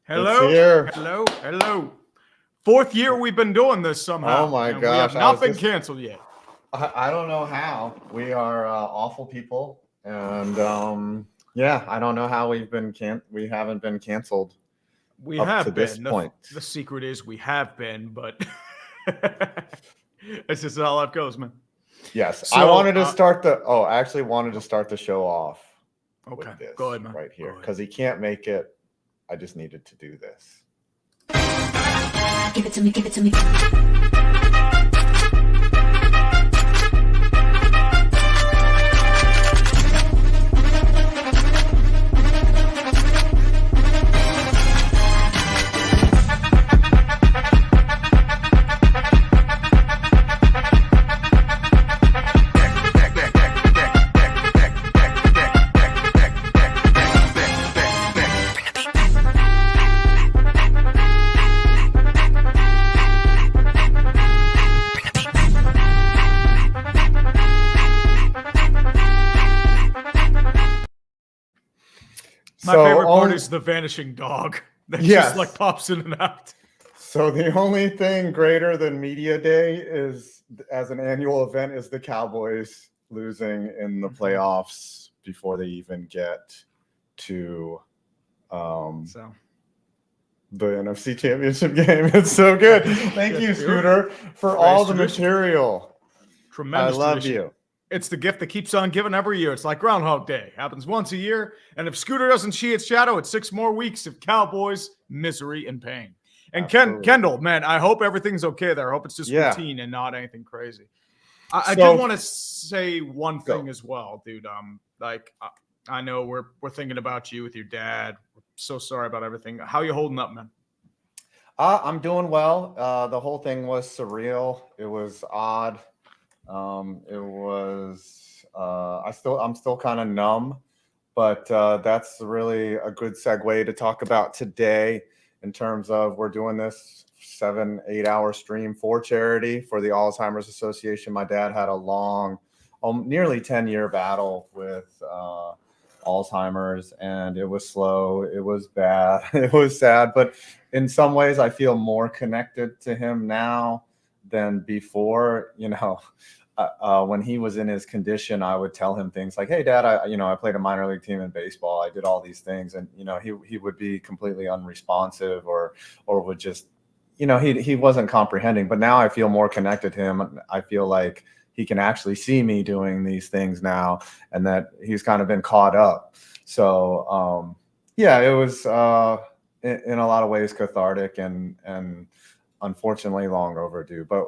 Hello. It's here. Hello. Hello. Fourth year we've been doing this somehow. Oh my gosh. We have not been canceled yet. I don't know how. We are awful people. And yeah, I don't know how we haven't been canceled. We up have to been. this point. The secret is we have been, but it's just how life goes, man. Yes. So, I wanted to start I actually wanted to start the show off. Okay. With this Go ahead, man. right here. Because he can't make it. I just needed to do this. Give it to me, give it to me. My favorite part is the vanishing dog that just like pops in and out. So the only thing greater than Media Day is, as an annual event, is the Cowboys losing in the playoffs before they even get to the NFC Championship game. It's so good. Thank you, Scooter, for all the material. Tremendous. I love you. It's the gift that keeps on giving every year. It's like Groundhog Day. Happens once a year. And if Scooter doesn't see its shadow, it's 6 more weeks of Cowboys misery and pain. And Kendall, man, I hope everything's okay there. I hope it's just routine and not anything crazy. I did want to say one thing as well, dude. I know we're thinking about you with your dad. We're so sorry about everything. How you holding up, man? I'm doing well. The whole thing was surreal. It was odd. It was I'm still kind of numb, but that's really a good segue to talk about today in terms of we're doing this 7-8 hour stream for charity for the Alzheimer's Association. My dad had a long, nearly 10-year battle with Alzheimer's, and it was slow, it was bad, it was sad, but in some ways I feel more connected to him now than before. When he was in his condition, I would tell him things like, "Hey, Dad, I played a minor league team in baseball. I did all these things," and he would be completely unresponsive or would just, he wasn't comprehending. But now I feel more connected to him. I feel like he can actually see me doing these things now, and that he's kind of been caught up. So yeah, it was in a lot of ways cathartic and unfortunately long overdue, but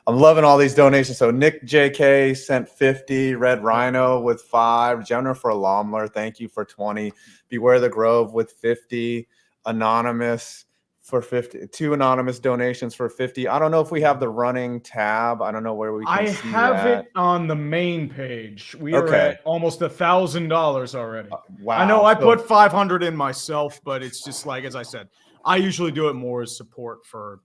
I'm loving all these donations. So Nick JK sent 50, Red Rhino with 5, Jennifer Lomler, thank you for 20, Beware the Grove with 50, Anonymous for 50, 2 anonymous donations for 50. I don't know if we have the running tab. I don't know where we can see have that. it on the main page. We are at almost $1,000 already. Wow. I know I put 500 in myself, but it's just like, as I said, I usually do it more as support for,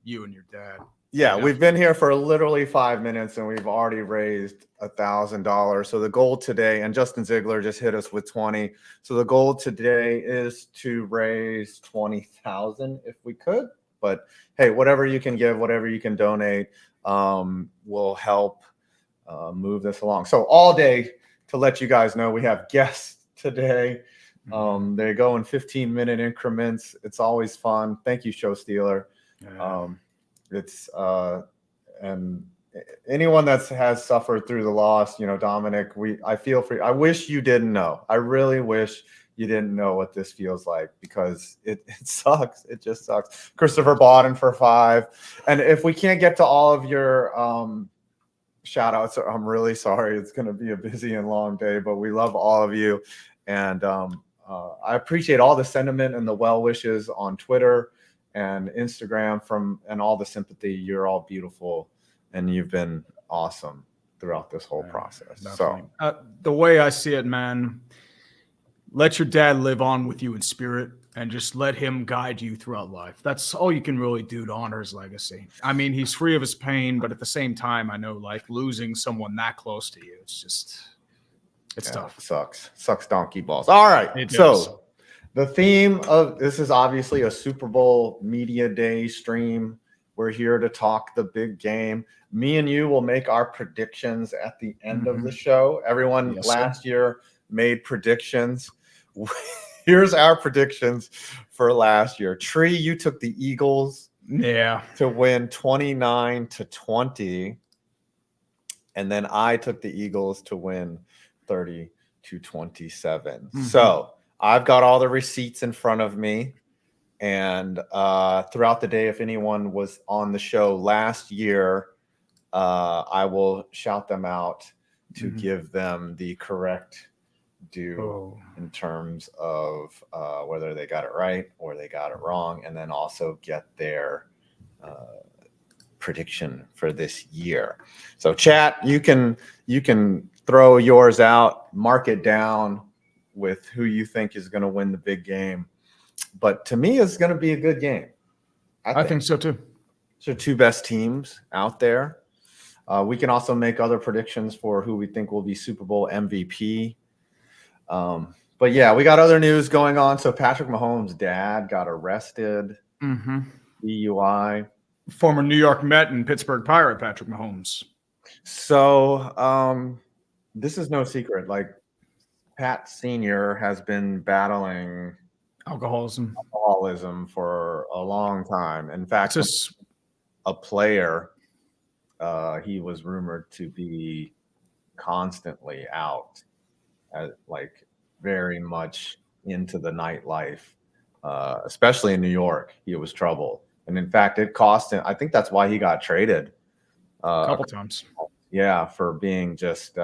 you and your dad. Yeah, we've been here for literally 5 minutes and we've already raised $1,000. So the goal today, and Justin Ziegler just hit us with 20. So the goal today is to raise 20,000 if we could. But hey, whatever you can give, whatever you can donate will help move this along. So all day, to let you guys know, we have guests today. They go in 15-minute increments. It's always fun. Thank you, Show Stealer. It's and anyone that has suffered through the loss, Dominic, I feel for you. I wish you didn't know. I really wish you didn't know what this feels like, because it sucks. It just sucks. Christopher Bodden for 5. And if we can't get to all of your shout outs, I'm really sorry. It's going to be a busy and long day, but we love all of you. And I appreciate all the sentiment and the well wishes on Twitter and Instagram and all the sympathy. You're all beautiful, and you've been awesome throughout this whole process. Definitely. So the way I see it, man, let your dad live on with you in spirit and just let him guide you throughout life. That's all you can really do to honor his legacy. I mean, he's free of his pain, but at the same time, I know, like, losing someone that close to you, it's tough. Sucks donkey balls. All right. So The theme of this is obviously a Super Bowl media day stream. We're here to talk the big game. Me and you will make our predictions at the end of the show. Everyone last year made predictions. Here's our predictions for last year. Tree, you took the Eagles to win 29-20. And then I took the Eagles to win 30-27. So I've got all the receipts in front of me. And throughout the day, if anyone was on the show last year, I will shout them out to give them the correct due in terms of whether they got it right or they got it wrong, and then also get their prediction for this year. So chat, you can throw yours out, mark it down with who you think is going to win the big game. But to me, it's going to be a good game. I think so too. So two best teams out there. We can also make other predictions for who we think will be Super Bowl MVP. But yeah, we got other news going on. So Patrick Mahomes' dad got arrested. DUI. Former New York Met and Pittsburgh Pirate Patrick Mahomes. So this is no secret. Like Pat Sr. has been battling alcoholism for a long time. In fact, a player, he was rumored to be constantly out, like very much into the nightlife, especially in New York. He was trouble. And in fact, it cost him. I think that's why he got traded a couple times. Yeah, for being just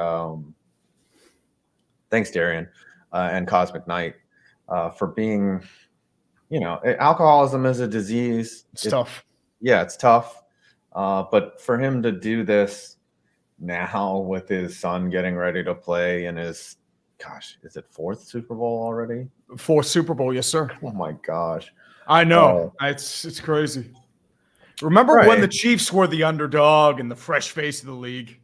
thanks, Darian, and Cosmic Knight, for being, alcoholism is a disease. It's tough. Yeah, it's tough. But for him to do this now with his son getting ready to play in his, is it fourth Super Bowl already? Fourth Super Bowl, yes, sir. Oh my gosh. I know. It's crazy. Remember when the Chiefs were the underdog and the fresh face of the league?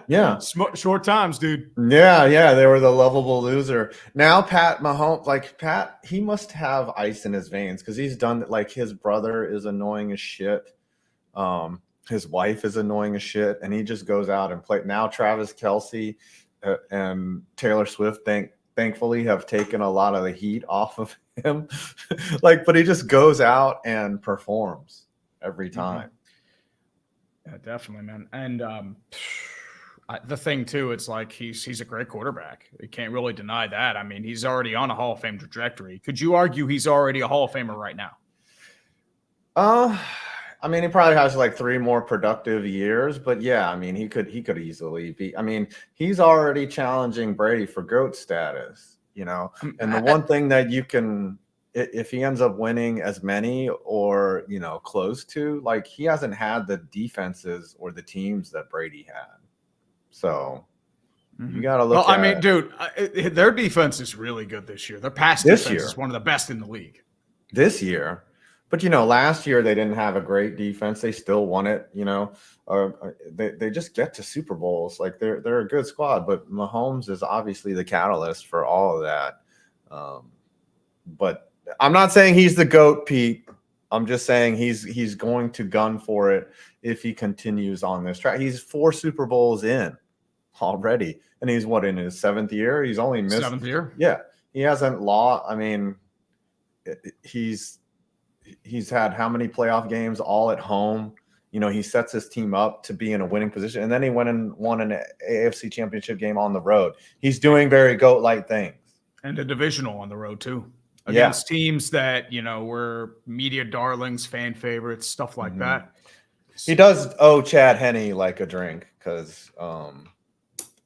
Yeah. Short times, dude. Yeah. They were the lovable loser. Now Pat Mahomes, he must have ice in his veins because he's done, like, his brother is annoying as shit. His wife is annoying as shit. And he just goes out and play. Now Travis Kelce and Taylor Swift, thankfully, have taken a lot of the heat off of him. But he just goes out and performs every time. Yeah, definitely, man. And the thing too, it's like he's a great quarterback. You can't really deny that. I mean, he's already on a Hall of Fame trajectory. Could you argue he's already a Hall of Famer right now? I mean, he probably has like 3 more productive years, but yeah, I mean, he could easily be. I mean, he's already challenging Brady for GOAT status, And the one thing that you can, if he ends up winning as many or close to, like, he hasn't had the defenses or the teams that Brady had. So you got to look. Well, I mean, dude, their defense is really good this year. Their pass defense is one of the best in the league this year. But last year they didn't have a great defense. They still won it. They just get to Super Bowls. Like they're a good squad. But Mahomes is obviously the catalyst for all of that. But I'm not saying he's the GOAT, Pete. I'm just saying he's going to gun for it if he continues on this track. He's 4 Super Bowls in already, and he's in his 7th year. He's only missed 7th year. Yeah, he hasn't lost. I mean, he's had how many playoff games all at home? He sets his team up to be in a winning position, and then he went and won an AFC Championship game on the road. He's doing very GOAT-like things, and a divisional on the road too, against teams that were media darlings, fan favorites, stuff like that. He does owe Chad Henne like a drink because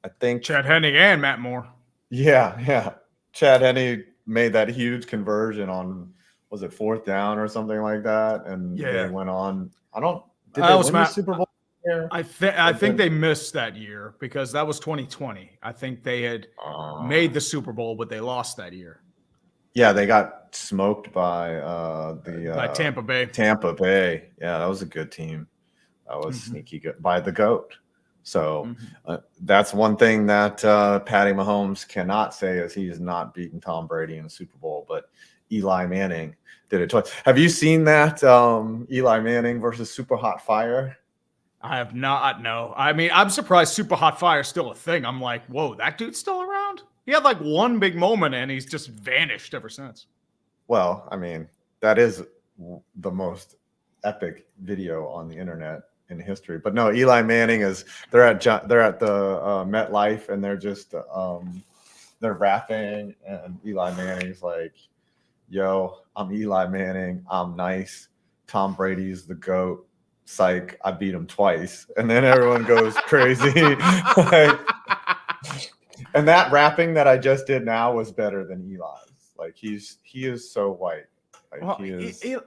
I think Chad Henne and Matt Moore. Yeah. Chad Henne made that huge conversion on, was it 4th down or something like that? And they went on. Did they win the Super Bowl year? I think they missed that year because that was 2020. I think they had made the Super Bowl, but they lost that year. Yeah, they got smoked by by Tampa Bay. Tampa Bay. Yeah, that was a good team. That was sneaky good by the GOAT. So that's one thing that Patty Mahomes cannot say is he's not beaten Tom Brady in the Super Bowl, but Eli Manning did it twice. Have you seen that Eli Manning versus Super Hot Fire? I have not. No, I mean, I'm surprised Super Hot Fire is still a thing. I'm like, whoa, that dude's still around. He had like one big moment and he's just vanished ever since. Well, I mean, that is the most epic video on the internet in history. But no, Eli Manning they're at the MetLife and they're just they're rapping and Eli Manning's like, yo, I'm Eli Manning, I'm nice, Tom Brady's the GOAT, psych, I beat him twice. And then everyone goes crazy. Like, and that rapping that I just did now was better than Eli's. Like he is so white. Like, well,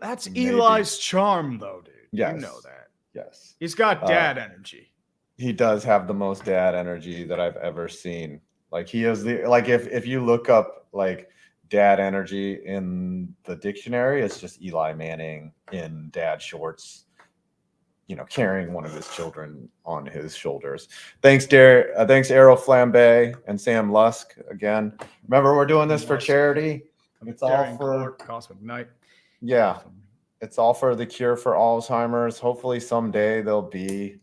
that's Eli's charm though, dude. Yes. You know that. Yes. He's got dad energy. He does have the most dad energy that I've ever seen. Like he is if you look up like dad energy in the dictionary, it's just Eli Manning in dad shorts, carrying one of his children on his shoulders. Thanks, thanks, Errol Flambe and Sam Lusk again. Remember, we're doing this for charity. It's all for Cosmic Night. Yeah, it's all for the cure for Alzheimer's. Hopefully, someday there'll be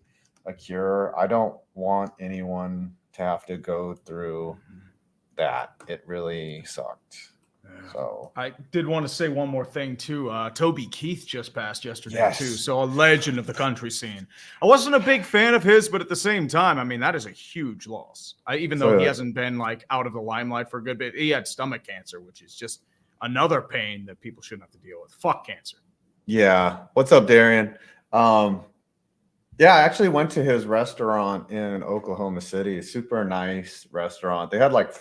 a cure. I don't want anyone to have to go through that. It really sucked. So I did want to say one more thing too. Toby Keith just passed yesterday Yes. too, so a legend of the country scene. I wasn't a big fan of his, but at the same time, I mean that is a huge loss. Even though he hasn't been like out of the limelight for a good bit, he had stomach cancer, which is just another pain that people shouldn't have to deal with. Fuck cancer. yeah, what's up, Darian? Yeah, I actually went to his restaurant in Oklahoma City. Super nice restaurant. They had like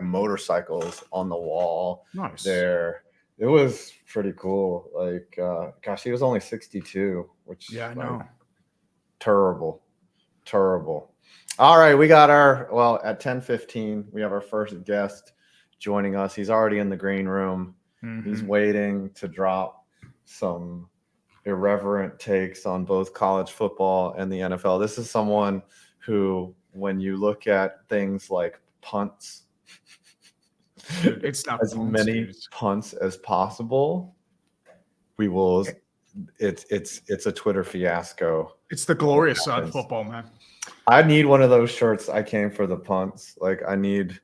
motorcycles on the wall Nice. there. It was pretty cool. Like, gosh, he was only 62, which I know. Terrible. All right, we got at 10:15, we have our first guest joining us. He's already in the green room. He's waiting to drop some irreverent takes on both college football and the NFL. This is someone who, when you look at things like punts, Dude, it's not as many punts as possible, we will. It's a Twitter fiasco. It's the glorious side of football, man. I need one of those shirts. I came for the punts. Like I need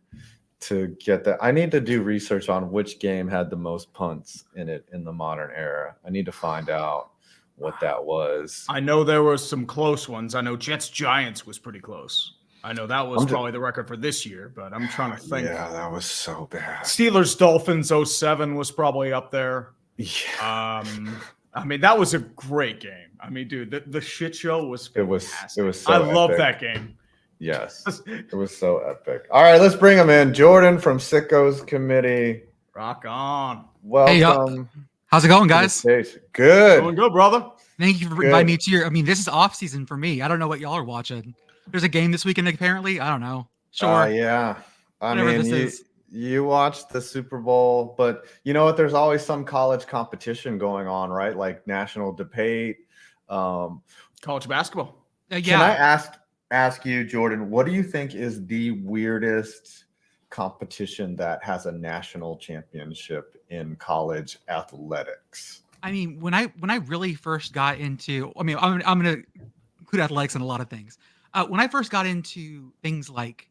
to get that. I need to do research on which game had the most punts in it in the modern era. I need to find out what that was. I know there were some close ones. I know Jets Giants was pretty close. I know that was probably the record for this year, but I'm trying to think. Yeah, that was so bad. Steelers Dolphins 07 was probably up there. Yeah. I mean, that was a great game. I mean, dude, the shit show was fantastic. It was so I love epic. that game. Yes. It was so epic. All right, let's bring him in. Jordan from Sickos Committee. Rock on. Welcome. Hey, how's it going, guys? Good. Going good, brother. Thank you for inviting me to your. I mean, this is off season for me. I don't know what y'all are watching. There's a game this weekend, apparently. I don't know. Sure. Yeah. I Whatever mean, you watched the Super Bowl, but you know what? There's always some college competition going on, right? Like national debate. College basketball. Yeah. Can I ask you, Jordan, what do you think is the weirdest competition that has a national championship in college athletics? I mean, when I really first got into, I mean, I'm going to include athletics in a lot of things. When I first got into things like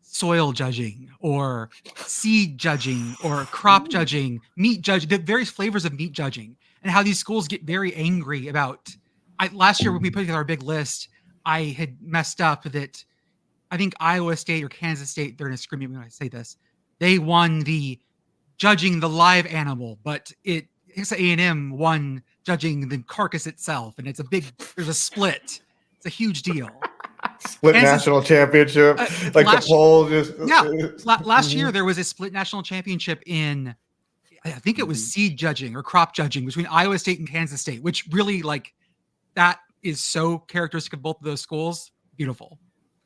soil judging or seed judging or crop judging, meat judging, the various flavors of meat judging, and how these schools get very angry about. Last year when we put together our big list, I had messed up that I think Iowa State or Kansas State, they're going to scream at me when I say this, they won the judging the live animal, but Texas A&M won judging the carcass itself, and there's a split. It's a huge deal. Split national championship, like the poll just. Yeah, last year there was a split national championship in, I think it was seed judging or crop judging between Iowa State and Kansas State, which really that is so characteristic of both of those schools. Beautiful.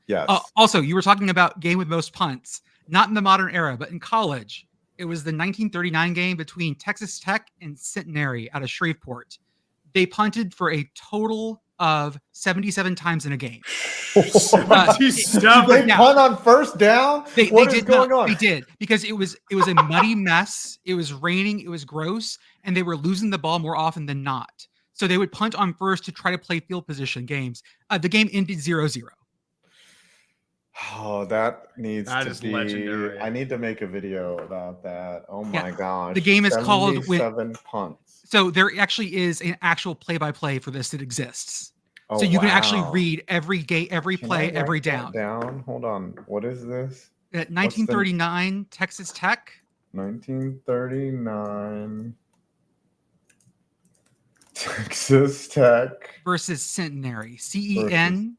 Yes. Also, you were talking about game with most punts, not in the modern era, but in college. It was the 1939 game between Texas Tech and Centenary out of Shreveport. They punted for a total of 77 times in a game. 77. They now- punt on first down. What is going on? They did because it was a muddy mess. It was raining. It was gross, and they were losing the ball more often than not. So they would punt on first to try to play field position games. The game ended 0-0. Oh, that needs That to is be legendary. I need to make a video about that. Oh my Yeah, gosh. the game is called 77 punts. So there actually is an actual play-by-play for this that exists. Oh, So you can actually wow. read every game, every Can play, I every write that down. down. Hold on. What is this? At 1939, Texas Tech 1939 Texas Tech. versus Centenary, Centenary.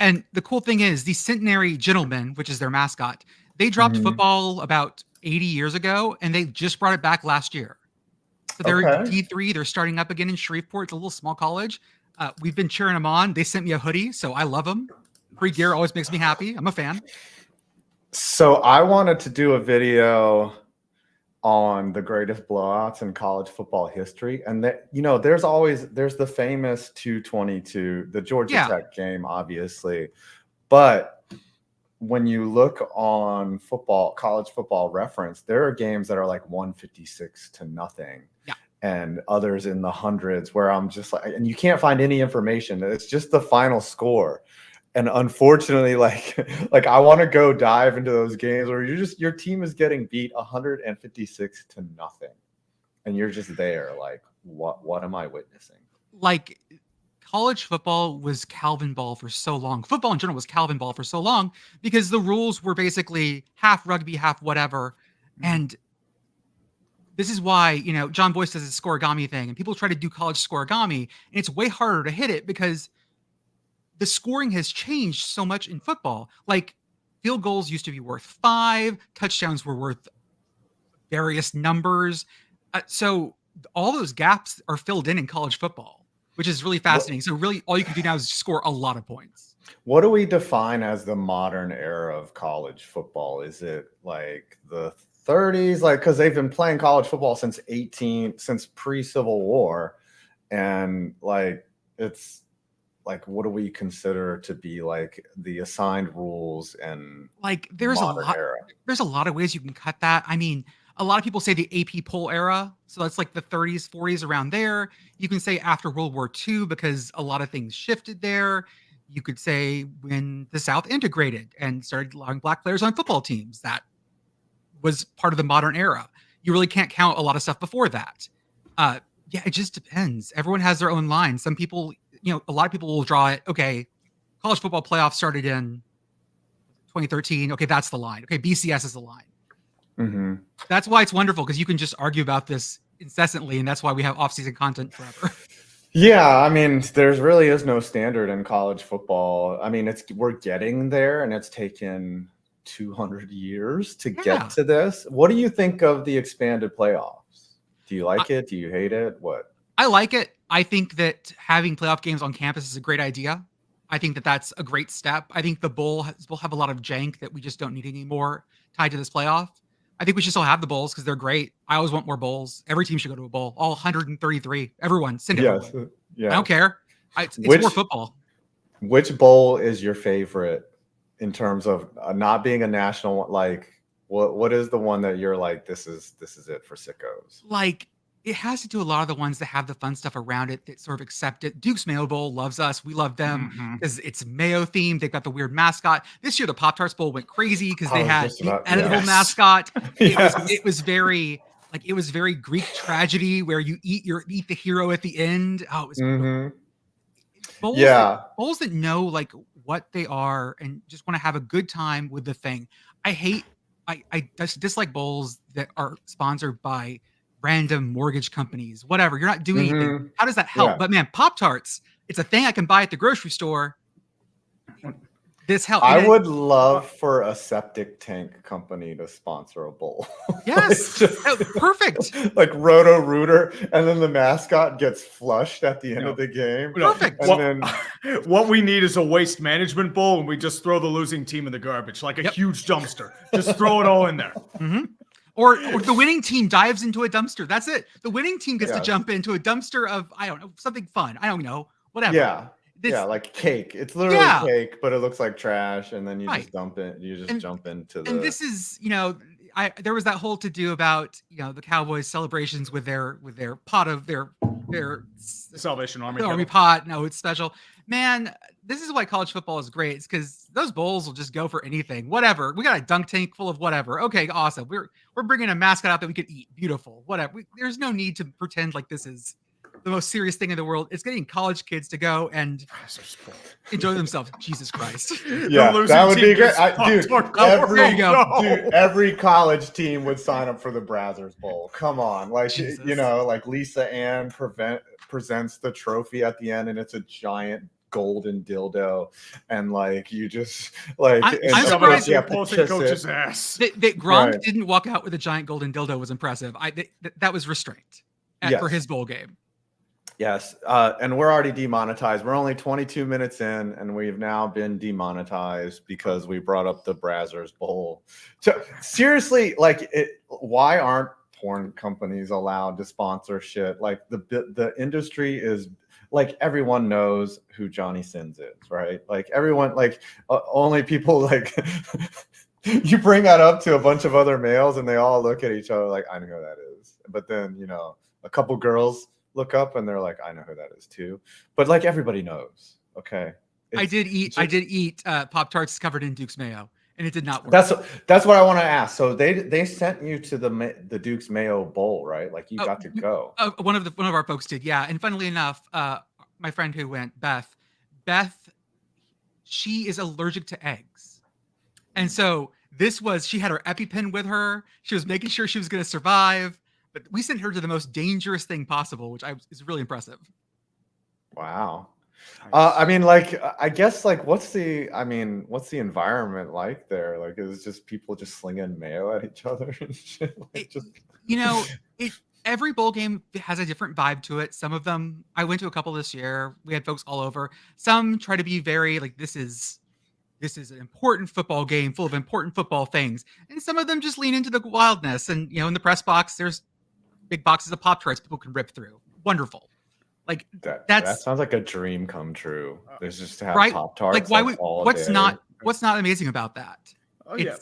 And the cool thing is, these Centenary gentlemen, which is their mascot, they dropped Mhm. football about 80 years ago, and they just brought it back last year. So they're Okay. D3. They're starting up again in Shreveport. It's a little small college. We've been cheering them on. They sent me a hoodie, so I love them. Free gear always makes me happy. I'm a fan. So I wanted to do a video on the greatest blowouts in college football history, and that there's the famous 222, the Georgia Yeah. Tech game, obviously, but when you look on college football reference, there are games that are like 156-0, and others in the hundreds where I'm just like, and you can't find any information. It's just the final score. And unfortunately, like I want to go dive into those games where your team is getting beat 156-0, and you're just there. Like, what am I witnessing? Like, college football was Calvin ball for so long. Football in general was Calvin ball for so long because the rules were basically half rugby, half whatever. And this is why, John Boyce does his scoregami thing, and people try to do college scoregami, and it's way harder to hit it because the scoring has changed so much in football. Like, field goals used to be worth 5, touchdowns were worth various numbers. So all those gaps are filled in college football, which is really fascinating. So really all you can do now is score a lot of points. What do we define as the modern era of college football? Is it like the 30s? Like, because they've been playing college football since pre-Civil War, and like it's like, what do we consider to be like the assigned rules and like there's a lot era? There's a lot of ways you can cut that. I mean, a lot of people say the AP poll era, so that's like the 30s, 40s, around there. You can say after World War II because a lot of things shifted there. You could say when the South integrated and started allowing black players on football teams. That was part of the modern era. You really can't count a lot of stuff before that. Yeah, it just depends. Everyone has their own line. Some people, a lot of people will draw it. Okay, college football playoffs started in 2013. Okay, that's the line. Okay, BCS is the line. Mm-hmm. That's why it's wonderful, because you can just argue about this incessantly, and that's why we have off-season content forever. Yeah, I mean, there's really is no standard in college football. I mean, we're getting there, and it's taken 200 years to get to this. What do you think of the expanded playoffs? Do you like it? Do you hate it? What? I like it. I think that having playoff games on campus is a great idea. I think that that's a great step. I think the bowl will have a lot of jank that we just don't need anymore tied to this playoff. I think we should still have the bowls because they're great. I always want more bowls. Every team should go to a bowl. All 133. Everyone, send it. Yes. Yeah. I don't care. It's more football. Which bowl is your favorite in terms of not being a national? Like, what is the one that you're like, this is it for Sickos? Like, it has to do a lot of the ones that have the fun stuff around it that sort of accept it. Duke's Mayo Bowl loves us. We love them because it's Mayo themed. They've got the weird mascot. This year, the Pop-Tarts Bowl went crazy because they had the editable mascot. It was very Greek tragedy where you eat the hero at the end. Oh, it was bowls. Bowls that know like what they are and just want to have a good time with the thing. I dislike bowls that are sponsored by random mortgage companies, whatever. You're not doing anything. How does that help? Yeah. But man, Pop-Tarts, it's a thing I can buy at the grocery store. This helps. I would love for a septic tank company to sponsor a bowl. Yes. Perfect. Like Roto Rooter, and then the mascot gets flushed at the end of the game. Perfect. And What we need is a waste management bowl, and we just throw the losing team in the garbage, like a huge dumpster. Just throw it all in there. Or the winning team dives into a dumpster. That's it. The winning team gets to Yes. jump into a dumpster of, I don't know, something fun. I don't know, whatever. Yeah. Yeah, like cake. It's literally cake, but it looks like trash, and then you just dump it. You just jump into the. And this is, there was that whole to do about the Cowboys celebrations with their pot of their Salvation Army pot. No, it's special. Man, this is why college football is great. It's because those bowls will just go for anything, whatever. We got a dunk tank full of whatever. Okay, awesome. We're bringing a mascot out that we could eat. Beautiful. Whatever. There's no need to pretend like this is the most serious thing in the world. It's getting college kids to go and enjoy themselves. Jesus Christ. Yeah, that would be great. There you go. Dude, every college team would sign up for the Brazzers Bowl. Come on. Like, Jesus. like Lisa Ann presents the trophy at the end, and it's a giant golden dildo, and like you just like I'm surprised you're pulsing coach's ass. That Gronk didn't walk out with a giant golden dildo was impressive. That was restraint for his bowl game. Yes, and we're already demonetized. We're only 22 minutes in, and we've now been demonetized because we brought up the Brazzers Bowl. So, seriously, like, why aren't porn companies allowed to sponsor shit? Like, the industry is like, everyone knows who Johnny Sins is, right? Like, everyone, like, only people like you bring that up to a bunch of other males, and they all look at each other like, I know who that is. But then a couple girls look up and they're like, I know who that is too. But like, everybody knows. Okay. I did eat Pop-Tarts covered in Duke's mayo, and it did not work. That's what I want to ask. So they sent you to the Duke's Mayo Bowl, right? Like, you got to go. One of our folks did, yeah. And funnily enough, my friend who went, Beth, she is allergic to eggs, and so she had her EpiPen with her. She was making sure she was going to survive. But we sent her to the most dangerous thing possible, which is really impressive. Wow. I mean, like, I guess, like, what's the environment like there? Like, is it just people just slinging mayo at each other and shit? Like, every bowl game has a different vibe to it. Some of them, I went to a couple this year. We had folks all over. Some try to be very like, this is an important football game full of important football things. And some of them just lean into the wildness. And, in the press box, there's big boxes of Pop-Tarts people can rip through. Wonderful. Like, that sounds like a dream come true. There's just to have right? Pop-Tarts. Like, what's not amazing about that? Oh, yeah.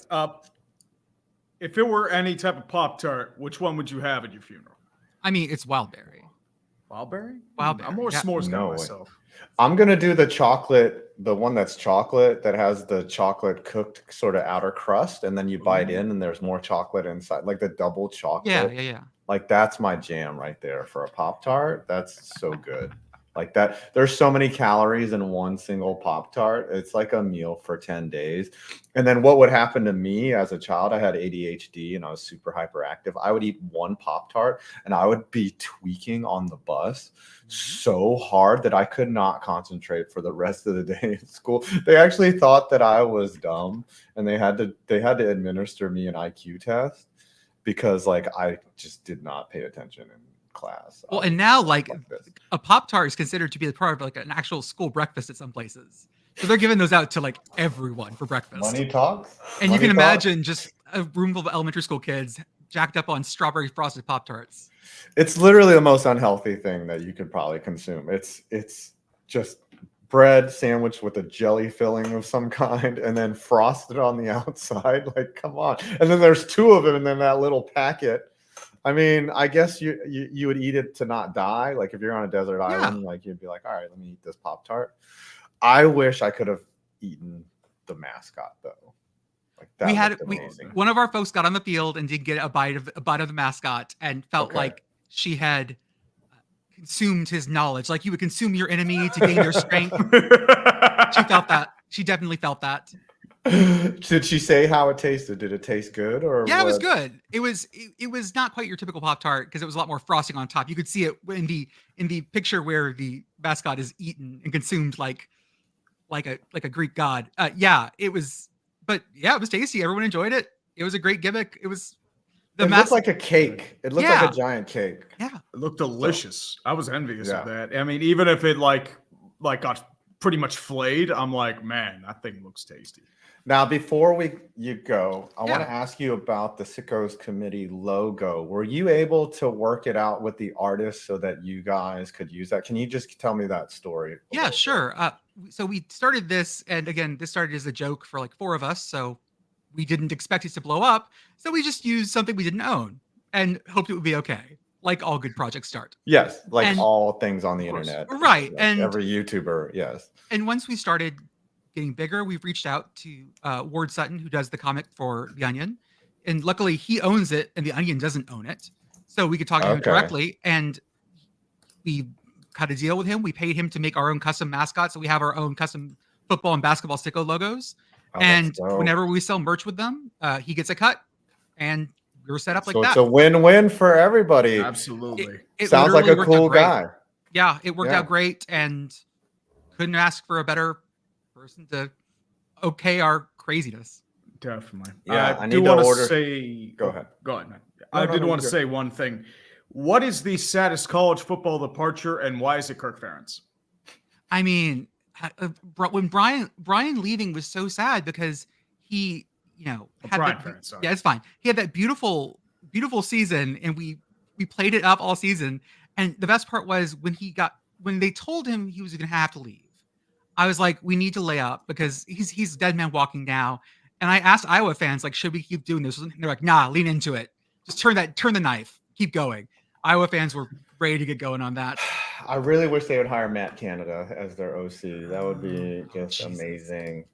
If it were any type of Pop-Tart, which one would you have at your funeral? I mean, it's Wildberry. Wildberry? Wildberry. I'm more s'mores guy myself. I'm gonna do the chocolate, the one that's chocolate that has the chocolate cooked sort of outer crust, and then you bite in and there's more chocolate inside, like the double chocolate. Yeah. Like, that's my jam right there for a Pop-Tart. That's so good. Like that, there's so many calories in one single Pop-Tart. It's like a meal for 10 days. And then what would happen to me as a child, I had ADHD and I was super hyperactive. I would eat one Pop-Tart and I would be tweaking on the bus so hard that I could not concentrate for the rest of the day in school. They actually thought that I was dumb, and they had to administer me an IQ test because, like, I just did not pay attention in class. Well, and now, like a Pop-Tart is considered to be a part of like an actual school breakfast at some places. So they're giving those out to like everyone for breakfast. Money talks. And you can imagine just a room full of elementary school kids jacked up on strawberry frosted Pop-Tarts. It's literally the most unhealthy thing that you could probably consume. It's just bread sandwiched with a jelly filling of some kind and then frosted on the outside. Like, come on. And then there's two of them and then that little packet. I mean, I guess you would eat it to not die. Like, if you're on a desert island, like, you'd be like, all right, let me eat this Pop-Tart. I wish I could have eaten the mascot though. Like, that one of our folks got on the field and did get a bite of the mascot and felt like she had consumed his knowledge. Like, you would consume your enemy to gain their strength. She felt that. She definitely felt that. Did she say how it tasted? Did it taste good or? Yeah, it was good. It was not quite your typical Pop-Tart because it was a lot more frosting on top. You could see it in the picture where the mascot is eaten and consumed like a Greek god. It was tasty. Everyone enjoyed it. It was a great gimmick. It was looked like a cake. It looked like a giant cake. Yeah, it looked delicious. I was envious of that. I mean, even if it like got pretty much flayed, I'm like, man, that thing looks tasty. Now, before you go, I want Yeah. to ask you about the Sickos Committee logo. Were you able to work it out with the artist so that you guys could use that? Can you just tell me that story? Yeah, sure. So we started this, and again, this started as a joke for like 4 of us. So we didn't expect it to blow up. So we just used something we didn't own and hoped it would be okay, like all good projects start. Yes, like And- all things on the Of course. internet. Right, Like and- every YouTuber, yes. And once we started getting bigger, we've reached out to Ward Sutton, who does the comic for The Onion. And luckily, he owns it, and The Onion doesn't own it. So we could talk to him Okay. directly. And we cut a deal with him. We paid him to make our own custom mascots. So we have our own custom football and basketball Sicko logos. Oh, that's And dope. whenever we sell merch with them, he gets a cut. And we were set up like So that. it's a win-win for everybody. Absolutely. It Sounds like literally a worked out cool great. guy. Yeah, it worked Yeah. out great, and couldn't ask for a better person to okay our craziness. Definitely. Yeah, I do need to want order- say. Go ahead. Go ahead, man. No, I no, did no, want to you're say one thing. What is the saddest college football departure, and why is it Kirk Ferentz? I mean, when Brian leaving was so sad because he, had Brian that, Ferentz, sorry. yeah, it's fine. He had that beautiful season, and we played it up all season. And the best part was when they told him he was going to have to leave. I was like, we need to lay up because he's dead man walking now. And I asked Iowa fans, like, should we keep doing this? And they're like, nah, lean into it. Just turn the knife, keep going. Iowa fans were ready to get going on that. I really wish they would hire Matt Canada as their OC. That would be just Jesus. amazing.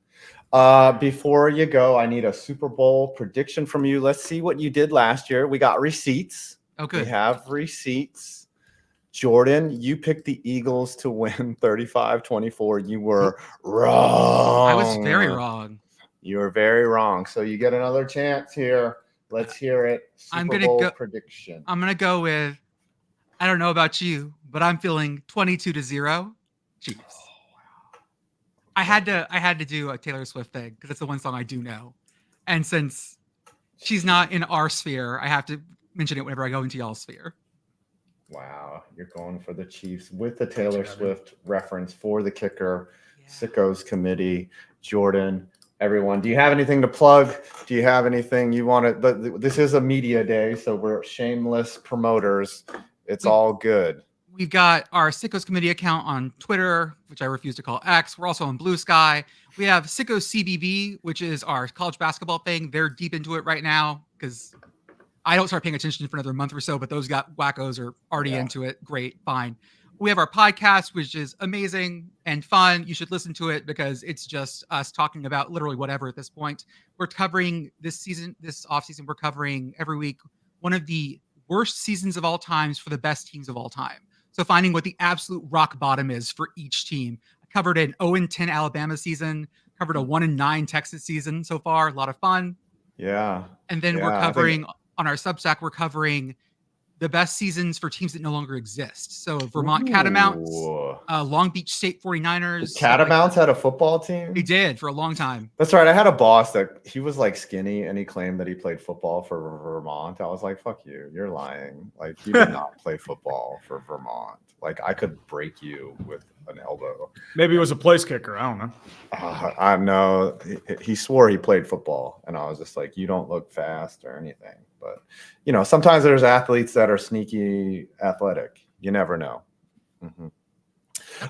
Before you go, I need a Super Bowl prediction from you. Let's see what you did last year. We got receipts. Oh, We good. have receipts. Jordan, you picked the Eagles to win 35-24. You were wrong. I was very wrong. You were very wrong. So you get another chance here. Let's hear it. Super I'm gonna Bowl go- prediction. I'm gonna go with, I don't know about you, but I'm feeling 22-0 Chiefs. I had to do a Taylor Swift thing because it's the one song I do know, and since she's not in our sphere, I have to mention it whenever I go into y'all's sphere. Wow, you're going for the Chiefs with the Taylor Yeah, Swift reference for the kicker. Yeah. Sickos Committee, Jordan, everyone. Do you have anything to plug? Do you have anything you want to? This is a media day, so we're shameless promoters. It's all good. We've got our Sickos Committee account on Twitter, which I refuse to call X. We're also on Blue Sky. We have Sickos CBB, which is our college basketball thing. They're deep into it right now because I don't start paying attention for another month or so, but those wackos are already Yeah. into it. Great, fine. We have our podcast, which is amazing and fun. You should listen to it because it's just us talking about literally whatever at this point. We're covering this offseason, we're covering every week one of the worst seasons of all times for the best teams of all time. So finding what the absolute rock bottom is for each team. I covered an 0-10 Alabama season, covered a 1-9 Texas season so far. A lot of fun. Yeah. And then Yeah, we're I think- covering on our Substack, we're covering the best seasons for teams that no longer exist. So Vermont Catamounts, Ooh. Long Beach State 49ers. The Catamounts had a football team? He did for a long time. That's right. I had a boss that he was like skinny and he claimed that he played football for Vermont. I was like, fuck you. You're lying. Like, you did not play football for Vermont. Like, I could break you with an elbow. Maybe it was a place kicker. I don't know. I know he swore he played football. And I was just like, you don't look fast or anything. But, sometimes there's athletes that are sneaky athletic. You never know. Mhm.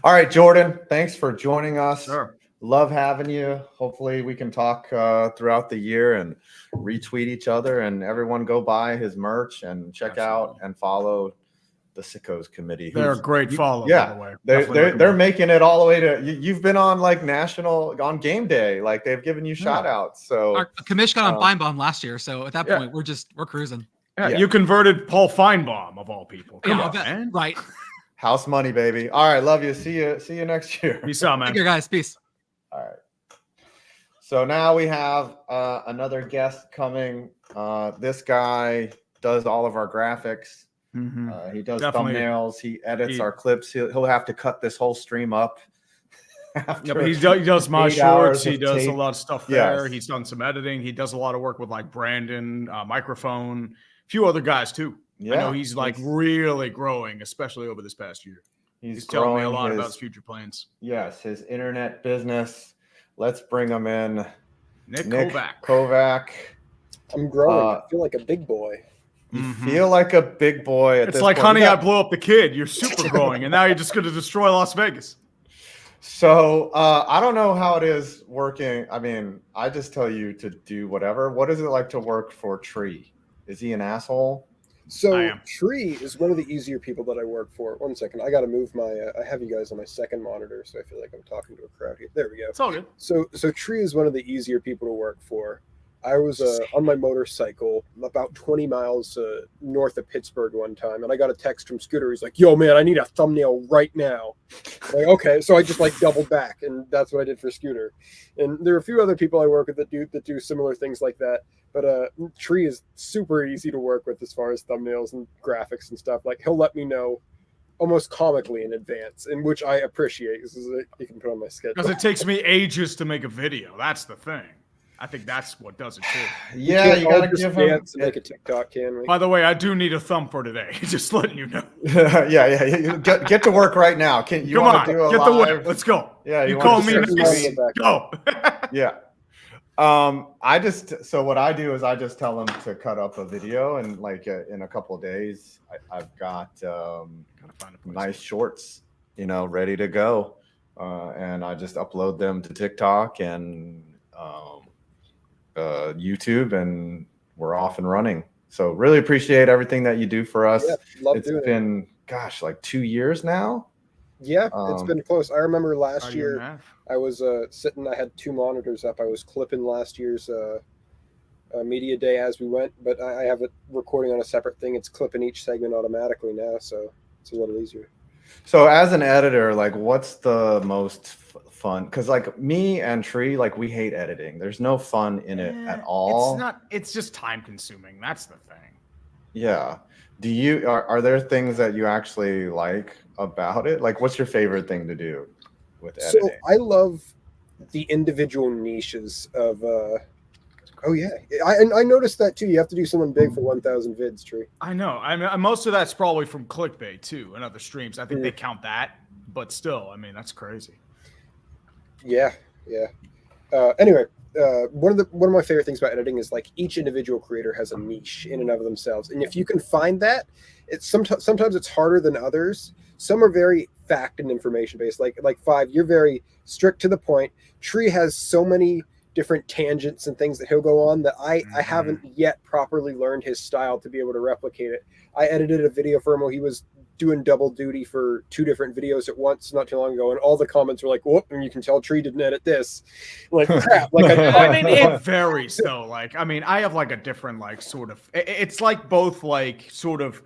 All right, Jordan, thanks for joining us. Sure. Love having you. Hopefully we can talk throughout the year and retweet each other, and everyone go buy his merch and check out and follow the Sickos Committee. They're a great follow, yeah, by the way. They're Definitely they're recommend. making it all the way to you've been on like national on game day. Like they've given you shout outs. So Our commish got on Feinbaum last year. So at that Yeah. point, we're cruising. Yeah, Yeah. you converted Paul Feinbaum of all people. Come Yeah, on, man. right. house money, baby. All right, love you. See you next year. Peace out, man. Take care, guys. Peace. All right. So now we have another guest coming. This guy does all of our graphics. Mhm. He does Definitely. thumbnails. He edits He- our clips. He'll have to cut this whole stream up. Yeah, but he does my 8 shorts. hours He of does a tape. lot of stuff there. Yes. He's done some editing. He does a lot of work with like Brandon, microphone, a few other guys too. I know he's like really growing, especially over this past year. He's telling me a lot about his future plans. Yes, his internet business. Let's bring him in. Nic Nic Kovach. Kovach. I'm growing. I feel like a big boy. You feel like a big boy at It's this like, point. honey, I blew up the kid. You're super growing, and now you're just going to destroy Las Vegas. So I don't know how it is working. I mean, I just tell you to do whatever. What is it like to work for Tree? Is he an asshole? I So am. Tree is one of the easier people that I work for. 1 second. I got to move my, I have you guys on my second monitor, so I feel like I'm talking to a crowd here. There we go. It's all good. So Tree is one of the easier people to work for. I was on my motorcycle about 20 miles north of Pittsburgh one time, and I got a text from Scooter. He's like, "Yo, man, I need a thumbnail right now." I'm like, okay, so I just like doubled back, and that's what I did for Scooter. And there are a few other people I work with that do similar things like that. But Tree is super easy to work with as far as thumbnails and graphics and stuff. Like, he'll let me know almost comically in advance, and which I appreciate. This is you can put on my schedule. Because it takes me ages to make a video. That's the thing. I think that's what does it too. Yeah, you gotta give him. dance and make a TikTok, can we? By the way, I do need a thumb for today. Just letting you know. yeah. Get to work right now. Can you Come want on, to do a get the live? whip. Let's go. Yeah, you you call want me to do nice. some Go. Yeah. So what I do is I just tell them to cut up a video, and like in a couple of days, I've got Gotta find a place. nice shorts, ready to go, and I just upload them to TikTok and YouTube, and we're off and running. So really appreciate everything that you do for us. Yeah, love It's doing it. been, gosh, like 2 years now. Yeah, it's been close. I remember last About a year and a year half. I was sitting. I had 2 monitors up. I was clipping last year's media day as we went, but I have it recording on a separate thing. It's clipping each segment automatically now, so it's a little easier. So as an editor, like what's the most fun? Because like me and Tree, like we hate editing. There's no fun in it at all. It's not. It's just time consuming. That's the thing. Yeah. Are there things that you actually like about it? Like what's your favorite thing to do with editing? So I love the individual niches of. Oh yeah, I noticed that too. You have to do something big for 1,000 vids, Tree. I know. I mean, most of that's probably from clickbait too, and other streams. I think they count that, but still, I mean, that's crazy. Yeah. Anyway, one of my favorite things about editing is like each individual creator has a niche in and of themselves, and if you can find that, it's sometimes it's harder than others. Some are very fact and information based. Like Five, you're very strict to the point. Tree has so many different tangents and things that he'll go on that I haven't yet properly learned his style to be able to replicate it. I edited a video for him while he was doing double duty for 2 different videos at once not too long ago, and all the comments were like, whoop, and you can tell Tree didn't edit this. Like crap. Like I mean, it varies though. Like, I mean, I have like a different like sort of. It's like both like sort of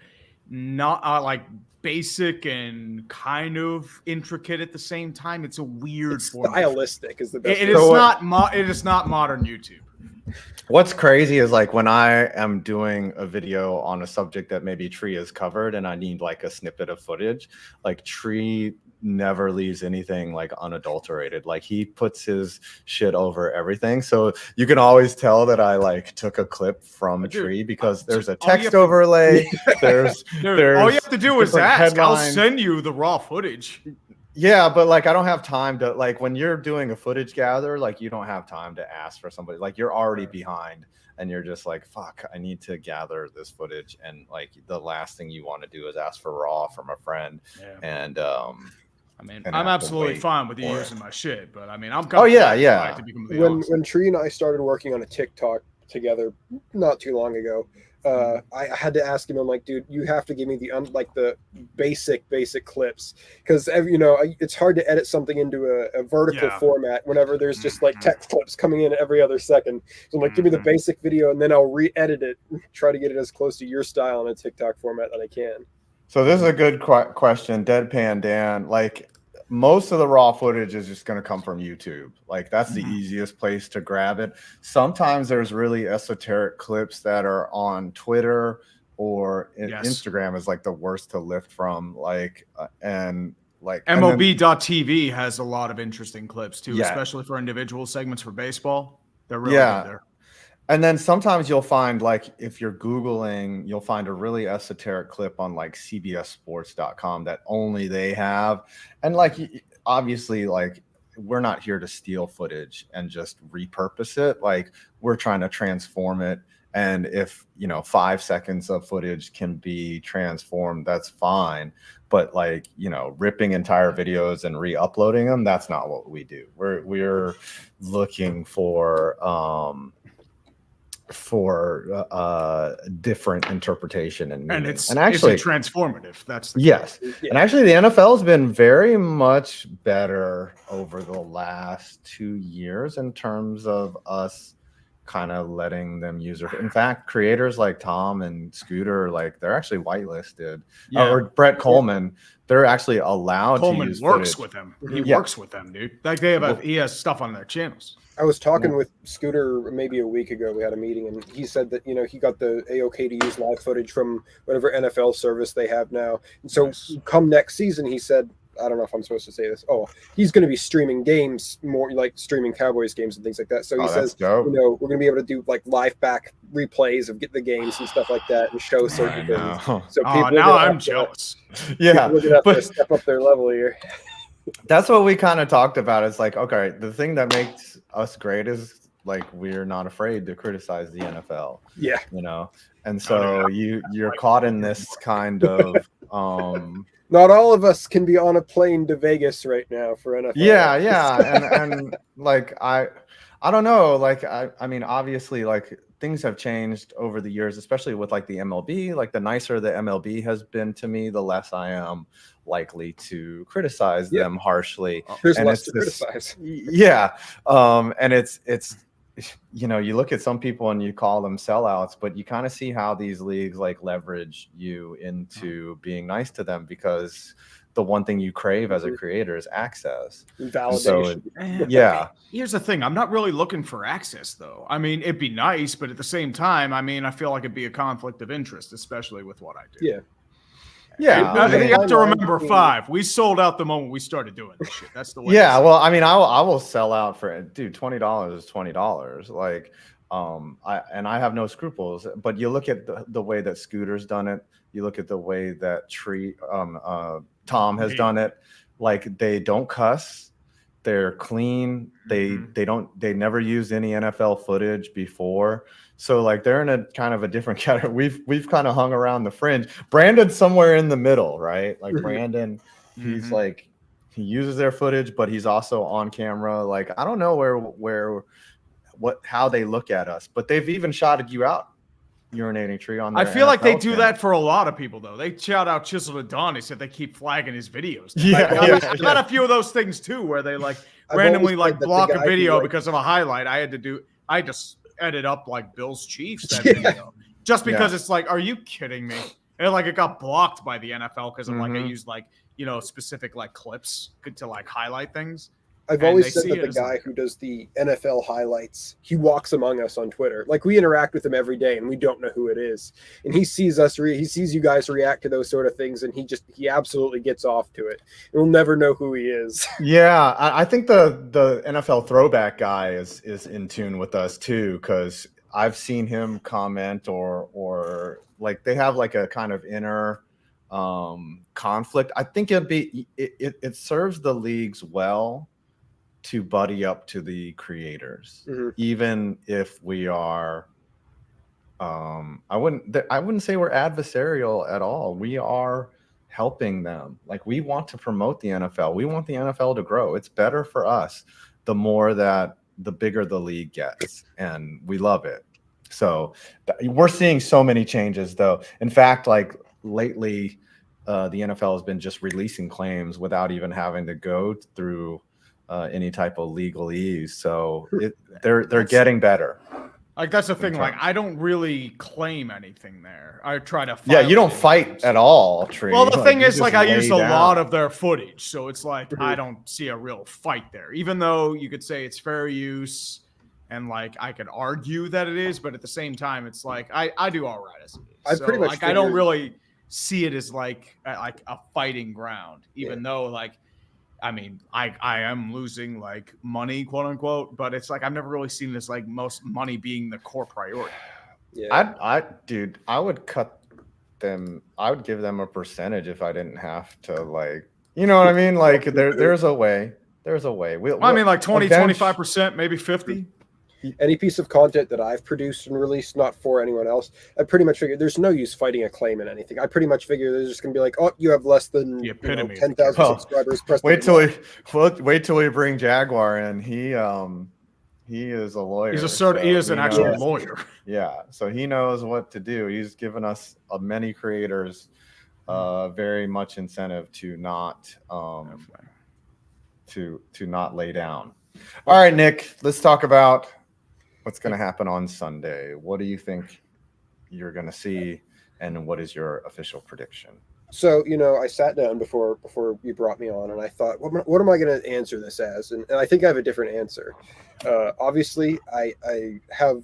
not like basic and kind of intricate at the same time. It's a weird it's format. stylistic is the best. It is not. It is not modern YouTube. What's crazy is like when I am doing a video on a subject that maybe Tree has covered and I need like a snippet of footage, like Tree never leaves anything like unadulterated. Like he puts his shit over everything. So you can always tell that I like took a clip from Tree because there's a text overlay. There's all you have to do is different ask. I'll headlines. send you the raw footage. Yeah, but like I don't have time to like when you're doing a footage gather, like you don't have time to ask for somebody. Like you're already behind and you're just like, fuck, I need to gather this footage. And like the last thing you want to do is ask for raw from a friend. Yeah. And I mean, and I'm have to absolutely wait fine with you for using my shit, but I mean, I'm Oh, yeah. to be completely honest. When Tree and I started working on a TikTok together not too long ago, I had to ask him. I'm like, dude, you have to give me the basic clips because it's hard to edit something into a vertical format whenever there's just like text clips coming in every other second. So I'm like, give me the basic video and then I'll re-edit it, try to get it as close to your style in a TikTok format that I can. so this is a good question, Deadpan Dan. Like most of the raw footage is just going to come from YouTube. Like that's the easiest place to grab it. Sometimes there's really esoteric clips that are on Twitter or Instagram is like the worst to lift from. Like MLB.TV has a lot of interesting clips too, Yeah. especially for individual segments for baseball. They're really good there. And then sometimes you'll find like if you're Googling, you'll find a really esoteric clip on like CBSSports.com that only they have. And like obviously like we're not here to steal footage and just repurpose it. Like, we're trying to transform it. And if, 5 seconds of footage can be transformed, that's fine. But like, ripping entire videos and re-uploading them, that's not what we do. We're looking for different interpretation and it's actually transformative. That's yes. And actually the NFL has been very much better over the last 2 years in terms of us kind of letting them use it. In fact, creators like Tom and Scooter, like, they're actually whitelisted. Or Brett Coleman, they're actually allowed to use works footage. with them. He works with them, dude. Like, he has stuff on their channels. I was talking with Scooter maybe a week ago. We had a meeting, and he said that he got the A-OK to use live footage from whatever NFL service they have now. And so come next season, he said, I don't know if I'm supposed to say this. Oh, he's going to be streaming games, more like streaming Cowboys games and things like that. So he says, we're going to be able to do like live back replays of the games and stuff like that and show certain things. So now I'm jealous. Yeah, we're going to have to step up their level here. That's what we kind of talked about. It's like, okay, the thing that makes us great is like, we're not afraid to criticize the NFL. Yeah. And so you're caught in this kind of not all of us can be on a plane to Vegas right now for NFL. Yeah. and like, I don't know. Like, I mean, obviously, like, things have changed over the years, especially with like the MLB. Like, the nicer the MLB has been to me, the less I am likely to criticize them harshly. There's less to criticize. Yeah. And it's you look at some people and you call them sellouts, but you kind of see how these leagues like leverage you into being nice to them, because the one thing you crave as a creator is access. Validation. So, here's the thing. I'm not really looking for access, though. I mean, it'd be nice, but at the same time, I mean, I feel like it'd be a conflict of interest, especially with what I do. Yeah. Yeah, you have to remember, we sold out the moment we started doing this shit. That's the way. Yeah, well, I mean, I will sell out for, dude, $20 is $20. Like, I have no scruples. But you look at the way that Scooter's done it. You look at the way that Tom has done it. Like, they don't cuss. They're clean. They never used any NFL footage before. So like, they're in a kind of a different category. We've kind of hung around the fringe. Brandon's somewhere in the middle, right? Like, Brandon, he's like, he uses their footage, but he's also on camera. Like, I don't know how they look at us, but they've even shouted you out, urinating tree on their I feel like they NFL do channel. that for a lot of people, though. They shout out Chiseled Adonis if they keep flagging his videos. I've got a few of those things too, where they like randomly like block a video because of a highlight. I just edit up like Bills Chiefs that video just because it's like, are you kidding me? And like, it got blocked by the NFL because of like, I used like, specific like clips to like highlight things. I've always said that the guy who does the NFL highlights, he walks among us on Twitter. Like, we interact with him every day and we don't know who it is. And he sees us, he sees you guys react to those sort of things, and he absolutely gets off to it. And we'll never know who he is. Yeah, I think the NFL throwback guy is in tune with us too, because I've seen him comment or like, they have like a kind of inner conflict. I think it serves the leagues well to buddy up to the creators, even if we are I wouldn't say we're adversarial at all. We are helping them. Like, we want to promote the NFL. We want the NFL to grow. It's better for us the bigger the league gets, and we love it. So we're seeing so many changes, though. In fact, like, lately the NFL has been just releasing claims without even having to go through any type of legalese. So they're getting better. Like, that's the thing. Like, I don't really claim anything there. I try to. Yeah, you don't fight at all, Tree. Well, the thing is, like, I lay used a down. lot of their footage, so it's like I don't see a real fight there. Even though you could say it's fair use, and like I could argue that it is, but at the same time, it's like I do all right as it is. So, pretty much like, I don't really see it as like a fighting ground, even though like. I mean, I am losing like money, quote unquote, but it's like I've never really seen this like most money being the core priority. Yeah, I would cut them. I would give them a percentage if I didn't have to, like, you know what I mean? Like, there's a way. There's a way. I mean, like 20, a bench- 25%, maybe 50. Any piece of content that I've produced and released, not for anyone else, I pretty much figure there's no use fighting a claim in anything. I pretty much figure they're just going to be like, oh, you have less than The epitome of 10,000 Oh, subscribers. Press Wait the till we bring Jaguar in. He is a lawyer. He is an he actual knows- lawyer. Yeah, so he knows what to do. He's given us many creators very much incentive to not to not lay down. All right, Nick, let's talk about what's going to happen on Sunday. What do you think you're going to see, and what is your official prediction? So, I sat down before you brought me on, and I thought, what am I going to answer this as? And I think I have a different answer. Obviously, I have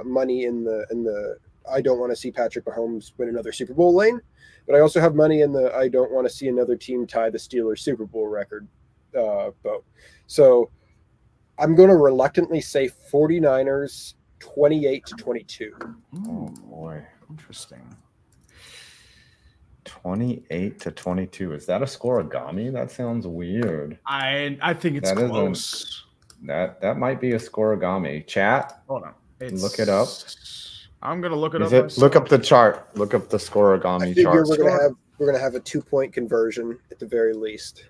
money in the I don't want to see Patrick Mahomes win another Super Bowl lane, but I also have money in the I don't want to see another team tie the Steelers Super Bowl record boat. So I'm going to reluctantly say 49ers 28-22. Oh boy, Interesting. 28-22. Is that a scoregami? That sounds weird. I think it's That isn't- close. That might be a scoregami. Chat, Hold on. look it up. I'm gonna look it Is up. it? Look up the chart. Look up the I scoregami figure chart. we're gonna have a 2-point conversion at the very least.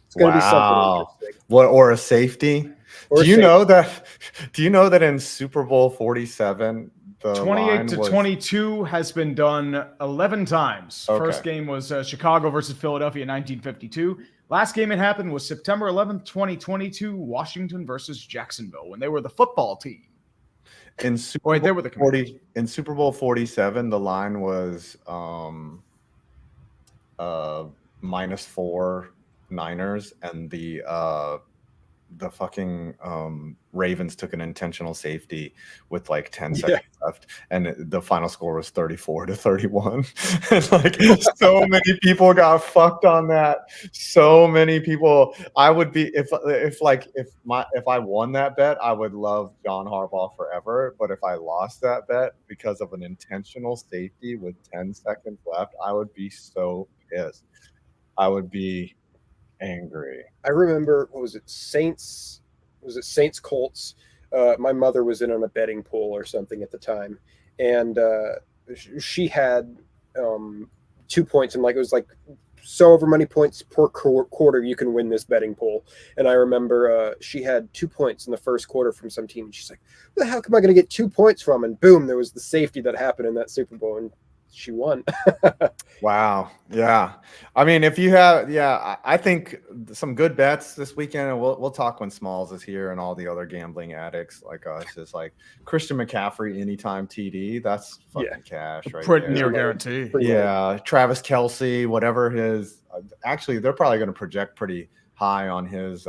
It's gonna be Wow. something interesting. What, or a safety? Or Do you safety. know that in Super Bowl 47 the 28 to line was- 22 has been done 11 times. Okay. First game was Chicago versus Philadelphia in 1952. Last game it happened was September 11th, 2022, Washington versus Jacksonville, when they were the football team. in Super Wait, they Bowl were the 40 in Super Bowl 47 the line was -4 Niners, and the fucking Ravens took an intentional safety with like 10 seconds left, and the final score was 34-31. And like so many people got fucked on that. So many people. I would be if I won that bet, I would love John Harbaugh forever. But if I lost that bet because of an intentional safety with 10 seconds left, I would be so pissed. I would be angry. I remember, what was it, Saints Colts? My mother was in on a betting pool or something at the time, and she had 2 points, and like it was like so over many points per quarter you can win this betting pool. And I remember she had 2 points in the first quarter from some team, and she's like, "Where the hell am I going to get 2 points from?" And boom, there was the safety that happened in that Super Bowl, and she won. Wow. Yeah. I mean, if you have, I think some good bets this weekend, and we'll talk when Smalls is here and all the other gambling addicts like us, is like Christian McCaffrey anytime TD. That's fucking cash, right? Pretty there. near guarantee. Yeah. Travis Kelce, whatever his, actually, they're probably going to project pretty high on his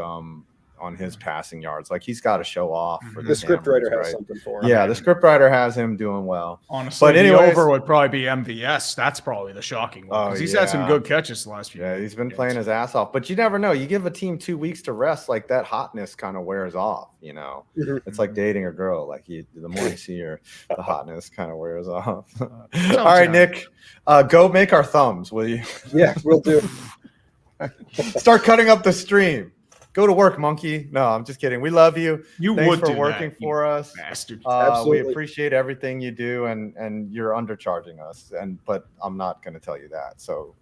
passing yards. Like he's got to show off. For The script cameras, writer has right? something for him. Yeah, the script writer has him doing well. Honestly, But the anyways- over would probably be MVS. That's probably the shocking one, because he's had some yeah. good catches the last few Yeah, years. he's been playing his ass off. But you never know. You give a team 2 weeks to rest, like that hotness kind of wears off, you know? Mhm. It's like dating a girl. Like the more you see her, the hotness kind of wears off. All Sounds right, good. Nick, go make our thumbs, will you? Yeah, we'll do. Start cutting up the stream. Go to work, monkey. No, I'm just kidding. We love you. You Thanks would for do working that, for us. bastard. We Absolutely. appreciate everything you do, and you're undercharging us. But I'm not going to tell you that. So,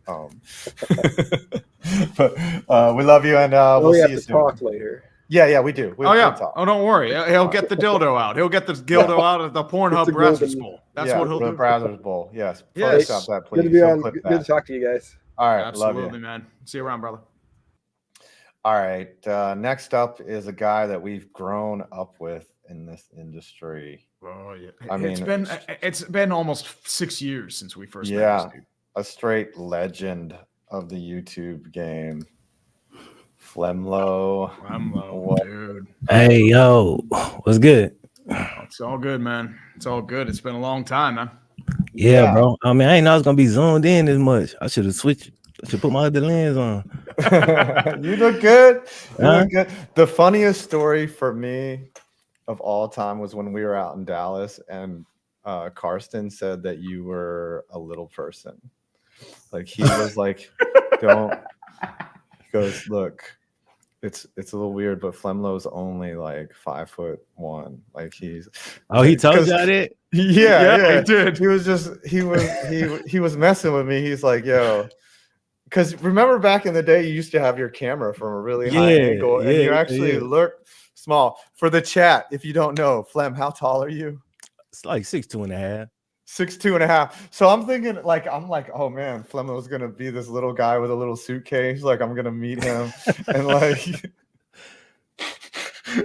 but we love you, and we'll we see have you to soon. talk later. Yeah, we do. Oh, yeah. We'll talk. Oh, don't worry. He'll get the dildo out. He'll get the dildo out of the Pornhub the Brazzers golden- Bowl. That's what he'll the do. Brazzers Bowl. Yes. Yes. Photoshop that, Good to please. be Don't on. clip Good that. to talk to you guys. All right. Absolutely, Love you. man. See you around, brother. All right. Next up is a guy that we've grown up with in this industry. Oh yeah. I mean, it's been almost 6 years since we first met Yeah. this dude. A straight legend of the YouTube game. Flemlo. Flemlo, What- dude. Hey, yo, what's good? It's all good, man. It's all good. It's been a long time, man. Yeah, Yeah. bro. I mean, I ain't know I was gonna be zoomed in as much. I should have switched. I should put my other lens on. You look good. You Huh? look good. The funniest story for me of all time was when we were out in Dallas and Karsten said that you were a little person. Like he was like, don't. He goes, look, it's a little weird, but Flemlo's only like 5'1". Like he's he told 'cause- y'all that? Yeah, he did. He was messing with me. He's like, yo, because remember back in the day, you used to have your camera from a really high angle, and you actually look small. For the chat, if you don't know, Flem, how tall are you? It's like 6'2.5". 6'2.5". So I'm thinking, I'm like, oh man, Flemlo's gonna be this little guy with a little suitcase. Like I'm gonna meet him, and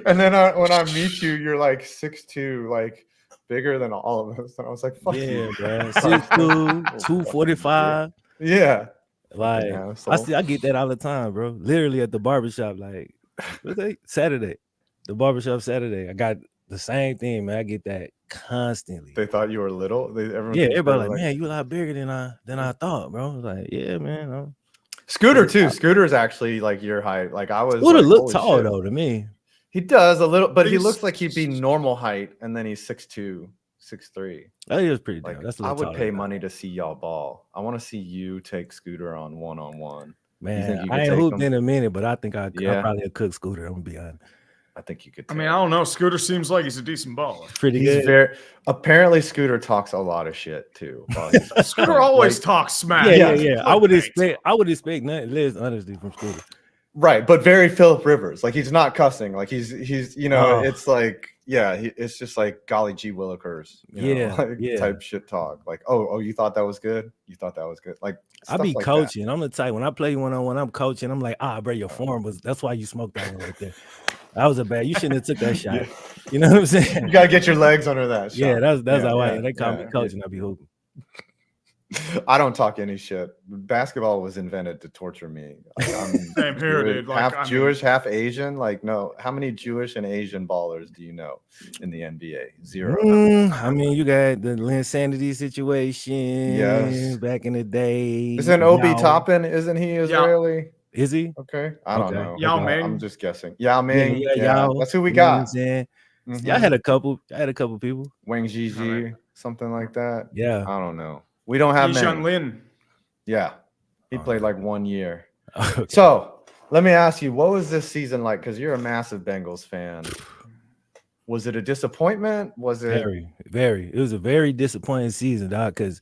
and then when I meet you, you're like 6'2", like bigger than all of us. And I was like, fuck Yeah, you. bro. 6'2", 245. Yeah. Like I get that all the time, bro. Literally at the barbershop, like what's that? Saturday. The barbershop Saturday. I got the same thing, man. I get that constantly. They thought you were little. Everybody like, man, you a lot bigger than I thought, bro. I was like, yeah, man. Scooter too. Scooter's actually like your height. Like I was. Scooter like, look tall though to me. He does a little, but he looks like he'd be normal height, and then he's 6'2", 6'3". That is pretty like, damn. That's I would pay money to see y'all ball. I want to see you take Scooter on one-on-one. Man, I ain't hooped in a minute, but I think I probably a cook Scooter. I'm gonna be honest. I think you could. I mean, I don't know. Scooter seems like he's a decent baller. Pretty good. Apparently, Scooter talks a lot of shit too. Scooter always talks smack. Yeah. I would expect nothing less honesty from Scooter. Right, but very Philip Rivers. Like he's not cussing. Like he's it's like it's just like golly gee willikers. Type shit talk. Like oh you thought that was good. You thought that was good. Like I be coaching. I'm the type when I play one-on-one. I'm coaching. I'm like bro, your form was. That's why you smoked that one right there. That was a bad. You shouldn't have took that shot. Yeah. You know what I'm saying? You gotta get your legs under that shot. Yeah, that's how I. They call me coaching. I be hooping. I don't talk any shit. Basketball was invented to torture me. Like, Same here, dude. Half Jewish, half Asian. Like, no. How many Jewish and Asian ballers do you know in the NBA? Zero. I mean, you got the Linsanity situation. Yes. Back in the day. Isn't Obi Toppin? Isn't he Israeli? Is he? Okay. I don't know. Yao Ming. I'm just guessing. Yao Ming. Yeah. That's who we got. Y'all had a couple. I had a couple people. Wang Zhiji, something like that. Yeah. I don't know. We don't have many. Lin. Yeah. He played like 1 year. Okay. So let me ask you, what was this season like? Because you're a massive Bengals fan. Was it a disappointment? Was it very? It was a very disappointing season, dog. Because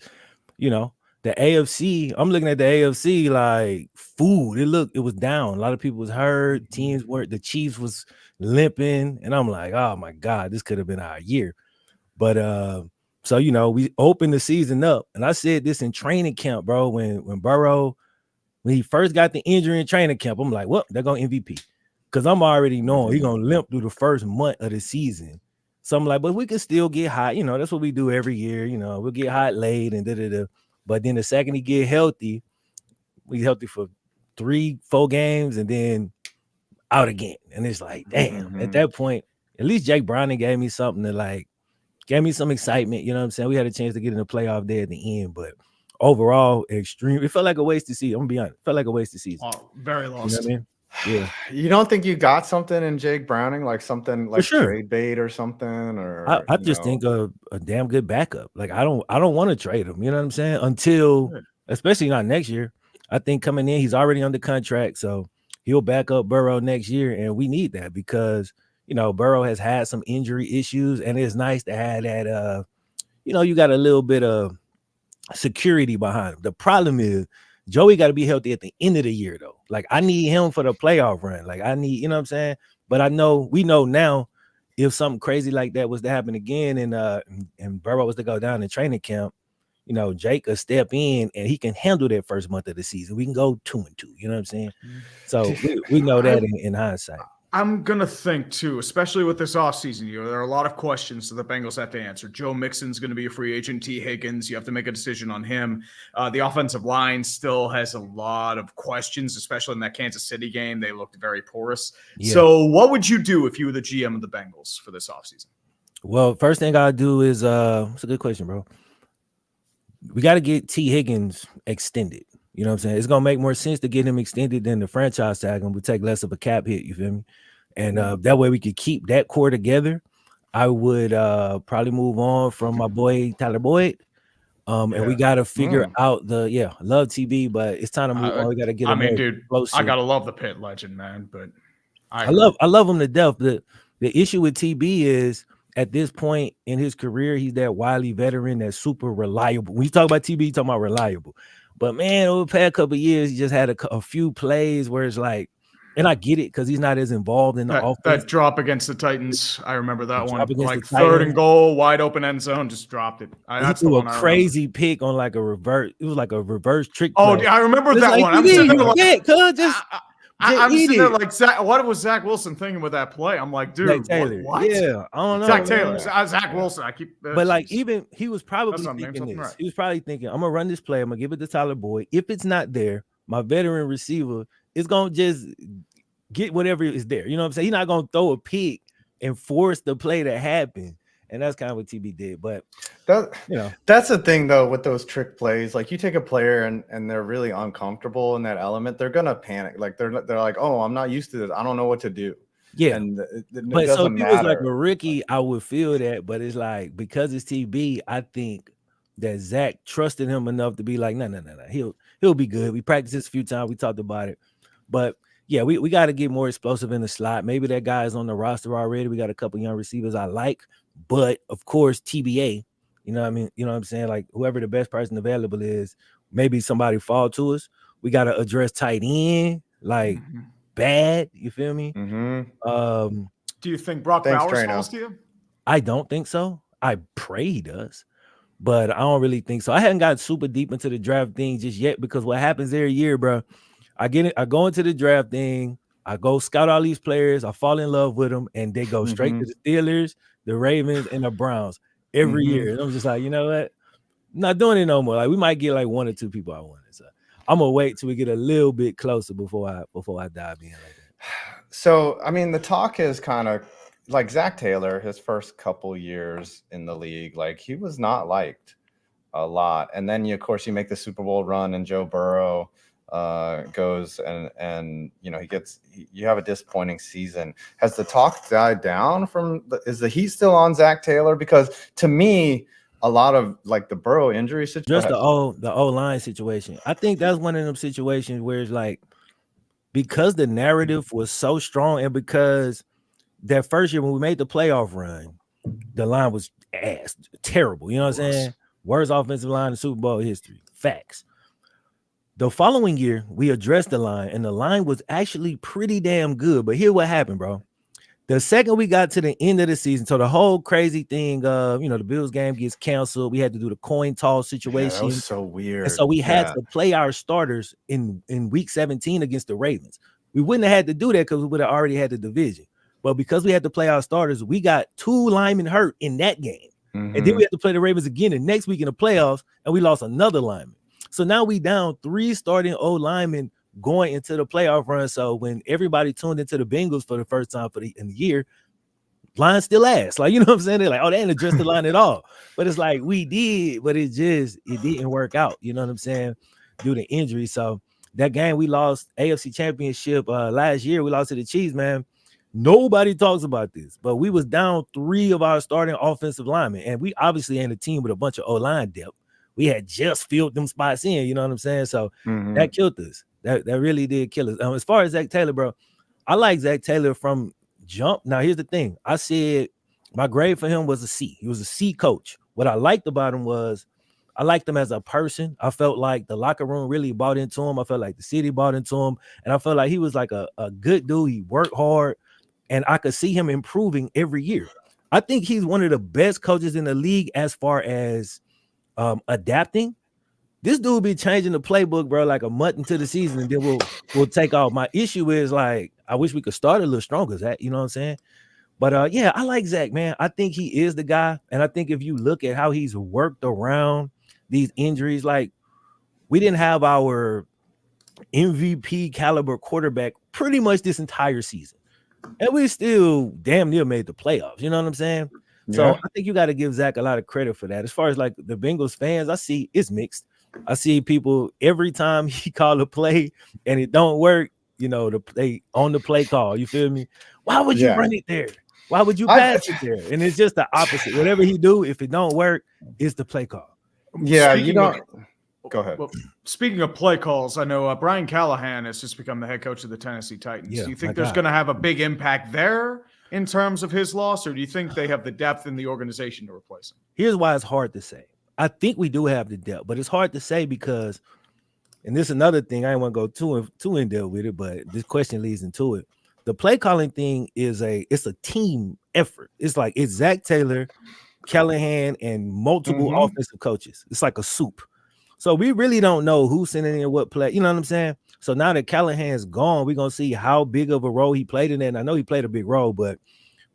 the AFC. I'm looking at the AFC like food. It was down. A lot of people was hurt. Teams weren't. The Chiefs was limping, and I'm like, oh my god, this could have been our year. But so we opened the season up, and I said this in training camp, bro. When Burrow, when he first got the injury in training camp, I'm like, well, they're going MVP. Because I'm already knowing he's going to limp through the first month of the season. So I'm like, but we can still get hot. That's what we do every year. We'll get hot late and da-da-da. But then the second he get healthy, we healthy for 3-4 games and then out again. And it's like, damn, at that point, at least Jake Browning gave me something to gave me some excitement. You know what I'm saying? We had a chance to get in the playoff there at the end, but overall, extreme. It felt like a waste of season. I'm gonna be honest. It felt like a waste of season. Oh, very lost. You know what I mean? Yeah. You don't think you got something in Jake Browning, like something like sure. trade bait or something? Or I just think a damn good backup. Like I don't want to trade him. You know what I'm saying? Until, especially not next year. I think coming in, he's already under contract, so he'll back up Burrow next year, and we need that because Burrow has had some injury issues, and it's nice to have that. You got a little bit of security behind him. The problem is Joey got to be healthy at the end of the year, though. Like I need him for the playoff run. Like I need, you know what I'm saying? But we know now, if something crazy like that was to happen again, and Burrow was to go down in training camp, Jake will step in and he can handle that first month of the season. We can go 2-2. You know what I'm saying? So we know that in hindsight. I'm going to think, too, especially with this offseason, there are a lot of questions that the Bengals have to answer. Joe Mixon's going to be a free agent. T. Higgins, you have to make a decision on him. The offensive line still has a lot of questions, especially in that Kansas City game. They looked very porous. Yeah. So what would you do if you were the GM of the Bengals for this offseason? Well, first thing I'll do is it's a good question, bro. We got to get T. Higgins extended. You know what I'm saying? It's going to make more sense to get him extended than the franchise tag him. We'll take less of a cap hit, you feel me? And that way we could keep that core together. I would probably move on from my boy Tyler Boyd. And we got to figure out love TB, but it's time to move on. We got to get him dude, closer. I got to love the Pitt legend, man. But I love him to death. The issue with TB is at this point in his career, he's that wily veteran that's super reliable. When you talk about TB, you talking about reliable. But man, over the past couple of years, he just had a few plays where it's like, and I get it because he's not as involved in the offense. That drop against the Titans, I remember that one. Like the 3rd and goal, wide open end zone, just dropped it. He threw a crazy pick on like a reverse. It was like a reverse trick play. Oh, yeah, I remember that one. I'm sitting there like, Zach, what was Zach Wilson thinking with that play? I'm like, dude, what? Yeah, I don't know. Zach Taylor, Zach Wilson. I keep. But like, even he was probably thinking this. Right. He was probably thinking, I'm gonna run this play. I'm gonna give it to Tyler Boyd. If it's not there, my veteran receiver is gonna just get whatever is there. You know what I'm saying? He's not gonna throw a pick and force the play to happen. And that's kind of what TB did. But that's the thing though with those trick plays. Like you take a player and they're really uncomfortable in that element, they're gonna panic. Like they're like, oh, I'm not used to this. I don't know what to do. Yeah, and but so if it was like a rookie, I would feel that. But it's like because it's TB, I think that Zach trusted him enough to be like, no, he'll be good. We practiced this a few times. We talked about it, but. Yeah, we got to get more explosive in the slot. Maybe that guy is on the roster already. We got a couple young receivers I like, but of course, TBA, you know what I mean? You know what I'm saying? Like whoever the best person available is, maybe somebody fall to us. We got to address tight end, like bad. You feel me? Mm-hmm. Do you think Brock Bowers falls to you? I don't think so. I pray he does, but I don't really think so. I haven't got super deep into the draft thing just yet because what happens every year, bro, I go into the draft thing, I go scout all these players, I fall in love with them, and they go straight to the Steelers, the Ravens, and the Browns every year. And I'm just like, you know what? I'm not doing it no more. Like we might get like 1 or 2 people I wanted. So I'm gonna wait till we get a little bit closer before I dive in like that. So I mean, the talk is kind of like Zach Taylor, his first couple years in the league, like he was not liked a lot. And then of course you make the Super Bowl run and Joe Burrow goes and you have a disappointing season. Has the talk died down is the heat still on Zach Taylor? Because to me, a lot of like the Burrow injury situation, just the O-line situation. I think that's one of them situations where it's like because the narrative was so strong and because that first year when we made the playoff run, the line was terrible. You know what I'm saying? Worst offensive line in Super Bowl history. Facts. The following year, we addressed the line, and the line was actually pretty damn good. But here's what happened, bro. The second we got to the end of the season, so the whole crazy thing of, the Bills game gets canceled. We had to do the coin toss situation. Yeah, that was so weird. And so we had to play our starters in week 17 against the Ravens. We wouldn't have had to do that because we would have already had the division. But because we had to play our starters, we got 2 linemen hurt in that game. And then we had to play the Ravens again the next week in the playoffs, and we lost another lineman. So now we down 3 starting O linemen going into the playoff run. So when everybody tuned into the Bengals for the first time in the year, line still ass. Like, you know what I'm saying? They're like, oh, they didn't address the line at all. But it's like we did, but it didn't work out. You know what I'm saying? Due to injury. So that game we lost AFC Championship last year, we lost to the Chiefs, man. Nobody talks about this, but we was down 3 of our starting offensive linemen, and we obviously ain't a team with a bunch of O-line depth. We had just filled them spots in, you know what I'm saying? So that killed us. That really did kill us. As far as Zach Taylor, bro, I like Zach Taylor from jump. Now, here's the thing. I said my grade for him was a C. He was a C coach. What I liked about him was I liked him as a person. I felt like the locker room really bought into him. I felt like the city bought into him. And I felt like he was like a good dude. He worked hard. And I could see him improving every year. I think he's one of the best coaches in the league as far as adapting. This dude be changing the playbook, bro, like a month into the season, and then we'll take off. My issue is like I wish we could start a little stronger, Zach. You know what I'm saying? But yeah, I like Zach, man. I think he is the guy, and I think if you look at how he's worked around these injuries, like we didn't have our MVP caliber quarterback pretty much this entire season, and we still damn near made the playoffs. You know what I'm saying? Yeah. So I think you got to give Zach a lot of credit for that. As far as like the Bengals fans, I see it's mixed. I see people every time he call a play and it don't work, they on the play call. You feel me? Why would you run it there? Why would you pass it there? And it's just the opposite. Whatever he do, if it don't work, it's the play call. Yeah, Go ahead. Well, speaking of play calls, I know Brian Callahan has just become the head coach of the Tennessee Titans. Yeah, do you think my there's God. going to have a big impact there in terms of his loss, or do you think they have the depth in the organization to replace him? Here's why it's hard to say. I think we do have the depth, but it's hard to say because, and this is another thing, I don't want to go too in depth with it, but this question leads into it. The play calling thing it's a team effort. It's Zach Taylor, Callahan, and multiple offensive coaches. It's like a soup. So we really don't know who's sending in what play. You know what I'm saying? So now that Callahan's gone, we're gonna see how big of a role he played in it. And I know he played a big role, but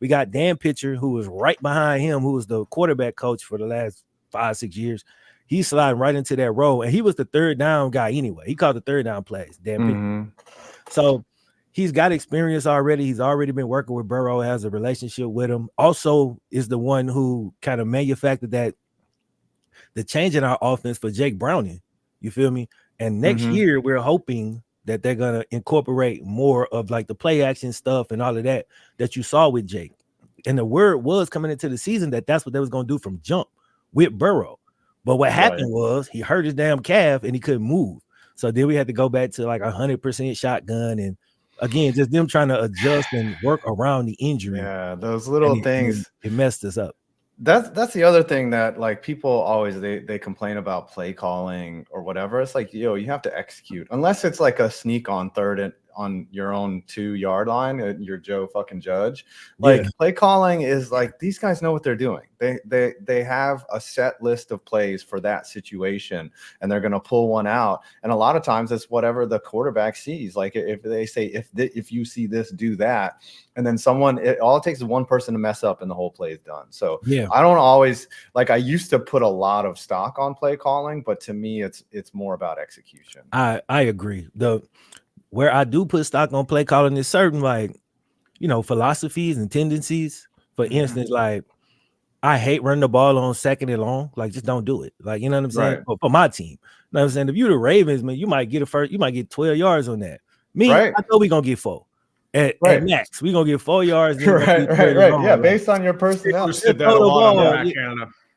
we got Dan Pitcher, who was right behind him, who was the quarterback coach for the last 5-6 years. He's sliding right into that role, and he was the third down guy anyway. He called the third down plays. Dan Pitcher. So he's got experience already. He's already been working with Burrow, has a relationship with him. Also is the one who kind of manufactured the change in our offense for Jake Browning. You feel me? And next year, we're hoping that they're going to incorporate more of like the play action stuff and all of that you saw with Jake. And the word was coming into the season that that's what they was going to do from jump with Burrow. But what happened was he hurt his damn calf and he couldn't move. So then we had to go back to like 100% shotgun. And again, just them trying to adjust and work around the injury. Yeah, those little things. It messed us up. That's the other thing that like people always they complain about play calling or whatever. It's like, you have to execute unless it's like a sneak on third and on your own 2-yard line and you're Joe fucking Judge. Like play calling is like these guys know what they're doing. They have a set list of plays for that situation and they're gonna pull one out. And a lot of times it's whatever the quarterback sees. Like if they say if you see this, do that. And then all it takes is one person to mess up and the whole play is done. So I don't always like I used to put a lot of stock on play calling, but to me it's more about execution. I agree. Where I do put stock on play calling is certain like, philosophies and tendencies. For instance, like I hate running the ball on second and long. Like just don't do it. Like, you know what I'm saying? Right. For my team. You know what I'm saying? If you're the Ravens, man, you might get 12 yards on that. Me, I know we're gonna get 4. At max, we're gonna get 4 yards. Right. Yeah, based on your personnel.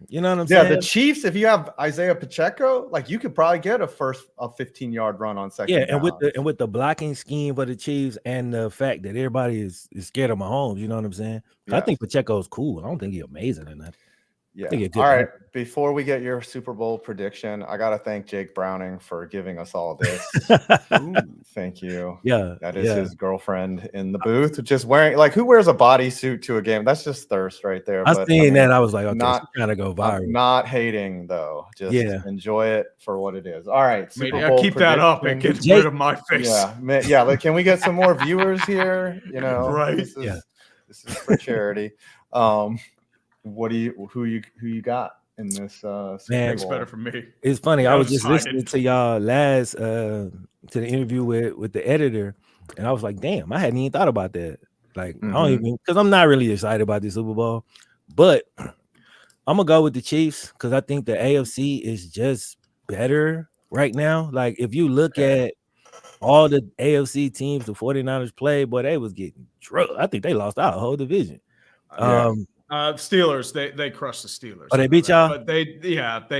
You know what I'm saying? Yeah, the Chiefs, if you have Isaiah Pacheco, like you could probably get a 15-yard run on second. Yeah, and with the blocking scheme for the Chiefs and the fact that everybody is scared of Mahomes, you know what I'm saying? I think Pacheco's cool. I don't think he's amazing in that. Yeah. All right. Before we get your Super Bowl prediction, I gotta thank Jake Browning for giving us all this. Ooh, thank you. Yeah, that is his girlfriend in the booth, just wearing like who wears a bodysuit to a game? That's just thirst right there. I seen that. I was like, okay, not trying to go viral. I'm not hating though. Just enjoy it for what it is. All right. Super Bowl keep that up and get rid of my face. Yeah. Like, can we get some more viewers here? Right. This is for charity. Who you got in this man? It's better for me. It's funny. I was just listening to y'all last to the interview with the editor, and I was like, damn, I hadn't even thought about that. Like, I don't even because I'm not really excited about this Super Bowl, but I'm gonna go with the Chiefs because I think the AFC is just better right now. Like, if you look at all the AFC teams the 49ers played, boy, they was getting drugged. I think they lost our whole division. Steelers, they crushed the Steelers. Oh, they beat y'all? But they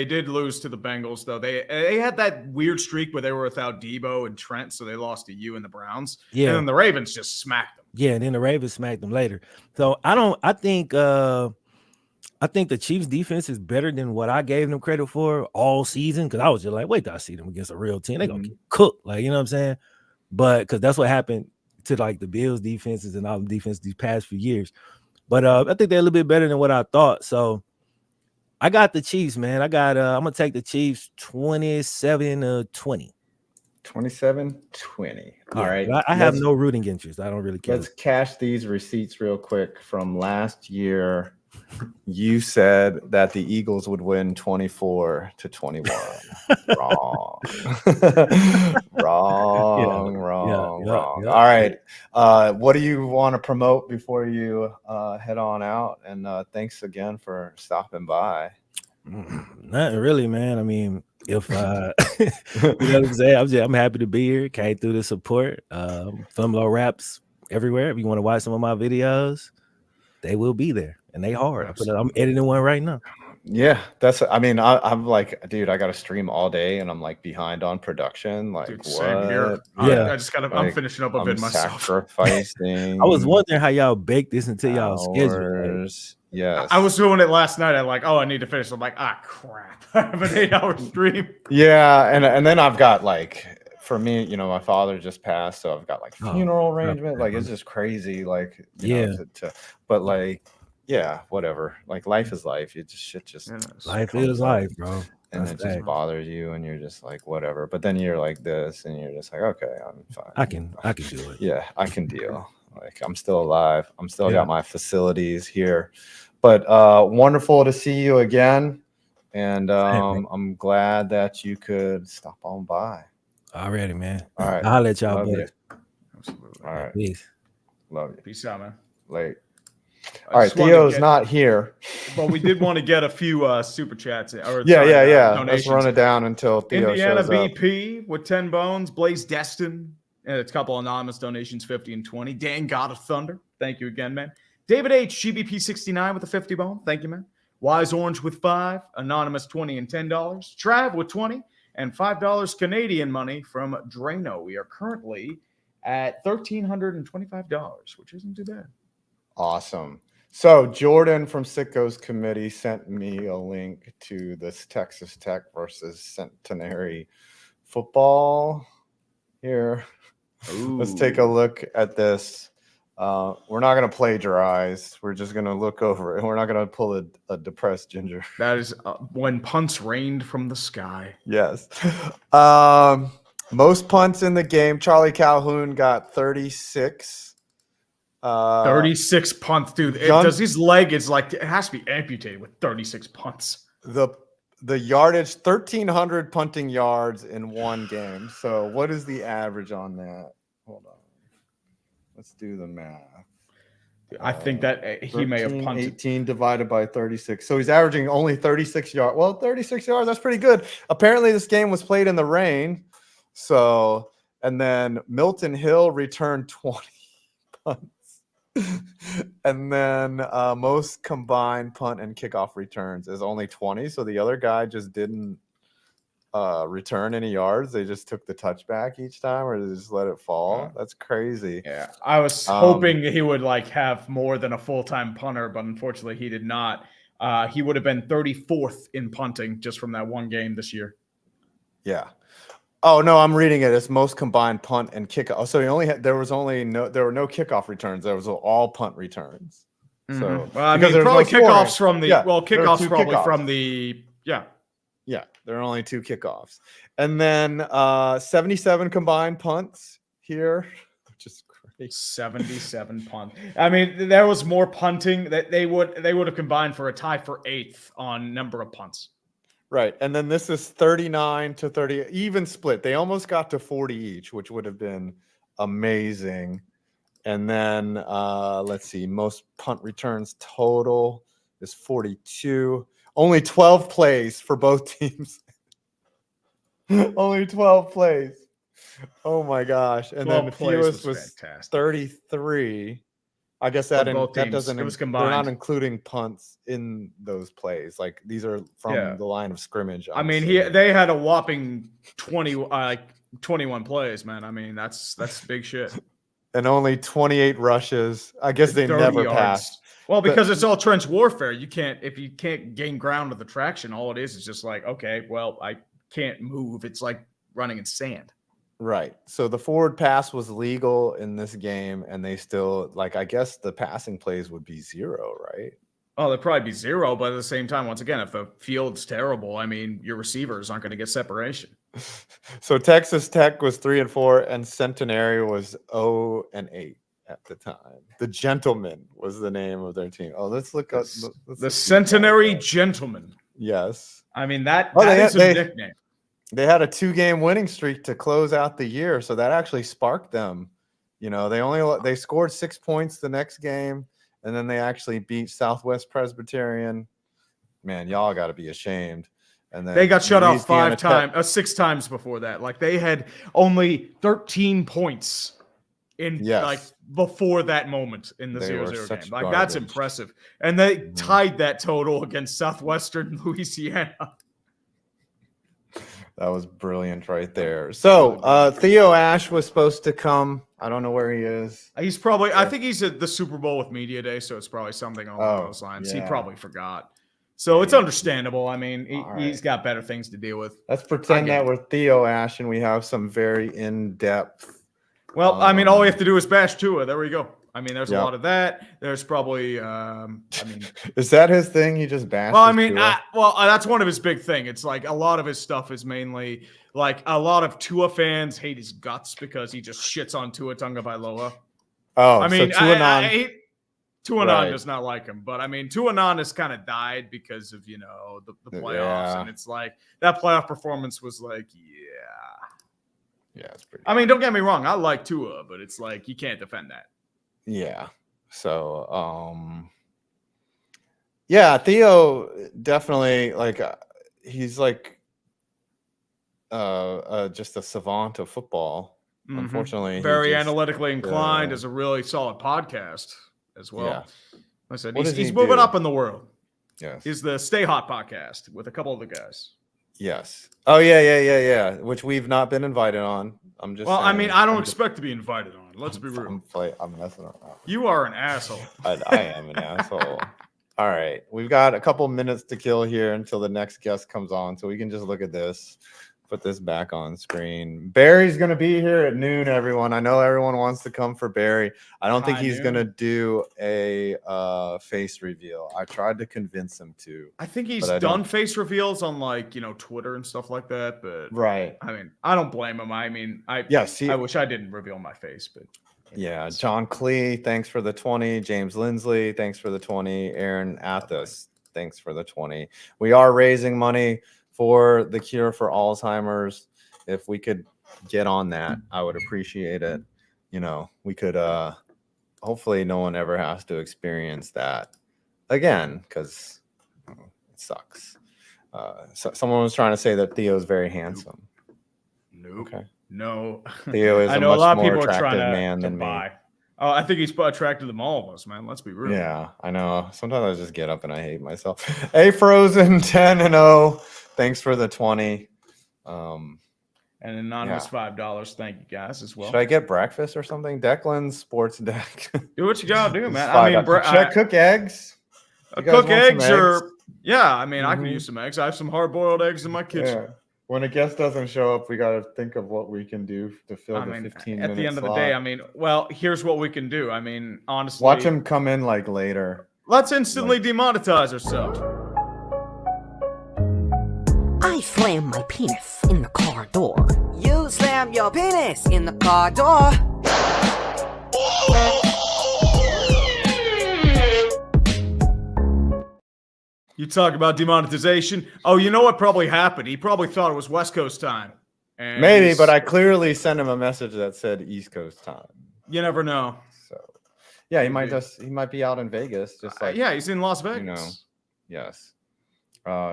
did lose to the Bengals, though. They had that weird streak where they were without Debo and Trent, so they lost to you and the Browns. Yeah. And then the Ravens just smacked them. Yeah, and then the Ravens smacked them later. So I think the Chiefs defense is better than what I gave them credit for all season, because I was just like, wait till I see them against a real team. They're gonna get cooked, like, you know what I'm saying? But because that's what happened to like the Bills defenses and all the defense these past few years. But I think they're a little bit better than what I thought. So I got the Chiefs, man. I'm gonna take the Chiefs 27-20. 27-20. All right. I have no rooting interest. I don't really care. Let's cash these receipts real quick from last year. You said that the Eagles would win 24-21. Wrong. Wrong. All right. What do you want to promote before you head on out? And thanks again for stopping by. Nothing really, man. I mean, if you know what I'm saying, I'm happy to be here. Came through the support. Flemlo raps everywhere. If you want to watch some of my videos, they will be there. And they hard. I'm editing one right now. Yeah, I mean, I'm like, dude, I got to stream all day and I'm like behind on production. Like, Dude, what? same here. Yeah. I just got to. I'm Like, finishing up a I'm vid myself. sacrificing. I was wondering how y'all bake this into y'all schedule. Like, hours. Yes. I was doing it last night. I'm like, oh, I need to finish. I'm like, crap. I have an 8-hour stream. Yeah, and then I've got like, for me, you know, my father just passed, so I've got like Oh, funeral arrangement. Like, it's just crazy. Like, you know, but like, yeah, whatever. Like, life is life. You just shit just life comes is up, life, bro. and That's it just fact. bothers you, and you're just like, whatever. But then you're like this, and you're just like, okay, I'm fine. I can do it. Yeah, I can deal. Like, I'm still alive. I'm still Yeah. got my facilities here. But wonderful to see you again. And I'm glad that you could stop on by. Already, man. All right. I'll let y'all Love you. boys. Absolutely. All right. Peace. Love you. Peace out, man. Late. I All right. just wanted to Theo's get- not here. But we did want to get a few super chats. Or, Yeah. Let's donations. run it down until Theo Indiana shows up. BP with 10 bones. Blaze Destin. And it's a couple anonymous donations, 50 and 20. Dan God of Thunder. Thank you again, man. David H. GBP69 with a 50 bone. Thank you, man. Wise Orange with 5. Anonymous 20 and $10. Trav with 20 and $5 Canadian money from Drano. We are currently at $1,325, which isn't too bad. Awesome. So Jordan from Sickos Committee sent me a link to this Texas Tech versus Centenary football. Here, let's take a look at this. We're not going to plagiarize. We're just going to look over it. We're not going to pull a depressed Ginger. That is when punts rained from the sky. Yes. Most punts in the game. Charlie Calhoun got 36. 36 punts, dude. Does his leg is like it has to be amputated with 36 punts. The yardage, 1,300 punting yards in one game. So what is the average on that? Hold on. Let's do the math. I think that he may have 13, punted. 18 divided by 36. So he's averaging only 36 yards. Well, 36 yards, that's pretty good. Apparently this game was played in the rain. So, and then Milton Hill returned 20 punts. And then most combined punt and kickoff returns is only 20. So the other guy just didn't return any yards. They just took the touchback each time, or they just let it fall. That's crazy. Yeah, I was hoping he would like have more than a full-time punter, but unfortunately he did not. He would have been 34th in punting just from that one game this year. Yeah. Oh no, I'm reading it. It's most combined punt and kickoff. So there were no kickoff returns. There was all punt returns. So well, I mean, probably kickoffs from the kickoffs probably kickoffs. from the Yeah, there are only 2 kickoffs. And then 77 combined punts here, which is crazy. 77 punt. I mean, there was more punting that they would have combined for a tie for 8th on number of punts. Right. And then this is 39 to 30, even split. They almost got to 40 each, which would have been amazing. And then let's see, most punt returns total is 42. Only 12 plays for both teams. Only 12 plays. Oh my gosh. And then the fewest was 33. I guess that doesn't, it was they're combined. not including punts in those plays. Like these are from the line of scrimmage. I mean, they had a whopping 21 plays, man. I mean, that's big shit. And only 28 rushes. I guess they never passed. Well, because it's all trench warfare. If you can't gain ground with the traction, all it is just like, okay, well, I can't move. It's like running in sand. Right. So the forward pass was legal in this game, and they still, like, I guess the passing plays would be 0, right? Oh, they'd probably be 0, but at the same time, once again, if the field's terrible, I mean, your receivers aren't going to get separation. So Texas Tech was 3-4, and Centenary was 0-8 at the time. The Gentlemen was the name of their team. Oh, let's look up the Centenary Gentlemen. Yes. I mean, that is a nickname. They had a 2-game winning streak to close out the year, so that actually sparked them. You know, they scored 6 points the next game, and then they actually beat Southwest Presbyterian. Man, y'all got to be ashamed. And then they got shut out 6 times before that. Like they had only 13 points in Yes. like before that moment in the They were 0-0 such game. Like that's garbage. impressive. And they Mhm. tied that total against Southwestern Louisiana. That was brilliant right there. So Theo Ash was supposed to come. I don't know where he is. He's probably, I think he's at the Super Bowl with Media Day, so it's probably something along those lines. He yeah. probably forgot. So it's understandable. I mean, he's got better things to deal with. Let's pretend that we're Theo Ash and we have some very in-depth. Well, I mean, all we have to do is bash Tua. There we go. I mean, there's Yep. a lot of that. There's probably, I mean, Is that his thing? He just bashes. well, I mean, Tua? that's one of his big thing. It's like a lot of his stuff is mainly like a lot of Tua fans hate his guts because he just shits on Tua Tagovailoa. Oh, I mean, so Tuanon, I hate Tuanon Right. does not like him, but I mean, Tuanon has kind of died because of, you know, the playoffs. Yeah. And it's like that playoff performance was like, yeah, it's pretty. I mean, don't get me wrong. I like Tua, but it's like you can't defend that. Yeah. So, yeah, Theo definitely like he's like just a savant of football. Mhm. Unfortunately, he Very just- analytically inclined, as a really solid podcast as well. Yeah. Like I said, What he's, does he he's moving do? up in the world. Yes. He's the Stay Hot podcast with a couple of the guys. Yes. Oh yeah. Which we've not been invited on. I'm just. Well, I saying. mean, I don't I'm just- expect to be invited on. Let's be real. I'm messing around. You are an asshole. I am an asshole. All right. We've got a couple minutes to kill here until the next guest comes on. So we can just look at this, put this back on screen. Barry's going to be here at noon, everyone. I know everyone wants to come for Barry. I don't think High he's noon. going to do a face reveal. I tried to convince him to. I think he's But I done don't- face reveals on like, you know, Twitter and stuff like that. But Right. I mean, I don't blame him. I mean, Yes. I wish I didn't reveal my face, but Yeah, John Clee, thanks for the 20. James Lindsley, thanks for the 20. Aaron Athos, thanks for the 20. We are raising money for the cure for Alzheimer's. If we could get on that, I would appreciate it. You know, we could hopefully no one ever has to experience that again, because it sucks. So someone was trying to say that Theo's very handsome. nope. Okay. No. Theo is I a know a much lot of more people are trying attractive to, man than me. buy. Oh, I think he's attracted to all of us, man. Let's be real. Yeah, I know. Sometimes I just get up and I hate myself. Hey, Frozen 10-0. Thanks for the 20. And anonymous $5. Thank you guys as well. Should I get breakfast or something? Declan's Sports Deck. Do what you gotta do, man. It's I mean, $5. Should I cook eggs? You guys cook want some eggs or yeah. I mean, I can Mhm. use some eggs. I have some hard-boiled eggs in my kitchen. Yeah. When a guest doesn't show up, we got to think of what we can do to fill I the mean, 15 at minutes. the end of the day, I mean, well, here's what we can do. I mean, honestly, Watch him come in like later. Let's instantly demonetize ourselves. I slam my penis in the car door. You slam your penis in the car door. You talk about demonetization. Oh, you know what probably happened? He probably thought it was West Coast time. And Maybe, he's- but I clearly sent him a message that said East Coast time. You never know. So, yeah, he Maybe. might be out in Vegas, just like Yeah, he's in Las Vegas. you know. Yes.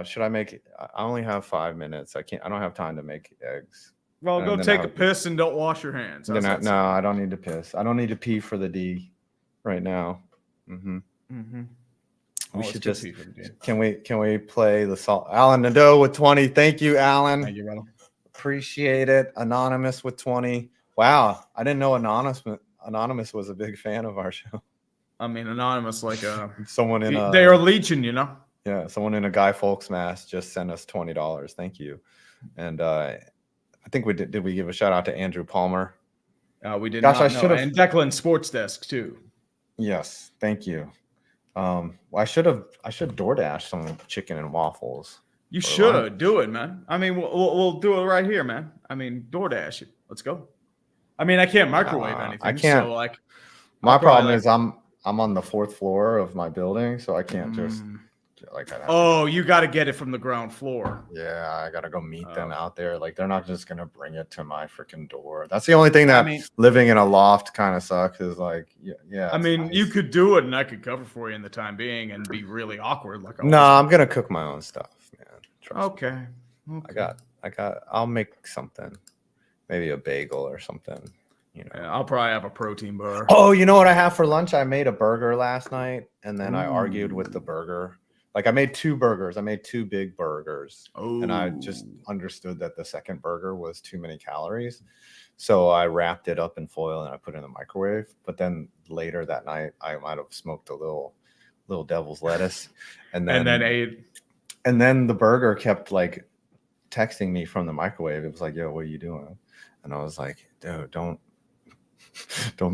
Should I make? I only have 5 minutes. I don't have time to make eggs. Well, And go then take I a would- piss and don't wash your hands. How's that No, I don't need to piss. I don't need to pee for the D right now. Mm-hmm. We should just. Can we play the salt? Alan Nadeau with 20. Thank you, Alan. Thank you, brother. Appreciate it. Anonymous with 20. Wow, I didn't know Anonymous was a big fan of our show. I mean, anonymous, like Someone in a they are legion, you know. yeah, someone in a Guy Fawkes mask just sent us $20. Thank you. And I think we did. Did we give a shout out to Andrew Palmer? We did. Gosh, not I know. should've- And Declan Sports Desk too. Yes, thank you. Well, I should DoorDash some chicken and waffles. You For should lunch. do it, man. I mean, we'll do it right here, man. I mean, DoorDash it. Let's go. I mean, I can't microwave anything. I can't. So like, My I'll problem probably, is I'm on the 4th floor of my building, so I can't just like. Oh, you got to get it from the ground floor. Yeah, I gotta go meet them Oh. out there. Like they're not just gonna bring it to my freaking door. That's the only thing that mean- living in a loft kind of sucks. Is like, yeah. I it's mean, nice. you could do it, and I could cover for you in the time being, and be really awkward. Like, No, I'm gonna cook my own stuff, man. Trust me. okay. I got. I'll make something, maybe a bagel or something. You know. Yeah, I'll probably have a protein bar. Oh, you know what I have for lunch? I made a burger last night, and then I argued with Ooh. the burger. Like I made 2 burgers. I made 2 big burgers, and I just Oh. understood that the second burger was too many calories. So I wrapped it up in foil and I put it in the microwave. But then later that night, I might have smoked a little devil's lettuce, and then ate. And then the burger kept like texting me from the microwave. It was like, "Yo, what are you doing?" And I was like, "Dude, don't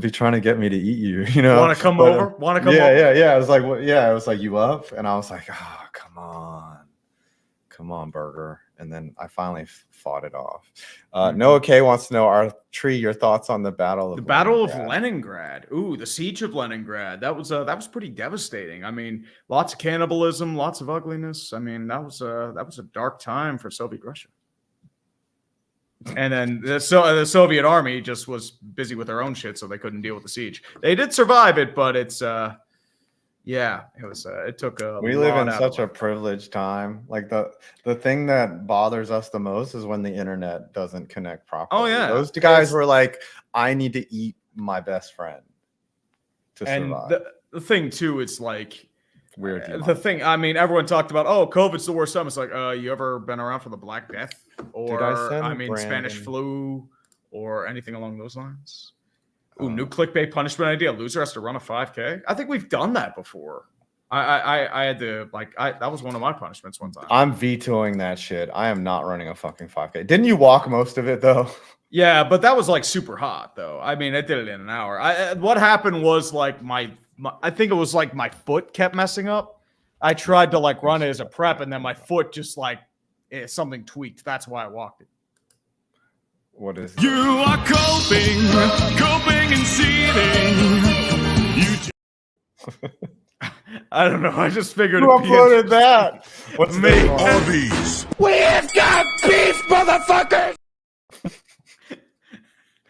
be trying to get me to eat you." You know, Want to come over? Want to come yeah, over? yeah. I was like, "What?" Yeah, I was like, "You up?" And I was like, "Oh, come on, burger." And then I finally fought it off. Noah K wants to know, your thoughts on the Battle of Leningrad. Ooh, the Siege of Leningrad. That was pretty devastating. I mean, lots of cannibalism, lots of ugliness. I mean, that was a dark time for Soviet Russia. And then the Soviet army just was busy with their own shit, so they couldn't deal with the siege. They did survive it, but it's yeah, it was. It took a. We live in such a privileged time. Like the thing that bothers us the most is when the internet doesn't connect properly. Oh yeah, those guys were like, "I need to eat my best friend to survive." And the thing too, it's like weird. The thing, I mean, everyone talked about, oh, COVID's the worst time. It's like, you ever been around for the Black Death or Spanish flu or anything along those lines? Ooh, new clickbait punishment idea. Loser has to run a 5K. I think we've done that before. I had to that was one of my punishments one time. I'm vetoing that shit. I am not running a fucking 5K. Didn't you walk most of it though? Yeah, but that was like super hot though. I mean, I did it in an hour. What happened was like I think it was like my foot kept messing up. I tried to like run it as a prep, and then my foot just like something tweaked. That's why I walked it. What is you are coping and seething. I don't know. I just figured who uploaded that. What's me? All these. We've got beef, motherfuckers.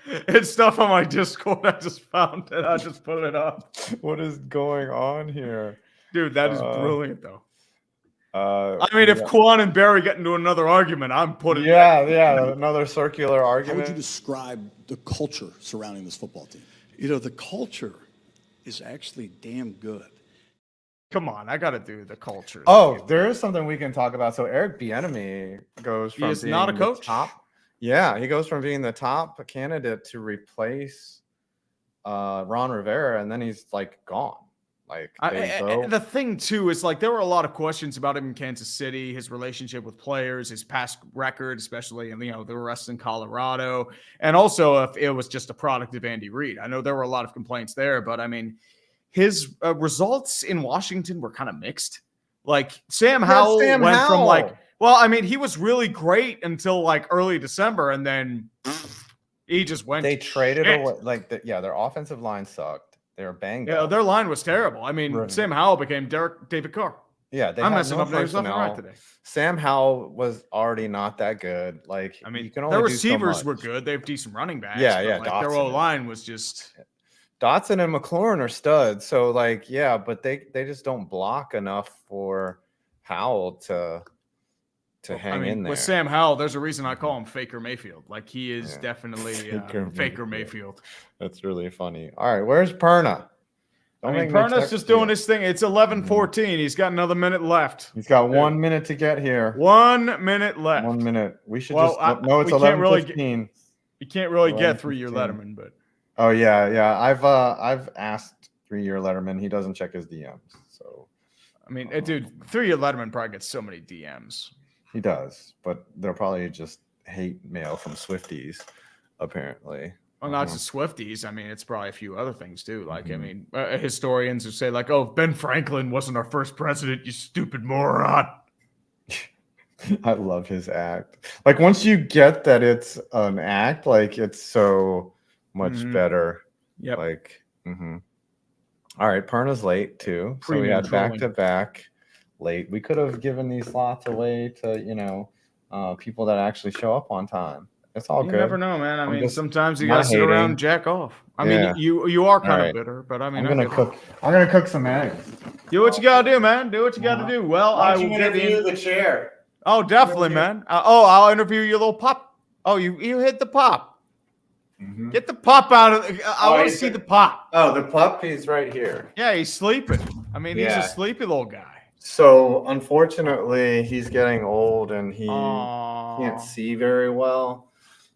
It's stuff on my Discord. I just found it. I just put it up. What is going on here, dude? That is brilliant, though. I mean, if Qwan and Barry get into another argument, I'm putting. Yeah, another circular argument. How would you describe the culture surrounding this football team? You know, the culture is actually damn good. Come on, I got to do the culture. Oh, there is something we can talk about. So Eric Bieniemy goes from being not a coach. Yeah, he goes from being the top candidate to replace Ron Rivera, and then he's like gone. Like the thing too is like there were a lot of questions about him in Kansas City, his relationship with players, his past record, especially in the arrests in Colorado, and also if it was just a product of Andy Reid. I know there were a lot of complaints there, but I mean, his results in Washington were kind of mixed. Like Sam Howell went from like, well, I mean, he was really great until like early December, and then he just went. They traded away, their offensive line sucked. They were banged up. Their line was terrible. I mean, Sam Howell became David Carr. Yeah, I'm messing up names left and right today. Sam Howell was already not that good. Like, I mean, you can only their receivers were good. They have decent running backs. Yeah. Like, their O-line was just. Dotson and McLaurin are studs. So, like, yeah, but they just don't block enough for Howell to hang in there. With Sam Howell, there's a reason I call him Faker Mayfield. Like, he is definitely Faker Mayfield. That's really funny. All right, where's Perna? Perna's just doing his thing. It's 11:14. He's got another minute left. He's got 1 minute to get here. 1 minute left. 1 minute. We should it's 11:15. You can't really get 3-year Letterman, but. Oh yeah. I've asked 3-year Letterman. He doesn't check his DMs. So, I mean, dude, 3-year Letterman probably gets so many DMs. He does, but they're probably just hate mail from Swifties, apparently. Well, not just Swifties. I mean, it's probably a few other things too. Like, I mean, historians who say like, "Oh, Ben Franklin wasn't our first president, you stupid moron." I love his act. Like, once you get that it's an act, like it's so much better. Yeah. Like, all right, Perna's late too, so we had back-to-back late. We could have given these slots away to people that actually show up on time. It's all good. You never know, man. I mean, sometimes you gotta sit around and jack off. I mean, you are kind of bitter, but I mean, I'm gonna cook some eggs. Do what you gotta do, man. Do what you gotta do. Well, I will interview the chair. Oh, definitely, man. I'll interview your little pop. Oh, you hit the pop. Mhm. Get the pup out of. I want to see the pup. Oh, the pup is right here. Yeah, he's sleeping. I mean, he's Yeah. a sleepy little guy. So unfortunately, he's getting old and he Aww. can't see very well.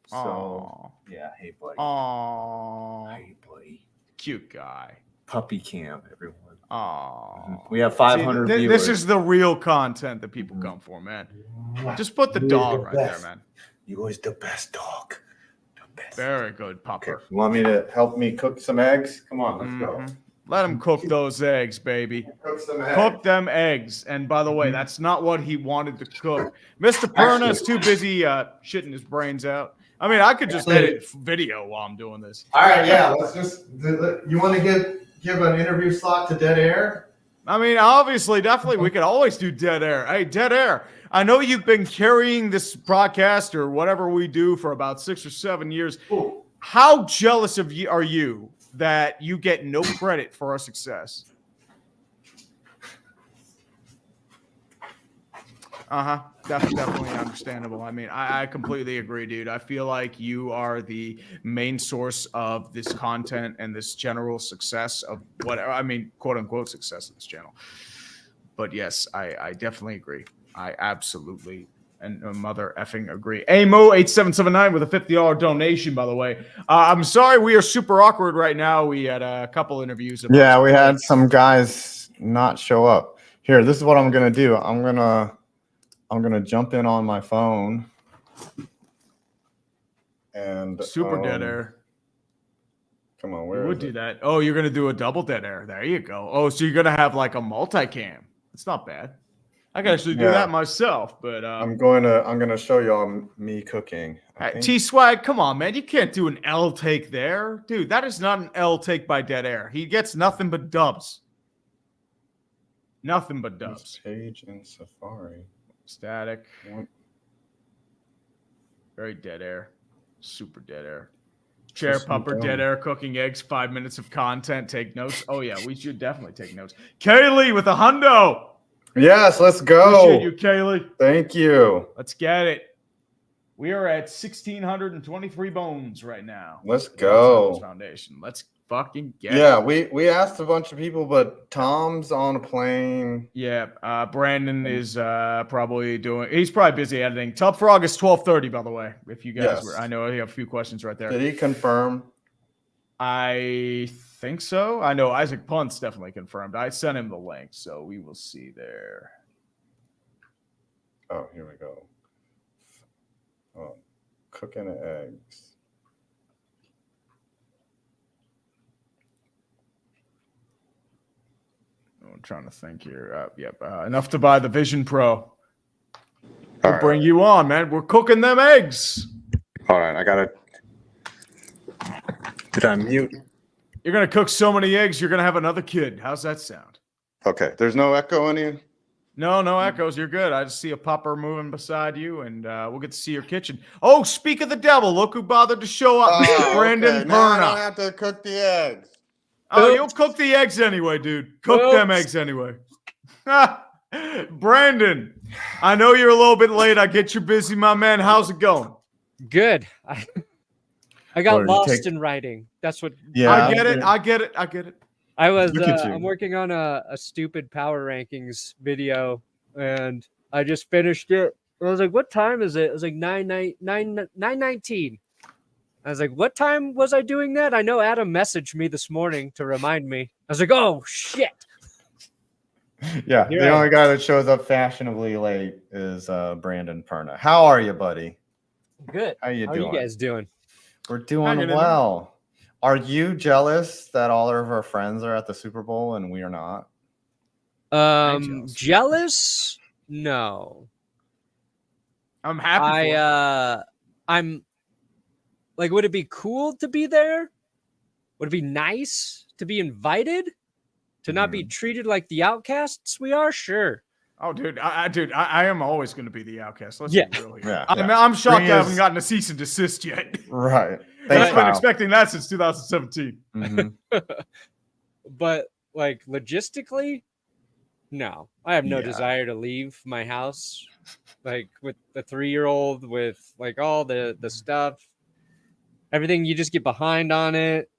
So Aww. yeah, hey buddy. Aww. Hey buddy. Cute guy. Puppy cam, everyone. Aww. We have 500 See, viewers. this is the real content that people come for, man. Just put the dog right there, man. You is the best dog. The best. Very good, Pupper. Okay. You want me to help me cook some eggs? Come on, let's go. Let him cook those eggs, baby. Cook some eggs. Cook them eggs. And by the way, that's not what he wanted to cook. Mr. Perna is too busy shitting his brains out. I mean, I could just edit video while I'm doing this. All right, yeah. Let's just. You want to give an interview slot to Dead Air? I mean, obviously, definitely, we could always do Dead Air. Hey, Dead Air, I know you've been carrying this broadcast or whatever we do for about 6 or 7 years. Ooh. How jealous of you are you that you get no credit for our success? That's definitely understandable. I mean, I completely agree, dude. I feel like you are the main source of this content and this general success of whatever, I mean, quote unquote success of this channel. But yes, I definitely agree. I absolutely and mother effing agree. Amo8779 with a $50 donation, by the way. I'm sorry we are super awkward right now. We had a couple interviews. Yeah, we had some guys not show up. Here, this is what I'm gonna do. I'm gonna jump in on my phone and super dead air. Come on, where would do that? Oh, you're gonna do a double dead air. There you go. Oh, so you're gonna have like a multicam. It's not bad. I can actually do that myself, but I'm gonna show y'all me cooking. T Swag, come on, man. You can't do an L take there. Dude, that is not an L take by Dead Air. He gets nothing but dubs. Nothing but dubs. Page in Safari. Static. Very Dead Air. Super Dead Air. Chair Pupper, Dead Air, cooking eggs, 5 minutes of content. Take notes. Oh, yeah, we should definitely take notes. Kaylee with a hundo. Yes, let's go. Appreciate you, Kaylee. Thank you. Let's get it. We are at 1,623 bones right now. Let's go. Foundation. Let's fucking get it. Yeah, we asked a bunch of people, but Tom's on a plane. Yeah, Brandon is probably doing. He's probably busy editing. Tubfrog is 12:30, by the way. If you guys were, I know you have a few questions right there. Did he confirm? I think so. I know Isaac Punts definitely confirmed. I sent him the link, so we will see there. Oh, here we go. Oh, cooking eggs. I'm trying to think here. Enough to buy the Vision Pro. We'll bring you on, man. We're cooking them eggs. Hold on, I gotta. Did I mute? You're gonna cook so many eggs, you're gonna have another kid. How's that sound? Okay, there's no echo in you. No echoes. You're good. I just see a popper moving beside you, and we'll get to see your kitchen. Oh, speak of the devil, look who bothered to show up, Mr. Brandon Perna. Now I don't have to cook the eggs. Oh, you'll cook the eggs anyway, dude. Cook them eggs anyway. Brandon, I know you're a little bit late. I get you busy, my man. How's it going? Good. I got lost in writing. That's what. Yeah, I get it. I was. I'm working on a stupid power rankings video, and I just finished it. I was like, "What time is it?" It was like 9:19. I was like, "What time was I doing that?" I know Adam messaged me this morning to remind me. I was like, "Oh shit." Yeah, the only guy that shows up fashionably late is Brandon Perna. How are you, buddy? Good. How you doing? How are you guys doing? We're doing well. Are you jealous that all of our friends are at the Super Bowl and we are not? Jealous? No. I'm happy. I'm like, would it be cool to be there? Would it be nice to be invited? To not be treated like the outcasts we are? Sure. Oh, dude, I am always going to be the outcast. Let's be real here. Yeah, I'm shocked I haven't gotten a cease and desist yet. Right. I've been expecting that since 2017. Mm-hmm. But like logistically, no. I have no desire to leave my house. Like with the 3-year-old, with like all the stuff. everything you just get behind on it.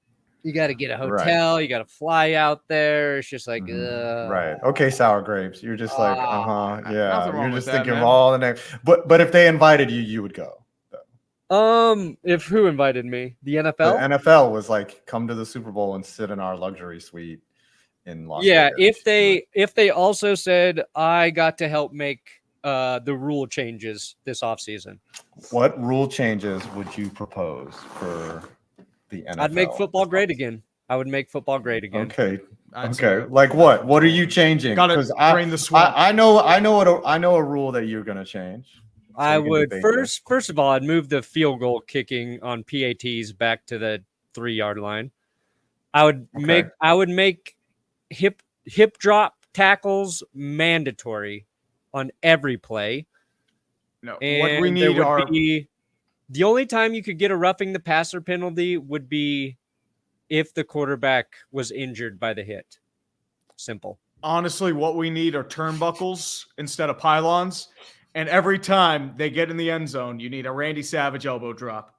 You got to get a hotel. You got to fly out there. It's just like, right. Okay, sour grapes. You're just like, yeah. Nothing wrong You're with just that, thinking of man. all the next. But if they invited you, you would go. If who invited me? The NFL? The NFL was like, come to the Super Bowl and sit in our luxury suite in Las Yeah, Vegas. if they also said I got to help make the rule changes this offseason. What rule changes would you propose for the NFL? I'd make football great again. I would make football great again. Okay. I'd say Okay. Like what? What are you changing? Gotta 'Cause drain the swamp. I know a rule that you're gonna change. So I we can would debate this. first of all, I'd move the field goal kicking on PATs back to the 3-yard line. I would make hip drop tackles mandatory on every play. No, And what we there need would are be, the only time you could get a roughing the passer penalty would be if the quarterback was injured by the hit. Simple. honestly what we need are turnbuckles instead of pylons. And every time they get in the end zone, you need a Randy Savage elbow drop.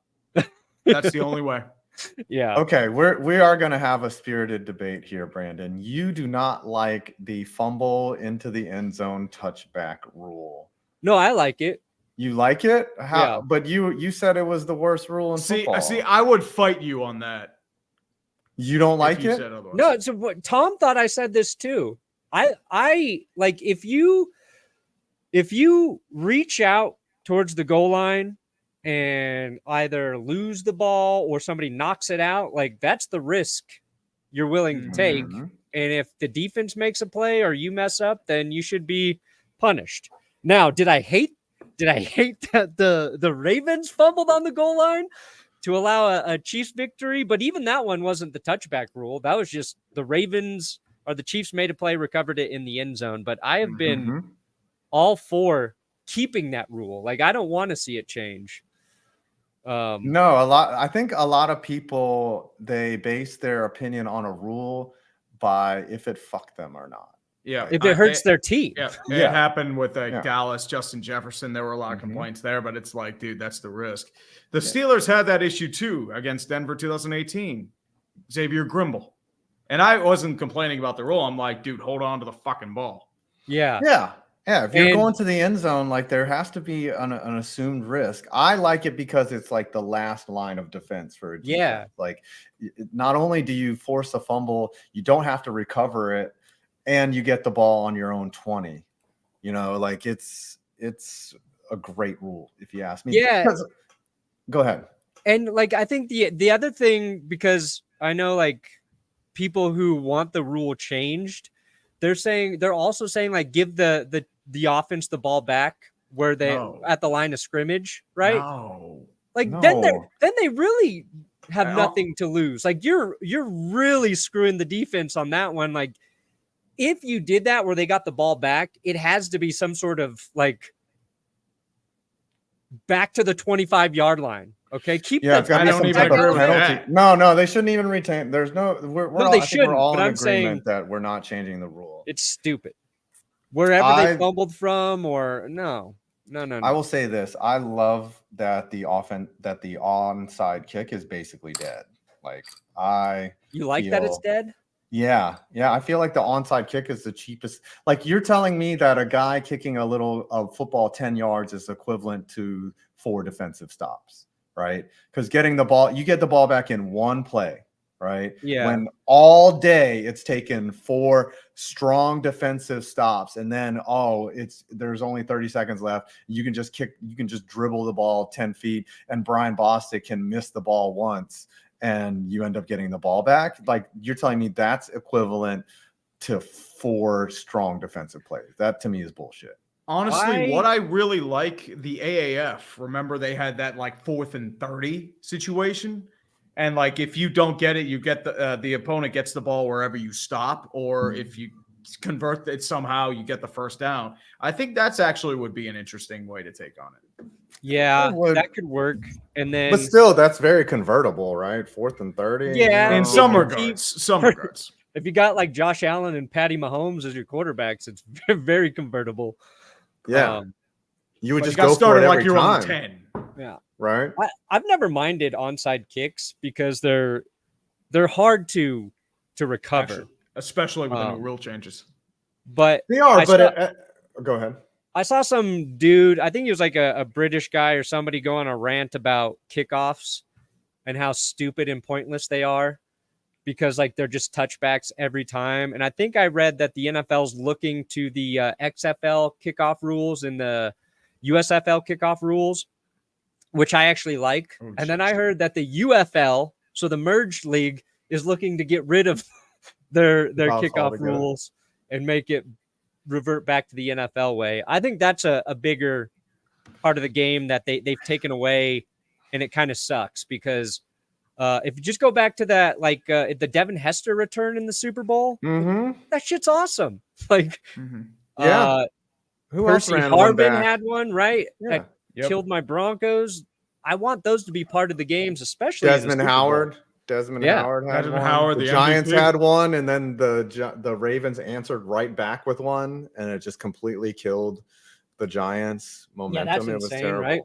That's the only way. Yeah. Okay, we are going to have a spirited debate here, Brandon. You do not like the fumble into the end zone touchback rule. No, I like it. You like it? How? Yeah. But you said it was the worst rule in football. See, I would fight you on that. You don't like you it? said otherwise. No, so what Tom thought I said this too. I like if you reach out towards the goal line and either lose the ball or somebody knocks it out, like that's the risk you're willing to take. Mhm. And if the defense makes a play or you mess up, then you should be punished. Now, did I hate that the Ravens fumbled on the goal line to allow a Chiefs victory? But even that one wasn't the touchback rule. That was just the Ravens or the Chiefs made a play, recovered it in the end zone. But I have been all for keeping that rule. Like, I don't want to see it change. No, I think a lot of people, they base their opinion on a rule by if it fucked them or not. Yeah, if it hurts their team. Yeah, it happened with Dallas, Justin Jefferson. There were a lot of complaints there, but it's like, dude, that's the risk. The Steelers had that issue too against Denver 2018. Xavier Grimble. And I wasn't complaining about the rule. I'm like, dude, hold on to the fucking ball. Yeah. Yeah. Yeah. If you're going to the end zone, like there has to be an assumed risk. I like it because it's like the last line of defense for a defense. Yeah. Like not only do you force a fumble, you don't have to recover it, and you get the ball on your own 20. You know, like it's a great rule if you ask me. Yeah. Go ahead. And like I think the other thing, because I know like people who want the rule changed, they're also saying like give the offense the ball back where they at the line of scrimmage, right? No. Like then they really have nothing to lose. Like you're really screwing the defense on that one. Like if you did that where they got the ball back, it has to be some sort of like back to the 25-yard line. Okay, keep it's got to be some type of penalty. No, they shouldn't even retain. There's no. I think we're all in agreement that we're not changing the rule. It's stupid. Wherever they fumbled from, or no. I will say this: I love that the onside kick is basically dead. Like you like that it's dead. Yeah. I feel like the onside kick is the cheapest. Like you're telling me that a guy kicking a football 10 yards is equivalent to 4 defensive stops, right? Because getting the ball, you get the ball back in one play, right? Yeah. When all day it's taken 4 strong defensive stops, and then there's only 30 seconds left. You can just dribble the ball 10 feet, and Brian Bostic can miss the ball once, and you end up getting the ball back. Like you're telling me that's equivalent to 4 strong defensive plays. That to me is bullshit. Honestly, what I really like, the AAF, remember they had that like 4th and 30 situation. And like, if you don't get it, you get the opponent gets the ball wherever you stop, or if you convert it somehow, you get the first down. I think that's actually would be an interesting way to take on it. Yeah, that could work. And then, but still, that's very convertible, right? 4th and 30. Yeah, in some regards. If you got like Josh Allen and Patty Mahomes as your quarterbacks, it's very convertible. Yeah, you would just got go started for it like every you're time. on 10. Yeah, right? I've never minded onside kicks because they're hard to recover, Actually, especially with the new rule changes. But They are. Go ahead. I saw some dude, I think he was like a British guy or somebody, go on a rant about kickoffs and how stupid and pointless they are because like they're just touchbacks every time. And I think I read that the NFL's looking to the XFL kickoff rules and the USFL kickoff rules, which I actually like. And then I heard that the UFL, so the merged league, is looking to get rid of their kickoff rules and make it revert back to the NFL way. I think that's a bigger part of the game that they've taken away, and it kind of sucks because if you just go back to that, like the Devin Hester return in the Super Bowl, that shit's awesome. Like, who else Percy ran one Harvin back? had one, right? Yeah. That killed my Broncos. I want those to be part of the games, especially Desmond Howard. Desmond Howard had Desmond one. Howard, the the Giants MVP. had one, and then the Ravens answered right back with one, and it just completely killed the Giants' momentum. that's it was insane, terrible. right?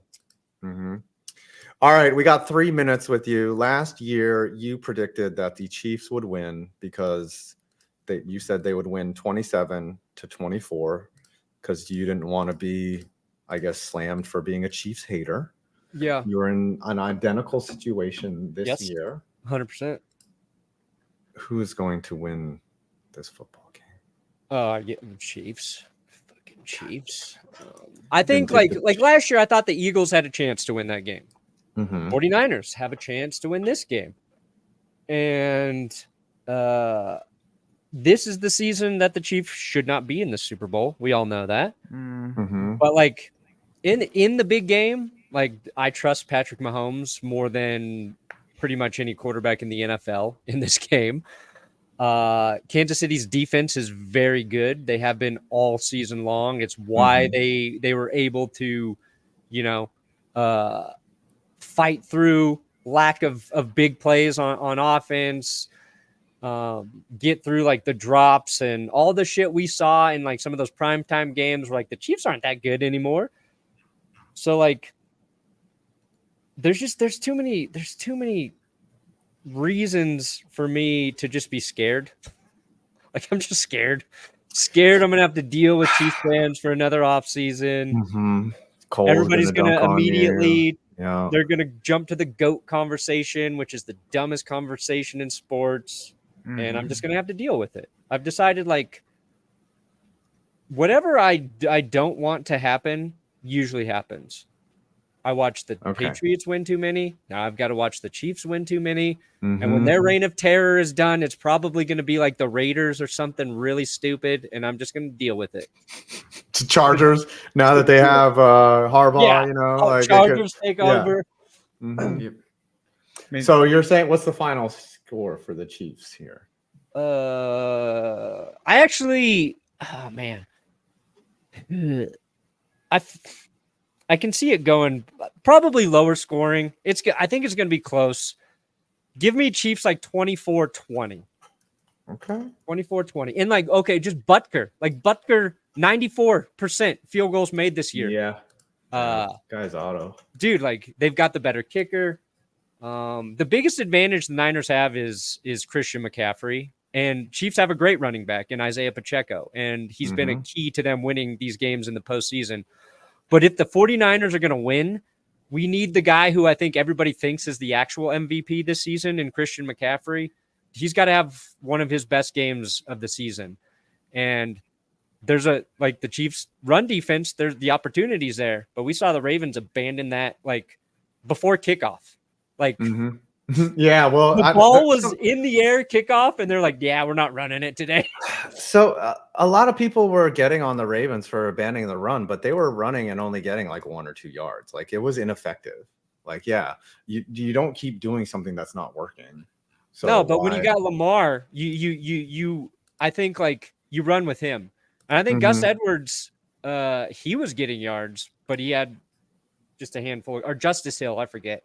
All right, we got 3 minutes with you. Last year, you predicted that the Chiefs would win because you said they would win 27-24 because you didn't want to be, I guess, slammed for being a Chiefs hater. Yeah. You're in an identical situation this year. 100%. Who is going to win this football game? Chiefs. Fucking Chiefs. I think like last year, I thought the Eagles had a chance to win that game. 49ers have a chance to win this game. And this is the season that the Chiefs should not be in the Super Bowl. We all know that. But like in the big game, like I trust Patrick Mahomes more than pretty much any quarterback in the NFL in this game. Kansas City's defense is very good. They have been all season long. It's why they were able to, fight through lack of big plays on offense, get through like the drops and all the shit we saw in like some of those primetime games where like the Chiefs aren't that good anymore. So like there's too many reasons for me to just be scared. Like I'm just scared I'm gonna have to deal with Chiefs fans for another off season. Everybody's gonna immediately they're gonna jump to the GOAT conversation, which is the dumbest conversation in sports, and I'm just gonna have to deal with it. I've decided like whatever I don't want to happen usually happens. I watched the Patriots win too many. Now I've got to watch the Chiefs win too many. And when their reign of terror is done, it's probably going to be like the Raiders or something really stupid. And I'm just going to deal with it. Chargers, now that they have Harbaugh, Chargers take over. So you're saying, what's the final score for the Chiefs here? I actually, oh man. I can see it going probably lower scoring. I think it's going to be close. Give me Chiefs like 24-20. Okay. 24-20. And like, okay, just Butker. Like Butker, 94% field goals made this year. Yeah. Guy's auto. Dude, like they've got the better kicker. The biggest advantage the Niners have is Christian McCaffrey. And Chiefs have a great running back in Isaiah Pacheco. And he's been a key to them winning these games in the postseason. But if the 49ers are going to win, we need the guy who I think everybody thinks is the actual MVP this season in Christian McCaffrey. He's got to have one of his best games of the season. And there's the Chiefs run defense, there's the opportunities there. But we saw the Ravens abandon that like before kickoff. Like yeah, well, the ball was in the air kickoff, and they're like, "Yeah, we're not running it today." So a lot of people were getting on the Ravens for abandoning the run, but they were running and only getting like 1 or 2 yards. Like it was ineffective. Like you don't keep doing something that's not working. So no, but when you got Lamar, you I think like you run with him, and I think Gus Edwards, he was getting yards, but he had just a handful, or Justice Hill, I forget.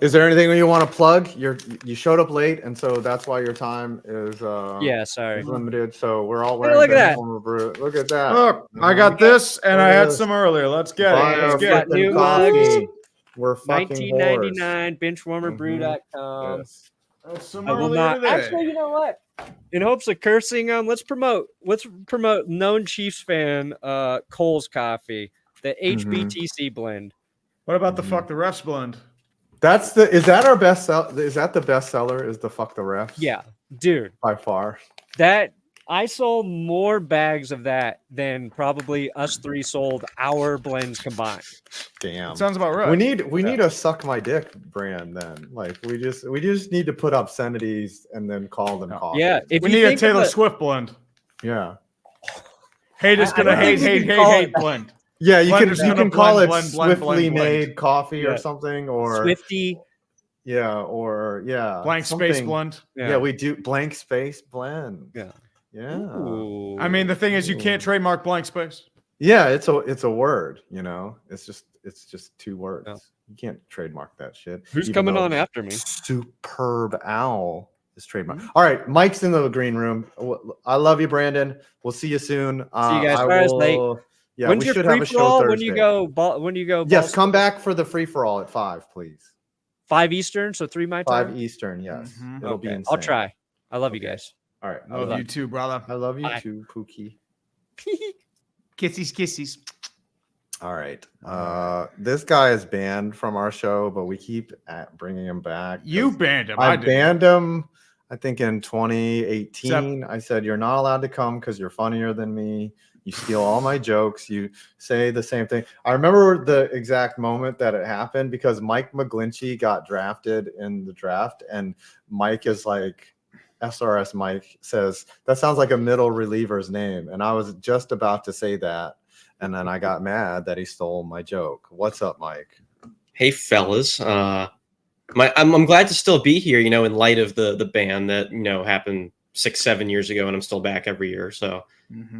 Is there anything you want to plug? You showed up late, and so that's why your time is sorry, is limited. So we're all Hey, wearing look at that. Bengal brew. Look at that. Look, I got this, and I had some earlier. Let's get it. Let's get it. New coffee. mugs. We're fucking 1999 benchwarmerbrew.com. Some I will earlier not. today. Actually, you know what? In hopes of cursing them, let's promote known Chiefs fan Cole's coffee, the HBTC blend. What about the fuck the refs blend? Is that our best seller? Is that the best seller? Is the fuck the refs? Yeah, dude. By far. That I sold more bags of that than probably us three sold our blends combined. Damn. Sounds about right. We need a suck my dick brand then. Like we just need to put obscenities and then call them coffee. Yeah, we need a Taylor Swift blend. Yeah. Hate is gonna hate blend. Yeah, you Blender's can gonna call blend, it blend, swiftly blend. made coffee or something, or Swifty. Yeah, or blank space blend. Yeah, we do blank space blend. Yeah. Yeah. Ooh. I mean, the thing is, you can't trademark blank space. Yeah, it's a word. You know, it's just two words. Yeah. You can't trademark that shit. Who's even coming though on after me? Superb Owl is trademark. All right, Mike's in the green room. I love you, Brandon. We'll see you soon. See you guys. Sorry, late. Yeah, When's we your should have a show free-for-all? Thursday. When you go? Yes, come back for the free for all at 5, please. 5 Eastern, so 3 my time. 5 Eastern, yes. It'll be insane. I'll try. I love you guys. All right. I love you too, brother. I love you Bye. too, Pookie. Kissies. All right. This guy is banned from our show, but we keep bringing him back. You banned him. I banned him, I think, in 2018. I said, you're not allowed to come because you're funnier than me. You steal all my jokes. You say the same thing. I remember the exact moment that it happened because Mike McGlinchey got drafted in the draft, and Mike is like, SRSMike says, that sounds like a middle reliever's name. And I was just about to say that. And then I got mad that he stole my joke. What's up, Mike? Hey, fellas. I'm glad to still be here, you know, in light of the ban that, you know, happened 6-7 years ago, and I'm still back every year. So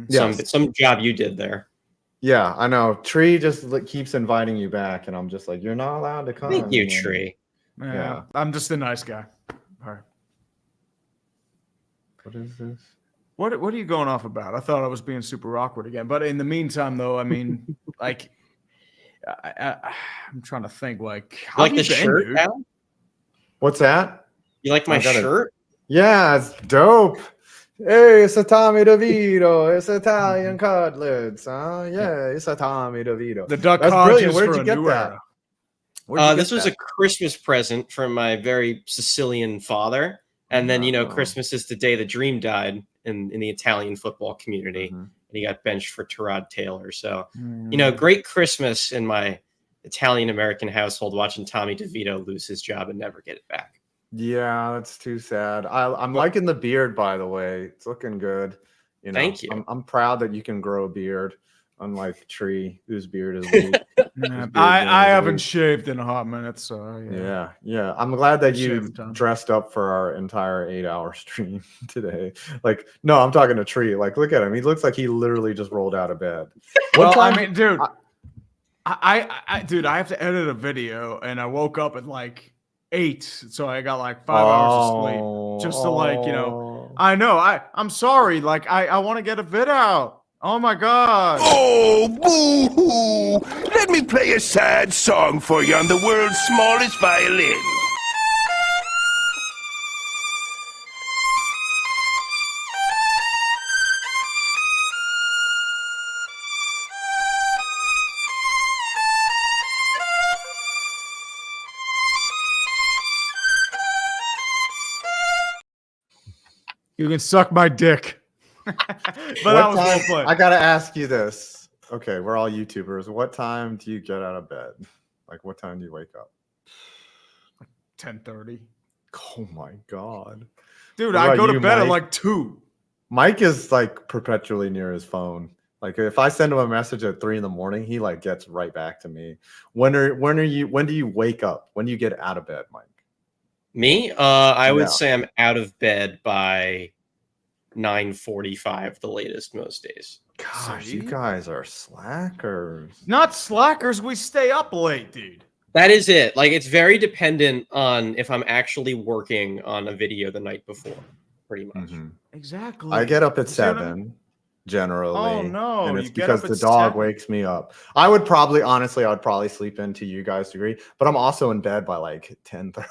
some job you did there. Yeah, I know. Tree just keeps inviting you back, and I'm just like, you're not allowed to come. Thank you, Tree. Yeah, I'm just a nice guy. All right. What is this? What are you going off about? I thought I was being super awkward again. But in the meantime, though, I mean, like, I'm trying to think. Like, You like the shirt, dude? Al? What's that? You like my shirt? Yeah, it's dope. Hey, it's a Tommy DeVito. It's Italian cutlets. Yeah, it's a Tommy DeVito. The Duck That's Hodges brilliant. Where'd for you a get new that? era. This was a Christmas present from my very Sicilian father. And then, you know, Christmas is the day the dream died in the Italian football community. And he got benched for Tyrod Taylor. So, you know, great Christmas in my Italian-American household watching Tommy DeVito lose his job and never get it back. Yeah, that's too sad. I'm liking the beard, by the way. It's looking good. You know, Thank you. I'm proud that you can grow a beard, unlike Tree, whose beard is weak. I haven't shaved in a hot minute, so yeah. I'm glad that you Shave time. dressed up for our entire 8-hour stream today. Like, no, I'm talking to Tree. Like, look at him. He looks like he literally just rolled out of bed. Well, I mean, dude, dude, I have to edit a video, and I woke up at like 8, so I got like 5 hours of sleep just to like, you know. I know. I'm sorry. Like, I want to get a vid out. Oh my God. Oh, boo-hoo. Let me play a sad song for you on the world's smallest violin. You can suck my dick. But that was well played. I gotta ask you this. Okay, we're all YouTubers. What time do you get out of bed? Like, what time do you wake up? 10:30. Oh my God, dude! What I go about to you, bed at Mike? like 2. Mike is like perpetually near his phone. Like, if I send him a message at 3 a.m, he like gets right back to me. When do you wake up? When do you get out of bed, Mike? Me? I would say I'm out of bed by 9:45, the latest most days. Gosh, you guys are slackers. Not slackers. We stay up late, dude. That is it. Like, it's very dependent on if I'm actually working on a video the night before, pretty much. Exactly. I get up at See what I mean? 7 generally. Oh, no, and it's you get because up the at dog 7. wakes me up. I would probably sleep into you guys' degree, but I'm also in bed by like 10:30.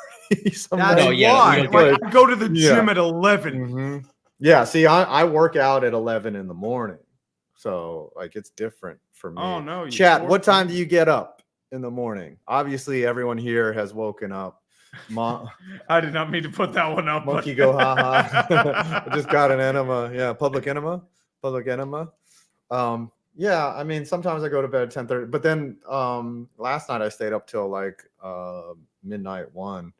That's why. Like, I go to the gym at 11. Yeah, see, I work out at 11 in the morning, so like it's different for me. Oh no, Chat, what time do you get up in the morning? Obviously, everyone here has woken up. I did not mean to put that one up. Monkey go ha ha. I just got an enema. Yeah, public enema. Yeah, I mean, sometimes I go to bed at 10:30, but then last night I stayed up till like midnight 1.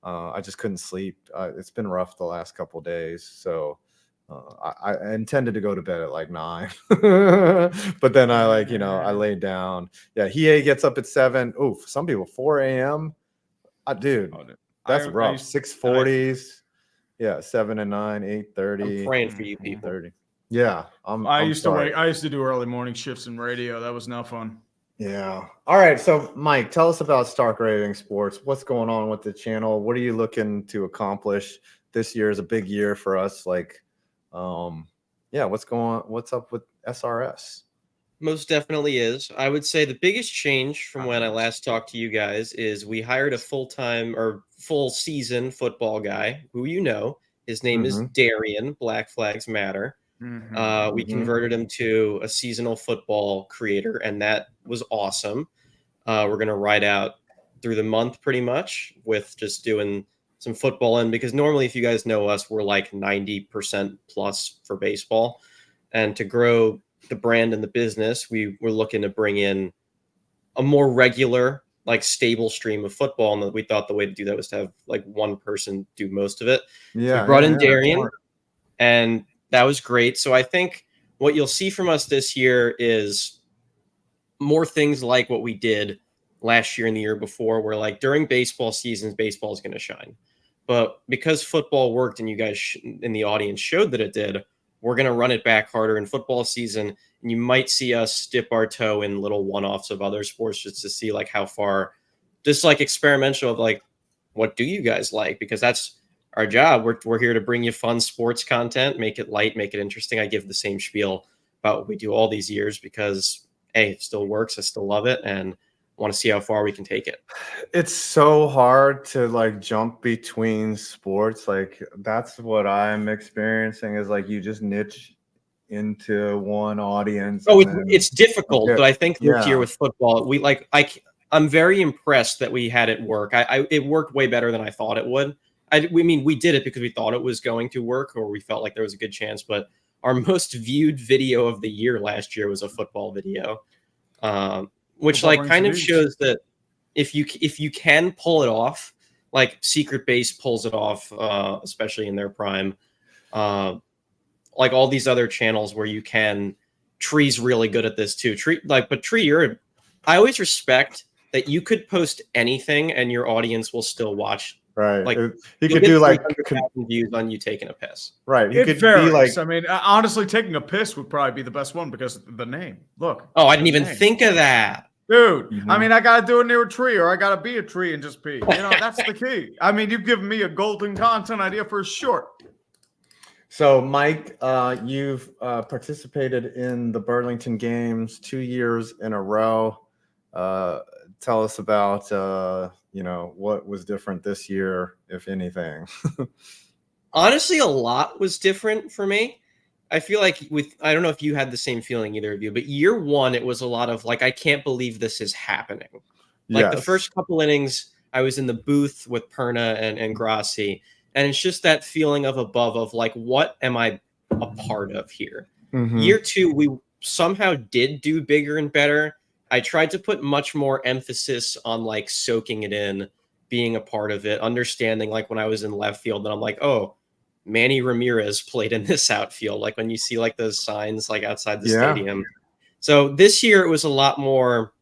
I just couldn't sleep. It's been rough the last couple days, so I intended to go to bed at like 9, but then I I laid down. Yeah, he gets up at 7. Oof, some people 4 a.m. Dude, that's rough. 6:40s. Yeah, 7 and 9, 8:30. I'm praying for you people. 30. Yeah, I used to do early morning shifts in radio. That was not fun. Yeah. All right. So, Mike, tell us about Stark Raving Sports. What's going on with the channel? What are you looking to accomplish? This year is a big year for us. Like, what's up with SRS? Most definitely is. I would say the biggest change from when I last talked to you guys is we hired a full-time or full season football guy who his name is Darian, BlackFlagMatter. We converted him to a seasonal football creator, and that was awesome. We're going to ride out through the month pretty much with just doing some football in, because normally, if you guys know us, we're like 90% plus for baseball. And to grow the brand and the business, we were looking to bring in a more regular, like stable stream of football. And we thought the way to do that was to have like one person do most of it. Yeah. So we brought in Darian, and that was great. So I think what you'll see from us this year is more things like what we did last year and the year before, where like during baseball seasons, baseball is going to shine. But because football worked and you guys in the audience showed that it did, we're going to run it back harder in football season. And you might see us dip our toe in little one-offs of other sports just to see like how far, just like experimental of like, what do you guys like? Because that's our job. We're here to bring you fun sports content, make it light, make it interesting. I give the same spiel about what we do all these years because, hey, it still works. I still love it. And want to see how far we can take it. It's so hard to like jump between sports. Like that's what I'm experiencing is like you just niche into one audience. Oh, it's difficult, but I think this year with football, I'm very impressed that we had it work. It worked way better than I thought it would. We did it because we thought it was going to work, or we felt like there was a good chance. But our most viewed video of the year last year was a football video, which like kind of shows that if you can pull it off, like Secret Base pulls it off, especially in their prime, like all these other channels where you can. Tree's really good at this too. But Tree, I always respect that you could post anything and your audience will still watch. Right. Like you could do like views on you taking a piss. Right. You could varies. be like, I mean, honestly, taking a piss would probably be the best one because of the name. Look. Oh, I didn't even think of that. Dude, I mean, I got to do it near a tree or I got to be a tree and just pee. You know, that's the key. I mean, you've given me a golden content idea for a short. So, Mike, you've participated in the Burlington Games 2 years in a row. Tell us about, what was different this year, if anything. Honestly, a lot was different for me. I feel like I don't know if you had the same feeling, either of you, but year one, it was a lot of like, I can't believe this is happening. Like the first couple innings, I was in the booth with Perna and Grassi, and it's just that feeling of above of like, what am I a part of here? Year two, we somehow did do bigger and better. I tried to put much more emphasis on like soaking it in, being a part of it, understanding like when I was in left field that I'm like, oh, Manny Ramirez played in this outfield. Like when you see like those signs like outside the stadium. So this year it was a lot more,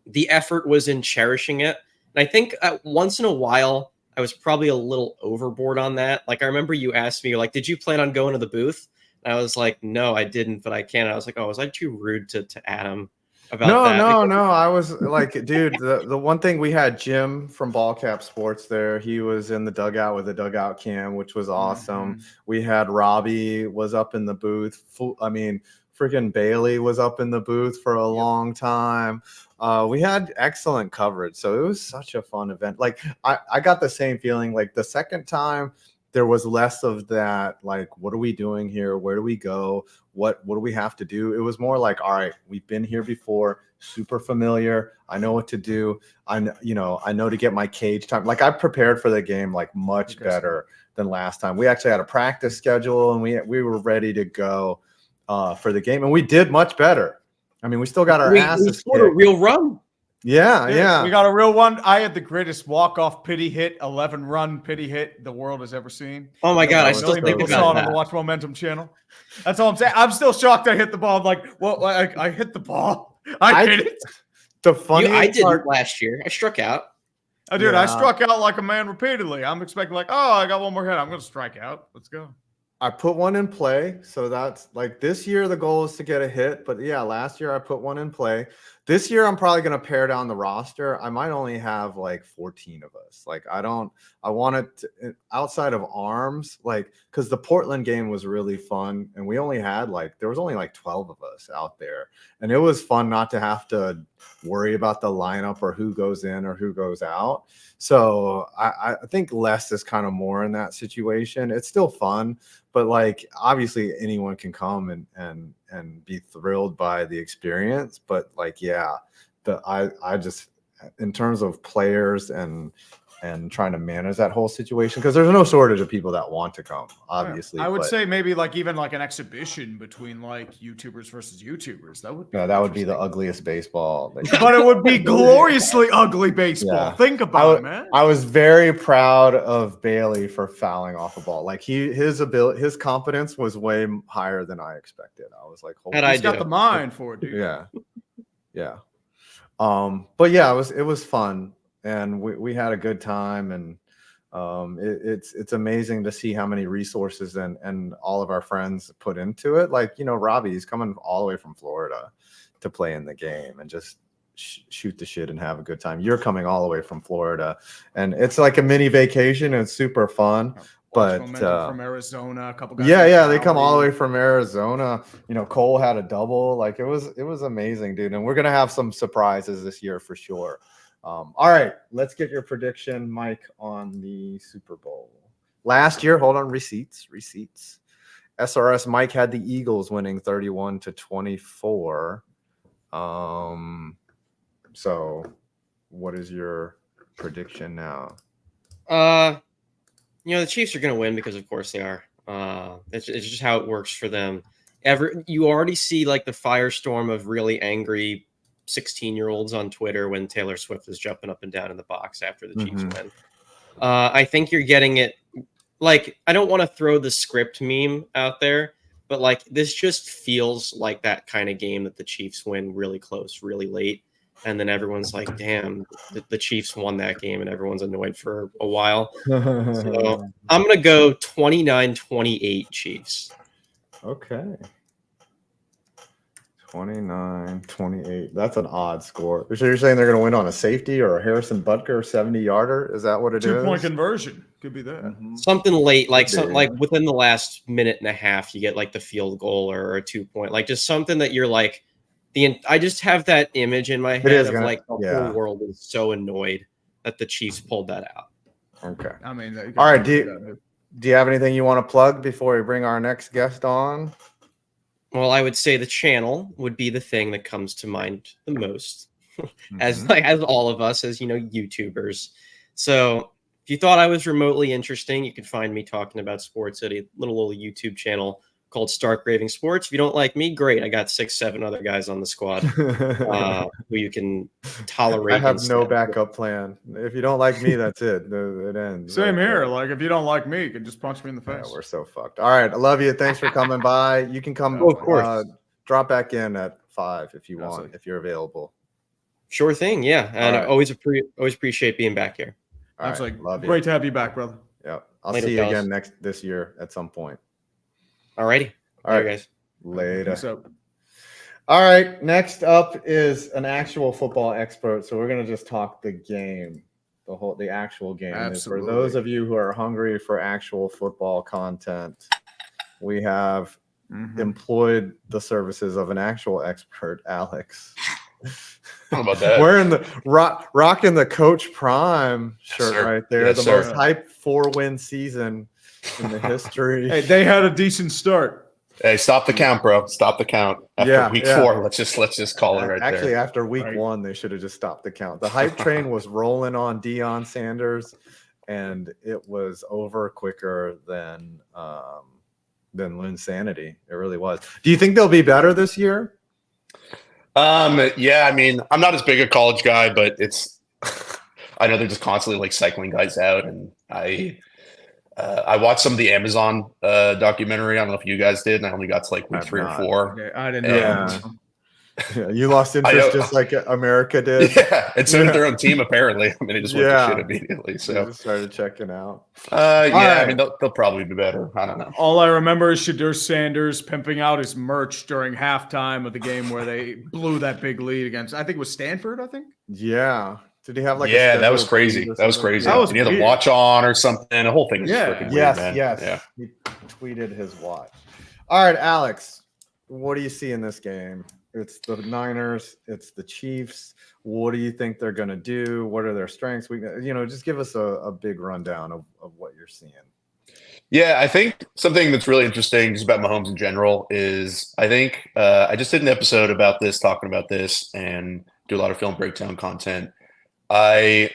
the effort was in cherishing it. And I think once in a while, I was probably a little overboard on that. Like I remember you asked me, like, did you plan on going to the booth? And I was like, no, I didn't, but I can. And I was like, oh, was I too rude to Adam? about that? No. I was like, dude, the one thing we had Jim from Ballcap Sports there. He was in the dugout with a dugout cam, which was awesome. We had Robbie was up in the booth. Freaking Bailey was up in the booth for a long time. We had excellent coverage. So it was such a fun event. Like I got the same feeling like the second time there was less of that, like, what are we doing here? Where do we go? What do we have to do? It was more like, all right, we've been here before, super familiar. I know what to do. I know to get my cage time. Like I prepared for the game like much better than last time. We actually had a practice schedule and we were ready to go for the game, and we did much better. I mean, we still got our asses we scored a real run. Yeah. We got a real one. I had the greatest walk-off pity hit, 11-run pity hit the world has ever seen. Oh my God, I still think about that. On the Watch Momentum channel. That's all I'm saying. I'm still shocked I hit the ball. I'm like, well, I hit the ball. I hit it. The funny I did it last year. I struck out. I struck out like a man repeatedly. I'm expecting like, oh, I got one more hit. I'm going to strike out. Let's go. I put one in play. So that's like this year, the goal is to get a hit. But yeah, last year I put one in play. This year, I'm probably going to pare down the roster. I might only have like 14 of us. Like I want it to, outside of arms, like, because the Portland game was really fun. And we only had there was only like 12 of us out there. And it was fun not to have to worry about the lineup or who goes in or who goes out. So I think less is kind of more in that situation. It's still fun, but like obviously anyone can come and be thrilled by the experience. But like, yeah, I just, in terms of players and trying to manage that whole situation, because there's no shortage of people that want to come, obviously. I would say maybe like even like an exhibition between like YouTubers versus YouTubers. That would be the ugliest baseball. But it would be gloriously ugly baseball. Yeah. Think about it, man. I was very proud of Bailey for fouling off a ball. Like his confidence was way higher than I expected. I was like, he's got the mind for it, dude. Yeah. But yeah, it was fun. And we had a good time, and it's amazing to see how many resources and all of our friends put into it. Like, Robbie's coming all the way from Florida to play in the game and just shoot the shit and have a good time. You're coming all the way from Florida, and it's like a mini vacation, and it's super fun. But from Arizona, a couple guys. Yeah, they come all the way from Arizona. Cole had a double. Like it was amazing, dude. And we're gonna have some surprises this year for sure. All right, let's get your prediction, Mike, on the Super Bowl. Last year, hold on, receipts. SRSMike had the Eagles winning 31-24. So what is your prediction now? The Chiefs are going to win because of course they are. It's just how it works for them. You already see like the firestorm of really angry 16-year-olds on Twitter when Taylor Swift is jumping up and down in the box after the Chiefs win. I think you're getting it. Like, I don't want to throw the script meme out there, but like this just feels like that kind of game that the Chiefs win really close, really late. And then everyone's like, damn, the Chiefs won that game, and everyone's annoyed for a while. So I'm going to go 29-28 Chiefs. Okay. 29-28. That's an odd score. So you're saying they're going to win on a safety or a Harrison Butker 70-yarder? Is that what it is? 2-point conversion. Could be that. Something late, like within the last minute and a half, you get like the field goal or a 2-point, like just something that you're like, I just have that image in my head of like the whole world is so annoyed that the Chiefs pulled that out. Okay. I mean, all right. Do you have anything you want to plug before we bring our next guest on? Well, I would say the channel would be the thing that comes to mind the most, as all of us, as YouTubers. So if you thought I was remotely interesting, you can find me talking about sports at a little YouTube channel called Stark Raving Sports. If you don't like me, great. I got 6-7 other guys on the squad who you can tolerate. I have no backup plan. If you don't like me, that's it. It ends. Same here. Like if you don't like me, you can just punch me in the face. Yeah, we're so fucked. All right. I love you. Thanks for coming by. You can come of course. Drop back in at 5 if you want, if you're available. Sure thing. Yeah. And I always appreciate being back here. Absolutely. Love you. Great to have you back, brother. Yep. I'll see you again this year at some point. Alrighty. All right, guys. Later. All right. Next up is an actual football expert. So we're gonna just talk the game, the actual game. Absolutely. For those of you who are hungry for actual football content, we have employed the services of an actual expert, Alex. How about that? Wearing the rocking the Coach Prime shirt right there. Yes, the sir. most hyped 4-win season in the history. Hey, they had a decent start. Hey, stop the count, bro. Stop the count. After week 4, let's just call it right Actually, there. after week 1, they should have just stopped the count. The hype train was rolling on Deion Sanders, and it was over quicker than Linsanity. It really was. Do you think they'll be better this year? Yeah, I mean, I'm not as big a college guy, but it's I know they're just constantly like cycling guys out, and I watched some of the Amazon documentary. I don't know if you guys did, and I only got to like week 3 or 4. Yeah, I didn't know. Yeah, you lost interest just like America did. Yeah, and so did their own team apparently. I mean, it just went to shit immediately. So just started checking out. I mean, they'll probably be better. I don't know. All I remember is Shadur Sanders pimping out his merch during halftime of the game where they blew that big lead against, I think it was Stanford, I think. Yeah. Did he have like that was crazy. That was crazy. Did he have the watch on or something? The whole thing was freaking weird, man. Yes. Yeah. He tweeted his watch. All right, Alex, what do you see in this game? It's the Niners. It's the Chiefs. What do you think they're going to do? What are their strengths? Just give us a big rundown of what you're seeing. Yeah, I think something that's really interesting just about Mahomes in general is I think I just did an episode about this, talking about this, and do a lot of film breakdown content. I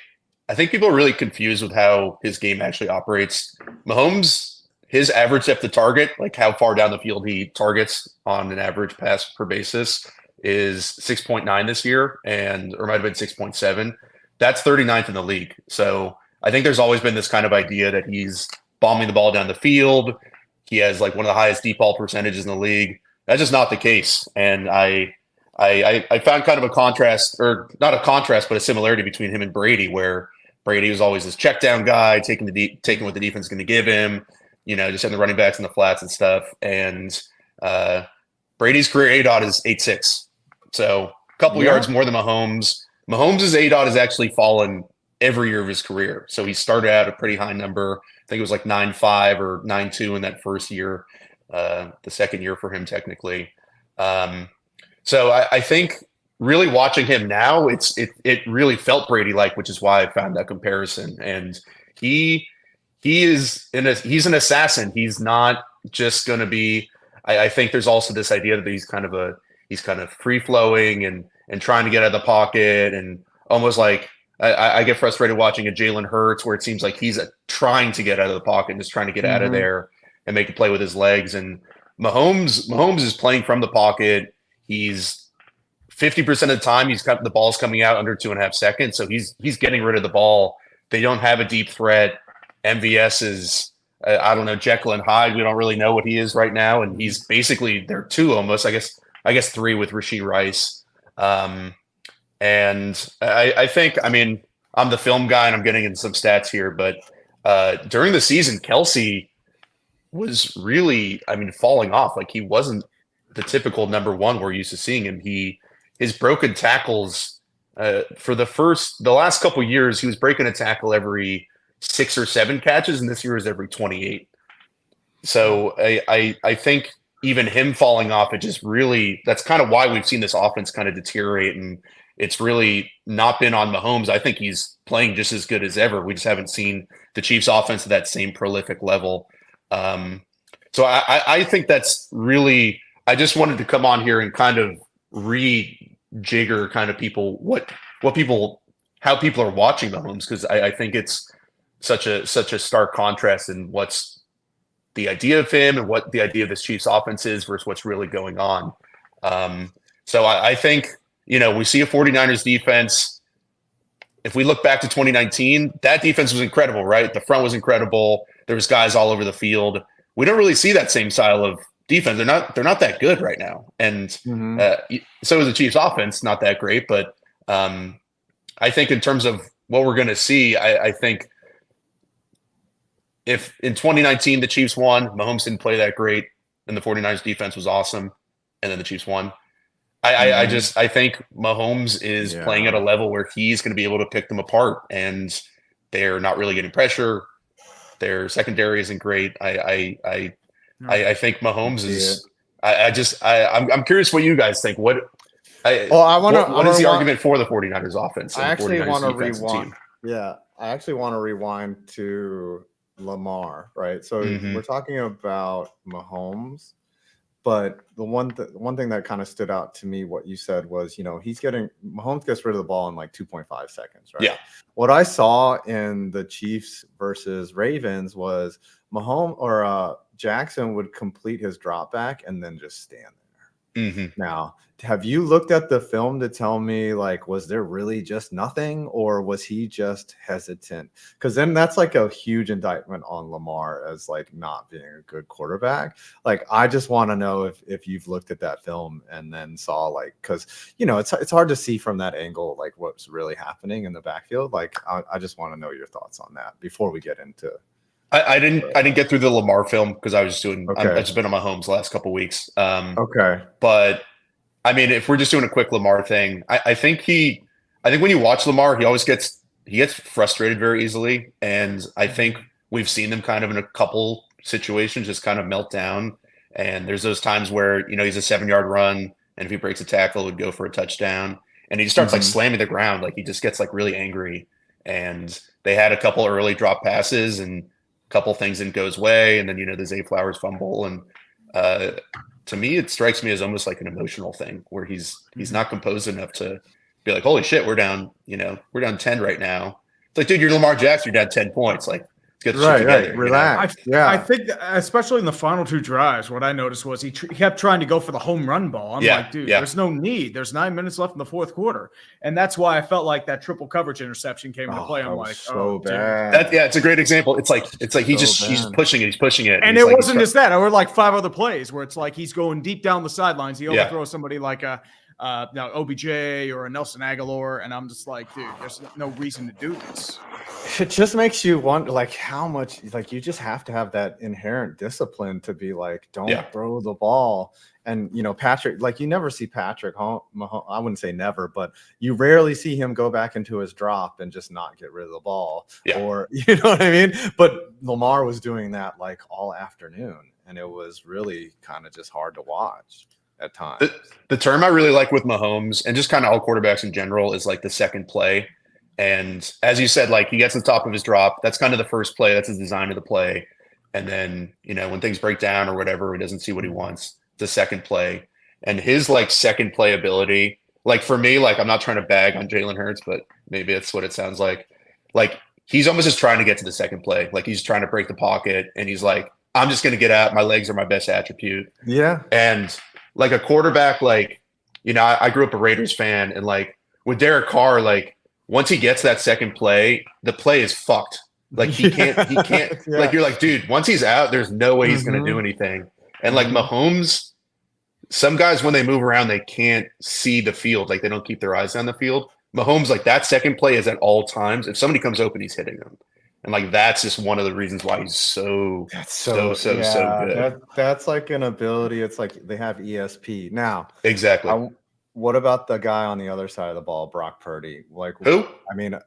think people are really confused with how his game actually operates. Mahomes, his average depth of target, like how far down the field he targets on an average pass per basis, is 6.9 this year, or might have been 6.7. That's 39th in the league. So I think there's always been this kind of idea that he's bombing the ball down the field. He has like one of the highest deep ball percentages in the league. That's just not the case. And I found kind of a contrast, or not a contrast, but a similarity between him and Brady, where Brady was always this check down guy, taking what the defense is going to give him, just having the running backs in the flats and stuff. And Brady's career ADOT is 8.6. So a couple yards more than Mahomes. Mahomes' ADOT has actually fallen every year of his career. So he started out a pretty high number. I think it was like 9.5 or 9.2 in that first year, the second year for him technically. So I think really watching him now, it really felt Brady-like, which is why I found that comparison. And he's an assassin. He's not just going to be. I think there's also this idea that he's kind of free flowing and trying to get out of the pocket, and almost like I get frustrated watching a Jalen Hurts where it seems like he's trying to get out of the pocket and just trying to get out of there and make a play with his legs. And Mahomes is playing from the pocket. He's 50% of the time the ball's coming out under 2.5 seconds. So he's getting rid of the ball. They don't have a deep threat. MVS is, I don't know, Jekyll and Hyde. We don't really know what he is right now. And he's basically, they're 2 almost, I guess 3 with Rashee Rice. And I think, I mean, I'm the film guy and I'm getting into some stats here, but during the season, Kelsey was really, falling off. Like he wasn't the typical number 1 we're used to seeing him. His broken tackles for the last couple of years, he was breaking a tackle every 6 or 7 catches, and this year is every 28. So I think even him falling off, it just really, that's kind of why we've seen this offense kind of deteriorate, and it's really not been on Mahomes. I think he's playing just as good as ever. We just haven't seen the Chiefs offense at that same prolific level. So I think that's really, I just wanted to come on here and kind of rejigger kind of people, how people are watching Mahomes, because I think it's such a stark contrast in what's the idea of him and what the idea of this Chiefs offense is versus what's really going on. So I think, we see a 49ers defense. If we look back to 2019, that defense was incredible, right? The front was incredible. There was guys all over the field. We don't really see that same style of defense. They're not that good right now. And so is the Chiefs offense, not that great. But I think in terms of what we're going to see, I think if in 2019 the Chiefs won, Mahomes didn't play that great, and the 49ers defense was awesome, and then the Chiefs won. I think Mahomes is playing at a level where he's going to be able to pick them apart, and they're not really getting pressure. Their secondary isn't great. I think Mahomes is. I'm curious what you guys think. What is the argument for the 49ers offense? I actually want to rewind. Yeah, I actually want to rewind to Lamar, right? So we're talking about Mahomes, but the one thing that kind of stood out to me, what you said was, Mahomes gets rid of the ball in like 2.5 seconds, right? Yeah. What I saw in the Chiefs versus Ravens was Mahomes or Jackson would complete his drop back and then just stand there. Now, have you looked at the film to tell me, like, was there really just nothing, or was he just hesitant? Because then that's like a huge indictment on Lamar as like not being a good quarterback. Like, I just want to know if you've looked at that film and then saw, like, because it's hard to see from that angle like what's really happening in the backfield. Like, I just want to know your thoughts on that before we get into. I didn't get through the Lamar film because I was just doing. I've just been on my Mahomes the last couple of weeks. But I mean, if we're just doing a quick Lamar thing, I think when you watch Lamar, he gets frustrated very easily, and I think we've seen them kind of in a couple situations just kind of melt down. And there's those times where he's a 7-yard run, and if he breaks a tackle, it would go for a touchdown, and he just starts like slamming the ground, like he just gets like really angry. And they had a couple early drop passes and couple things didn't go his way, and then the Zay Flowers fumble, and to me it strikes me as almost like an emotional thing where he's not composed enough to be like, holy shit, we're down 10 right now. It's like, dude, you're Lamar Jackson, you're down 10 points, like get the shit together, relax. I think especially in the final 2 drives, what I noticed was he kept trying to go for the home run ball. I'm like, dude, there's no need. There's 9 minutes left in the fourth quarter, and that's why I felt like that triple coverage interception came into play. I'm like, so bad. It's a great example. It's like he's pushing it, and it wasn't just that. There were like 5 other plays where it's like he's going deep down the sidelines. He overthrows somebody like a OBJ or a Nelson Aguilar, and I'm just like, dude, there's no reason to do this. It just makes you wonder, like, how much, like, you just have to have that inherent discipline to be like, don't throw the ball. And Patrick, like, you never see Patrick Mahomes, I wouldn't say never, but you rarely see him go back into his drop and just not get rid of the ball, or you know what I mean. But Lamar was doing that like all afternoon, and it was really kind of just hard to watch at times. The term I really like with Mahomes and just kind of all quarterbacks in general is like the second play. And as you said, like, he gets to the top of his drop. That's kind of the first play. That's his design of the play. And then, when things break down or whatever, he doesn't see what he wants, the second play. And his like second play ability, like for me, like, I'm not trying to bag on Jalen Hurts, but maybe that's what it sounds like. Like, he's almost just trying to get to the second play. Like, he's trying to break the pocket, and he's like, I'm just going to get out. My legs are my best attribute. Yeah. And like a quarterback, like, I grew up a Raiders fan, and like with Derek Carr, like, once he gets that second play, the play is fucked. Like he can't, like, you're like, dude, once he's out, there's no way he's going to do anything. And like Mahomes, some guys, when they move around, they can't see the field. Like, they don't keep their eyes on the field. Mahomes, like, that second play is at all times. If somebody comes open, he's hitting them. And like, that's just one of the reasons why he's so good. That's like an ability. It's like they have ESP now. Exactly. What about the guy on the other side of the ball, Brock Purdy? Like, who? I mean,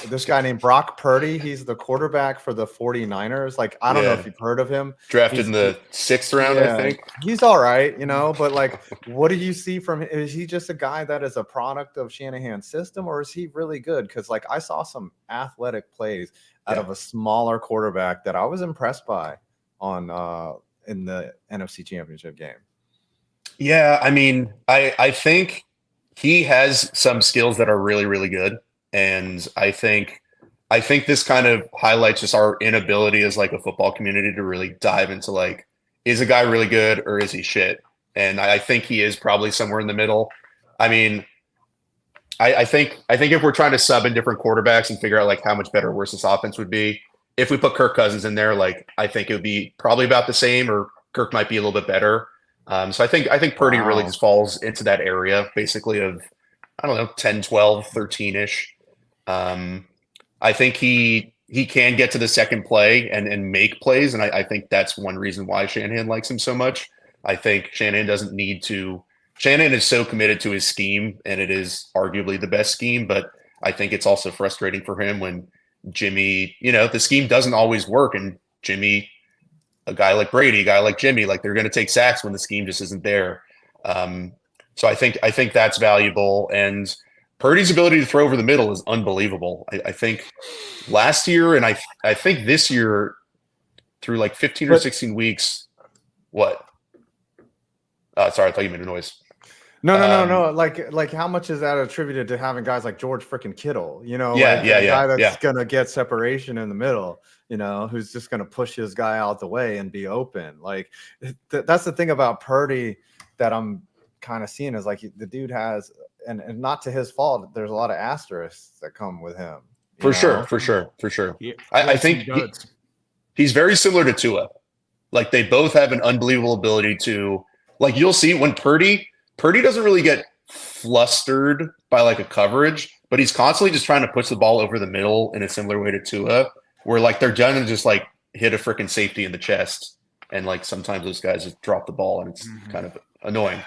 this guy named Brock Purdy. He's the quarterback for the 49ers. Like, I don't know if you've heard of him. Drafted in the 6th round, I think. He's all right, but like, what do you see from him? Is he just a guy that is a product of Shanahan's system, or is he really good? Because like, I saw some athletic plays out of a smaller quarterback that I was impressed by in the NFC Championship game. Yeah, I mean, I think he has some skills that are really, really good. And I think this kind of highlights just our inability as like a football community to really dive into like, is a guy really good or is he shit? And I think he is probably somewhere in the middle. I mean, I think if we're trying to sub in different quarterbacks and figure out like how much better or worse this offense would be, if we put Kirk Cousins in there, like, I think it would be probably about the same, or Kirk might be a little bit better. So I think Purdy really just falls into that area basically of, I don't know, 10, 12, 13-ish. I think he can get to the second play and make plays. And I think that's one reason why Shanahan likes him so much. I think Shanahan doesn't need to Shannon is so committed to his scheme, and it is arguably the best scheme, but I think it's also frustrating for him when Jimmy, the scheme doesn't always work, and Jimmy, a guy like Brady, a guy like Jimmy, like they're going to take sacks when the scheme just isn't there. So I think that's valuable, and Purdy's ability to throw over the middle is unbelievable. I think last year, and I think this year, through like 15 or 16 weeks, what? Sorry, I thought you made a noise. No. Like how much is that attributed to having guys like George freaking Kittle? A guy that's gonna get separation in the middle. Who's just gonna push his guy out the way and be open. Like that's the thing about Purdy that I'm kind of seeing is like the dude has, and not to his fault. There's a lot of asterisks that come with him. For sure. Yeah, I think he's very similar to Tua. Like they both have an unbelievable ability to. Like you'll see when Purdy doesn't really get flustered by like a coverage, but he's constantly just trying to push the ball over the middle in a similar way to Tua, where like they're done and just like hit a freaking safety in the chest. And like sometimes those guys just drop the ball and it's kind of annoying.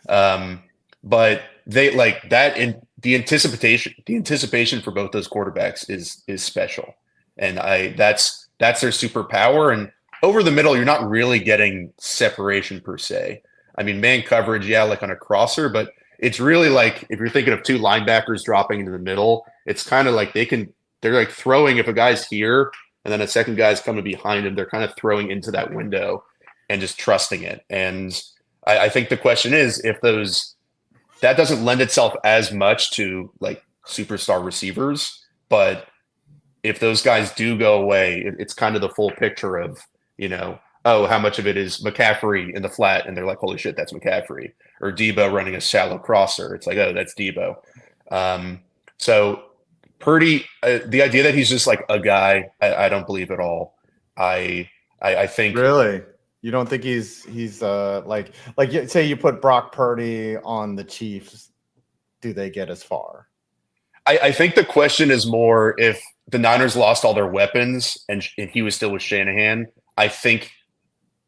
But they like that in the anticipation for both those quarterbacks is special. And that's their superpower. And over the middle, you're not really getting separation per se. I mean, man coverage, like on a crosser, but it's really like if you're thinking of two linebackers dropping into the middle, it's kind of like they're like throwing if a guy's here and then a second guy's coming behind him, they're kind of throwing into that window and just trusting it. And I think the question is if that doesn't lend itself as much to like superstar receivers, but if those guys do go away, it's kind of the full picture of, how much of it is McCaffrey in the flat, and they're like, holy shit, that's McCaffrey. Or Debo running a shallow crosser. It's like, oh, that's Debo. So Purdy, the idea that he's just like a guy, I don't believe at all. I think really. You don't think he's like say you put Brock Purdy on the Chiefs, do they get as far? I think the question is more if the Niners lost all their weapons and he was still with Shanahan. I think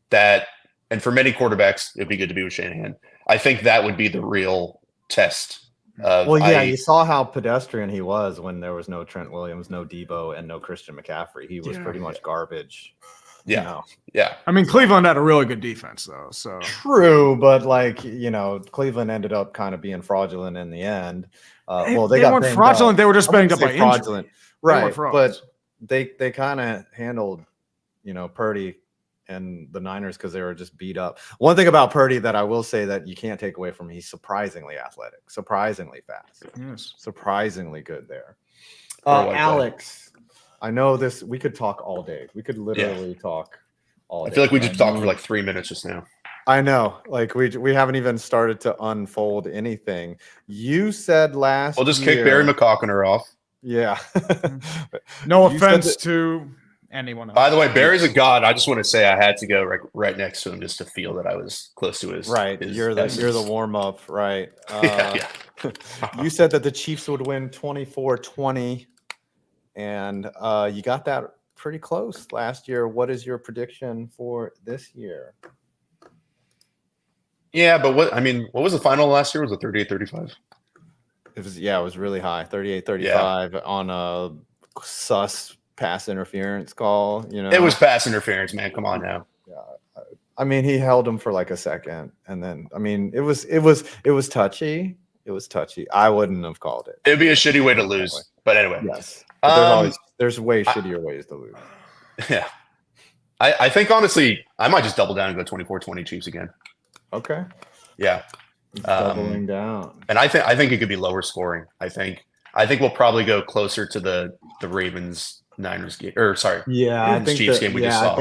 that, and for many quarterbacks, it'd be good to be with Shanahan. I think that would be the real test. You saw how pedestrian he was when there was no Trent Williams, no Debo, and no Christian McCaffrey. He was pretty much garbage. Yeah. I mean, Cleveland had a really good defense, though. So true, but Cleveland ended up kind of being fraudulent in the end. They weren't fraudulent; they were just banged up by fraudulent, right? But they kind of handled, Purdy and the Niners because they were just beat up. One thing about Purdy that I will say that you can't take away from him, he's surprisingly athletic, surprisingly fast, surprisingly good there. Alex. I know this. We could talk all day. We could literally talk all day. I feel like we just talked for like 3 minutes just now. I know. Like we haven't even started to unfold anything. You said last. We'll just kick Barry McCockiner off. Yeah. No offense to anyone else. By the way, Barry's a god. I just want to say I had to go right next to him just to feel that I was close to his. Right. You're the warm up. Right. You said that the Chiefs would win 24-20. And you got that pretty close last year. What is your prediction for this year? Yeah, but what was the final last year? Was it 38-35? It was really high. 38-35 on a sus pass interference call. It was pass interference, man. Come on now. Yeah. I mean, he held him for like a second, and then it was touchy. It was touchy. I wouldn't have called it. It'd be a shitty way to lose. But anyway. Yes. But there's way shittier ways to lose. Yeah. I think honestly, I might just double down and go 24-20 Chiefs again. Okay. Yeah. Doubling down. And I think it could be lower scoring. I think we'll probably go closer to the Ravens Niners game. Or sorry. Yeah, I think Chiefs game we just saw.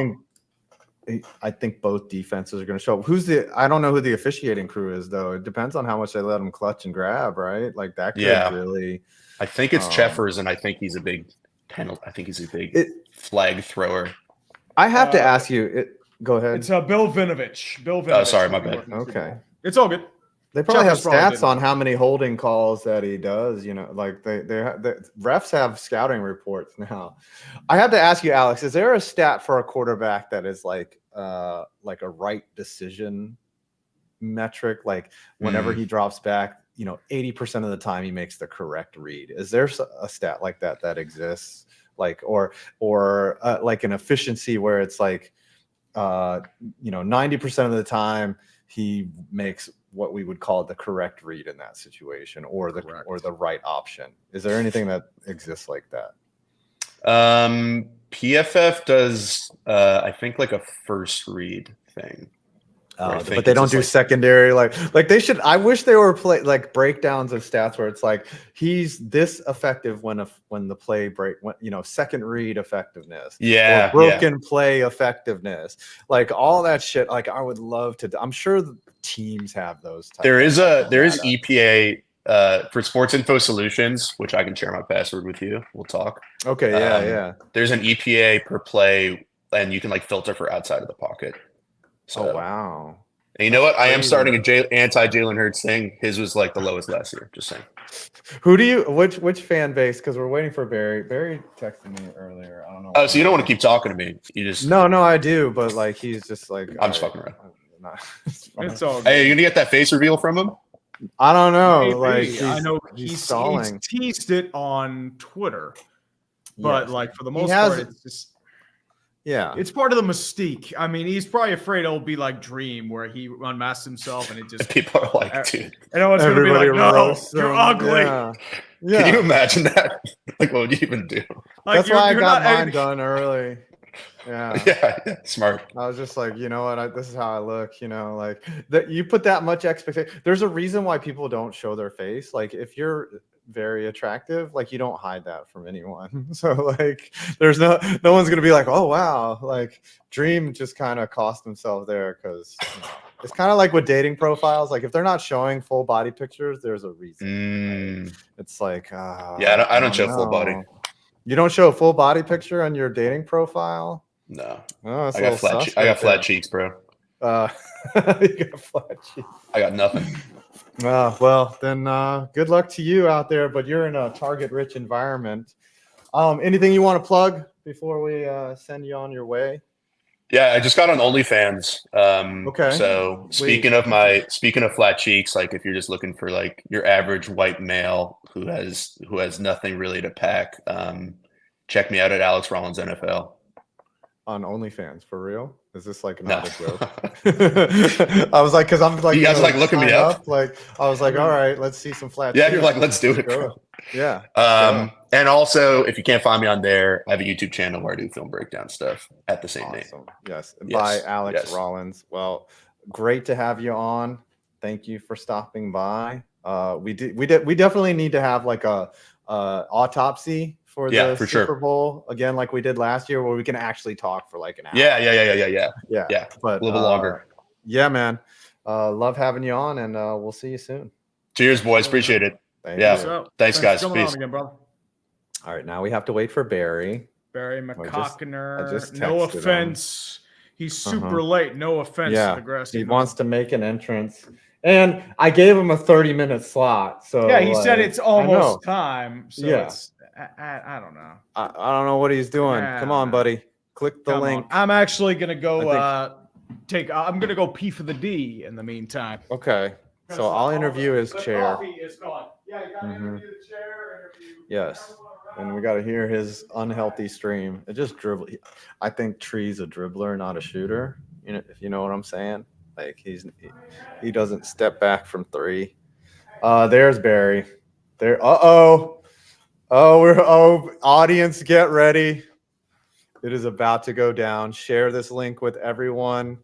I think both defenses are going to show up. I don't know who the officiating crew is though. It depends on how much they let them clutch and grab, right? Like that could really. I think it's Cheffers, and I think he's a big penalty. I think he's a big flag thrower. I have to ask you. Go ahead. It's Bill Vinovich. Oh, sorry, my bad. Okay, it's all good. They probably have stats on how many holding calls that he does. Like the refs have scouting reports now. I have to ask you, Alex, is there a stat for a quarterback that is like a right decision metric? Like whenever he drops back, 80% of the time he makes the correct read. Is there a stat like that exists? Like, or like an efficiency where it's like, 90% of the time he makes what we would call the correct read in that situation, or the right option. Is there anything that exists like that? PFF does, I think, like a first read thing. But they don't do secondary. Like they should. I wish they were like breakdowns of stats where it's like he's this effective when the play break, second read effectiveness, or broken play effectiveness, like all that shit. Like I would love to. I'm sure the teams have those. There is EPA for Sports Info Solutions, which I can share my password with you. We'll talk. Okay. Yeah. There's an EPA per play, and you can like filter for outside of the pocket. So, wow. And you know what? I am starting anti-Jalen Hurts thing. His was like the lowest last year. Just saying. Who do you which fan base? Because we're waiting for Barry. Barry texted me earlier. I don't know. Oh, so you don't want to keep talking to me? You just no, I do. But like he's just like I'm just fucking around. It's all good. Hey, are you gonna get that face reveal from him? I don't know. Maybe. Like I know he's stalling. He's teased it on Twitter, but like for the most part, it's just. Yeah, it's part of the mystique. I mean, he's probably afraid it'll be like Dream, where he unmasks himself and it just people are like, dude, and everyone's gonna be like, "No, you're ugly." Yeah. Can you imagine that? Like, what would you even do? Like, that's why I got mine done early. Yeah. Yeah, smart. I was just like, you know what? This is how I look. Like that. You put that much expectation. There's a reason why people don't show their face. Like, if you're very attractive, like you don't hide that from anyone. So like there's no one's gonna be like, oh wow, like Dream just kind of cost himself there, because it's kind of like with dating profiles. Like if they're not showing full body pictures, there's a reason. Right? It's like I don't show full body. You don't show a full body picture on your dating profile? No. Oh, I got flat cheeks, bro. You got flat cheeks. I got nothing. Well, then good luck to you out there, but you're in a target-rich environment. Anything you want to plug before we send you on your way? Yeah, I just got on OnlyFans. Okay. So speaking of flat cheeks, like if you're just looking for like your average white male who has nothing really to pack, check me out at Alex Rollins NFL. On OnlyFans, for real? Is this like not a joke? I was like, because I'm like, you guys like looking me up? Like, I was like, all right, let's see some flat. Yeah, you're like, let's do it. Bro. Yeah. And also, if you can't find me on there, I have a YouTube channel where I do film breakdown stuff at the same name. Yes, by Alex Rollins. Well, great to have you on. Thank you for stopping by. We definitely need to have like a autopsy for the Super Bowl again, like we did last year, where we can actually talk for like an hour. Yeah. But a little bit longer. Yeah, man. Love having you on, and we'll see you soon. Cheers, boys. Appreciate it. Thank you. Thanks, guys. Peace. On again, brother. All right, now we have to wait for Barry. Barry McCockiner. No offense. He's super late. No offense to the grassy. He wants to make an entrance. And I gave him a 30-minute slot. So yeah, he said it's almost time. So it's I don't know. I don't know what he's doing. Come on, buddy. Click the link. I'm actually gonna go I'm gonna go pee for the D in the meantime. Okay. So I'll interview his chair. Coffee is gone. Yeah, you gotta interview the chair. Yes. And we gotta hear his unhealthy stream. It just dribble. I think Tree's a dribbler, not a shooter. If you know what I'm saying. Like he doesn't step back from three. There's Barry. There. Audience, get ready. It is about to go down. Share this link with everyone.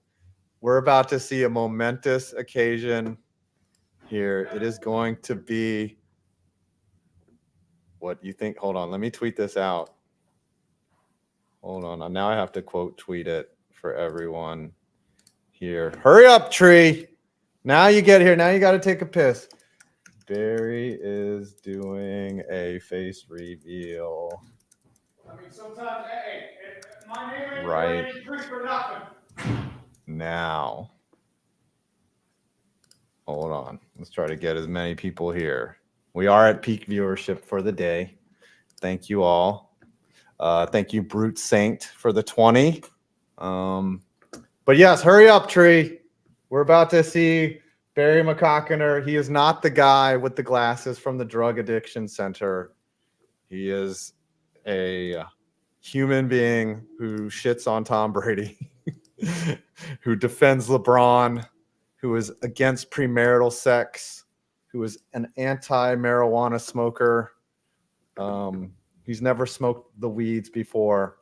We're about to see a momentous occasion here. It is going to be what you think. Hold on. Let me tweet this out. Hold on. Now I have to quote tweet it for everyone here. Hurry up, Tree. Now you get here. Now you got to take a piss. Barry is doing a face reveal. I mean, sometimes, my name ain't right for nothing. Now. Hold on. Let's try to get as many people here. We are at peak viewership for the day. Thank you all. Thank you, Brute Saint, for the 20. But yes, hurry up, Tree. We're about to see Barry McCockiner. He is not the guy with the glasses from the drug addiction center. He is a human being who shits on Tom Brady, who defends LeBron, who is against premarital sex, who is an anti-marijuana smoker. He's never smoked the weeds before.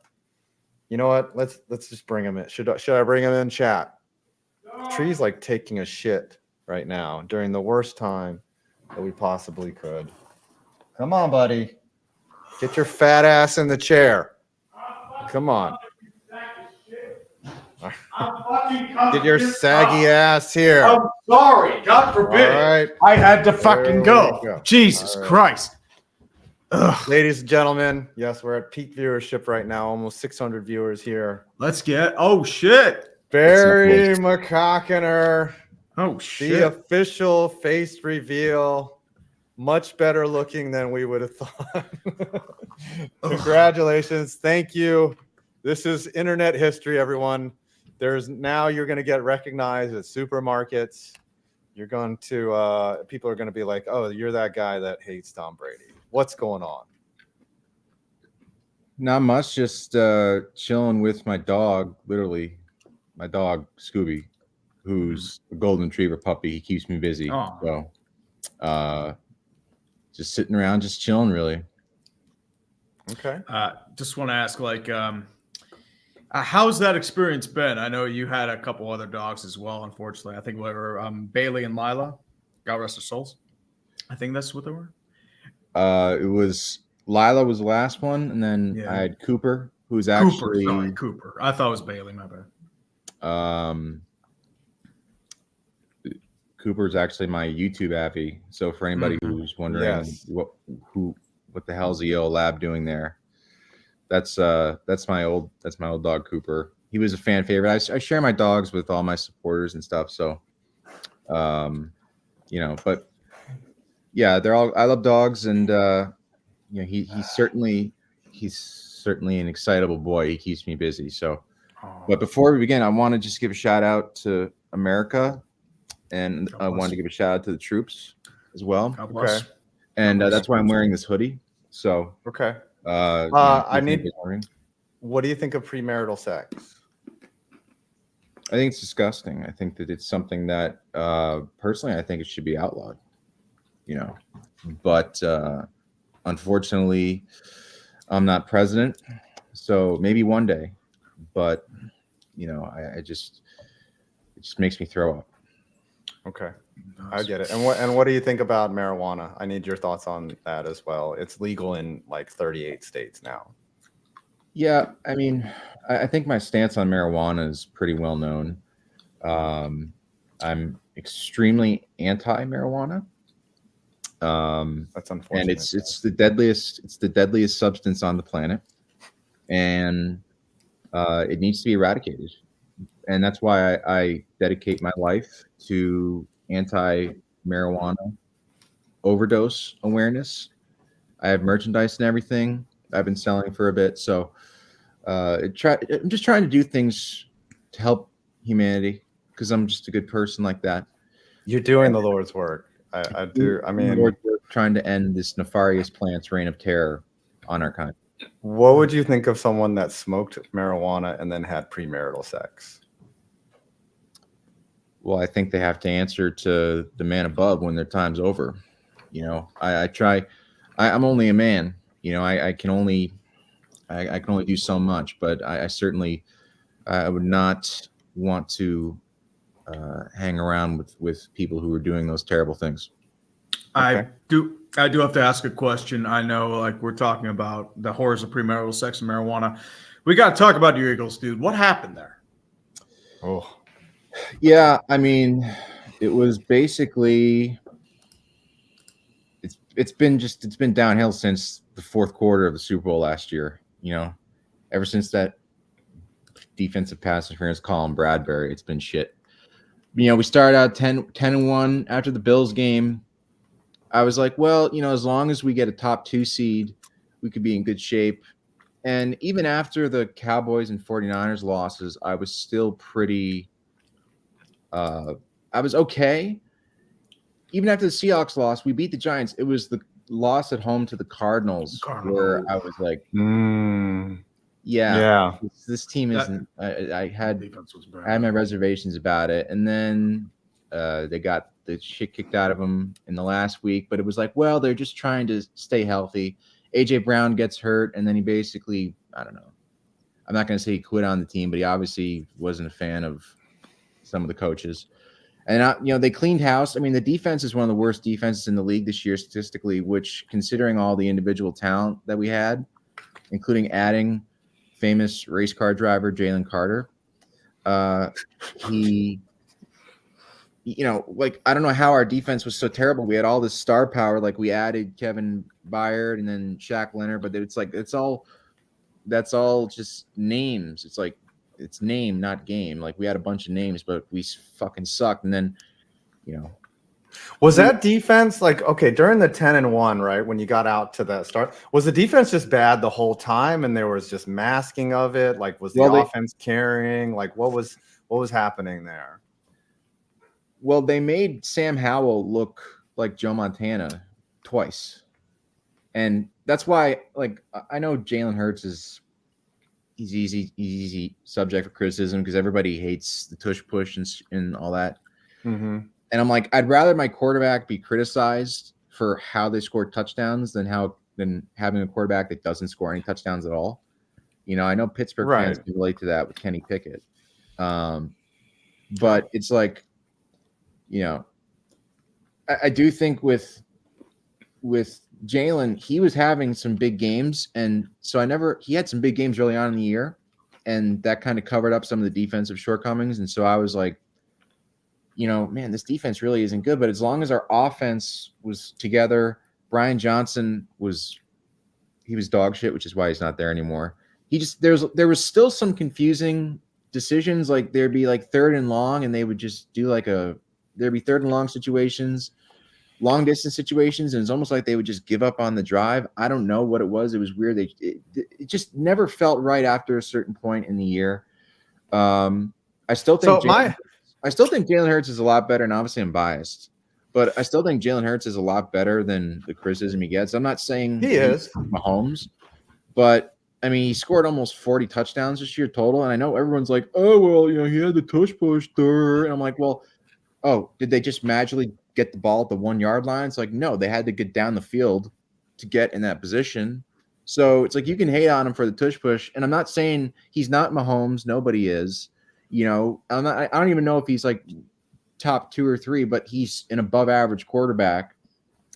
You know what? Let's just bring him in. Should I bring him in, chat? Tree's like taking a shit right now during the worst time that we possibly could. Come on, buddy. Get your fat ass in the chair. Come on. Get your saggy ass here. I'm sorry. God forbid. All right. I had to fucking There we go. Jesus All right. Christ. Ladies and gentlemen, yes, we're at peak viewership right now. Almost 600 viewers here. Let's get. Oh, shit. Barry McCockiner. Oh, shit. The official face reveal. Much better looking than we would have thought. Congratulations. Thank you. This is internet history, everyone. You're going to get recognized at supermarkets. You're going to, people are going to be like, oh, you're that guy that hates Tom Brady. What's going on? Not much, just chilling with my dog, literally. My dog, Scooby, who's a golden retriever puppy. He keeps me busy. Oh. So, just sitting around, just chilling, really. Okay. Just want to ask, like, how's that experience been? I know you had a couple other dogs as well, unfortunately. I think whatever, Bailey and Lila, God rest their souls. I think that's what they were. It was Lila was the last one, and then I had Cooper, who's actually Cooper. I thought it was Bailey, my bad. Cooper's actually my YouTube avi. So for anybody who's wondering what the hell's the Yellow Lab doing there, that's my old dog Cooper. He was a fan favorite. I share my dogs with all my supporters and stuff. So, but yeah, I love dogs, and he's certainly an excitable boy. He keeps me busy. So, but before we begin, I want to just give a shout out to America, and I wanted to give a shout out to the troops as well. Okay. And that's why I'm wearing this hoodie. So okay. What do you think of premarital sex? I think it's disgusting. I think that it's something that personally I think it should be outlawed. But unfortunately, I'm not president, so maybe one day. But it just makes me throw up. Okay, I get it. And what do you think about marijuana? I need your thoughts on that as well. It's legal in like 38 states now. Yeah, I mean, I think my stance on marijuana is pretty well known. I'm extremely anti-marijuana. That's unfortunate. And it's the deadliest substance on the planet, and it needs to be eradicated. And that's why I dedicate my life to anti-marijuana overdose awareness. I have merchandise and everything I've been selling for a bit. So I'm just trying to do things to help humanity because I'm just a good person like that. You're doing the Lord's work. I do. I mean, we're trying to end this nefarious plant's reign of terror on our country. What would you think of someone that smoked marijuana and then had premarital sex? Well, I think they have to answer to the man above when their time's over. I'm only a man. I can only do so much, but I certainly would not want to hang around with people who are doing those terrible things. Okay. I do have to ask a question. I know, like, we're talking about the horrors of premarital sex and marijuana. We got to talk about your Eagles, dude. What happened there? Oh, yeah. I mean, it was basically it's been downhill since the fourth quarter of the Super Bowl last year. Ever since that defensive pass interference call on Bradbury, it's been shit. We started out 10-1 after the Bills game. I was like, well, as long as we get a top 2 seed, we could be in good shape. And even after the Cowboys and 49ers losses, I was still pretty I was okay, even after the Seahawks lost, we beat the Giants. It was the loss at home to the Cardinals. Where I was like, yeah. This team isn't. I had my reservations about it, and then they got the shit kicked out of them in the last week. But it was like, well, they're just trying to stay healthy. AJ Brown gets hurt, and then he basically, I don't know. I'm not going to say he quit on the team, but he obviously wasn't a fan of some of the coaches. And they cleaned house. I mean, the defense is one of the worst defenses in the league this year statistically, which, considering all the individual talent that we had, including adding famous race car driver Jalen Carter, he, I don't know how our defense was so terrible. We had all this star power, like we added Kevin Byard and then Shaq Leonard, but that's all just names. It's like, it's name, not game. Like, we had a bunch of names, but we fucking sucked. And then, was that defense like, okay, during the 10-1, right, when you got out to that start, was the defense just bad the whole time and there was just masking of it? Like, was the offense carrying? Like, what was happening there? Well, they made Sam Howell look like Joe Montana twice. And that's why, like, I know Jalen Hurts he's easy subject for criticism because everybody hates the tush push and all that. Mm-hmm. And I'm like, I'd rather my quarterback be criticized for how they scored touchdowns than having a quarterback that doesn't score any touchdowns at all. I know Pittsburgh fans can relate to that with Kenny Pickett. But it's like, I do think with Jalen, he was having some big games, and so he had some big games early on in the year, and that kind of covered up some of the defensive shortcomings. And so I was like, man, this defense really isn't good. But as long as our offense was together, Brian Johnson was dog shit, which is why he's not there anymore. There was still some confusing decisions, like there'd be like 3rd and long, and they would just do there'd be 3rd and long situations, long distance situations, and it's almost like they would just give up on the drive. I don't know what it was. It was weird. It just never felt right after a certain point in the year. I still think Jalen Hurts is a lot better, and obviously I'm biased, but I still think Jalen Hurts is a lot better than the criticism he gets. I'm not saying he is Mahomes, but I mean, he scored almost 40 touchdowns this year total, and I know everyone's like, oh, well, he had the tush push there, and I'm like, well, did they just magically get the ball at the 1 yard line? It's like, no, they had to get down the field to get in that position. So it's like, you can hate on him for the tush push. And I'm not saying he's not Mahomes. Nobody is, I don't even know if he's like top 2 or 3, but he's an above average quarterback.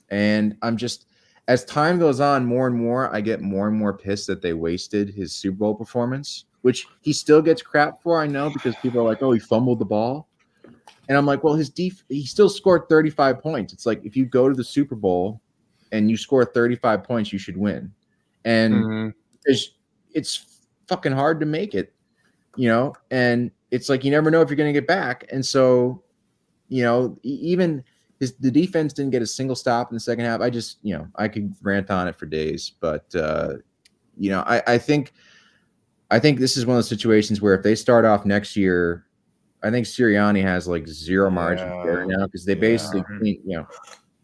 And I'm just, as time goes on, more and more, I get more and more pissed that they wasted his Super Bowl performance, which he still gets crap for. I know, because people are like, oh, he fumbled the ball. And I'm like, well, he still scored 35 points. It's like, if you go to the Super Bowl and you score 35 points, you should win. And it's fucking hard to make it, and it's like, you never know if you're going to get back. And so, even the defense didn't get a single stop in the second half. I just, I could rant on it for days, but I think this is one of those situations where if they start off next year, I think Sirianni has like zero margin there now, because they basically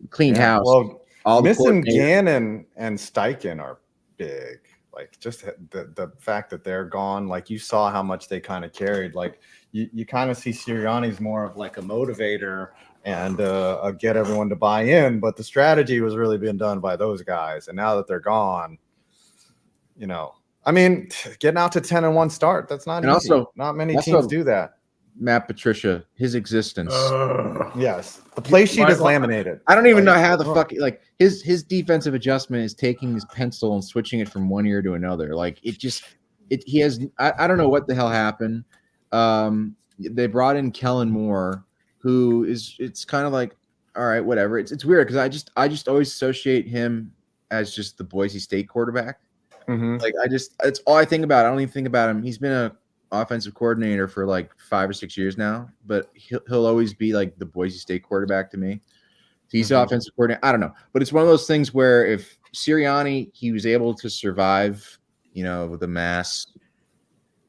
cleaned house. Well, all missing Gannon and Steichen are big. Like, just the fact that they're gone, like, you saw how much they kind of carried. Like, you kind of see Sirianni's more of like a motivator and get everyone to buy in, but the strategy was really being done by those guys. And now that they're gone, I mean, getting out to 10-1 start, that's not easy. Also, not many teams do that. Matt Patricia, his existence. Yes, the play sheet is laminated. I don't even know how the fuck, like, his defensive adjustment is taking his pencil and switching it from one ear to another. Like, he has. I don't know what the hell happened. They brought in Kellen Moore, who is. It's kind of like, all right, whatever. It's weird because I just always associate him as just the Boise State quarterback. Mm-hmm. Like, it's all I think about. I don't even think about him. He's been a offensive coordinator for like 5 or 6 years now, but he'll always be like the Boise State quarterback to me. He's the offensive coordinator. I don't know, but it's one of those things where if Sirianni, he was able to survive, with the mass.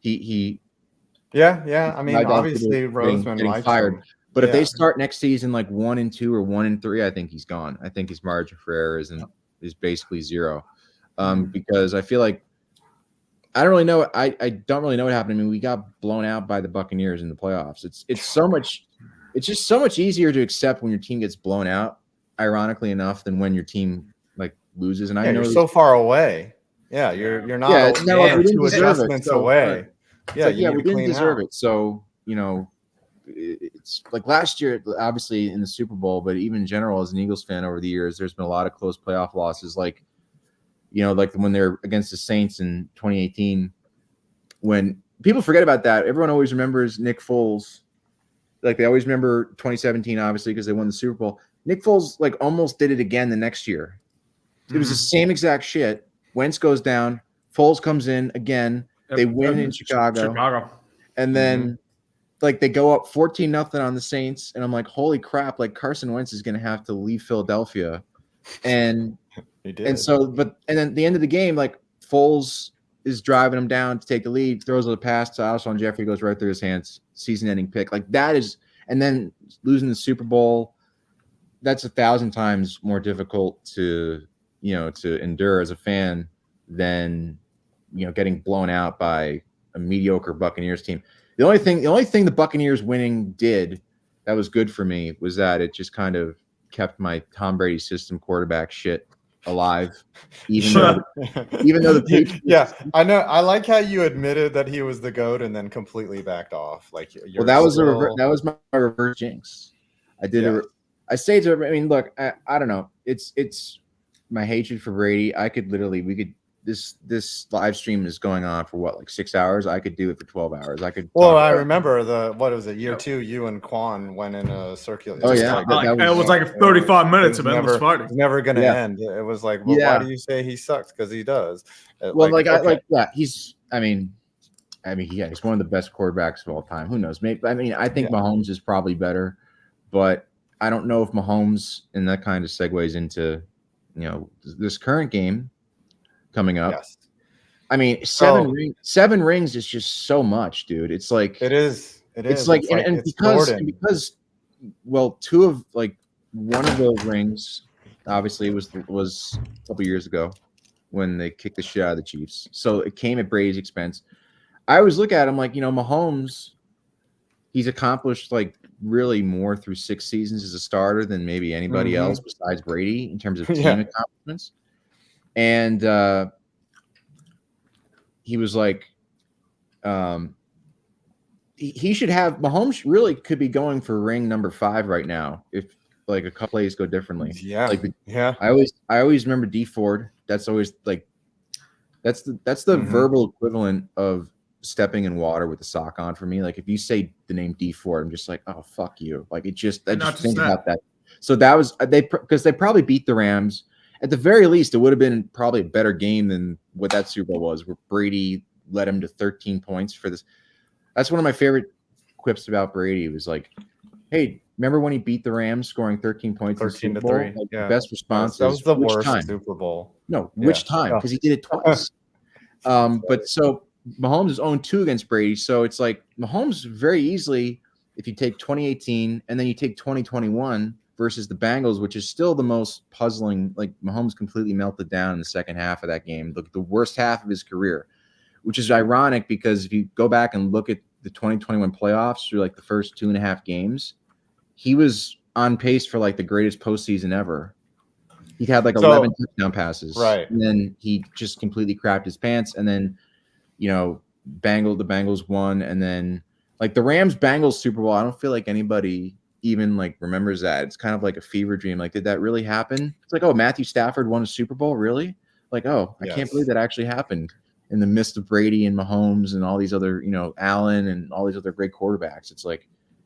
Yeah. I mean, obviously Roseman getting fired, But if they start next season like 1-2 or 1-3, I think he's gone. I think his margin for error is basically zero. Because I feel like I don't really know. I don't really know what happened. I mean, we got blown out by the Buccaneers in the playoffs. It's just so much easier to accept when your team gets blown out, ironically enough, than when your team like loses. And I know you're so far away. Yeah, you're not. Yeah, no, we didn't two deserve adjustments it. So, away. Yeah, like, we didn't deserve it. So it's like last year, obviously in the Super Bowl, but even in general as an Eagles fan over the years, there's been a lot of close playoff losses. Like like when they're against the Saints in 2018, when people forget about that, everyone always remembers Nick Foles. Like they always remember 2017, obviously, because they won the Super Bowl. Nick Foles like almost did it again the next year. It was the same exact shit. Wentz goes down. Foles comes in again. They win in Chicago. And then like they go up 14-0 on the Saints. And I'm like, holy crap, like Carson Wentz is going to have to leave Philadelphia. And he did. And so, and then at the end of the game, like Foles is driving him down to take the lead, throws a pass to Alshon Jeffrey, goes right through his hands, season-ending pick. Like that is, and then losing the Super Bowl, that's 1,000 times more difficult to endure as a fan than getting blown out by a mediocre Buccaneers team. The only thing the Buccaneers winning did that was good for me was that it just kind of kept my Tom Brady system quarterback shit alive, even though the Patriots. Yeah, I know. I like how you admitted that he was the GOAT and then completely backed off. Like, that was my reverse jinx. I did I say to, I mean, look, I don't know. It's my hatred for Brady. This live stream is going on for what, like 6 hours? I could do it for 12 hours. I could. Well, I remember what was it? Year 2, you and Qwan went in a circular. Oh yeah, it was like 35 minutes of endless fighting. It's never going to end. It was like, well, why do you say he sucks? Because he does. He's. I mean, he's one of the best quarterbacks of all time. Who knows? Maybe. I mean, I think Mahomes is probably better, but I don't know if Mahomes, and that kind of segues into, this current game coming up. Yes. I mean, seven rings is just so much, dude. It's like it is. It's like because two of one of those rings obviously was a couple years ago when they kicked the shit out of the Chiefs. So it came at Brady's expense. I always look at him like, Mahomes, he's accomplished really more through 6 seasons as a starter than maybe anybody else besides Brady in terms of team accomplishments. And he was like, he should have, Mahomes really could be going for ring number 5 right now if a couple plays go differently. Yeah. I always remember D Ford. That's always that's the verbal equivalent of stepping in water with a sock on for me. Like if you say the name D Ford, I'm just like, oh fuck you. Like I just think about that. So that was because they probably beat the Rams. At the very least, it would have been probably a better game than what that Super Bowl was, where Brady led him to 13 points for this. That's one of my favorite quips about Brady. It was like, hey, remember when he beat the Rams scoring 13 points? 13-3. The best response. That was the worst time? Super Bowl. No, which time? Because he did it twice. But so Mahomes is 0-2 against Brady. So it's like Mahomes very easily, if you take 2018 and then you take 2021 versus the Bengals, which is still the most puzzling. Like Mahomes completely melted down in the second half of that game, the worst half of his career, which is ironic because if you go back and look at the 2021 playoffs through the first 2.5 games, he was on pace for the greatest postseason ever. He had 11 touchdown passes, right? And then he just completely crapped his pants. And then, the Bengals won, and then the Rams Bengals Super Bowl. I don't feel like anybody even remembers that. It's kind of like a fever dream. Did that really happen? It's like, oh, Matthew Stafford won a Super Bowl, really? I can't believe that actually happened in the midst of Brady and Mahomes and all these other, Allen and all these other great quarterbacks. It's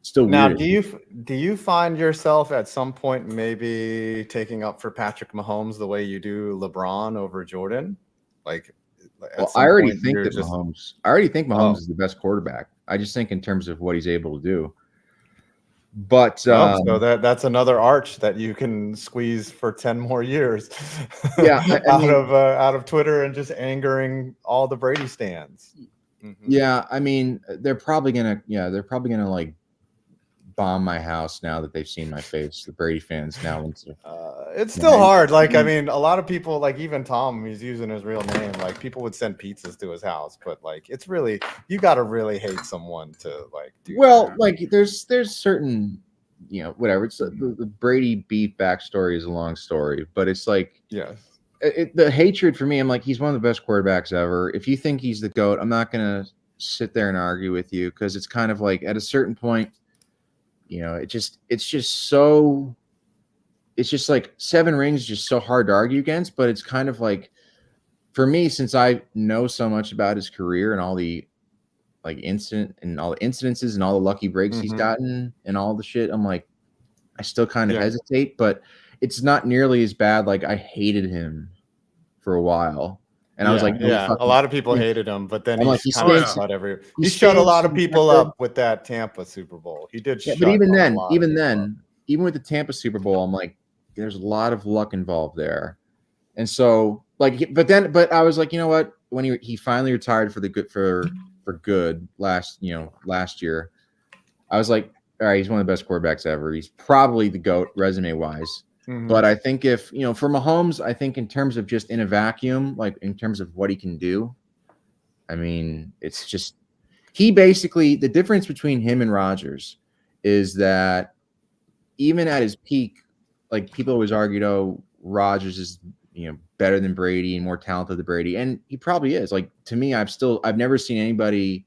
still now, weird. Do you find yourself at some point maybe taking up for Patrick Mahomes the way you do LeBron over Jordan? I already think Mahomes is the best quarterback. I just think in terms of what he's able to do. But so that's another arch that you can squeeze for 10 more years. Yeah, out of Twitter and just angering all the Brady stans. Yeah, I mean, they're probably gonna bomb my house now that they've seen my face. The Brady fans now. It's still hard. Like, I mean, a lot of people, like even Tom, he's using his real name. Like, people would send pizzas to his house, but like, it's really, you got to really hate someone to like do that. Like there's certain, whatever. It's the Brady beef backstory is a long story, but it's like, yes. The hatred for me, I'm like, he's one of the best quarterbacks ever. If you think he's the GOAT, I'm not going to sit there and argue with you, because it's kind of like at a certain point, it's just like 7 rings is just so hard to argue against. But it's kind of like, for me, since I know so much about his career and all the like incidences and all the lucky breaks he's gotten and all the shit, I'm like, I still kind of hesitate, but it's not nearly as bad. Like, I hated him for a while, and I was like, a lot of people hated him, but then he shut a lot of people up with that Tampa Super Bowl. He did, but even with the Tampa Super Bowl, I'm like, there's a lot of luck involved there, and so like, but I was like, you know what? When he finally retired for good last year, I was like, all right, he's one of the best quarterbacks ever. He's probably the GOAT resume wise. But I think if, for Mahomes, I think in terms of just in a vacuum, like in terms of what he can do, I mean, it's just, the difference between him and Rodgers is that even at his peak, like people always argued, oh, Rodgers is, better than Brady and more talented than Brady. And he probably is. Like, to me, I've never seen anybody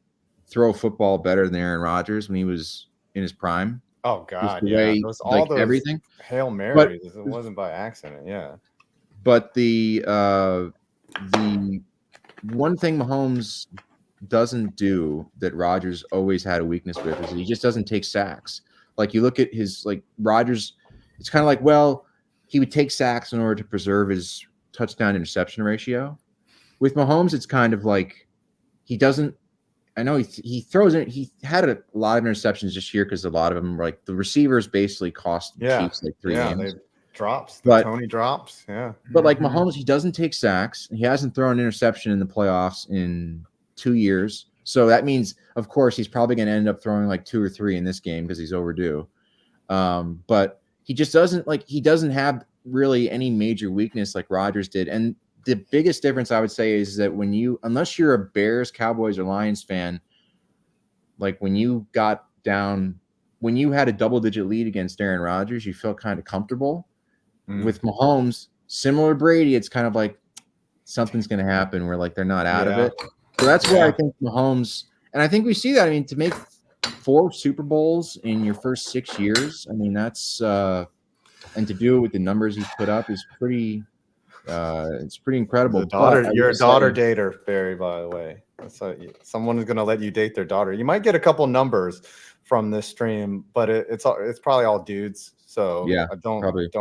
throw a football better than Aaron Rodgers when he was in his prime. Oh God, those everything Hail Marys. It wasn't by accident, But the one thing Mahomes doesn't do that Rodgers always had a weakness with is he just doesn't take sacks. Like, you look at his Rodgers, it's kind of like, well, he would take sacks in order to preserve his touchdown interception ratio. With Mahomes, it's kind of like he doesn't. I know he throws it. He had a lot of interceptions this year because a lot of them were like the receivers basically cost the Chiefs like 3 games. They drops. Tony drops. Yeah. But like Mahomes, he doesn't take sacks. He hasn't thrown an interception in the playoffs in 2 years. So that means, of course, he's probably going to end up throwing like 2 or 3 in this game because he's overdue. But he just doesn't he doesn't have really any major weakness like Rodgers did. And the biggest difference I would say is that unless you're a Bears, Cowboys, or Lions fan, like when you had a double-digit lead against Aaron Rodgers, you felt kind of comfortable. With Mahomes, similar to Brady, it's kind of like something's going to happen where like they're not out of it. So that's where I think Mahomes, and I think we see that. I mean, to make 4 Super Bowls in your first 6 years, I mean, that's and to do it with the numbers he's put up is pretty. It's pretty incredible. You're a daughter dater, Barry, by the way. Someone is going to let you date their daughter. You might get a couple numbers from this stream, but it's probably all dudes. So don't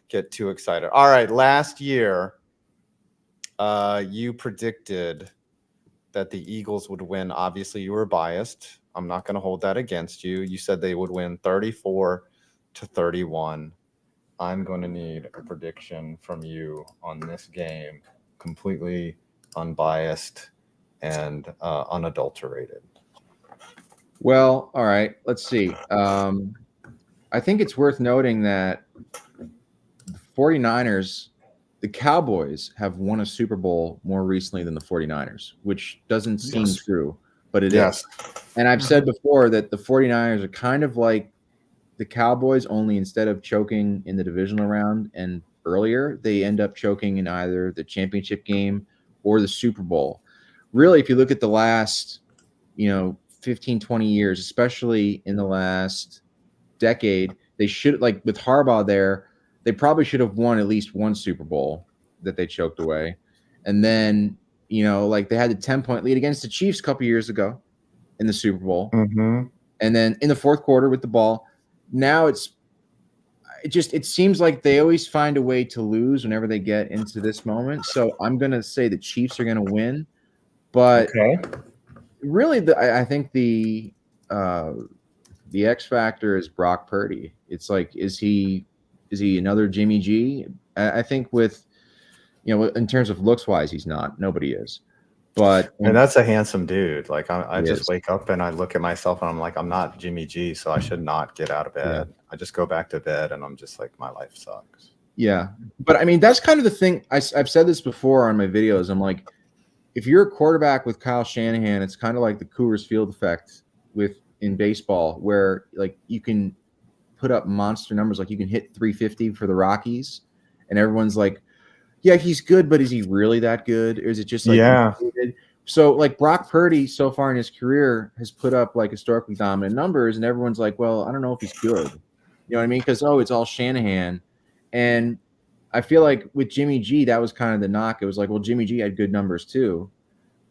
get too excited. All right, last year, you predicted that the Eagles would win. Obviously, you were biased. I'm not going to hold that against you. You said they would win 34-31. I'm going to need a prediction from you on this game, completely unbiased and unadulterated. Well, all right. Let's see. I think it's worth noting that the 49ers, the Cowboys have won a Super Bowl more recently than the 49ers, which doesn't seem true, but it is. And I've said before that the 49ers are kind of like the Cowboys, only instead of choking in the divisional round and earlier, they end up choking in either the championship game or the Super Bowl. Really, if you look at the last, 15, 20 years, especially in the last decade, they should, like with Harbaugh there, they probably should have won at least one Super Bowl that they choked away. And then, like they had the 10-point lead against the Chiefs a couple years ago in the Super Bowl. And then in the fourth quarter with the ball. Now it seems like they always find a way to lose whenever they get into this moment. So I'm going to say the Chiefs are going to win, but really I think the X factor is Brock Purdy. It's like, is he another Jimmy G? I think with, in terms of looks wise, he's not, nobody is, But and that's a handsome dude. Like I He just is. wake up and I look at myself and I'm like, I'm not Jimmy G, so I should not get out of bed. I just go back to bed and I'm just like, my life sucks. Yeah, but I mean, that's kind of the thing. I've said this before on my videos. I'm like, if you're a quarterback with Kyle Shanahan, it's kind of like the Coors Field effect in baseball, where like you can put up monster numbers, like you can hit 350 for the Rockies, and everyone's like, yeah, he's good, but is he really that good, or is it just like inflated? So like Brock Purdy so far in his career has put up like historically dominant numbers, and everyone's like, well, I don't know if he's good. You know what I mean? Because it's all Shanahan. And I feel like with Jimmy G, that was kind of the knock. It was like, well, Jimmy G had good numbers too,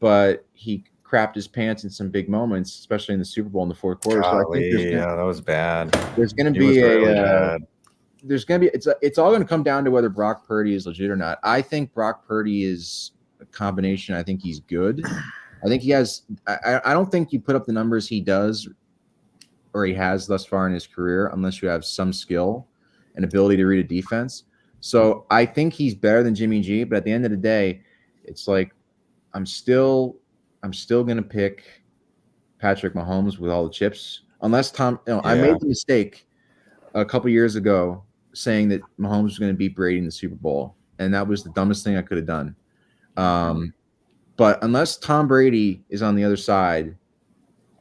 but he crapped his pants in some big moments, especially in the Super Bowl in the fourth quarter. Golly, so I think that was bad. There's going to be it's all going to come down to whether Brock Purdy is legit or not. I think Brock Purdy is a combination. I think he's good. I think he has. I don't think you put up the numbers he does or he has thus far in his career unless you have some skill and ability to read a defense. So I think he's better than Jimmy G, but at the end of the day, it's like I'm still going to pick Patrick Mahomes with all the chips, unless I made the mistake a couple years ago saying that Mahomes was going to beat Brady in the Super Bowl, and that was the dumbest thing I could have done. But unless Tom Brady is on the other side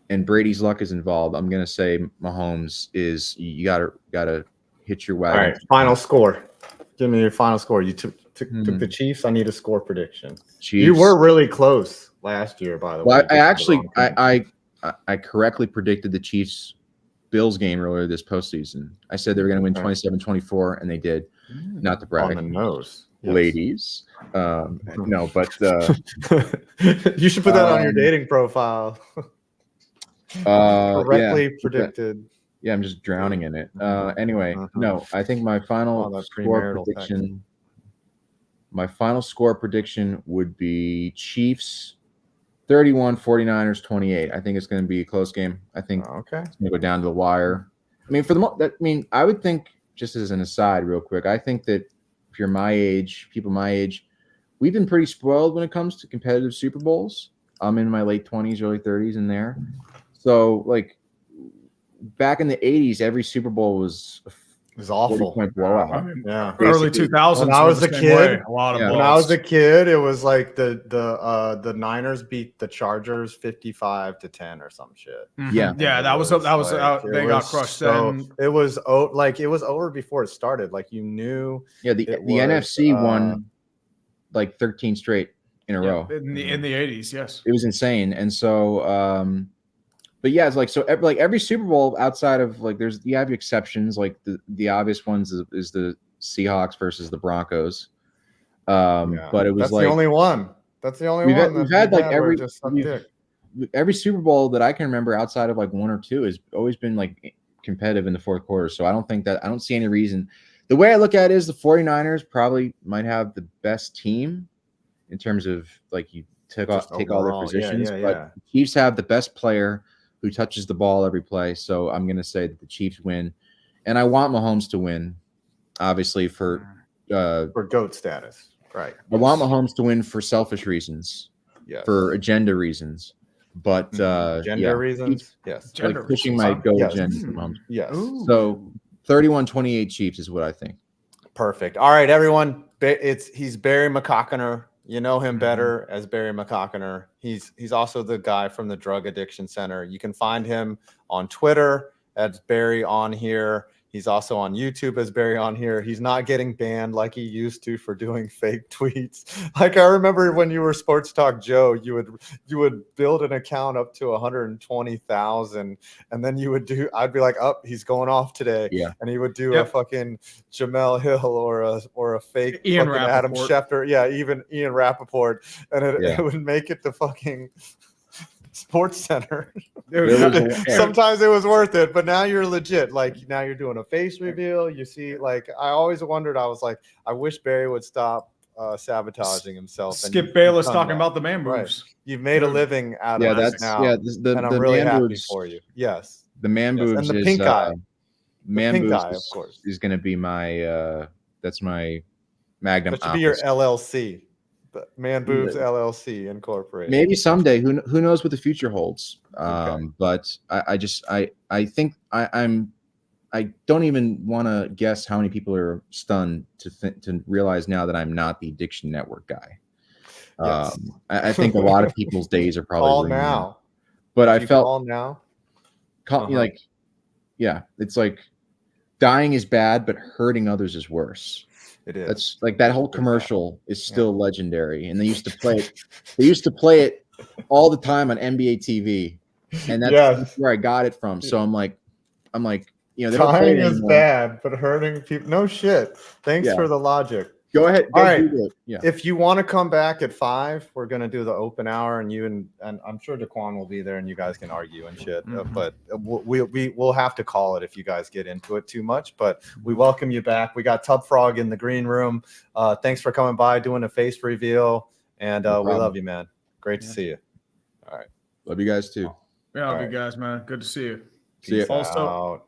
and Brady's luck is involved, I'm going to say Mahomes is. You gotta hit your wagon. All right, final score. Give me your final score. You took the Chiefs. I need a score prediction. Chiefs. You were really close last year, by the way. I correctly predicted the Chiefs Bills game earlier this postseason. I said they were going to win 27-24, and they did. Not to brag. On the nose. Ladies. No, but you should put that on your dating profile. Correctly predicted. Yeah, I'm just drowning in it. Anyway, no, I think my final score prediction. My final score prediction would be Chiefs 31, 49ers 28. I think it's going to be a close game. I think it's going to go down to the wire. I mean, I would think, just as an aside, real quick, I think that if you're my age, people my age, we've been pretty spoiled when it comes to competitive Super Bowls. I'm in my late 20s, early 30s in there. So, like, back in the 80s, every Super Bowl was awful. Blowout. Yeah, early 2000s. When I was a kid, when I was a kid, it was like the Niners beat the Chargers 55-10 or some shit. Yeah, that was they got crushed. So it was over before it started. Like you knew. Yeah, the NFC won like 13 straight in a row in the 80s. Yes, it was insane, and so. But yeah, it's like so. Every Super Bowl outside of like, you have exceptions. Like the obvious ones is the Seahawks versus the Broncos. But it was the only one. That's the only one. We've had like every Super Bowl that I can remember outside of like one or two has always been like competitive in the fourth quarter. So I don't see any reason. The way I look at it is the 49ers probably might have the best team in terms of like you take all their positions, but the Chiefs have the best player who touches the ball every play. So I'm going to say that the Chiefs win. And I want Mahomes to win, obviously, for GOAT status. Right. I want Mahomes to win for selfish reasons, for agenda reasons. But reasons? Yes. Like pushing my GOAT agenda for Mahomes. Yes. So 31-28 Chiefs is what I think. Perfect. All right, everyone. He's Barry McCockiner. You know him better as Barry McCockiner. He's also the guy from the Drug Addiction Center. You can find him on Twitter as Barry On Here. He's also on YouTube as Barry On Here. He's not getting banned like he used to for doing fake tweets. Like I remember when you were Sports Talk Joe, you would build an account up to 120,000, and then I'd be like, he's going off today. Yeah. And he would do a fucking Jamel Hill or a fake Ian fucking Adam Schefter. Yeah, even Ian Rappaport. And it would make it to fucking Sports Center. Sometimes it was worth it, but now you're legit. Like now you're doing a face reveal. You see, like I always wondered. I was like, I wish Barry would stop sabotaging himself. Skip Bayless talking about the man moves. Right. You've made a living out of this now. And I'm really happy for you. Yes. The man boobs and the pink eye. Man boobs of course, is going to be my. That's my magnum. That should be your LLC. Man Boobs LLC Incorporated. Maybe someday. Who knows what the future holds? Okay. But I think I don't even want to guess how many people are stunned to realize now that I'm not the Diction Network guy. Yes. I think a lot of people's days are probably Call ringing. now. But If I you felt call now. like, yeah, it's like dying is bad, but hurting others is worse. It is. That's like that whole commercial is still legendary, and they used to play it. They used to play it all the time on NBA TV, and that's where I got it from. So I'm like, they don't play Dying it is anymore. bad, but hurting people. No shit. Thanks Yeah. for the logic. Go ahead. All right. Google it. Yeah. If you want to come back at 5, we're gonna do the open hour, and you and I'm sure Qwan will be there, and you guys can argue and shit. But we'll have to call it if you guys get into it too much. But we welcome you back. We got Tubfrog in the green room. Thanks for coming by, doing a face reveal, and we love you, man. Great to see you. All right. Love you guys too. Yeah, love you guys, man. Good to see you. See you. Also,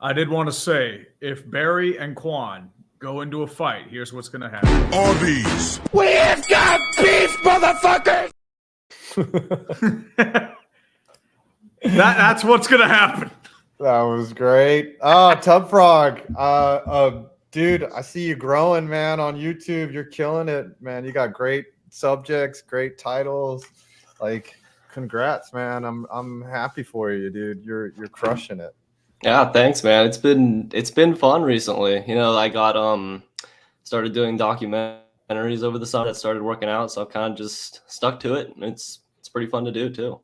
I did want to say, if Barry and Qwan go into a fight, here's what's going to happen. All these. We have got beef, motherfuckers! That's what's going to happen. That was great. Oh, Tubfrog. Dude, I see you growing, man, on YouTube. You're killing it, man. You got great subjects, great titles. Like, congrats, man. I'm happy for you, dude. You're crushing it. Yeah, thanks, man. It's been fun recently. You know, I got started doing documentaries over the summer that started working out, so I've kind of just stuck to it. And it's pretty fun to do too.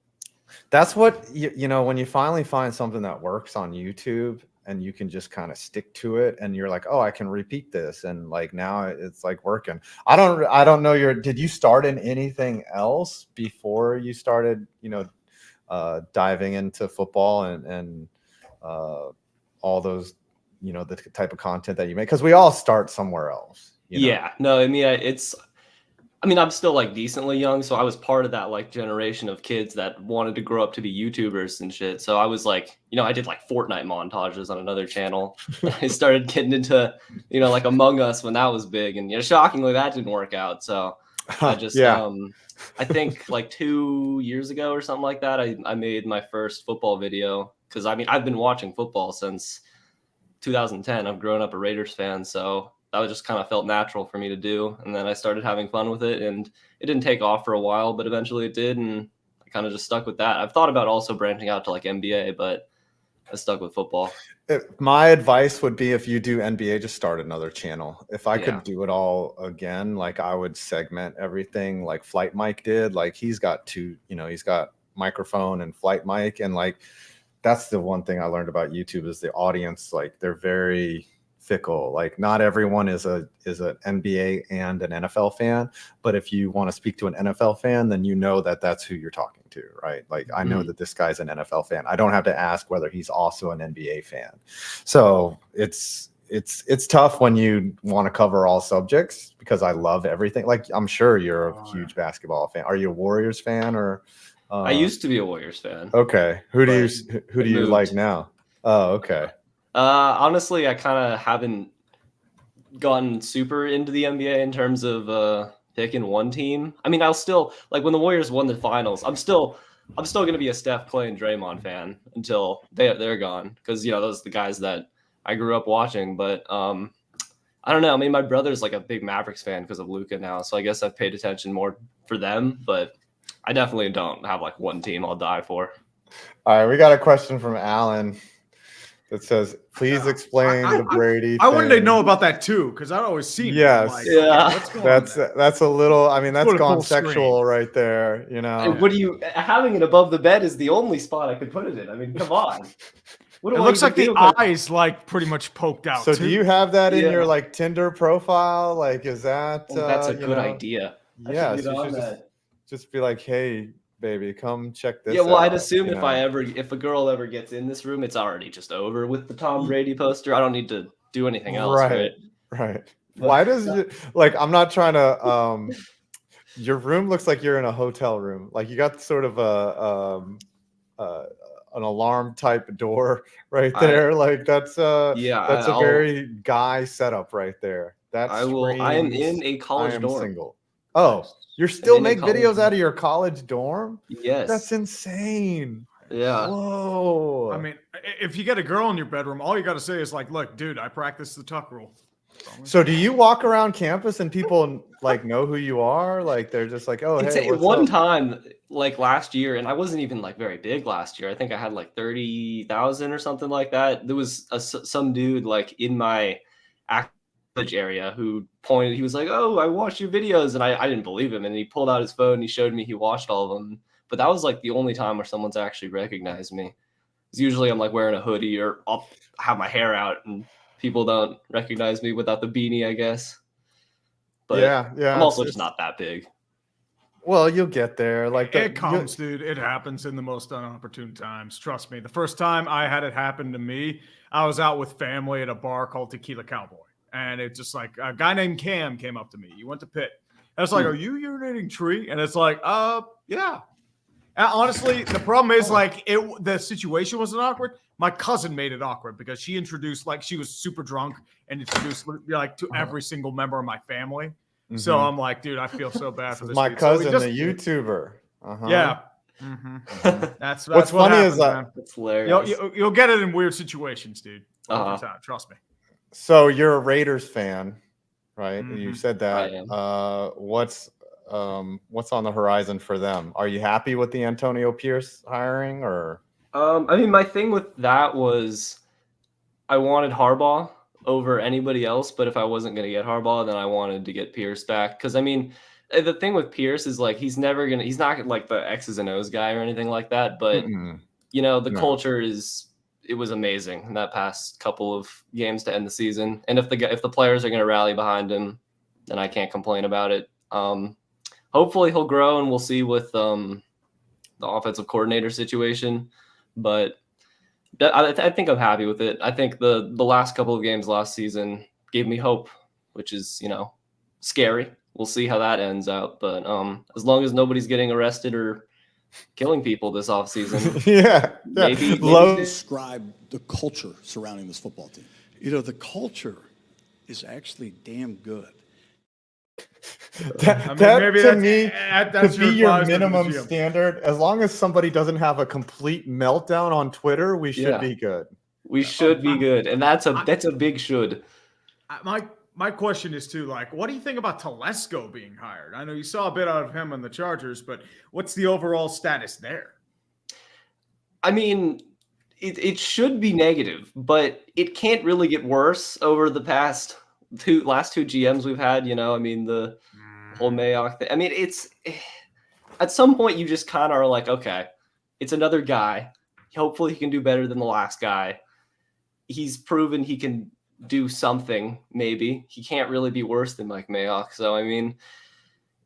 That's what you know, when you finally find something that works on YouTube and you can just kind of stick to it, and you're like, oh, I can repeat this, and like now it's like working. I don't know did you start in anything else before you started, diving into football and all those, the type of content that you make? Because we all start somewhere else. Yeah, no, I mean, I'm still like decently young, so I was part of that like generation of kids that wanted to grow up to be YouTubers and shit. So I was like, I did like Fortnite montages on another channel. I started getting into, like Among Us when that was big, and shockingly that didn't work out. So I just, I think like 2 years ago or something like that, I made my first football video. Because I've been watching football since 2010. I've grown up a Raiders fan, so that just kind of felt natural for me to do. And then I started having fun with it, and it didn't take off for a while, but eventually it did, and I kind of just stuck with that. I've thought about also branching out to like NBA, but I stuck with football. My advice would be, if you do NBA, just start another channel. If I could do it all again, like I would segment everything like Flight Mike did. Like he's got he's got microphone and Flight Mike, and like that's the one thing I learned about YouTube is the audience, like they're very fickle. Like not everyone is an NBA and an NFL fan, but if you want to speak to an NFL fan, then that's who you're talking to, right? Like I know that this guy's an NFL fan. I don't have to ask whether he's also an NBA fan. So it's tough when you want to cover all subjects, because I love everything. Like I'm sure you're a huge basketball fan. Are you a Warriors fan or? I used to be a Warriors fan. Okay. Who do you like now? Oh, okay. Honestly, I kind of haven't gotten super into the NBA in terms of picking one team. I mean, I'll still like when the Warriors won the finals. I'm still going to be a Steph, Clay, and Draymond fan until they're gone, because those are the guys that I grew up watching. But I don't know. I mean, my brother's like a big Mavericks fan because of Luka now, so I guess I've paid attention more for them. But I definitely don't have like one team I'll die for. All right, we got a question from Alan that says, "Please explain the Brady." I wanted to know about that too, because I'd always seen. Yes, like, yeah. That's a little. I mean, that's gone sexual right there. What do you having it above the bed is the only spot I could put it in. I mean, come on. It looks like the eyes like pretty much poked out. So too. Do you have that in your like Tinder profile? Like, is that? That's a good idea. Yeah, just be like, hey, baby, come check this. Yeah, well, out, I'd assume if a girl ever gets in this room, it's already just over with the Tom Brady poster. I don't need to do anything else. Right. Why does it like? I'm not trying to. Your room looks like you're in a hotel room. Like you got sort of an alarm type door right there. Like that's a very guy setup right there. I am in a college dorm. Single. Oh, You're still And then make in college- videos out of your college dorm? Yes. That's insane. Yeah. Whoa. I mean, if you get a girl in your bedroom, all you got to say is like, "Look, dude, I practice the tuck rule." So do you walk around campus and people like know who you are? Like they're just like, oh, hey, what's one up? time, like last year, and I wasn't even like very big last year. I think I had like 30,000 or something like that. There was some dude like in my college area who pointed. He was like, "Oh, I watched your videos," and I didn't believe him. And he pulled out his phone and he showed me he watched all of them. But that was like the only time where someone's actually recognized me. Because usually I'm like wearing a hoodie or I'll have my hair out and people don't recognize me without the beanie, I guess. But yeah, I'm also just not that big. Well, you'll get there. Like It comes, dude. It happens in the most inopportune times. Trust me. The first time I had it happen to me, I was out with family at a bar called Tequila Cowboy. And it's just like a guy named Cam came up to me. He went to Pitt. And it's like, "Are you urinating tree?" And it's like, yeah. Honestly, the problem is like the situation wasn't awkward. My cousin made it awkward because she introduced, like, she was super drunk and introduced like to every single member of my family. So I'm like, dude, I feel so bad for this. My dude. cousin, So the YouTuber. Yeah. That's What's funny happens, is man. That's hilarious. You'll get it in weird situations, dude. All the time. Trust me. So you're a Raiders fan, right? You said that. I am. What's on the horizon for them? Are you happy with the Antonio Pierce hiring, or? I mean, my thing with that was I wanted Harbaugh over anybody else, but if I wasn't going to get Harbaugh, then I wanted to get Pierce back. Because I mean, the thing with Pierce is like he's not like the X's and O's guy or anything like that. But you know, the culture it was amazing in that past couple of games to end the season. And if the players are going to rally behind him, then I can't complain about it. Hopefully he'll grow, and we'll see with the offensive coordinator situation. But I think I'm happy with it. I think the last couple of games last season gave me hope, which is, you know, scary. We'll see how that ends out. But as long as nobody's getting arrested or killing people this offseason, maybe describe the culture surrounding this football team. You know, the culture is actually damn good. To be your minimum standard, as long as somebody doesn't have a complete meltdown on Twitter, we should be good. We should be good, and that's a big should. My question is too, like, what do you think about Telesco being hired? I know you saw a bit out of him on the Chargers, but what's the overall status there? I mean, it should be negative, but it can't really get worse over the last two GMs we've had. You know, I mean, the whole Mayock thing. I mean, it's at some point you just kind of are like, okay, it's another guy. Hopefully he can do better than the last guy. He's proven he can do something. Maybe he can't really be worse than Mike Mayock. So, I mean,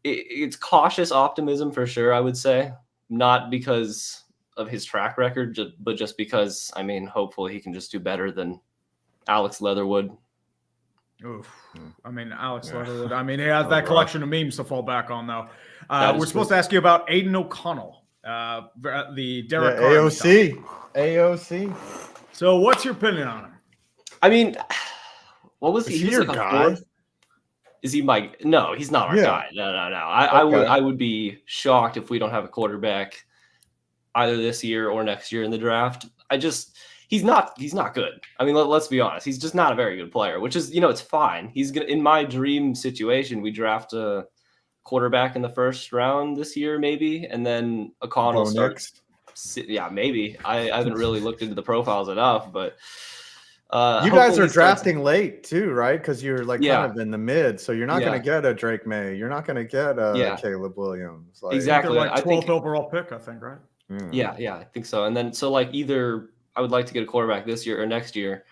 it's cautious optimism for sure, I would say, not because of his track record, but just because, I mean, hopefully he can just do better than Alex Leatherwood. Oof. I mean, Alex Leatherwood. I mean, he has that collection of memes to fall back on, though. We're supposed to ask you about Aiden O'Connell, the Derek Carr. AOC. So, what's your opinion on him? I mean, what was he? Is he your guy? Is he my? No, he's not our guy. No. I would be shocked if we don't have a quarterback either this year or next year in the draft. He's not good. I mean, let's be honest. He's just not a very good player, which is, you know, it's fine. He's gonna, in my dream situation, we draft a quarterback in the first round this year, maybe, and then O'Connell starts. Yeah, maybe. I haven't really looked into the profiles enough, but you guys are drafting late too, right? Because you're like kind of in the mid, so you're not going to get a Drake May. You're not going to get a Caleb Williams. Like, exactly. Like 12th overall pick, I think, right? Yeah, I think so. And then so like either I would like to get a quarterback this year or next year,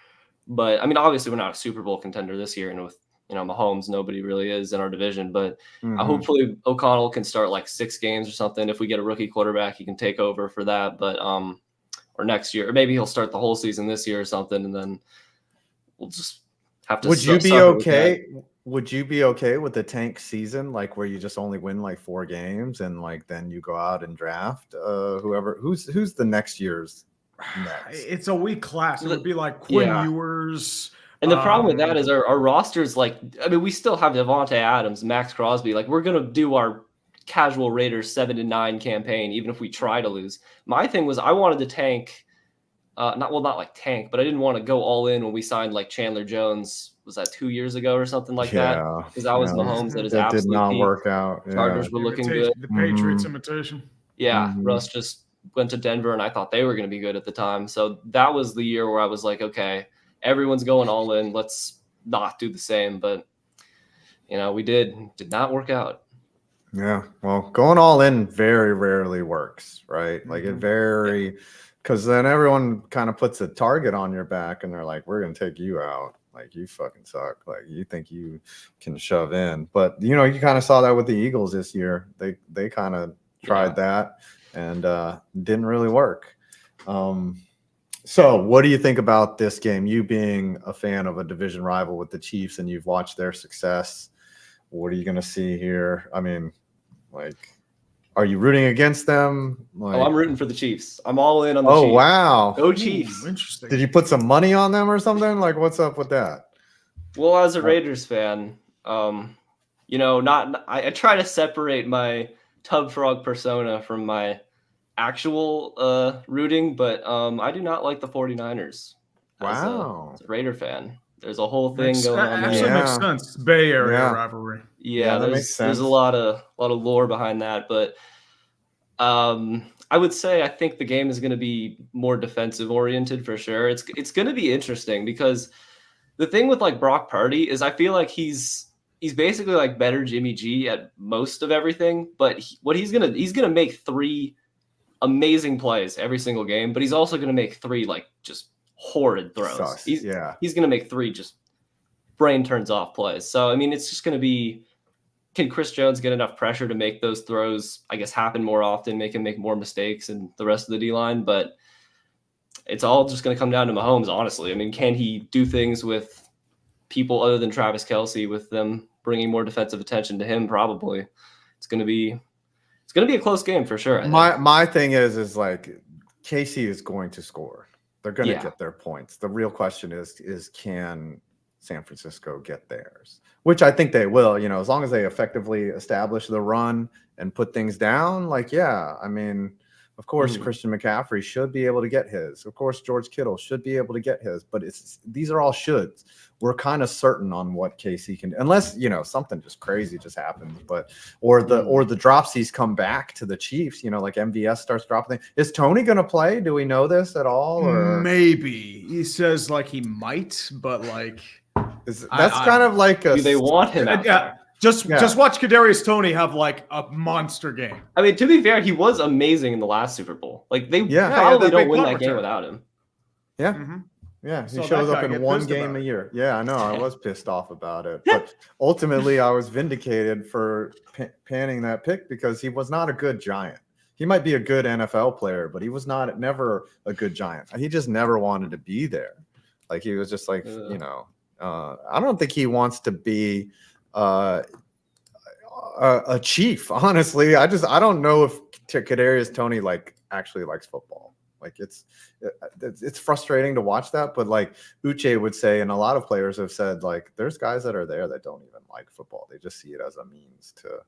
but I mean, obviously we're not a Super Bowl contender this year, and with, you know, Mahomes, nobody really is in our division. But hopefully O'Connell can start like 6 games or something. If we get a rookie quarterback, he can take over for that. But or next year, or maybe he'll start the whole season this year or something, and then we'll just have to. Would you be okay? Would you be okay with the tank season, like where you just only win like 4 games and like then you go out and draft who's the next year's next? It's a weak class. It would be like Quinn Ewers. And the problem with that is our roster's like, I mean, we still have Devontae Adams, Max Crosby. Like, we're gonna do our casual Raiders 7-9 campaign, even if we try to lose. My thing was I wanted to tank, not like tank, but I didn't want to go all in when we signed like Chandler Jones. Was that 2 years ago or something like that? Because that was Mahomes at his That absolute did not peak. work out. Yeah. Chargers were looking good. The Patriots imitation. Yeah, Russ just went to Denver, and I thought they were going to be good at the time. So that was the year where I was like, okay, everyone's going all in. Let's not do the same. But we did not work out. Yeah, well, going all in very rarely works, right? Like it because then everyone kind of puts a target on your back and they're like, we're going to take you out. Like, you fucking suck. Like, you think you can shove in. But, you kind of saw that with the Eagles this year. They kind of tried that and didn't really work. So what do you think about this game? You being a fan of a division rival with the Chiefs and you've watched their success, what are you going to see here? I mean, like, are you rooting against them? Like, I'm rooting for the Chiefs. I'm all in on the Chiefs. Chiefs. Wow. Go Chiefs. Interesting. Did you put some money on them or something? Like, what's up with that? Well, as a Raiders fan, I try to separate my Tubfrog persona from my actual rooting, but I do not like the 49ers. Wow. As a Raider fan. There's a whole thing going on there. Actually makes sense. It's Bay Area rivalry. Yeah, that makes sense. There's a lot of lore behind that, but I would say I think the game is going to be more defensive oriented for sure. It's going to be interesting because the thing with like Brock Purdy is I feel like he's basically like better Jimmy G at most of everything, but he's gonna make 3 amazing plays every single game, but he's also gonna make 3 like just horrid throws. He's gonna make 3 just brain turns off plays. So I mean, it's just gonna be, can Chris Jones get enough pressure to make those throws, I guess, happen more often, make him make more mistakes and the rest of the D-line? But it's all just going to come down to Mahomes, honestly. I mean, can he do things with people other than Travis Kelce, with them bringing more defensive attention to him? Probably. It's going to be a close game for sure. My thing is like KC is going to score. They're going to get their points. The real question is can San Francisco get theirs? Which I think they will, as long as they effectively establish the run and put things down. Like, I mean, of course, Christian McCaffrey should be able to get his. Of course, George Kittle should be able to get his. But these are all shoulds. We're kind of certain on what KC can do, unless something just crazy just happens. But or the dropsies come back to the Chiefs. Like MVS starts dropping things. Is Tony going to play? Do we know this at all? Or maybe he says like he might, but like that's kind of like do they want him? Just watch Kadarius Toney have like a monster game. I mean, to be fair, he was amazing in the last Super Bowl. Like they probably don't win that game without him. Yeah. Yeah, he shows up in one game a year. Yeah, I know. I was pissed off about it. But ultimately, I was vindicated for panning that pick because he was not a good Giant. He might be a good NFL player, but he was never a good Giant. He just never wanted to be there. Like, he was just like, I don't think he wants to be a Chief, honestly. I don't know if Kadarius Toney actually likes football. Like it's frustrating to watch that, but like Uche would say, and a lot of players have said, like there's guys that are there that don't even like football. They just see it as a means to,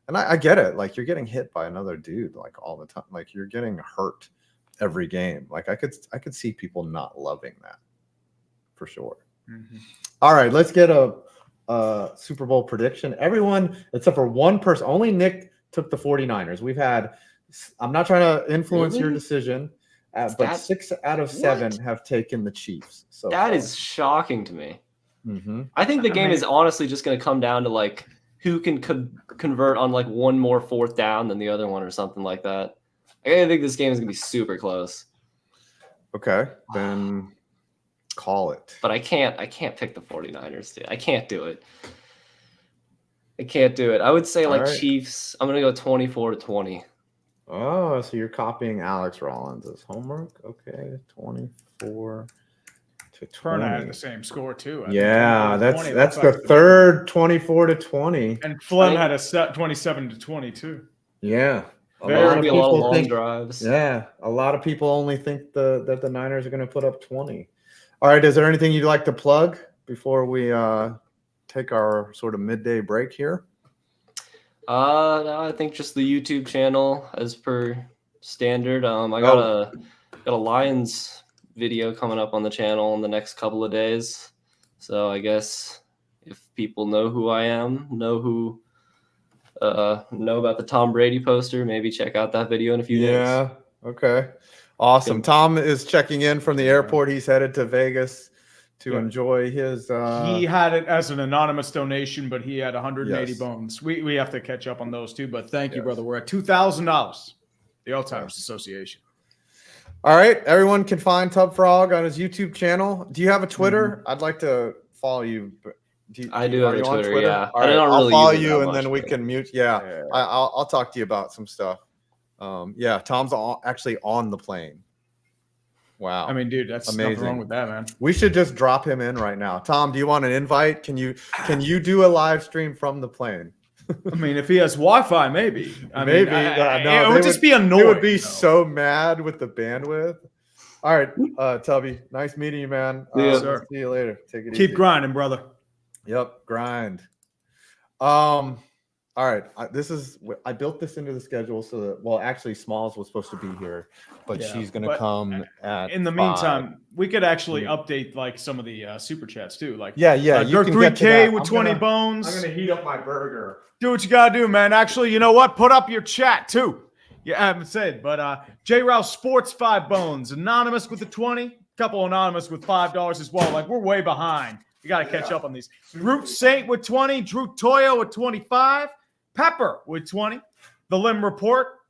and I get it. Like you're getting hit by another dude like all the time. Like you're getting hurt every game. Like I could see people not loving that for sure. All right, let's get a Super Bowl prediction. Everyone except for one person, only Nick took the 49ers. We've had, I'm not trying to influence your decision. But 6 out of 7 have taken the Chiefs. So that is shocking to me. I think the game is honestly just going to come down to like who can convert on like one more 4th down than the other one or something like that. I think this game is going to be super close. Okay, then call it. But I can't pick the 49ers. Dude. I can't do it. I would say like Chiefs. I'm going to go 24-20. Oh, so you're copying Alex Rollins' homework? Okay, 24-20. Perna had the same score too. Yeah, that's the third 24-20. And Flem had a set 27-20 too. Yeah, a lot of people think drives. Yeah, a lot of people only think that the Niners are going to put up 20. All right, is there anything you'd like to plug before we take our sort of midday break here? No, I think just the YouTube channel as per standard. I got a Lions video coming up on the channel in the next couple of days. So I guess if people know who I am, know about the Tom Brady poster, maybe check out that video in a few days. Yeah. Okay. Awesome. Tom is checking in from the airport. He's headed to Vegas to enjoy his. He had it as an anonymous donation, but he had 180 Yes. bones. We have to catch up on those too. But thank you, brother. We're at $2,000. The Alzheimer's Association. All right. Everyone can find Tubfrog on his YouTube channel. Do you have a Twitter? I'd like to follow you. I do have a Twitter, yeah. All right, I'll follow you, and then we can mute. Yeah, I'll talk to you about some stuff. Yeah, Tom's actually on the plane. Wow. I mean, dude, that's amazing. nothing wrong with that, man. We should just drop him in right now. Tom, do you want an invite? Can you do a live stream from the plane? I mean, if he has Wi-Fi, maybe. Maybe. It would just be annoying. He would be so mad with the bandwidth. All right, Tubby, nice meeting you, man. Sir. See you later. Take it easy. Keep grinding, brother. Yep, grind. All right, I built this into the schedule so that, well, actually Smalls was supposed to be here, but she's gonna come at. In the meantime, we could actually update like some of the super chats too. Like you can get to 3K that. with 20 bones. I'm gonna heat up my burger. Do what you gotta do, man. Actually, you know what? Put up your chat too. Yeah, I haven't said, but J Rouse Sports 5 bones, anonymous with the 20, couple anonymous with $5 as well. Like we're way behind. You got to catch up on these. Root Saint with 20, Drew Toyo with 25, Pepper with 20, The Limb Report,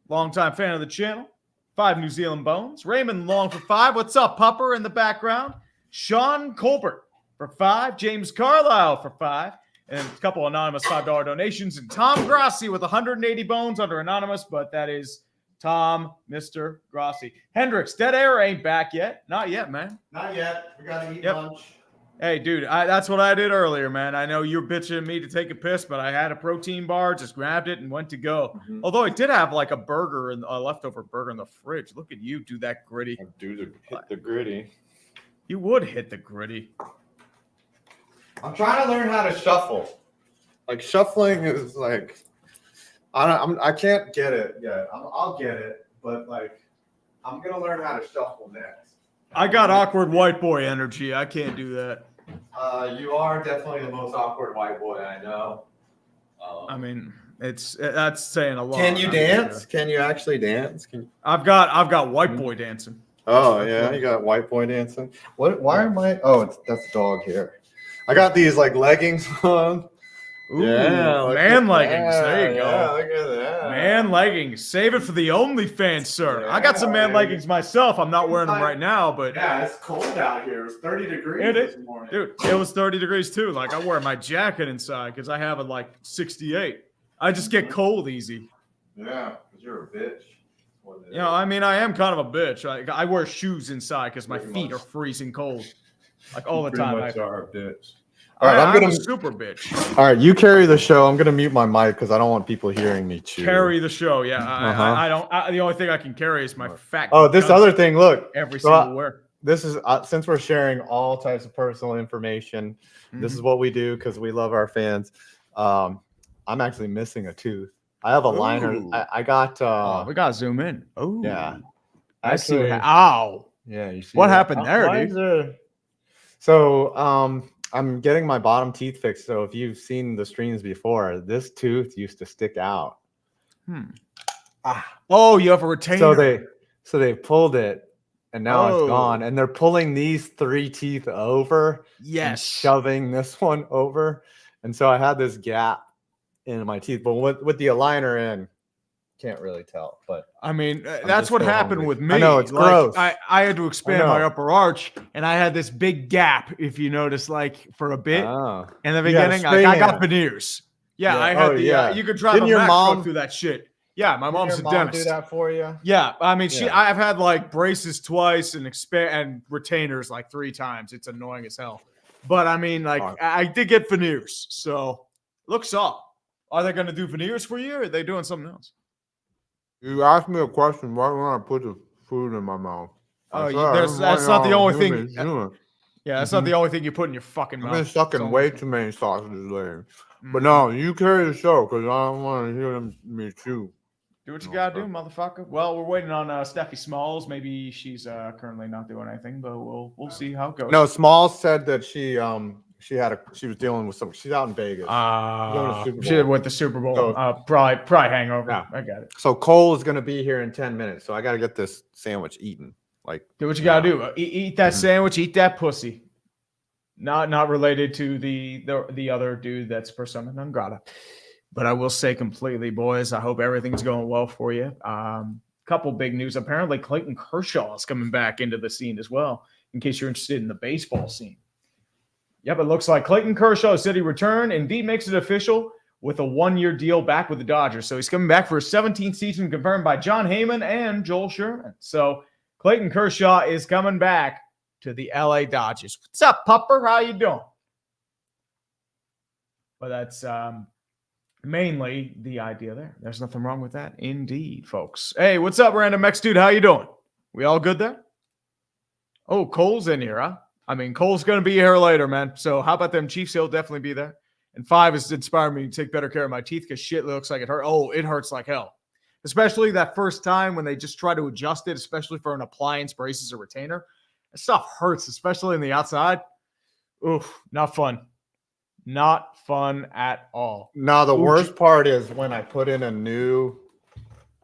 longtime fan of the channel, 5 New Zealand bones, Raymond Long for 5. What's up, Pupper in the background? Sean Colbert for 5, James Carlisle for 5, and a couple anonymous $5 donations, and Tom Grassi with 180 bones under anonymous, but that is Tom, Mr. Grassi. Hendricks, Dead Air ain't back yet. Not yet, man. Not yet. We got to eat lunch. Hey, dude, that's what I did earlier, man. I know you're bitching at me to take a piss, but I had a protein bar, just grabbed it and went to go. Although I did have like a burger and a leftover burger in the fridge. Look at you do that gritty. Hit the gritty. You would hit the gritty. I'm trying to learn how to shuffle. Like shuffling is like, I can't get it yet. I'll get it, but like, I'm gonna learn how to shuffle next. I got awkward white boy energy. I can't do that. You are definitely the most awkward white boy I know. I mean, that's saying a lot. Can you dance? Can you actually dance? I've got white boy dancing. Oh yeah, you got white boy dancing. What? Why am I? Oh, that's the dog here. I got these like leggings on. Ooh, yeah, man leggings. There you go. Yeah, look at that. Man leggings. Save it for the OnlyFans, sir. I got some man leggings myself. I'm not wearing them right now, but yeah, it's cold out here. It's 30 degrees this morning. Dude, it was 30 degrees too. Like I wear my jacket inside because I have it like 68. I just get cold easy. Yeah, because you're a bitch. You know, I mean, I am kind of a bitch. I wear shoes inside because my feet are freezing cold, like all the time. Pretty much are a bitch. All right, I'm a super bitch. All right, you carry the show. I'm gonna mute my mic because I don't want people hearing me chew. Carry the show, yeah. I don't. The only thing I can carry is my fat. Oh, this other thing. Look, every single word. This is since we're sharing all types of personal information. This is what we do because we love our fans. I'm actually missing a tooth. I have a liner. I got. We gotta zoom in. Oh, yeah. I see. Ow. Yeah. You see what that? happened there, dude? So, I'm getting my bottom teeth fixed. So if you've seen the streams before, this tooth used to stick out. Oh, you have a retainer. So they pulled it, and now it's gone. And they're pulling these 3 teeth over. Yes. And shoving this one over. And so I had this gap in my teeth, but with the aligner in, can't really tell. But I mean, that's what happened with me. I know, it's gross. I had to expand my upper arch, and I had this big gap, if you notice, like for a bit in the beginning. I got veneers. Yeah, I had you could drive a Mack truck through that shit. Yeah, my mom's a dentist. Do that for you? Yeah, I mean, I've had like braces twice and retainers like 3 times. It's annoying as hell. But I mean, like I did get veneers, so looks up. Are they going to do veneers for you, or are they doing something else? You asked me a question. Why don't I put the food in my mouth? Oh, that's not the only thing. Yeah, that's not the only thing you put in your fucking mouth. I've been sucking way too many sausages lately. But no, you carry the show because I don't want to hear me chew. Do what you gotta do, motherfucker. Well, we're waiting on Steffi Smalls. Maybe she's currently not doing anything, but we'll see how it goes. No, Smalls said that she was dealing with something. She's out in Vegas. She went the Super Bowl. So, probably hangover. Yeah. I got it. So Cole is gonna be here in 10 minutes. So I gotta get this sandwich eaten. Like, do what you gotta do. Eat that sandwich. Eat that pussy. Not related to the other dude that's persona non grata. But I will say completely, boys, I hope everything's going well for you. Couple big news. Apparently, Clayton Kershaw is coming back into the scene as well, in case you're interested in the baseball scene. Yep, it looks like Clayton Kershaw said he returned. Indeed makes it official with a 1-year deal back with the Dodgers. So he's coming back for a 17th season, confirmed by John Heyman and Joel Sherman. So Clayton Kershaw is coming back to the LA Dodgers. What's up, Pupper? How you doing? But that's mainly the idea there. There's nothing wrong with that. Indeed, folks. Hey, what's up, Random X Dude? How you doing? We all good there? Oh, Cole's in here, huh? I mean, Cole's going to be here later, man. So how about them Chiefs? He'll definitely be there. And 5 is inspiring me to take better care of my teeth because shit looks like it hurt. Oh, it hurts like hell. Especially that first time when they just try to adjust it, especially for an appliance, braces, or retainer. That stuff hurts, especially on the outside. Oof, not fun. Not fun at all. No, the worst part is when I put in a new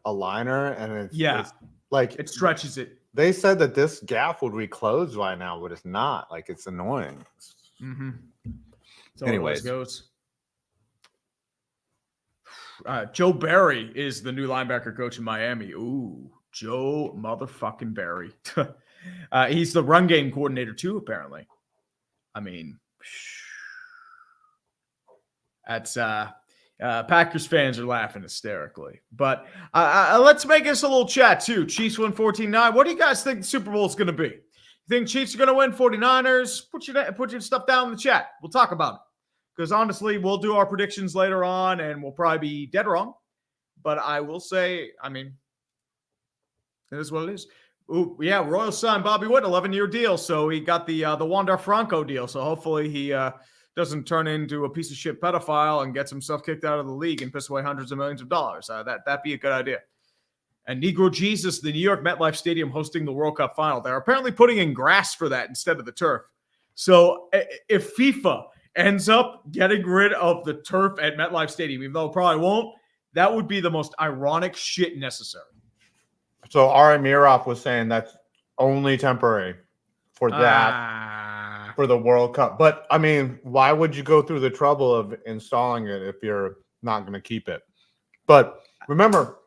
aligner and it's like it stretches it. They said that this gap would be closed right now, but it's not. Like, it's annoying. Mm-hmm. Anyways, goes. Joe Barry is the new linebacker coach in Miami. Ooh, Joe motherfucking Barry. He's the run game coordinator too, apparently. I mean, that's Packers fans are laughing hysterically. But let's make this a little chat too. Chiefs win 14-9. What do you guys think the Super Bowl is going to be? You think Chiefs are going to win 49ers? Put your stuff down in the chat. We'll talk about it. Because honestly, we'll do our predictions later on, and we'll probably be dead wrong. But I will say, I mean, it is what it is. Ooh, yeah, Royals signed Bobby Wood, 11-year deal. So he got the Wander Franco deal. So hopefully he doesn't turn into a piece of shit pedophile and gets himself kicked out of the league and piss away hundreds of millions of dollars. That'd be a good idea. And Negro Jesus, the New York MetLife Stadium hosting the World Cup final. They're apparently putting in grass for that instead of the turf. So if FIFA ends up getting rid of the turf at MetLife Stadium, even though it probably won't, that would be the most ironic shit necessary. So Ari Mirov was saying that's only temporary for that, for the World Cup. But, I mean, why would you go through the trouble of installing it if you're not going to keep it? But remember,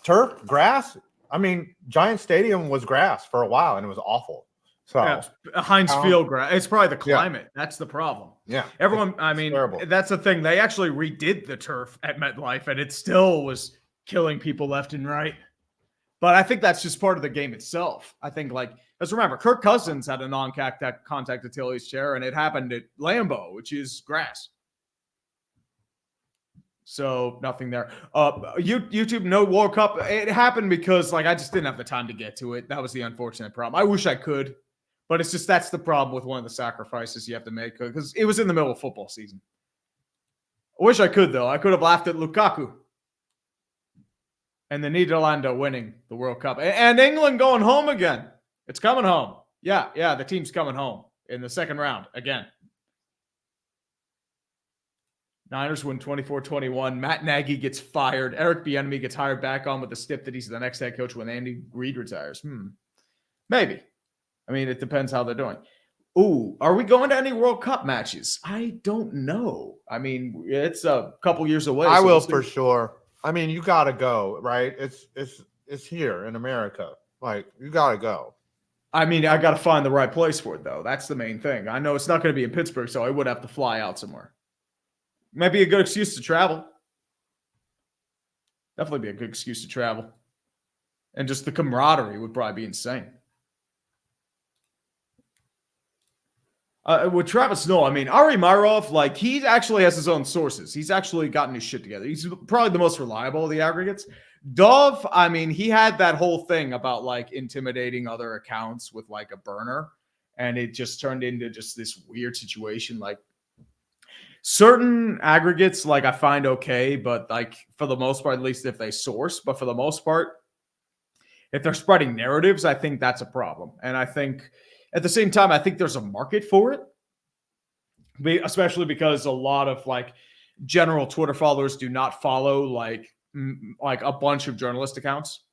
turf, grass, I mean, Giant Stadium was grass for a while, and it was awful. So Heinz Field grass. It's probably the climate. Yeah. That's the problem. Yeah. Everyone, I mean, that's the thing. They actually redid the turf at MetLife, and it still was killing people left and right. But I think that's just part of the game itself. I think, let's remember, Kirk Cousins had a non-contact Achilles tear, and it happened at Lambeau, which is grass. So nothing there. YouTube, no World Cup. It happened because, I just didn't have the time to get to it. That was the unfortunate problem. I wish I could. But it's just that's the problem with one of the sacrifices you have to make because it was in the middle of football season. I wish I could, though. I could have laughed at Lukaku and the Nederlanden winning the World Cup. And England going home again. It's coming home. Yeah, the team's coming home in the second round again. Niners win 24-21. Matt Nagy gets fired. Eric Bieniemy gets hired back on with the stip that he's the next head coach when Andy Reid retires. Maybe. I mean, it depends how they're doing. Ooh, are we going to any World Cup matches? I don't know. I mean, it's a couple years away. I will for sure. I mean, you got to go, right? It's here in America. You got to go. I mean, I got to find the right place for it, though. That's the main thing. I know it's not going to be in Pittsburgh, so I would have to fly out somewhere. Might be a good excuse to travel. Definitely be a good excuse to travel. And just the camaraderie would probably be insane. With Travis Noel, I mean, Ari Marov, he actually has his own sources. He's actually gotten his shit together. He's probably the most reliable of the aggregates. Dove, I mean, he had that whole thing about, intimidating other accounts with, a burner. and it just turned into just this weird situation. Like certain aggregates, like I find okay, but like for the most part, at least if they source, but for the most part, if they're spreading narratives, I think that's a problem. And I think at the same time, I think there's a market for it, especially because a lot of like general Twitter followers do not follow like a bunch of journalist accounts,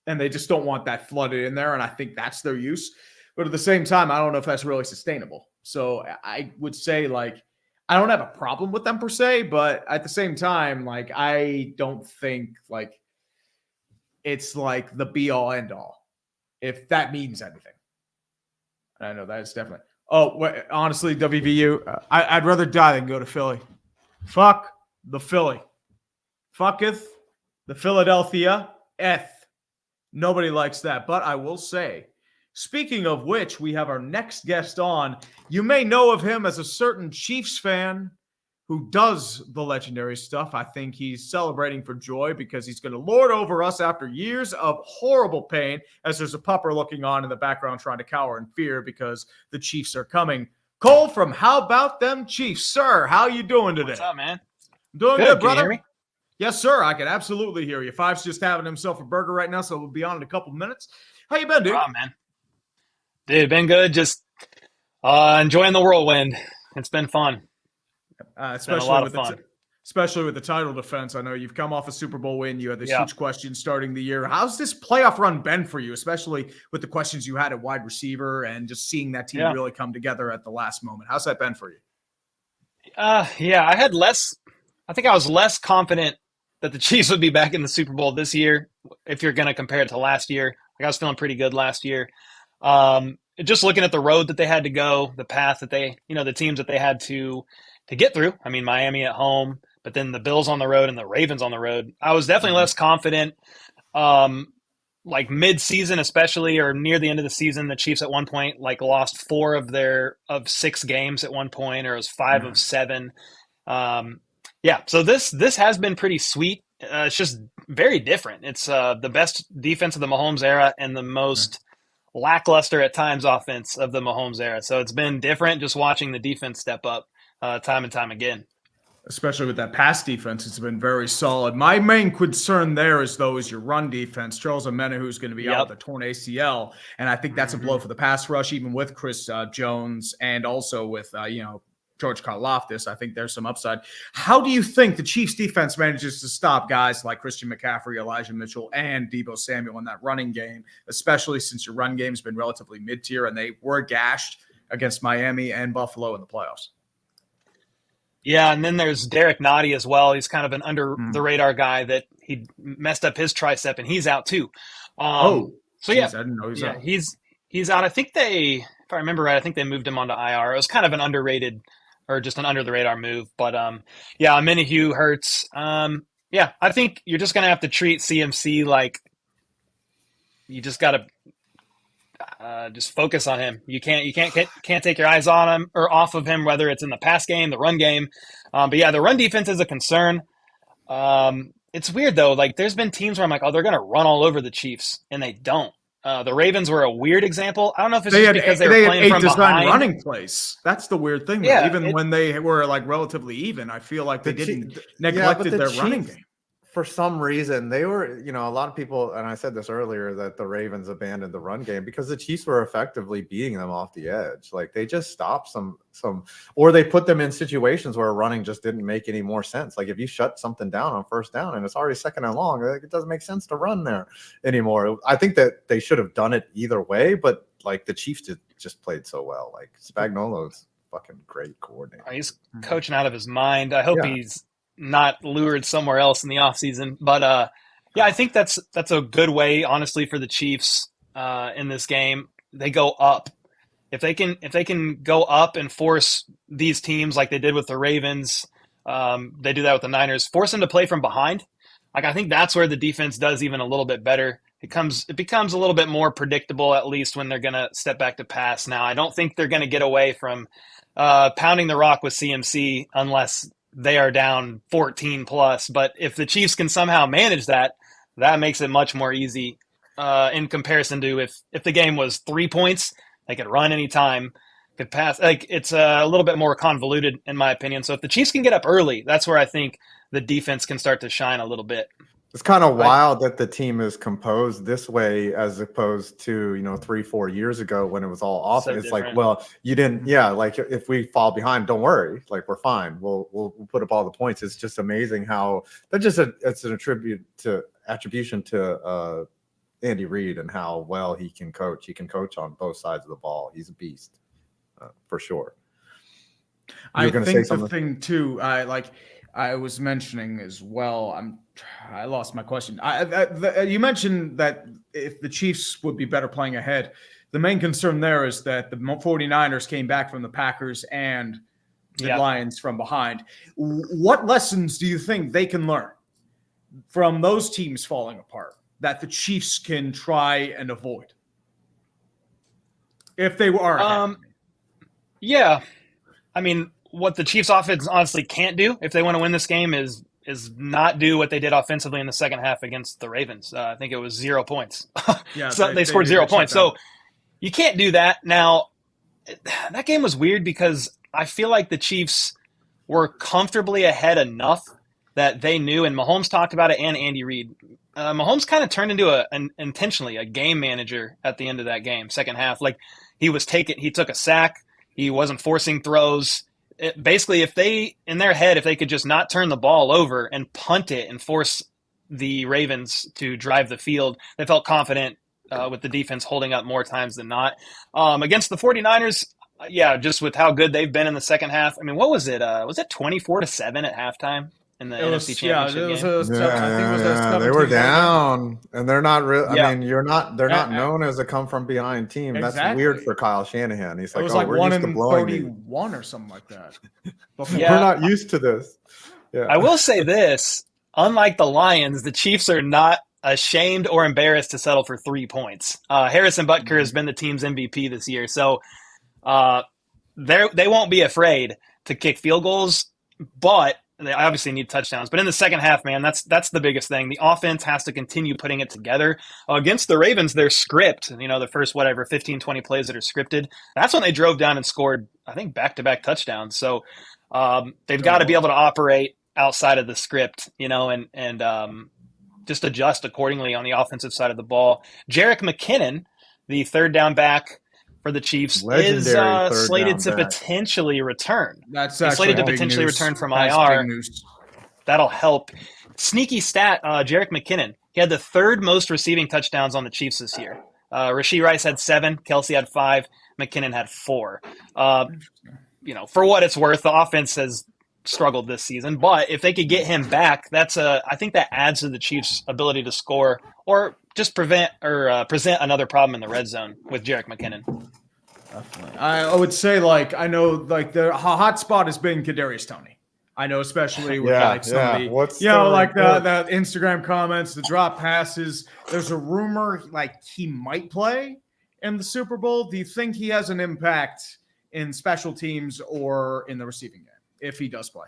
and they just don't want that flooded in there. And I think that's their use. But at the same time, I don't know if that's really sustainable. So I would say like, I don't have a problem with them per se, but at the same time, like, I don't think like it's like the be all end all, if that means anything. I know that is definitely. Oh, wait, honestly, WVU, I'd rather die than go to Philly. Fuck the Philly. Fucketh the Philadelphia Eth. Nobody likes that. But I will say, speaking of which, we have our next guest on. You may know of him as a certain Chiefs fan who does the legendary stuff. I think he's celebrating for joy because he's going to lord over us after years of horrible pain, as there's a pupper looking on in the background trying to cower in fear because the Chiefs are coming. Cole from How About Them Chiefs. Sir, how you doing today? What's up, man? Doing good, brother. Can you hear me? Yes, sir. I can absolutely hear you. Five's just having himself a burger right now, so we'll be on in a couple minutes. How you been, dude? Oh, man. Dude, been good. Just enjoying the whirlwind. It's been fun. Especially a lot with of fun. Especially with the title defense. I know you've come off a Super Bowl win. You had this huge question starting the year. How's this playoff run been for you, especially with the questions you had at wide receiver and just seeing that team really come together at the last moment? How's that been for you? I think I was less confident that the Chiefs would be back in the Super Bowl this year, if you're going to compare it to last year. Like, I was feeling pretty good last year. Just looking at the road that they had to go, the path that they, the teams that they had to get through. I mean, Miami at home, but then the Bills on the road and the Ravens on the road. I was definitely less confident. Like mid-season, especially, or near the end of the season, the Chiefs at one point like lost 4 of 6 games at one point, or it was 5 of 7. So this has been pretty sweet. It's just very different. It's the best defense of the Mahomes era and the most lackluster at times offense of the Mahomes era. So it's been different just watching the defense step up time and time again. Especially with that pass defense, it's been very solid. My main concern there is your run defense. Charles Omenihu, who's going to be out with a torn ACL, and I think that's a blow for the pass rush, even with Chris Jones and also with George Karlaftis. I think there's some upside. How do you think the Chiefs defense manages to stop guys like Christian McCaffrey, Elijah Mitchell, and Deebo Samuel in that running game, especially since your run game's been relatively mid-tier and they were gashed against Miami and Buffalo in the playoffs? Yeah, and then there's Derek Nottie as well. He's kind of an under-the-radar guy that he messed up his tricep, and he's out too. I didn't know he's out. He's out. I think if I remember right, I think they moved him onto IR. It was kind of an underrated or just an under-the-radar move. But, Omenihu hurts. I think you're just going to have to treat CMC like you just got to just focus on him. You can't take your eyes on him or off of him, whether it's in the pass game, the run game. The run defense is a concern. It's weird though. Like, there's been teams where I'm like, oh, they're going to run all over the Chiefs, and they don't. The Ravens were a weird example. I don't know if it's because they were playing from behind. Running plays. That's the weird thing. Yeah, even when they were like relatively even, I feel like they neglected their running game. For some reason, they were, a lot of people, and I said this earlier, that the Ravens abandoned the run game because the Chiefs were effectively beating them off the edge. Like, they just stopped some, or they put them in situations where running just didn't make any more sense. Like, if you shut something down on first down and it's already second and long, it doesn't make sense to run there anymore. I think that they should have done it either way, but like the Chiefs just played so well. Like, Spagnuolo's fucking great coordinator. He's coaching out of his mind. I hope he's not lured somewhere else in the offseason. But I think that's a good way, honestly, for the Chiefs in this game. They go up. If they can go up and force these teams like they did with the Ravens, they do that with the Niners, force them to play from behind. Like, I think that's where the defense does even a little bit better. It becomes a little bit more predictable, at least when they're going to step back to pass. Now, I don't think they're going to get away from pounding the rock with CMC unless they are down 14 plus. But if the Chiefs can somehow manage that makes it much more easy in comparison to if the game was 3 points, They could run anytime, could pass. Like, it's a little bit more convoluted, in my opinion. So if the Chiefs can get up early, that's where I think the defense can start to shine a little bit. It's kind of wild that the team is composed this way as opposed to, 3-4 years ago when it was all offense. It's like, well, you didn't, like if we fall behind, don't worry, like we're fine. We'll put up all the points. It's just amazing how it's an attribution to Andy Reid and how well he can coach. He can coach on both sides of the ball. He's a beast for sure. I think the thing too, I was mentioning as well. I lost my question. You mentioned that if the Chiefs would be better playing ahead, the main concern there is that the 49ers came back from the Packers and the Lions from behind. What lessons do you think they can learn from those teams falling apart that the Chiefs can try and avoid if they are? Yeah, I mean, what the Chiefs offense honestly can't do if they want to win this game is not do what they did offensively in the second half against the Ravens. I think it was 0 points. So they scored 0 points. So you can't do that. Now, that game was weird because I feel like the Chiefs were comfortably ahead enough that they knew, and Mahomes talked about it and Andy Reid. Mahomes kind of turned into intentionally a game manager at the end of that game, second half. Like he took a sack. He wasn't forcing throws. Basically, if they could just not turn the ball over and punt it and force the Ravens to drive the field, they felt confident with the defense holding up more times than not. Against the 49ers, just with how good they've been in the second half. I mean, what was it? Was it 24-7 at halftime in the NFC Championship game? They were down, and they're not really. I mean, they're not known as a come from behind team. Exactly. That's weird for Kyle Shanahan. He's like, it was we're 1 used to in blowing 31 or something like that. We're not used to this. Yeah. I will say this: unlike the Lions, the Chiefs are not ashamed or embarrassed to settle for 3 points. Harrison Butker has been the team's MVP this year, so they won't be afraid to kick field goals, but they obviously need touchdowns. But in the second half, man, that's the biggest thing. The offense has to continue putting it together. Against the Ravens, their script, the first 15, 20 plays that are scripted, that's when they drove down and scored, I think, back-to-back touchdowns. So they've got to be able to operate outside of the script, and just adjust accordingly on the offensive side of the ball. Jerick McKinnon, the third down back for the Chiefs, is slated to potentially return. That's slated to potentially return from IR. That'll help. Sneaky stat, Jerick McKinnon. He had the third most receiving touchdowns on the Chiefs this year. Rashee Rice had 7, Kelsey had 5, McKinnon had 4. For what it's worth, the offense has struggled this season, but if they could get him back, I think that adds to the Chiefs' ability to score or just present another problem in the red zone with Jerick McKinnon. Definitely. I would say I know the hot spot has been Kadarius Toney. I know, especially with somebody, the Instagram comments, the drop passes. There's a rumor he might play in the Super Bowl. Do you think he has an impact in special teams or in the receiving game if he does play?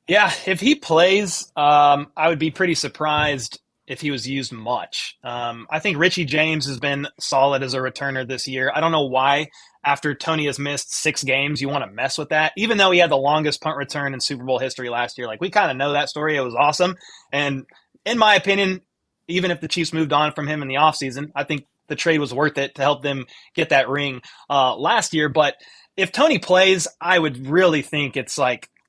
Yeah, if he plays, I would be pretty surprised if he was used much. I think Richie James has been solid as a returner this year. I don't know why, after Tony has missed 6 games, you want to mess with that, even though he had the longest punt return in Super Bowl history last year. We kind of know that story. It was awesome. And in my opinion, even if the Chiefs moved on from him in the offseason, I think the trade was worth it to help them get that ring last year. But if Tony plays, I would really think it's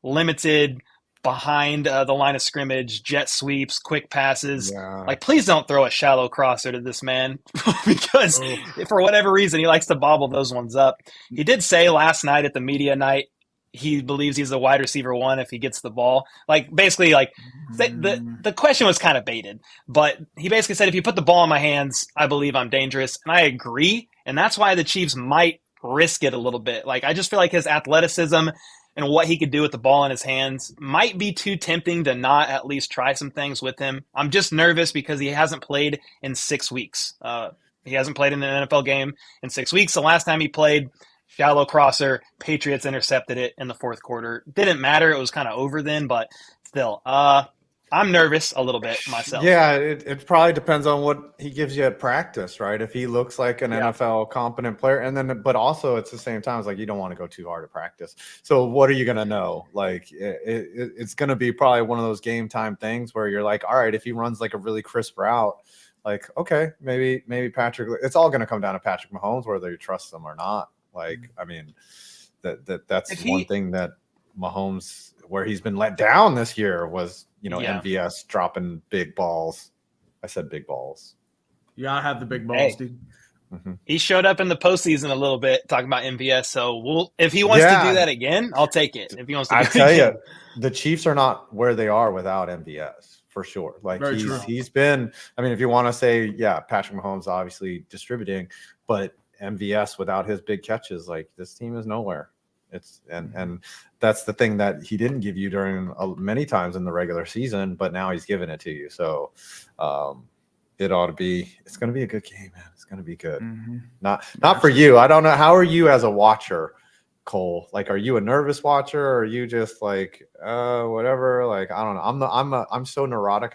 limited behind the line of scrimmage, jet sweeps, quick passes. Yeah. Please don't throw a shallow crosser to this man because for whatever reason, he likes to bobble those ones up. He did say last night at the media night, he believes he's a wide receiver 1 if he gets the ball. The question was kind of baited, but he basically said, if you put the ball in my hands, I believe I'm dangerous. And I agree. And that's why the Chiefs might risk it a little bit. I just feel like his athleticism and what he could do with the ball in his hands might be too tempting to not at least try some things with him. I'm just nervous because he hasn't played in 6 weeks. He hasn't played in an NFL game in 6 weeks. The last time he played, shallow crosser, Patriots intercepted it in the fourth quarter. Didn't matter. It was kind of over then, but still. I'm nervous a little bit myself. Yeah, it probably depends on what he gives you at practice, right? If he looks like an NFL competent player, and then, but also it's the same time, it's like you don't want to go too hard at practice. So what are you gonna know? Like it's gonna be probably one of those game time things where you're like, all right, if he runs like a really crisp route, like okay, maybe Patrick. It's all gonna come down to Patrick Mahomes, whether you trust him or not. Like, I mean, that's one thing that Mahomes, where he's been let down this year, was MVS dropping big balls. I said big balls. Yeah, I have the big balls, dude. He showed up in the postseason a little bit talking about MVS. So if he wants to do that again, I'll take it. If he wants to, I tell you, the Chiefs are not where they are without MVS for sure. Like he's been. I mean, if you want to say, Patrick Mahomes obviously distributing, but MVS without his big catches, like this team is nowhere. It's and that's the thing that he didn't give you during many times in the regular season, but now he's giving it to you. So it ought to be. It's going to be a good game, man. It's going to be good. Not for you. I don't know. How are you as a watcher, Cole? Like, are you a nervous watcher, or are you just like whatever? Like, I don't know. I'm so neurotic.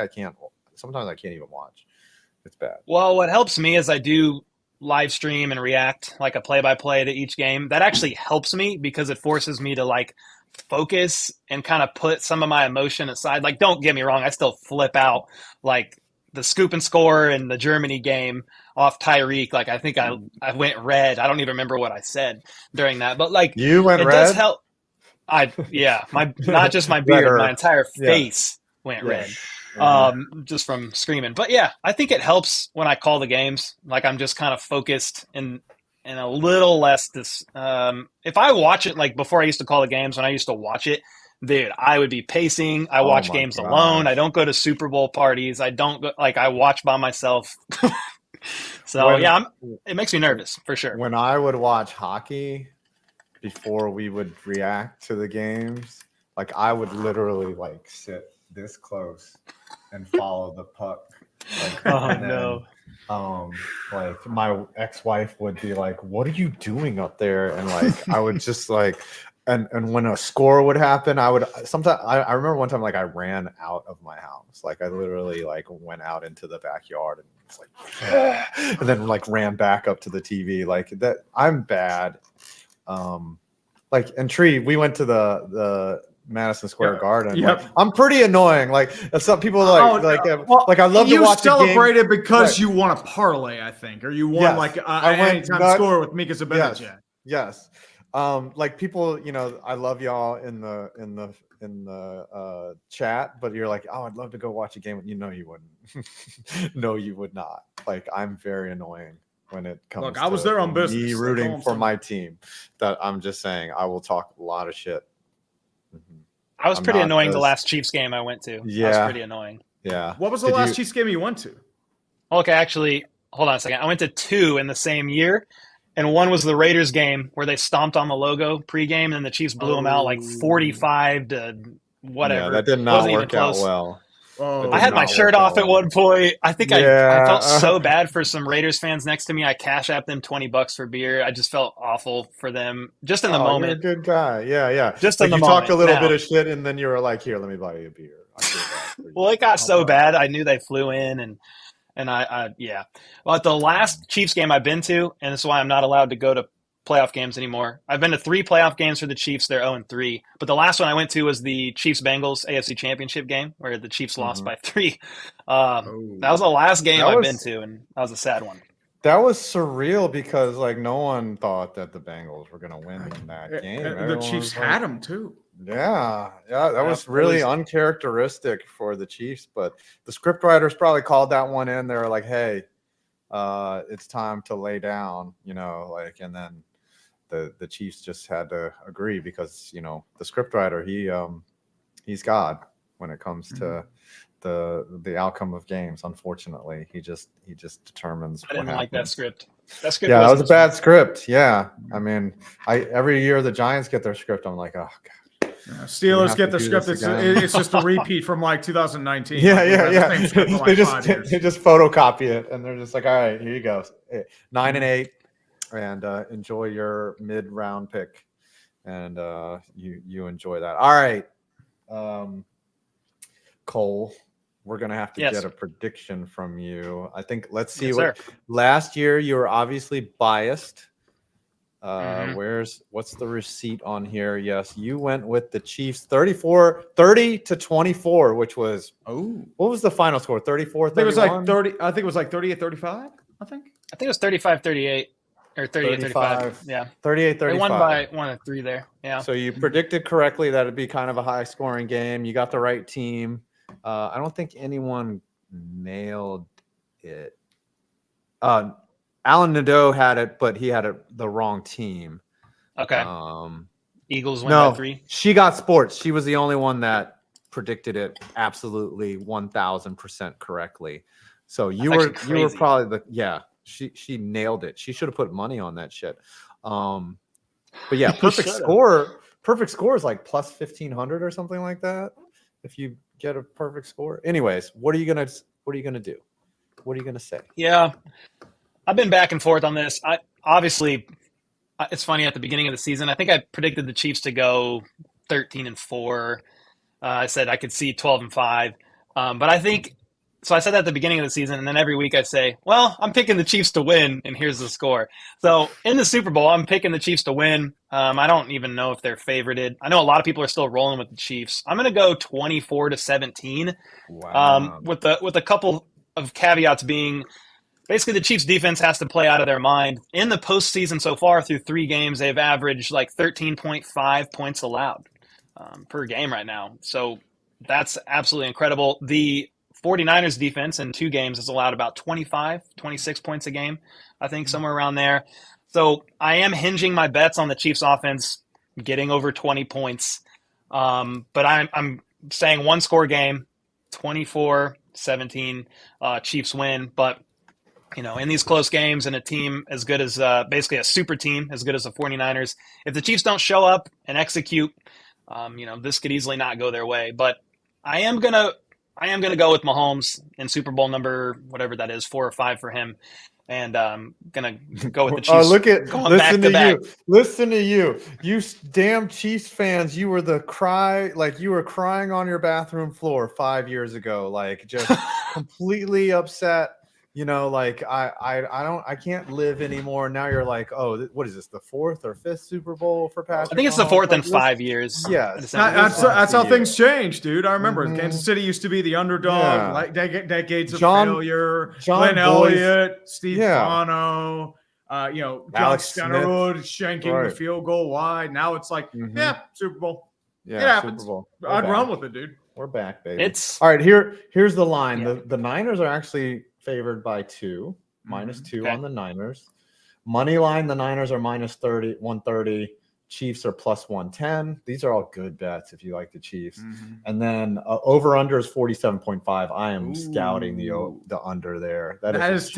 Sometimes I can't even watch. It's bad. Well, what helps me is I do live stream and react like a play-by-play to each game. That actually helps me because it forces me to like focus and kind of put some of my emotion aside. Like, don't get me wrong, I still flip out like the scoop and score in the Germany game off Tyreek. Like, I think I went red. I don't even remember what I said during that, but like you went it red. Does help. My not just my beard, my entire face went red. Just from screaming. But yeah, I think it helps when I call the games. Like, I'm just kind of focused and a little less if I watch it, like before I used to call the games, when I used to watch it, dude, I would be pacing. I watch games alone. I don't go to Super Bowl parties. I don't go, like, I watch by myself. So it makes me nervous for sure. When I would watch hockey before we would react to the games, like I would literally like sit this close and follow the puck. Like, like my ex-wife would be like, "What are you doing up there?" And like I would just like, and when a score would happen, I would sometimes. I remember one time like I ran out of my house. Like I literally like went out into the backyard and was like, and then like ran back up to the TV. Like that, I'm bad. Like and Tree, we went to the Madison Square Garden. Yep. Like, I'm pretty annoying. Like some people like I love to watch. You celebrated because you won a parlay, I think, or you won like an anytime score with Mika Zibanejad. Yes. Like people, I love y'all in the chat, but you're like, oh, I'd love to go watch a game. You wouldn't. No, you would not. Like I'm very annoying when it comes. Look, I was there on business. Me rooting for my team. That I'm just saying, I will talk a lot of shit. I was pretty annoying the last Chiefs game I went to. Yeah. I was pretty annoying. Yeah. What was the last Chiefs game you went to? Okay, actually, hold on a second. I went to 2 in the same year, and one was the Raiders game where they stomped on the logo pregame, and the Chiefs blew them out like 45 to whatever. Yeah, that did not work out well. I had my shirt off at one point. I think I felt so bad for some Raiders fans next to me. I cash apped them $20 for beer. I just felt awful for them just in the moment. You're a good guy. Yeah. Just like in the you moment. Talked a little bit of shit, and then you were like, "Here, let me buy you a beer." Well, it got so bad. I knew they flew in, and I. Well, at the last Chiefs game I've been to, and this is why I'm not allowed to go to playoff games anymore. I've been to 3 playoff games for the Chiefs. They're 0-3. But the last one I went to was the Chiefs-Bengals AFC Championship game where the Chiefs lost by 3. That was the last game I've been to, and that was a sad one. That was surreal because like no one thought that the Bengals were going to win in that game. The Chiefs had them too. Yeah, that was really uncharacteristic for the Chiefs. But the scriptwriters probably called that one in. They were like, "Hey, it's time to lay down," and then the Chiefs just had to agree because the scriptwriter he's God when it comes to the outcome of games. Unfortunately, he just determines. I didn't like that script. That was a bad script. Yeah, I mean, every year the Giants get their script, I'm like, oh god. Steelers get the script. It's just a repeat from like 2019. Yeah. They just photocopy it, and they're just like, all right, here you go, 9-8. And enjoy your mid-round pick, and you enjoy that. All right, Cole, we're gonna have to Yes. get a prediction from you. I think let's see Yes, what sir. last year you were obviously biased. Mhm. What's the receipt on here? Yes, you went with the Chiefs 30-24, which was what was the final score? 34, I think it was 31? like 30. I think it was like 38-35. I think. I think it was 35-38 or 38-35. Yeah. 38-35. They won by 1 of 3 there. Yeah. So you predicted correctly that it'd be kind of a high scoring game. You got the right team. I don't think anyone nailed it. Alan Nadeau had it, but he had the wrong team. Okay. Eagles win No, by 3. SheGotSports. She was the only one that predicted it absolutely 1000% correctly. So you were probably she nailed it. She should have put money on that shit. But yeah, perfect score. Perfect score is like plus 1500 or something like that. If you get a perfect score. Anyways, what are you gonna do? What are you gonna say? Yeah. I've been back and forth on this. It's funny at the beginning of the season. I think I predicted the Chiefs to go 13-4. I said I could see 12-5. But I think so. I said that at the beginning of the season, and then every week I say, well, I'm picking the Chiefs to win, and here's the score. So in the Super Bowl, I'm picking the Chiefs to win. I don't even know if they're favorited. I know a lot of people are still rolling with the Chiefs. I'm going to go 24-17. Wow. With a couple of caveats being, basically the Chiefs defense has to play out of their mind. In the postseason so far, through 3 games, they've averaged like 13.5 points allowed per game right now. So that's absolutely incredible. The 49ers defense in 2 games has allowed about 26 points a game, I think, somewhere around there. So I am hinging my bets on the Chiefs offense getting over 20 points. But I'm saying 1-score game, 24-17, Chiefs win. But in these close games and a team as good as basically a super team as good as the 49ers, if the Chiefs don't show up and execute, this could easily not go their way. But I am gonna go with Mahomes in Super Bowl number whatever that is, 4 or 5 for him, and gonna go with the Chiefs. Listen to you, you damn Chiefs fans. You were you were crying on your bathroom floor 5 years ago, like just completely upset. I can't live anymore. Now you're like, oh, what is this? The 4th or 5th Super Bowl for Patrick? I think it's the 4th in 5 years. Yeah, that's how things change, dude. I remember Kansas City used to be the underdog, like decades of failure. Glenn Elliott, Steve Bono, John Alex Stenerud shanking the field goal wide. Now it's like, Super Bowl. Yeah, it happens. Super Bowl. I'd run with it, dude. We're back, baby. All right. Here's the line. Yeah. The Niners are actually favored by 2, -2 on the Niners. Money line, the Niners are -30, 130. Chiefs are +110. These are all good bets if you like the Chiefs. And then over under is 47.5. I am scouting the under there. The under is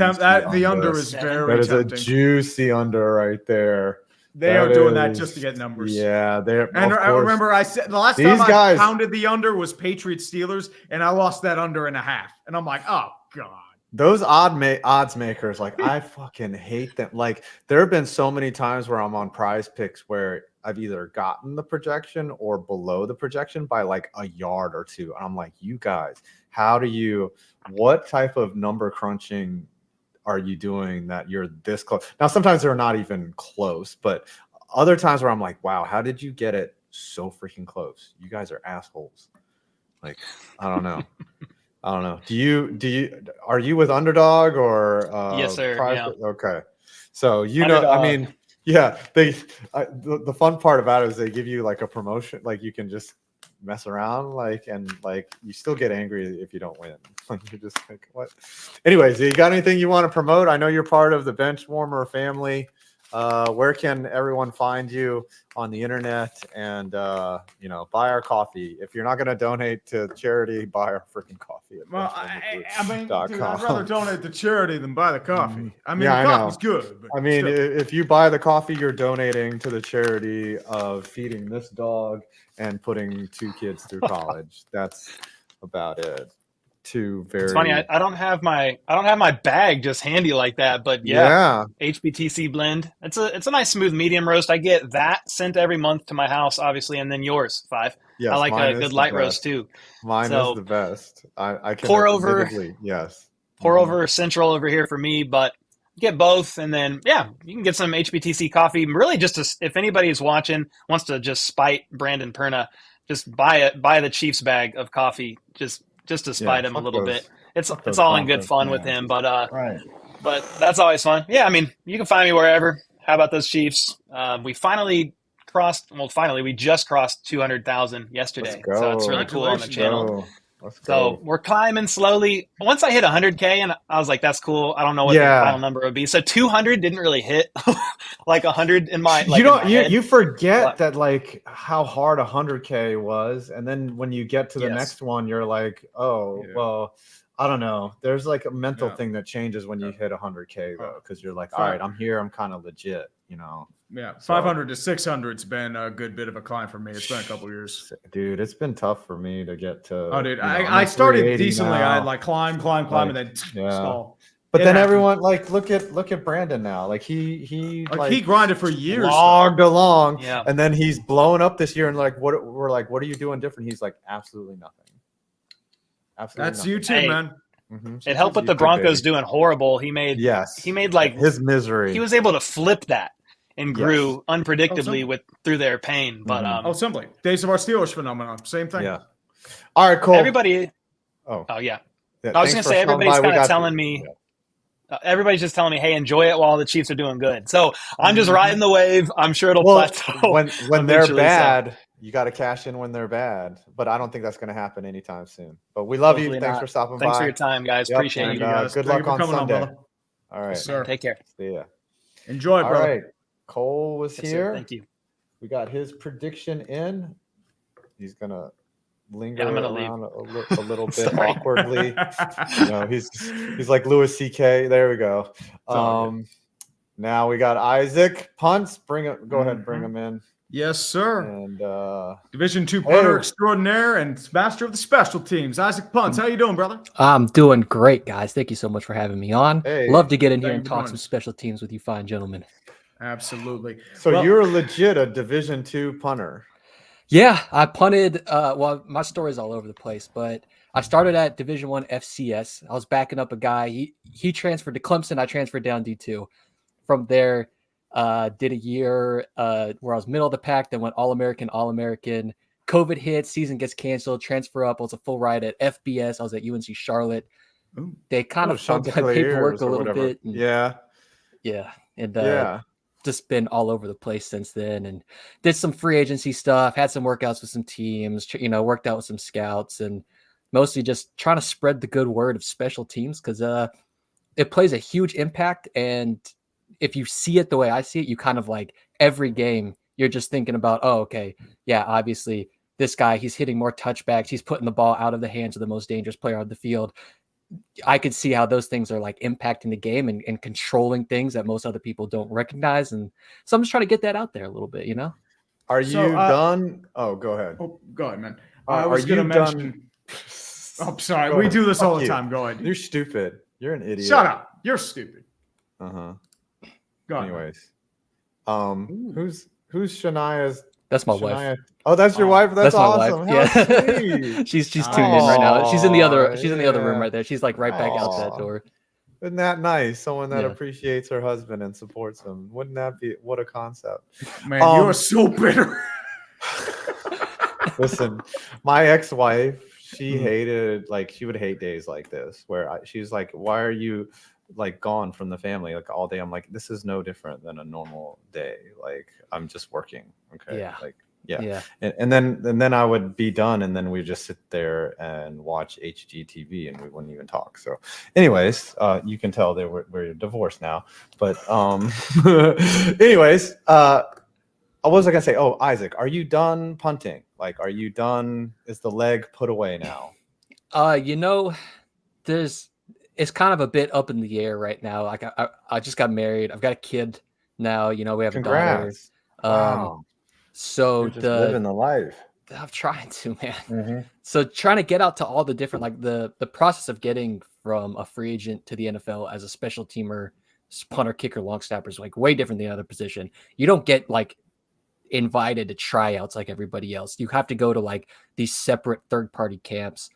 very that is tempting. A juicy under right there. They are doing that just to get numbers. Yeah, and I remember I said the last time I pounded the under was Patriots Steelers, and I lost that under and a half. And I'm like, oh god. Those odds makers, like I fucking hate them. Like there have been so many times where I'm on Prize Picks where I've either gotten the projection or below the projection by like a yard or 2. And I'm like, you guys, what type of number crunching are you doing that you're this close? Now, sometimes they're not even close, but other times where I'm like, wow, how did you get it so freaking close? You guys are assholes. Like, I don't know. Are you with Underdog or yes, sir? Yeah. Okay. So I mean, yeah, the fun part about it is they give you like a promotion, like you can just mess around, and you still get angry if you don't win. Like you're just like, what? Anyways, you got anything you want to promote? I know you're part of the Bench Warmer family. Where can everyone find you on the internet and buy our coffee? If you're not going to donate to charity, buy our freaking coffee. Well, dude, I'd rather donate to charity than buy the coffee. I mean, the coffee's good. But if you buy the coffee, you're donating to the charity of feeding this dog and putting 2 kids through college. That's about it. two very. It's funny. I don't have my bag just handy like that, but yeah. HBTC blend. It's a nice smooth medium roast. I get that sent every month to my house, obviously, and then yours, Five. Yes, I like mine a is good the light best. roast too. Mine So, is the best. I can pour over. admittedly, yes. Pour over Central over here for me, but get both, and then yeah, you can get some HBTC coffee. Really, just to, if anybody is watching wants to just spite Brandon Perna, just buy the Chiefs bag of coffee, just to spite him a little bit. It's all in good fun with him, but but that's always fun. Yeah, I mean, you can find me wherever. How about those Chiefs? We finally we just crossed 200,000 yesterday, so it's really cool on the channel. So we're climbing slowly. Once I hit 100K, and I was like, that's cool. I don't know what the final number would be. So 200 didn't really hit like 100 in my you forget that like how hard 100K was, and then when you get to the next one, you're like, well, I don't know. There's like a mental thing that changes when you hit 100K though, because you're like, all right, I'm here. I'm kind of legit, you know. Yeah, 500 to 600's been a good bit of a climb for me. It's been a couple years, dude. It's been tough for me to get to. Oh, dude, I started decently. I had like climb, and then stall. But then everyone like look at Brandon now. Like he grinded for years, logged along, and then he's blowing up this year. And like, what are you doing different? He's like, absolutely nothing. Absolutely, that's you too, man. Mm-hmm. It helped with the Broncos doing horrible. He made like his misery. He was able to flip that and grew unpredictably through their pain. But simply Days of Our Steelers phenomenon, same thing. Yeah. All right, cool. Everybody. Oh yeah. I was gonna say everybody's kind of telling me. Everybody's just telling me, hey, enjoy it while the Chiefs are doing good. So I'm just riding the wave. I'm sure it'll plateau. When they're bad, you got to cash in when they're bad. But I don't think that's going to happen anytime soon. But we love you. Thanks for stopping by. Thanks for your time, guys. Appreciate you guys. Good luck on Sunday. All right. Yes, sir. Take care. See ya. Enjoy, brother. All right. Cole was here. Thank you. We got his prediction in. He's going to linger I'm gonna around a little bit awkwardly. He's like Louis C.K. There we go. Now we got Isaac Punts. Go ahead, bring him in. Yes, sir. And Division II punter extraordinaire and master of the special teams, Isaac Punts. How you doing, brother? I'm doing great, guys. Thank you so much for having me on. Hey, love to get in here and talk some special teams with you fine gentlemen. Absolutely. So you're legit a Division II punter. Yeah, I punted. Well, my story's all over the place, but I started at Division I FCS. I was backing up a guy. He transferred to Clemson. I transferred down D2. From there, did a year where I was middle of the pack, then went All-American. COVID hit, season gets canceled, transfer up. I was a full ride at FBS. I was at UNC Charlotte. Ooh. They kind of fucked my paperwork a little bit. And, yeah. And just been all over the place since then, and did some free agency stuff, had some workouts with some teams, worked out with some scouts, and mostly just trying to spread the good word of special teams because it plays a huge impact. And if you see it the way I see it, you kind of like every game, you're just thinking about, oh, okay, yeah, obviously this guy, he's hitting more touchbacks. He's putting the ball out of the hands of the most dangerous player on the field. I could see how those things are like impacting the game and controlling things that most other people don't recognize. And so I'm just trying to get that out there a little bit, Are you done? Oh, go ahead. Oh, go ahead, man. I was going to mention. I'm sorry. We do this all the time. Go ahead. You're stupid. You're an idiot. Shut up. You're stupid. Go ahead. Anyways. Who's Shania's? That's my wife. Oh, that's your wife. That's my awesome. wife. How Yeah. sweet. she's tuned in right now. She's in the other room right there. She's like right back out that door. Isn't that nice? Someone that appreciates her husband and supports him. Wouldn't that be what a concept? Man, you are so bitter. Listen, my ex-wife, she would hate days like this where she's like, why are you like gone from the family like all day? I'm like, this is no different than a normal day. Like I'm just working. Okay. Yeah. Like, yeah. And then I would be done, and then we just sit there and watch HGTV, and we wouldn't even talk. So, anyways, you can tell that we're divorced now. But anyways, what was I gonna say? Oh, Isaac, are you done punting? Like, are you done? Is the leg put away now? It's kind of a bit up in the air right now. Like I just got married. I've got a kid now. We have a daughter. Wow. So you're just living the life. I'm trying to, man. So trying to get out to all the different, like the process of getting from a free agent to the NFL as a special teamer, punter, kicker, long snapper is like way different than the other position. You don't get like invited to tryouts like everybody else. You have to go to like these separate third-party camps.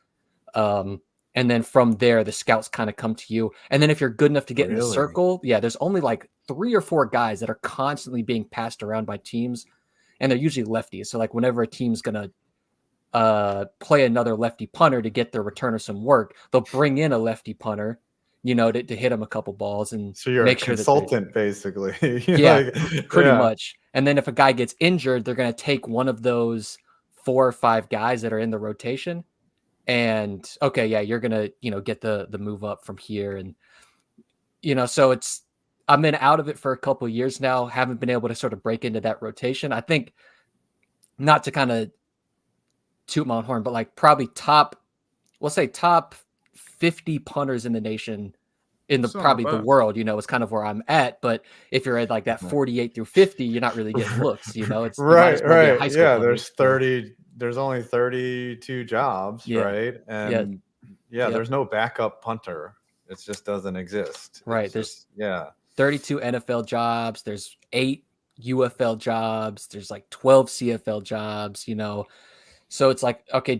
And then from there, the scouts kind of come to you. And then if you're good enough to get in the circle, there's only like 3 or 4 guys that are constantly being passed around by teams. And they're usually lefties. So like whenever a team's going to play another lefty punter to get their returner some work, they'll bring in a lefty punter, you know, to hit them a couple balls and so you're make a sure consultant, basically. Pretty much. And then if a guy gets injured, they're going to take one of those 4 or 5 guys that are in the rotation. And okay, you're gonna, you know, get the move up from here, and you know, so I've been out of it for a couple of years now. Haven't been able to sort of break into that rotation. I think, not to kind of toot my own horn, but like probably top 50 punters in the nation, in the the world, you know, is kind of where I'm at. But if you're at like that 48 through 50, you're not really getting looks, you know. It's right. Punter, there's only 32 jobs, right? And there's no backup punter. It just doesn't exist. Right. There's 32 NFL jobs. There's 8 UFL jobs. There's like 12 CFL jobs, you know. So it's like, okay,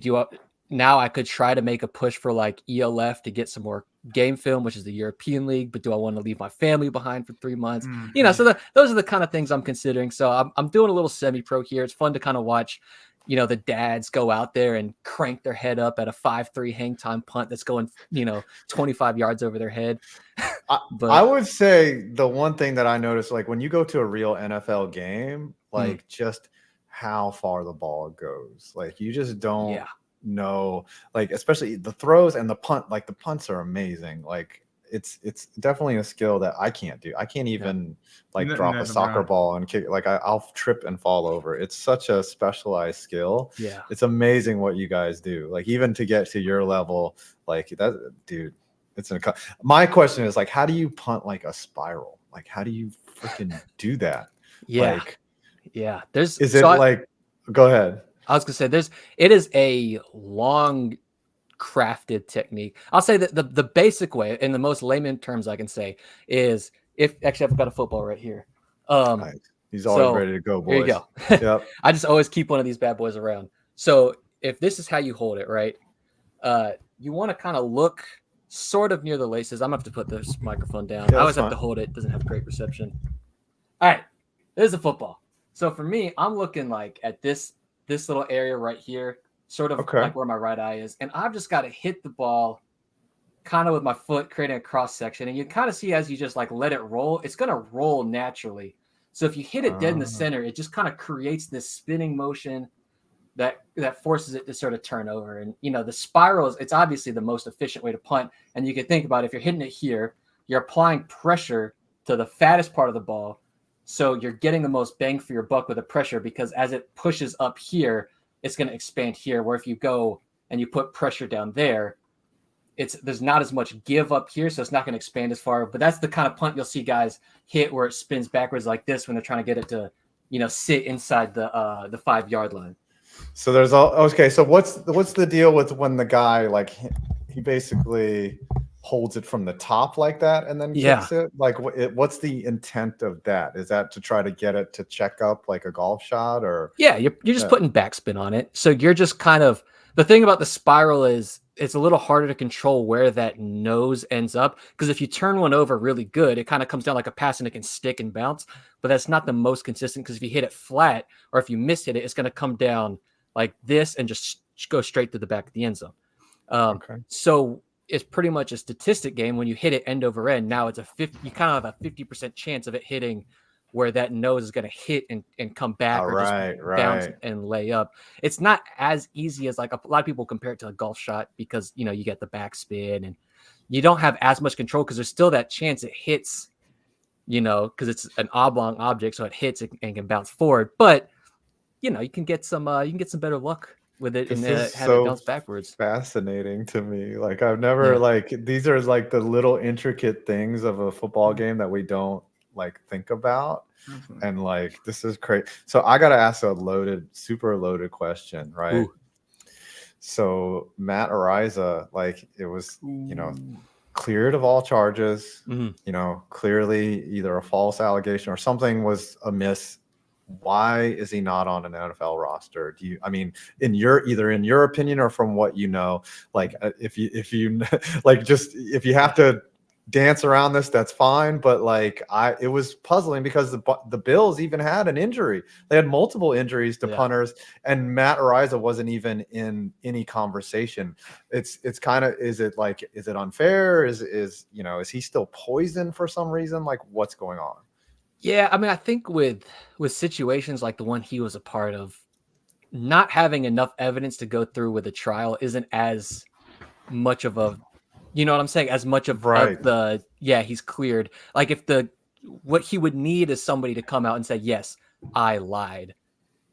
now I could try to make a push for like ELF to get some more game film, which is the European League, but do I want to leave my family behind for 3 months? You know, so those are the kind of things I'm considering. So I'm doing a little semi-pro here. It's fun to kind of watch, you know, the dads go out there and crank their head up at a 5-3 hang time punt that's going, you know, 25 yards over their head. But I would say the one thing that I noticed, like when you go to a real NFL game, like just how far the ball goes, like you just don't know, like especially the throws and the punt, like the punts are amazing. Like it's definitely a skill that I can't do. I can't even like drop a soccer ball and kick. Like I'll trip and fall over. It's such a specialized skill. Yeah, it's amazing what you guys do. Like even to get to your level, like that, dude. My question is like, how do you punt like a spiral? Like how do you freaking do that? Go ahead. I was gonna say it is a long crafted technique. I'll say that the basic way, in the most layman terms I can say, is I've got a football right here. Nice. He's always ready to go, boys. There you go. Yep. I just always keep one of these bad boys around. So if this is how you hold it, right? You want to kind of look sort of near the laces. I'm gonna have to put this microphone down. I always have to hold it. It doesn't have great reception. All right, there's a football. So for me, I'm looking like at this little area right here, sort of like where my right eye is. And I've just got to hit the ball kind of with my foot, creating a cross section. And you kind of see as you just like let it roll, it's going to roll naturally. So if you hit it dead in the center, it just kind of creates this spinning motion that forces it to sort of turn over. And, you know, the spirals, it's obviously the most efficient way to punt. And you can think about it, if you're hitting it here, you're applying pressure to the fattest part of the ball. So you're getting the most bang for your buck with the pressure, because as it pushes up here, it's going to expand here. Where if you go and you put pressure down there, there's not as much give up here, so it's not going to expand as far. But that's the kind of punt you'll see guys hit, where it spins backwards like this when they're trying to get it to, you know, sit inside the 5-yard line. So there's so what's the deal with when the guy like he basically holds it from the top like that and then kicks it? Like what's the intent of that? Is that to try to get it to check up like a golf shot, or you're just putting backspin on it? So you're just kind of, the thing about the spiral is it's a little harder to control where that nose ends up, because if you turn one over really good, it kind of comes down like a pass and it can stick and bounce, but that's not the most consistent, because if you hit it flat or if you miss hit it, it's going to come down like this and just go straight to the back of the end zone. So it's pretty much a statistic game. When you hit it end over end, now it's you kind of have a 50% chance of it hitting where that nose is going to hit and come back bounce and lay up. It's not as easy as like a lot of people compare it to a golf shot, because, you know, you get the backspin and you don't have as much control, because there's still that chance it hits, you know, because it's an oblong object, so it hits and can bounce forward. But, you know, you can get some better luck with it and have it bounce backwards. Fascinating to me. Like I've never like, these are like the little intricate things of a football game that we don't like think about. And like, this is crazy. So I got to ask a super loaded question, right? Ooh. So Matt Ariza, like it was, cleared of all charges, clearly either a false allegation or something was amiss. Why is he not on an NFL roster? In your opinion or from what you know, like if you like, just if you have to dance around this, that's fine. But like it was puzzling because the Bills even had an injury. They had multiple injuries to punters, and Matt Ariza wasn't even in any conversation. It's kind of, is it unfair? Is he still poisoned for some reason? Like, what's going on? Yeah, I mean, I think with situations like the one he was a part of, not having enough evidence to go through with a trial isn't as much of a, you know what I'm saying, as much of the, he's cleared. Like if what he would need is somebody to come out and say, yes, I lied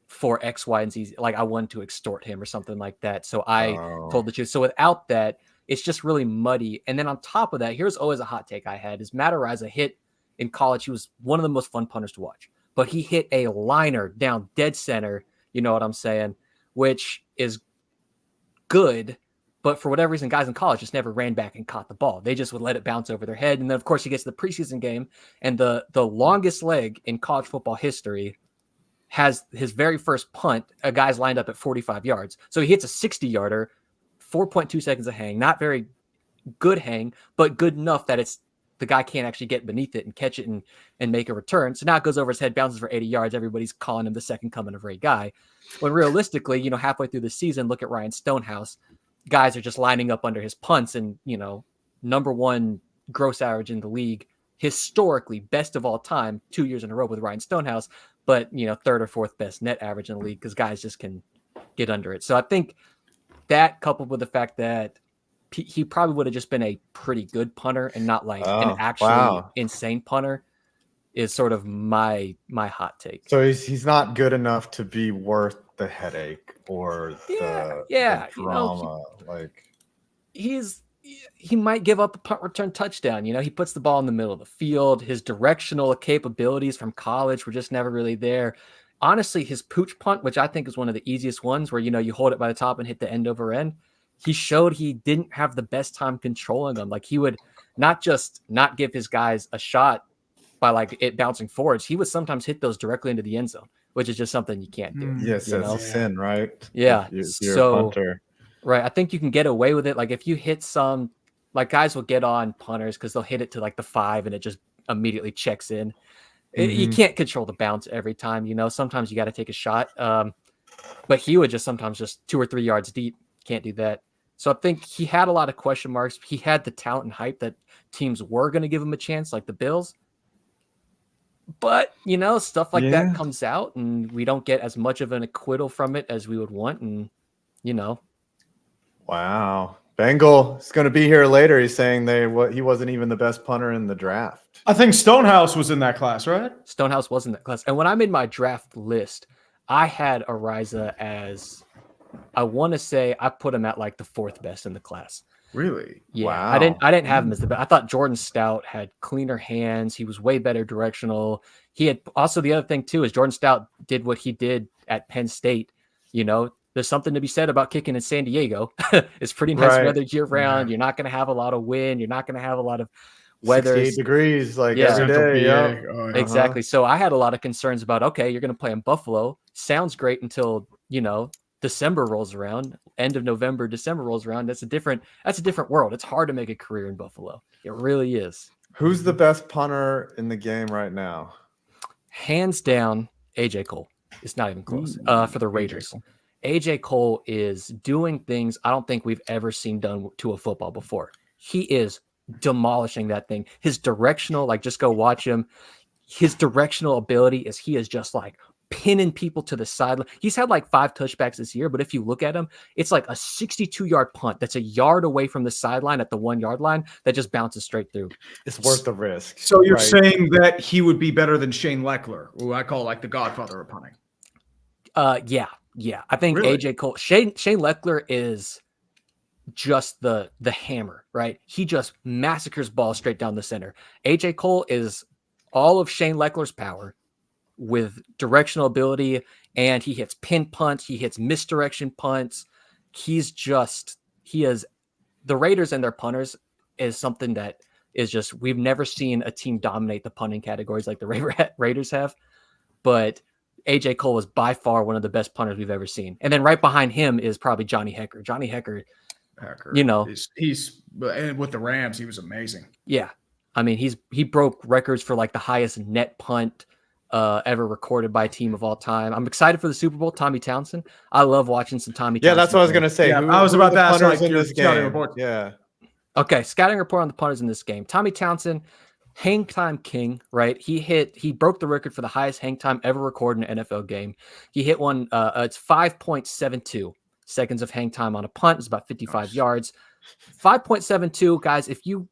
for X, Y, and Z. Like I wanted to extort him or something like that. So I told the truth. So without that, it's just really muddy. And then on top of that, here's always a hot take I had is Matt Ariza hit in college. He was one of the most fun punters to watch, but he hit a liner down dead center. You know what I'm saying? Which is good. But for whatever reason, guys in college just never ran back and caught the ball. They just would let it bounce over their head. And then, of course, he gets to the preseason game, and the longest leg in college football history has his very first punt. A guy's lined up at 45 yards. So he hits a 60-yarder, 4.2 seconds of hang. Not very good hang, but good enough that the guy can't actually get beneath it and catch it and make a return. So now it goes over his head, bounces for 80 yards. Everybody's calling him the second coming of Ray Guy. When realistically, halfway through the season, look at Ryan Stonehouse. Guys are just lining up under his punts and, number one gross average in the league, historically best of all time, 2 years in a row with Ryan Stonehouse, but, third or fourth best net average in the league because guys just can get under it. So I think that coupled with the fact that he probably would have just been a pretty good punter and not like an actually insane punter is sort of my hot take. So he's not good enough to be worth the headache or the drama. He might give up a punt return touchdown. He puts the ball in the middle of the field. His directional capabilities from college were just never really there. Honestly, his pooch punt, which I think is one of the easiest ones where, you hold it by the top and hit the end over end. He showed he didn't have the best time controlling them. Like he would not just not give his guys a shot by like it bouncing forwards. He would sometimes hit those directly into the end zone, which is just something you can't do. Yes, that's a sin, right? Yeah. You're a punter. Right. I think you can get away with it. Like if you hit some, like guys will get on punters because they'll hit it to like the 5 and it just immediately checks in. You can't control the bounce every time, sometimes you got to take a shot. But he would just sometimes just 2 or 3 yards deep. Can't do that. So I think he had a lot of question marks. He had the talent and hype that teams were going to give him a chance, like the Bills. But, stuff like that comes out and we don't get as much of an acquittal from it as we would want. And, Wow. Bengal is going to be here later. He's saying he wasn't even the best punter in the draft. I think Stonehouse was in that class, right? Stonehouse was in that class. And when I made my draft list, I had Ariza as, I want to say I put him at like the 4th best in the class. Really? Yeah. Wow. I didn't have him as the best. I thought Jordan Stout had cleaner hands. He was way better directional. He had also, the other thing too is Jordan Stout did what he did at Penn State. There's something to be said about kicking in San Diego. It's pretty nice weather year round. You're not going to have a lot of wind. You're not going to have a lot of weather. 68 degrees every day. Yeah. Exactly. So I had a lot of concerns about, okay, you're going to play in Buffalo. Sounds great until, December rolls around, end of November, December rolls around. That's a different world. It's hard to make a career in Buffalo. It really is. Who's the best punter in the game right now? Hands down, AJ Cole. It's not even close. For the Raiders. AJ Cole is doing things I don't think we've ever seen done to a football before. He is demolishing that thing. His directional, like just go watch him. His directional ability is he is just like pinning people to the sideline. He's had like 5 touchbacks this year, but if you look at him, it's like a 62-yard punt that's a yard away from the sideline at the 1-yard line that just bounces straight through. It's worth the risk. So you're saying that he would be better than Shane Leckler, who I call like the godfather of punting. Yeah. I think really? AJ Cole, Shane Leckler is just the hammer, right? He just massacres balls straight down the center. AJ Cole is all of Shane Leckler's power with directional ability, and he hits pin punts, he hits misdirection punts. He is the Raiders and their punters is something that is just, we've never seen a team dominate the punting categories like the Raiders have, but AJ Cole was by far one of the best punters we've ever seen. And then right behind him is probably Johnny Hecker. Johnny Hecker, you know, he's and with the Rams, he was amazing. Yeah. I mean, he broke records for like the highest net punt ever recorded by a team of all time. I'm excited for the Super Bowl. Tommy Townsend. I love watching some Tommy Townsend. Yeah, that's what I was going to say. Yeah, I was about to ask like in your this scouting game. report. Yeah. Okay, scouting report on the punters in this game. Tommy Townsend, hang time king, right? He broke the record for the highest hang time ever recorded in an NFL game. He hit one, it's 5.72 seconds of hang time on a punt. It's about 55 yards. 5.72, guys, if you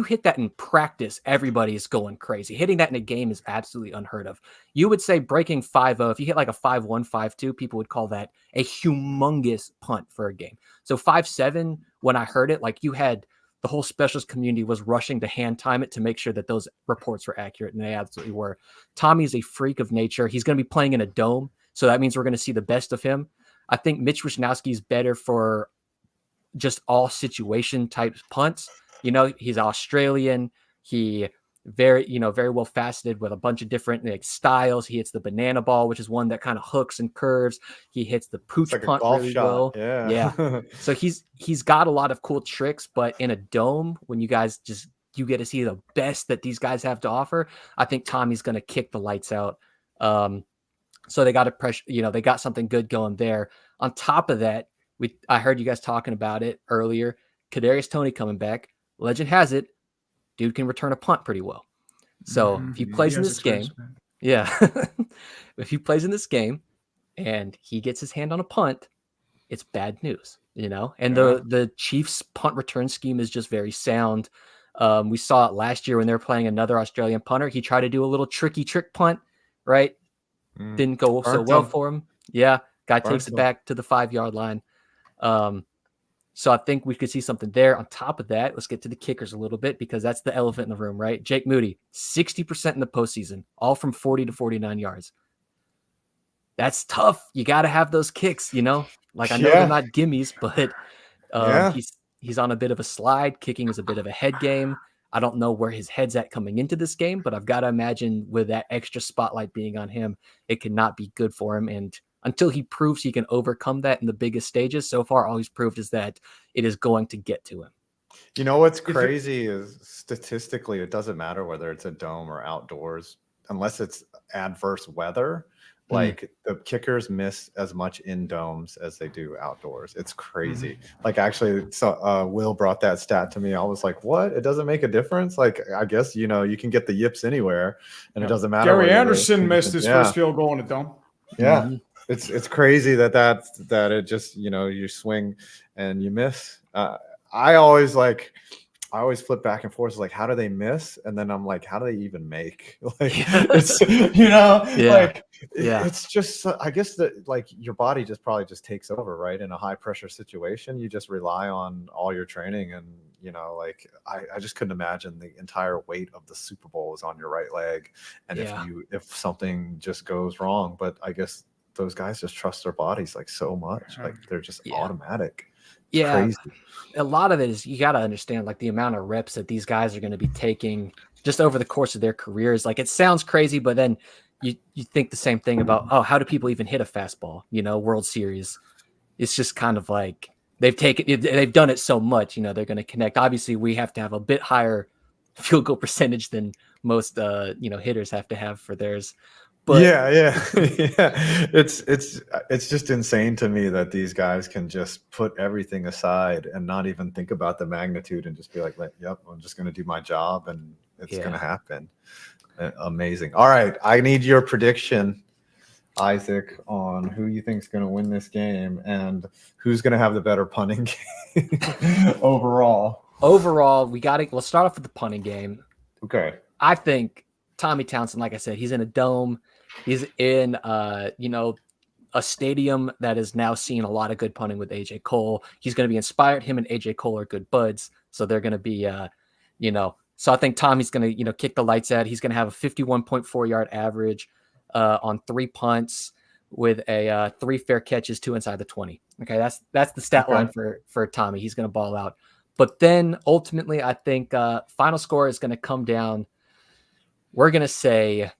hit that in practice, everybody is going crazy. Hitting that in a game is absolutely unheard of. You would say breaking 5.0, if you hit like a 5.1, 5.2, people would call that a humongous punt for a game. So 5.7, when I heard it, like you had the whole specials community was rushing to hand time it to make sure that those reports were accurate, and they absolutely were. Tommy is a freak of nature. He's going to be playing in a dome, so that means we're going to see the best of him. I think Mitch Wisnowski is better for just all situation type punts. You know, he's Australian. He very well faceted with a bunch of different like styles. He hits the banana ball, which is one that kind of hooks and curves. He hits the pooch punt really well. Yeah. So he's got a lot of cool tricks, but in a dome, when you guys you get to see the best that these guys have to offer, I think Tommy's going to kick the lights out. So they got a pressure, they got something good going there. On top of that, I heard you guys talking about it earlier. Kadarius Toney coming back. Legend has it, dude can return a punt pretty well. So if he plays in this game, if he plays in this game and he gets his hand on a punt, it's bad news, And the Chiefs punt return scheme is just very sound. We saw it last year when they were playing another Australian punter. He tried to do a little trick punt, right? Didn't go so well for him. Yeah, guy takes it back to the 5-yard line. So I think we could see something there. On top of that, let's get to the kickers a little bit because that's the elephant in the room, right? Jake Moody, 60% in the postseason, all from 40 to 49 yards. That's tough. You got to have those kicks, Like I know they're not gimmies, but he's on a bit of a slide. Kicking is a bit of a head game. I don't know where his head's at coming into this game, but I've got to imagine with that extra spotlight being on him, it could not be good for him. And until he proves he can overcome that in the biggest stages, so far all he's proved is that it is going to get to him. You know what's crazy is statistically, it doesn't matter whether it's a dome or outdoors, unless it's adverse weather. Like the kickers miss as much in domes as they do outdoors. It's crazy. Like actually, so Will brought that stat to me. I was like, "What? It doesn't make a difference." Like I guess you can get the yips anywhere, and it doesn't matter. Gary Anderson missed his first field goal in a dome. Yeah. It's crazy that it just you swing and you miss. I always flip back and forth. It's like, how do they miss? And then I'm like, how do they even make? Like, it's it's just, I guess that like your body probably takes over, right? In a high pressure situation, you just rely on all your training. And, I just couldn't imagine the entire weight of the Super Bowl is on your right leg. And if something just goes wrong, but I guess those guys just trust their bodies like so much. Like they're just automatic. It's crazy. A lot of it is you got to understand like the amount of reps that these guys are going to be taking just over the course of their careers. Like it sounds crazy, but then you think the same thing about, how do people even hit a fastball? World Series. It's just kind of like they've done it so much, they're going to connect. Obviously we have to have a bit higher field goal percentage than most hitters have to have for theirs. But it's just insane to me that these guys can just put everything aside and not even think about the magnitude and just be like, yep, I'm just going to do my job and it's going to happen. Amazing. All right. I need your prediction, Isaac, on who you think is going to win this game and who's going to have the better punting game overall. Overall, let's start off with the punting game. Okay. I think Tommy Townsend, like I said, he's in a dome. He's in, a stadium that is now seeing a lot of good punting with AJ Cole. He's going to be inspired. Him and AJ Cole are good buds. So they're going to be, So I think Tommy's going to, kick the lights out. He's going to have a 51.4 yard average on 3 punts with a 3 fair catches, 2 inside the 20. Okay, that's the stat line for Tommy. He's going to ball out. But then ultimately, I think final score is going to come down. We're going to say,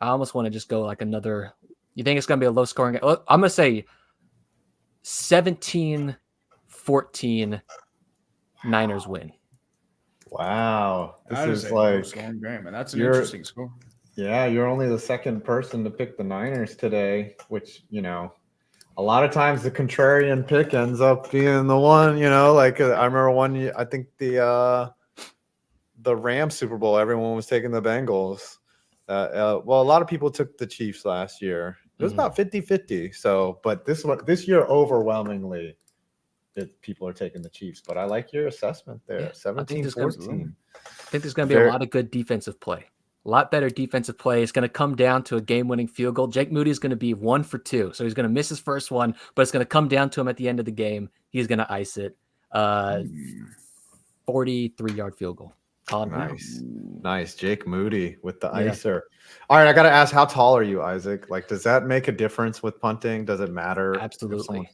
I almost want to just go like another. You think it's going to be a low scoring game? I'm going to say 17-14 Niners win. Wow. That is is a like scoring game, and that's an interesting score. Yeah, you're only the second person to pick the Niners today, which, a lot of times the contrarian pick ends up being the one, like I remember I think the Rams Super Bowl, everyone was taking the Bengals. Well, a lot of people took the Chiefs last year. It was about 50-50. So, but this year overwhelmingly people are taking the Chiefs, but I like your assessment there. 17-14. I think there's going to be a lot of good defensive play. A lot better defensive play. It's going to come down to a game-winning field goal. Jake Moody is going to be 1 for 2. So he's going to miss his first one, but it's going to come down to him at the end of the game. He's going to ice it. 43-yard field goal. Nice. Jake Moody with the icer. All right, I got to ask, how tall are you, Isaac? Like, does that make a difference with punting? Does it matter? Absolutely.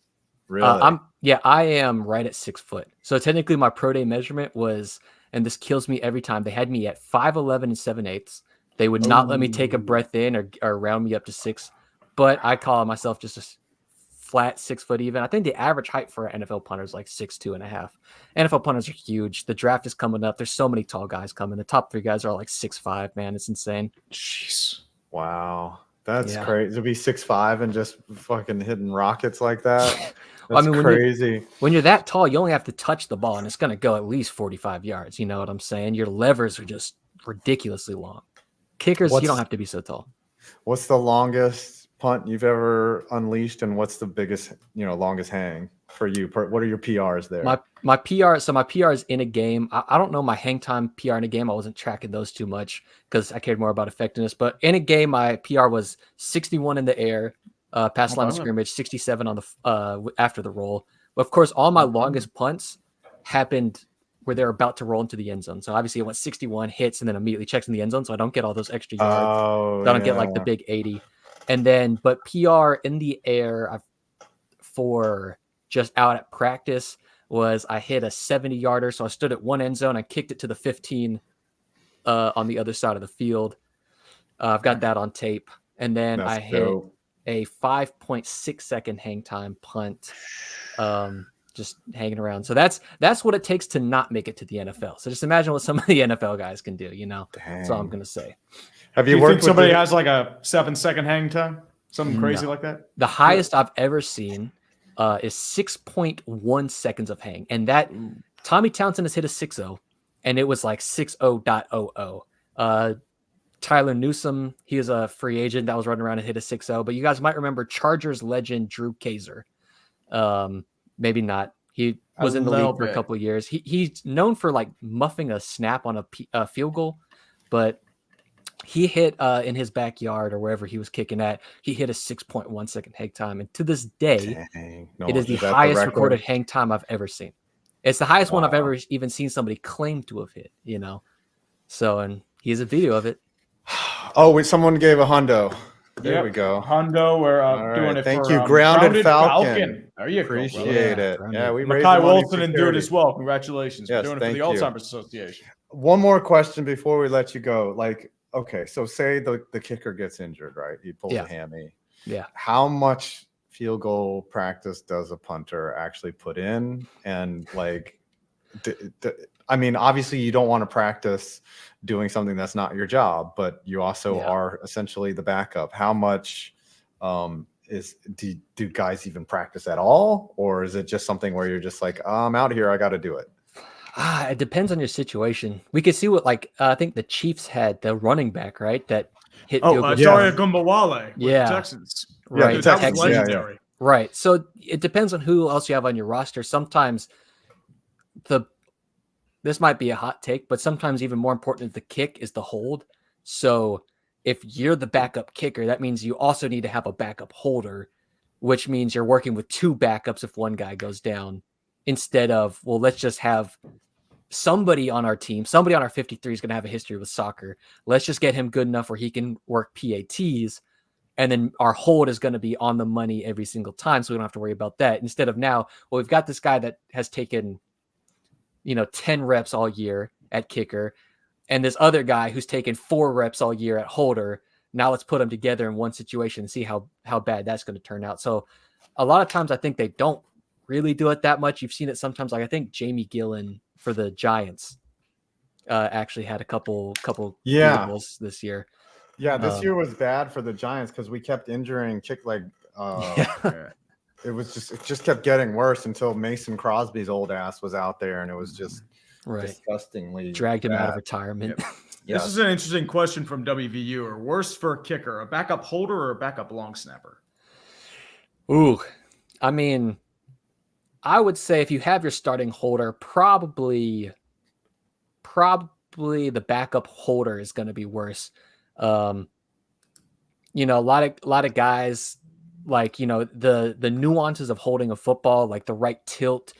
Really? I am right at 6 foot. So technically my pro day measurement was, and this kills me every time, they had me at 5'11" and 7/8. They would not let me take a breath in or round me up to 6. But I call myself just a flat 6 foot even. I think the average height for an NFL punter is like 6'2.5". NFL punters are huge. The draft is coming up. There's so many tall guys coming. The top 3 guys are like 6'5", man. It's insane. Jeez. Wow. That's crazy. To be 6'5" and just fucking hitting rockets like that. That's crazy. When you're that tall, you only have to touch the ball and it's going to go at least 45 yards. You know what I'm saying? Your levers are just ridiculously long. Kickers, you don't have to be so tall. What's the longest punt you've ever unleashed, and what's the biggest, longest hang for you? What are your PRs there? My PR, so my PR is in a game. I don't know my hang time PR in a game. I wasn't tracking those too much because I cared more about effectiveness. But in a game, my PR was 61 in the air, past line of scrimmage, 67 on the after the roll. But of course, all my longest punts happened where they're about to roll into the end zone. So obviously it went 61, hits, and then immediately checks in the end zone. So I don't get all those extra yards. I don't get like the big 80. And then, but PR in the air for just out at practice was I hit a 70-yarder. So I stood at one end zone. I kicked it to the 15 on the other side of the field. I've got that on tape. And then I hit a 5.6 second hang time punt. Just hanging around. So that's what it takes to not make it to the NFL. So just imagine what some of the NFL guys can do, That's all I'm going to say. Have you worked with somebody has like a 7-second hang time? Something crazy like that? The highest I've ever seen is 6.1 seconds of hang. And that Tommy Townsend has hit a 6.0 and it was like 6.0.00. Tyler Newsome, he is a free agent that was running around and hit a 6.0, but you guys might remember Chargers legend Drew Kaiser. Maybe not. He was in the league for a couple of years. He's known for like muffing a snap on a field goal, but he hit in his backyard or wherever he was kicking at. He hit a 6.1 second hang time, and to this day, it is the highest recorded hang time I've ever seen. It's the highest one I've ever even seen somebody claim to have hit. So and he has a video of it. Oh, wait! Someone gave a hundo. There we go. Hundo, we're doing it. Thank for, you, Grounded Falcon. There you Appreciate it. Yeah, we raised Makai Wilson and do it as well. Congratulations. Yes, We're doing it for the Alzheimer's Association. One more question before we let you go. Okay, so say the kicker gets injured, right? He pulls a hammy. Yeah. How much field goal practice does a punter actually put in? And I mean, obviously you don't want to practice doing something that's not your job, but you also are essentially the backup. How much do guys even practice at all? Or is it just something where you're just like, I'm out here, I got to do it? It depends on your situation. We could see what I think the Chiefs had the running back, right? That hit field goal. Daria Gumbawale with the Texans. Right. That was legendary. Right. So it depends on who else you have on your roster. Sometimes this might be a hot take, but sometimes even more important than the kick is the hold. So if you're the backup kicker, that means you also need to have a backup holder, which means you're working with 2 backups if one guy goes down, instead of, well, let's just have somebody on our team, somebody on our 53 is going to have a history with soccer. Let's just get him good enough where he can work PATs. And then our hold is going to be on the money every single time. So we don't have to worry about that. Instead of now, well, we've got this guy that has taken, 10 reps all year at kicker. And this other guy who's taken 4 reps all year at holder. Now let's put them together in one situation and see how bad that's going to turn out. So a lot of times I think they don't really do it that much. You've seen it sometimes. Like I think Jamie Gillen for the Giants actually had a couple beatables this year. Yeah, this year was bad for the Giants because we kept injuring it just kept getting worse until Mason Crosby's old ass was out there, and it was just disgustingly dragged him out of retirement. Yep. This is an interesting question from WVU. Or worse for a kicker, a backup holder or a backup long snapper? Ooh, I mean, I would say if you have your starting holder, probably the backup holder is going to be worse. A lot of guys like, the nuances of holding a football, like the right tilt.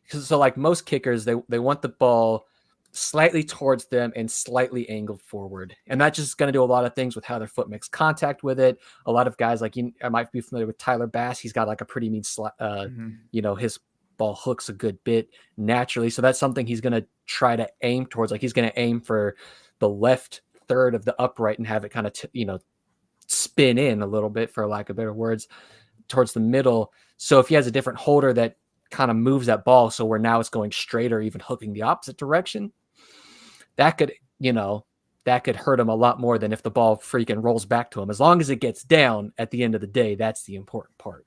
So like most kickers, they want the ball slightly towards them and slightly angled forward. And that's just going to do a lot of things with how their foot makes contact with it. A lot of guys like I might be familiar with Tyler Bass. He's got like a pretty mean his ball hooks a good bit naturally. So that's something he's going to try to aim towards. Like he's going to aim for the left third of the upright and have it kind of, spin in a little bit, for lack of better words, towards the middle. So if he has a different holder that kind of moves that ball, so where now it's going straight or even hooking the opposite direction, that could hurt him a lot more than if the ball freaking rolls back to him. As long as it gets down at the end of the day, that's the important part.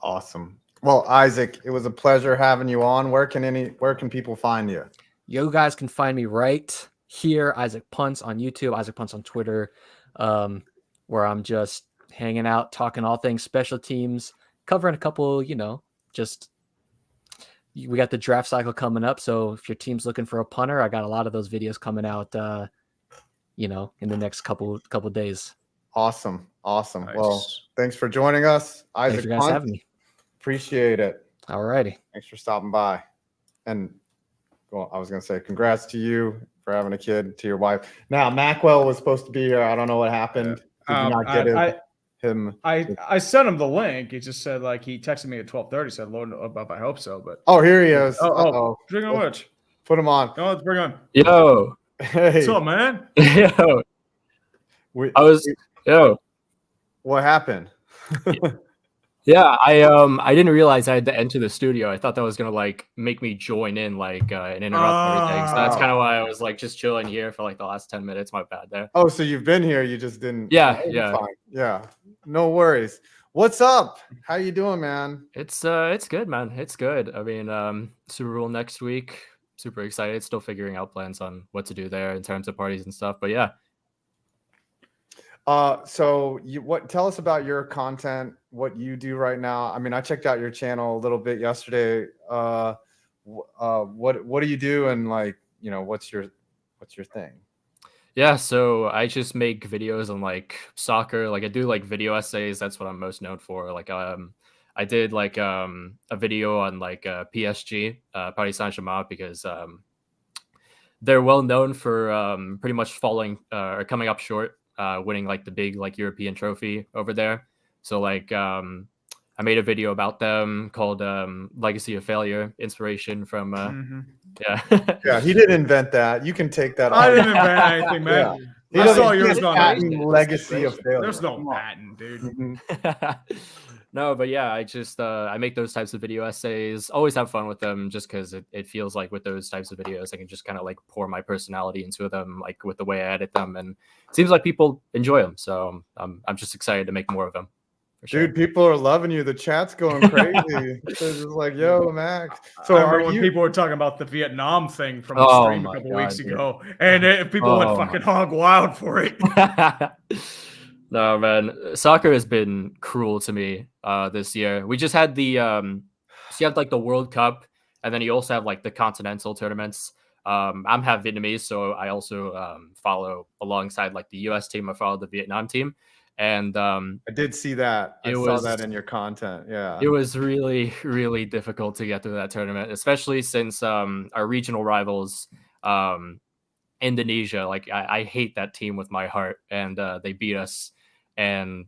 Awesome. Well, Isaac, it was a pleasure having you on. Where can people find you? You guys can find me right here, Isaac Punts on YouTube, Isaac Punts on Twitter, where I'm just hanging out, talking all things special teams, covering a couple, we got the draft cycle coming up. So if your team's looking for a punter, I got a lot of those videos coming out, in the next couple days. Awesome. Nice. Well, thanks for joining us, Isaac. Thanks for guys having me. Appreciate it. All righty. Thanks for stopping by. And I was going to say congrats to you for having a kid, to your wife. Now, Maqwell was supposed to be here. I don't know what happened. Did you not get him? I sent him the link. He just said, like, he texted me at 12:30. Said, "Lord, I hope so." But here he is. Bring on which? Put him on. No, let's bring on. Yo. Hey. What's up, man? Yo. What happened? Yeah, I didn't realize I had to enter the studio. I thought that was gonna make me join in and interrupt everything. So that's kind of why I was just chilling here for the last 10 minutes. My bad there. Oh, so you've been here, you just didn't. Yeah. Fine. Yeah. No worries. What's up? How you doing, man? It's good, man. It's good. I mean, Super Bowl next week. Super excited. Still figuring out plans on what to do there in terms of parties and stuff. But yeah. So tell us about your content, what you do right now. I mean, I checked out your channel a little bit yesterday. What do you do? And what's your thing? Yeah. So I just make videos on soccer. I do video essays. That's what I'm most known for. I did a video on PSG, Paris Saint-Germain, because, they're well known for, pretty much falling, or coming up short. Winning the big European trophy over there. So I made a video about them called Legacy of Failure, inspiration from Yeah, he didn't invent that. You can take that. I didn't invent anything, man. Yeah. I saw yours on Legacy of Failure. There's no patent, dude. No, but yeah, I just I make those types of video essays. Always have fun with them, just because it feels like with those types of videos, I can just kind of pour my personality into them, with the way I edit them, and it seems like people enjoy them. So I'm just excited to make more of them. Sure. Dude, people are loving you. The chat's going crazy. They're just yo, Max. So when people were talking about the Vietnam thing from the stream a couple weeks ago, and people went fucking hog wild for it. No, man, soccer has been cruel to me this year. We just had the the World Cup, and then you also have the continental tournaments. I'm half Vietnamese, so I also follow alongside the US team. I follow the Vietnam team, And I did see that. I saw that in your content. Yeah. It was really, really difficult to get through that tournament, especially since our regional rivals, Indonesia, like I hate that team with my heart, and they beat us. And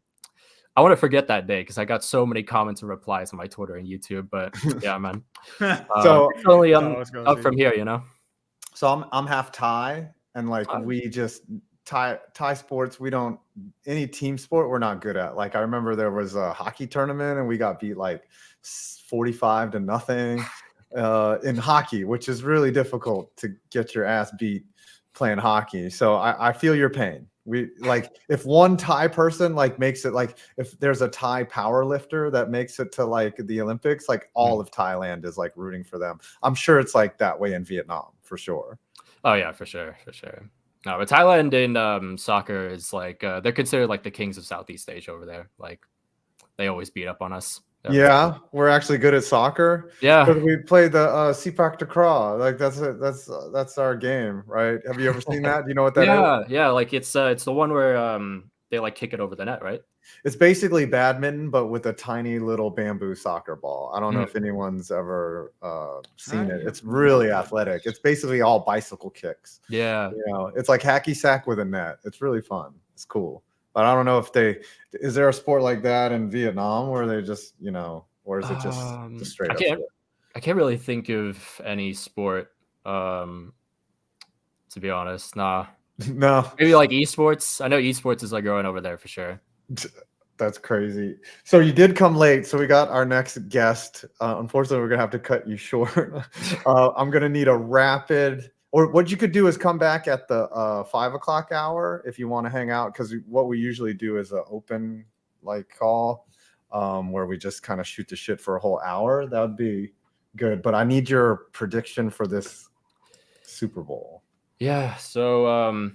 I want to forget that day because I got so many comments and replies on my Twitter and YouTube. But yeah, man. So it's only up from here, you know. So I'm half Thai, and like we just Thai sports. We don't any team sport we're not good at. Like I remember there was a hockey tournament and we got beat like 45-0 in hockey, which is really difficult to get your ass beat playing hockey. So I feel your pain. We like if one Thai person like makes it, like if there's a Thai power lifter that makes it to like the Olympics, like all of Thailand is like rooting for them. I'm sure it's like that way in Vietnam for sure. Oh yeah, for sure. No, but Thailand in soccer is like they're considered like the kings of Southeast Asia over there. Like they always beat up on us. Yeah, we're actually good at soccer. Yeah, because we play the Sepak Takraw. Like that's our game, right? Have you ever seen that? Do you know what that is? Yeah. Like it's the one where they like kick it over the net, right? It's basically badminton, but with a tiny little bamboo soccer ball. I don't know if anyone's ever seen it. It's really athletic. It's basically all bicycle kicks. Yeah, you know, it's like hacky sack with a net. It's really fun. It's cool. But I don't know if is there a sport like that in Vietnam where they just, you know, or is it just straight up sport? I can't really think of any sport, to be honest. Nah. No. Maybe like esports. I know esports is like growing over there for sure. That's crazy. So you did come late. So we got our next guest. Unfortunately, we're going to have to cut you short. I'm going to need a rapid... Or what you could do is come back at the 5 o'clock hour if you want to hang out, because what we usually do is an open like call where we just kind of shoot the shit for a whole hour. That would be good. But I need your prediction for this Super Bowl. Yeah. So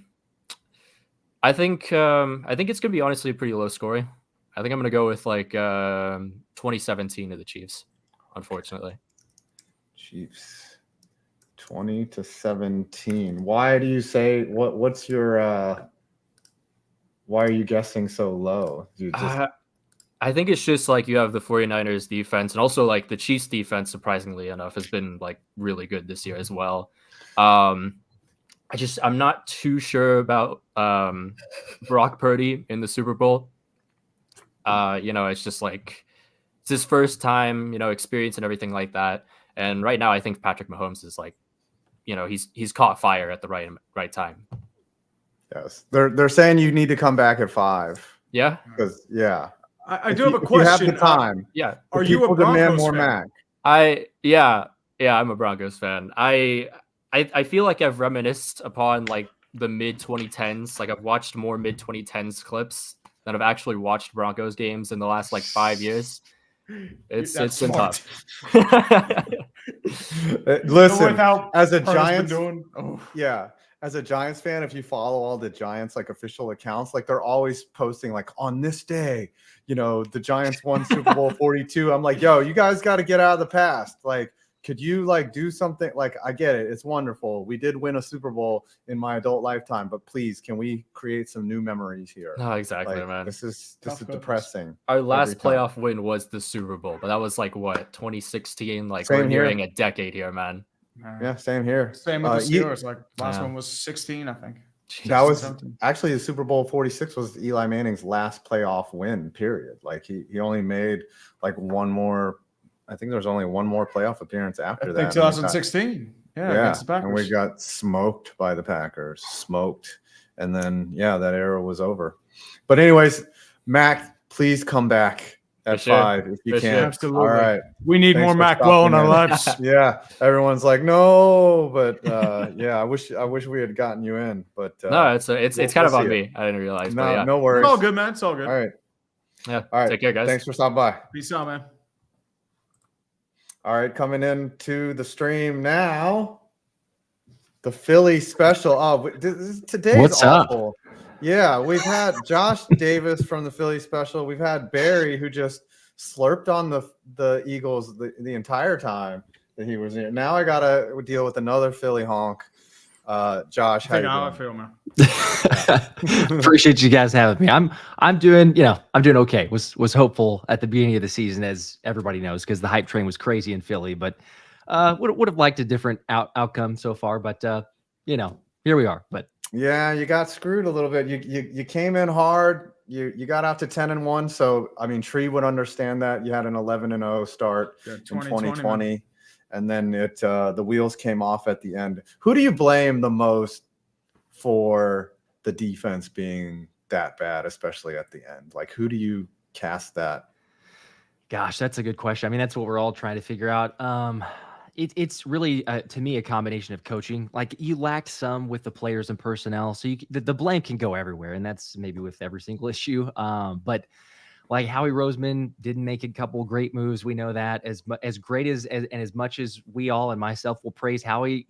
I think it's gonna be honestly pretty low scoring. I think I'm gonna go with like 2017 to the Chiefs. Unfortunately, Chiefs. 20-17. Why do you say what's your why are you guessing so low? I think it's just like you have the 49ers defense, and also like the Chiefs defense, surprisingly enough, has been like really good this year as well. I'm not too sure about Brock Purdy in the Super Bowl. You know, it's just like it's his first time, you know, experience and everything like that. And right now I think Patrick Mahomes is like, you know, he's caught fire at the right time. Yes, they're saying you need to come back at 5. Yeah, because I do have a question. If you have the time, yeah. Are you a Broncos fan? Mac? I'm a Broncos fan. I feel like I've reminisced upon like the mid 2010s. Like I've watched more mid 2010s clips than I've actually watched Broncos games in the last like 5 years. It's been tough. Listen, as a Giants, as a Giants fan, if you follow all the Giants like official accounts, like they're always posting like on this day, you know, the Giants won Super Bowl 42. I'm like, yo, you guys got to get out of the past. Like, could you like do something? Like, I get it, it's wonderful. We did win a Super Bowl in my adult lifetime, but please, can we create some new memories here? No, exactly, like, man. This is depressing. Our last playoff win was the Super Bowl, but that was like what 2016. Like we're nearing a decade here, man. Yeah, same here. Same with the Steelers. Like last one was 16, I think. That was actually the Super Bowl 46 was Eli Manning's last playoff win. Period. Like he only made like one more. I think there's only one more playoff appearance after that. 2016. Yeah, against the Packers. And we got smoked by the Packers. Smoked. And then, that era was over. But anyways, Mac, please come back at 5 if you can. Absolutely. All right. We need more Maqwell in our lives. Yeah. Everyone's like, no, but I wish we had gotten you in. But no, it's kind of on me. I didn't realize. No worries. It's all good, man. It's all good. All right. Yeah. All right. Take care, guys. Thanks for stopping by. Peace out, man. All right, coming into the stream now, the Philly special. Oh, today's What's awful. Yeah, we've had Josh Davis from the Philly special. We've had Barry, who just slurped on the Eagles the entire time that he was here. Now I got to deal with another Philly honk. Josh, how you How I doing? feel, man. Appreciate you guys having me. I'm doing, I'm doing okay. Was hopeful at the beginning of the season, as everybody knows, because the hype train was crazy in Philly, but would have liked a different outcome so far. But here we are. But yeah, you got screwed a little bit. You came in hard. You got out to 10-1. So I mean, Tree would understand that. You had an 11-0 start in 2020. And then the wheels came off at the end. Who do you blame the most for the defense being that bad, especially at the end? Like, who do you cast that? Gosh, that's a good question. I mean, that's what we're all trying to figure out. It's really, to me, a combination of coaching. Like, you lacked some with the players and personnel, so the blame can go everywhere, and that's maybe with every single issue. But like Howie Roseman didn't make a couple great moves. We know that as great as much as we all and myself will praise Howie,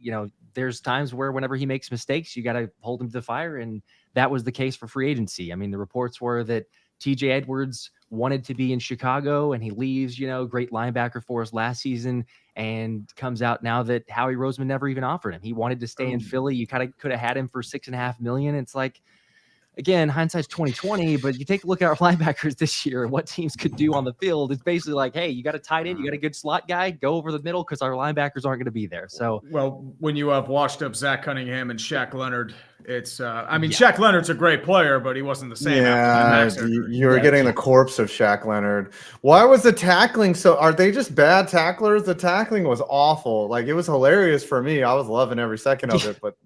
there's times where whenever he makes mistakes, you got to hold him to the fire. And that was the case for free agency. I mean, the reports were that TJ Edwards wanted to be in Chicago and he leaves, great linebacker for us last season, and comes out now that Howie Roseman never even offered him. He wanted to stay in Philly. You kind of could have had him for $6.5 million. It's like, again, hindsight's 2020, but you take a look at our linebackers this year and what teams could do on the field. It's basically like, hey, you got a tight end, you got a good slot guy, go over the middle because our linebackers aren't going to be there. So, well, when you have washed up Zach Cunningham and Shaq Leonard, it's Shaq Leonard's a great player, but he wasn't the same. Yeah, you were getting the corpse of Shaq Leonard. Why was the tackling so? Are they just bad tacklers? The tackling was awful. Like, it was hilarious for me. I was loving every second of it. But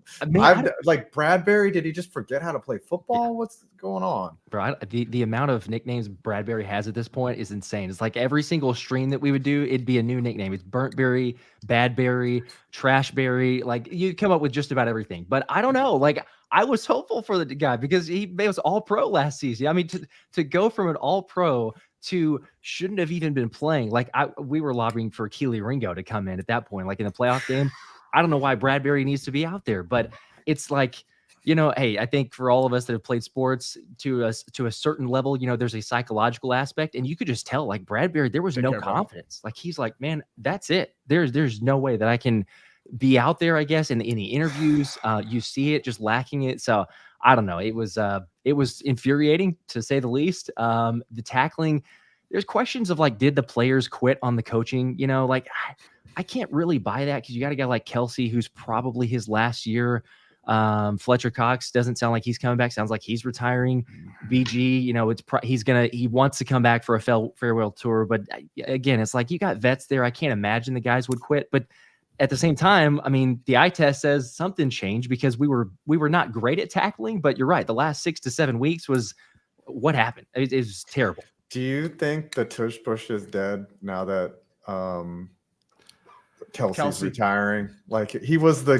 like Bradbury, did he just forget how to play football? What's going on, bro? The amount of nicknames Bradbury has at this point is insane. It's like every single stream that we would do, it'd be a new nickname. It's Burntberry, Badberry, Trashberry. Like, you come up with just about everything. But I don't know. Like, I was hopeful for the guy because he was all pro last season. I mean, to go from an all pro to shouldn't have even been playing. Like, we were lobbying for Keely Ringo to come in at that point, like in the playoff game. I don't know why Bradbury needs to be out there, but it's like, hey, I think for all of us that have played sports to a certain level, there's a psychological aspect, and you could just tell, like, Bradbury, there was no confidence. Like, he's like, man, that's it. There's no way that I can be out there, I guess, in the interviews. You see it just lacking it. So I don't know. It was infuriating, to say the least. The tackling, there's questions of, like, did the players quit on the coaching? Like, I can't really buy that, because you got a guy like Kelsey, who's probably his last year. Fletcher Cox doesn't sound like he's coming back. Sounds like he's retiring. BG, he wants to come back for a farewell tour. But again, it's like, you got vets there. I can't imagine the guys would quit. But at the same time, I mean, the eye test says something changed, because we were not great at tackling. But you're right. The last 6 to 7 weeks was what happened. It was terrible. Do you think the tush push is dead now that Kelsey's retiring? Like, he was the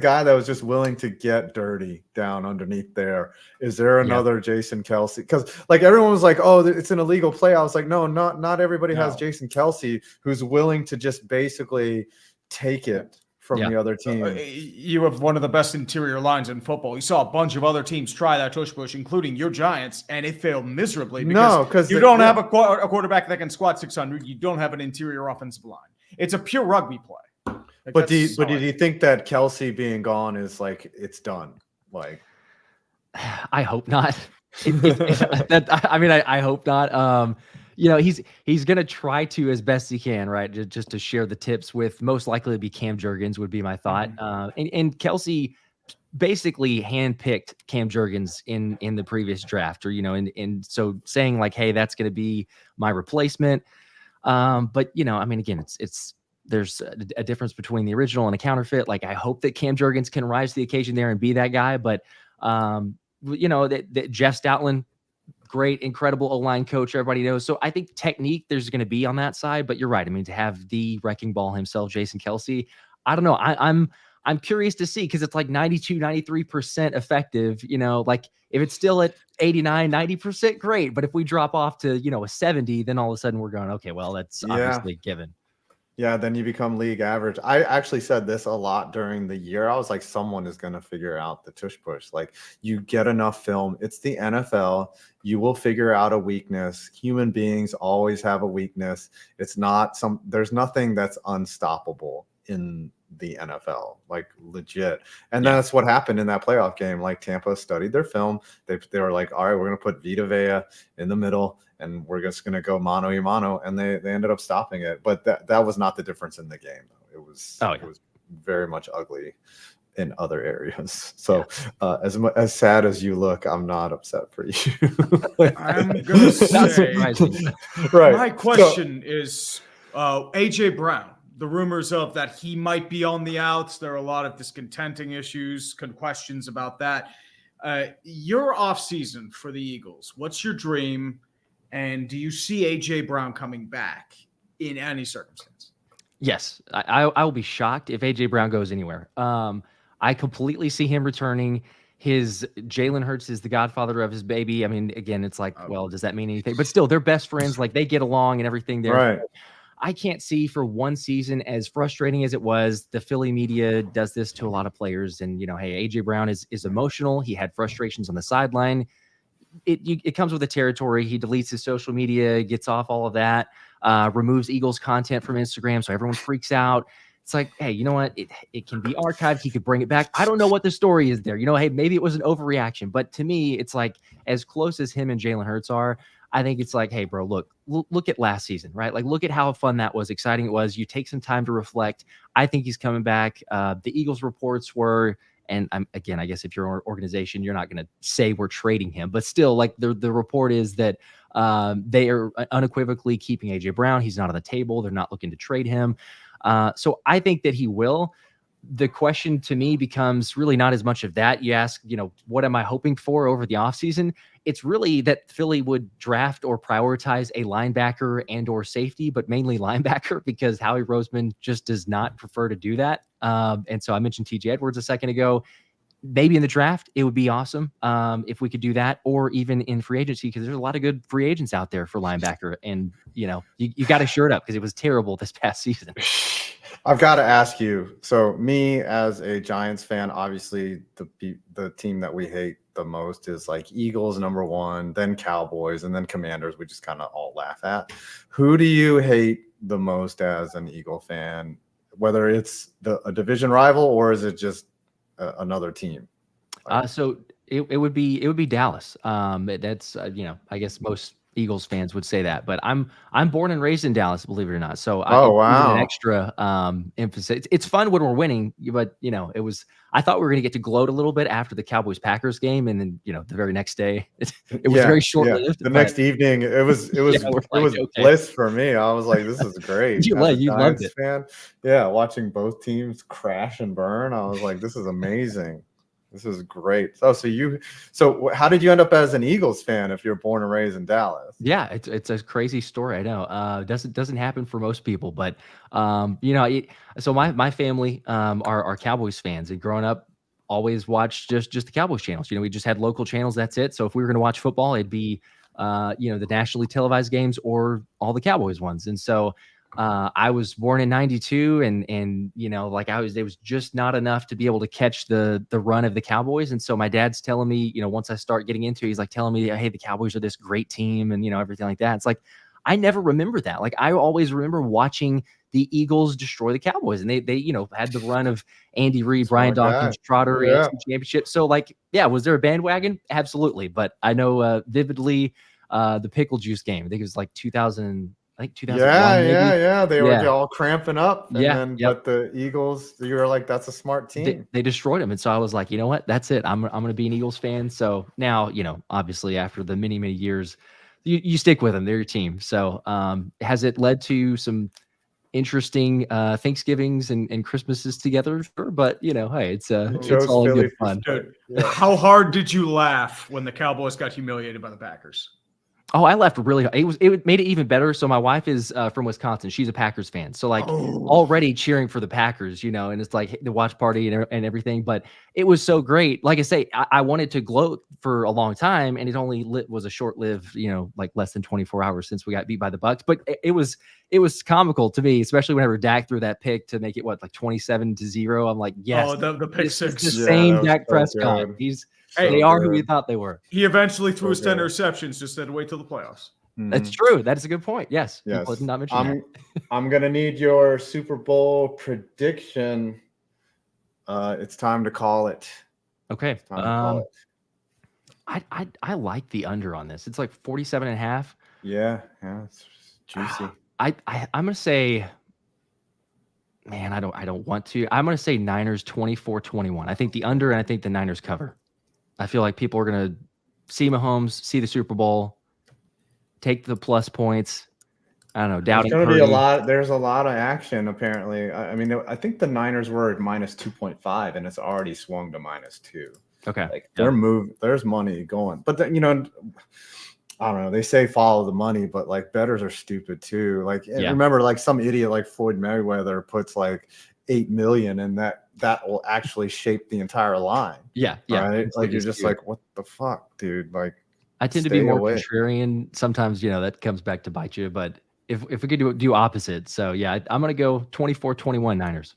guy that was just willing to get dirty down underneath there. Is there another Jason Kelsey? Because, like, everyone was like, oh, it's an illegal play. I was like, no, not everybody has Jason Kelsey, who's willing to just basically take it from the other team. You have one of the best interior lines in football. You saw a bunch of other teams try that tush push, including your Giants, and it failed miserably because you don't have a quarterback that can squat 600. You don't have an interior offensive line. It's a pure rugby play. Like, but did you think that Kelsey being gone is like, it's done? Like, I hope not. I hope not. He's gonna try to, as best he can, right? Just to share the tips with, most likely to be Cam Jurgens, would be my thought. And Kelsey basically handpicked Cam Jurgens in the previous draft, or and so saying, like, hey, that's gonna be my replacement. But again, there's a difference between the original and a counterfeit. Like, I hope that Cam Jurgens can rise to the occasion there and be that guy. But that Jeff Stoutland, great, incredible O-line coach, everybody knows. So I think technique there's going to be on that side. But you're right. I mean, to have the wrecking ball himself, Jason Kelsey, I don't know. I'm curious to see, because it's like 92, 93% effective. Like, if it's still at 89, 90%, great. But if we drop off to, a 70, then all of a sudden we're going, okay, well, that's obviously given. Yeah, then you become league average. I actually said this a lot during the year. I was like, someone is going to figure out the tush push. Like, you get enough film. It's the NFL. You will figure out a weakness. Human beings always have a weakness. It's not there's nothing that's unstoppable in the NFL, like legit. And that's what happened in that playoff game. Like Tampa studied their film. They were like, all right, we're going to put Vita Vea in the middle and we're just going to go mano a mano. And they ended up stopping it. But that was not the difference in the game. It was very much ugly in other areas. So as sad as you look, I'm not upset for you. I'm going to say, right. My question is AJ Brown. The rumors of that he might be on the outs. There are a lot of discontenting issues, questions about that. Your offseason for the Eagles, what's your dream? And do you see AJ Brown coming back in any circumstance? Yes, I will be shocked if AJ Brown goes anywhere. I completely see him returning. His Jalen Hurts is the godfather of his baby. I mean, again, it's like, well, does that mean anything? But still, they're best friends. Like they get along and everything there. Right. I can't see for one season, as frustrating as it was, the Philly media does this to a lot of players. And, hey, AJ Brown is emotional. He had frustrations on the sideline. It comes with the territory. He deletes his social media, gets off all of that, removes Eagles content from Instagram. So everyone freaks out. It's like, hey, you know what? It can be archived. He could bring it back. I don't know what the story is there. Hey, maybe it was an overreaction. But to me, it's like as close as him and Jalen Hurts are, I think it's like, hey, bro, look at last season, right? Like, look at how fun that was, exciting it was. You take some time to reflect. I think he's coming back. The Eagles reports were, and I guess if you're an organization, you're not going to say we're trading him, but still, like the report is that they are unequivocally keeping AJ Brown. He's not on the table. They're not looking to trade him. So I think that he will. The question to me becomes really not as much of that. You ask, what am I hoping for over the offseason? It's really that Philly would draft or prioritize a linebacker and or safety, but mainly linebacker, because Howie Roseman just does not prefer to do that. And so I mentioned TJ Edwards a second ago. Maybe in the draft, it would be awesome if we could do that, or even in free agency, because there's a lot of good free agents out there for linebacker. And, you got to shore it up because it was terrible this past season. I've got to ask you. So me as a Giants fan, obviously the team that we hate the most is like Eagles #1, then Cowboys, and then Commanders. We just kind of all laugh at. Who do you hate the most as an Eagle fan? Whether it's a division rival or is it just another team? So it would be Dallas. That's I guess most Eagles fans would say that, but I'm born and raised in Dallas, believe it or not. So an extra emphasis. It's fun when we're winning, but it was. I thought we were going to get to gloat a little bit after the Cowboys-Packers game, and then the very next day it was very short-lived. Yeah. The next evening, it was bliss for me. I was like, this is great. you loved it, fan. Yeah, watching both teams crash and burn. I was like, this is amazing. This is great. So how did you end up as an Eagles fan if you're born and raised in Dallas? Yeah, it's a crazy story. I know. Doesn't happen for most people, but so my family are Cowboys fans, and growing up always watched just the Cowboys channels. We just had local channels. That's it. So if we were going to watch football, it'd be the nationally televised games or all the Cowboys ones. And so I was born in '92, and it was just not enough to be able to catch the run of the Cowboys. And so my dad's telling me, once I start getting into it, he's like telling me, hey, the Cowboys are this great team, and everything like that. It's like I never remember that. Like I always remember watching the Eagles destroy the Cowboys, and they had the run of Andy Reid, Brian Dawkins, Trotter, AFC Championship. So was there a bandwagon? Absolutely, but I know vividly the pickle juice game. I think it was like 2000. I think 2001. Yeah. They were all cramping up. But the Eagles, you were like, that's a smart team. They destroyed them. And so I was like, you know what? That's it. I'm going to be an Eagles fan. So now, obviously after the many, many years, you stick with them. They're your team. So has it led to some interesting Thanksgivings and Christmases together? Sure. But, hey, it's all in good fun. How hard did you laugh when the Cowboys got humiliated by the Packers? Oh, I left really. It made it even better. So my wife is from Wisconsin. She's a Packers fan. So already cheering for the Packers, and it's like the watch party and everything. But it was so great. Like I say, I wanted to gloat for a long time, and it only was a short-lived, like less than 24 hours since we got beat by the Bucs. But it was comical to me, especially whenever Dak threw that pick to make it 27-0. I'm like, yes, the pick six, the same Dak Prescott. They are who we thought they were. He eventually threw his 10 interceptions, just said wait till the playoffs. That's true. That is a good point. Yes. Yes. People did not mention that. I'm gonna need your Super Bowl prediction. It's time to call it. Okay. It's time to call it. I like the under on this. It's like 47.5. Yeah, it's juicy. I'm gonna say, man, I don't want to. I'm gonna say Niners 24-21. I think the under, and I think the Niners cover. I feel like people are gonna see Mahomes, see the Super Bowl, take the plus points. I don't know. Doubting. There's gonna be a lot. There's a lot of action apparently. I mean, I think the Niners were at -2.5, and it's already swung to -2. Okay. Like there's money going, but I don't know. They say follow the money, but like bettors are stupid too. Like remember, like some idiot like Floyd Mayweather puts like 8 million, and that will actually shape the entire line. Yeah. Right? Like you're just like, what the fuck, dude? Like I tend to be more contrarian. Sometimes that comes back to bite you, but if we could do opposite, so yeah, I'm gonna go 24-21 Niners.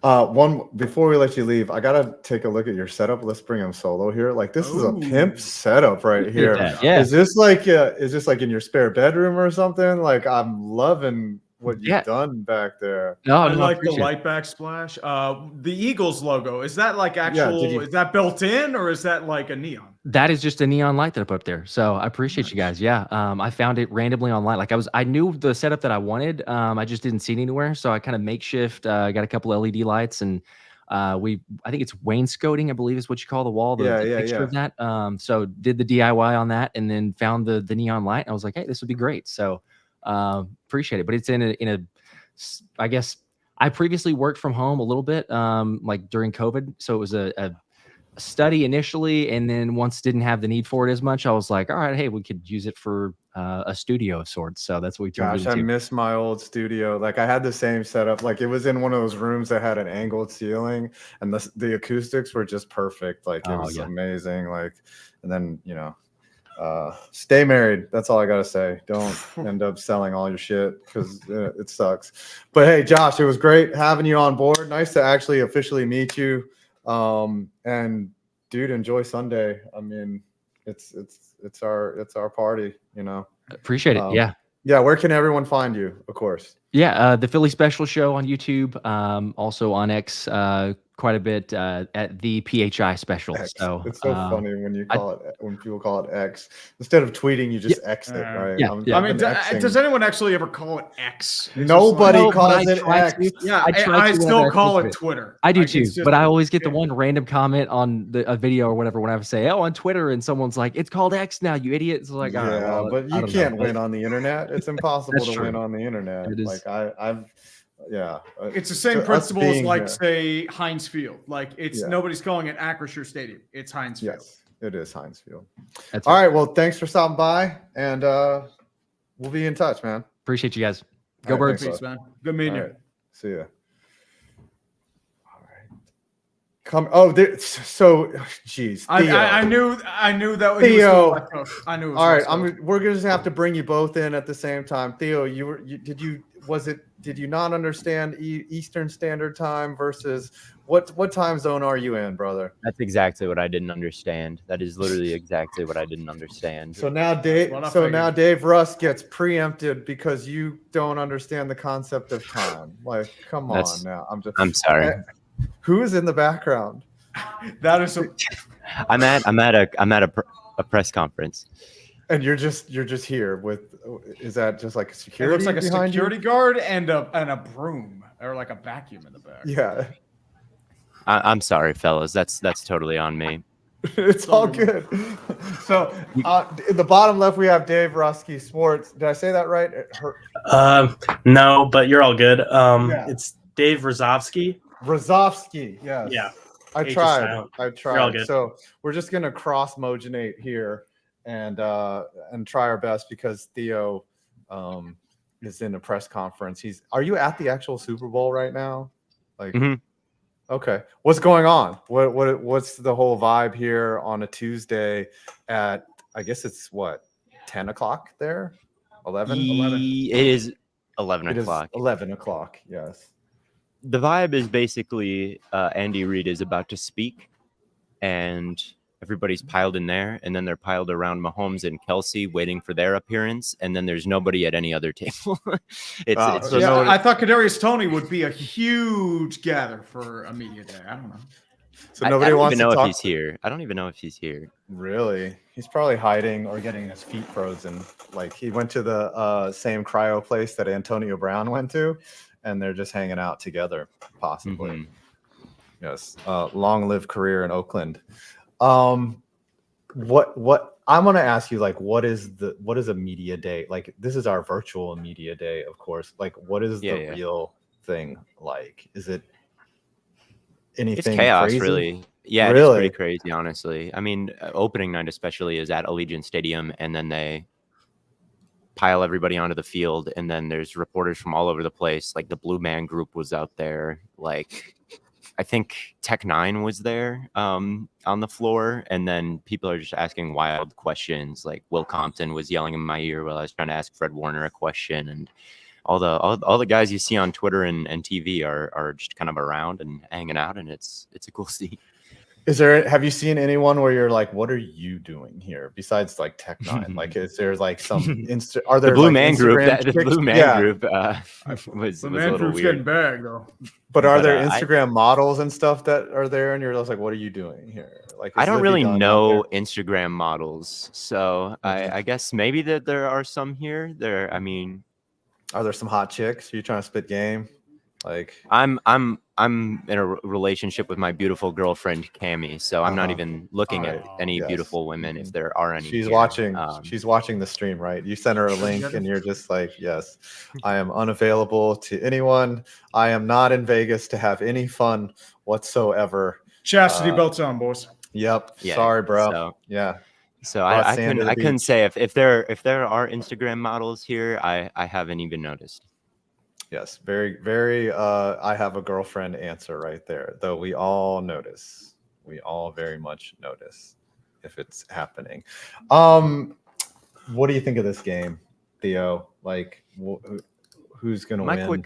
One before we let you leave, I gotta take a look at your setup. Let's bring him solo here. Like this is a pimp setup right here. Yeah. Is this like in your spare bedroom or something? Like I'm loving what you've done back there. I like the light backsplash. The Eagles logo, is that like actual? Is that built in, or is that like a neon? That is just a neon light that I put up there. So I appreciate you guys. Yeah. I found it randomly online. Like I knew the setup that I wanted. I just didn't see it anywhere. So I kind of makeshift, got a couple LED lights, and I think it's wainscoting, I believe is what you call the wall, the picture of that. So did the DIY on that, and then found the neon light. And I was like, hey, this would be great. So appreciate it. But it's in a I guess I previously worked from home a little bit, like during COVID. So it was a study initially, and then once didn't have the need for it as much, I was like, all right, hey, we could use it for a studio of sorts. So that's what we turned it into. I miss my old studio. Like I had the same setup. Like it was in one of those rooms that had an angled ceiling, and the acoustics were just perfect. Like it was amazing. Like, and then stay married. That's all I gotta say. Don't end up selling all your shit because it sucks. But hey, Josh, it was great having you on board. Nice to actually officially meet you. And dude, enjoy Sunday. I mean, it's our party, Appreciate it. Yeah. Where can everyone find you? Of course. Yeah. The Philly Special Show on YouTube. Also on X, quite a bit at the PHI Special. X. So it's so funny when people call it X instead of tweeting, you just X it, right? I mean, does anyone actually ever call it X? Nobody calls it X. I still call it Twitter. I do too, but I always get the one random comment on a video or whatever when I say, on Twitter, and someone's like, it's called X now, you idiot. It's like, but you can't win on the internet. It's impossible to win on the internet. Like it's the same principle as like say Heinz Field. Like it's nobody's calling it Acrisure Stadium. It's Heinz Field. Yes, it is Heinz Field. All right. Well, thanks for stopping by, and we'll be in touch, man. Appreciate you guys. Go Birds. Thanks, man. Good meeting you. See ya. All right. Come. Oh, so geez. I knew that was Theo. I knew. All right. We're gonna just have to bring you both in at the same time. Theo, did you not understand Eastern Standard Time versus what time zone are you in, brother? That's exactly what I didn't understand. That is literally exactly what I didn't understand. So now Dave Russ gets preempted because you don't understand the concept of time. Like, come on now. I'm sorry. Who is in the background? That is I'm at a press conference. And you're just here with, is that just like a security? It looks like a security guard and a broom or like a vacuum in the back. Yeah. I'm sorry, fellas. That's totally on me. It's all good. So in the bottom left, we have Dave Hrusovsky Sports. Did I say that right? No, but you're all good. It's Dave Hrusovsky. Hrusovsky, yes. Yeah. I tried. You're all good. So we're just gonna cross-mogenate here and try our best because Theo is in a press conference. Are you at the actual Super Bowl right now? Like okay. What's going on? What's the whole vibe here on a Tuesday at, I guess it's 10 o'clock there? 11? It is 11 o'clock. 11 o'clock, yes. The vibe is basically Andy Reid is about to speak, and everybody's piled in there, and then they're piled around Mahomes and Kelsey waiting for their appearance, and then there's nobody at any other table. it's So yeah, I thought Kadarius Toney would be a huge gather for a media day. I don't know. So nobody wants to know talk. if he's here. I don't even know if he's here. Really? He's probably hiding or getting his feet frozen. Like he went to the same cryo place that Antonio Brown went to, and they're just hanging out together, possibly. Mm-hmm. Yes. Long live career in Oakland. What I'm gonna ask you, like, what is a media day? Like, this is our virtual media day, of course. Like, what is the real thing like? Is it anything? It's chaos, crazy? really. Yeah, really? It's pretty crazy, honestly. I mean, opening night especially is at Allegiant Stadium, and then they pile everybody onto the field, and then there's reporters from all over the place. Like the Blue Man Group was out there. Like I think Tech 9 was there on the floor, and then people are just asking wild questions. Like Will Compton was yelling in my ear while I was trying to ask Fred Warner a question, and all the guys you see on Twitter and TV are just kind of around and hanging out, and it's a cool scene. Have you seen anyone where you're like, what are you doing here besides like Tech 9? Like, is there like some are there the Blue like Man Group? The Blue Man Group was a little group's weird. getting bagged though. But are there Instagram models and stuff that are there, and you're just like, what are you doing here? Like, I don't really know Instagram models, so I guess maybe that there are some here. I mean, are there some hot chicks? Are you trying to spit game? Like, I'm in a relationship with my beautiful girlfriend Cammie, so I'm not even looking at any beautiful women if there are any. She's here. watching. She's watching the stream, right? You sent her a link, and you're just like, yes, I am unavailable to anyone. I am not in Vegas to have any fun whatsoever. Chastity belts on, boys. Yep. Yeah, Sorry, bro. so- yeah. So I couldn't say if there are Instagram models here. I haven't even noticed. Yes, very, very. I have a girlfriend answer right there, though we all notice. We all very much notice if it's happening. What do you think of this game, Theo? Like, who's going to win?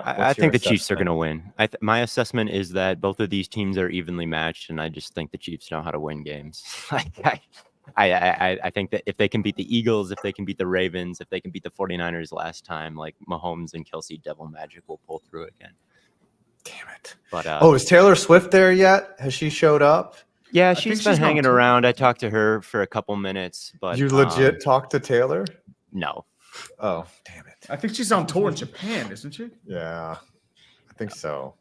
I think the Chiefs are going to win. My assessment is that both of these teams are evenly matched, and I just think the Chiefs know how to win games. I think that if they can beat the Eagles, if they can beat the Ravens, if they can beat the 49ers last time, like Mahomes and Kelsey Devil Magic will pull through again. Damn it. But is Taylor Swift there yet? Has she showed up? Yeah, she's been hanging around. I talked to her for a couple minutes, but you legit talked to Taylor? No. Oh, damn it. I think she's on tour in Japan, isn't she? Yeah, I think so.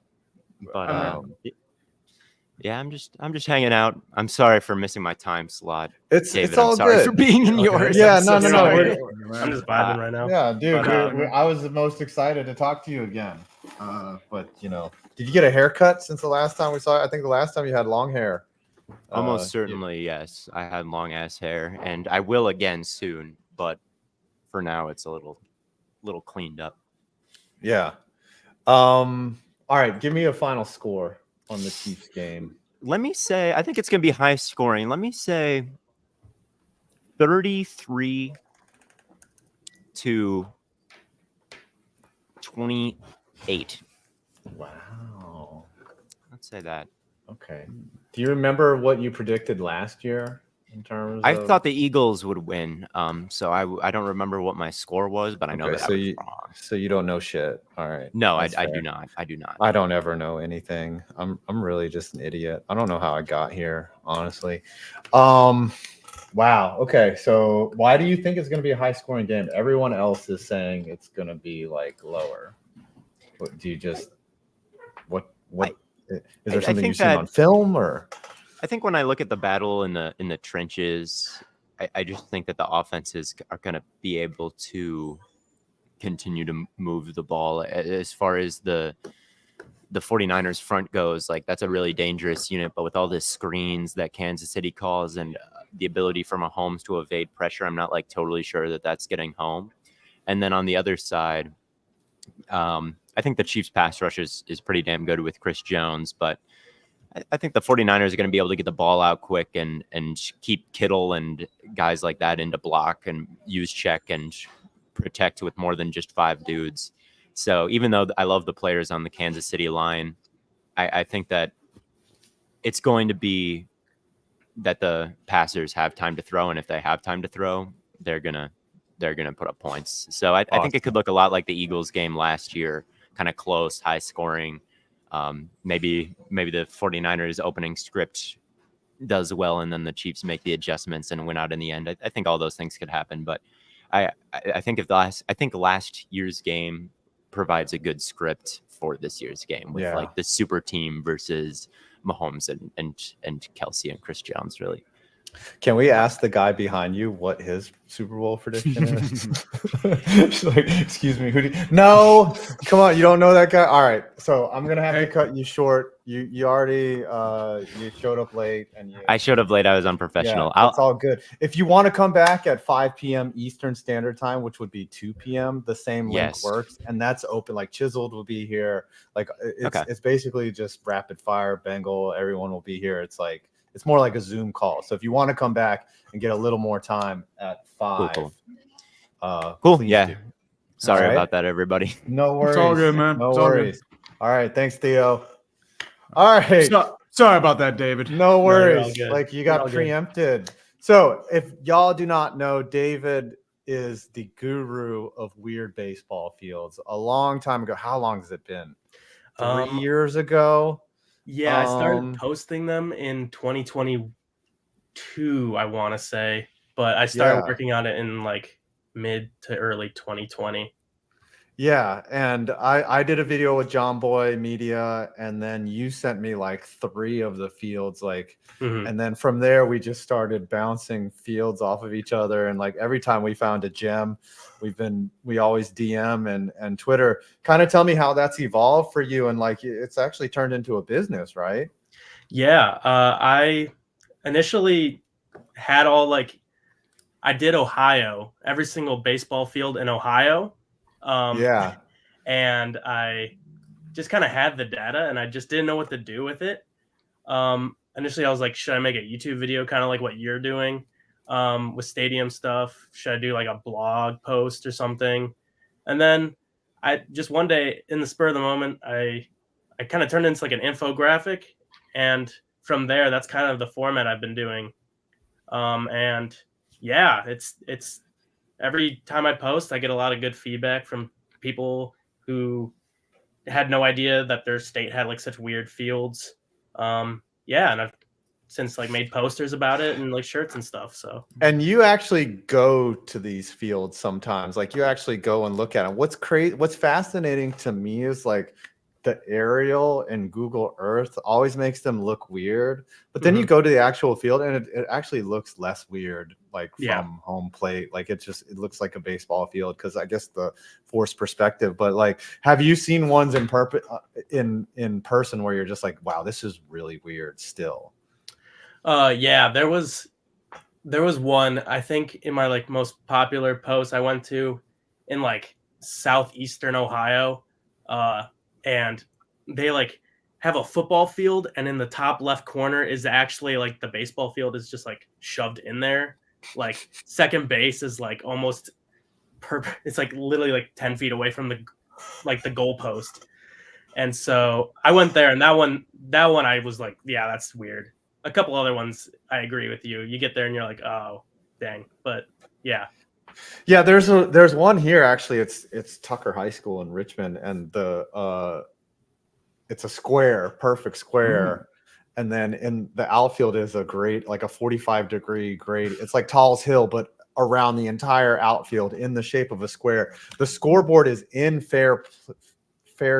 But yeah, I'm just hanging out. I'm sorry for missing my time slot. It's I'm all sorry good for being in yours. Yeah, I'm no. I'm just vibing right now. Yeah, dude, I was the most excited to talk to you again. But did you get a haircut since the last time we saw you? I think the last time you had long hair. Almost certainly, yes. I had long ass hair, and I will again soon. But for now, it's a little cleaned up. Yeah. All right, give me a final score on the Chiefs game. Let me say, I think it's going to be high scoring. Let me say 33-28. Wow. Let's say that. Okay. Do you remember what you predicted last year in terms I of... thought the Eagles would win. So I don't remember what my score was, but I know that I was wrong. So you don't know shit. All right. No, I That's do fair. not. I do not. I don't ever know anything. I'm really just an idiot. I don't know how I got here, honestly. Wow. Okay. So why do you think it's going to be a high scoring game? Everyone else is saying it's going to be like lower. What, do you just is there something you've seen on film or? I think when I look at the battle in the trenches, I just think that the offenses are going to be able to continue to move the ball. As far as the 49ers front goes, like that's a really dangerous unit, but with all the screens that Kansas City calls and the ability for Mahomes to evade pressure, I'm not like totally sure that that's getting home. And then on the other side, I think the Chiefs pass rush is pretty damn good with Chris Jones, but I think the 49ers are going to be able to get the ball out quick and keep Kittle and guys like that into block and use check and protect with more than just 5 dudes. So even though I love the players on the Kansas City line, I think that it's going to be that the passers have time to throw, and if they have time to throw, they're gonna put up points. So I think it could look a lot like the Eagles game last year, kind of close, high scoring. Maybe the 49ers opening script does well, and then the Chiefs make the adjustments and win out in the end. I think all those things could happen, but I think last year's game provides a good script for this year's game with like the super team versus Mahomes and Kelsey and Chris Jones. Really, can we ask the guy behind you what his Super Bowl prediction is? Like, excuse me, no, come on, you don't know that guy. All right, so I'm gonna have to cut you short. You already you showed up late, and I showed up late. I was unprofessional. Yeah, it's all good. If you want to come back at 5 p.m. Eastern Standard Time, which would be 2 p.m., the same link works, and that's open. Like Chiseled will be here. Like it's basically just rapid fire. Bengal, everyone will be here. It's like it's more like a Zoom call. So if you want to come back and get a little more time at 5, cool. Yeah. Sorry about that, everybody. No worries. It's all good, man. No It's all worries. All right. Thanks, Theo. All right. Sorry about that, David. No worries. No, like you got preempted. So if y'all do not know, David is the guru of weird baseball fields. A long time ago. How long has it been? 3 years ago? Yeah, I started posting them in 2022, I want to say, but I started working on it in like mid to early 2020. Yeah, and I did a video with John Boy Media, and then you sent me like 3 of the fields, like, and then from there we just started bouncing fields off of each other, and like every time we found a gem, we always DM and Twitter. Kind of tell me how that's evolved for you, and like it's actually turned into a business, right? Yeah, I initially had I did Ohio, every single baseball field in Ohio. And I just kind of had the data and I just didn't know what to do with it. Initially I was like, should I make a YouTube video kind of like what you're doing with stadium stuff? Should I do like a blog post or something? And then I just one day in the spur of the moment, I kind of turned into like an infographic, and from there, that's kind of the format I've been doing. And yeah, it's every time I post, I get a lot of good feedback from people who had no idea that their state had like such weird fields. And I've since like made posters about it and like shirts and stuff. So, and you actually go to these fields sometimes, like you actually go and look at them. What's fascinating to me is like the aerial and Google Earth always makes them look weird, but then you go to the actual field and it actually looks less weird, like from home plate. Like it looks like a baseball field because I guess the forced perspective. But like, have you seen ones in person where you're just like, wow, this is really weird still? Yeah, there was one, I think in my like most popular post I went to in like southeastern Ohio, and they like have a football field, and in the top left corner is actually like the baseball field is just like shoved in there. Like second base is like almost it's like literally like 10 feet away from the goal post. And so I went there, and that one I was like, yeah, that's weird. A couple other ones, I agree with you. You get there and you're like, oh, dang. But yeah. Yeah, there's one here actually. It's Tucker High School in Richmond, and it's a square, perfect square, and then in the outfield is a grade, like a 45-degree grade. It's like Tall's Hill, but around the entire outfield in the shape of a square. The scoreboard is in fair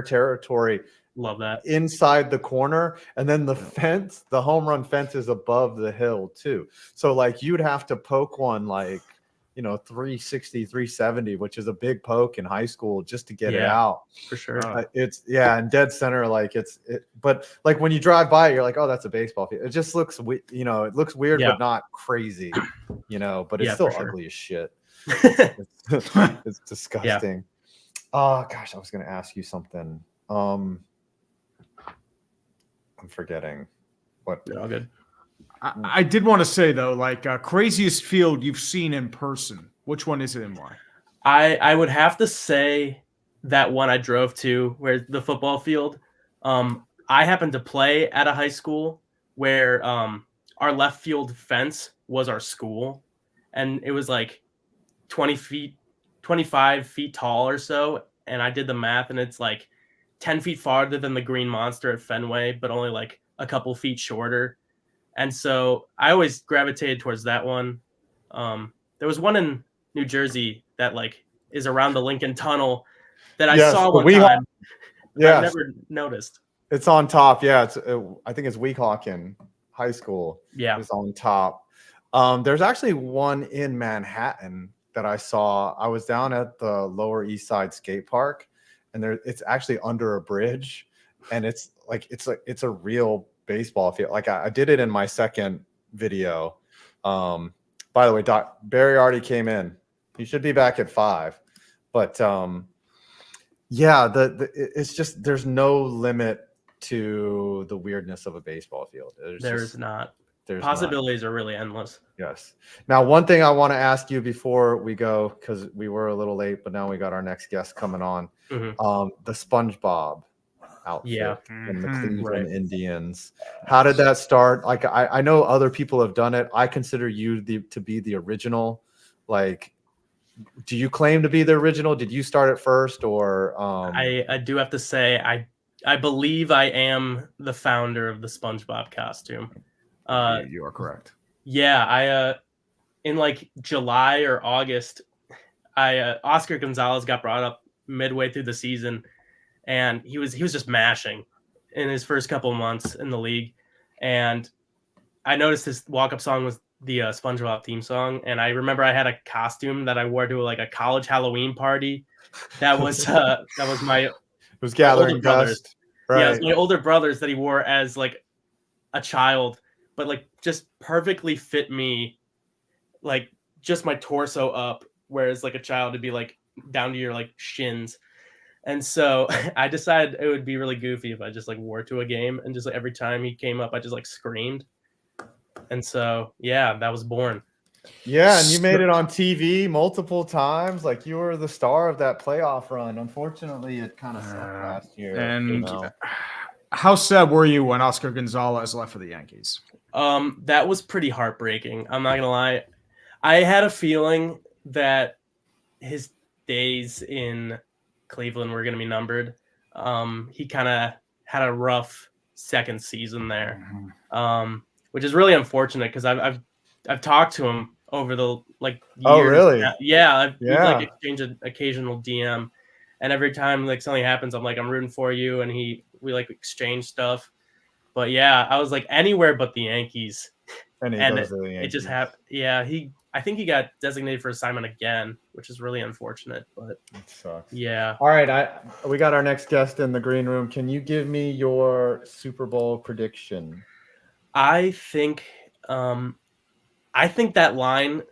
territory. Love that. Inside the corner, and then the fence, the home run fence is above the hill too. So like you'd have to poke one like 360, 370, which is a big poke in high school just to get it out. For sure. And dead center, like but like when you drive by, you're like, oh, that's a baseball field. It just looks, it looks weird, but not crazy, but it's still ugly as shit. It's disgusting. Oh gosh, I was going to ask you something. I'm forgetting what. You're all good. I did want to say though, like craziest field you've seen in person. Which one is it and why? I would have to say that one I drove to, where the football field. I happened to play at a high school where our left field fence was our school, and it was like 25 feet tall or so. And I did the math, and it's like 10 feet farther than the Green Monster at Fenway, but only like a couple feet shorter. And so I always gravitated towards that one. There was one in New Jersey that like is around the Lincoln Tunnel that I saw one time. Yeah, I never noticed. It's on top. Yeah, I think it's Weehawken High School. Yeah, it's on top. There's actually one in Manhattan that I saw. I was down at the Lower East Side skate park, and it's actually under a bridge, and it's a real baseball field. Like I did it in my second video. By the way, Barry already came in. He should be back at 5. But yeah, it's just there's no limit to the weirdness of a baseball field. There's not. Possibilities are really endless. Yes. Now, one thing I want to ask you before we go, because we were a little late, but now we got our next guest coming on. The SpongeBob outfit in the Cleveland Indians. How did that start? Like, I know other people have done it. I consider you to be the original. Like, do you claim to be the original? Did you start it first, or? I do have to say I believe I am the founder of the SpongeBob costume. You are correct. Yeah, I in like July or August, Oscar Gonzalez got brought up midway through the season, and he was just mashing in his first couple of months in the league, and I noticed his walk-up song was the SpongeBob theme song, and I remember I had a costume that I wore to like a college Halloween party. That was my it was gathering dust. Right. Yeah, it was my older brothers that he wore as like a child, but like just perfectly fit me, like just my torso up, whereas like a child would be like down to your like shins. And so I decided it would be really goofy if I just like wore to a game, and just like every time he came up, I just like screamed. And so yeah, that was born. Yeah, and you made it on TV multiple times. Like, you were the star of that playoff run. Unfortunately, it kind of sucked last year. And how sad were you when Oscar Gonzalez left for the Yankees? That was pretty heartbreaking. I'm not gonna lie. I had a feeling that his days in Cleveland were gonna be numbered. He kind of had a rough second season there, which is really unfortunate because I've talked to him over the like years. Oh, really? Yeah, we like exchange an occasional DM, and every time like something happens, I'm like, I'm rooting for you, and we like exchange stuff. But yeah, I was like anywhere but the Yankees, and it just happened. Yeah, I think he got designated for assignment again, which is really unfortunate. But it sucks. Yeah. All right, we got our next guest in the green room. Can you give me your Super Bowl prediction? I think that line,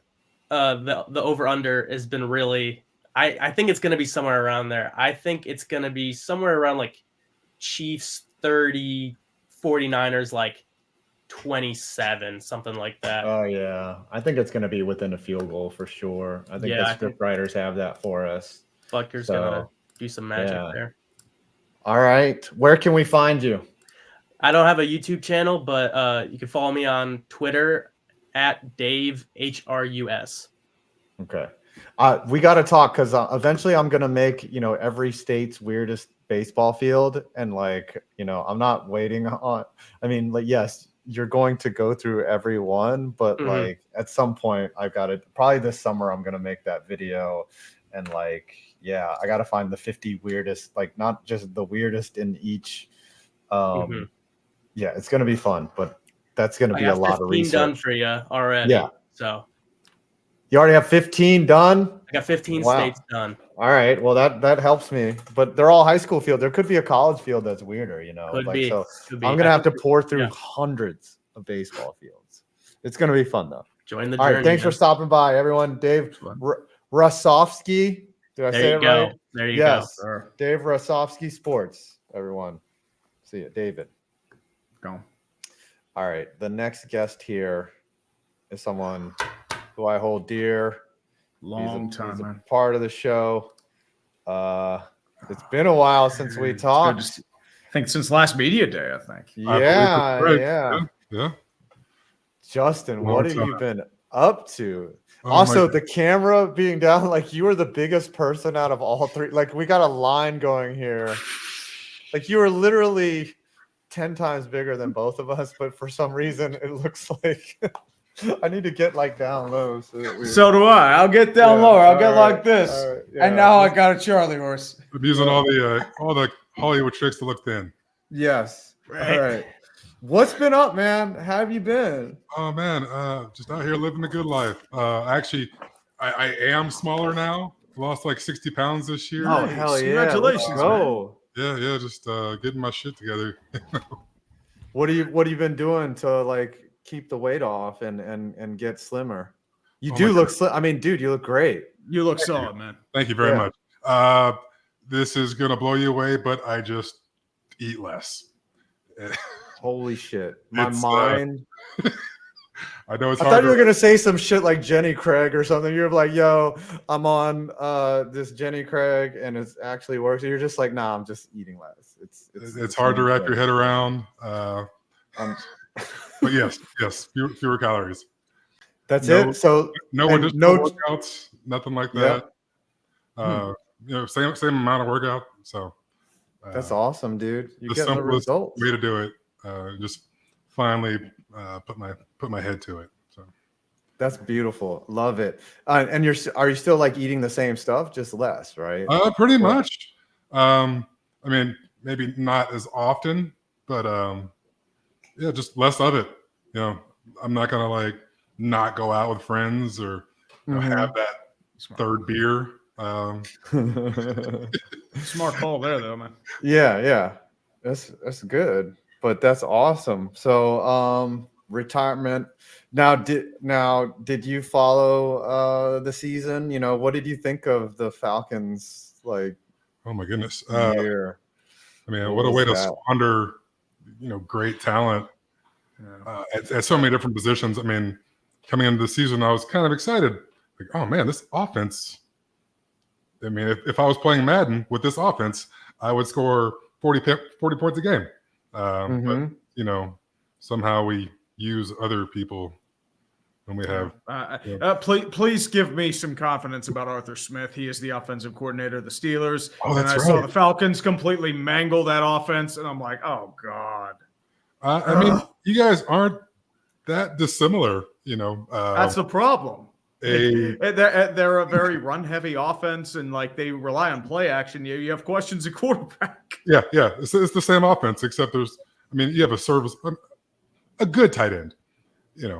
the over under has been really. I think it's going to be somewhere around there. I think it's going to be somewhere around like Chiefs 30, 49ers like 27, something like that. Oh yeah, I think it's going to be within a field goal for sure. I think the script writers have that for us. Butker's gonna do some magic there. All right, where can we find you? I don't have a YouTube channel, but you can follow me on Twitter at Dave HRUS. Okay. We got to talk because eventually I'm going to make, every state's weirdest baseball field. And I'm not waiting on, yes, you're going to go through every one, but at some point I've got to, probably this summer, I'm going to make that video. And I got to find the 50 weirdest, not just the weirdest in each. Yeah, it's going to be fun, but that's going to be a lot of research. Done for you already. Yeah. So you already have 15 done? I got 15 states done. All right. Well, that helps me. But they're all high school field. There could be a college field that's weirder, Could be. So Could be. I'm going to have to pour through hundreds of baseball fields. It's going to be fun, though. Join the journey. All right. Thanks for stopping by, everyone. Dave Hrusovsky. Did I say it right? There you go. Dave Hrusovsky Sports, everyone. See you, David. Go. All right. The next guest here is someone who I hold dear. He's a part of the show. It's been a while since we talked. I think since last media day, I think. Yeah. Justin, Long what have time. you been up to? Oh, Also, my- the camera being down, like you were the biggest person out of all three. Like we got a line going here. Like you were literally 10 times bigger than both of us, but for some reason it looks like I need to get like down low. So do I. I'll get down lower. I'll get like this. all right, yeah. And now I got a Charlie horse. I'm using all the Hollywood tricks to look thin. Yes. Right. All right. What's been up, man? How have you been? Oh man, just out here living a good life. Actually, I am smaller now. Lost like 60 pounds this year. Oh hell yeah! Congratulations, Let's go. Yeah, just getting my shit together. What have you been doing to like keep the weight off and get slimmer? You Oh do my look God. slim. I mean, dude, you look great. You look solid, man. Thank you very Yeah. much. This is gonna blow you away, but I just eat less. Holy shit. My It's, mind. I know it's I hard. thought you were gonna say some shit like Jenny Craig or something. You're like, yo, I'm on this Jenny Craig and it actually works. And you're just like, nah, I'm just eating less. It's hard to wrap your head around. Um, But yes, fewer calories. That's No- it. So no and additional workouts, nothing like Yep. that. Same amount of workout. So That's awesome, dude. You're the getting the simplest results. way to do it. Just finally put my head to it. So That's beautiful. Love it. And are you still like eating the same stuff, just less, right? pretty much. I mean, maybe not as often, but yeah, just less of it. You know, I'm not gonna like not go out with friends or have that third beer. Smart call there, though, man. Yeah. That's good. But that's awesome. So retirement. Now did you follow the season? You know, what did you think of the Falcons like Oh my goodness. year? I mean, What what a way to was that? squander, great talent at so many different positions. I mean, coming into the season, I was kind of excited. Like, oh man, this offense. I mean, if I was playing Madden with this offense, I would score 40 points a game. But somehow we use other people when we have. Please give me some confidence about Arthur Smith. He is the offensive coordinator of the Steelers. Oh, that's and I saw right. the Falcons completely mangle that offense, and I'm like, oh god. I mean, you guys aren't that dissimilar. That's the problem. a- They're a very run-heavy offense, and like they rely on play action. You have questions at quarterback. Yeah. It's the same offense, except you have a good tight end.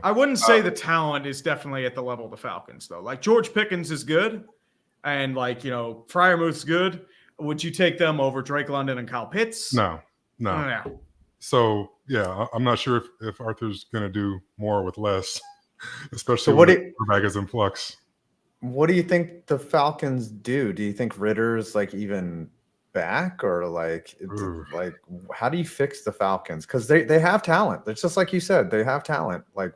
I wouldn't say the talent is definitely at the level of the Falcons, though. Like George Pickens is good, and Freiermuth's good. Would you take them over Drake London and Kyle Pitts? No. Yeah. So yeah, I'm not sure if Arthur's going to do more with less, especially So what when do the quarterback is in flux. What do you think the Falcons do? Do you think Ritter's like even back, or like how do you fix the Falcons? Because they have talent. It's just like you said, they have talent. Like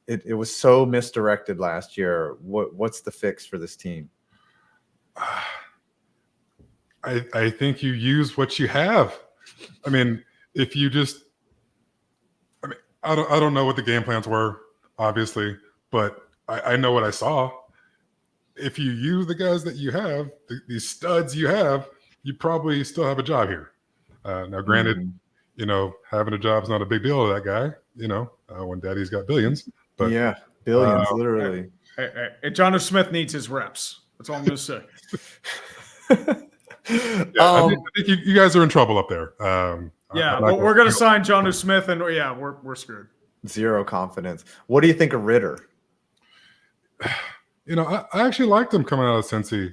it was so misdirected last year. What's the fix for this team? I think you use what you have. I mean, if you just, I don't know what the game plans were, obviously, but I know what I saw. If you use the guys that you have, these studs you have, you probably still have a job here. Now, granted, having a job is not a big deal to that guy, when daddy's got billions. But yeah, billions, literally. Hey, Jonnu Smith needs his reps. That's all I'm going to say. I think you guys are in trouble up there. We're going to sign Jonnu Smith, and we're screwed. Zero confidence. What do you think of Ritter? I actually liked him coming out of Cincy.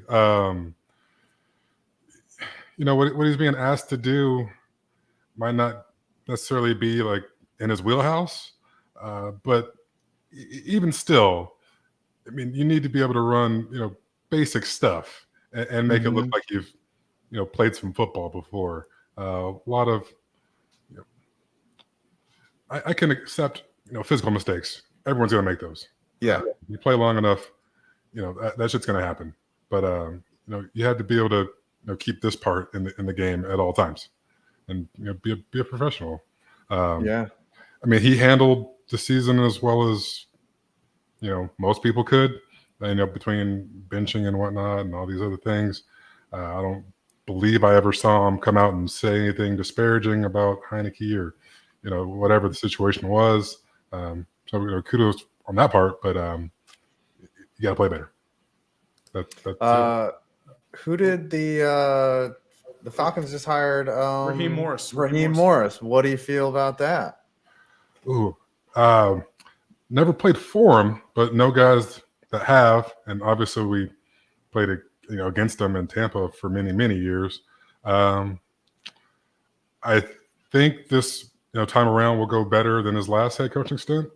What he's being asked to do might not necessarily be like in his wheelhouse, but even still, I mean, you need to be able to run, basic stuff and make it look like you've, played some football before. A lot of, I can accept, physical mistakes. Everyone's going to make those. Yeah. You play long enough, that shit's going to happen. But, you have to be able to keep this part in the game at all times, and be a professional. I mean, he handled the season as well as most people could. Between benching and whatnot and all these other things. I don't believe I ever saw him come out and say anything disparaging about Heineke or, whatever the situation was. So kudos on that part, but you got to play better. Who did the Falcons just hired? Raheem Morris. Raheem Morris. What do you feel about that? Ooh, never played for him, but no guys that have, and obviously we played against them in Tampa for many years. I think this time around will go better than his last head coaching stint.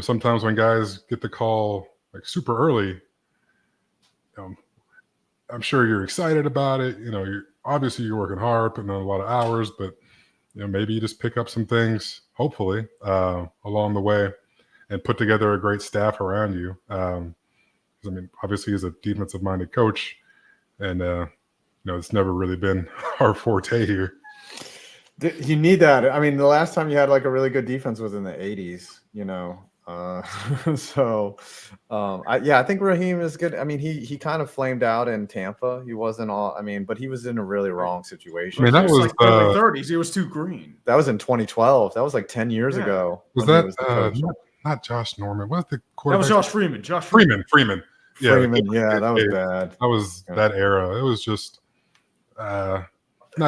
Sometimes when guys get the call like super early, I'm sure you're excited about it. You're working hard, putting in a lot of hours, but maybe you just pick up some things, hopefully, along the way, and put together a great staff around you. Obviously he's a defensive-minded coach, and it's never really been our forte here. You need that. I mean, the last time you had like a really good defense was in the 80s. I think Raheem is good. I mean, he kind of flamed out in Tampa. He wasn't all. I mean, but he was in a really wrong situation. I mean, that was like early 30s. He was too green. That was in 2012. That was like 10 years ago. Was that not Josh Norman? What the quarterback? That was Josh Freeman. Freeman. Yeah, that was bad. That was that era. It was just not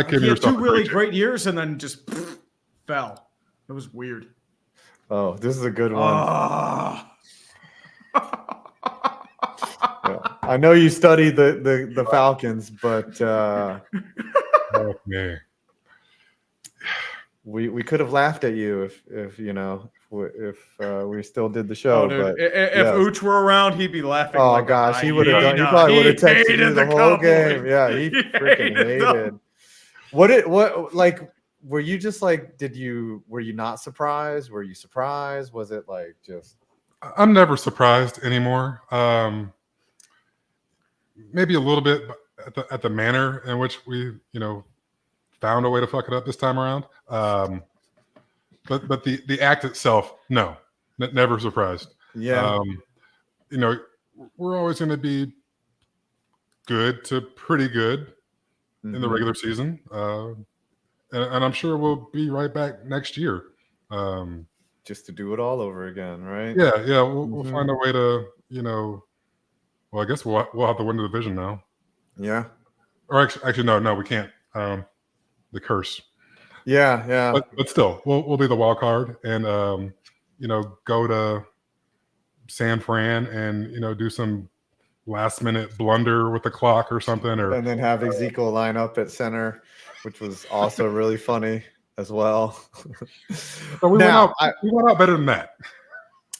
giving he had yourself two really great years and then just fell. It was weird. Oh, this is a good one. I know you study the Falcons, but oh, man. We could have laughed at you if we still did the show. Oh, dude. But if Ooch were around, he'd be laughing. Oh like gosh, he would have done. He probably would have texted you the whole game. Yeah, he freaking hated. What like? Were you just like? Were you not surprised? Were you surprised? Was it like just? I'm never surprised anymore. Maybe a little bit at the manner in which we found a way to fuck it up this time around. But the act itself, no, never surprised. Yeah. We're always going to be good to pretty good in the regular season. And I'm sure we'll be right back next year. Just to do it all over again, right? Yeah. We'll find a way to, well, I guess we'll have to win the division now. Yeah. Or actually, no, we can't. The curse. Yeah. But still, we'll be the wild card and go to San Fran and do some last minute blunder with the clock or something, and then have Ezekiel line up at center, which was also really funny as well. But we went out better than that.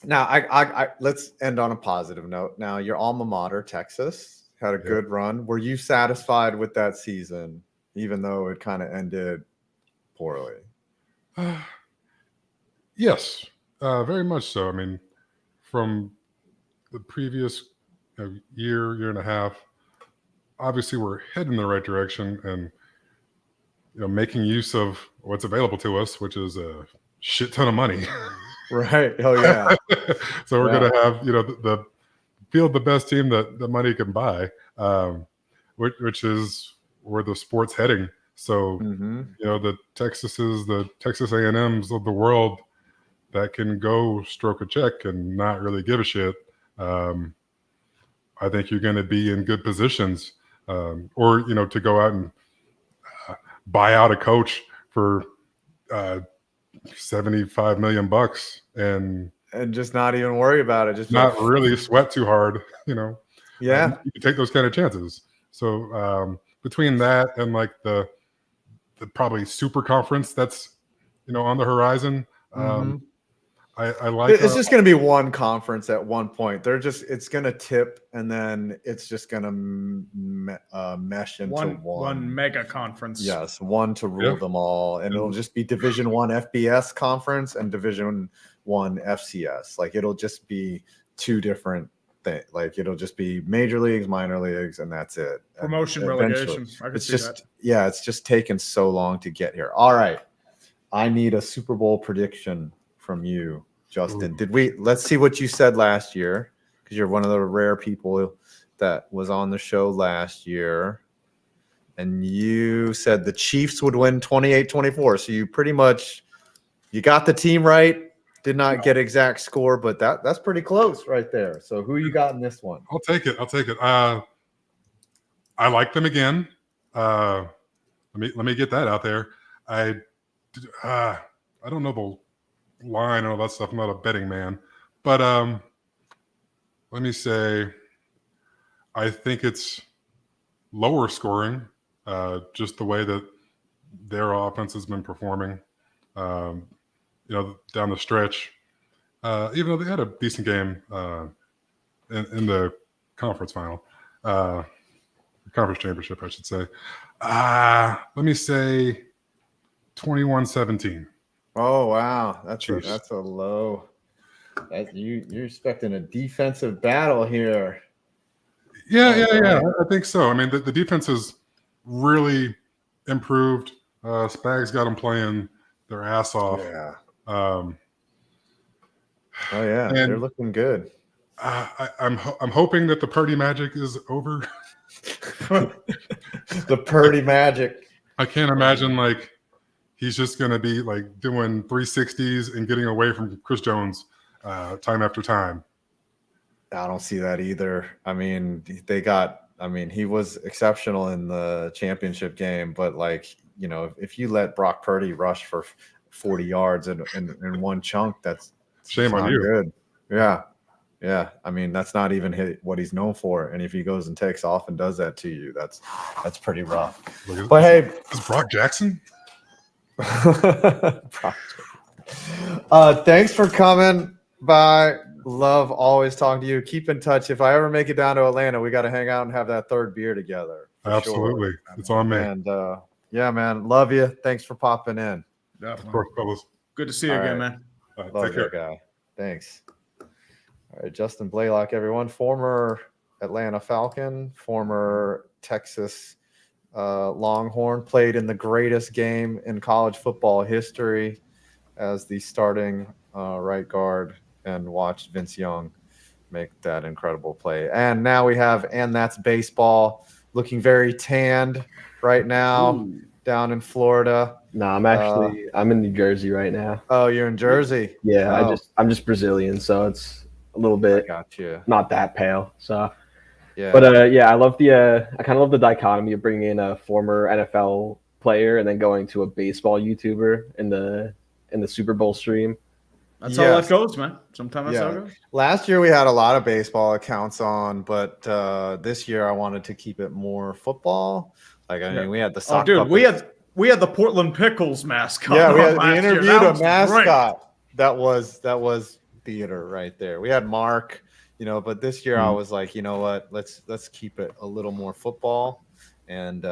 Now, I let's end on a positive note. Now, your alma mater, Texas, had a good run. Were you satisfied with that season, even though it kind of ended poorly? Yes, very much so. I mean, from the previous year and a half, obviously we're heading in the right direction and making use of what's available to us, which is a shit ton of money. Right. Oh yeah. So we're gonna have the field the best team that the money can buy, which is where the sport's heading. So the Texas A&Ms of the world that can go stroke a check and not really give a shit. I think you're going to be in good positions, or to go out and buy out a coach for $75 million and just not even worry about it. Just not really sweat too hard. Yeah, you can take those kind of chances. So between that and like the probably super conference that's on the horizon. I like it's just going to be one conference at one point. It's going to tip, and then it's just going to mesh into one mega conference. Yes, one to rule them all, and it'll just be Division I FBS conference and Division I FCS. Like it'll just be two different things. Like it'll just be major leagues, minor leagues, and that's it. Promotion, relegation. It's just it's just taken so long to get here. All right. I need a Super Bowl prediction from you, Justin. Let's see what you said last year, because you're one of the rare people that was on the show last year. And you said the Chiefs would win 28-24. So you pretty much, you got the team right. Did not get exact score, but that's pretty close right there. So who you got in this one? I'll take it. I like them again. Let me get that out there. I don't know the line and all that stuff. I'm not a betting man, but let me say I think it's lower scoring, just the way that their offense has been performing. Down the stretch, even though they had a decent game in the conference final, conference championship, I should say. Let me say 21-17. Oh wow, that's a low. You're expecting a defensive battle here. Yeah. I think so. I mean, the defense has really improved. Spags got them playing their ass off. Yeah. And they're looking good. I'm hoping that the Purdy magic is over. The Purdy magic. I can't imagine like he's just going to be like doing 360s and getting away from Chris Jones time after time. I don't see that either. I mean, he was exceptional in the championship game, but if you let Brock Purdy rush for 40 yards in one chunk, that's shame on you. Good. Yeah. I mean, that's not even what he's known for. And if he goes and takes off and does that to you, that's pretty rough. But hey, is Brock Jackson? Thanks for coming by. Love always talking to you. Keep in touch. If I ever make it down to Atlanta, we got to hang out and have that third beer together. Absolutely. Sure. It's on me. And yeah, man. Love you. Thanks for popping in. Definitely. Of course, fellas. Good to see you again, man. Love you, guy. Thanks. All right, Justin Blalock, everyone. Former Atlanta Falcon, former Texas Longhorn, played in the greatest game in college football history as the starting right guard, and watched Vince Young make that incredible play. And now we have And That's Baseball, looking very tanned right now down in Florida. No, I'm in New Jersey right now. Oh, you're in Jersey? Yeah, I'm just Brazilian, so it's a little bit not that pale. So yeah. But I love I kind of love the dichotomy of bringing in a former NFL player and then going to a baseball YouTuber in the Super Bowl stream. That's how that goes, man. Sometimes that's how it goes. Last year we had a lot of baseball accounts on, but this year I wanted to keep it more football. We had the sock puppets. we had the Portland Pickles mascot. Yeah, we interviewed a mascot. That was theater right there. We had Mark, but this year I was like, you know what? Let's keep it a little more football. And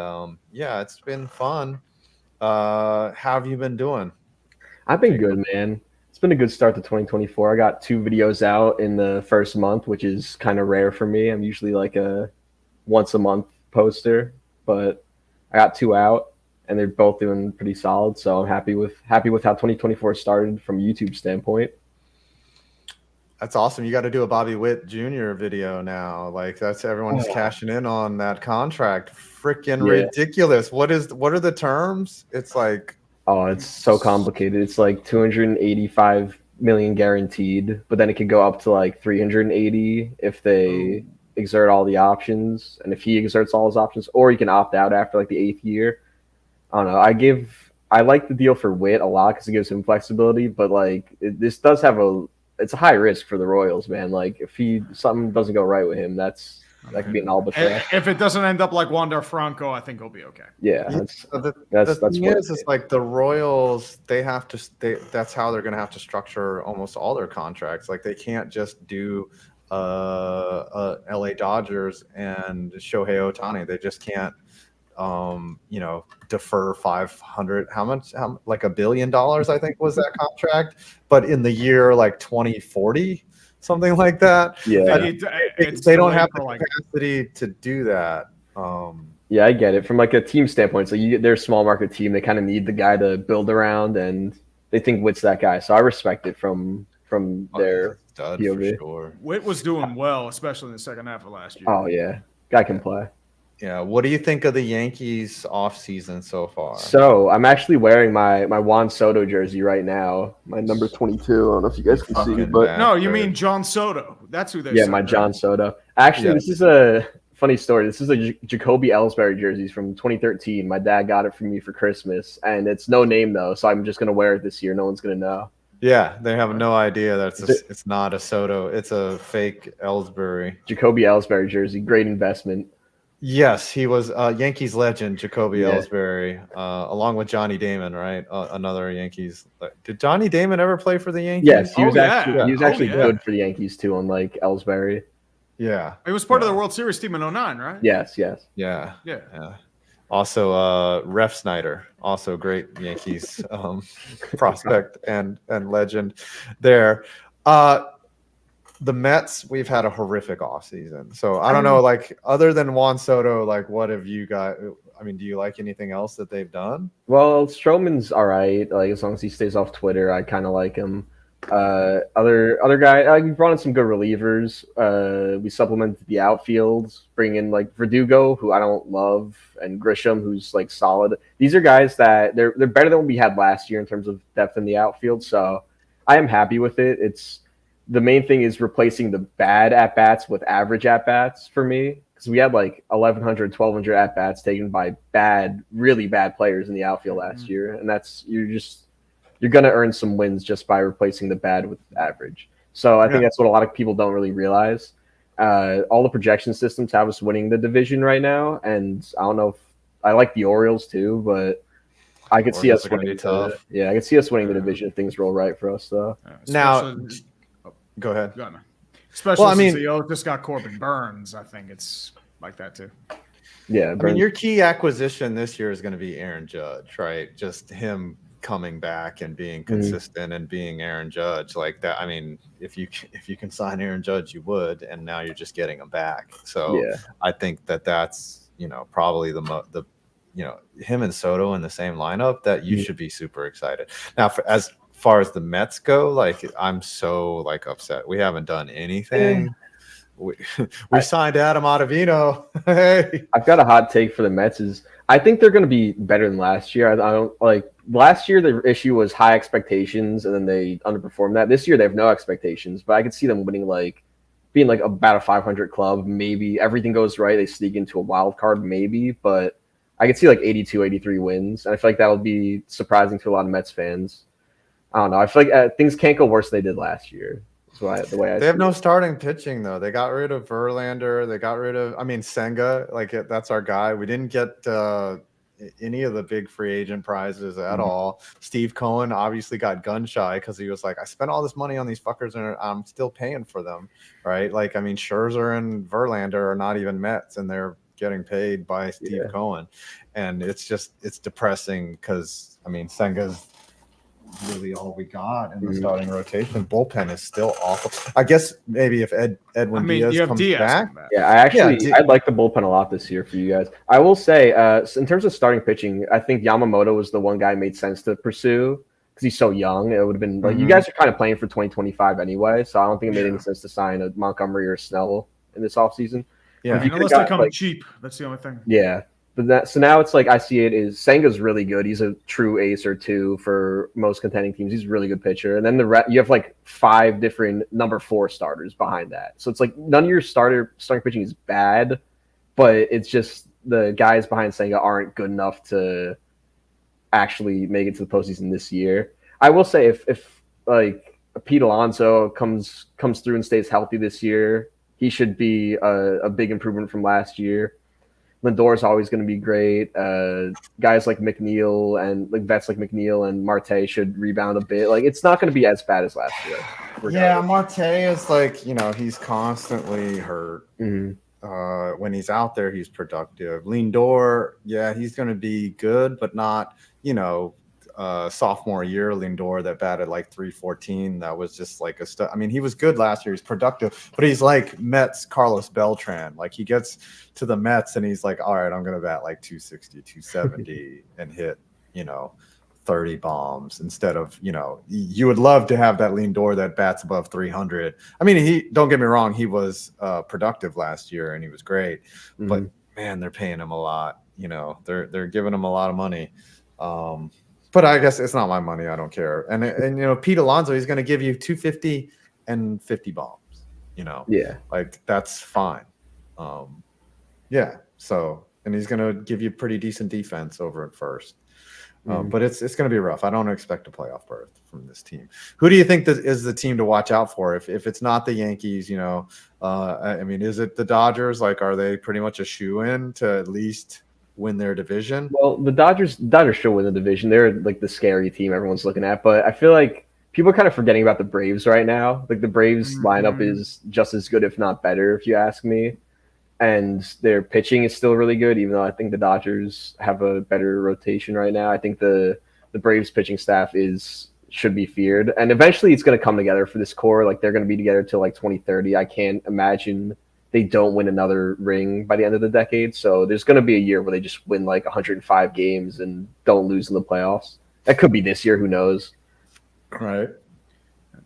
it's been fun. How have you been doing? I've been good, man. It's been a good start to 2024. I got 2 videos out in the first month, which is kind of rare for me. I'm usually like a once a month poster, but I got 2 out and they're both doing pretty solid. So I'm happy with how 2024 started from a YouTube standpoint. That's awesome. You got to do a Bobby Witt Jr. video now. That's everyone's cashing in on that contract. Freaking ridiculous. What are the terms? It's like, oh, it's so complicated. It's like 285 million guaranteed, but then it could go up to like 380 if they exert all the options, and if he exerts all his options, or he can opt out after like the 8th year. I don't know. I like the deal for Witt a lot because it gives him flexibility, but this does have it's a high risk for the Royals, man. Like if something doesn't go right with him, that could be an albatross. If it doesn't end up like Wander Franco, I think he'll be okay. Yeah, the thing is like the Royals, that's how they're going to have to structure almost all their contracts. Like they can't just do LA Dodgers and Shohei Ohtani. They just can't, defer 500. How much? Like $1 billion, I think was that contract. But in the year like 2040. Something like that. Yeah, they don't have the capacity to do that. Yeah, I get it. From like a team standpoint, so they're a small market team. They kind of need the guy to build around, and they think Witt's that guy. So I respect it from their POV. For sure. Witt was doing well, especially in the second half of last year. Oh yeah, guy can play. Yeah. What do you think of the Yankees offseason so far? So I'm actually wearing my Juan Soto jersey right now, my number 22. I don't know if you guys can see, but No, you mean John Soto. That's who they yeah, said, my right? John Soto. Actually, this is a funny story. This is a Jacoby Ellsbury jersey from 2013. My dad got it for me for Christmas, and it's no name though, so I'm just gonna wear it this year. No one's gonna know. Yeah, they have no idea that it's not a Soto. It's a fake Ellsbury. Jacoby Ellsbury jersey, great investment. Yes, he was Yankees legend, Jacoby Yeah. Ellsbury, along with Johnny Damon, right? Another Yankees. Did Johnny Damon ever play for the Yankees? Yes, he was actually good for the Yankees too, unlike Ellsbury. Yeah. He was part of the World Series team in 09, right? Yes. Yeah. Yeah. Also, Ref Snyder, also great Yankees prospect and legend there. The Mets, we've had a horrific offseason. So I don't know, like, other than Juan Soto, like, what have you got? I mean, do you like anything else that they've done? Well, Stroman's all right. Like, as long as he stays off Twitter, I kind of like him. Other guy, we brought in some good relievers. We supplemented the outfield, bring in like Verdugo, who I don't love, and Grisham, who's like solid. These are guys that they're better than what we had last year in terms of depth in the outfield. So I am happy with it. It's the main thing is replacing the bad at bats with average at bats for me, because we had like 1,100, 1,200 at bats taken by really bad players in the outfield last year, and you're going to earn some wins just by replacing the bad with average. So I think that's what a lot of people don't really realize. All the projection systems have us winning the division right now, and I don't know if I like the Orioles too, but I could see us winning. I could see us winning the division if things roll right for us, though. Now, go ahead. Especially since the O's just got Corbin Burns, I think it's like that too. Yeah, I mean, your key acquisition this year is going to be Aaron Judge, right? Just him coming back and being consistent and being Aaron Judge like that. I mean, if you can sign Aaron Judge, you would, and now you're just getting him back. So I think that's probably the him and Soto in the same lineup that you should be super excited. Now, as far as the Mets go, like I'm so like upset. We haven't done anything. We signed Adam Ottavino. Hey, I've got a hot take for the Mets. I think they're going to be better than last year. I don't like last year. The issue was high expectations, and then they underperformed that. This year they have no expectations, but I could see them winning, like being like about a 500 club. Maybe everything goes right, they sneak into a wild card, maybe. But I could see like 82, 83 wins, and I feel like that'll be surprising to a lot of Mets fans. I don't know. I feel like things can't go worse than they did last year. They have no starting pitching though. They got rid of Verlander. They got rid of, Senga. Like that's our guy. We didn't get any of the big free agent prizes at all. Steve Cohen obviously got gun shy because he was like, I spent all this money on these fuckers and I'm still paying for them, right? Like, I mean, Scherzer and Verlander are not even Mets, and they're getting paid by Steve Cohen, and it's depressing because Senga's really all we got in the starting rotation. Bullpen is still awful. I guess maybe if Edwin Diaz comes back. Yeah, I'd like the bullpen a lot this year for you guys. I will say, in terms of starting pitching, I think Yamamoto was the one guy made sense to pursue because he's so young. It would have been like you guys are kind of playing for 2025 anyway, so I don't think it made any sense to sign a Montgomery or a Snell in this offseason. Yeah, unless they come cheap. That's the only thing. Yeah. But so now it's like I see it is Senga's really good. He's a true ace or two for most contending teams. He's a really good pitcher. And then you have like 5 different number 4 starters behind that. So it's like none of your starting pitching is bad, but it's just the guys behind Senga aren't good enough to actually make it to the postseason this year. I will say if like Pete Alonso comes through and stays healthy this year, he should be a big improvement from last year. Lindor is always going to be great. Guys like McNeil and like vets like McNeil and Marte should rebound a bit. Like it's not going to be as bad as last year. Yeah, Marte is like he's constantly hurt. When he's out there, he's productive. Lindor, he's going to be good, but not sophomore year, Lindor, that batted like 314. That was just like I mean, he was good last year. He's productive, but he's like Mets Carlos Beltran. Like he gets to the Mets and he's like, all right, I'm going to bat like 260, 270 and hit, 30 bombs instead of, you would love to have that Lindor that bats above 300. I mean, don't get me wrong. He was productive last year and he was great, but man, they're paying him a lot. They're giving him a lot of money. But I guess it's not my money. I don't care. And Pete Alonso, he's going to give you 250 and 50 bombs, Yeah. like that's fine. Yeah. So, and he's going to give you pretty decent defense over at first. But it's going to be rough. I don't expect a playoff berth from this team. Who do you think is the team to watch out for? If it's not the Yankees, I mean, is it the Dodgers? Like, are they pretty much a shoe-in to at least win their division? Well, the Dodgers should win the division. They're like the scary team everyone's looking at. But I feel like people are kind of forgetting about the Braves right now. Like the Braves lineup is just as good, if not better, if you ask me. And their pitching is still really good, even though I think the Dodgers have a better rotation right now. I think the Braves pitching staff should be feared. And eventually it's going to come together for this core. Like they're going to be together till like 2030. I can't imagine they don't win another ring by the end of the decade. So there's going to be a year where they just win like 105 games and don't lose in the playoffs. That could be this year. Who knows? Right.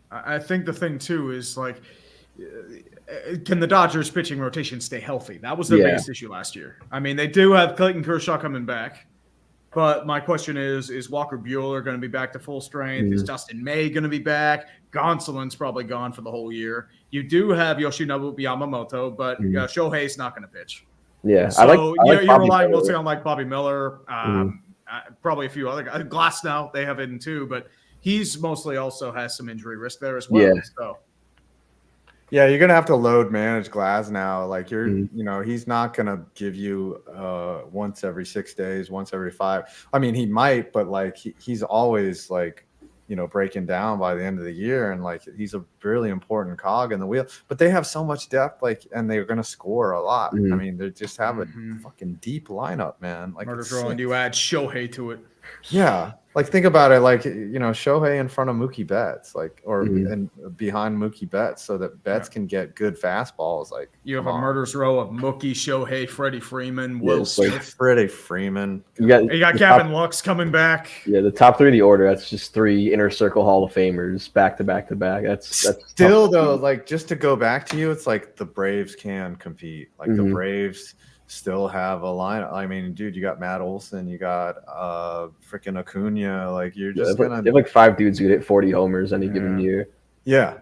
I think the thing too is like, can the Dodgers pitching rotation stay healthy? That was their biggest issue last year. I mean, they do have Clayton Kershaw coming back, but my question is Walker Buehler going to be back to full strength? Is Dustin May going to be back? Gonsolin's probably gone for the whole year. You do have Yoshinobu Yamamoto, but Shohei's not going to pitch. Yeah, so I like you're relying mostly on like Bobby Miller, probably a few other guys. Glass now they have in too, but he's mostly also has some injury risk there as well. Yeah. So. Yeah, you're gonna have to load manage Glass now. Like he's not gonna give you once every 6 days, once every 5. I mean, he might, but like he's always like breaking down by the end of the year, and like he's a really important cog in the wheel. But they have so much depth, like, and they're gonna score a lot. I mean, they just have a fucking deep lineup, man. Like Murder's Row, and you add Shohei to it. Yeah. Like think about it, like Shohei in front of Mookie Betts, like and behind Mookie Betts, so that Betts can get good fastballs. Like you have a murder's row of Mookie, Shohei, Freddie Freeman, Will Smith, Freddie Freeman. You got Gavin Lux coming back. Yeah, the top 3 of the order. That's just 3 inner circle Hall of Famers back to back to back. That's still though. Like just to go back to you, it's like the Braves can compete. Like the Braves still have a lineup. I mean, dude, you got Matt Olson, you got freaking Acuna. Like you're just gonna. They have like 5 dudes who hit 40 homers any given year. Yeah.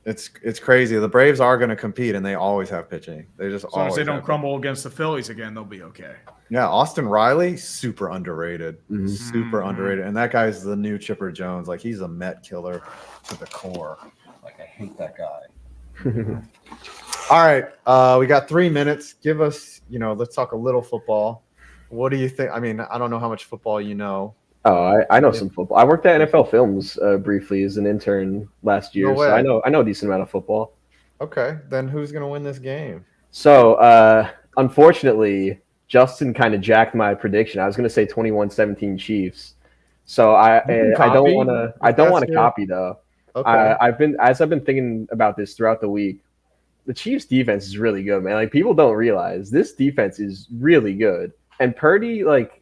It's crazy. The Braves are going to compete, and they always have pitching. They just as long as they don't crumble against the Phillies again, they'll be okay. Yeah, Austin Riley, super underrated, super underrated, and that guy's the new Chipper Jones. Like he's a Met killer to the core. Like I hate that guy. All right, we got 3 minutes. Give us, let's talk a little football. What do you think? I mean, I don't know how much football you know. Oh, I know some football. I worked at NFL Films briefly as an intern last year, No way. so I know a decent amount of football. Okay, then who's going to win this game? So, unfortunately, Justin kind of jacked my prediction. I was going to say 21-17 Chiefs. So I don't want to copy though. Okay. I've been thinking about this throughout the week. The Chiefs defense is really good, man. Like people don't realize this defense is really good. And Purdy, like,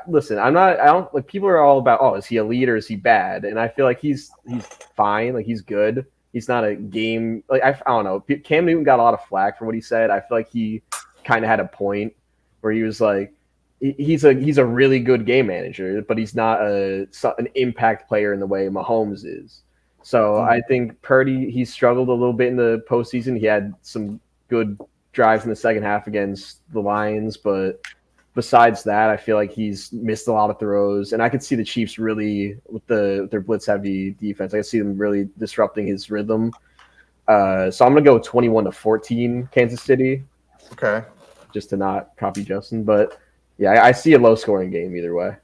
listen, I don't like people are all about, oh, is he elite or is he bad? And I feel like he's fine. Like he's good. He's not a game. Like I don't know. Cam Newton got a lot of flack for what he said. I feel like he kind of had a point where he was like, he's a really good game manager, but he's not an impact player in the way Mahomes is. So I think Purdy, he struggled a little bit in the postseason. He had some good drives in the second half against the Lions, but besides that, I feel like he's missed a lot of throws. And I could see the Chiefs really, with their blitz-heavy defense, I could see them really disrupting his rhythm. So I'm going to go 21-14 Kansas City. Okay. Just to not copy Justin. But, yeah, I see a low-scoring game either way.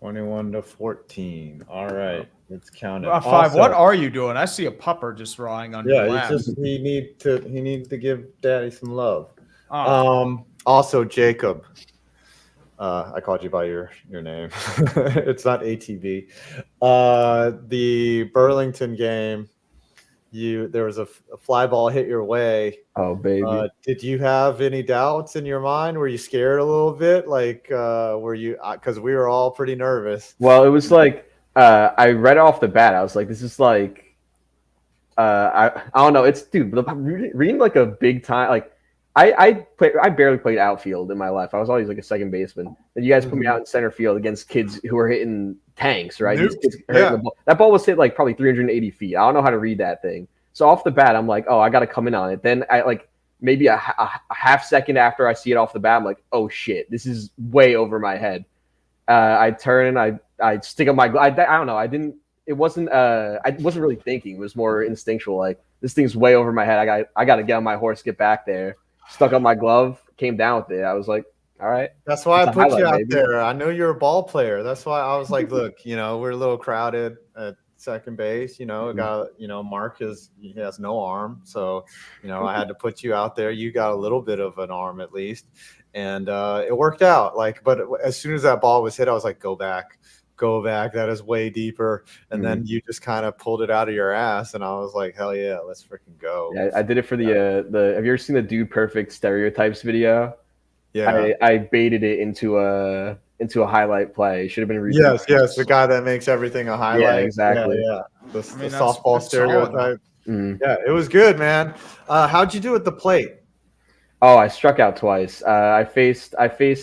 21-14. All right. Let's count it. 5. Also, what are you doing? I see a pupper just lying on your lap. He needs to give Daddy some love. Also, Jacob, I called you by your name. It's not ATB. The Burlington game, there was a fly ball hit your way. Oh, baby. Did you have any doubts in your mind? Were you scared a little bit? Like, were you? Because we were all pretty nervous. Well, it was like I read off the bat. I was like, this is like I don't know. It's dude, reading like a big time like. I barely played outfield in my life. I was always like a second baseman. And you guys put me out in center field against kids who are hitting tanks, right? These kids are hitting the ball. That ball was hit like probably 380 feet. I don't know how to read that thing. So off the bat, I'm like, oh, I got to come in on it. Then I like maybe a half second after I see it off the bat, I'm like, oh shit, this is way over my head. I turn and I stick up my. I don't know. It wasn't. I wasn't really thinking. It was more instinctual. Like this thing's way over my head. I got to get on my horse, get back there. Stuck up my glove, came down with it. I was like, all right. That's why I put you out there. I know you're a ball player. That's why I was like, look, we're a little crowded at second base. Mark he has no arm. So, I had to put you out there. You got a little bit of an arm at least. And it worked out. But as soon as that ball was hit, I was like, go back. That is way deeper. And then you just kind of pulled it out of your ass. And I was like, hell yeah, let's freaking go. Yeah, I did it for the have you ever seen the Dude Perfect Stereotypes video? Yeah. I baited it into a highlight play. Should have been Yes, the guy that makes everything a highlight. Yeah, exactly. Yeah. The softball stereotype. Yeah, it was good, man. How'd you do at the plate? Oh, I struck out twice. I faced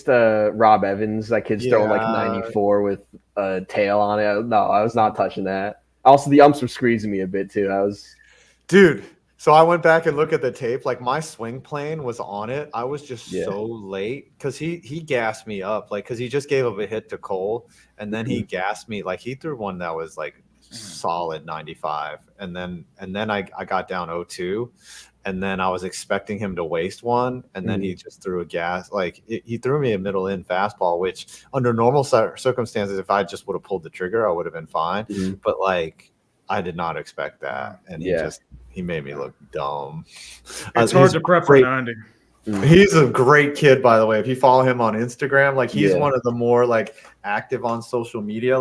Rob Evans. That kid's throwing like 94 with a tail on it. No, I was not touching that. Also, the umps were squeezing me a bit too. Dude. So I went back and looked at the tape. Like my swing plane was on it. I was just so late because he gassed me up. Because he just gave up a hit to Cole, and then he gassed me. Like he threw one that was like solid 95, and then I got down 0-2. And then I was expecting him to waste one, and then he just threw a gas. He threw me a middle in fastball, which under normal circumstances, if I just would have pulled the trigger, I would have been fine. But I did not expect that, and he made me look dumb. It's hard to prep for 90. He's a great kid, by the way. If you follow him on Instagram, he's one of the more active on social media.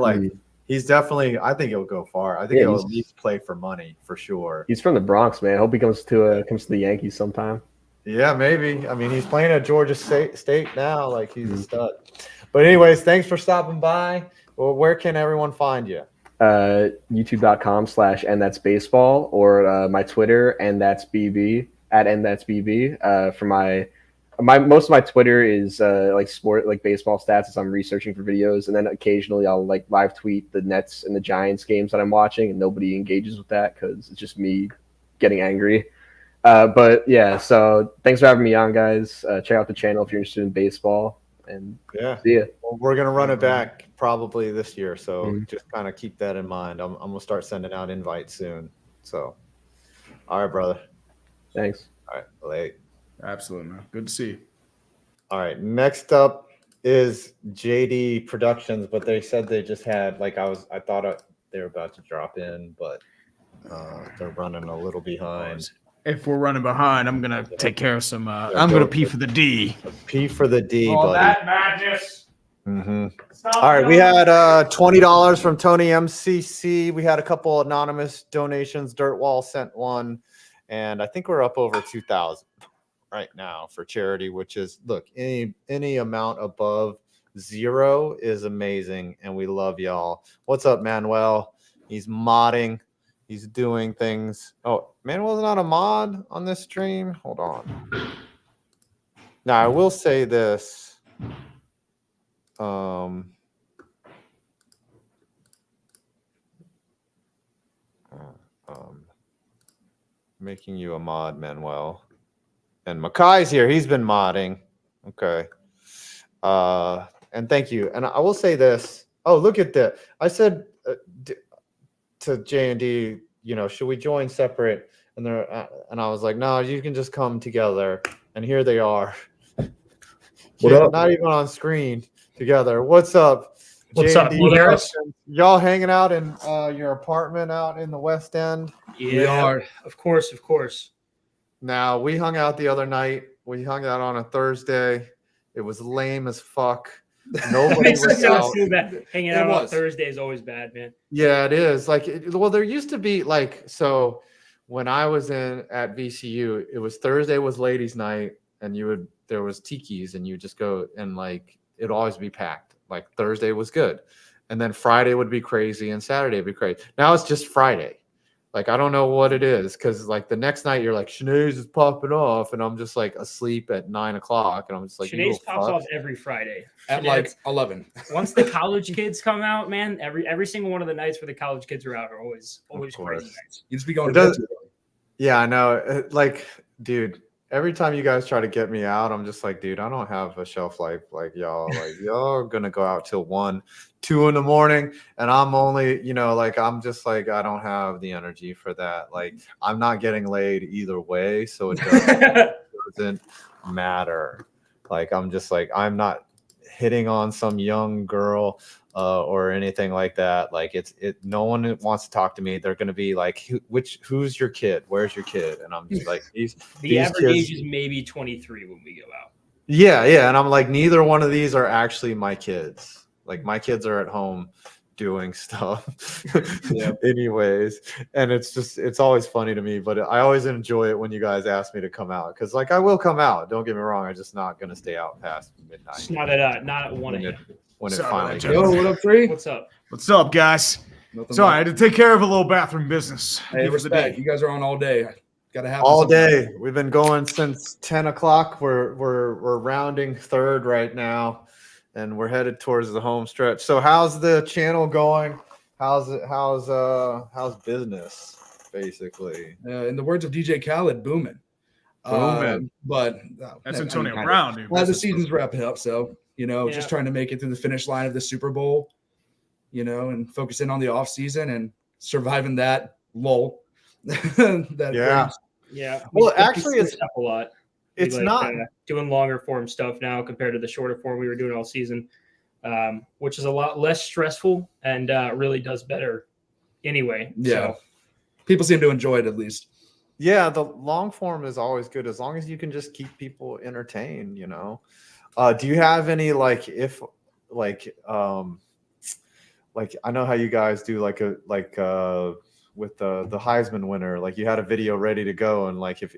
He's definitely. I think he'll go far. I think he'll at least play for money for sure. He's from the Bronx, man. I hope he comes to the Yankees sometime. Yeah, maybe. I mean, he's playing at Georgia State now. He's a stud. But anyways, thanks for stopping by. Well, where can everyone find you? YouTube.com/AndThat'sBaseball or my Twitter AndThat'sBB @AndThat'sBB for my most of my Twitter is sport, baseball stats as I'm researching for videos, and then occasionally I'll live tweet the Nets and the Giants games that I'm watching, and nobody engages with that because it's just me getting angry. But yeah, so thanks for having me on, guys. Check out the channel if you're interested in baseball, and see ya. Well, we're gonna run it back probably this year, so just kind of keep that in mind. I'm gonna start sending out invites soon. So, all right, brother. Thanks. All right, late. Absolutely, man. Good to see you. All right, next up is J&D Productions, but they said they just had I thought they were about to drop in, but they're running a little behind. If we're running behind, I'm gonna take care of some. I'm gonna P for the D. P for the D, buddy. That madness. All right, we had $20 from Tony MCC. We had a couple anonymous donations. Dirtwall sent one, and I think we're up over 2,000 right now for charity, which is, look, any amount above 0 is amazing, and we love y'all. What's up, Manuel? He's modding. He's doing things. Oh, Manuel's not a mod on this stream. Hold on. Now, I will say this. Making you a mod, Manuel. And Makai's here. He's been modding. Okay. And thank you. And I will say this. Oh, look at that. I said to J&D, should we join separate? And I was like, no, you can just come together. And here they are. What up? Not even on screen together. What's up? What's up? You hear us? Y'all hanging out in your apartment out in the West End? Yeah, we are. Of course. Now, we hung out the other night. We hung out on a Thursday. It was lame as fuck. Nobody Makes it was so out. bad. Hanging out on Thursday is always bad, man. Yeah, it is. Like, well, there used to be like, so when I was at VCU, it was Thursday was ladies' night, and there was tiki's, and you just go and like it'd always be packed. Like Thursday was good, and then Friday would be crazy, and Saturday would be crazy. Now it's just Friday. Like, I don't know what it is, because like the next night you're like, Sinead's is popping off, and I'm just like asleep at 9 o'clock, and I'm just like, Sinead's pops off every Friday at like 11. Once the college kids come out, man, every single one of the nights where the college kids are out are always crazy nights. You just be going to bed. Yeah, I know. Like, dude, every time you guys try to get me out, I'm just like, dude, I don't have a shelf life like y'all. Like, y'all gonna go out till 1, 2 in the morning, and I'm only, like, I'm just like, I don't have the energy for that. Like, I'm not getting laid either way, so it doesn't matter. Like, I'm just like, I'm not hitting on some young girl or anything like that. Like, no one wants to talk to me. They're gonna be like, who's your kid? Where's your kid? And I'm just like, The these average kids, age is maybe 23 when we go out. yeah, and I'm like, neither one of these are actually my kids. Like, my kids are at home doing stuff anyways, and it's always funny to me, but I always enjoy it when you guys ask me to come out, because like I will come out, don't get me wrong, I'm just not gonna stay out past midnight. It's not at 1 a.m. when it Sorry, finally Joe. goes. What up, Free? What's up? What's up, guys? Nothing Sorry, I much. had to take care of a little bathroom business. Hey, for the respect. day. You guys are on all day. Gotta have All something. day. We've been going since 10 o'clock. We're rounding third right now, and we're headed towards the home stretch. So how's the channel going? How's business, basically? In the words of DJ Khaled, booming. Booming. But That's Antonio Brown, dude. As the season's wrapping up, so just trying to make it through the finish line of the Super Bowl, and focusing on the off season and surviving that lull. Yeah. Yeah. Well, we actually, switched it's up a lot. it's not doing longer form stuff now compared to the shorter form we were doing all season, which is a lot less stressful and really does better anyway. Yeah. So, People seem to enjoy it at least. Yeah, the long form is always good as long as you can just keep people entertained, Do you have any like I know how you guys do with the Heisman winner, like you had a video ready to go, and like if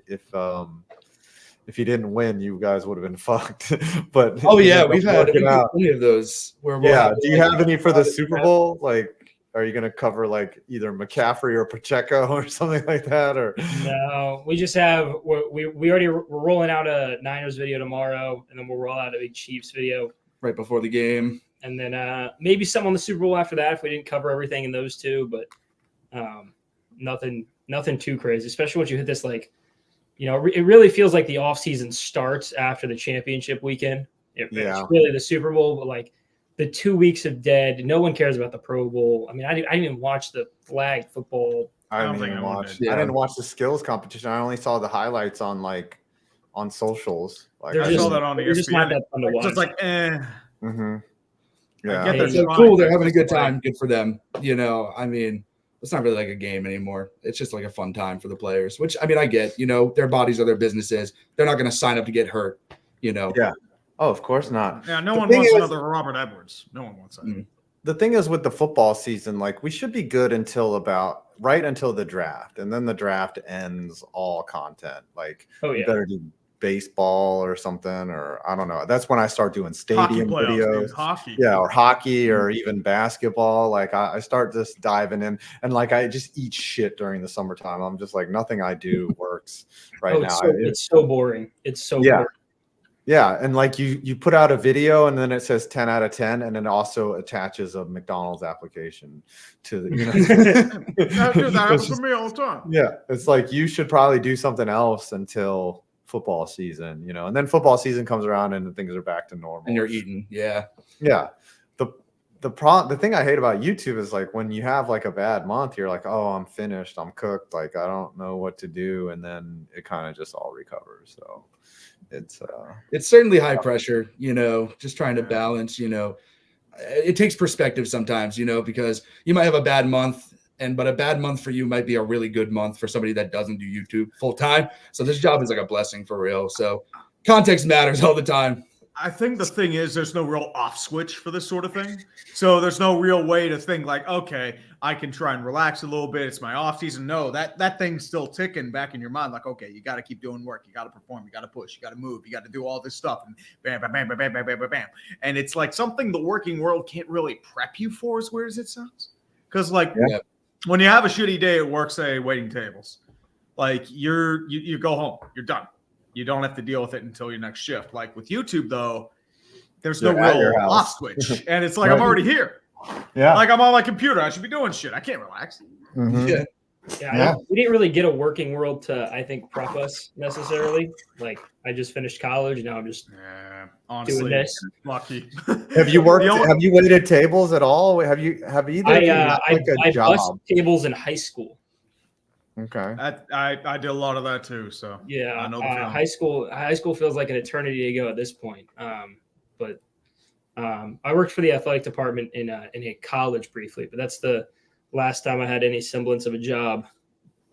you didn't win, you guys would have been fucked. But we've had plenty of those. Do you have any for the Super Bowl? Like, are you going to cover like either McCaffrey or Pacheco or something like that? Or no, we just have we're rolling out a Niners video tomorrow, and then we'll roll out a big Chiefs video right before the game, and then maybe some on the Super Bowl after that if we didn't cover everything in those two, but nothing too crazy, especially once you hit this, like, it really feels like the off season starts after the championship weekend. It's really the Super Bowl, but like the 2 weeks of dead, no one cares about the Pro Bowl. I mean, I didn't even watch the flag football. I didn't watch the skills competition. I only saw the highlights on socials. Like, I saw that on the they're just not ESPN. that fun to watch. Just like, Mm-hmm. Yeah, I get It's cool. They're having a good time. Good for them. I mean, it's not really like a game anymore. It's just like a fun time for the players, which, I mean, I get, their bodies are their businesses. They're not going to sign up to get hurt, Yeah. Oh, of course not. Yeah, no one wants another Robert Edwards. No one wants that. The thing is with the football season, like, we should be good until the draft, and then the draft ends all content. Like, you better do baseball or something, or I don't know. That's when I start doing stadium videos. Hockey. Yeah, or hockey, or even basketball. Like, I start just diving in, and like I just eat shit during the summertime. I'm just like, nothing I do works now. It's so boring. It's so boring. Yeah, and like you put out a video and then it says 10 out of 10, and it also attaches a McDonald's application to the. That happens to me all the time. Yeah, it's like you should probably do something else until football season, and then football season comes around and things are back to normal. And you're eating, yeah. The thing I hate about YouTube is like when you have like a bad month, you're like, oh, I'm finished, I'm cooked, like I don't know what to do, and then it kind of just all recovers. So it's certainly high pressure, just trying to balance, it takes perspective sometimes, because you might have a bad month, but a bad month for you might be a really good month for somebody that doesn't do YouTube full time. So this job is like a blessing for real. So context matters all the time. I think the thing is there's no real off switch for this sort of thing. So there's no real way to think like, okay, I can try and relax a little bit. It's my off season. No, that thing's still ticking back in your mind. Like, okay, you got to keep doing work. You got to perform. You got to push. You got to move. You got to do all this stuff. And bam, bam, bam, bam, bam, bam, bam, bam, bam. And it's like something the working world can't really prep you for, as weird as it sounds. Because like when you have a shitty day at work, say waiting tables, like you go home, you're done. You don't have to deal with it until your next shift. Like with YouTube, though, there's no real off switch. And it's like, I'm already here. Yeah. Like I'm on my computer. I should be doing shit. I can't relax. Mhm. Yeah. We didn't really get a working world to, I think, prep us necessarily. Like I just finished college and now I'm just honestly, doing this. Lucky. Have you worked? Have you waited tables at all? Have either of you had, like a I job? bussed tables in high school. Okay. I did a lot of that too. So Yeah, I know the feeling. high school feels like an eternity ago at this point. But I worked for the athletic department in a college briefly, but that's the last time I had any semblance of a job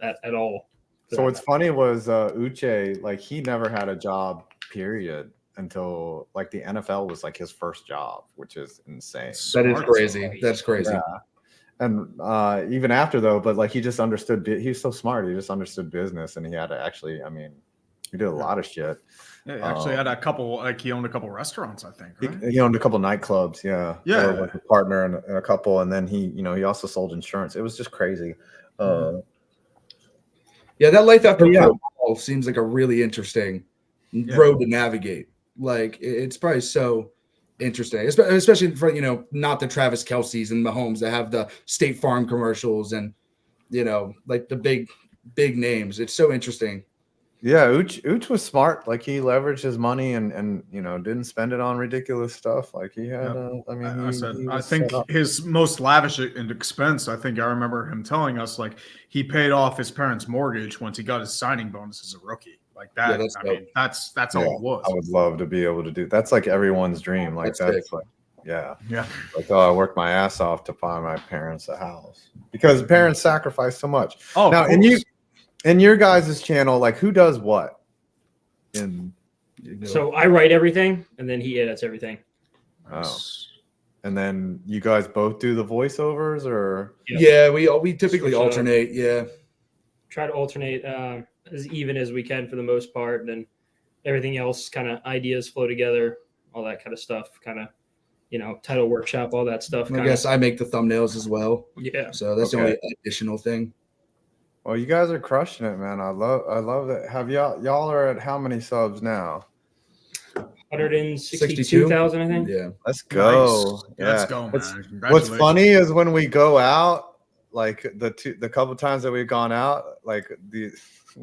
at all. So what's funny was Uche, like he never had a job, period, until like the NFL was like his first job, which is insane. That is crazy. That's crazy. Yeah. And even after though, but like he just understood. He's so smart. He just understood business, and he had to actually. I mean, he did a lot of shit. Yeah, he actually had a couple. Like he owned a couple restaurants, I think. Right? He owned a couple nightclubs. Yeah. Yeah. Or like a partner in a couple, and then he also sold insurance. It was just crazy. Yeah, that life after football seems like a really interesting road to navigate. Like it's probably so interesting, especially for not the Travis Kelce's and Mahomes that have the State Farm commercials and like the big names. It's so interesting. Yeah, Uch was smart. Like he leveraged his money and didn't spend it on ridiculous stuff. Like he had. I think his most lavish expense. I think I remember him telling us like he paid off his parents' mortgage once he got his signing bonus as a rookie. Like that. That's all it was. I would love to be able to do. That's like everyone's dream. Like that's like, yeah. Like I worked my ass off to buy my parents a house because parents sacrifice so much. Oh, now in your guys' channel, like who does what? So I write everything, and then he edits everything. Oh, and then you guys both do the voiceovers, or yeah, we typically alternate. Yeah, try to alternate as even as we can for the most part. And then everything else, kind of ideas flow together, all that kind of stuff. Kind of title workshop, all that stuff. I guess I make the thumbnails as well. Yeah, so that's the only additional thing. Well, you guys are crushing it, man. I love it. Have y'all are at how many subs now? 162,000, I think. Yeah, let's go. Nice. Let's go, man. What's funny is when we go out, like the couple times that we've gone out, like we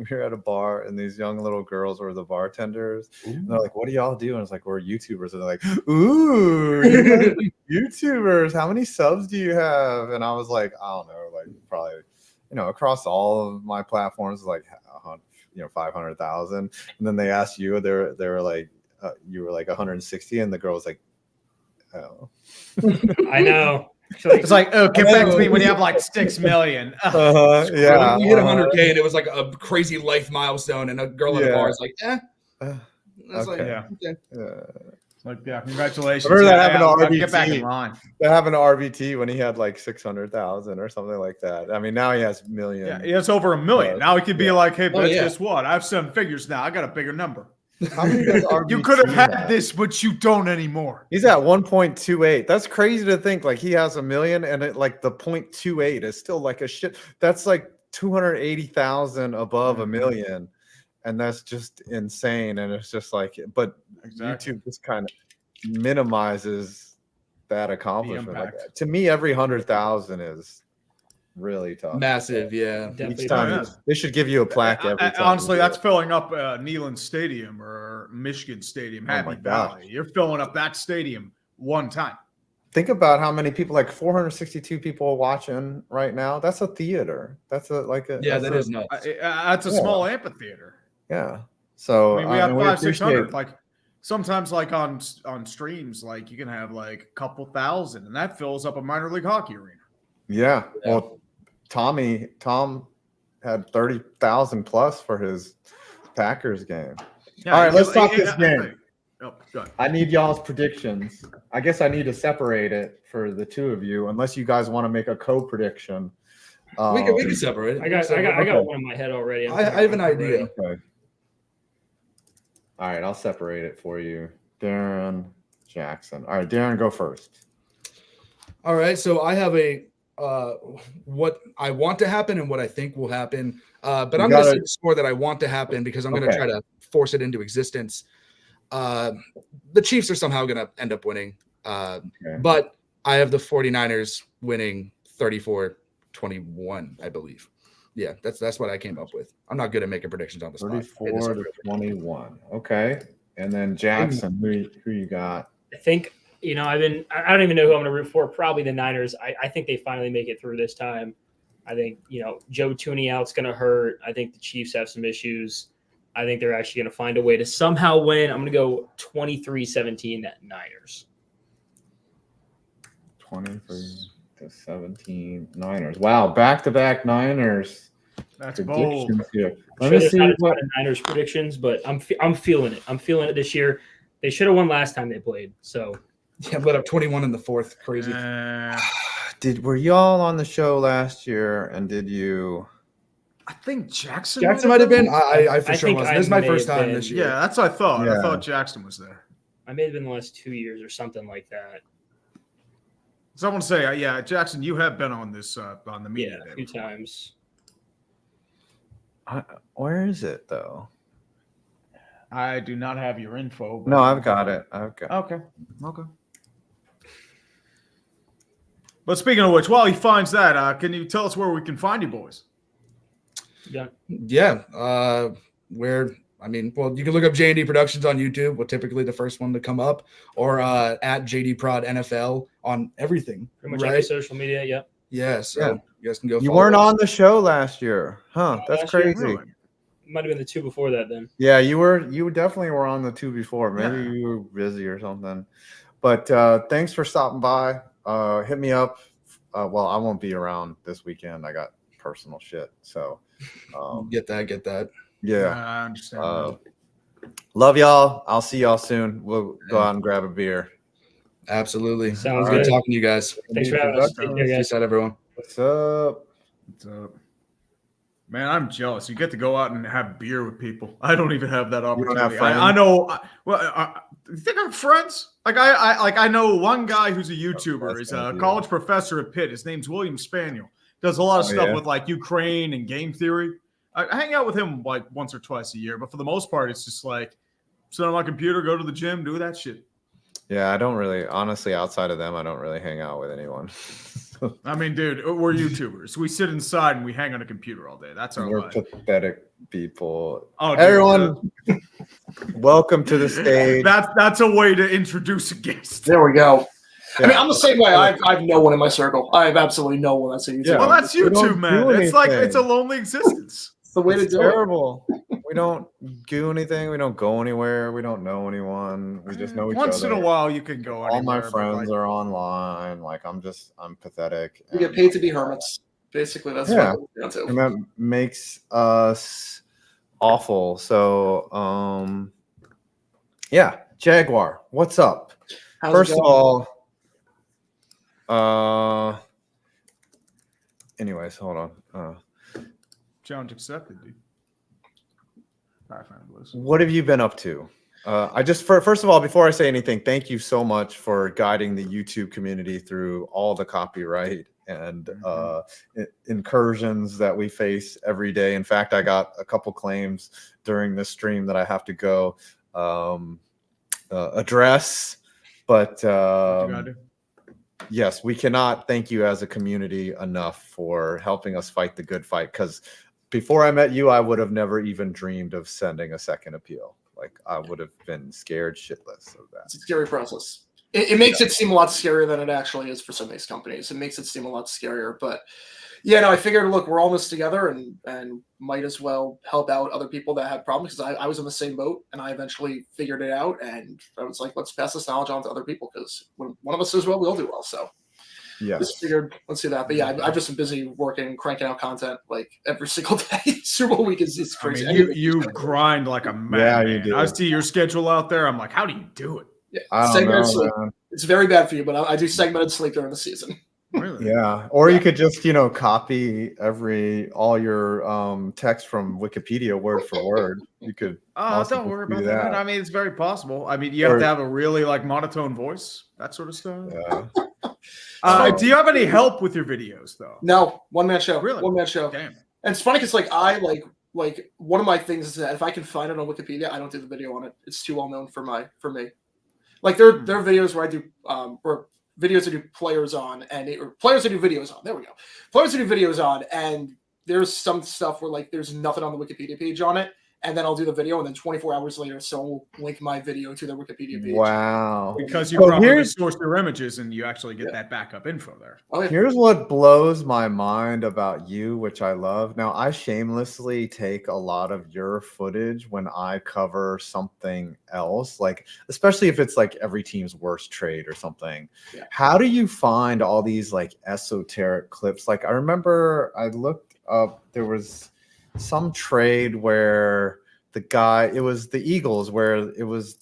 were at a bar and these young little girls were the bartenders. And they're like, "What do y'all do?" And it's like, "We're YouTubers." And they're like, "Ooh, YouTubers! How many subs do you have?" And I was like, "I don't know, like probably." Across all of my platforms, like 500,000. And then they asked you, they were like, you were like 160, and the girl was like, "Oh, I know." It's like, oh, get back to me when you have like 6 million. Yeah, we hit 100K, and it was like a crazy life milestone. And a girl at a bar is like, That's okay. Like, yeah, congratulations. I remember that happened to RBT. Get back in line. That happened to RBT when he had like 600,000 or something like that. I mean, now he has million. Yeah, he has over 1 million. Now he could be like, hey, bitch, guess what? I have 7 figures now. I got a bigger number. How many does RBT you could have had this, but you don't anymore. He's at 1.28. That's crazy to think. Like he has 1 million, and it like the 0.28 is still like a shit. That's like 280,000 above 1 million. And that's just insane. And it's just like, but YouTube just kind of minimizes that accomplishment. Like, to me, every 100,000 is really tough. Massive, yeah. Each time they should give you a plaque every time. Honestly, that's filling up Neyland Stadium or Michigan Stadium, Happy Valley. You're filling up that stadium one time. Think about how many people, like 462 people watching right now. That's a theater. That's that is nuts. That's a small amphitheater. Yeah. So I mean, we have 500-600. Like sometimes, like on streams, like you can have like a couple thousand, and that fills up a minor league hockey arena. Yeah. Well, Tom had 30,000 plus for his Packers game. Yeah, all right, let's talk this game. Oh, good. I need y'all's predictions. I guess I need to separate it for the two of you, unless you guys want to make a co-prediction. We can separate it. I got one in my head already. I have an idea. Okay. All right, I'll separate it for you. Darren, Jackson. All right, Darren, go first. All right, so I have a what I want to happen and what I think will happen. But I'm going to say the score that I want to happen because I'm going to try to force it into existence. The Chiefs are somehow going to end up winning. But I have the 49ers winning 34-21, I believe. Yeah, that's what I came up with. I'm not good at making predictions on the spot. 34-21. Okay. And then Jackson, who you got? I think, I don't even know who I'm going to root for. Probably the Niners. I think they finally make it through this time. I think, Joe Tooney out's going to hurt. I think the Chiefs have some issues. I think they're actually going to find a way to somehow win. I'm going to go 23-17 Niners. 23-17 Niners. Wow, back-to-back Niners. That's bold. Here. Let me see what Niners predictions, but I'm feeling it. I'm feeling it this year. They should have won last time they played. So yeah, let up 21 in the fourth. Crazy. Were y'all on the show last year? And did you? I think Jackson might have been. I for sure was. This is my first time this year. Yeah, that's what I thought. Yeah. I thought Jackson was there. I may have been the last 2 years or something like that. Someone say, yeah, Jackson, you have been on this on the media. Yeah, a few times. Where is it though? I do not have your info. No, I've got it. Okay. But speaking of which, while he finds that, can you tell us where we can find you boys? Yeah. You can look up J&D Productions on YouTube. We're typically the first one to come up, or at JD Prod NFL on everything. Pretty much every social media. Yep. Yeah. So you guys can go. You follow weren't us. on the show last year, huh? That's last year, crazy. really? Might have been the two before that then. Yeah, you definitely were on the two before. Maybe you were busy or something. But thanks for stopping by. Hit me up. Well, I won't be around this weekend. I got personal shit. So get that. Yeah. I understand. Love y'all. I'll see y'all soon. We'll go out and grab a beer. Absolutely. Sounds good good. talking to you guys. Thanks for having us. Take care, guys. Peace out, everyone. What's up? Man, I'm jealous. You get to go out and have beer with people. I don't even have that You don't opportunity. have friends? I know. You think I have friends? I know one guy who's a YouTuber. He's a college professor at Pitt. His name's William Spaniel. Does a lot of stuff with Ukraine and game theory. I hang out with him once or twice a year, but for the most part, it's just sit on my computer, go to the gym, do that shit. Yeah, I don't really, honestly, outside of them, I don't really hang out with anyone. I mean, dude, we're YouTubers. We sit inside and we hang on a computer all day. That's our We're life. pathetic people. Oh, dude, everyone, welcome to the stage. That's a way to introduce a guest. There we go. Yeah. I mean, I'm the same way. I've no one in my circle. I have absolutely no one that's a YouTuber. Yeah. Well, that's YouTube, man. It's it's a lonely existence. It's the way to do terrible. We don't do anything. We don't go anywhere. We don't know anyone. We just know each other. Once in a while, you can go All my anywhere, but, friends are online. I'm pathetic. We get paid to be hermits. Basically, that's what we're down to. And that makes us awful. So, Jaguar, what's up? How's First it of going? all, anyways, hold on. Challenge accepted, dude. What have you been up to? First of all, before I say anything, thank you so much for guiding the YouTube community through all the copyright and incursions that we face every day. In fact, I got a couple claims during this stream that I have to go address. But yes, we cannot thank you as a community enough for helping us fight the good fight, because before I met you, I would have never even dreamed of sending a second appeal. I would have been scared shitless of that. It's a scary process. It makes it seem a lot scarier than it actually is for some of these companies. It makes it seem a lot scarier. But I figured, look, we're all in this together and might as well help out other people that had problems, because I was in the same boat and I eventually figured it out. And I was like, let's pass this knowledge on to other people, because when one of us does well, we all do well. So Yes. Just figured, let's do that. But yeah, I've just been busy working, cranking out content like every single day. Super Bowl week is I crazy. mean, you grind like a madman. you do. I see your schedule out there. I'm like, how do you do it? Yeah, I don't segmented know, sleep. man. It's very bad for you, but I do segmented sleep during the season. Really? Yeah. Or you could just, copy all your text from Wikipedia word for word. You could. also Don't worry do about that. I mean, it's very possible. I mean, you have to have a really monotone voice, that sort of stuff. Yeah. Do you have any help with your videos though? No, one man show. Really? One man show. Damn. And it's funny because I one of my things is that if I can find it on Wikipedia, I don't do the video on it. It's too well known for me. Like there are videos where I do or videos I do players on or players I do videos on. There we go. Players I do videos on, and there's some stuff where there's nothing on the Wikipedia page on it, and then I'll do the video, and then 24 hours later, someone will link my video to their Wikipedia page. Wow. Because you properly source your images and you actually get that backup info there. Here's what blows my mind about you, which I love. Now, I shamelessly take a lot of your footage when I cover something else, especially if it's every team's worst trade or something. Yeah. How do you find all these esoteric clips? I remember I looked up, there was some trade where it was the Eagles, where it was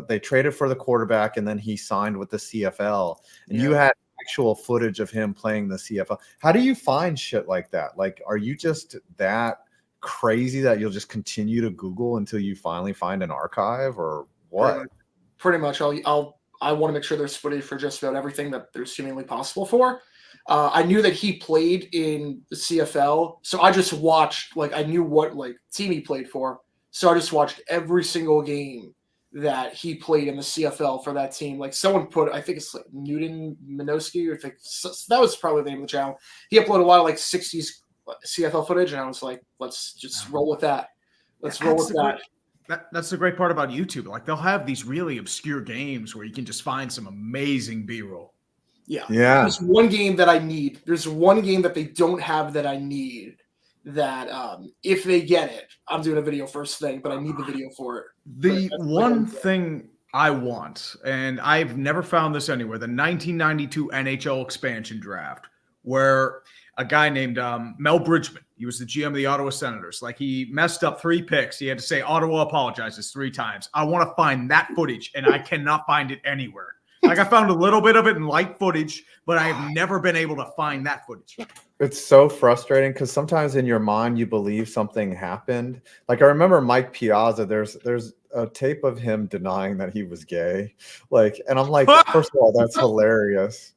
they traded for the quarterback and then he signed with the CFL, and you had actual footage of him playing the CFL. How do you find shit like that? Are you just that crazy that you'll just continue to Google until you finally find an archive, or what? Pretty much. I want to make sure there's footage for just about everything that there's seemingly possible for. I knew that he played in the CFL, so I just watched, I knew what, team he played for, so I just watched every single game that he played in the CFL for that team. Someone put, I think it's Newton Minoski, or that was probably the name of the channel. He uploaded a lot of 60s CFL footage, and I was like, let's just roll with that. Let's roll with that. That's the great part about YouTube. They'll have these really obscure games where you can just find some amazing B-roll. Yeah. There's one game that I need. There's one game that they don't have that I need. That if they get it, I'm doing a video first thing, but I need the video for it. The one thing I want, and I've never found this anywhere, the 1992 NHL expansion draft, where a guy named Mel Bridgman, he was the GM of the Ottawa Senators. He messed up 3 picks. He had to say Ottawa apologizes 3 times. I want to find that footage, and I cannot find it anywhere. I found a little bit of it in light footage, but I have never been able to find that footage. It's so frustrating because sometimes in your mind you believe something happened. I remember Mike Piazza. There's a tape of him denying that he was gay. And I'm like, first of all, that's hilarious.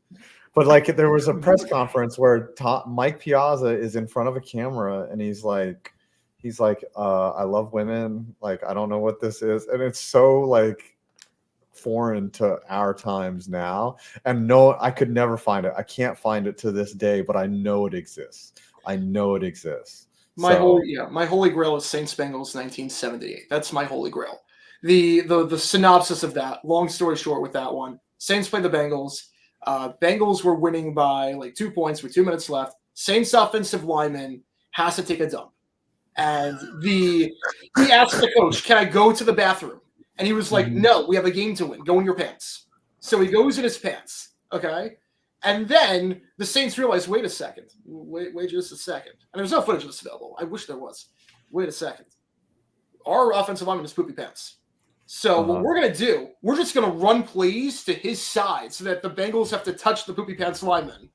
But there was a press conference where Mike Piazza is in front of a camera and he's like, I love women. I don't know what this is, and it's so foreign to our times now, and no, I could never find it. I can't find it to this day, but I know it exists. My holy grail is Saints Bengals 1978. That's my holy grail. The synopsis of that, long story short, with that one, Saints played the Bengals. Bengals were winning by 2 points with 2 minutes left. Saints offensive lineman has to take a dump, and he asked the coach, "Can I go to the bathroom?" And he was like, "No, we have a game to win. Go in your pants." So he goes in his pants, okay? And then the Saints realize, wait a second. Wait just a second. And there's no footage of this available. I wish there was. Wait a second. Our offensive lineman is poopy pants. So what we're going to do, we're just going to run plays to his side so that the Bengals have to touch the poopy pants lineman.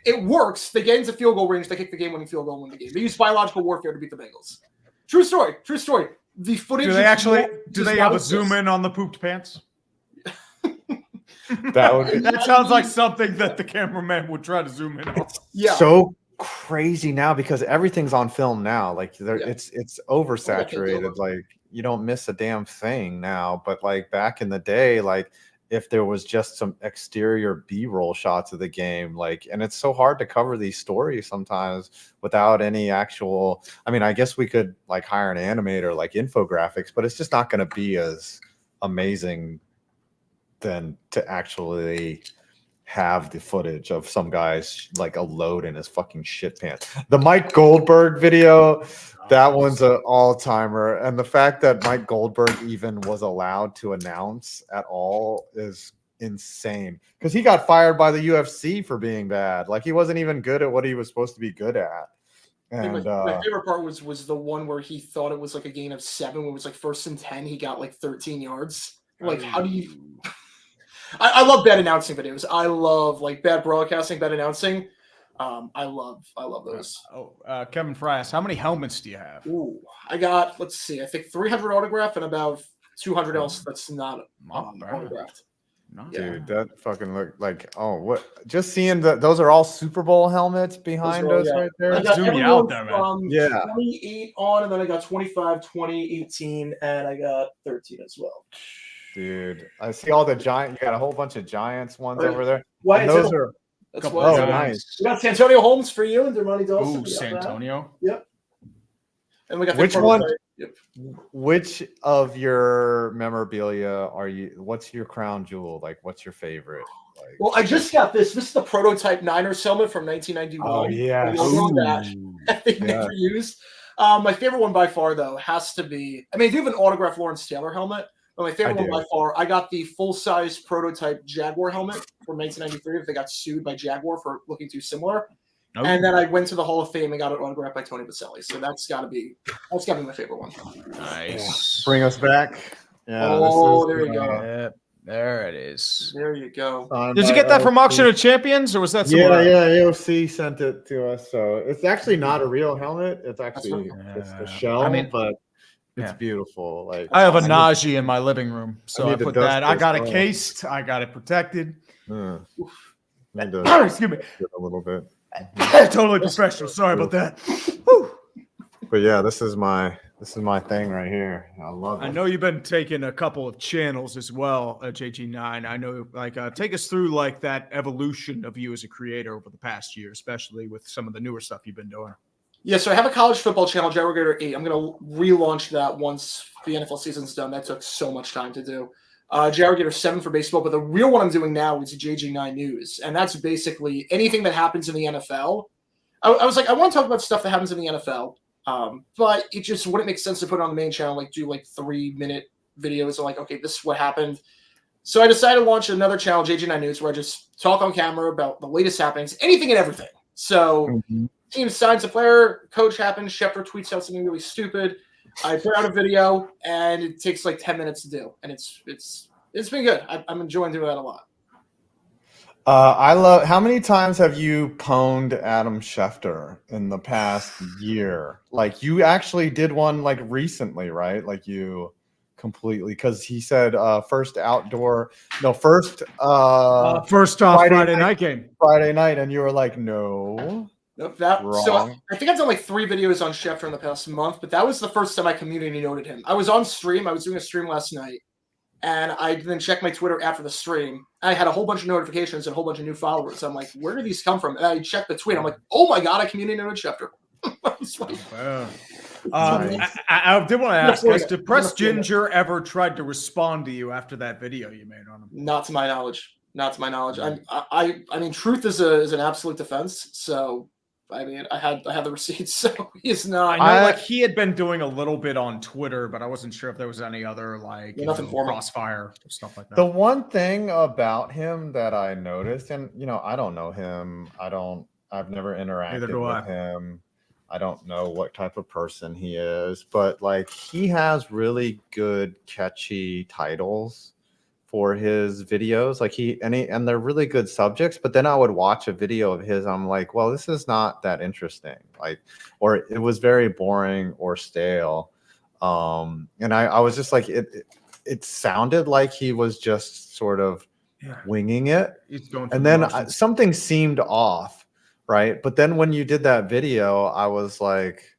It works. They get into field goal range. They kick the game-winning field goal and win the game. They use biological warfare to beat the Bengals. True story. The footage. Do they have a zoom in on the pooped pants? That sounds like something that the cameraman would try to zoom in on. Yeah. So crazy now because everything's on film now. It's oversaturated. You don't miss a damn thing now. But back in the day, if there was just some exterior B-roll shots of the game, and it's so hard to cover these stories sometimes without any actual, I guess we could hire an animator, infographics, but it's just not going to be as amazing than to actually have the footage of some guys a load in his fucking shit pants. The Mike Goldberg video, that one's an all-timer. And the fact that Mike Goldberg even was allowed to announce at all is insane because he got fired by the UFC for being bad. Like he wasn't even good at what he was supposed to be good at. And my favorite part was the one where he thought it was like a gain of 7 when it was like 1st and 10. He got like 13 yards. Like, how do you? I love bad announcing videos. I love like bad broadcasting, bad announcing. I love those. Kevin Fry asks, how many helmets do you have? Ooh, I got, let's see, I think 300 autograph and about 200 else that's not autographed. Dude, that fucking looked like what? Just seeing those are all Super Bowl helmets behind us right there. I got Zoom you out there, man. Yeah. 28 on, and then I got 25, 20, 18, and I got 13 as well. Dude, I see all the giant. You got a whole bunch of Giants ones Right. over there. Why And is those it- are That's oh, why. nice. We got Santonio Holmes for you and Dermonti Dawson. Ooh, We got that. Santonio. Yep. And we got Which the one? prototype. Yep. Which of your memorabilia are you? What's your crown jewel? Like, what's your favorite? Like, Well, I just got this. This is the prototype Niners helmet from 1991. Oh, yeah. The logo that they never used. My favorite one by far, though, has to be. I mean, I do have an autographed Lawrence Taylor helmet, but my favorite one by far, I got the full-size prototype Jaguar helmet from 1993. They got sued by Jaguar for looking too similar. Oh. And then I went to the Hall of Fame and got it autographed by Tony Baselli. So that's got to be my favorite one. Nice. Bring us back. Yeah. Oh, there you go. Yep, there it is. There you go. Did you get that from Auction of Champions, or was that somewhere Yeah, else? AOC sent it to us. So it's actually not a real helmet. It's actually just a shell, I mean, but it's beautiful. Like I have a Najee in my living room, so I need to put dust that. I this got it off. cased. I got it protected. Need to Excuse me. get a little bit. Totally professional. Sorry about that. But yeah, this is my thing right here. I love it. I know you've been taking a couple of channels as well at JG9. I know, take us through like that evolution of you as a creator over the past year, especially with some of the newer stuff you've been doing. Yeah, so I have a college football channel, Jaguar 8. I'm going to relaunch that once the NFL season's done. That took so much time to do. Jaguar 7 for baseball, but the real one I'm doing now is JG9 News, and that's basically anything that happens in the NFL. I was like, I want to talk about stuff that happens in the NFL, but it just wouldn't make sense to put it on the main channel, like do like 3-minute videos of like, okay, this is what happened. So I decided to launch another channel, JG9 News, where I just talk on camera about the latest happenings, anything and everything. So team signs a player, coach happens, Schefter tweets out something really stupid. I put out a video, and it takes like 10 minutes to do, and it's been good. I'm enjoying doing that a lot. I love. How many times have you pwned Adam Schefter in the past year? Like you actually did one like recently, right? Like you completely because he said first off Friday night game. Friday night, and you were like, no. Nope, Wrong. So I think I've done like 3 videos on Schefter in the past month, but that was the first time I community noted him. I was on stream. I was doing a stream last night, and I then checked my Twitter after the stream. I had a whole bunch of notifications and a whole bunch of new followers. I'm like, where do these come from? And I checked the tweet. I'm like, oh my God, I community noted Schefter. I did want to ask, has Depressed Ginger ever tried to respond to you after that video you made on him? Not to my knowledge. I mean, truth is an absolute defense. So, I mean, I had the receipts, so he's not. I know, like he had been doing a little bit on Twitter, but I wasn't sure if there was any other nothing formal. crossfire stuff like that. The one thing about him that I noticed, and I don't know him. I've never interacted with him. I don't know what type of person he is, but like he has really good catchy titles for his videos. Like and they're really good subjects, but then I would watch a video of his. I'm like, well, this is not that interesting. Like, or it was very boring or stale. And I was just like, it sounded like he was just sort of winging it. And then something seemed off. Right. But then when you did that video, I was like,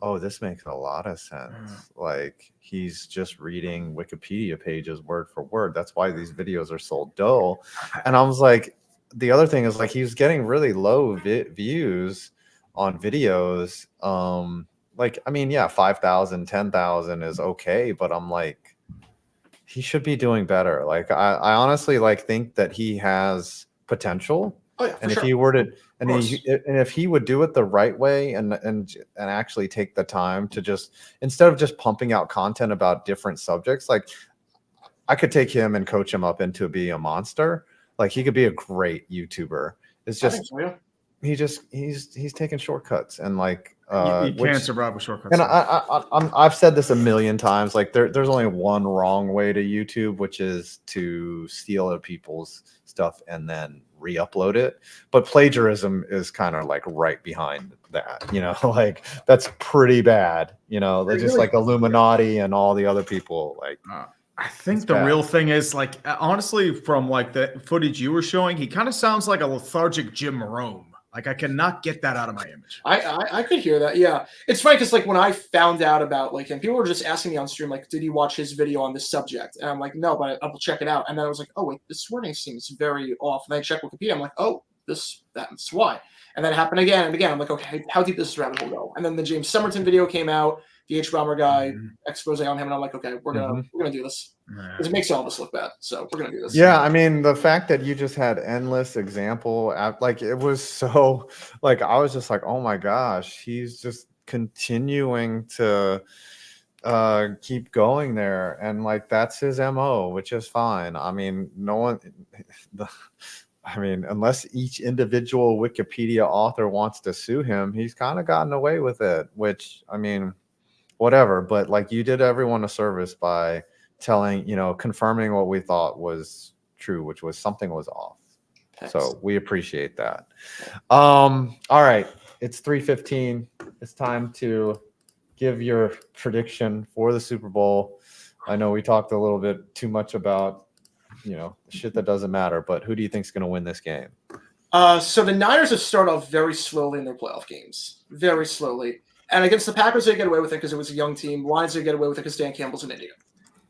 oh, this makes a lot of sense. Like he's just reading Wikipedia pages word for word. That's why these videos are so dull. And I was like, the other thing is like, he's getting really low views on videos. Like, I mean, yeah, 5,000, 10,000 is okay. But I'm like, he should be doing better. Like, I honestly think that he has potential. Oh, yeah, and if he were to, and if he would do it the right way and actually take the time to just, instead of just pumping out content about different subjects, like I could take him and coach him up into being a monster. Like he could be a great YouTuber. It's I think just so, yeah. he's taking shortcuts and like you can't survive with shortcuts. And I've said this a million times. Like there's only one wrong way to YouTube, which is to steal other people's stuff and then re-upload it. But plagiarism is kind of like right behind that. You know, like that's pretty bad. You know, they're just like Illuminati and all the other people. Like I think the real thing is like honestly, from like the footage you were showing, he kind of sounds like a lethargic Jim Rome. Like I cannot get that out of my image. I could hear that. Yeah, it's funny because like when I found out about like him, people were just asking me on stream like, "Did you watch his video on this subject?" And I'm like, "No, but I'll check it out." And then I was like, "Oh wait, this wording seems very off." And I checked Wikipedia. I'm like, "Oh, that's why." And then it happened again and again. I'm like, "Okay, how deep does this rabbit hole go?" And then the James Somerton video came out, the H Bomber guy expose on him, and I'm like, "Okay, we're gonna do this." Because it makes all of us look bad, so we're gonna do this. Yeah, I mean, the fact that you just had endless example, like it was so, like I was just like, oh my gosh, he's just continuing to keep going there, and like that's his MO, which is fine. I mean, unless each individual Wikipedia author wants to sue him, he's kind of gotten away with it. Which I mean, whatever. But like, you did everyone a service by confirming what we thought was true, which was something was off. So we appreciate that. All right, it's 3:15. It's time to give your prediction for the Super Bowl. I know we talked a little bit too much about shit that doesn't matter, but who do you think is going to win this game? So the Niners have started off very slowly in their playoff games, very slowly. And against the Packers, they get away with it because it was a young team. Lions, they get away with it because Dan Campbell's an idiot.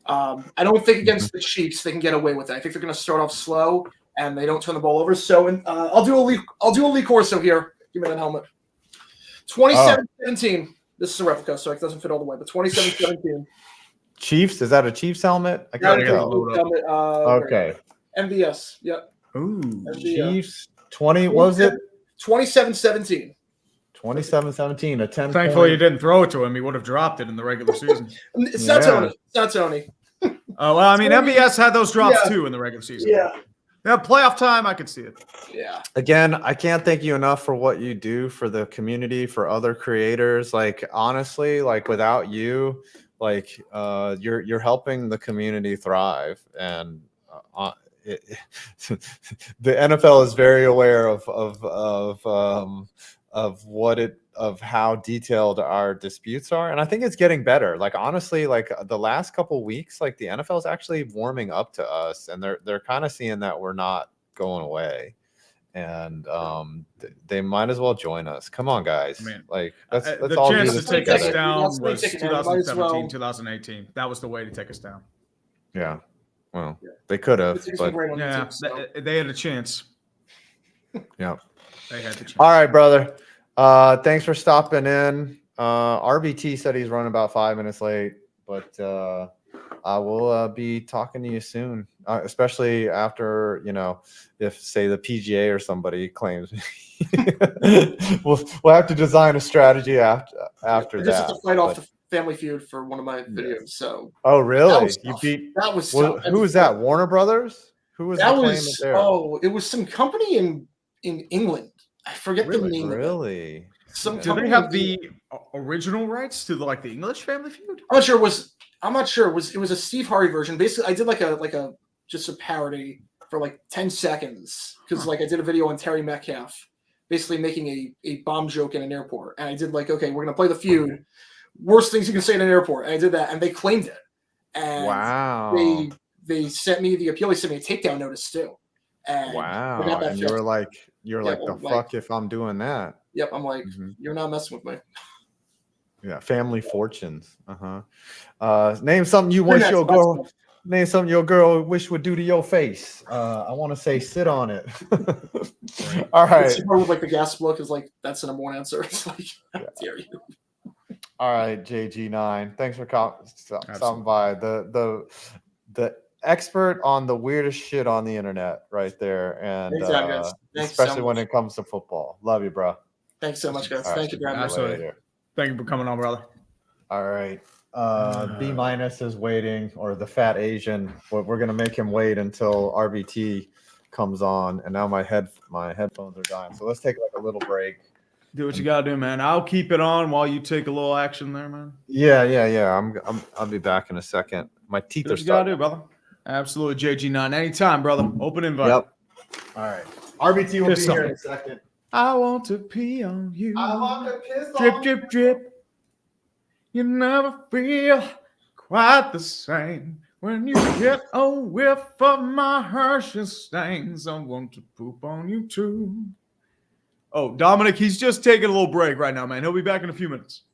I don't think against the Chiefs they can get away with it. I think they're going to start off slow and they don't turn the ball over. So I'll do a Lee Corso here. Give me that helmet. 27-17. This is a replica, so it doesn't fit all the way, but 27-17. Chiefs? Is that a Chiefs helmet? I can't tell. Okay. MVS. Yep. Ooh. MVS. Chiefs. 20. What was it? 27-17. 27-17. A 10. Thankfully, you didn't throw it to him. He would have dropped it in the regular season. It's not Tony. It's not Tony. Oh, well, I mean, MVS had those drops too in the regular season. Yeah. Yeah, playoff time, I could see it. Yeah. Again, I can't thank you enough for what you do for the community, for other creators. Like, honestly, like without you, like you're helping the community thrive. And the NFL is very aware of how detailed our disputes are, and I think it's getting better. Like honestly, like the last couple weeks, like the NFL is actually warming up to us, and they're kind of seeing that we're not going away, and they might as well join us. Come on, guys! I mean, like let's the all chance do to this take us together. down was 2017, 2018. That was the way to take us down. Yeah, well, they could have, but yeah, they had a chance. Yeah, they had the chance. All right, brother. Thanks for stopping in. RBT said he's running about 5 minutes late, but I will be talking to you soon, especially after, if say the PGA or somebody claims we'll have to design a strategy after I that. just have to fight off the Family Feud for one of my videos. So oh really? That was You tough. beat that was who was that? Warner Brothers? Who was that the was claimant there? oh it was some company in England. I forget the name. Really? Do they have the original rights to the English Family Feud? I'm not sure. It was a Steve Harvey version. Basically, I did like a just a parody for like 10 seconds because I did a video on Terry Metcalf, basically making a bomb joke in an airport, and I did okay, we're gonna play the feud, worst things you can say in an airport, and I did that, and they claimed it, and wow, they sent me the appeal. They sent me a takedown notice too. And wow, and you were like, the fuck if I'm doing that. Yep, I'm like, you're not messing with me. Yeah, family fortunes. Name something you wish your girl. Name something your girl wish would do to your face. I want to say sit on it. All right. It's with the gas book is that's the number one answer. It's how dare you. All right, JG9. Thanks for stopping by. The expert on the weirdest shit on the internet, right there, and especially when it comes to football. Love you, bro. Thanks so much, guys. All Thank you, Brandon. Absolutely. Thank you for coming on, brother. All right. B- is waiting, or the fat Asian. We're gonna make him wait until RBT comes on, and now my headphones are dying. So let's take like a little break. Do what you gotta do, man. I'll keep it on while you take a little action there, man. Yeah. I'll be back in a second. My teeth Do are what you gotta starting. do, brother. Absolutely, JG9. Anytime, brother. Open invite. Yep. All right. RBT will Piss be on here me. in a second. I want to pee on you. I want to piss drip, on drip, drip. You never feel quite the same when you get a whiff of my Hershey stains. I want to poop on you too. Oh, Dominic, he's just taking a little break right now, man. He'll be back in a few minutes.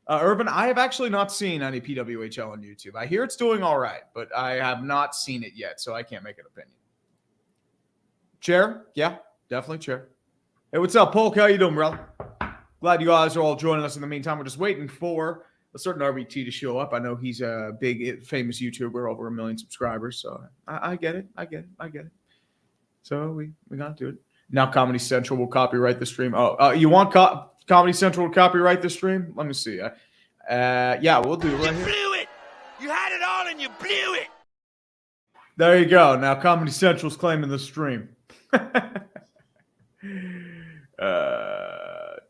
Irvin, I have actually not seen any PWHL on YouTube. I hear it's doing all right, but I have not seen it yet, so I can't make an opinion. Chair? Yeah, definitely chair. Hey, what's up, Polk? How you doing, brother? Glad you guys are all joining us. In the meantime, we're just waiting for a certain RBT to show up. I know he's a big, famous YouTuber, over 1 million subscribers, so I get it. I get it. So we got to do it. Now Comedy Central will copyright the stream. Oh, you want Comedy Central to copyright the stream? Let me see. Yeah, we'll do it right here. Blew it. You had it all and you blew it. There you go. Now Comedy Central's claiming the stream.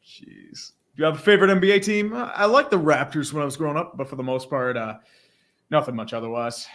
Jeez. Do you have a favorite NBA team? I like the Raptors when I was growing up, but for the most part, nothing much otherwise.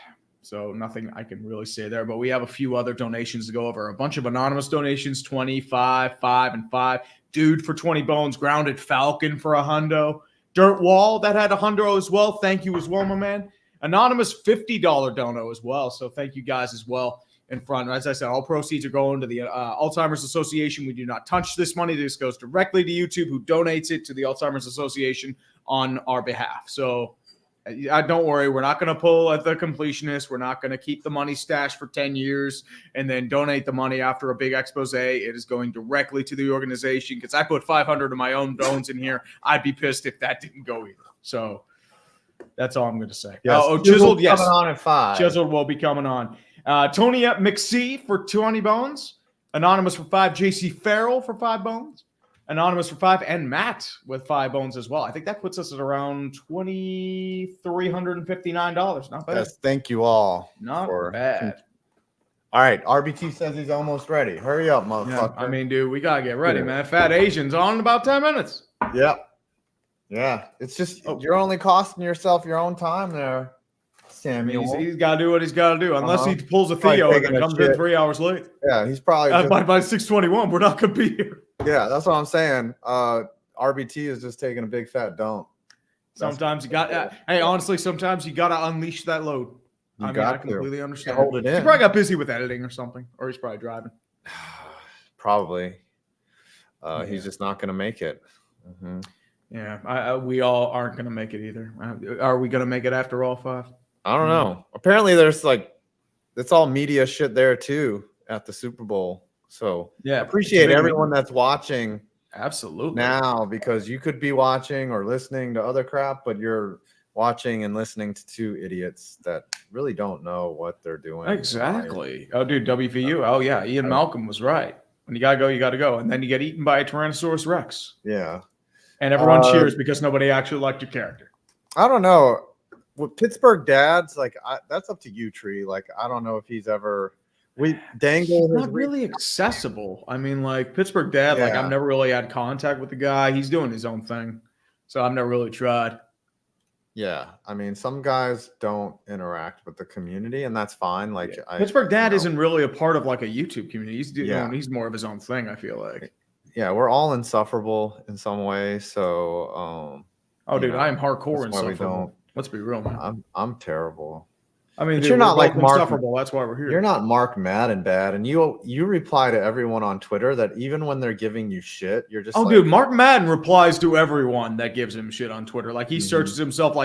So nothing I can really say there. But we have a few other donations to go over. A bunch of anonymous donations, 25, 5, and 5. Dude for 20 bones. Grounded Falcon for a hundo. Dirt Wall, that had a hundo as well. Thank you as well, my man. Anonymous $50 dono as well. So thank you guys as well in front. As I said, all proceeds are going to the Alzheimer's Association. We do not touch this money. This goes directly to YouTube, who donates it to the Alzheimer's Association on our behalf. So don't worry. We're not going to pull at the completionist. We're not going to keep the money stashed for 10 years and then donate the money after a big expose. It is going directly to the organization, because I put 500 of my own bones in here. I'd be pissed if that didn't go either. So that's all I'm going to say. Yes. Chiseled, yes. Coming on at 5. Chiseled will be coming on. Tony McC for 20 bones. Anonymous for 5. JC Farrell for 5 bones. Anonymous for 5. And Matt with 5 bones as well. I think that puts us at around $2,359. Not bad. Yes, thank you all. Not bad. All right, RBT says he's almost ready. Hurry up, motherfucker. Yeah, I mean, dude, we got to get ready, man. Fat Asian's on in about 10 minutes. Yep. Yeah, it's just you're only costing yourself your own time there, Samuel. He's got to do what he's got to do, unless he pulls a Theo and then comes in 3 hours late. Yeah, he's probably by 6:21. We're not going to be here. Yeah, that's what I'm saying. RBT is just taking a big fat dump. Sometimes you got. Hey, honestly, sometimes you got to unleash that load. I completely understand. Hold it in. He probably got busy with editing or something, or he's probably driving. Probably. He's just not going to make it. Mm-hmm. Yeah, we all aren't going to make it either. Are we going to make it after all 5? I don't know. Apparently, there's it's all media shit there too at the Super Bowl. So yeah, appreciate everyone that's watching. Absolutely. Now, because you could be watching or listening to other crap, but you're watching and listening to 2 idiots that really don't know what they're doing. Exactly. Oh, dude, WVU. Oh, yeah. Ian Malcolm was right. When you got to go, you got to go. And then you get eaten by a Tyrannosaurus Rex. Yeah. And everyone cheers because nobody actually liked your character. I don't know. With Pittsburgh dads, that's up to you, Tree. I don't know if he's ever. Dangle. He's not really accessible. I mean, Pittsburgh dad, I've never really had contact with the guy. He's doing his own thing. So I've never really tried. Yeah. I mean, some guys don't interact with the community, and that's fine. Pittsburgh dad isn't really a part of a YouTube community. He's more of his own thing, I feel like. Yeah, we're all insufferable in some way. So dude, I am hardcore insufferable. Let's be real, man. I'm terrible. I mean, but you're not like Mark. Insufferable. That's why we're here. You're not Mark Madden bad, and you reply to everyone on Twitter that even when they're giving you shit, you're just. Dude, Mark Madden replies to everyone that gives him shit on Twitter. He searches himself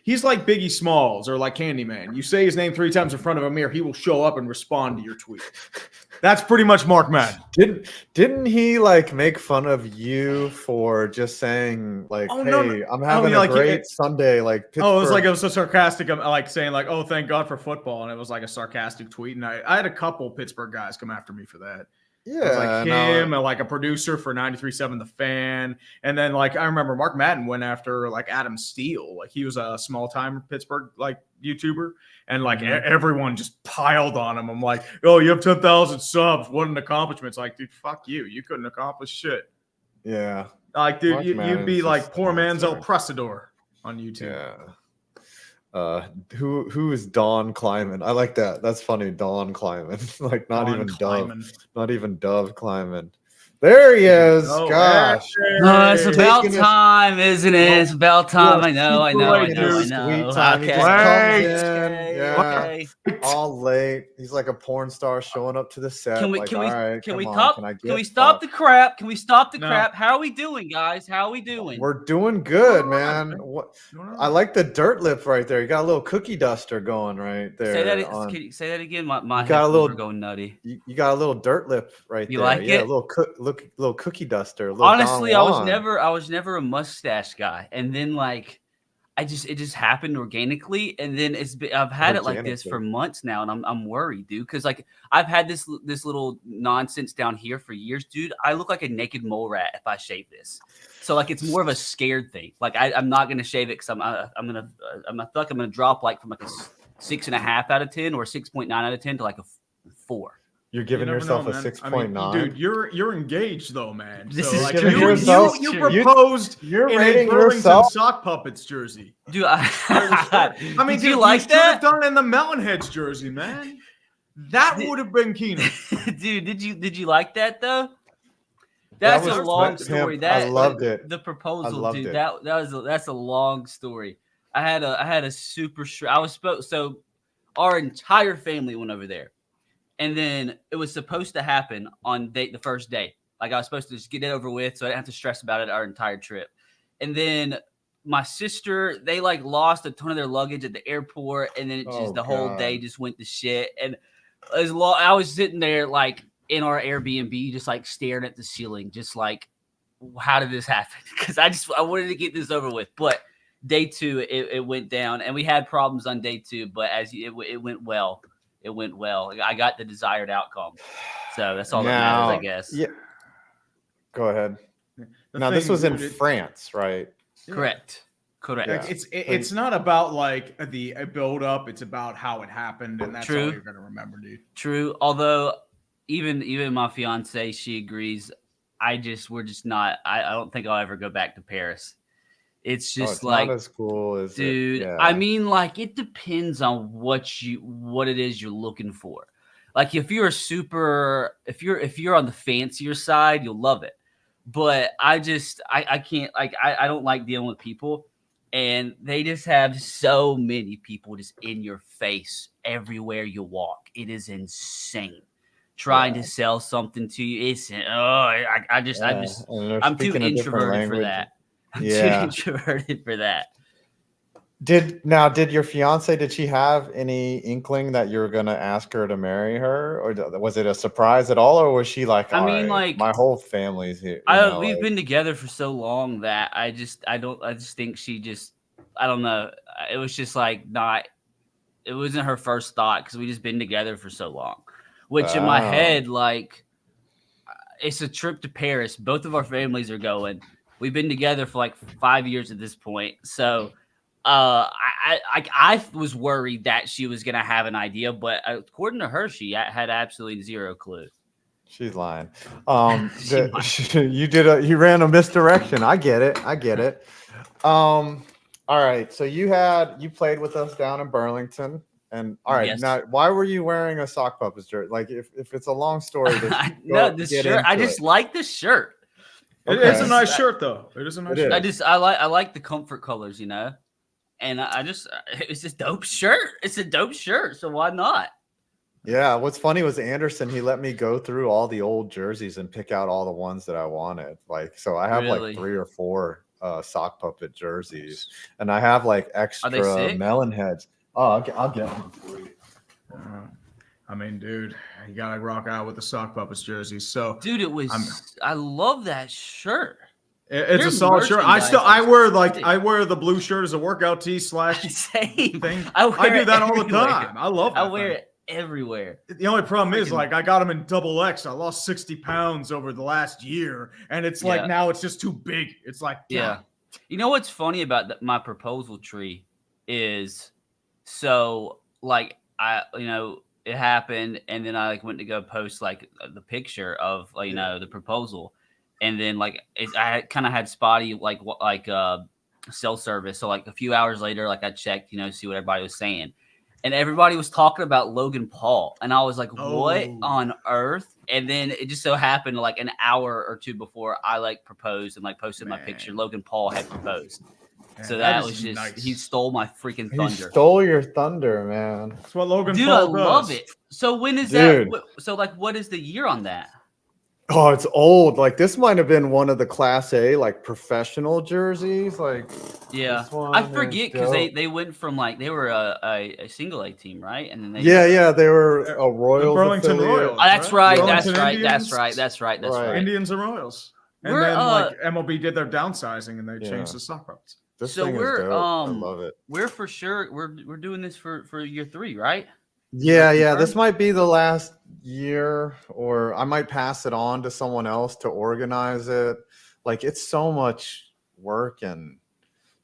he's like Biggie Smalls or like Candyman. You say his name 3 times in front of a mirror, he will show up and respond to your tweet. That's pretty much Mark Madden. Didn't he make fun of you for just saying hey, I'm having a great Sunday Pittsburgh. Oh, it was so sarcastic. I'm saying oh, thank God for football, and it was a sarcastic tweet. And I had a couple Pittsburgh guys come after me for that. It was like him and like a producer for 93.7 The Fan. And then like I remember Mark Madden went after like Adam Steele. Like he was a small time Pittsburgh like YouTuber. And like everyone just piled on him. I'm like, oh, you have 10,000 subs. What an accomplishment. It's like, dude, fuck you. You couldn't accomplish shit. Yeah. Like, dude, you'd be like poor man's El Presador on YouTube. Yeah. Who is Don Kleiman? I like that. That's funny. Don Kleiman. Like not even Dove. Not even Dove Kleiman. There he is. Oh, Gosh. Oh, it's about time, isn't it? It's about time. I know. Okay. All late. He's like a porn star showing up to the set. Can we stop the crap? Can we stop the crap? How are we doing, guys? How are we doing? We're doing good, man. What? I like the dirt lip right there. You got a little cookie duster going right there. Can you say that again? My got a little going nutty. You got a little dirt lip right there. You like it? A little cookie duster. Honestly, I was never a mustache guy, and then like it just happened organically, and then I've had it like this for months now, and I'm worried, dude, because like I've had this little nonsense down here for years, dude. I look like a naked mole rat if I shave this, so like it's more of a scared thing. Like I'm not gonna shave it because I feel like I'm gonna drop like from like a 6.5 out of 10 or 6.9 out of 10 to like a 4. You're giving yourself a 6.9. Dude, you're engaged though, man. This so, is like, true. you proposed you're in rating a Burlington yourself? Sock Puppets jersey. Dude, I mean, did dude, you like should that? have done it in the Melonheads jersey, man. That would have been keener. Dude, did you like that though? That's a long story. I loved it. The proposal, dude. It. That's a long story. I had a super. So our entire family went over there. And then it was supposed to happen on the first day. Like I was supposed to just get it over with, so I didn't have to stress about it our entire trip. And then my sister, they like lost a ton of their luggage at the airport, and then it just whole day just went to shit. And I was sitting there like in our Airbnb, just like staring at the ceiling, just like, how did this happen? Because I wanted to get this over with. But day 2, it went down, and we had problems on day 2, but it went well. It went well. I got the desired outcome. So that's all that matters, I guess. Yeah. Go ahead. Now, this was in France, right? Correct. Like, it's not about like the build up. It's about how it happened, and that's all you're gonna remember, dude. True. Although even my fiance, she agrees. We're just not. I don't think I'll ever go back to Paris. It's just like, not as cool as dude. Yeah. I mean, like it depends on what it is you're looking for. Like if you're on the fancier side, you'll love it. But I can't, like I don't like dealing with people, and they just have so many people just in your face everywhere you walk. It is insane. Trying to sell something to you, I'm too introverted for that. I'm too introverted for that. Did your fiance, did she have any inkling that you were going to ask her to marry her, or was it a surprise at all, or was she like, like my whole family's here? We've been together for so long that I just think she just, I don't know. It was just like it wasn't her first thought because we just been together for so long, which in my head, like it's a trip to Paris. Both of our families are going. We've been together for like 5 years at this point. So I was worried that she was going to have an idea, but according to her, she had absolutely zero clue. She's lying. You ran a misdirection. I get it. All right. So you played with us down in Burlington. And all right, now why were you wearing a Sock Puppets jersey? Like if it's a long story, this shirt. I just like this shirt. Okay. It's a nice shirt, though. It is a nice shirt. I like the comfort colors, you know, and it's a dope shirt. It's a dope shirt, so why not? Yeah. What's funny was Anderson. He let me go through all the old jerseys and pick out all the ones that I wanted. Like, so I have like 3 or 4 Sock Puppet jerseys, and I have like extra melon heads. Oh, I'll get one for you. I mean, dude, you gotta rock out with the Sock Puppets jersey. So, dude, I love that shirt. It's a solid shirt. I wear the blue shirt as a workout tee / same thing. I do that all the time. I love that. I wear it everywhere. The only problem is, like, I got them in double X. I lost 60 pounds over the last year, and it's like now it's just too big. It's like, yeah. You know what's funny about my proposal tree is, so like it happened, and then I like went to go post like the picture of the proposal, and then like I kind of had spotty cell service. So like a few hours later, like I checked, see what everybody was saying. And everybody was talking about Logan Paul. And I was like, what on earth? And then it just so happened like an hour or two before I like proposed and like posted my picture, Logan Paul had proposed. So that was just nice. He stole my freaking thunder. He stole your thunder, man. That's what Logan Paul does. Dude, I love it. So when is that? So like, what is the year on that? Oh, it's old. Like this might have been one of the Class A like professional jerseys. Like I forget because they went from like they were a single A team, right? And then they they were a Royals. Burlington Royals. That's right. That's right. Indians and Royals. And then like MLB did their downsizing and they changed the stock rights. So we're I love it. We're for sure we're doing this for year 3, right? Yeah. This might be the last year, or I might pass it on to someone else to organize it. Like it's so much work and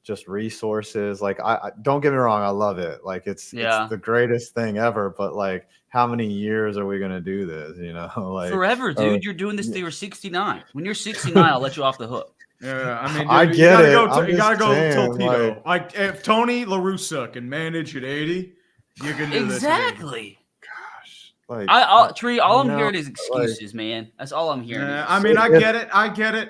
just resources. Like I don't get me wrong, I love it. Like it's the greatest thing ever. But like, how many years are we gonna do this? Like forever, dude. You're doing this till you're 69. When you're 69, I'll let you off the hook. Yeah, I mean, dude, I get it. You gotta go till Tito. Like if Tony La Russa can manage at 80. You can do exactly. Gosh, like all I'm hearing is excuses, man. That's all I'm hearing. I mean, I get it.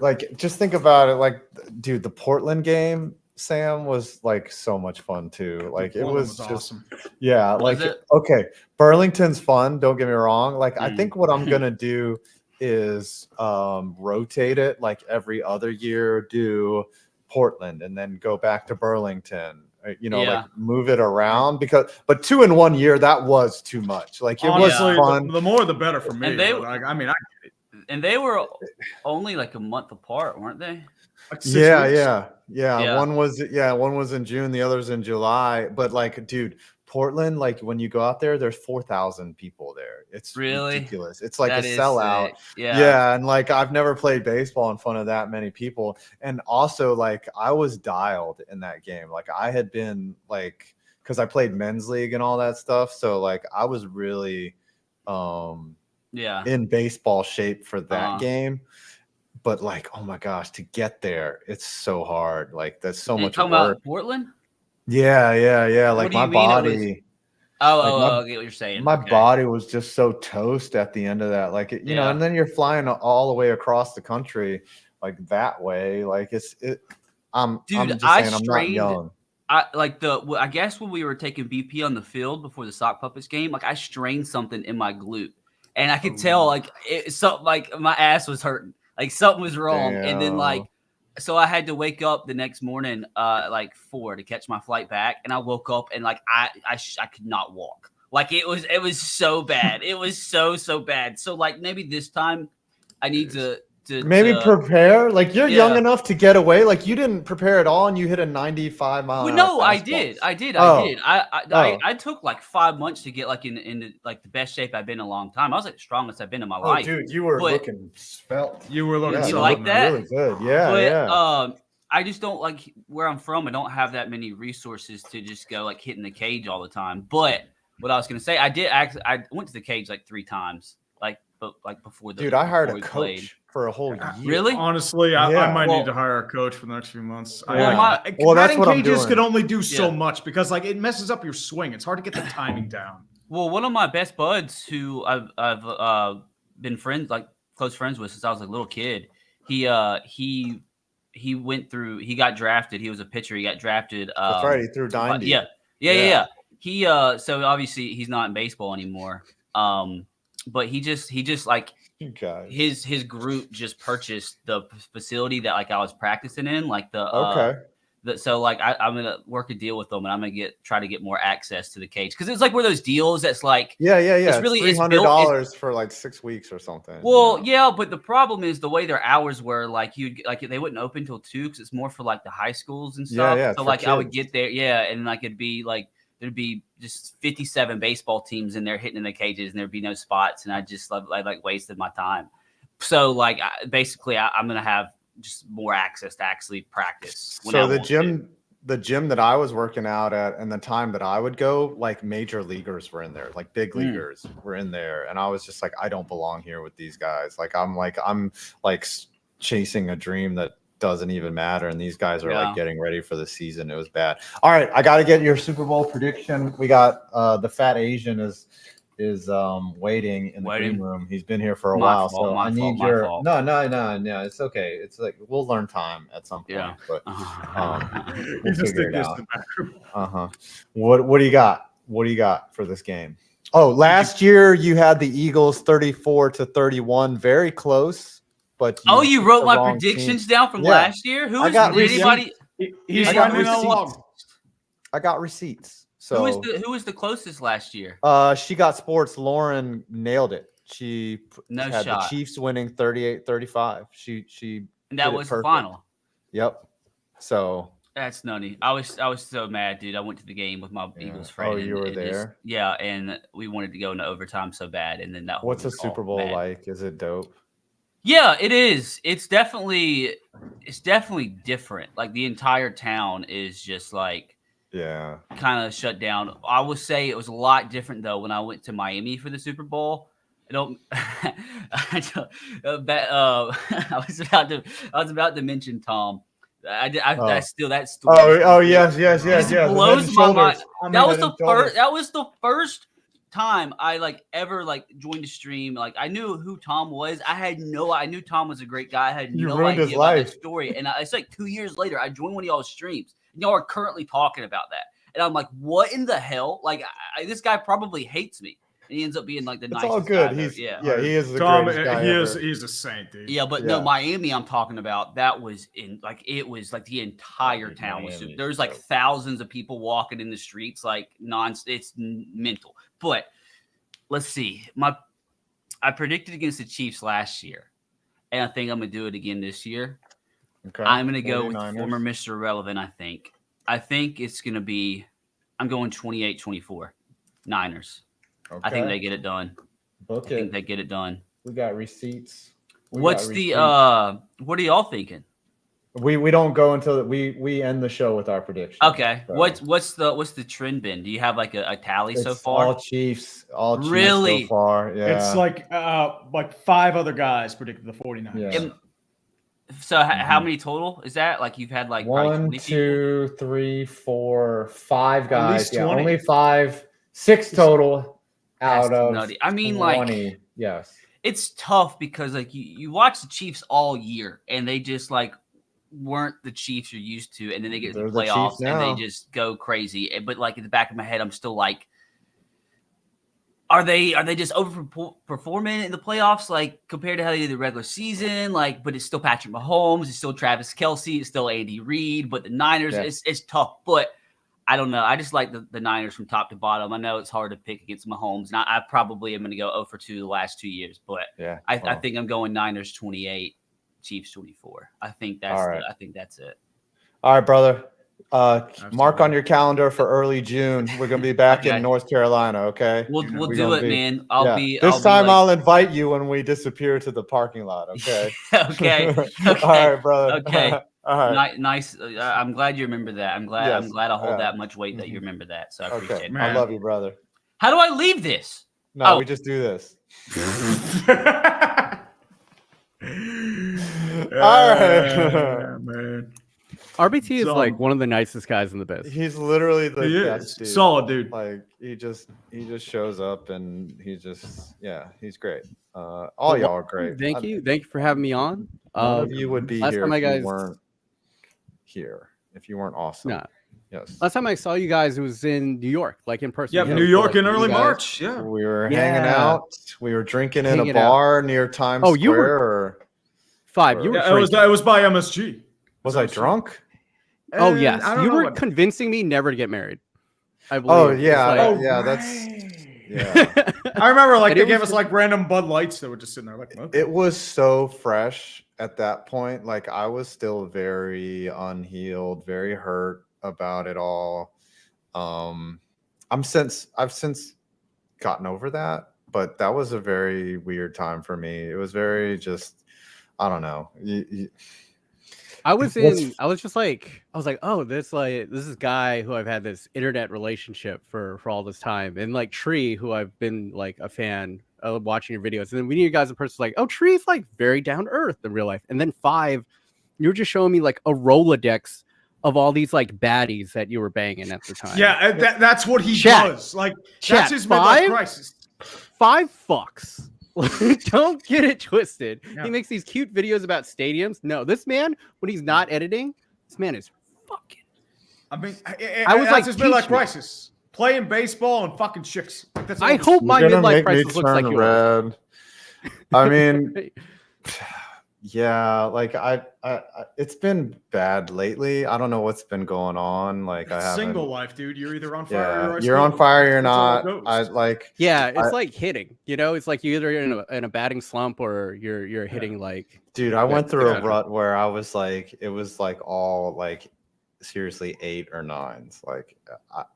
Like, just think about it. Like, dude, the Portland game, Sam, was like so much fun too. Like, it was just awesome. Yeah, like okay, Burlington's fun. Don't get me wrong. Like, I think what I'm gonna do is rotate it. Like every other year, do Portland and then go back to Burlington. Like move it around but 2 in 1 year, that was too much. Like it honestly, was fun. The more the better for me. And they, I get it. And they were only like a month apart, weren't they? Like 6 weeks. Yeah. One was in June, the other's in July. But like, dude, Portland, like when you go out there, there's 4,000 people there. It's really ridiculous. It's like that a sellout. Yeah. And like I've never played baseball in front of that many people. And also like I was dialed in that game. Like I had been like, because I played men's league and all that stuff. So like I was really in baseball shape for that game. But like, oh my gosh, to get there, it's so hard. Like that's so much work. About Portland? Yeah. Like my body. I get what you're saying. My body was just so toast at the end of that. Like, and then you're flying all the way across the country, like that way. Like I'm just saying, I'm not young. I guess when we were taking BP on the field before the sock puppets game, like I strained something in my glute, and I could tell like something like my ass was hurting, like something was wrong, and then like. So I had to wake up the next morning, like 4 to catch my flight back, and I woke up and like I could not walk. Like it was so bad. It was so bad. So like maybe this time I need to prepare. Like you're young enough to get away. Like you didn't prepare at all, and you hit a 95 mile. Well, no, I did. I took like 5 months to get like in like the best shape I've been in a long time. I was like the strongest I've been in my life. Dude, you were looking svelte. You were looking you like that? Really good. Yeah. I just don't like where I'm from. I don't have that many resources to just go like hitting the cage all the time. But what I was gonna say, I went to the cage like 3 times. Like before the dude, I hired a coach for a whole year. Really? Honestly, I might need to hire a coach for the next few months. That's what I'm cages doing. can only do so much because like it messes up your swing. It's hard to get the timing down. Well, one of my best buds who I've been close friends with since I was a little kid, he went through. He got drafted. He was a pitcher. He got drafted. That's right. He threw Dynasty. Yeah. He so obviously he's not in baseball anymore. But he just like his group just purchased the facility that like I was practicing in, like so like I'm gonna work a deal with them, and I'm gonna try to get more access to the cage because it's like one of those deals that's like it's really $300 for like 6 weeks or something. Well, but the problem is the way their hours were like they wouldn't open till 2 because it's more for like the high schools and stuff. So like kids. I would get there, and like it'd be like there'd be just 57 baseball teams in there hitting in the cages, and there'd be no spots, and I like wasted my time. So like basically, I'm gonna have just more access to actually practice. So the gym that I was working out at and the time that I would go, like major leaguers were in there, like big leaguers were in there. And I was just like, I don't belong here with these guys. I'm chasing a dream that doesn't even matter. And these guys are like getting ready for the season. It was bad. All right. I got to get your Super Bowl prediction. We got the fat Asian is waiting in the green room. He's been here for a while, so I need your no. It's okay. It's like we'll learn time at some point, but we'll figure it out. What do you got? What do you got for this game? Oh, last year you had the Eagles 34-31, very close, but you wrote my predictions down from last year. Who is anybody? I got receipts. I got receipts. So who was the closest last year? SheGotSports. Lauren nailed it. She had the Chiefs winning 38-35. She and that was the final. Yep. So that's nutty. I was so mad, dude. I went to the game with my Eagles friend. Oh, you were there? And we wanted to go into overtime so bad, and then that. What's a Super Bowl like? Is it dope? Yeah, it is. It's definitely different. Like the entire town is just like. Yeah, kind of shut down. I would say it was a lot different though when I went to Miami for the Super Bowl. I was about to mention Tom. I still that story. Oh yes. Blows my mind. That was the first time I ever joined a stream. Like I knew who Tom was. I knew Tom was a great guy. I had no idea about that story. And it's like 2 years later, I joined one of y'all's streams. Y'all are currently talking about that. And I'm like, what in the hell? Like, this guy probably hates me. And he ends up being like the nicest all good. guy. He is the greatest guy he's a saint, dude. Yeah, but no, Miami I'm talking about, that was it was like the entire town was super. There's like thousands of people walking in the streets, like it's mental. But let's see. I predicted against the Chiefs last year. And I think I'm gonna do it again this year. Okay. I'm going to go with former Mr. Irrelevant, I think. I think it's going to be – I'm going 28-24. Niners. Okay. I think they get it done. I think they get it done. We got receipts. What are y'all thinking? We don't go until we end the show with our prediction. Okay. So. What's the trend been? Do you have like a tally so far? All Chiefs. Really? So far. Yeah. It's like 5 other guys predicted the 49ers. Yeah. So how many total is that? Like you've had like 1, 2, 3, 4, 5 guys. Yeah, only 5, 6 total out of nutty. I mean, 20. Like yes, it's tough because like you watch the Chiefs all year and they just like weren't the Chiefs you're used to, and then they get to the playoffs and they just go crazy. But like in the back of my head, I'm still like. Are they just overperforming in the playoffs, like compared to how they did the regular season? Like, but it's still Patrick Mahomes, it's still Travis Kelce, it's still Andy Reid. But the Niners, it's tough. But I don't know. I just like the Niners from top to bottom. I know it's hard to pick against Mahomes, and I probably am going to go 0 for 2 the last 2 years. But I think I'm going Niners 28, Chiefs 24. I think that's it. All right, brother. Mark on your calendar for early June. We're gonna be back in North Carolina. Okay, we'll do it, man. I'll invite you when we disappear to the parking lot. Okay. Okay. All right, brother. Okay. All right. Nice. I'm glad you remember that. I'm glad I hold that much weight that you remember that. So I appreciate it. I love you, brother. How do I leave this? No, we just do this. All right, man. RBT is like one of the nicest guys in the biz. He's literally the best dude. Solid dude. Like he just shows up and he's great. All y'all are great. Thank you for having me on. None of you would be last here time if you you weren't here. If you weren't awesome. Nah. Yes. Last time I saw you guys, it was in New York, like in person. Yeah, New York in early March. Yeah, we were hanging out. We were drinking in a bar near Times Square. You were Five. You were. It was by MSG. Was I drunk? Oh yes, you were convincing me never to get married. I believe. Oh yeah, that's. Yeah. I remember they gave us like random Bud Lights that were just sitting there like. Okay. It was so fresh at that point. Like I was still very unhealed, very hurt about it all. I've since gotten over that, but that was a very weird time for me. It was very just, I don't know. I was like, oh, this is guy who I've had this internet relationship for all this time, and like Tree, who I've been like a fan of watching your videos, and then meeting you guys in person, like, oh, Tree's like very down to earth in real life, and then 5, you were just showing me like a Rolodex of all these like baddies that you were banging at the time. Yeah, that's what he does. Like, that's his midlife crisis. 5 fucks. Don't get it twisted. Yeah. He makes these cute videos about stadiums. No, this man, when he's not editing, this man is fucking. I mean, I was like, his midlife crisis. Playing baseball and fucking chicks. I hope my midlife crisis looks like yours. I mean, yeah, like I it's been bad lately. I don't know what's been going on. Like, I haven't. Single life, dude. You're either on fire or you're on fire. You're not. It's like hitting. You know, it's like you're either in a batting slump or you're hitting like. Dude, I went through a rut where I was like, it was like all like seriously 8 or 9s. Like,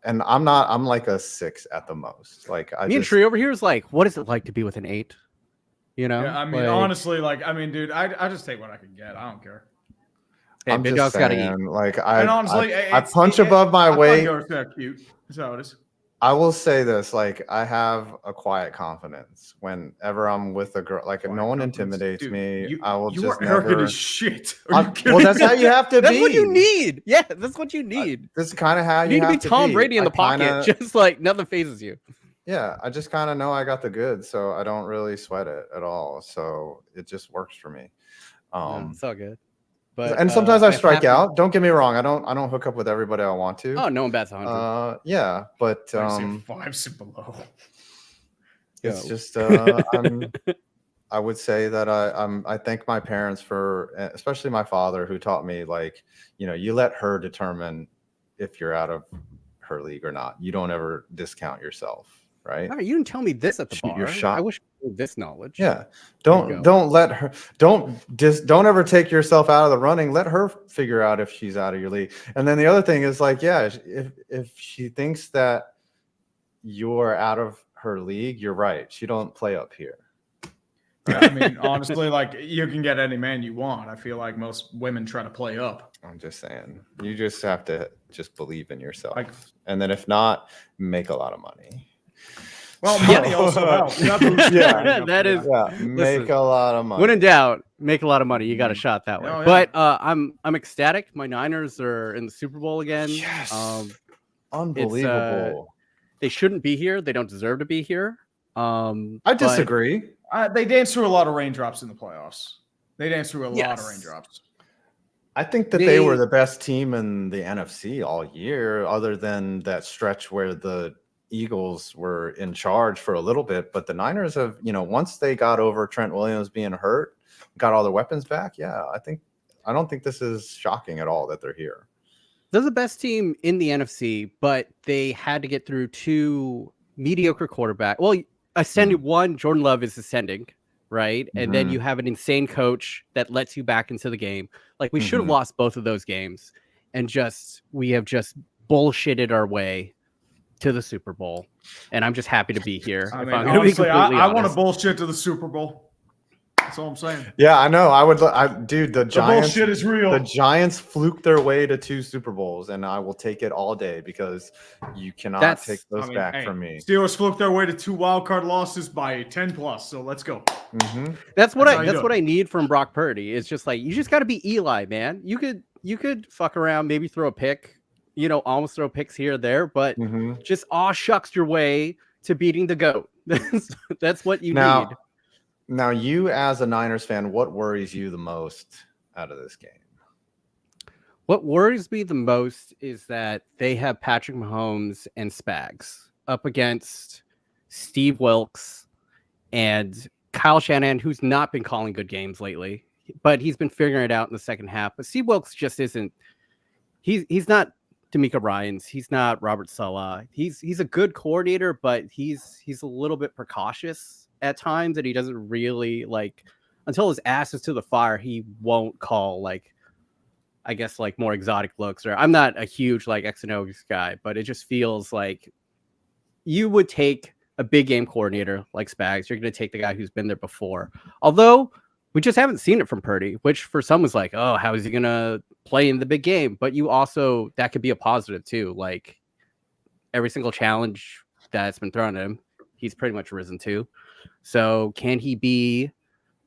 and I'm like a 6 at the most. Like, me and Tree over here is like, what is it like to be with an 8? You know, yeah, I mean, honestly, like, I mean, dude, I just take what I can get. I don't care. I'm just saying, like, I punch above my weight. Cute. That's how it is. I will say this, like, I have a quiet confidence whenever I'm with a girl. Like, no one intimidates me. I will just never. Arrogant as shit. Well, that's how you have to be. That's what you need. Yeah, that's what you need. This is kind of how you need have to be. Tom Brady in the pocket, just like nothing phases you. Yeah, I just kind of know I got the goods, so I don't really sweat it at all. So it just works for me. It's all good. But sometimes I strike out. Don't get me wrong. I don't hook up with everybody I want to. Oh, no one bats 100. Yeah, but 5 below. It's just I would say that I thank my parents for, especially my father, who taught me, like, you know, you let her determine if you're out of her league or not. You don't ever discount yourself. Right. You didn't tell me this at the bar. Your shot. I wish I knew this knowledge. Yeah. Don't let her. Don't ever take yourself out of the running. Let her figure out if she's out of your league. And then the other thing is, like, yeah, if she thinks that you're out of her league, you're right. She don't play up here. Yeah, I mean, honestly, like, you can get any man you want. I feel like most women try to play up. I'm just saying, you just have to just believe in yourself, and then if not, make a lot of money. Well, money also helps. Make a lot of money. When in doubt, make a lot of money. You got a shot that way. Oh, yeah. But I'm ecstatic. My Niners are in the Super Bowl again. Yes. Unbelievable. They shouldn't be here. They don't deserve to be here. I disagree. They dance through a lot of raindrops in the playoffs. They dance through a lot of raindrops. I think that they were the best team in the NFC all year, other than that stretch where the Eagles were in charge for a little bit. But the Niners have, you know, once they got over Trent Williams being hurt, got all their weapons back. Yeah, I don't think this is shocking at all that they're here. They're the best team in the NFC, but they had to get through 2 mediocre quarterbacks. Well, ascending one, Jordan Love is ascending, right? And then you have an insane coach that lets you back into the game. Like, we should have lost both of those games, and we have just bullshitted our way to the Super Bowl. And I'm just happy to be here. I mean, honestly, I want to bullshit to the Super Bowl. That's all I'm saying. Yeah, I know. Dude, the Giants. Bullshit is real. The Giants fluked their way to 2 Super Bowls, and I will take it all day because you cannot take those back from me. Steelers fluked their way to 2 wildcard losses by 10+. So let's go. That's what I need from Brock Purdy. It's just like, you just got to be Eli, man. You could fuck around, maybe throw a pick, you know, almost throw picks here or there, but just aw shucks your way to beating the GOAT. That's what you need. Now, you as a Niners fan, what worries you the most out of this game? What worries me the most is that they have Patrick Mahomes and Spags up against Steve Wilkes and Kyle Shanahan, who's not been calling good games lately, but he's been figuring it out in the second half. But Steve Wilkes just isn't. He's not D'Amico Ryans. He's not Robert Saleh. He's a good coordinator, but he's a little bit precautious at times, and he doesn't really, like, until his ass is to the fire, he won't call, like, I guess, like, more exotic looks. Or I'm not a huge, like, X and O's guy, but it just feels like you would take a big game coordinator like Spags. You're going to take the guy who's been there before. Although we just haven't seen it from Purdy, which for some was like, oh, how is he going to play in the big game? But you also, that could be a positive too. Like every single challenge that's been thrown at him, he's pretty much risen to. So can he be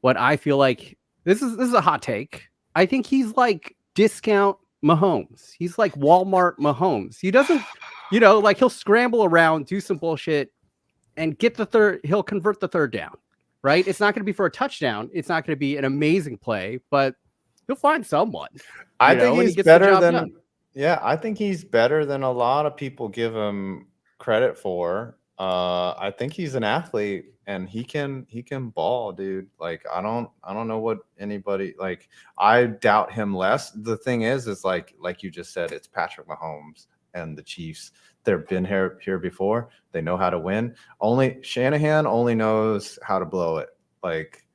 what I feel like? This is a hot take. I think he's like discount Mahomes. He's like Walmart Mahomes. He doesn't, like he'll scramble around, do some bullshit, and get the third. He'll convert the third down, right? It's not going to be for a touchdown. It's not going to be an amazing play, but he'll find someone. I think he's better than. Done. Yeah, I think he's better than a lot of people give him credit for. I think he's an athlete and he can ball, dude. Like I don't know what anybody like. I doubt him less. The thing is like you just said, it's Patrick Mahomes and the Chiefs. They've been here before. They know how to win. Only Shanahan only knows how to blow it. Like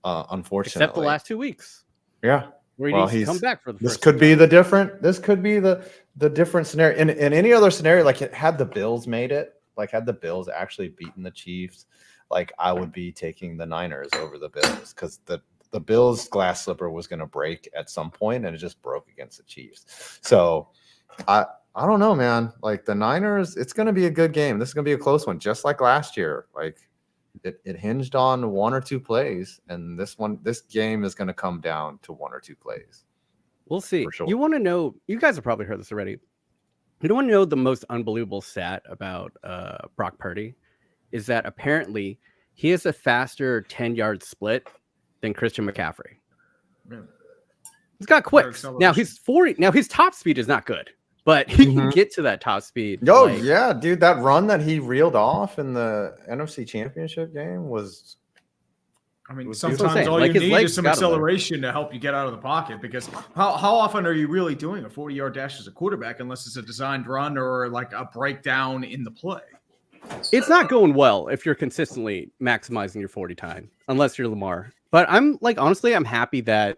unfortunately, except the last 2 weeks. Yeah. Where he needs to come back for the this first could be the different. This could be the different scenario. In any other scenario, like had the Bills made it, like had the Bills actually beaten the Chiefs, like I would be taking the Niners over the Bills because the Bills glass slipper was going to break at some point and it just broke against the Chiefs. So I don't know, man. Like the Niners, it's going to be a good game. This is going to be a close one, just like last year. Like it hinged on one or two plays, and this game is going to come down to one or two plays. We'll see. Sure. You want to know? You guys have probably heard this already. You don't want to know the most unbelievable stat about Brock Purdy is that apparently he has a faster 10-yard split than Christian McCaffrey. Really? He's got quicks. Now he's 40. Now his top speed is not good, but he can get to that top speed. Oh, yeah, dude. That run that he reeled off in the NFC Championship game was. I mean, sometimes all you need is some acceleration to help you get out of the pocket because how often are you really doing a 40-yard dash as a quarterback unless it's a designed run or like a breakdown in the play? It's not going well if you're consistently maximizing your 40 time, unless you're Lamar. But I'm like, honestly, I'm happy that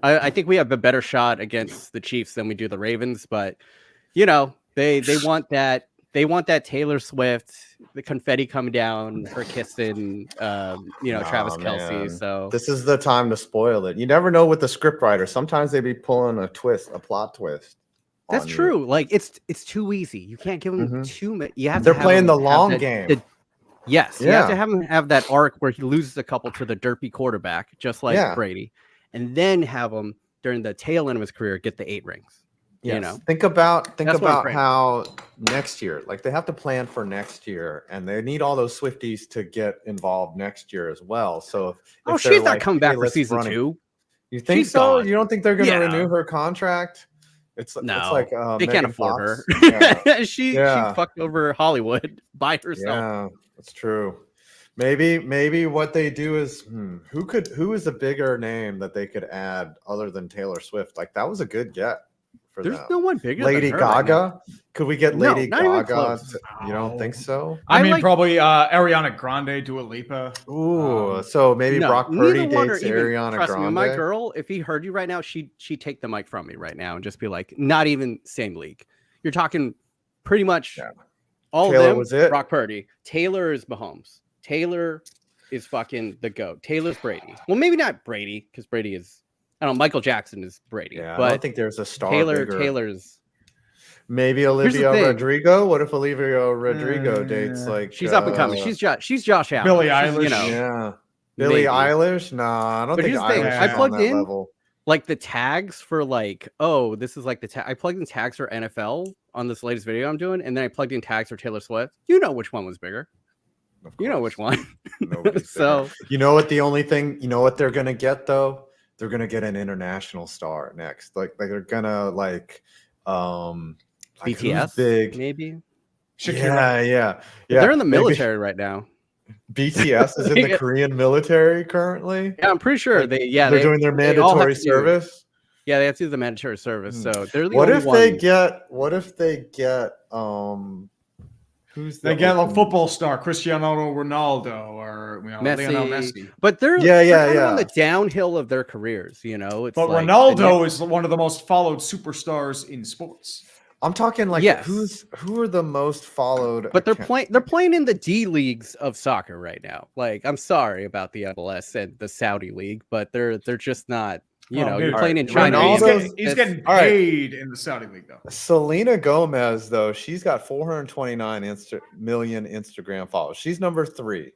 I think we have a better shot against the Chiefs than we do the Ravens. But, they want that. They want that Taylor Swift, the confetti coming down for kissing, Travis Kelce. Man. So this is the time to spoil it. You never know with the script writer. Sometimes they be pulling a plot twist. That's true. You. Like it's too easy. You can't give them too much. You have They're to playing the long game. Yes, you have to have him have that arc where he loses a couple to the derpy quarterback, just like Brady, and then have him during the tail end of his career get the 8 rings. Yes. Think about how next year, like they have to plan for next year, and they need all those Swifties to get involved next year as well. So if she's not coming back for season 2. You think she's so? gone. You don't think they're going to renew her contract? It's like they can't afford Fox. her. Yeah. she fucked over Hollywood by herself. Yeah, that's true. Maybe what they do is who is a bigger name that they could add other than Taylor Swift? Like that was a good get. There's no one bigger Lady than her Gaga. right Could we get Lady not even Gaga? close. You don't think so? I mean, probably Ariana Grande, Dua Lipa. Ooh, so maybe Brock Purdy dates Ariana trust Grande. Me, my girl, if he heard you right now, she'd take the mic from me right now and just be like, not even same league. You're talking pretty much all Taylor of them. was it. Brock Purdy. Taylor is Mahomes. Taylor is fucking the GOAT. Taylor's Brady. Well, maybe not Brady because Brady is. I don't know. Michael Jackson is Brady. Yeah, but I don't think there's a star. Taylor's. Maybe Olivia Rodrigo. What if Olivia Rodrigo dates like she's up and coming? She's Josh Allen. Billie Eilish. Yeah. Billie Eilish? Nah, I don't think Eilish I plugged in level. Like the tags for like, oh, this is like the tag. I plugged in tags for NFL on this latest video I'm doing, and then I plugged in tags for Taylor Swift. You know which one was bigger. You know which one. So you know what? The only thing you know what they're gonna get though. They're gonna get an international star next. Like they're gonna BTS big maybe. Yeah. They're in the military right now. BTS is in the Korean military currently. Yeah, I'm pretty sure they're doing their mandatory service. Yeah, they have to do the mandatory service. So they're the what only if ones. they get who's they get a football star Cristiano Ronaldo or Lionel Messi. But they're kind of on the downhill of their careers, It's but like Ronaldo is one of the most followed superstars in sports. I'm talking like Yes. who are the most followed? But they're playing in the D leagues of soccer right now. Like, I'm sorry about the MLS and the Saudi league, but they're just not. You're playing in China. He's getting paid in the Saudi league though. Selena Gomez though, she's got 429 million Instagram followers. She's number 3.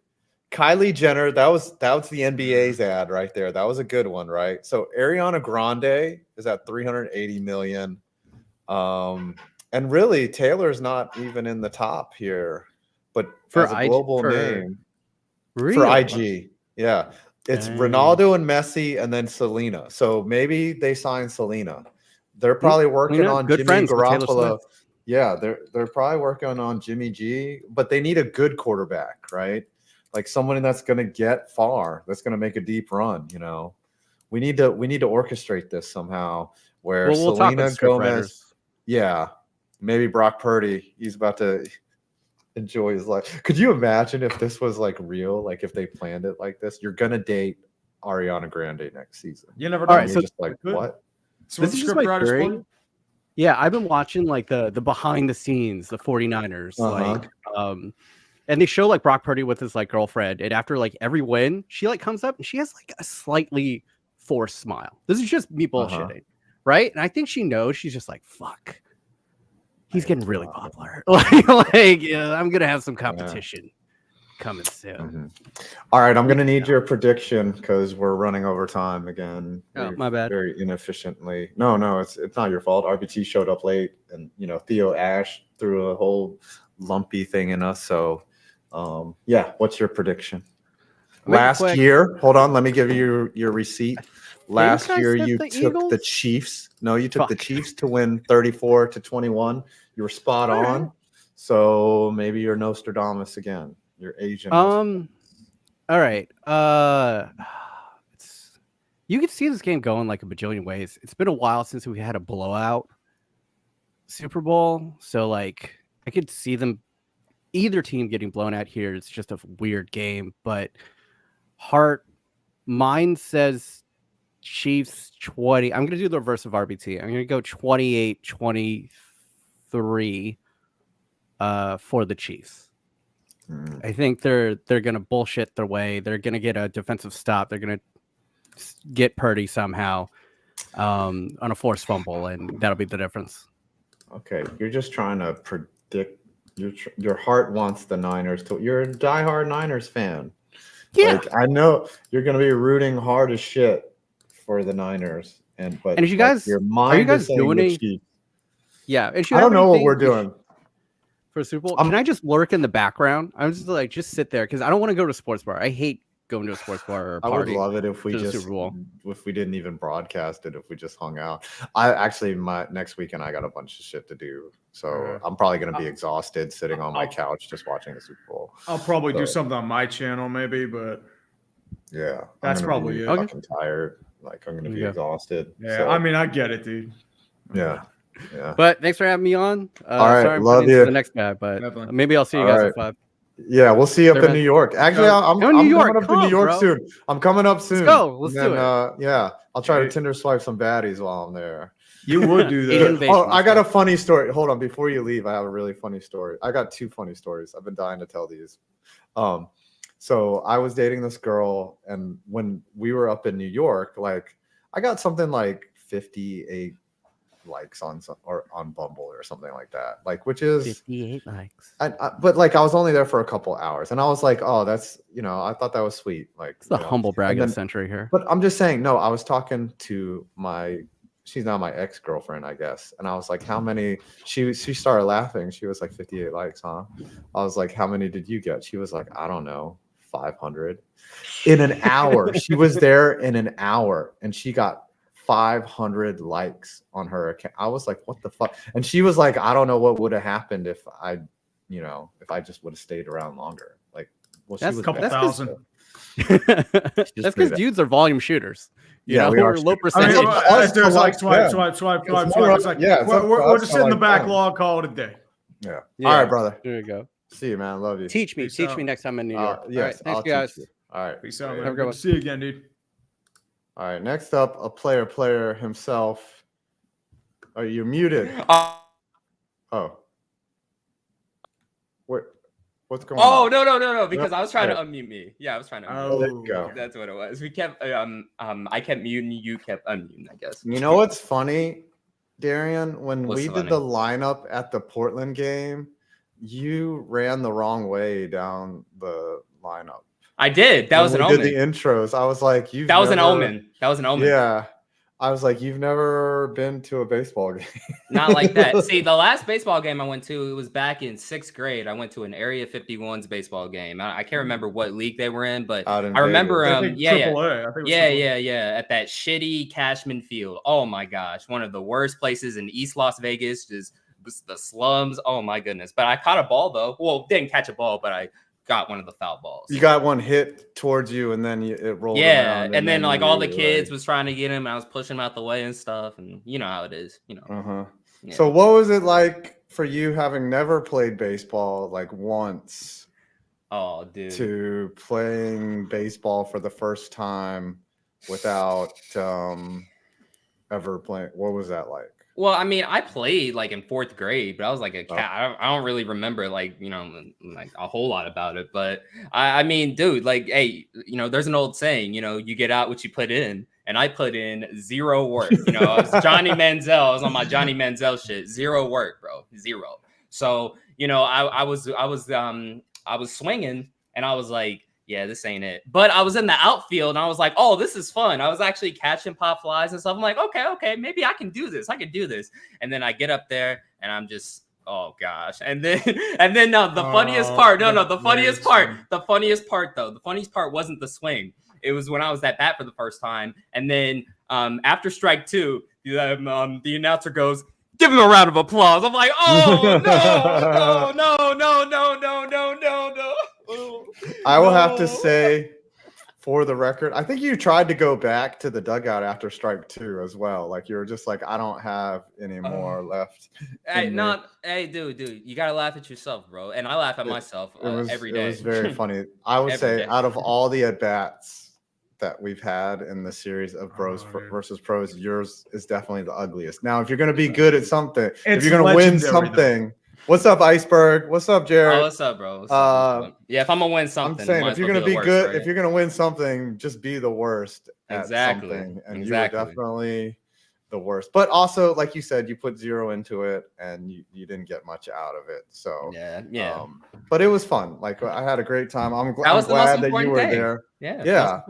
Kylie Jenner, that was the NBA's ad right there. That was a good one, right? So Ariana Grande is at 380 million. And really Taylor's not even in the top here, but for as a global name really? For IG. Yeah. It's Ronaldo and Messi and then Selena. So maybe they signed Selena. They're probably working on good Jimmy friends with Taylor Garoppolo. Swift. Yeah, they're probably working on Jimmy G, but they need a good quarterback, right? Like someone that's going to get far, that's going to make a deep run, you know. We need to orchestrate this somehow where we'll talk Selena with script Gomez, writers. yeah, maybe Brock Purdy, he's about to enjoy his life. Could you imagine if this was like real, like if they planned it like this? You're going to date Ariana Grande next season. You never know. All right, You're so just like, what? So this the is just script my writers theory. for you? Yeah, I've been watching like the behind the scenes, the 49ers, like and they show like Brock Purdy with his like girlfriend, and after like every win, she like comes up and she has like a slightly forced smile. This is just me bullshitting, right? And I think she knows. She's just like, fuck, he's getting really popular. like yeah, I'm gonna have some competition coming soon. All right, I'm gonna need your prediction because we're running over time again. Oh, my bad. Very inefficiently. No, it's not your fault. RBT showed up late, and Theo Ash threw a whole lumpy thing in us. So, yeah, what's your prediction? Last year, hold on, let me give you your receipt. Last year, you took the Chiefs. No, you took the Chiefs to win 34-21. You were spot on. So maybe you're Nostradamus again. You're Asian. All right. You could see this game going like a bajillion ways. It's been a while since we had a blowout Super Bowl, so like I could see either team getting blown out here. It's just a weird game, but mine says Chiefs 20. I'm going to do the reverse of RBT. I'm going to go 28-23 for the Chiefs. I think they're going to bullshit their way. They're going to get a defensive stop. They're going to get Purdy somehow on a forced fumble, and that'll be the difference. Okay, you're just trying to predict. Your heart wants the Niners to. You're a diehard Niners fan. Yeah, like, I know you're going to be rooting hard as shit for the Niners, and if you guys, your mind are you guys doing the Chiefs. Yeah, and I don't know what we're doing for Super Bowl. Can I just lurk in the background? I'm just like sit there because I don't want to go to a sports bar. I hate going to a sports bar or a party. I would love it if we didn't even broadcast it, if we just hung out. My next weekend I got a bunch of shit to do, so I'm probably going to be exhausted sitting on my couch just watching the Super Bowl. I'll probably do something on my channel maybe, but yeah, that's probably it. Fucking tired, like I'm going to be exhausted. Yeah, so. I mean I get it, dude. Yeah. But thanks for having me on. All right, sorry, love you. The next guy, but maybe I'll see you guys at 5. Yeah, we'll see you up in New York. Actually, I'm coming up in New York soon. I'm coming up soon. Let's go. Let's do it. Yeah, I'll try to Tinder swipe some baddies while I'm there. You would do that. I got a funny story. Hold on, before you leave, I have a really funny story. I got 2 funny stories. I've been dying to tell these. So I was dating this girl, and when we were up in New York, like I got something like 58 likes on Bumble or something like that, like, which is 58 likes. But like I was only there for a couple hours, and I was like, oh, that's I thought that was sweet. Like it's the humble brag of the century here. But I'm just saying, no, I was talking to she's now my ex-girlfriend, I guess, and I was like, how many? She started laughing. She was like 58 likes, huh? I was like, how many did you get? She was like, I don't know, 500 in an hour. She was there in an hour, and she got 500 likes on her account. I was like, what the fuck? And she was like, I don't know what would have happened if I just would have stayed around longer. Like, well, that's a couple thousand. That's because dudes are volume shooters. You know, we're low percentage. There's like swipe. It's like, we're just in the backlog, call it a day. Yeah. All right, brother. There you go. See you, man. Love you. Teach me next time in New York. Yes, all right, thanks, guys. All right. Peace out, man. Have a good one. See you again, dude. All right, next up, a player himself. Oh, you're muted. Oh. What's going Oh on? no! Because Yep. I was trying to Oh. unmute me. Yeah, I was trying to. Oh, there you go. That's what it was. We kept I kept muting you, kept unmuting. I guess. You know what's funny, Darian? When What's we funny? did the lineup at the Portland game, you ran the wrong way down the lineup. I did. That was an we omen. did the intros. I was like, That was an omen. That was an omen. Yeah. I was like, you've never been to a baseball game. Not like that. See, the last baseball game I went to, it was back in 6th grade. I went to an Area 51s baseball game. I can't remember what league they were in, but I remember yeah, at that shitty Cashman Field. Oh my gosh, one of the worst places in East Las Vegas, just the slums. Oh my goodness. But I caught a ball though. Well, didn't catch a ball, but I got one of the foul balls. You got one hit towards you, and then it rolled. Yeah, around, and then like all the you, kids was trying to get him, and I was pushing him out the way and stuff, and you know how it is, you know. Uh-huh. Yeah. So what was it like for you, having never played baseball like once? Oh, dude. To playing baseball for the first time without ever playing. What was that like? Well, I mean, I played like in 4th grade, but I was like a cat. I don't really remember like, you know, like a whole lot about it. But I mean, dude, like, hey, you know, there's an old saying, you know, you get out what you put in. And I put in 0 work. You know, I was Johnny Manziel. I was on my Johnny Manziel shit. 0 work, bro. 0. So, you know, I was swinging, and I was like, yeah, this ain't it. But I was in the outfield, and I was like, oh, this is fun. I was actually catching pop flies and stuff. I'm like, okay, maybe I can do this. And then I get up there, and I'm just, oh gosh. And then no, the funniest part. The funniest part wasn't the swing. It was when I was at bat for the first time. And then after strike 2, the announcer goes, give him a round of applause. I'm like, oh, no. I will have to say, for the record, I think you tried to go back to the dugout after strike 2 as well. Like, you were just like, I don't have any more left. Hey, dude, you gotta laugh at yourself, bro. And I laugh at myself every day. It was very funny. I would say, out of all the at-bats that we've had in the series of bros versus pros, yours is definitely the ugliest. Now, if you're going to be good at something, if you're going to win something, what's up, Iceberg? What's up, Jared? Oh, what's up, bro? What's up? Yeah, if I'm gonna win something, I'm saying if you're going to be good, right? If you're going to win something, just be the worst at something. And you were definitely the worst. But also, like you said, you put 0 into it, and you didn't get much out of it. So yeah. But it was fun. Like, I had a great time. I'm glad that you were there. Yeah.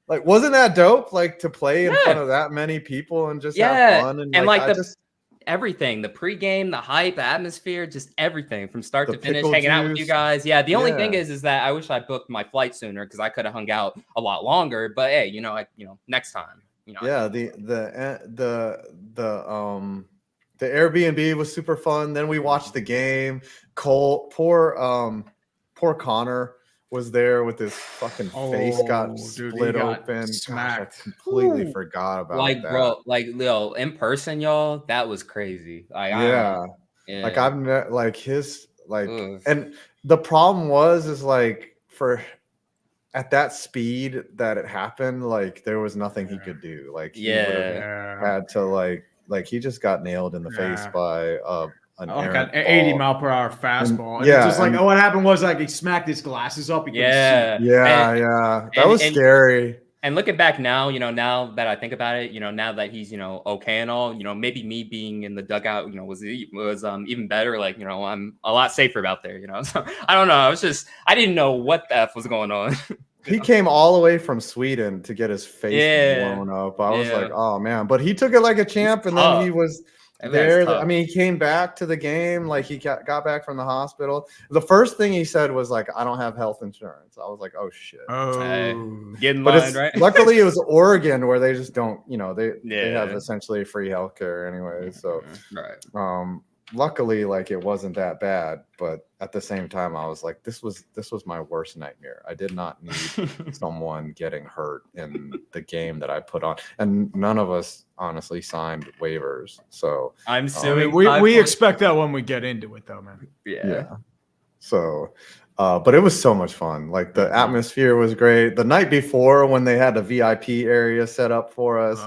Like, wasn't that dope? Like, to play in front of that many people and just have fun and like everything, the pregame, the hype, atmosphere, just everything from start to finish, hanging out with you guys. Yeah. The only thing is that I wish I booked my flight sooner, because I could have hung out a lot longer. But hey, next time. Yeah, the Airbnb was super fun. Then we watched the game. Poor Connor was there with his fucking face got split open. Smacked. Gosh, I completely forgot about that. Bro, like Lil, in person, y'all, that was crazy. Like, like I've met like his like, and the problem is like at that speed that it happened, like there was nothing he could do. Like he had to like he just got nailed in the face by an 80-mile-per-hour fastball. And yeah, just like what happened was like he smacked his glasses up. That was scary. And looking back now, now that I think about it, now that he's, okay and all, maybe me being in the dugout, was even better. Like, I'm a lot safer out there, So I don't know. I didn't know what the F was going on. He came all the way from Sweden to get his face blown up. I was like, oh man, but he took it like a champ, and then he was there. I mean, he came back to the game, like he got back from the hospital. The first thing he said was like, I don't have health insurance. I was like, oh shit. Get in line, right? Luckily it was Oregon, where they just don't, they have essentially free healthcare anyway. So luckily, like, it wasn't that bad, but at the same time, I was like, this was my worst nightmare. I did not need someone getting hurt in the game that I put on, and none of us honestly signed waivers. So I'm suing. We expect that when we get into it, though, man. Yeah. So, but it was so much fun. Like, the atmosphere was great. The night before, when they had the VIP area set up for us,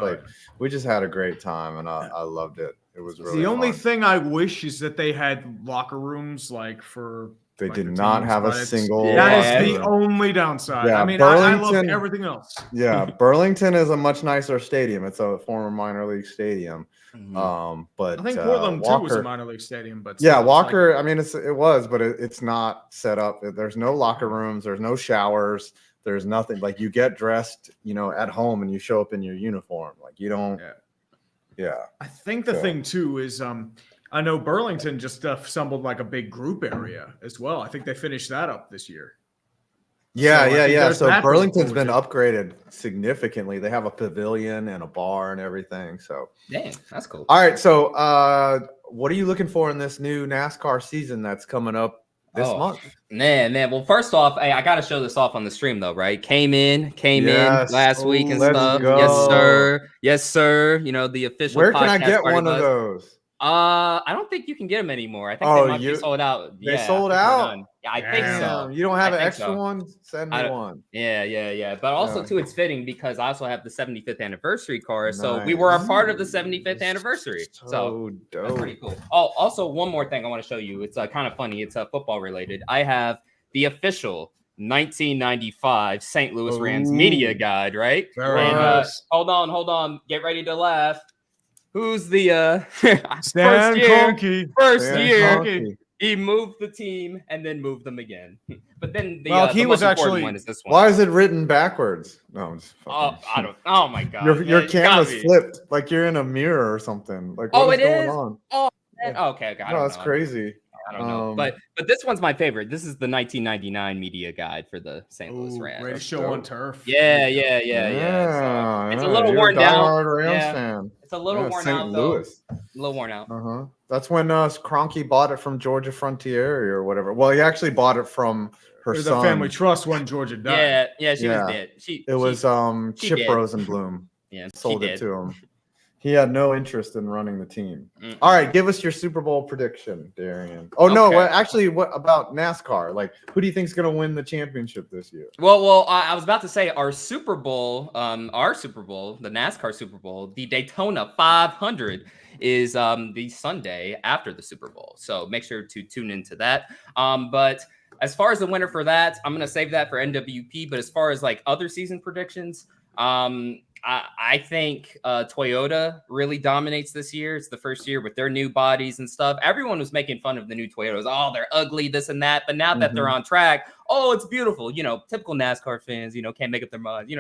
we just had a great time, and I loved it. It was really the only fun. thing I wish is that they had locker rooms like for. They like, did the not teams, have a but it's- single. That is the locker room. only downside. Yeah, I mean, I love Burlington- everything else. Yeah, Burlington is a much nicer stadium. It's a former minor league stadium. But I think Portland too was a Walker- minor league stadium, but yeah, still, it's Walker. I mean, it was, but it's not set up. There's no locker rooms. There's no showers. There's nothing. Like you get dressed, at home, and you show up in your uniform. Like you don't. Yeah. I think the thing too is I know Burlington just assembled like a big group area as well. I think they finished that up this year. Yeah, So I think yeah. there's So that to look Burlington's forward been to. upgraded significantly. They have a pavilion and a bar and everything. So Dang, that's cool. all right. So what are you looking for in this new NASCAR season that's coming up this month? Man. Well, first off, I got to show this off on the stream though, right? Came in Yes. last week and Let's stuff. go. Yes, sir. The official. Where can I podcast get party one of bus. those? I don't think you can get them anymore. I think Oh, they might be sold out. They Yeah, sold I think they're out? done. Yeah, I think so. Damn, you don't have I an think extra so. one? Send I me don't- one. Yeah. But also Yeah. too, it's fitting because I also have the 75th anniversary car. So we were a part of the 75th anniversary. So that's pretty cool. Oh, also one more thing I want to show you. It's kind of funny. It's football related. I have the official 1995 St. Louis Rams media guide, right? Very And nice. hold on. Get ready to laugh. Who's the Stan Kroenke. First Stan year, Kroenke. he moved the team and then moved them again. But then the, Well, the he most was important actually- one is this one. Why is it written backwards? No, I'm just fucking. I don't. Oh my god, Your man, you got camera's me. flipped like you're in a mirror or something. Like Oh, what it is going is? on? Oh, man. Okay. I No, don't that's know. crazy. I don't know. But this one's my favorite. This is the 1999 media guide for the St. Louis Rams. Greatest show on turf. Yeah. So it's a little you're worn down. diehard Rams Yeah. fan. It's a little worn St. out though. Louis. A little worn out. That's when Kroenke bought it from Georgia Frontier or whatever. Well, he actually bought it from her It was son. a family trust when Georgia died. Yeah, she was dead. It was she Chip did. Rosenblum. Yeah, she sold it did. to him. He had no interest in running the team. Mm-mm. All right, give us your Super Bowl prediction, Darian. Oh no, Okay. well, actually, what about NASCAR? Like, who do you think's going to win the championship this year? Well, I was about to say our Super Bowl, the NASCAR Super Bowl, the Daytona 500 is the Sunday after the Super Bowl. So make sure to tune into that. But as far as the winner for that, I'm going to save that for NWP. But as far as like other season predictions, I think Toyota really dominates this year. It's the first year with their new bodies and stuff. Everyone was making fun of the new Toyotas. Oh, they're ugly, this and that. But now that they're on track, oh, it's beautiful. Typical NASCAR fans, can't make up their mind. You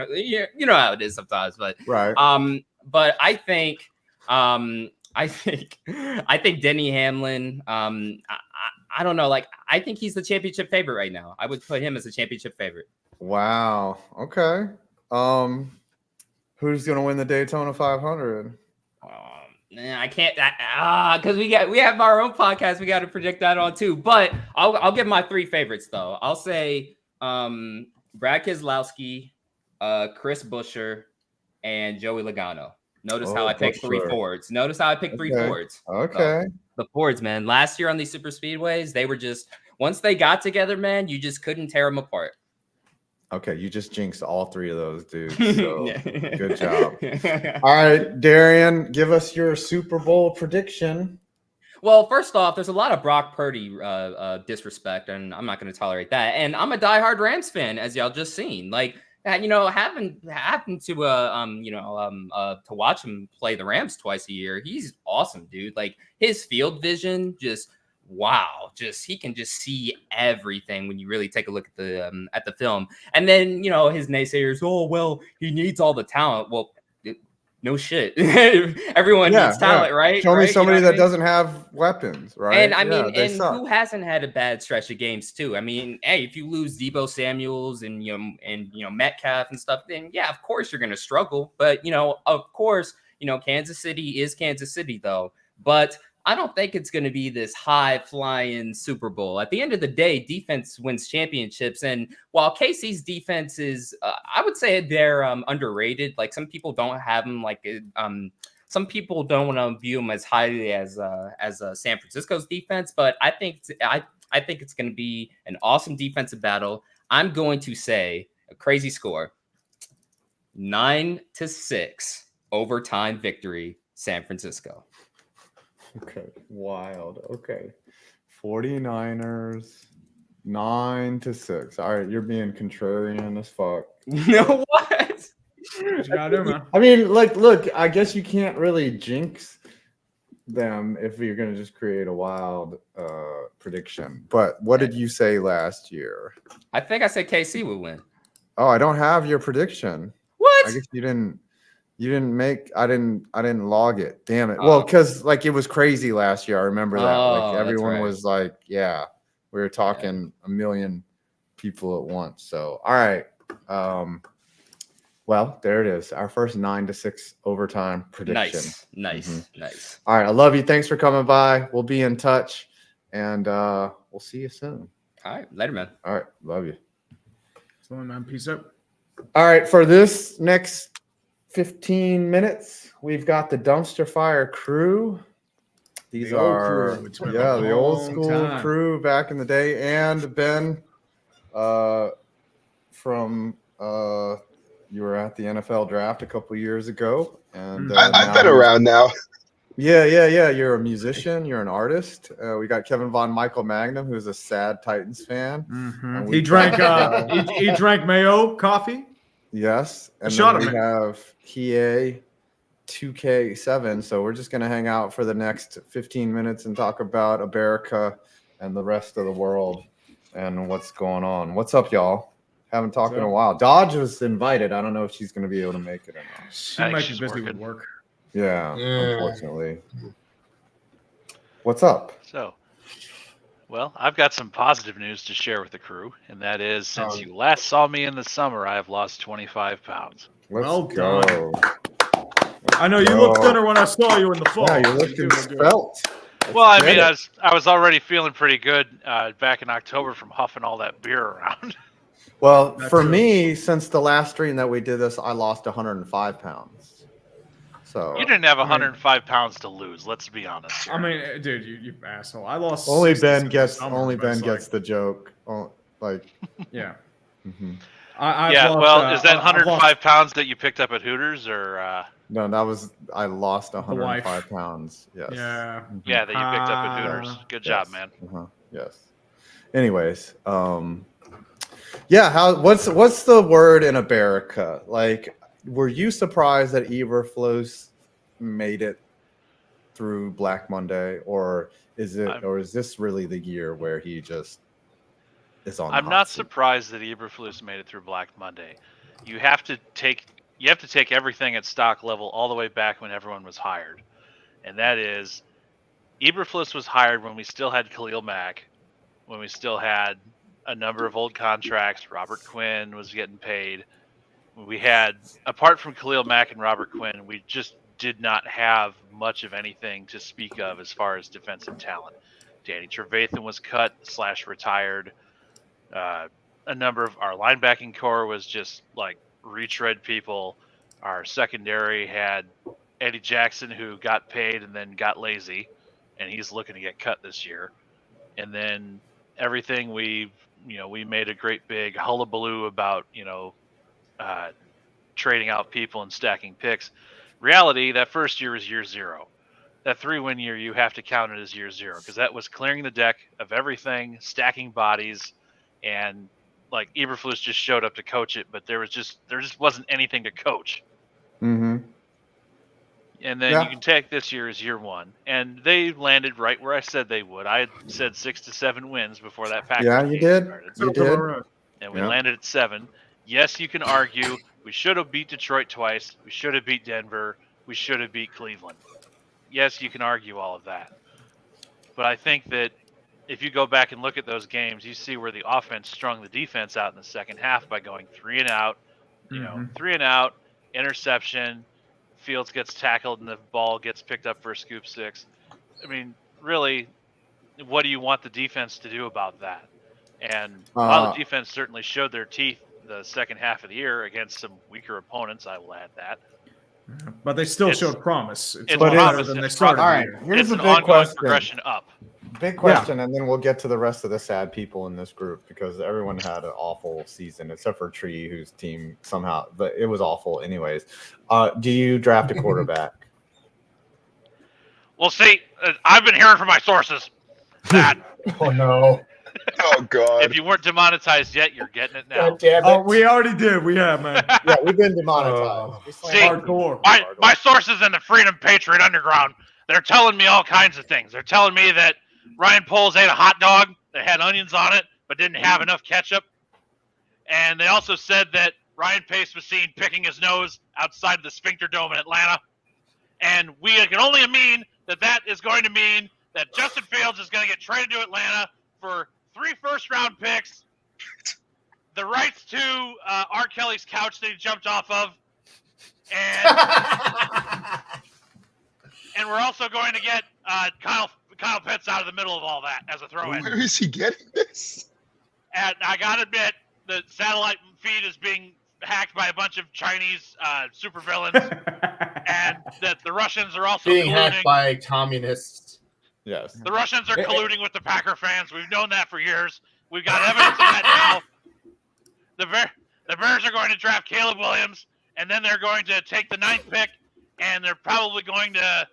know how it is sometimes. But right. But I think Denny Hamlin. I don't know. Like I think he's the championship favorite right now. I would put him as a championship favorite. Wow. Okay. Who's going to win the Daytona 500? I can't because we have our own podcast. We got to predict that on too. But I'll give my three favorites though. I'll say Brad Keselowski, Chris Buescher, and Joey Logano. Notice how I picked three Fords. Notice how I picked three Fords. Okay. So, the Fords, man. Last year on these super speedways, they were just once they got together, man, you just couldn't tear them apart. Okay, you just jinxed all three of those dudes. So good job. All right, Darian, give us your Super Bowl prediction. Well, first off, there's a lot of Brock Purdy disrespect, and I'm not going to tolerate that. And I'm a diehard Rams fan, as y'all just seen. Like, having to watch him play the Rams twice a year, he's awesome, dude. Like his field vision, just wow, he can just see everything when you really take a look at the film. And then his naysayers, oh well, he needs all the talent. Well, no shit. Everyone needs talent, right? Show me right? somebody that doesn't have weapons, right? And I mean, they and suck. who hasn't had a bad stretch of games too? I mean, hey, if you lose Deebo Samuels and Metcalf and stuff, then yeah, of course you're gonna struggle. But of course, Kansas City is Kansas City though. But I don't think it's going to be this high-flying Super Bowl. At the end of the day, defense wins championships. And while KC's defense is, I would say they're underrated. Like some people don't have them. Like some people don't want to view them as highly as San Francisco's defense. But I think it's going to be an awesome defensive battle. I'm going to say a crazy score: 9-6 overtime victory, San Francisco. Okay, wild. Okay, 49ers 9-6. All right, you're being contrarian as fuck. No, what? What you gotta do, man? I mean, like, look, I guess you can't really jinx them if you're gonna just create a wild prediction. But what did you say last year? I think I said KC would win. Oh, I don't have your prediction. What? I guess you didn't make. I didn't log it. Damn it. Well, because like it was crazy last year. I remember that. Like that's everyone right. was like, yeah, we were talking a million people at once. So all right. Well, there it is. Our first 9-6 overtime prediction. Nice. All right. I love you. Thanks for coming by. We'll be in touch, and we'll see you soon. All right. Later, man. All right. Love you. So, man, peace out. All right. For this next 15 minutes, we've got the Dumpster Fire crew. These The old are crew. It's been the a old long school time. crew back in the day, and Ben from you were at the NFL draft a couple years ago, and I've been around now. Yeah. You're a musician. You're an artist. We got Kevin Von Michael Magnum, who's a sad Titans fan. And He we drank got, he drank Mayo coffee. yes, and shot then him. we have Hiei 2K7. So we're just gonna hang out for the next 15 minutes and talk about America and the rest of the world and what's going on. What's up, y'all? Haven't talked in a while. Dodge was invited. I don't know if she's gonna be able to make it or not. She might be busy with work. Yeah, unfortunately. What's up? So, well, I've got some positive news to share with the crew, and that is since you last saw me in the summer, I have lost 25 pounds. Well done. I know you looked thinner when I saw you in the fall. Yeah, you're looking svelte. Well, I mean, I was already feeling pretty good back in October from huffing all that beer around. Well, for me, since the last stream that we did this, I lost 105 pounds. So You didn't have 105 pounds to lose. Let's be honest. Here. I mean, dude, you asshole. I lost. only 60 Ben since gets the summer, only but Ben it's gets the joke. Oh, like, yeah. mhm. I've Yeah, lost, well, is that I've 105 lost- pounds that you picked up at Hooters, or? No, that was I lost wife. 105 pounds. Yes. Yeah. Yeah, that you picked up at Hooters. Good job, man. Yes. Anyways, yeah. What's the word in America? Like, were you surprised that Eberflus made it through Black Monday, or is this really the year where he just is on? I'm not surprised that Eberflus made it through Black Monday. You have to take everything at stock level all the way back when everyone was hired, and that is Eberflus was hired when we still had Khalil Mack, when we still had a number of old contracts. Robert Quinn was getting paid. We had, apart from Khalil Mack and Robert Quinn, we just did not have much of anything to speak of as far as defensive talent. Danny Trevathan was cut / retired. A number of our linebacking core was just like retread people. Our secondary had Eddie Jackson, who got paid and then got lazy, and he's looking to get cut this year. And then everything we made a great big hullabaloo about, trading out people and stacking picks. Reality, that first year was year zero. That 3-win year, you have to count it as year zero, because that was clearing the deck of everything, stacking bodies, and like Eberflus just showed up to coach it, but there just wasn't anything to coach. Mm-hmm. And then you can take this year as year one, and they landed right where I said they would. I had said 6 to 7 wins before that Packers Yeah, you game did. started. You did. And we landed at 7. Yes, you can argue we should have beat Detroit twice. We should have beat Denver. We should have beat Cleveland. Yes, you can argue all of that. But I think that if you go back and look at those games, you see where the offense strung the defense out in the second half by going 3 and out. 3 and out, interception. Fields gets tackled and the ball gets picked up for a scoop 6. I mean, really, what do you want the defense to do about that? And while the defense certainly showed their teeth the second half of the year against some weaker opponents, I will add that. But they still showed promise. It's better than they started. All right, here's It's a an big ongoing question. progression up. Big question, and then we'll get to the rest of the sad people in this group, because everyone had an awful season except for Tree, whose team somehow, but it was awful anyways. Do you draft a quarterback? Well, see, I've been hearing from my sources that Oh no. Oh God. if you weren't demonetized yet, you're getting it now. God damn it. Oh, we already did. We have, man. Yeah, we've been demonetized. We See, slammed Hardcore. my sources in the Freedom Patriot Underground, they're telling me all kinds of things. They're telling me that Ryan Poles ate a hot dog that had onions on it, but didn't have enough ketchup. And they also said that Ryan Pace was seen picking his nose outside the Sphincter Dome in Atlanta. And we can only mean that that is going to mean that Justin Fields is going to get traded to Atlanta for 3 first-round picks, the rights to R. Kelly's couch that he jumped off of, and we're also going to get Kyle Pitts out of the middle of all that as a throw-in. Where is he getting this? And I gotta admit, the satellite feed is being hacked by a bunch of Chinese supervillains, and that the Russians are also being colluding. hacked by communists. Yes. The Russians are colluding with the Packer fans. We've known that for years. We've got evidence of that now. The Bears are going to draft Caleb Williams, and then they're going to take the 9th pick, and they're probably going to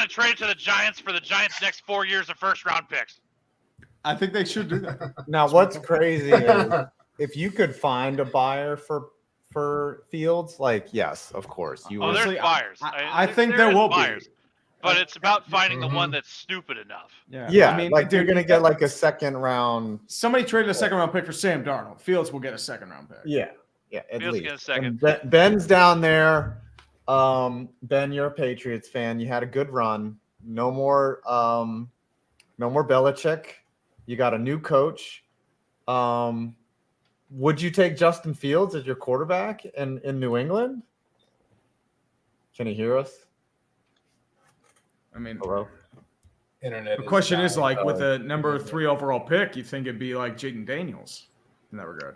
trade to the Giants for the Giants' next 4 years of first-round picks. I think they should do that. Now, what's crazy is if you could find a buyer for Fields, like, yes, of course. You would. There's buyers. I think there will be. But it's about finding the one that's stupid enough. Yeah, I mean, like they're dude, going to get like a second round. Somebody traded a second round pick for Sam Darnold. Fields will get a second round pick. Yeah, at Fields least. get a second. And Ben's down there. Ben, you're a Patriots fan. You had a good run. No more Belichick. You got a new coach. Would you take Justin Fields as your quarterback in New England? Can you hear us? I mean, hello. Internet. The question is like with a number 3 overall pick, you think it'd be like Jaden Daniels in that regard.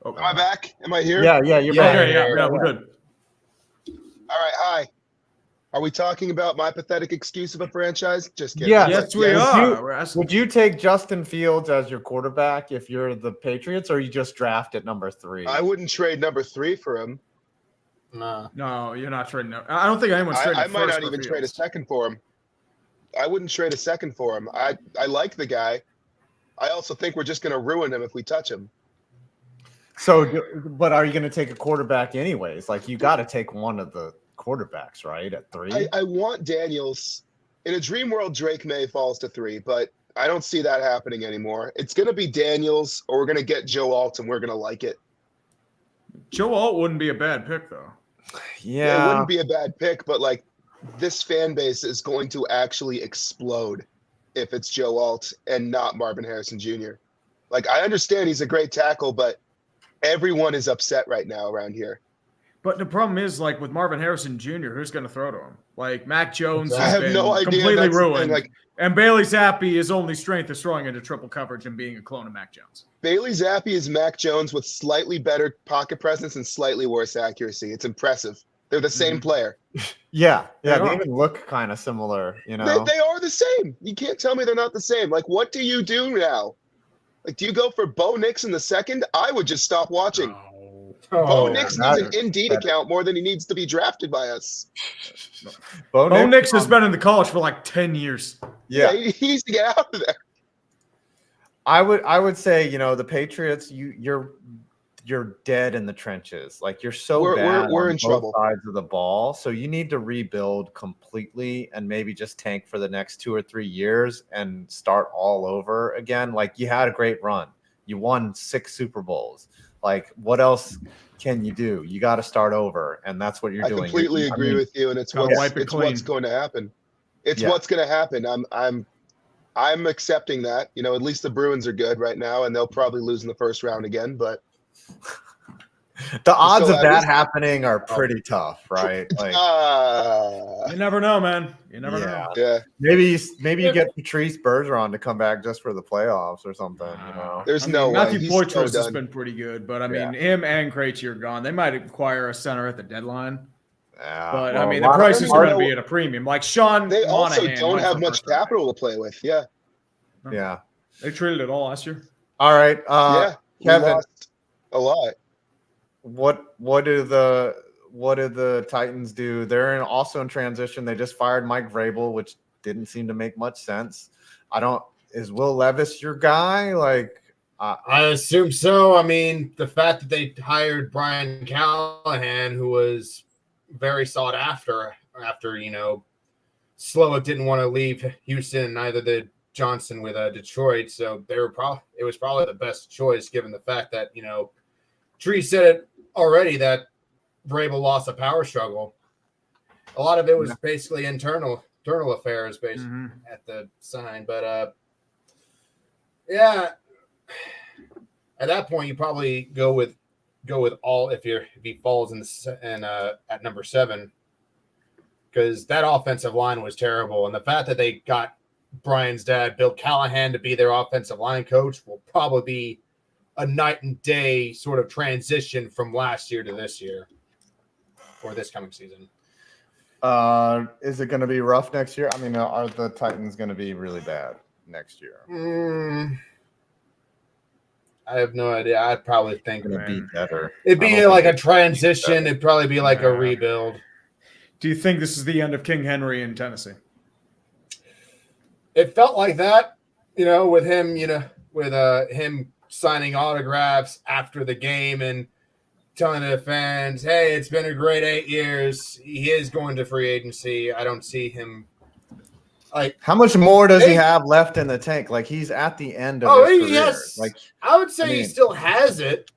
Am I back? Am I here? Yeah, you're back. Okay, yeah, we're good. All right, hi. Are we talking about my pathetic excuse of a franchise? Just kidding. Yes, we are. Would you take Justin Fields as your quarterback if you're the Patriots, or you just draft at number 3? I wouldn't trade number 3 for him. No, you're not trading. I don't think anyone's trading. I might not even trade a second for him. I wouldn't trade a second for him. I like the guy. I also think we're just going to ruin him if we touch him. So, but are you going to take a quarterback anyways? Like, you got to take one of the quarterbacks, right? At 3. I want Daniels. In a dream world, Drake May falls to 3, but I don't see that happening anymore. It's going to be Daniels, or we're going to get Joe Alt, and we're going to like it. Joe Alt wouldn't be a bad pick, though. Yeah, it wouldn't be a bad pick, but like this fan base is going to actually explode if it's Joe Alt and not Marvin Harrison Jr. Like, I understand he's a great tackle, but everyone is upset right now around here. But the problem is, like with Marvin Harrison Jr., who's going to throw to him? Like Mac Jones I has have been no idea. completely That's the thing, ruined. like- and Bailey Zappi, his only strength is throwing into triple coverage and being a clone of Mac Jones. Bailey Zappi is Mac Jones with slightly better pocket presence and slightly worse accuracy. It's impressive. They're the same player. Yeah, They they are. even look kind of similar, you know. They are the same. You can't tell me they're not the same. Like, what do you do now? Like, do you go for Bo Nix in the second? I would just stop watching. Bo Nix needs an Indeed account more than he needs to be drafted by us. Bo Nix has been in the college for like 10 years. Yeah. He needs to get out of there. I would say, you know, the Patriots, you're dead in the trenches. Like, you're so bad we're on in both trouble. sides of the ball. So you need to rebuild completely and maybe just tank for the next 2 or 3 years and start all over again. Like, you had a great run. You won 6 Super Bowls. Like, what else can you do? You got to start over, and that's what you're doing. I completely agree with you, and it's what's going to happen. It's what's going to happen. I'm accepting that. You know, at least the Bruins are good right now, and they'll probably lose in the first round again. But the odds of that happening are pretty tough, right? Like, you never know, man. You never know. Yeah. Maybe you get Patrice Bergeron to come back just for the playoffs or something. You know, There's Matthew He's Poitras so has done. been pretty good, but I mean, him and Krejci are gone. They might acquire a center at the deadline. But I mean, the prices are going to be at a premium. Like Sean They also Monahan don't went have for much first round. capital to play with. Yeah. Yeah. They traded it all last year. All right. Yeah. We Kevin, lost a lot. what what did the Titans do? They're also in transition. They just fired Mike Vrabel, which didn't seem to make much sense. Is Will Levis your guy? Like, I assume so. I mean, the fact that they hired Brian Callahan, who was very sought after, Slowick didn't want to leave Houston, and neither did Johnson with Detroit. So it was probably the best choice, given the fact that Tree said it already that Vrabel lost a power struggle. A lot of it was basically internal affairs based at the sign, but at that point you probably go with all if he falls at number 7, because that offensive line was terrible, and the fact that they got Brian's dad, Bill Callahan, to be their offensive line coach will probably be a night and day sort of transition from last year to this year or this coming season. Is it going to be rough next year? I mean, are the Titans going to be really bad next year? I have no idea. I'd probably think it'd be better. It'd be like a transition. It'd probably be like a rebuild. Do you think this is the end of King Henry in Tennessee? It felt like that, with him, him signing autographs after the game and telling the fans, hey, it's been a great 8 years. He is going to free agency. I don't see him. Like, how much more does he have left in the tank? Like, he's at the end of his career. Yes. Like, I would say he still has it.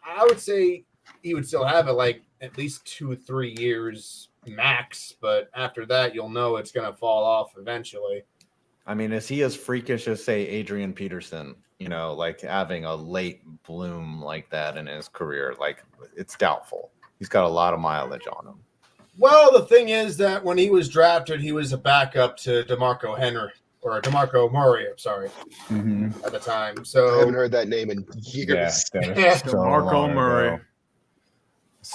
I would say he would still have it like at least 2-3 years max. But after that, you'll know it's going to fall off eventually. I mean, is he as freakish as, say, Adrian Peterson? Like having a late bloom like that in his career? Like, it's doubtful. He's got a lot of mileage on him. Well, the thing is that when he was drafted, he was a backup to DeMarco Murray, at the time. So I haven't heard that name in years. DeMarco Murray.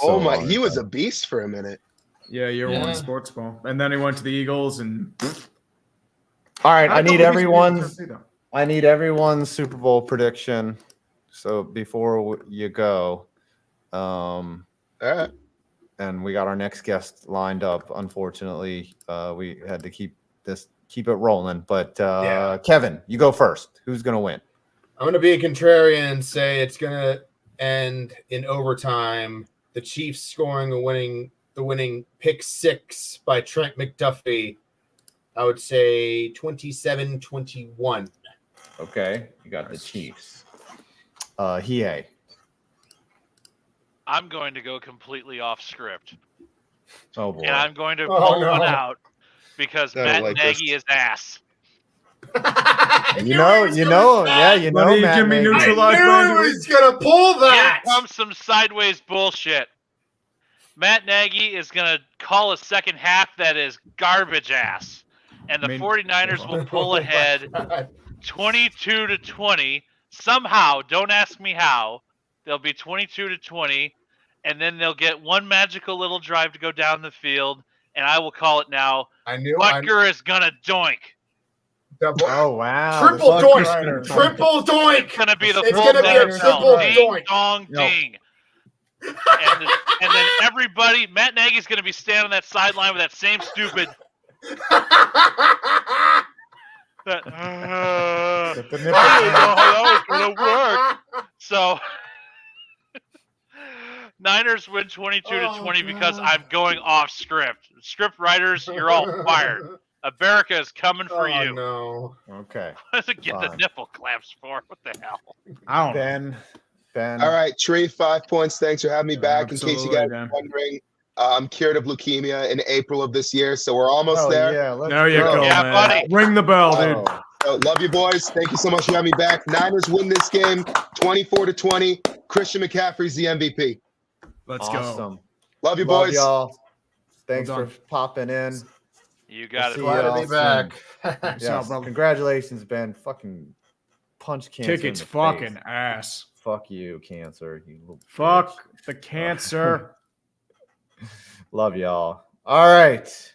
Oh my, he was a beast for a minute. Yeah, year one sports ball. And then he went to the Eagles and all right, I need everyone's Super Bowl prediction. So before you go, all right. And we got our next guest lined up. Unfortunately, we had to keep it rolling. But Kevin, you go first. Who's going to win? I'm going to be a contrarian and say it's going to end in overtime. The Chiefs scoring the winning pick 6 by Trent McDuffie. I would say 27-21. Okay, you got the Chiefs. Hiei. I'm going to go completely off script. Oh boy! And I'm going to pull one out because Matt Nagy is ass. You know, Matt give me Nagy. neutralized. I knew he was gonna pull that. Here comes some sideways bullshit. Matt Nagy is gonna call a second half that is garbage ass, and the 49ers will pull ahead 22-20 somehow. Don't ask me how. They'll be 22-20, and then they'll get one magical little drive to go down the field, and I will call it now. Butker is gonna doink. Oh wow! Triple doink! Triple doink! It's gonna be the It's full gonna be a triple ding doink. dong ding. And then everybody, Matt Nagy's gonna be standing on that sideline with that same stupid. I didn't know how that was gonna work. So Niners win 22-20 because I'm going off script. Script writers, you're all fired. America is coming for you. No. Okay. What does it get the nipple clamps for? What the hell? I don't know. Ben. All right, Tree, 5 points. Thanks for having me back. In case you guys Absolutely, are wondering, I'm cured of leukemia in April of this year, so we're almost there. Yeah, There you go, Yeah, man. buddy. Ring the bell, dude. So, love you, boys. Thank you so much for having me back. Niners win this game 24-20. Christian McCaffrey's the MVP. Let's go. Awesome. Love you, Love boys. y'all. Thanks Well for done. popping in. You got See it. y'all Glad to be back. soon. So, Yes. brother. Congratulations, Ben. Fucking punch cancer. in Tickets the fucking face. ass. Fuck you, cancer. You little Fuck the cancer. bitch. Love y'all. All right.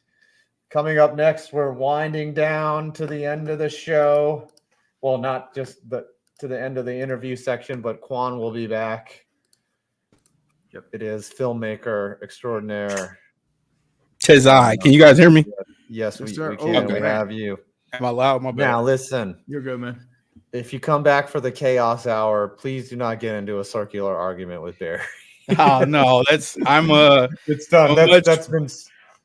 Coming up next, we're winding down to the end of the show. Well, not just to the end of the interview section, but Qwan will be back. Yep, it is filmmaker extraordinaire. Tis I. Can you guys hear me? Yes, Yes, we sir. can. Okay. We have you. Am I loud? My bad. Now listen. You're good, man. If you come back for the chaos hour, please do not get into a circular argument with Barry. Oh no, it's done.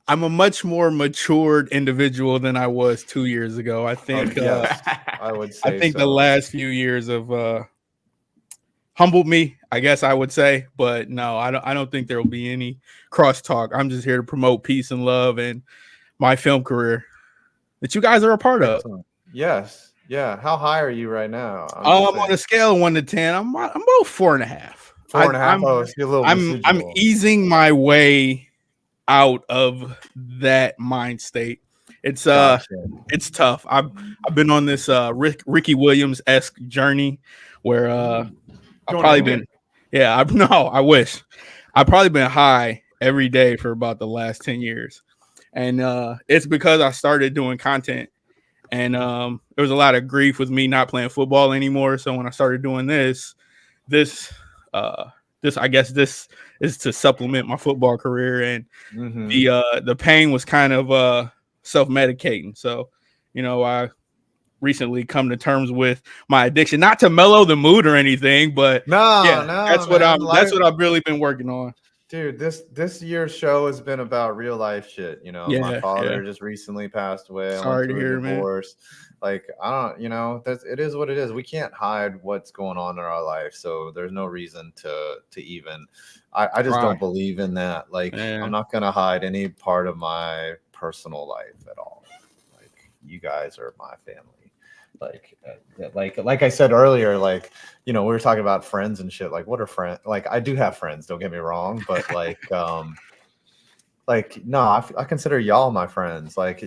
I'm a much more matured individual than I was 2 years ago. I think yes, I would say I think so. the last few years have humbled me, I guess I would say. But no, I don't think there will be any crosstalk. I'm just here to promote peace and love and my film career that you guys are a part of. Yes. Yeah. How high are you right now? I'm on a scale of 1 to 10. I'm about 4.5. 4.5. Oh, it's a little I'm residual. easing my way out of that mind state. It's it's tough. I've been on this Ricky Williams-esque journey where I've probably been I wish. I've probably been high every day for about the last 10 years. And it's because I started doing content. And there was a lot of grief with me not playing football anymore. So when I started doing this I guess this is to supplement my football career, and the pain was kind of self-medicating. So, I recently come to terms with my addiction, not to mellow the mood or anything, but that's what I've really been working on. Dude, this year's show has been about real life shit. My father just recently passed away. Sorry to hear, man. Like, I don't, it is what it is. We can't hide what's going on in our life. So there's no reason to even, I just don't believe in that. Like, I'm not going to hide any part of my personal life at all. Like, you guys are my family. Like I said earlier, we were talking about friends and shit. Like, what are friends? Like, I do have friends, don't get me wrong, but no, I consider y'all my friends. Like,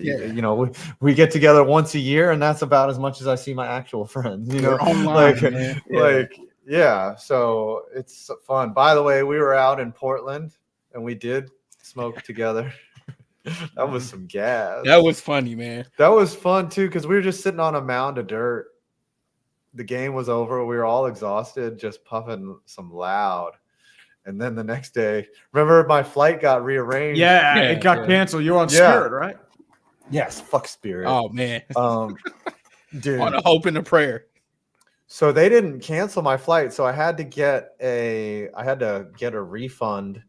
we get together once a year, and that's about as much as I see my actual friends. Online, So it's fun. By the way, we were out in Portland, and we did smoke together. That was some gas. That was funny, man. That was fun too, because we were just sitting on a mound of dirt. The game was over. We were all exhausted, just puffing some loud. And then the next day, remember my flight got rearranged. Yeah, it got canceled. You were on Spirit, right? Yes, fuck Spirit. Oh man. Dude. On a hope and a prayer. So they didn't cancel my flight, so I had to get a refund.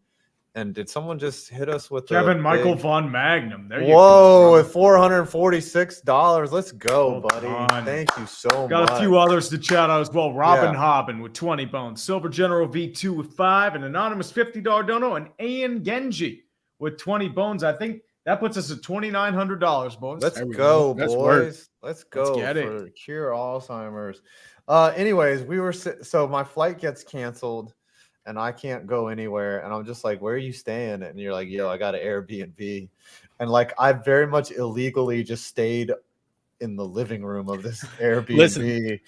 And did someone just hit us with Kevin Michael Von Magnum? There you go. With $446. Let's go, buddy. Thank you so much. Got a few others to chat out as well. Robin Hobbin with 20 bones. Silver General V2 with 5. An anonymous $50 dono. And Ian Genji with 20 bones. I think that puts us at $2,900, boys. Let's go, boys. Let's go. Let's get for cure Alzheimer's. Anyways, so my flight gets canceled. And I can't go anywhere. And I'm just like, where are you staying? And you're like, yo, I got an Airbnb. And like, I very much illegally just stayed in the living room of this Airbnb.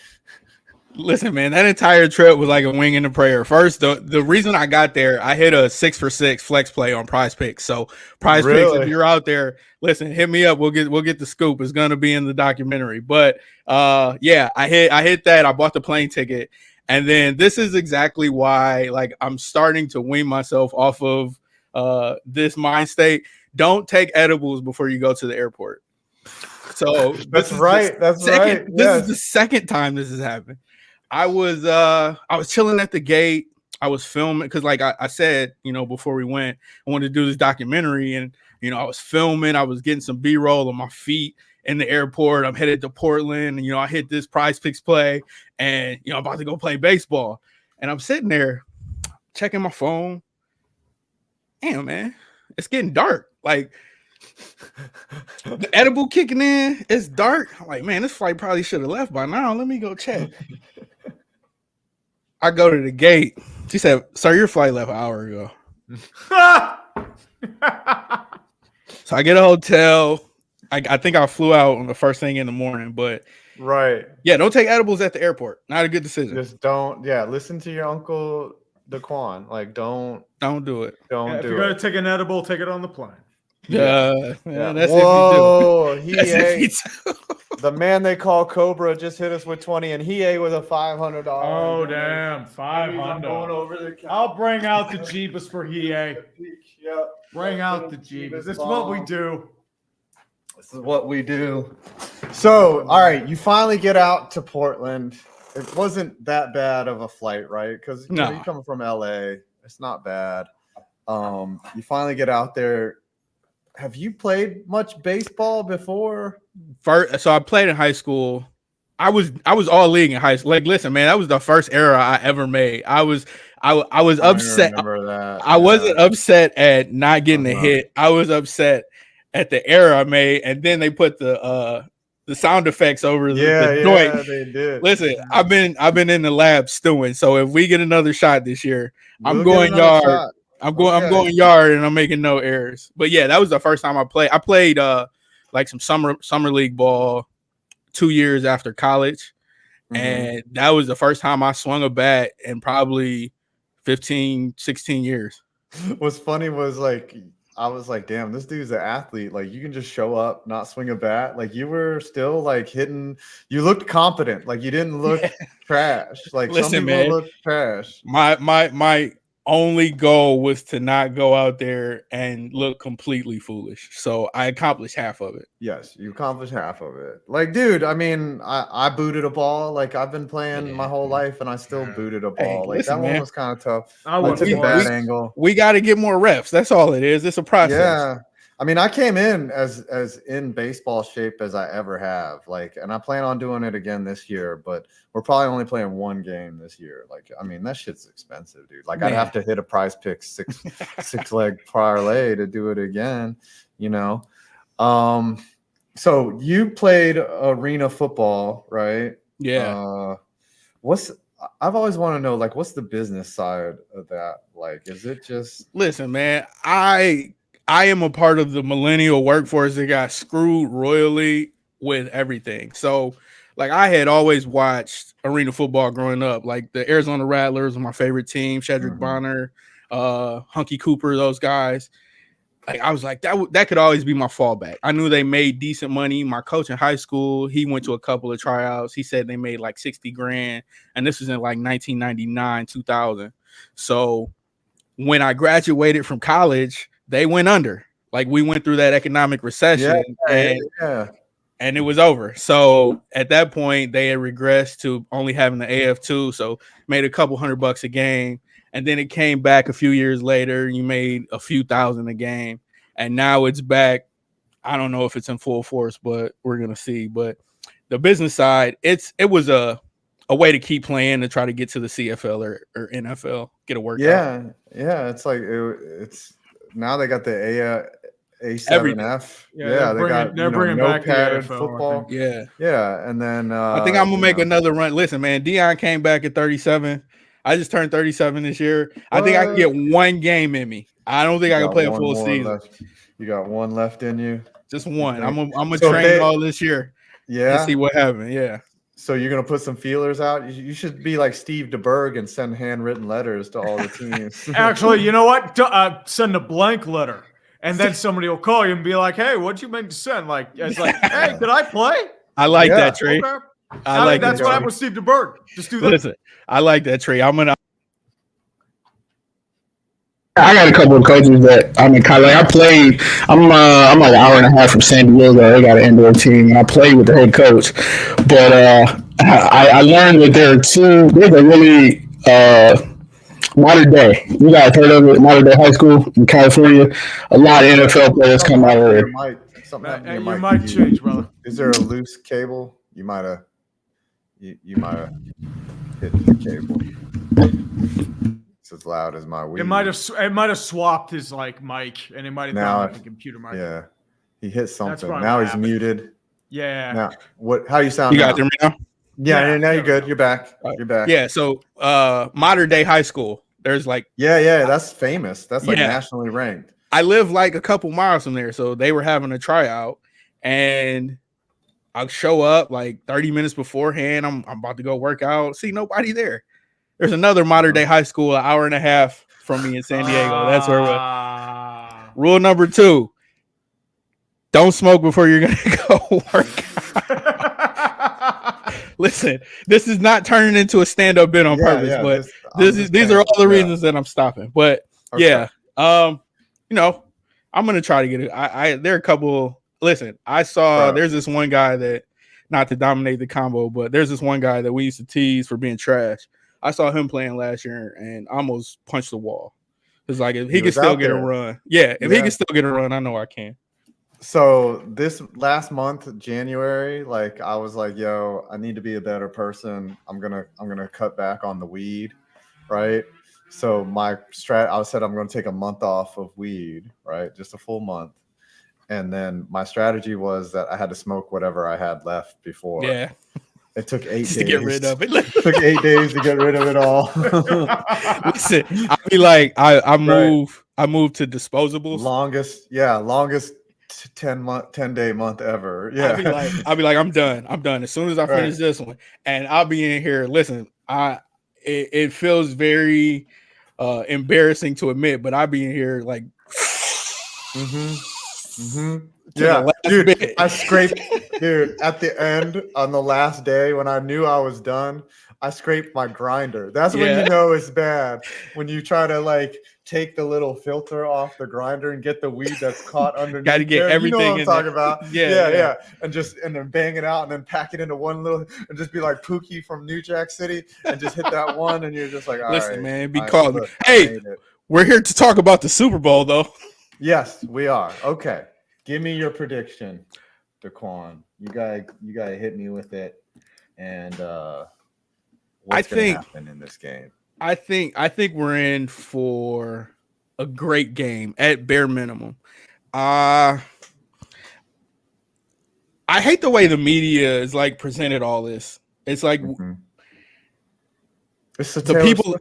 Listen, man, that entire trip was like a wing and a prayer. First, the reason I got there, I hit a 6-for-6 flex play on Prize Picks. So Prize Picks, if you're out there, listen, hit me up. We'll get the scoop. It's gonna be in the documentary. But I hit that. I bought the plane ticket. And then this is exactly why, like, I'm starting to wean myself off of this mind state. Don't take edibles before you go to the airport. So That's right. This is the second time this has happened. I was chilling at the gate. I was filming because, like I said, before we went, I wanted to do this documentary, and I was filming. I was getting some B-roll on my feet in the airport. I'm headed to Portland, and I hit this Prize Picks play, and I'm about to go play baseball. And I'm sitting there checking my phone. Damn, man, it's getting dark. Like, the edible kicking in, it's dark. I'm like, man, this flight probably should have left by now. Let me go check. I go to the gate. She said, sir, your flight left an hour ago. So I get a hotel. I think I flew out on the first thing in the morning, but don't take edibles at the airport. Not a good decision. Just don't. Yeah, listen to your uncle, the Qwan. Like, don't do it. If you're gonna take an edible, take it on the plane. That's Whoa, if you do. the man they call Cobra just hit us with 20, and he ate with a $500. Oh damn, Going $500. over the counter. I'll bring out the Jeebus for Hiei. Yep. Bring out the Jeebus. This is what we do. This is what we do. So, all right, you finally get out to Portland. It wasn't that bad of a flight, right? Because you're coming from LA. It's not bad. You finally get out there. Have you played much baseball before? So I played in high school. I was all league in high school. Like, listen, man, that was the first error I ever made. I was upset. I wasn't upset at not getting a hit. I was upset at the error I made, and then they put the sound effects over the joint. They did. Listen, I've been in the lab stewing. So if we get another shot this year, I'm going yard. I'm going yard, and I'm making no errors. But yeah, that was the first time I played. I played like some summer league ball 2 years after college, and that was the first time I swung a bat in probably 15, 16 years. What's funny was like I was like, damn, this dude's an athlete. Like, you can just show up, not swing a bat. Like, you were still like hitting. You looked confident. Like, you didn't look trash. Like, Listen, some people man, look trash. My only goal was to not go out there and look completely foolish. So I accomplished half of it. Yes, you accomplished half of it. Like, dude, I mean, I booted a ball. Like, I've been playing my whole life, and I still booted a ball. Like, listen, that man, one was kind of tough. I took a bad angle. We got to get more reps. That's all it is. It's a process. Yeah. I mean, I came in as in baseball shape as I ever have. Like, and I plan on doing it again this year, but we're probably only playing one game this year. Like, I mean, that shit's expensive, dude. Like, I'd have to hit a Prize Pick six leg parlay to do it again, you know. So you played arena football, right? Yeah. I've always wanted to know, like, what's the business side of that? Like, is it just listen, man, I am a part of the millennial workforce that got screwed royally with everything. So, like, I had always watched arena football growing up. Like, the Arizona Rattlers were my favorite team. Shedrick Bonner, Hunky Cooper, those guys. Like, I was like, that could always be my fallback. I knew they made decent money. My coach in high school, he went to a couple of tryouts. He said they made like $60,000, and this was in like 1999, 2000. So when I graduated from college, they went under. Like, we went through that economic recession, and it was over. So at that point, they had regressed to only having the AF2, so made a couple $100 a game. And then it came back a few years later. You made a few thousand a game, and now it's back. I don't know if it's in full force, but we're gonna see. But the business side, it was a way to keep playing to try to get to the CFL or NFL, get a workout. Yeah. It's like it's now they got the A7F. They're bringing back padded the AFL, football. Yeah. And then I think I'm gonna make another run. Listen, man, Dion came back at 37. I just turned 37 this year. I think I can get one game in me. I don't think I can play a full season. Left. You got one left in you. Just one. I'm gonna train all this year. Yeah. To see what happens. Yeah. So you're gonna put some feelers out. You should be like Steve DeBerg and send handwritten letters to all the teams. Actually, you know what? Send a blank letter, and then somebody will call you and be like, "Hey, what'd you meant to send?" Like, it's like, "Hey, did I play?" I like that, Trey. Okay. I like that's that, what Trey. happened with Steve DeBerg. Just do that. Listen, I like that, Trey. I got a couple of coaches that I'm in college. I played. I'm like an hour and a half from San Diego. They got an indoor team, and I played with the head coach. But I learned that there's a really modern day. You guys heard of it? Modern day high school in California. A lot of NFL players come out of there. Your mic change, brother. Is there a loose cable? You might have. You might have hit the cable. It's as loud as my weed. It might have swapped his like mic, and it might have gone like the computer mic. Yeah, he hit something. probably Now what he's happened. muted. Yeah. Now what? How you sound? You now? guys hear me now? Yeah. Now you're good. You're back. You're back. Yeah. So modern day high school. There's like that's famous. That's like Yeah. nationally ranked. I live like a couple miles from there, so they were having a tryout, and I'll show up like 30 minutes beforehand. I'm about to go work out. See nobody there. There's another modern day high school an hour and a half from me in San Diego. That's where rule number 2: don't smoke before you're gonna go work out. listen, this is not turning into a stand-up bit on purpose, but these are all the reasons that I'm stopping. But yeah, you know, I'm gonna try to get it. There are a couple. Listen, I saw there's this one guy that, not to dominate the combo, but there's this one guy that we used to tease for being trash. I saw him playing last year and almost punched the wall. It's like if he can still get a run, if he can still get a run, I know I can. So this last month, January, like I was like, yo, I need to be a better person. I'm gonna cut back on the weed, right? So I said I'm gonna take a month off of weed, right? Just a full month. And then my strategy was that I had to smoke whatever I had left before. Yeah. It took 8 days to get rid of it. It took 8 days to get rid of it all. Listen, I'll be like, I moved to disposables. Longest 10-day month ever. Yeah. I'll be like, I'm done. As soon as I finish this one. And I'll be in here. Listen, it feels very embarrassing to admit, but I'll be in here like yeah, dude, I scraped, dude, at the end on the last day when I knew I was done, I scraped my grinder. That's when you know it's bad. When you try to like take the little filter off the grinder and get the weed that's caught underneath. Got to get everything. You know what I'm talking there. about? Yeah. And then bang it out and then pack it into one little and just be like Pookie from New Jack City and just hit that one and you're just like, all listen, right, man, be calling me. Hey, we're here to talk about the Super Bowl though. Yes, we are. Okay. Give me your prediction, Qwan. You gotta hit me with it. And what's gonna happen in this game? I think we're in for a great game at bare minimum. I hate the way the media is like presented all this. It's like it's the people.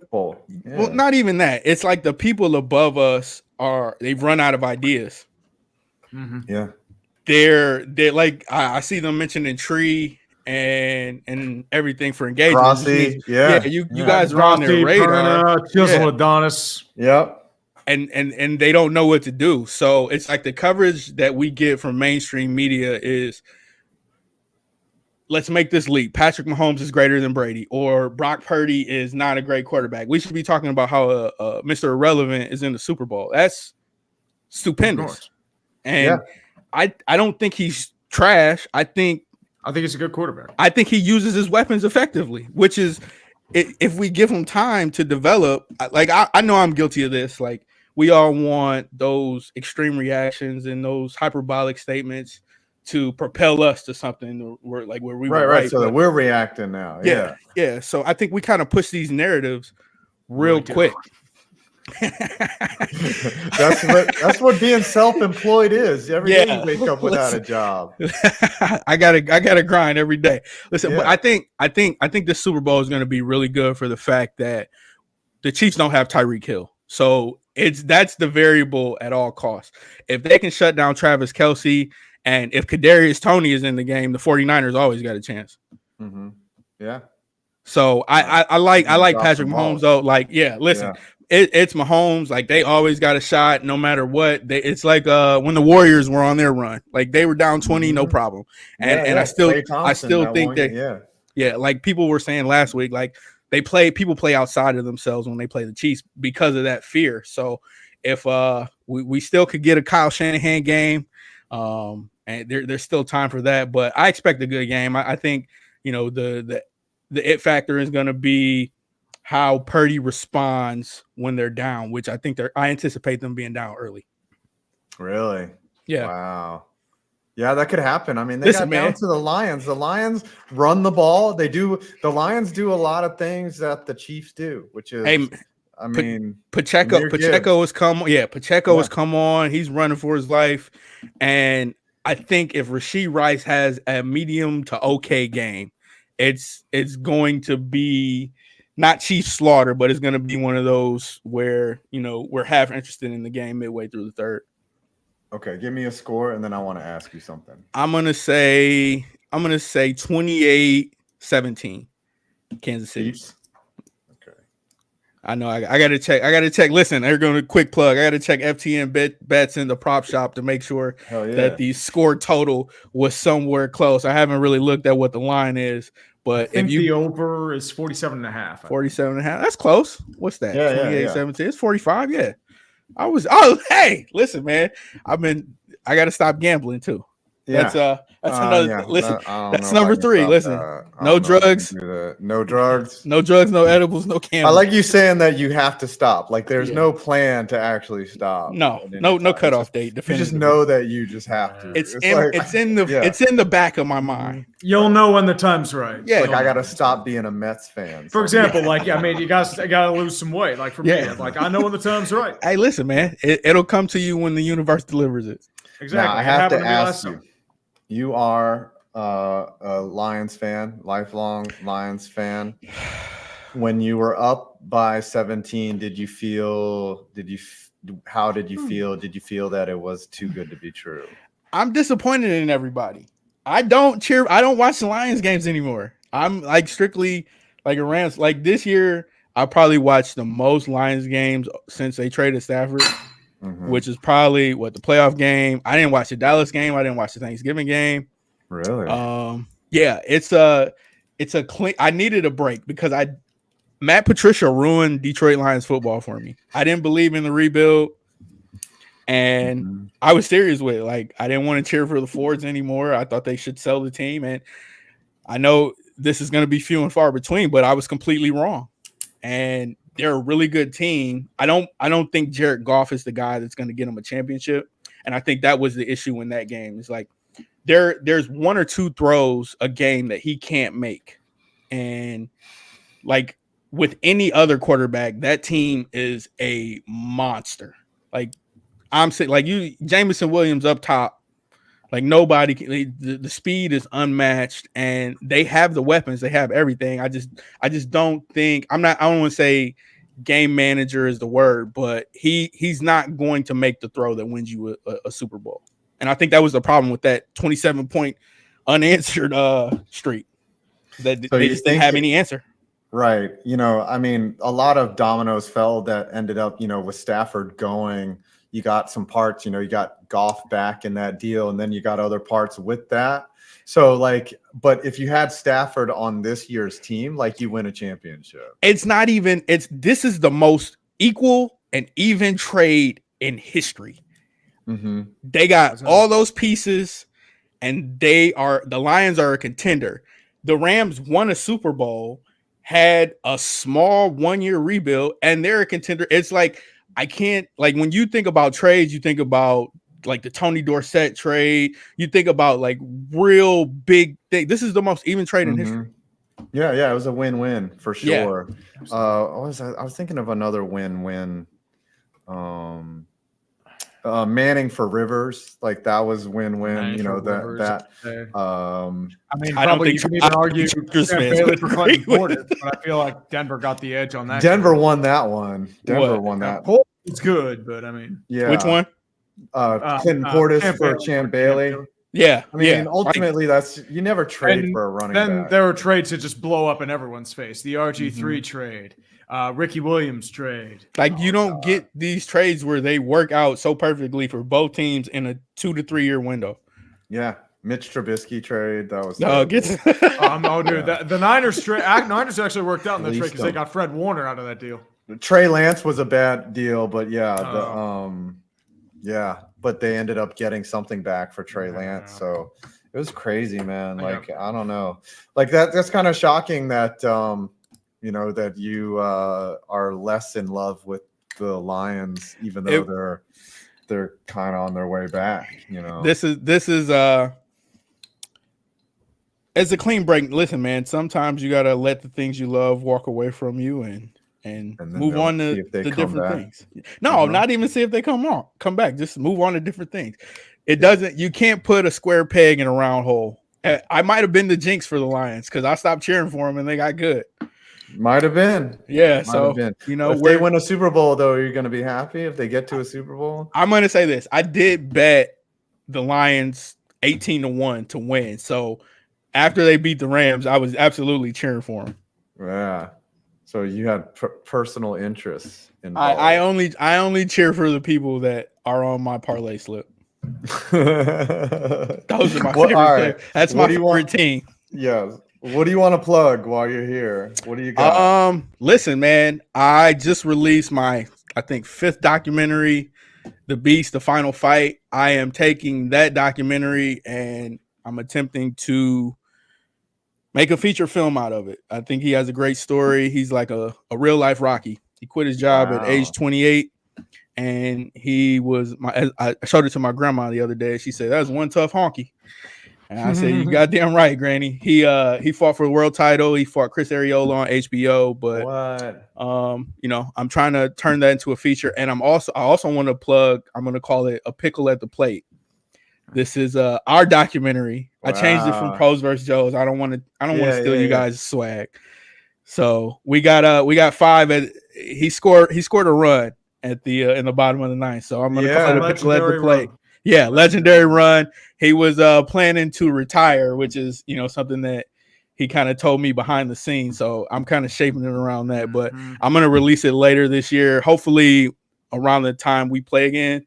Yeah. Well, not even that. It's like the people above us they've run out of ideas. Yeah, they're like I see them mentioning Tree and everything for engagement. Rossi, you guys are on their radar. Chiseled Adonis. Yep. And they don't know what to do. So it's like the coverage that we get from mainstream media is, let's make this leap. Patrick Mahomes is greater than Brady, or Brock Purdy is not a great quarterback. We should be talking about how Mr. Irrelevant is in the Super Bowl. That's stupendous. And I don't think he's trash. I think he's a good quarterback. I think he uses his weapons effectively, which is if we give him time to develop. Like I know I'm guilty of this. Like we all want those extreme reactions and those hyperbolic statements to propel us to something where we were right. So that we're reacting now. Yeah. So I think we kind of push these narratives real quick. That's what being self-employed is. Every day you wake up without a job. I gotta grind every day. Listen, but I think the Super Bowl is going to be really good for the fact that the Chiefs don't have Tyreek Hill, so that's the variable at all costs. If they can shut down Travis Kelce, and if Kadarius Toney is in the game, the 49ers always got a chance. Yeah. So I like Patrick Mahomes though. Like listen. It's Mahomes. Like they always got a shot, no matter what. It's like when the Warriors were on their run, like they were down 20, no problem. And I still think that like people were saying last week, like people play outside of themselves when they play the Chiefs because of that fear. So if we still could get a Kyle Shanahan game, and there's still time for that, but I expect a good game. I think the it factor is going to be how Purdy responds when they're down, which I anticipate them being down early. Really? Yeah. Wow. Yeah, that could happen. I mean, they got down to the Lions. The Lions run the ball. The Lions do a lot of things that the Chiefs do, which is Pacheco has come. Yeah, Pacheco has come on. He's running for his life. And I think if Rashee Rice has a medium to okay game, it's going to be not Chief slaughter, but it's going to be one of those where, we're half interested in the game midway through the third. Okay, give me a score, and then I want to ask you something. I'm going to say 28-17, Kansas City. Okay. I know I got to check. Listen, they're going to quick plug. I got to check FTN bets in the prop shop to make sure that the score total was somewhere close. I haven't really looked at what the line is, But I think if you the over is 47.5. 47.5, that's close. What's that? Yeah, 28, yeah. 17. It's 45. Yeah. Hey, listen, man. I got to stop gambling too. That's another. Yeah. Listen, know that's if number I can 3. stop Listen, that. I no don't know if I can drugs, do that. No drugs, no drugs, no edibles, no I gambling. like you saying that you have to stop. Like there's no plan to actually stop. No cutoff date. You just know that you just have to. It's in the back of my mind. You'll know when the time's right. Yeah, like I gotta stop being a Mets fan. For example, like I mean, you gotta lose some weight. Like for me, like I know when the time's right. Hey, listen, man, it'll come to you when the universe delivers it. Exactly. Now, I have to ask you. You are a Lions fan, lifelong Lions fan. When you were up by 17, how did you feel? Did you feel that it was too good to be true? I'm disappointed in everybody. I don't watch the Lions games anymore. I'm like strictly like a Rams. Like this year, I probably watched the most Lions games since they traded Stafford, which is probably the playoff game. I didn't watch the Dallas game. I didn't watch the Thanksgiving game. Really? Yeah, it's a clean. I needed a break because Matt Patricia ruined Detroit Lions football for me. I didn't believe in the rebuild, and I was serious with it. Like I didn't want to cheer for the Fords anymore. I thought they should sell the team, and I know this is going to be few and far between, but I was completely wrong. And they're a really good team. I don't think Jared Goff is the guy that's going to get them a championship, and I think that was the issue in that game. It's like there's 1 or 2 throws a game that he can't make, and like with any other quarterback, that team is a monster. Like I'm saying, like Jameson Williams up top, like nobody can. The speed is unmatched, and they have the weapons. They have everything. I just don't think I don't want to say game manager is the word, but he's not going to make the throw that wins you a Super Bowl. And I think that was the problem with that 27-point unanswered streak. That they just didn't have any answer. Right. I mean, a lot of dominoes fell that ended up, with Stafford going. You got some parts, you got Goff back in that deal, and then you got other parts with that. So, but if you had Stafford on this year's team, you win a championship. It's not even, this is the most equal and even trade in history. Mm-hmm. They got all those pieces, and the Lions are a contender. The Rams won a Super Bowl, had a small 1-year rebuild, and they're a contender. It's like, I can't, when you think about trades, you think about the Tony Dorsett trade, you think about real big thing. This is the most even trade in history. Yeah, it was a win-win for sure. Yeah. I was thinking of another win-win. Manning for Rivers, that was win-win. I mean, probably you can even argue Bailey for Clinton Portis, but I feel like Denver got the edge on that. Denver won that one. Denver won that. It's good, but I mean, yeah. Which one? Clinton Portis for Champ Bailey. Yeah, I mean, ultimately, you never trade for a running back. Then there were trades that just blow up in everyone's face. The RG3 trade. Ricky Williams trade. You don't get these trades where they work out so perfectly for both teams in a 2 to 3 year window. Yeah, Mitch Trubisky trade. That was dude. The Niners trade. Niners actually worked out in the trade because they got Fred Warner out of that deal. Trey Lance was a bad deal, but but they ended up getting something back for Trey Lance. So it was crazy, man. I don't know. That's kind of shocking that. That you are less in love with the Lions, even though they're kind of on their way back. This is it's a clean break. Listen, man, sometimes you gotta let the things you love walk away from you and move on to the different things. No, not even see if they come back. Just move on to different things. You can't put a square peg in a round hole. I might have been the jinx for the Lions because I stopped cheering for them and they got good. Might have been. Yeah. If they win a Super Bowl, though, are you going to be happy if they get to a Super Bowl? I'm going to say this. I did bet the Lions 18-1 to win. So after they beat the Rams, I was absolutely cheering for them. Yeah. So you had personal interests in I only cheer for the people that are on my parlay slip. Those are my favorite. That's my favorite team. Yeah. What do you want to plug while you're here? What do you got? Listen, man, I just released my, I think, 5th documentary, The Beast, The Final Fight. I am taking that documentary and I'm attempting to make a feature film out of it. I think he has a great story. He's like a real life Rocky. He quit his job at age 28, and he was I showed it to my grandma the other day. She said, "That was one tough honky." And I said, "You goddamn right, Granny." He fought for the world title. He fought Chris Arreola on HBO. But you know, I'm trying to turn that into a feature. And I also want to plug. I'm going to call it A Pickle at the Plate. This is our documentary. Wow. I changed it from Pros vs. Joe's. I don't want to steal you guys' swag. So we got 5. He scored a run at the in the bottom of the 9th. So I'm going to call it A Pickle at the Plate. Run. Yeah, legendary run. He was planning to retire, which is, you know, something that he kind of told me behind the scenes. So I'm kind of shaping it around that. But I'm going to release it later this year, hopefully around the time we play again.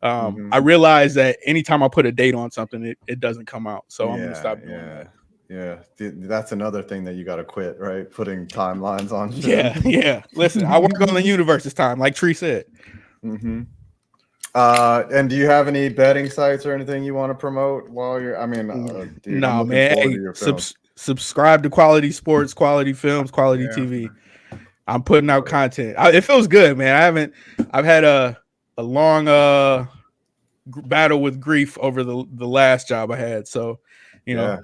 I realize that anytime I put a date on something, it doesn't come out. So I'm going to stop doing that. Yeah, that's another thing that you got to quit, right? Putting timelines on shit. Yeah. Listen, I work on the universe this time, like Tree said. And do you have any betting sites or anything you want to promote while you're? I mean, dude, no, man. Hey, subscribe to Quality Sports, Quality Films, Quality TV. I'm putting out content. It feels good, man. I've had a long battle with grief over the last job I had. So, you know,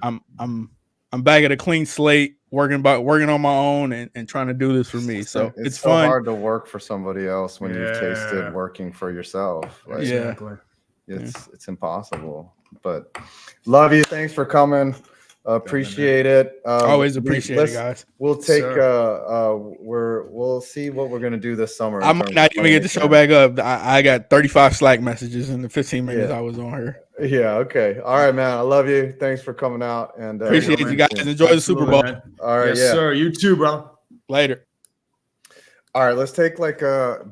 I'm back at a clean slate, working on my own and trying to do this for me. So it's so fun. hard to work for somebody else when you've tasted working for yourself. Like, it's impossible. But love you. Thanks for coming. Appreciate it. Always appreciate it, guys. We'll take we'll see what we're gonna do this summer. I might not even get the show back up. I got 35 Slack messages in the 15 minutes I was on here. Yeah, okay. All right, man. I love you. Thanks for coming out. And appreciate you guys. Enjoy the Super Bowl. Man. All right, yes, sir. You too, bro. Later. All right, let's take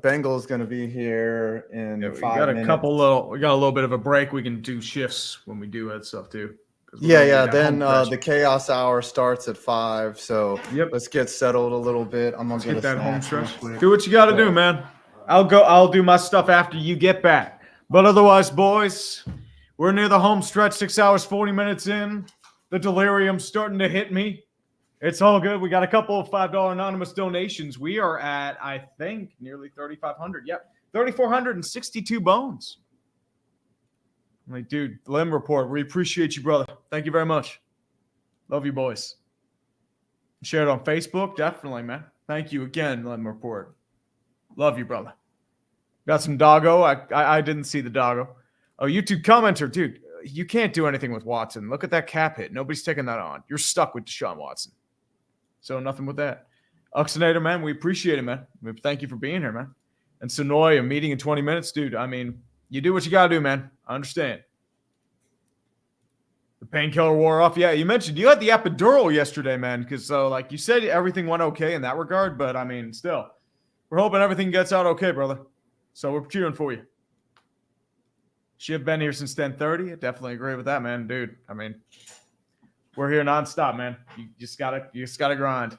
Bengal's gonna be here in 5 minutes. We got a little bit of a break. We can do shifts when we do that stuff too. Then the chaos hour starts at 5. So let's get settled a little bit. I'm gonna get that home stretch. Do what you got to do, man. I'll do my stuff after you get back. But otherwise, boys, we're near the home stretch. 6 hours 40 minutes in. The delirium's starting to hit me. It's all good. We got a couple of $5 anonymous donations. We are at, I think, nearly 3,500. Yep, 3,462 bones. I'm like, dude, Lim Report, we appreciate you, brother. Thank you very much. Love you, boys. Share it on Facebook, definitely, man. Thank you again, Lim Report. Love you, brother. Got some doggo. I didn't see the doggo. Oh, YouTube commenter, dude. You can't do anything with Watson. Look at that cap hit. Nobody's taking that on. You're stuck with Deshaun Watson. So nothing with that. Oxinator, man, we appreciate it, man. Thank you for being here, man. And Sonoy, a meeting in 20 minutes, dude. I mean, you do what you got to do, man. I understand. The painkiller wore off. Yeah, you mentioned you had the epidural yesterday, man. Because like you said, everything went okay in that regard. But I mean, still, we're hoping everything gets out okay, brother. So we're cheering for you. She have been here since 10:30. I definitely agree with that, man, dude. I mean, we're here nonstop, man. You just gotta grind.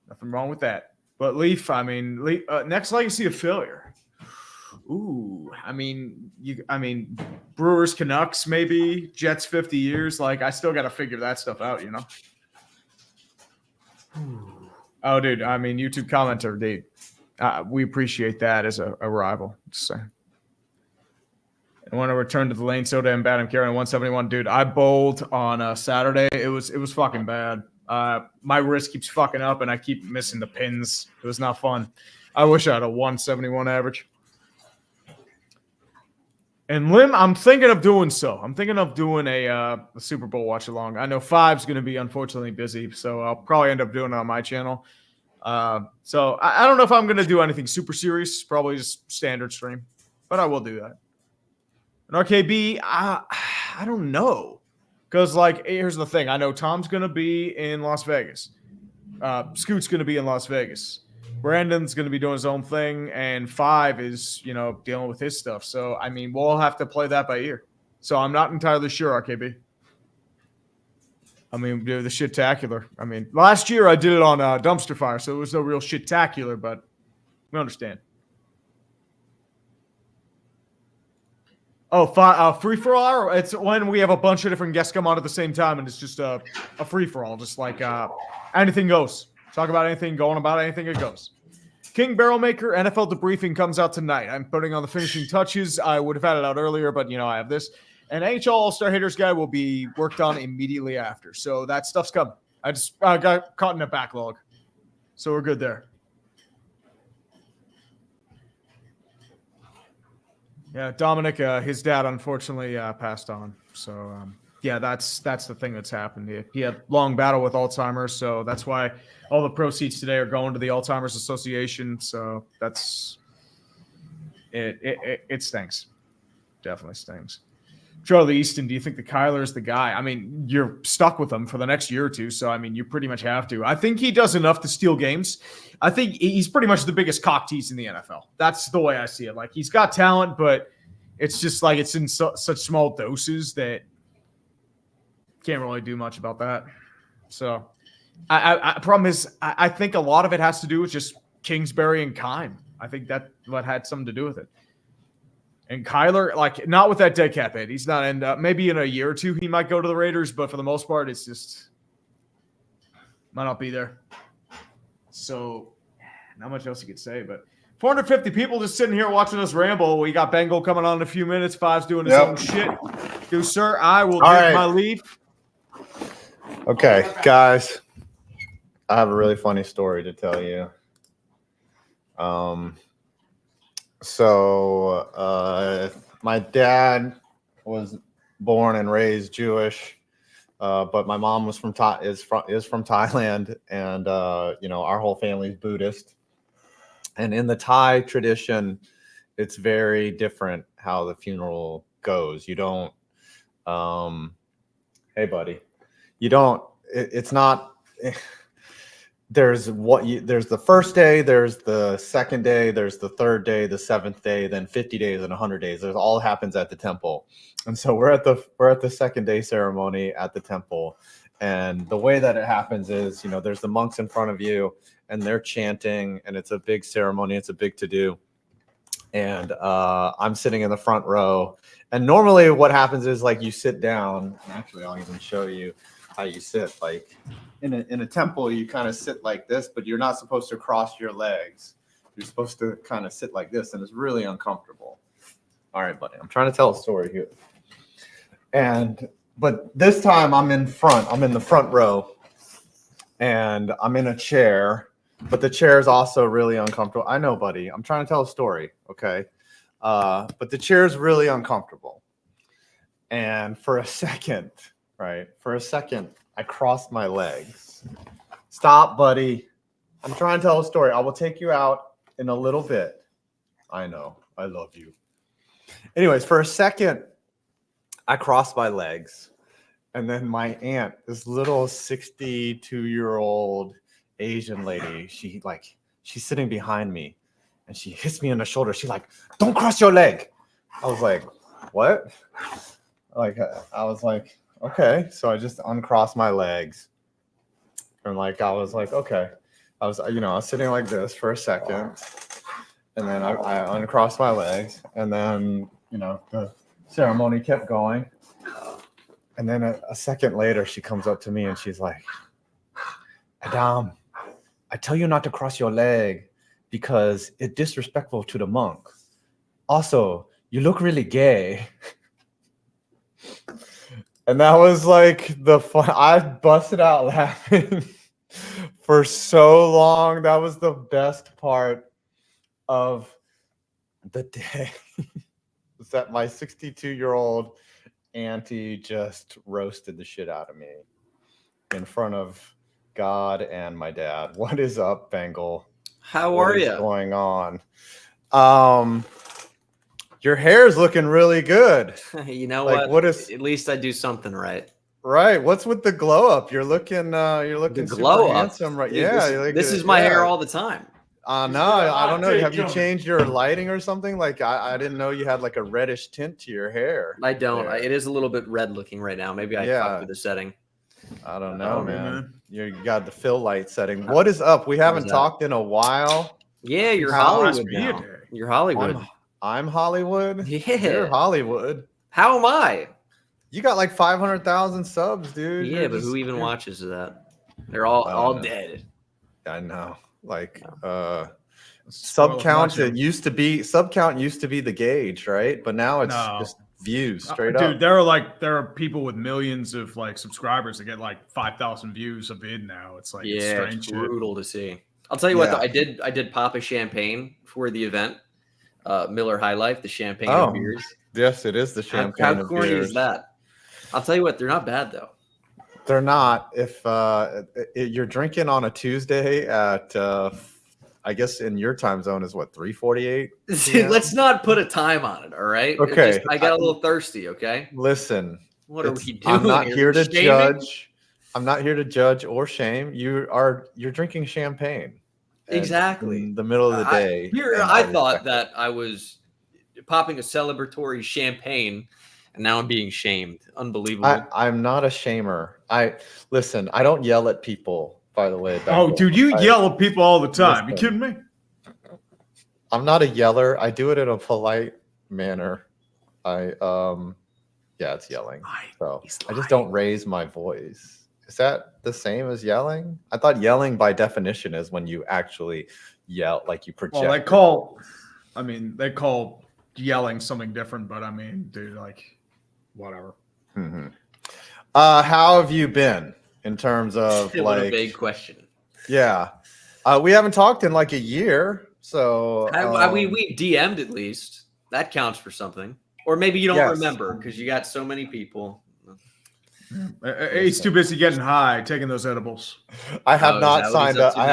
Nothing wrong with that. But Leaf, I mean, next legacy of failure. Ooh, I mean, Brewers, Canucks, maybe Jets, 50 years. Like, I still got to figure that stuff out, you know. Oh, dude, I mean, YouTube commenter, dude. We appreciate that as a rival. Just saying. I want to return to the lane soda and Badham carrying 171. Dude, I bowled on Saturday. It was fucking bad. My wrist keeps fucking up and I keep missing the pins. It was not fun. I wish I had a 171 average. And Lim, I'm thinking of doing so. I'm thinking of doing a Super Bowl watch along. I know 5's going to be unfortunately busy, so I'll probably end up doing it on my channel. So I don't know if I'm going to do anything super serious. Probably just standard stream, but I will do that. And RKB, I don't know. Because, like, here's the thing. I know Tom's going to be in Las Vegas. Scoot's going to be in Las Vegas. Brandon's going to be doing his own thing. And 5 is, dealing with his stuff. So, I mean, we'll have to play that by ear. So, I'm not entirely sure, RKB. I mean, the shit-tacular. I mean, last year I did it on dumpster fire, so it was no real shit-tacular, but we understand. Oh, free-for-all? It's when we have a bunch of different guests come on at the same time, and it's just a free-for-all, just like anything goes. Talk about anything, going about anything, it goes. King Barrel Maker, NFL Debriefing comes out tonight. I'm putting on the finishing touches. I would have had it out earlier, but, I have this. And NHL All-Star Hitters Guide will be worked on immediately after. So that stuff's coming. I just got caught in a backlog. So we're good there. Yeah, Dominic, his dad unfortunately passed on. So, that's the thing that's happened. He had long battle with Alzheimer's, so that's why all the proceeds today are going to the Alzheimer's Association. So that's it. It stinks. Definitely stinks. Charlie Easton, do you think the Kyler is the guy? I mean, you're stuck with him for the next year or two, so I mean, you pretty much have to. I think he does enough to steal games. I think he's pretty much the biggest cock tease in the NFL. That's the way I see it. Like, he's got talent, but it's just like it's in such small doses that can't really do much about that. So, problem is, I think a lot of it has to do with just Kingsbury and Kime. I think that what had something to do with it. And Kyler, like, not with that dead cap hit. He's not end up. Maybe in a year or two he might go to the Raiders, but for the most part, it's just might not be there. So, not much else you could say. But 450 people just sitting here watching us ramble. We got Bengal coming on in a few minutes. Five's doing his own shit. Do, sir, I will take my leave. Okay, guys, I have a really funny story to tell you. So my dad was born and raised Jewish, but my mom was from is from Thailand, and our whole family's Buddhist. And in the Thai tradition, it's very different how the funeral goes. You don't, hey buddy, you don't. It's not. There's the first day, there's the second day, there's the third day, the seventh day, then 50 days and 100 days. There's all happens at the temple. And so we're at the second day ceremony at the temple. And the way that it happens is, there's the monks in front of you and they're chanting, and it's a big ceremony. It's a big to-do. And I'm sitting in the front row. And normally what happens is, like, you sit down. Actually, I'll even show you how you sit. Like, in a temple, you kind of sit like this, but you're not supposed to cross your legs. You're supposed to kind of sit like this, and it's really uncomfortable. All right, buddy, I'm trying to tell a story here. But this time I'm in front. I'm in the front row, and I'm in a chair, but the chair is also really uncomfortable. I know, buddy. I'm trying to tell a story, okay? But the chair is really uncomfortable. And for a second, I crossed my legs. Stop, buddy. I'm trying to tell a story. I will take you out in a little bit. I know. I love you. Anyways, for a second, I crossed my legs. And then my aunt, this little 62-year-old Asian lady, she's sitting behind me. And she hits me on the shoulder. She's like, "Don't cross your leg." I was like, "What?" I was like, okay, so I just uncrossed my legs, and I was like, okay, I was sitting like this for a second, and then I uncrossed my legs, and then the ceremony kept going, and then a second later she comes up to me and she's like, "Adam, I tell you not to cross your leg because it's disrespectful to the monk. Also, you look really gay." And that was like the fun. I busted out laughing for so long. That was the best part of the day. Was that my 62-year-old auntie just roasted the shit out of me in front of God and my dad. What is up, Bengal? How are you? What's going on? Your hair is looking really good. You know what? At least I do something right. Right. What's with the glow up? You're looking the glow super up. handsome, right? Dude, yeah. This is my hair all the time. No, I don't know. Have you changed your lighting or something? Like I didn't know you had like a reddish tint to your hair. I don't. It is a little bit red looking right now. Maybe I fucked with the setting. I don't know, man. You got the fill light setting. What is up? We haven't talked in a while. Yeah, you're Hollywood now. You're Hollywood. I'm Hollywood. Yeah, you're Hollywood. How am I? You got like 500,000 subs, dude. Yeah, but who even watches that? They're all dead. I know. Like sub count used to be the gauge, right? But now it's just views straight up. Dude, there are people with millions of like subscribers that get like 5,000 views a vid now. It's like it's strange, it's brutal to see. I'll tell you what, though, I did pop a champagne for the event. Miller High Life, the champagne and beers. Yes, it is the champagne. How corny is that? I'll tell you what, they're not bad though. They're not. If you're drinking on a Tuesday at, I guess in your time zone is what, 3:48? Let's not put a time on it. All right. Okay. I got a little thirsty. Okay. Listen. What are we doing? I'm not here to Shaming? judge. I'm not here to judge or shame. You're drinking champagne. Exactly. In the middle of the day. I thought that I was popping a celebratory champagne. And now I'm being shamed. Unbelievable. I'm not a shamer. I don't yell at people, by the way. Dude, you yell at people all the time. You kidding me? I'm not a yeller. I do it in a polite manner. It's yelling. So I just don't raise my voice. Is that the same as yelling? I thought yelling by definition is when you actually yell, like you project. Well, they call yelling something different, but I mean, dude, like whatever. Mm-hmm. How have you been in terms of Still like a vague question? Yeah, we haven't talked in like a year, so we DM'd at least. That counts for something, or maybe you don't remember because you got so many people. He's too busy getting high, taking those edibles. I have not signed up. I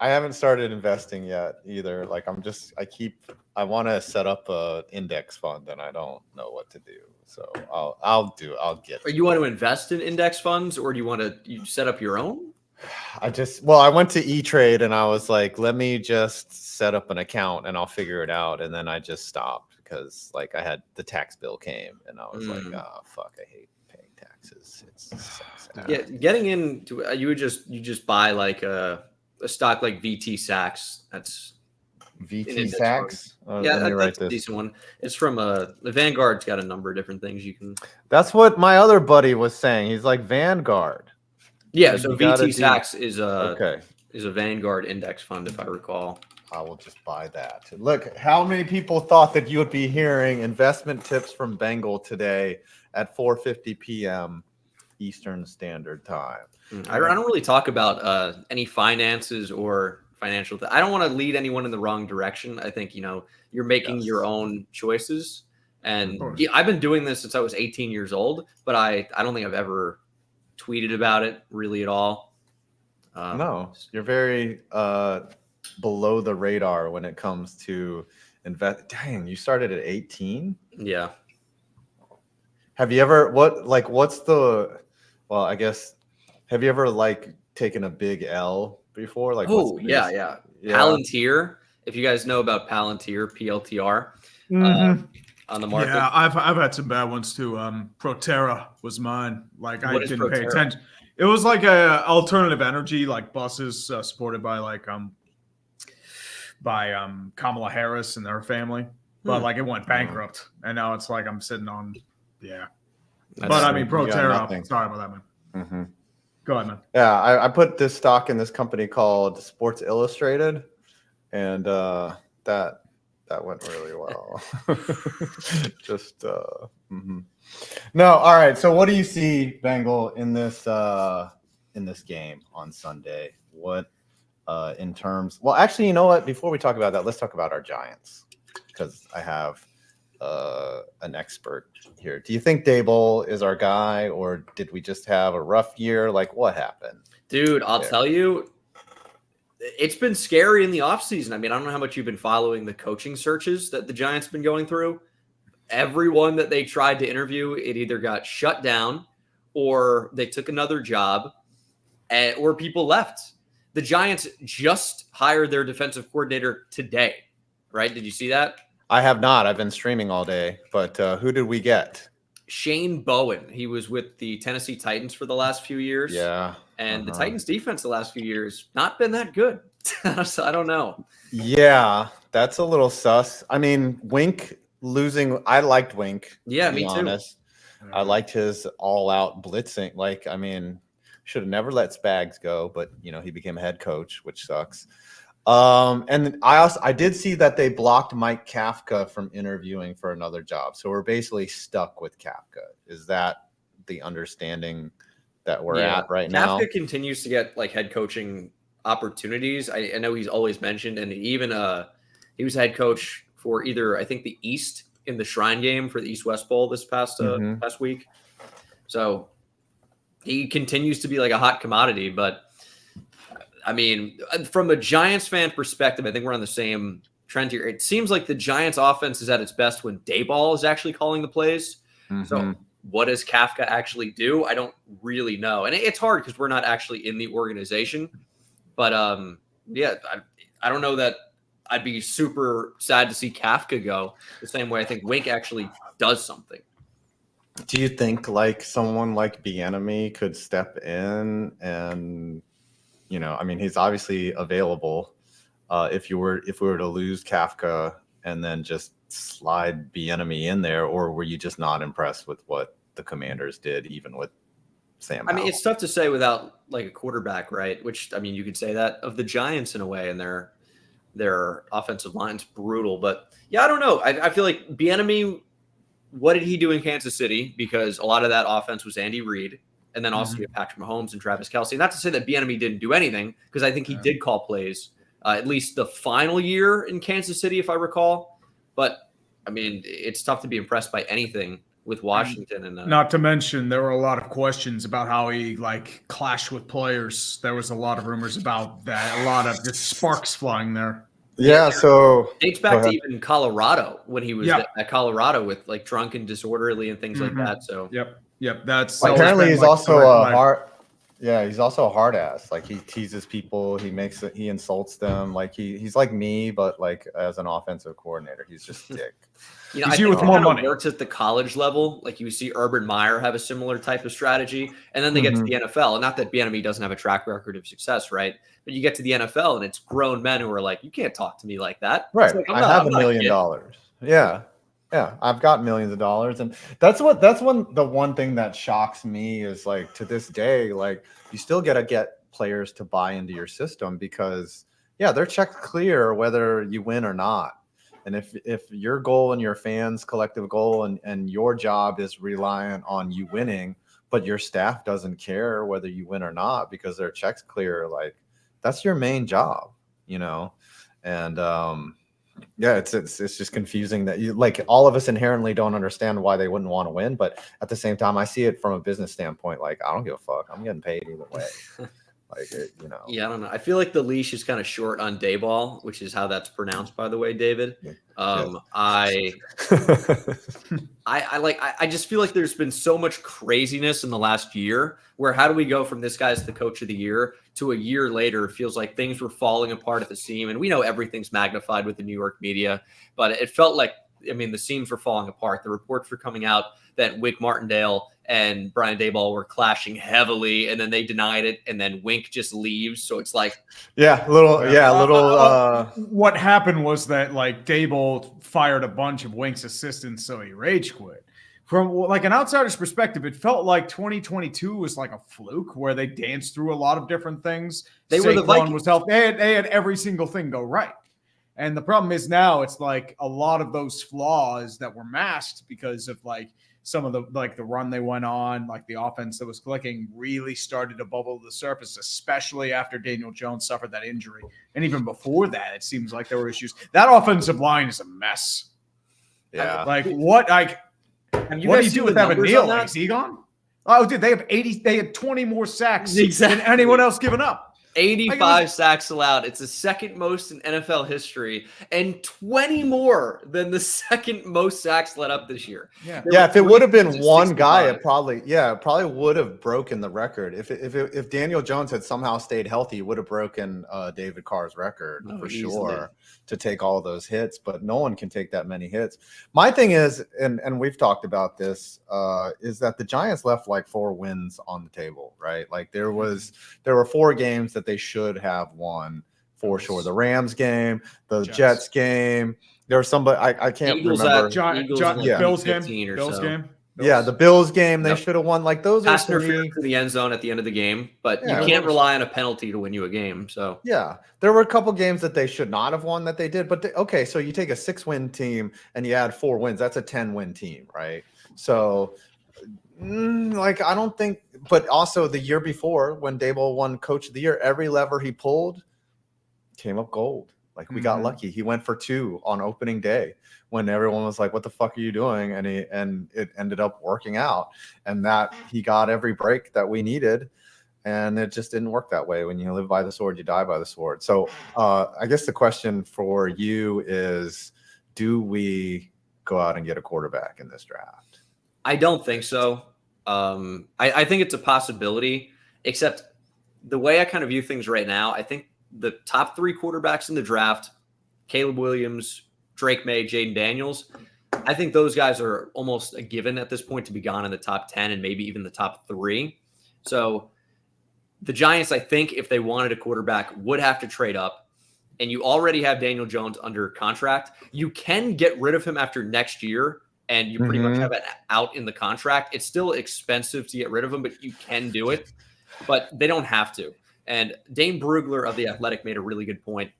haven't started investing yet either. Like I want to set up a index fund and I don't know what to do. So I'll get. Or you want to invest in index funds, or do you want to set up your own? I went to E-Trade and I was like, let me just set up an account and I'll figure it out. And then I just stopped because like I had the tax bill came and I was like, oh fuck, I hate paying taxes. It sucks. Yeah, getting into you just buy like a stock like VT Sachs. That's VT Sachs. That's a decent one. It's from the Vanguard's got a number of different things you can. That's what my other buddy was saying. He's like Vanguard. Yeah, so VT Sachs is a Vanguard index fund, if I recall. I will just buy that. Look, how many people thought that you would be hearing investment tips from Bengal today at 4:50 p.m. Eastern Standard Time? I don't really talk about any finances or financial. I don't want to lead anyone in the wrong direction. I think you're making your own choices, and I've been doing this since I was 18 years old. But I don't think I've ever tweeted about it really at all. No, you're very below the radar when it comes to invest. Dang, you started at 18? Yeah. Have you ever I guess have you ever like taken a big L before? Like yeah. Palantir. If you guys know about Palantir, PLTR. On the market. Yeah, I've had some bad ones too. Proterra was mine. Like I didn't pay attention. It was like a alternative energy, like buses supported by Kamala Harris and her family. But like it went bankrupt, and now it's like I'm sitting on. Yeah, but I mean Proterra. Sorry about that, man. Mm-hmm. Go ahead, man. Yeah, I put this stock in this company called Sports Illustrated, and that went really well. No, all right. So what do you see, Bengal, in this game on Sunday? What in terms? Well, actually, you know what? Before we talk about that, let's talk about our Giants because I have an expert here. Do you think Daboll is our guy, or did we just have a rough year? Like, what happened? Dude, I'll tell you. It's been scary in the offseason. I mean, I don't know how much you've been following the coaching searches that the Giants been going through. Everyone that they tried to interview, it either got shut down or they took another job or people left. The Giants just hired their defensive coordinator today, right? Did you see that? I have not. I've been streaming all day. But who did we get? Shane Bowen. He was with the Tennessee Titans for the last few years. Yeah. And the Titans defense the last few years, not been that good. So I don't know. Yeah, that's a little sus. I mean, Wink losing, I liked Wink. Yeah, to be me too. honest. I liked his all-out blitzing. Like, I mean, should have never let Spags go, but he became a head coach, which sucks. And I did see that they blocked Mike Kafka from interviewing for another job. So we're basically stuck with Kafka. Is that the understanding that we're at right now? Kafka continues to get like head coaching opportunities. I know he's always mentioned, and even he was head coach for either, I think, the East in the Shrine game for the East-West Bowl this past week. So he continues to be like a hot commodity. But I mean, from a Giants fan perspective, I think we're on the same trend here. It seems like the Giants offense is at its best when Dayball is actually calling the plays. So what does Kafka actually do? I don't really know. And it's hard because we're not actually in the organization. But yeah, I don't know that I'd be super sad to see Kafka go the same way I think Wink actually does something. Do you think like someone like Bieniemy could step in and, I mean, he's obviously available. If we were to lose Kafka and then just slide Bieniemy in there, or were you just not impressed with what the Commanders did, even with Sam I mean, Howell? it's tough to say without like a quarterback, right? Which, I mean, you could say that of the Giants in a way, and their offensive line's brutal. But yeah, I don't know. I feel like Bieniemy, what did he do in Kansas City? Because a lot of that offense was Andy Reid. And then also you have Patrick Mahomes and Travis Kelce. Not to say that Bieniemy didn't do anything, because I think he did call plays, at least the final year in Kansas City, if I recall. But, I mean, it's tough to be impressed by anything with Washington. And not to mention, there were a lot of questions about how he clashed with players. There was a lot of rumors about that. A lot of just sparks flying there. Yeah, so dates back to even Colorado when he was at Colorado with like drunk and disorderly and things like that. So Yep. That's apparently he's also a hard. Yeah, he's also a hard ass. Like he teases people, he insults them. Like he's like me, but like as an offensive coordinator, he's just a dick. He's you with more money. Works at the college level. Like you see Urban Meyer have a similar type of strategy, and then they get to the NFL. And not that Bieniemy doesn't have a track record of success, right? But you get to the NFL, and it's grown men who are like, "You can't talk to me like that." Right. Like, I have $1 million. Yeah, I've got millions of dollars, and the one thing that shocks me is like to this day, like you still gotta get players to buy into your system because they're checked clear whether you win or not. And if your goal and your fans' collective goal and your job is reliant on you winning, but your staff doesn't care whether you win or not because their checks clear, like that's your main job, and it's just confusing that you like all of us inherently don't understand why they wouldn't want to win, but at the same time I see it from a business standpoint. Like I don't give a fuck, I'm getting paid either way. Yeah, I don't know. I feel like the leash is kind of short on Dayball, which is how that's pronounced, by the way, David. I just feel like there's been so much craziness in the last year where how do we go from this guy's the coach of the year to a year later, it feels like things were falling apart at the seam. And we know everything's magnified with the New York media, but it felt like, the seams were falling apart. The reports were coming out that Wink Martindale and Brian Daboll were clashing heavily, and then they denied it, and then Wink just leaves. So it's like, what happened was that like Daboll fired a bunch of Wink's assistants, so he rage quit. From like an outsider's perspective, it felt like 2022 was like a fluke where they danced through a lot of different things. They were the Vikings. Was helped. They had every single thing go right. And the problem is now it's like a lot of those flaws that were masked because of like some of the run they went on, like the offense that was clicking really started to bubble to the surface, especially after Daniel Jones suffered that injury. And even before that, it seems like there were issues. That offensive line is a mess. Yeah. What do you do with Evan Neal? Like, is he gone? Oh, dude, they have 80. They had 20 more sacks than anyone else given up. 85 sacks allowed. It's the second most in NFL history and 20 more than the second most sacks let up this year. Yeah, if it would have been one guy, it probably would have broken the record. If Daniel Jones had somehow stayed healthy, it would have broken David Carr's record for sure to take all those hits, but no one can take that many hits. My thing is, and we've talked about this, is that the Giants left like 4 wins on the table, right? Like there were 4 games that they should have won for sure. The Rams game, the Jets game. There was somebody I can't remember. Bills game. Yeah, the Bills game. They should have won. Like those pass are interference to the end zone at the end of the game, but you can't rely on a penalty to win you a game. So yeah, there were a couple games that they should not have won that they did. But okay, so you take a 6-win team and you add 4 wins. That's a 10-win team, right? So. Like I don't think, but also the year before when Daboll won Coach of the Year, every lever he pulled came up gold. Like we got lucky. He went for 2 on opening day when everyone was like, "What the fuck are you doing?" And it ended up working out, and that he got every break that we needed, and it just didn't work that way. When you live by the sword, you die by the sword. So I guess the question for you is, do we go out and get a quarterback in this draft? I don't think so. I think it's a possibility, except the way I kind of view things right now, I think the top 3 quarterbacks in the draft, Caleb Williams, Drake May, Jaden Daniels, I think those guys are almost a given at this point to be gone in the top 10 and maybe even the top 3. So the Giants, I think if they wanted a quarterback, would have to trade up. And you already have Daniel Jones under contract. You can get rid of him after next year, and you pretty much have it out in the contract. It's still expensive to get rid of him, but you can do it. But they don't have to. And Dane Brugler of The Athletic made a really good point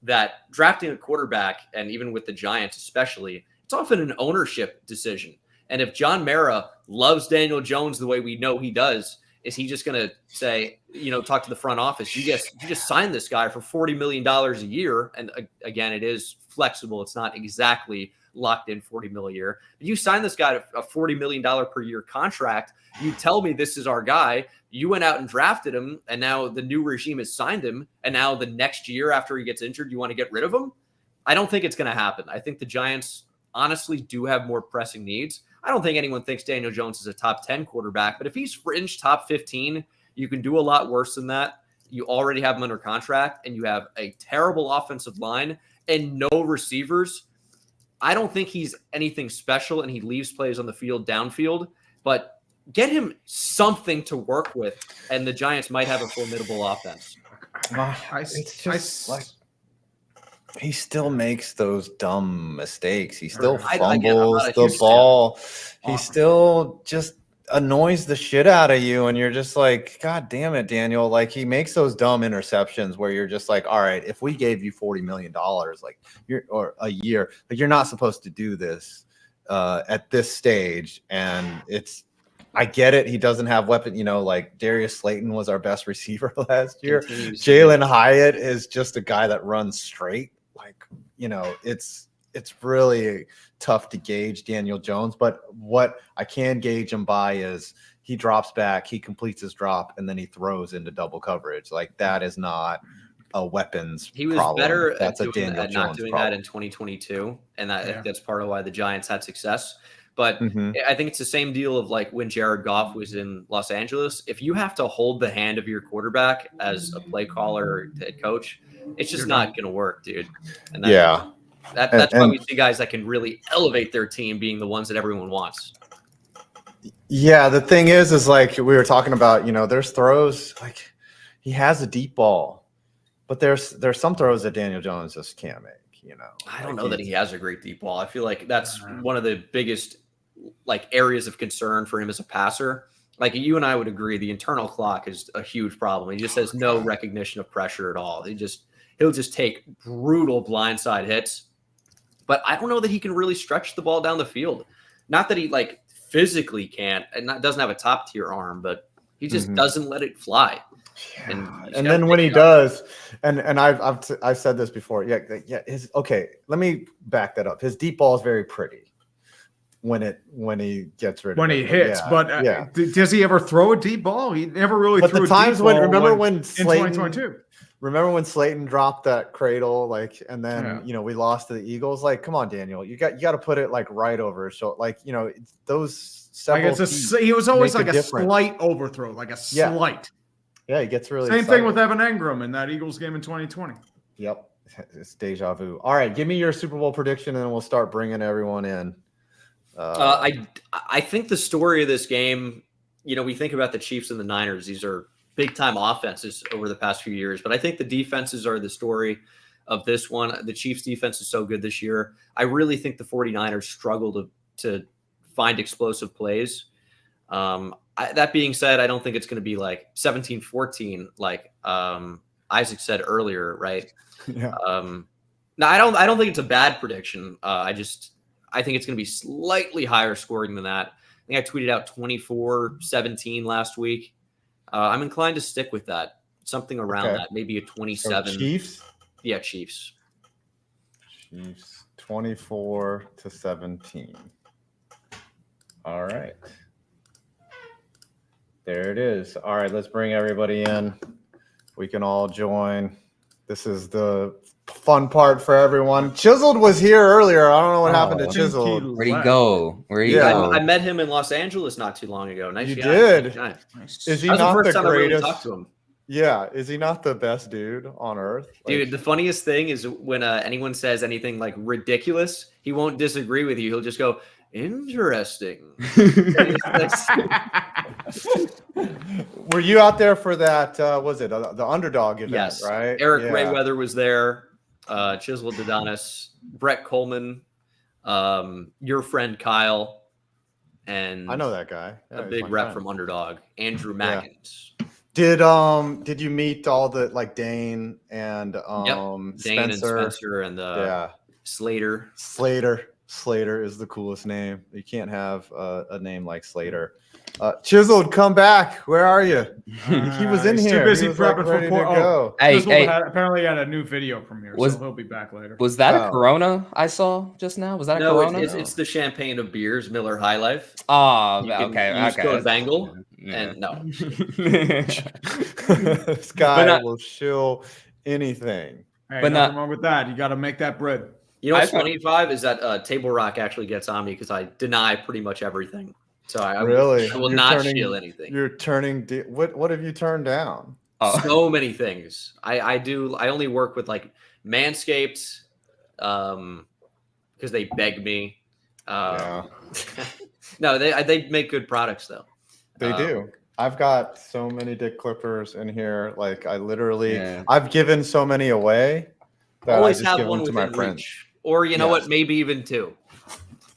that drafting a quarterback, and even with the Giants especially, it's often an ownership decision. And if John Mara loves Daniel Jones the way we know he does, is he just going to say, talk to the front office, you just signed this guy for $40 million a year. And again, it is flexible. It's not exactly locked in $40 million a year. But you sign this guy to a $40 million per year contract. You tell me this is our guy. You went out and drafted him, and now the new regime has signed him. And now the next year after he gets injured, you want to get rid of him? I don't think it's going to happen. I think the Giants honestly do have more pressing needs. I don't think anyone thinks Daniel Jones is a top 10 quarterback, but if he's fringe top 15, you can do a lot worse than that. You already have him under contract, and you have a terrible offensive line and no receivers. I don't think he's anything special, and he leaves plays on the field downfield, but get him something to work with, and the Giants might have a formidable offense. He still makes those dumb mistakes. He still fumbles the ball. He still just annoys the shit out of you, and you're just like, God damn it, Daniel. Like, he makes those dumb interceptions where you're just like, all right, if we gave you $40 million or a year, like, you're not supposed to do this at this stage. And I get it. He doesn't have weapon, like Darius Slayton was our best receiver last year. Jalen Hyatt is just a guy that runs straight. Like, it's really tough to gauge Daniel Jones, but what I can gauge him by is he drops back, he completes his drop, and then he throws into double coverage. Like, that is not a weapons He was problem. better That's at a Daniel not Jones doing problem. that in 2022, and that's part of why the Giants had success. But Mhm. I think it's the same deal of like when Jared Goff was in Los Angeles. If you have to hold the hand of your quarterback as a play caller or head coach, it's just not going to work, dude. And that's why we see guys that can really elevate their team being the ones that everyone wants. Yeah, the thing is like we were talking about, there's throws, like he has a deep ball, but there's some throws that Daniel Jones just can't make, I don't know that he has a great deep ball. I feel like that's one of the biggest areas of concern for him as a passer. Like, you and I would agree, the internal clock is a huge problem. He just has no recognition of pressure at all. He'll just take brutal blindside hits. But I don't know that he can really stretch the ball down the field. Not that he physically can't and doesn't have a top tier arm, but he just doesn't let it fly. And then when he does, and I've said this before, let me back that up. His deep ball is very pretty. when he gets rid when of he it. hits. Yeah, But yeah. Does he ever throw a deep ball? He never really But threw the a times deep when ball remember when in Slayton 2022. Remember when Slayton dropped that cradle, like, and then Yeah. you know we lost to the Eagles. Like, come on, Daniel, you got to put it like right over. So, like, you know, those several. Like he was always make like a difference. slight overthrow, like a Yeah. slight. Yeah, he gets really Same excited. thing with Evan Engram in that Eagles game in 2020. Yep, it's deja vu. All right, give me your Super Bowl prediction, and then we'll start bringing everyone in. I think the story of this game, you know, we think about the Chiefs and the Niners. These are big time offenses over the past few years, but I think the defenses are the story of this one. The Chiefs defense is so good this year. I really think the 49ers struggle to find explosive plays. That being said, I don't think it's going to be like 17-14, like Isaac said earlier, right? Yeah. No, I don't think it's a bad prediction. I think it's going to be slightly higher scoring than that. I think I tweeted out 24-17 last week. I'm inclined to stick with that. Something around that, maybe a 27. So Chiefs? Yeah, Chiefs. Chiefs 24-17. All right. There it is. All right, let's bring everybody in. We can all join. This is the fun part for everyone. Chiseled was here earlier. I don't know what happened to Chiseled. Where'd he go? I met him in Los Angeles not too long ago. Nice You guy. did. Nice. Is he That was not the first the time I really greatest? talked to him. Yeah, is he not the best dude on earth? Dude, the funniest thing is when anyone says anything like ridiculous, he won't disagree with you. He'll just go, interesting. Were you out there for that? Was it the underdog event? Yes. Right. Eric Yeah. Rayweather was there. Chiseled Adonis, Brett Coleman, your friend Kyle, and I know that guy. Yeah, a he's big my rep friend. from Underdog, Andrew Yeah. Mackins. Did you meet all the like Dane and Dane Spencer? and Spencer and Slater. Slater is the coolest name. You can't have a name like Slater. Chiseled, come back. Where are you? He was in He's here. too busy He was, like, prepping ready for to go. apparently had a new video premiere, so he'll be back later. Was that a Corona I saw just now? Was that a No, Corona? it's the champagne of beers, Miller High Life. Oh, You can okay. use Okay. code Bengal, and no. This guy will shill anything. Hey, But nothing not- wrong with that. You got to make that bread. You know what's funny, Five, is that Table Rock actually gets on me because I deny pretty much everything. So I will You're not turning- shield anything. You're turning. What have you turned down? So many things. I only work with like Manscaped, because they beg me. No, they make good products though. They do. I've got so many dick clippers in here. Like I literally, Yeah. I've given so many away that Always I just have give one them to my within friends. reach. Or you know what, maybe even two.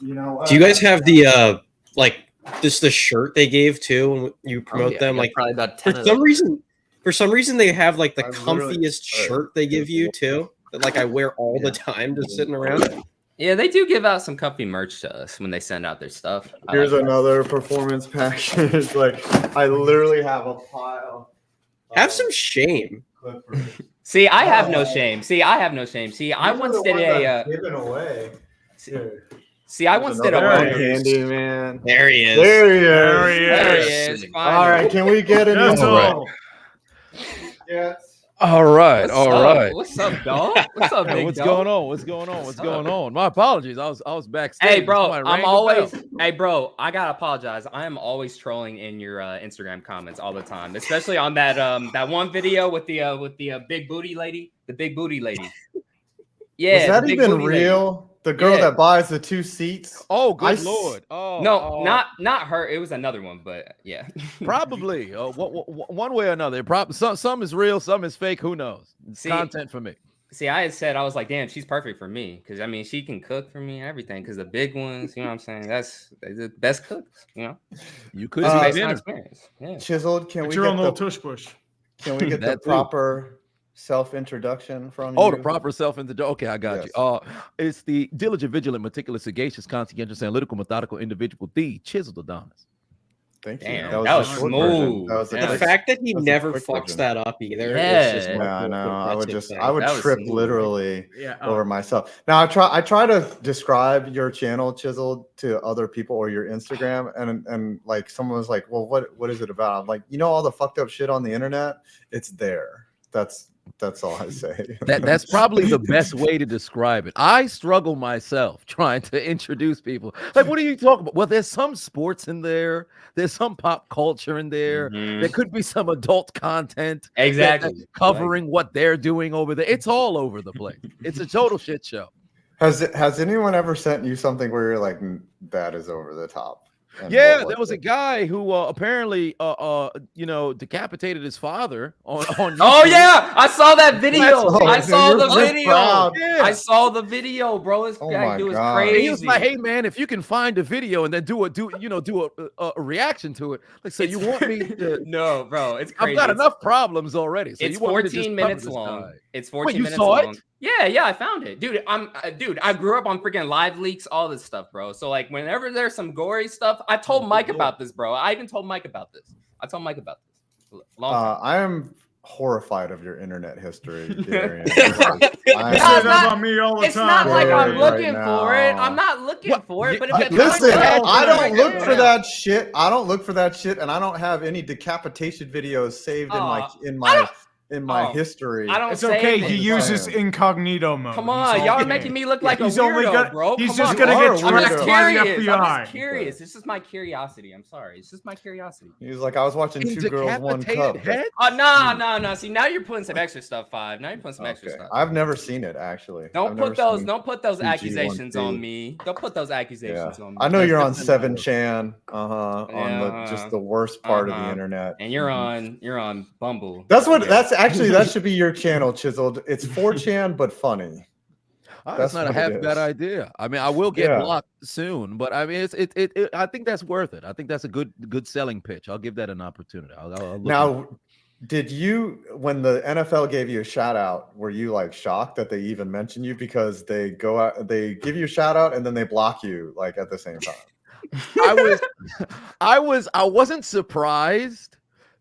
You know, Do you guys have the like just the shirt they gave too when you promote yeah, them? yeah, Like probably about 10 for of some them. reason, they have like the I literally- comfiest shirt they give you too. That like I wear all the time just sitting around. Yeah, they do give out some comfy merch to us when they send out their stuff. I Here's like that. another performance package. Like I literally have a pile. Have some shame. See, I have no shame. See, I once did a. given away. See, I once did a. Candy man. There he is. There he is. There he is. All right, can we get an That's intro? all. Yes. All right, What's all up? right. What's up, dog? What's up, big What's dog? going on? What's going on? What's going on? My apologies. I was backstage. Hey, bro, Somebody I'm rang the always. bell. Hey, bro, I gotta apologize. I am always trolling in your Instagram comments all the time, especially on that that one video with the big booty lady, the big booty lady. Yeah, Was that the big even booty lady. real? The girl Yeah. that buys the 2 seats. Oh, good I s- lord. Oh No, not her. It was another one, but yeah. Probably. One way or another. Some is real, some is fake. Who knows? It's See- content for me. See, I had said I was like, damn, she's perfect for me because I mean, she can cook for me and everything. Because the big ones, you know what I'm saying? They're the best cooks, you know. You could Just see based on dinner. experience. Yeah. Chiseled, can Get we your get own the, little tush push. can we get the That too. proper self-introduction from you? Oh, the proper self-introduction. Okay, I got Yes. you. It's the diligent, vigilant, meticulous, sagacious, conscientious, analytical, methodical individual, the Chiseled Adonis. Thank you. Damn, That was smooth. smooth. The fact that he never fucks that up either. Yeah. Is just Yeah, I know. I would That was trip smooth. literally Yeah, over myself. Now I try to describe your channel, Chiseled, to other people or your Instagram, and like someone was like, "Well, what is it about?" I'm like, all the fucked up shit on the internet, it's there. That's all I say. That's probably the best way to describe it. I struggle myself trying to introduce people. Like, what are you talking about? Well, there's some sports in there. There's some pop culture in there. There could be some adult content. Exactly. That's covering what they're doing over there. It's all over the place. It's a total shit show. Has anyone ever sent you something where you're like, that is over the top? And Yeah, there was a guy who apparently, decapitated his father on Oh yeah, I saw that video. I saw the you're video. proud. Yeah. I saw the video, bro. This Oh guy my dude is God. crazy. And he was like, "Hey man, if you can find a video and then do a reaction to it, like, so you want me to?" No, bro, it's crazy. I've got enough problems already. So It's you want me to just 14 cover minutes this long. guy? It's Wait, 14 you minutes saw long. it? Yeah, I found it, dude. I grew up on freaking live leaks, all this stuff, bro. So like, whenever there's some gory stuff, I told Mike about this, bro. I even told Mike about this. I told Mike about this. I am horrified of your internet history, Darian. about me all the It's time. not like I'm Right looking now. for it. I'm not looking for it. But if it Listen, comes I out, don't look for that shit. I don't look for that shit, and I don't have any decapitation videos saved in my history. I don't It's okay. say He it. uses incognito mode. Come on, y'all are making me look like a He's only weirdo, bro. He's Come just on, gonna bro. get I'm tricked just by the curious. I'm FBI. just curious. This is my curiosity. I'm sorry. It's just my curiosity. He was like, I was watching Two Girls, One Cup. Oh no. See, now you're putting some extra stuff. Now you're putting some extra stuff. I've never seen it actually. Don't put those accusations PG-1B. on me. Don't put those accusations on me. I know you're on That's 7chan, on just the worst part of the internet. And you're on Bumble. That should be your channel, Chiseled. It's 4chan but funny. That's not a half bad idea. I mean, I will get blocked soon, but I mean, I think that's worth it. I think that's a good selling pitch. I'll give that an opportunity. I'll now, did you, when the NFL gave you a shout out, were you like shocked that they even mentioned you? Because they go out, they give you a shout out and then they block you like at the same time. I wasn't surprised,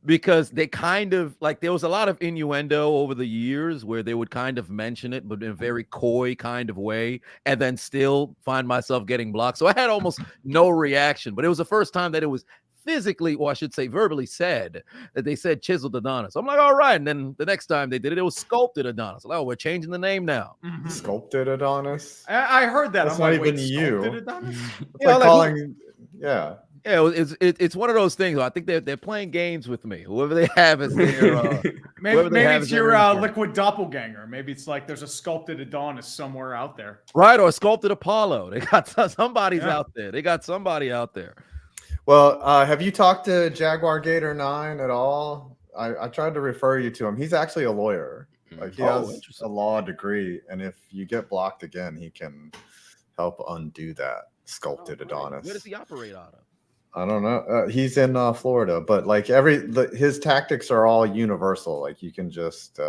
because they kind of like, there was a lot of innuendo over the years where they would kind of mention it, but in a very coy kind of way, and then still find myself getting blocked. So I had almost no reaction, but it was the first time that it was physically, or I should say verbally said, that they said Chiseled Adonis. I'm like, all right. And then the next time they did it, it was Sculpted Adonis. Like, oh, we're changing the name now. Sculpted Adonis? I heard that. That's I'm not like, even wait, you. Sculpted Adonis? It's like calling, yeah. Yeah, it's one of those things. I think they're playing games with me. Whoever they have is their maybe it's your liquid doppelganger. Maybe it's like there's a Sculpted Adonis somewhere out there. Right, or Sculpted Apollo. They got somebody's out there. They got somebody out there. Well, have you talked to Jaguar Gator 9 at all? I tried to refer you to him. He's actually a lawyer. Like he has a law degree, and if you get blocked again, he can help undo that. Sculpted Adonis. Where does he operate out of? I don't know. He's in Florida, but like his tactics are all universal. Like you can just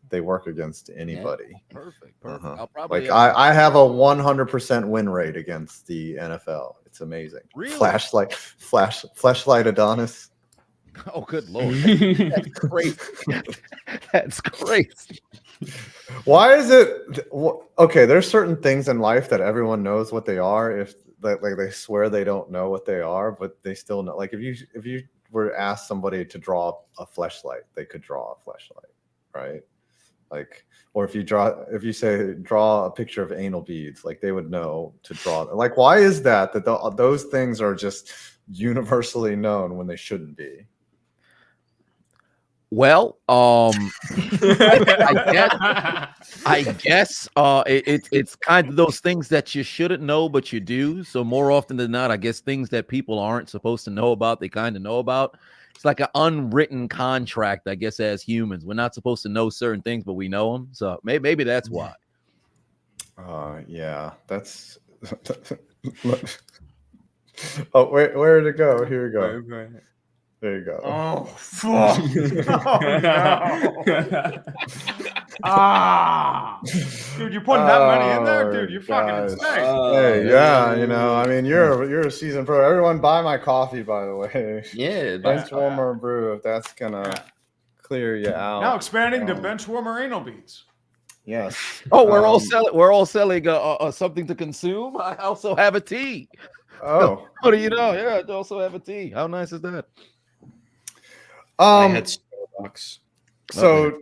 they work against anybody. Yeah. Perfect. I'll like probably I have a 100% win rate against the NFL. It's amazing. Really? Flashlight Adonis. Oh, good Lord. That's crazy. That's crazy. Why is it okay? There's certain things in life that everyone knows what they are. If like they swear they don't know what they are, but they still know. Like if you were to ask somebody to draw a fleshlight, they could draw a fleshlight, right? Like, or if you say draw a picture of anal beads, like they would know to draw. Like, why is that those things are just universally known when they shouldn't be? Well, I guess it's kind of those things that you shouldn't know, but you do. So more often than not, I guess things that people aren't supposed to know about, they kind of know about. It's like an unwritten contract, I guess, as humans. We're not supposed to know certain things, but we know them. So maybe that's why. Yeah, that's. Oh, where did it go? Here we go. There you go. Oh, fuck. Oh, no. Dude, you're putting that many in there, dude. You're fucking guys. insane. Hey, yeah, you know, I mean, you're a seasoned pro. Everyone, buy my coffee, by the way. Yeah, bench warmer brew if that's gonna clear you out. Now expanding to bench warmer anal beads. Yes. Oh, we're all selling something to consume. I also have a tea. Oh, what do you know? Yeah, I also have a tea. How nice is that? I had Starbucks. So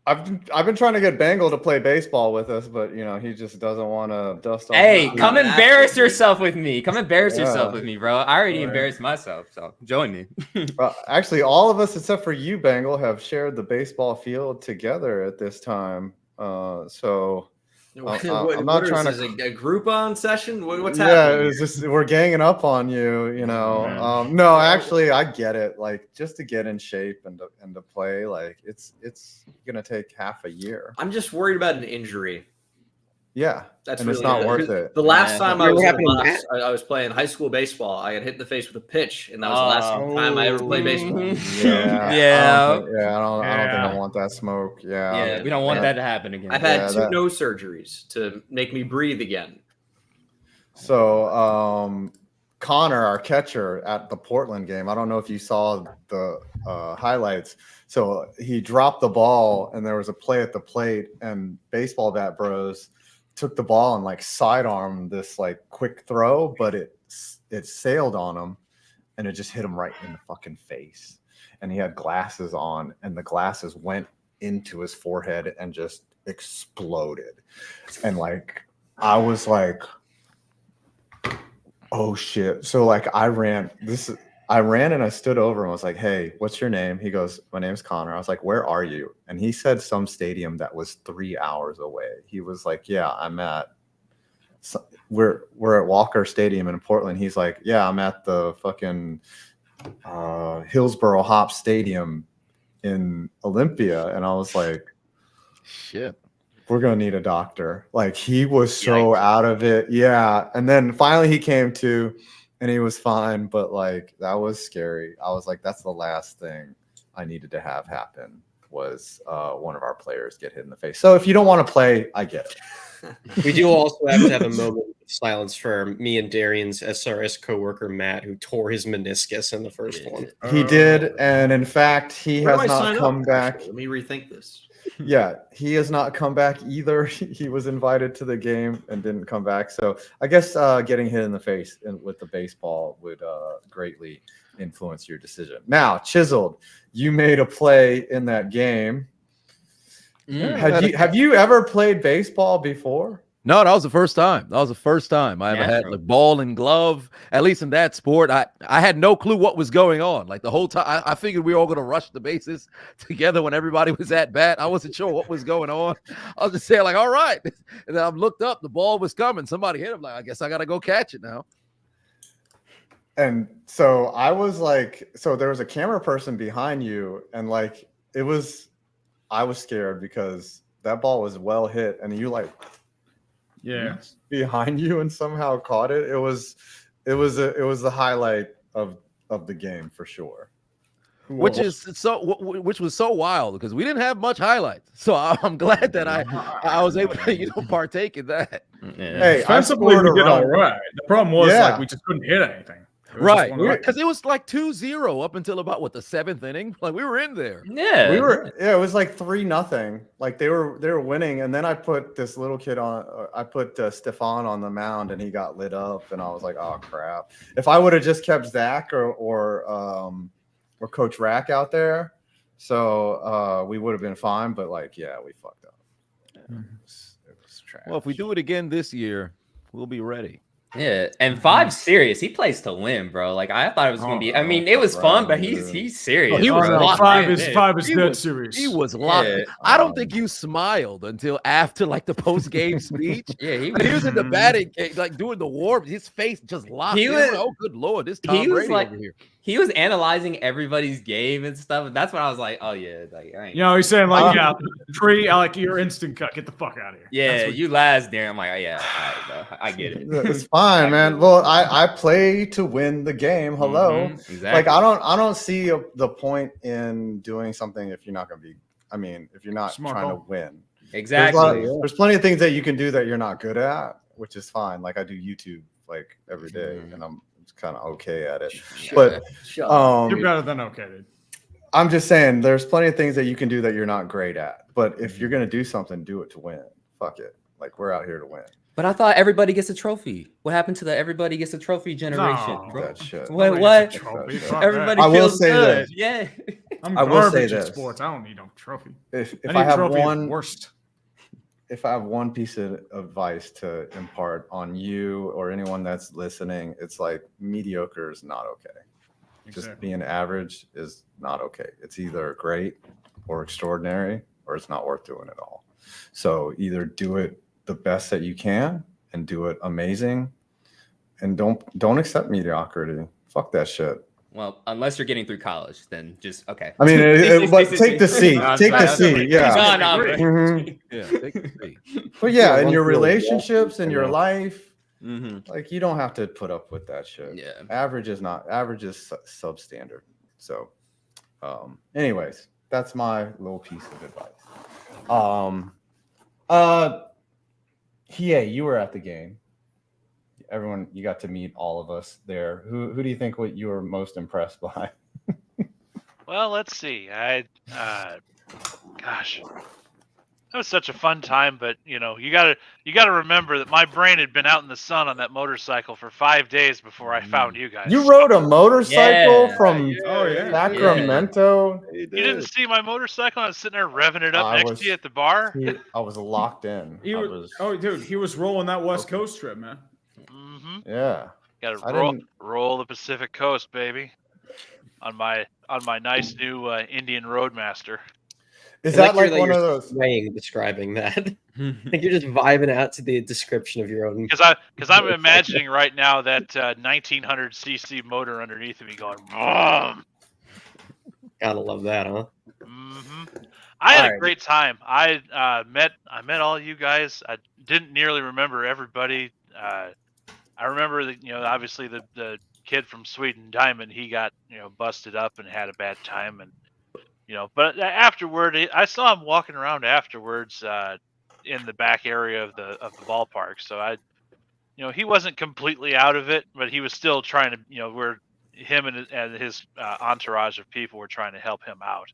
I've been trying to get Bengal to play baseball with us, but you know he just doesn't want to dust off. Hey, come embarrass yourself with me. Come embarrass Yeah. yourself with me, bro. I already embarrassed myself, so join me. Actually, all of us except for you, Bengal, have shared the baseball field together at this time. So I'm not trying to. A Groupon session. What's Yeah, happening? it's just we're ganging up on you. You know, no, actually, I get it. Like just to get in shape and to play, like it's gonna take half a year. I'm just worried about an injury. Yeah, That's and really it's not it. worth it. The last time I What was playing high school baseball, I got hit in the face with a pitch, and that was the last time I ever played baseball. Yeah, I don't think I want that smoke. Yeah, we don't want that to happen again. I've had two nose surgeries to make me breathe again. So, Connor, our catcher at the Portland game, I don't know if you saw the highlights. So he dropped the ball, and there was a play at the plate, and Baseball Bat Bros took the ball and like sidearmed this like quick throw, but it sailed on him, and it just hit him right in the fucking face. And he had glasses on, and the glasses went into his forehead and just exploded. And like I was like, oh shit. So like I ran and I stood over and was like, hey, what's your name? He goes, my name's Connor. I was like, where are you? And he said some stadium that was 3 hours away. He was like, yeah, we're at Walker Stadium in Portland. He's like, yeah, I'm at the fucking Hillsboro Hop Stadium in Olympia. And I was like, shit. We're gonna need a doctor. Like he was so out of it. Yeah. And then finally he came to, and he was fine, but like that was scary. I was like, that's the last thing I needed to have happen was one of our players get hit in the face. So if you don't want to play, I get it. We do also have to have a moment of silence for me and Darian's SRS coworker Matt, who tore his meniscus in the first one. He did, and in fact, he Where has do I not sign come up? back. Let me rethink this. Yeah, he has not come back either. He was invited to the game and didn't come back. So I guess getting hit in the face with the baseball would greatly influence your decision. Now, Chiseled, you made a play in that game. Have you ever played baseball before? No, that was the first time. I ever had like ball and glove. At least in that sport, I had no clue what was going on. Like the whole time, I figured we were all going to rush the bases together when everybody was at bat. I wasn't sure what was going on. I was just saying like, all right. And then I looked up, the ball was coming. Somebody hit him. Like, I guess I got to go catch it now. And so I was like, so there was a camera person behind you, and like I was scared because that ball was well hit, and you like. Yeah, behind you and somehow caught it. It was the highlight of the game for sure. Which was so wild because we didn't have much highlights. So I'm glad that I was able to partake in that. Yeah. Hey, offensively we did all right. The problem was like we just couldn't hit anything. Right, because it was like 2-0 up until about the 7th inning. Like we were in there. Yeah, we were. Yeah, it was like 3-0. Like they were winning, and then I put this little kid on. I put Stefan on the mound, and he got lit up, and I was like, oh crap! If I would have just kept Zach or Coach Rack out there, so we would have been fine. But like, yeah, we fucked up. Yeah, it was trash. Well, if we do it again this year, we'll be ready. Yeah, and Five's serious. He plays to win, bro. Like I thought it was gonna be. I mean, it was fun, but he's serious. He was bro. Five is dead serious. He was locked. Yeah. I don't think you smiled until after like the post game speech. Yeah, he was in the batting cage, like doing the warm. His face just locked. He was, oh, good lord, this Tom Brady like, over here. He was analyzing everybody's game and stuff. And that's when I was like, oh yeah, like I ain't. He's saying like, yeah, tree, like your instant cut. Get the fuck out of here. Yeah, you last, Darren. I'm like, oh, yeah, all right, bro. I get it. It's fine, man. Well, I play to win the game. Hello, exactly. Like I don't see the point in doing something if you're not going to be I mean, if you're not Smart trying call. to win. Exactly. There's plenty of things that you can do that you're not good at, which is fine. Like I do YouTube like every day, and I'm kind of okay at it. But you're better than okay, dude. I'm just saying, there's plenty of things that you can do that you're not great at. But if you're gonna do something, do it to win. Fuck it. Like we're out here to win. But I thought everybody gets a trophy. What happened to the everybody gets a trophy generation? No, that shit. What? Nobody What? gets a trophy. Fuck Everybody that. I will feels say good. this. Yeah. I'm I will say garbage at this. sports. I don't need a trophy. If I I need a have trophy at one worst. if I have one piece of advice to impart on you or anyone that's listening, it's like mediocre is not okay. Just Exactly. being average is not okay. It's either great or extraordinary, or it's not worth doing at all. So either do it the best that you can and do it amazing, and don't accept mediocrity. Fuck that shit. Well, unless you're getting through college, then just okay. I mean, but take the C. Take the C. Yeah. No, Mhm. Yeah, take the C. But yeah, in your relationships, in your life, Mm-hmm. like you don't have to put up with that shit. Yeah. Average is substandard. So, anyways, that's my little piece of advice. Yeah, you were at the game. Everyone, you got to meet all of us there. Who do you think what you were most impressed by? Well, let's see. Gosh, that was such a fun time. But you gotta remember that my brain had been out in the sun on that motorcycle for 5 days before I found you guys. You rode a motorcycle from yeah. Sacramento. You didn't see my motorcycle? I was sitting there revving it up next to you at the bar. I was locked in. Dude, he was rolling that West Coast trip, man. Mm-hmm. Yeah. Got to roll the Pacific Coast, baby, on my nice new Indian Roadmaster. Is that like one you're of those? Swaying, describing that. Like you're just vibing out to the description of your own. Because I'm imagining right now that 1900cc motor underneath of me going. Vroom. Gotta love that, huh? Mm-hmm. I had a great time. I met all you guys. I didn't nearly remember everybody. I remember that obviously the kid from Sweden, Diamond, he got busted up and had a bad time, and but afterward I saw him walking around afterwards in the back area of the ballpark. So he wasn't completely out of it, but he was still trying to where him and his entourage of people were trying to help him out.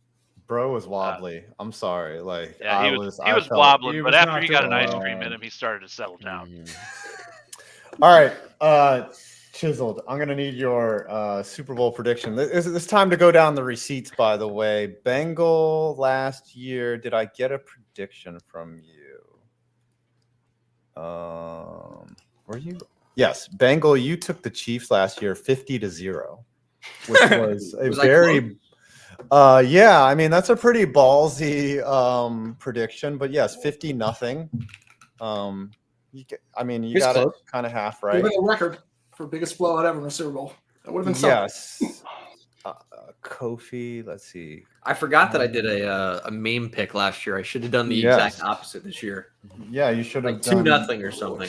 Bro was wobbly. I'm sorry. Like Yeah, he was I felt- wobbling, but was after not he got an doing ice well. cream in him, he started to settle down. All right, Chiseled. I'm gonna need your Super Bowl prediction. It's time to go down the receipts. By the way, Bengal last year. Did I get a prediction from you? Were you? Yes, Bengal. You took the Chiefs last year, 50-0, which was a Was I very. Yeah, I mean that's a pretty ballsy prediction, but yes, 50-0. You It's got close. it kind of half Right. right. A record for biggest blowout ever in a Super Bowl. That would have been something. Yes. Kofi, let's see. I forgot that I did a meme pick last year. I should have done the Yes. exact opposite this year. Yeah, you should have Like done 2-0 or something.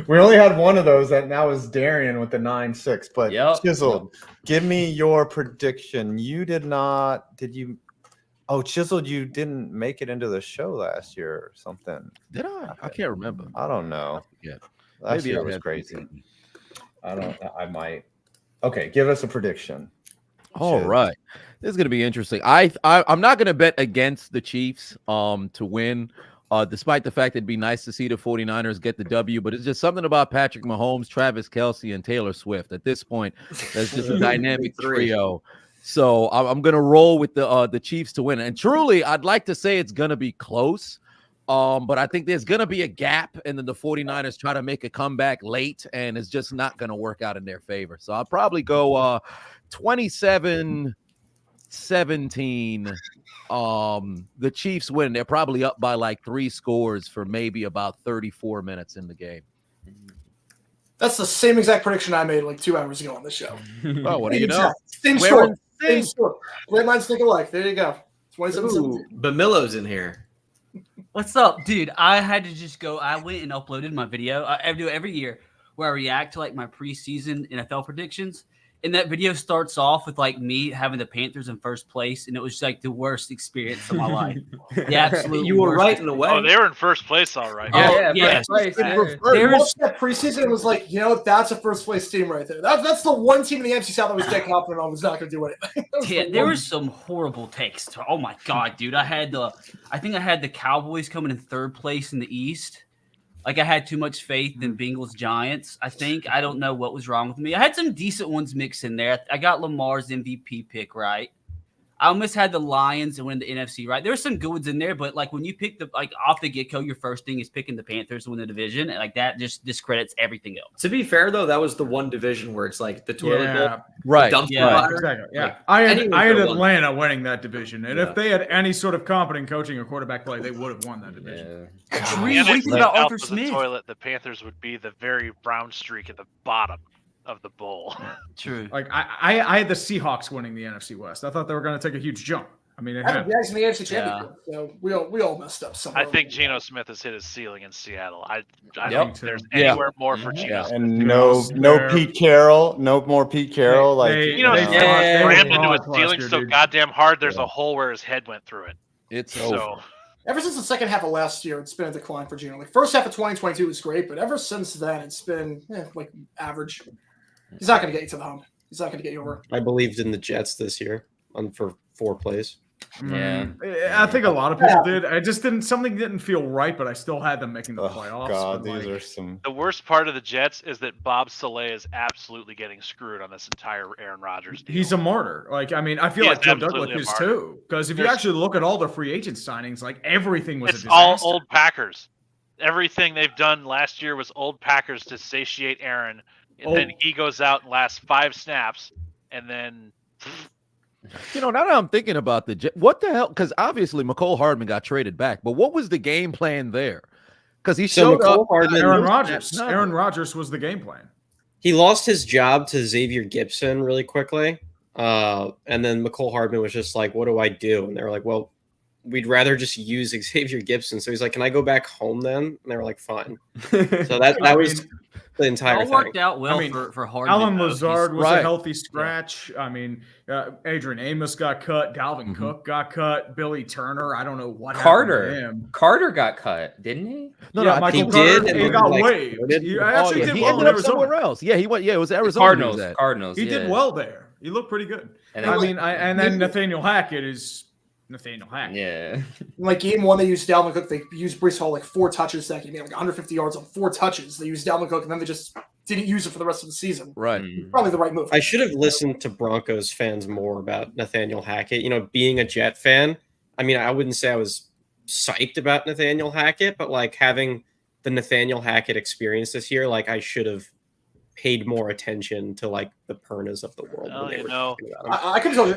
We only had one of those, and that was Darian with the 9-6. But Yep. Chiseled, give me your prediction. You did not. Did you? Oh, Chiseled, you didn't make it into the show last year or something. Did I? I can't remember. I don't know. Yeah. Last Maybe year I was had- crazy. I might. Okay, give us a prediction. All Chiz. right. This is going to be interesting. I'm not going to bet against the Chiefs to win, despite the fact it'd be nice to see the 49ers get the W, but it's just something about Patrick Mahomes, Travis Kelce, and Taylor Swift. At this point, that's just a dynamic trio. So I'm going to roll with the Chiefs to win. And truly, I'd like to say it's going to be close, but I think there's going to be a gap, and then the 49ers try to make a comeback late, and it's just not going to work out in their favor. So I'll probably go 27-17. The Chiefs win. They're probably up by like 3 scores for maybe about 34 minutes in the game. That's the same exact prediction I made like 2 hours ago on the show. Oh, what do you know? Same We're score. in Same score. Great minds think alike. There you go. 27-17. Bamilo's in here. What's up, dude? I had to just go. I went and uploaded my video. I do it every year where I react to like my preseason NFL predictions. And that video starts off with like me having the Panthers in first place, and it was just, like the worst experience of my life. The absolute You were worst right in a way. Oh, they were in first place, all right. Yeah. They watched that preseason and was like, you know, that's a first place team right there. That's the one team in the NFC South that was dead confident on was not going to do anything. Yeah, there were some horrible takes. Oh my god, dude! I think I had the Cowboys coming in third place in the East. Like I had too much faith in Bengals Giants. I don't know what was wrong with me. I had some decent ones mixed in there. I got Lamar's MVP pick right. I almost had the Lions and win the NFC right. There's some good ones in there, but like when you pick off the get-go, your first thing is picking the Panthers to win the division, and like that just discredits everything else. To be fair, though, that was the one division where it's like the toilet bowl, right? Exactly. Yeah, I had Atlanta winning that division, and if they had any sort of competent coaching or quarterback play, they would have won that division. What do you think about Arthur Smith? Toilet, the Panthers would be the very brown streak at the bottom of the bowl. True. Like I had the Seahawks winning the NFC West. I thought they were going to take a huge jump. I mean, I had the Jags in the AFC Championship, so we all messed up somewhere. I think Geno Smith has hit his ceiling in Seattle. I Yep. think there's anywhere more for Geno Smith. And no Pete Carroll, no more Pete Carroll. Rammed into his ceiling so goddamn hard. There's a hole where his head went through it. It's so. Ever since the second half of last year, it's been a decline for Geno. Like first half of 2022 was great, but ever since then, it's been like average. He's not going to get you to the hump. He's not going to get you over. I believed in the Jets this year for 4 plays. I think a lot of people did. I just something didn't feel right, but I still had them making the playoffs. God, these are some. The worst part of the Jets is that Bob Saleh is absolutely getting screwed on this entire Aaron Rodgers deal. He's a martyr. Like, I mean, I feel like Joe Douglas is too. Because if you actually look at all the free agent signings, like everything was a disaster. All old Packers. Everything they've done last year was old Packers to satiate Aaron. And then he goes out and lasts 5 snaps, and then. You know, now that I'm thinking about what the hell? Because obviously McCole Hardman got traded back, but what was the game plan there? Because he showed up. Aaron Rodgers. Aaron Rodgers was the game plan. He lost his job to Xavier Gibson really quickly, and then McCole Hardman was just like, "What do I do?" And they were like, "Well, we'd rather just use Xavier Gibson." So he's like, "Can I go back home then?" And they were like, "Fine." So that was the entire thing. Worked out well for Hardman. Alan Lazard was a healthy scratch. I mean, Adrian Amos got cut. Dalvin Cook got cut. Billy Turner. I don't know what happened to him. Carter got cut, didn't he? No, Michael Carter, he got waived. He actually did well in Arizona. Somewhere else. Yeah, he went. Yeah, it was Arizona. Cardinals. He did well there. He looked pretty good. And then Nathaniel Hackett is Nathaniel Hackett. Yeah. Like game 1, they used Dalvin Cook. They used Breece Hall like 4 touches that game. He had like 150 yards on 4 touches. They used Dalvin Cook, and then they just didn't use it for the rest of the season. Right. Probably the right move. I should have listened to Broncos fans more about Nathaniel Hackett. You know, being a Jet fan, I mean, I wouldn't say I was psyched about Nathaniel Hackett, but like having the Nathaniel Hackett experience this year, like I should have paid more attention to like the Pernas of the world. I could tell you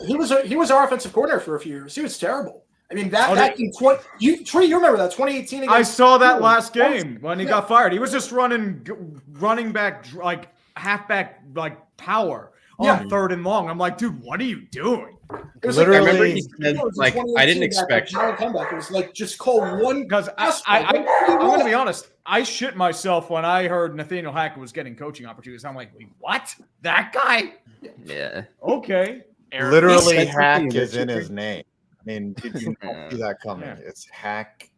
he was our offensive coordinator for a few years. He was terrible. I mean that game you remember that 2018 I saw that last game when he got fired. He was just running back like halfback like power on 3rd and long. I'm like, dude, what are you doing? It was literally, I remember he said, like I didn't expect comeback. It was like just call one because I'm gonna be honest. I shit myself when I heard Nathaniel Hackett was getting coaching opportunities. I'm like, wait, what? That guy? Yeah. Okay. Literally, Hack is in his name. I mean, did you not see that coming? Yeah. It's Hackett.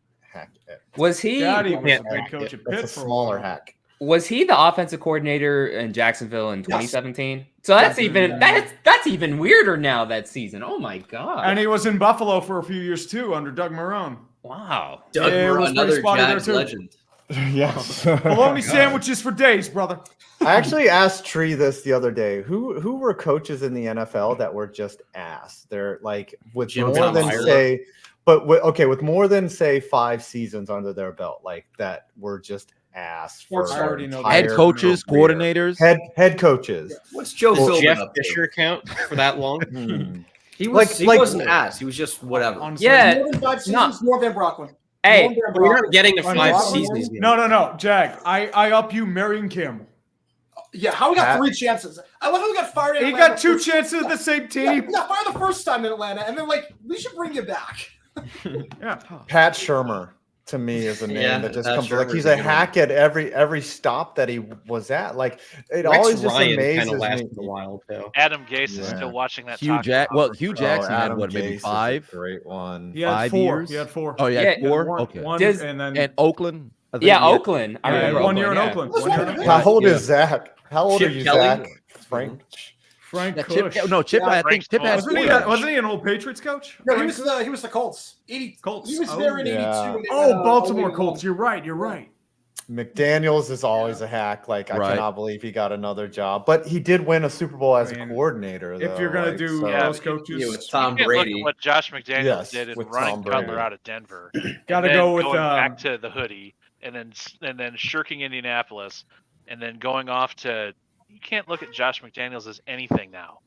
Was he? Daddy was a big coach at Pitt. That's a smaller Hack. Was he the offensive coordinator in Jacksonville in 2017? So that's even weirder now that season. Oh my god! And he was in Buffalo for a few years too under Doug Marrone. Wow, Doug Marrone, another Jags legend. Yes. Bologna sandwiches for days, brother. I actually asked Tree this the other day. Who were coaches in the NFL that were just ass? They're like with more than say 5 seasons under their belt, like that were just ass for head coaches, coordinators, head coaches. What's Joe Philbin Jeff up to? Fisher count for that long? He wasn't ass. He was just whatever. Yeah, more than 5 seasons, more than Brockwin. Hey, we're not getting to 5 seasons. No, Jag. I up you, Marion Campbell. Yeah, how we got 3 chances? I love how we got fired. He got 2 chances at the same team. Yeah, we got fired the first time in Atlanta, and then like we should bring you back. Yeah, Pat Shurmur. to me is a name Yeah, that just that's comes sure like is he's a a good one. hack at every stop that he was at. Like it Rex always just Ryan amazes kinda me. lasted a while too. Adam Gase is Yeah. still watching that. Hugh Taco Bell for Hugh free. Jackson had Adam what, maybe Gase is a 5? great one. He had 5 4. years? He had 4. Oh, he had Yeah. 4? One, Okay. one, Does- and then And Oakland? I think Yeah, he had- Oakland. I yeah, remember 1 year in yeah. Oakland. 1 year in Oakland. How old Yeah. is Zach? How old Chip are you, Kelly? Zach? Frank. Frank Yeah, Kush. Chip. I think Chip had Wasn't he an old Patriots coach? No, he Frank was the Colts. 80 Colts. He was there in 82. Yeah. and they Oh, went, Baltimore 0-1. Colts. You're right. You're right. McDaniels is always a hack. Like I Right. cannot believe he got another job, but he did win a Super Bowl as a coordinator. If though, you're gonna like, do so- those coaches, Yeah, with Tom You can't look Brady. at what Josh McDaniels Yes, did in with running Tom Cutler Brady. out of Denver. Gotta and go then with, going back to the hoodie, and then shirking Indianapolis, and then going off to. You can't look at Josh McDaniels as anything now.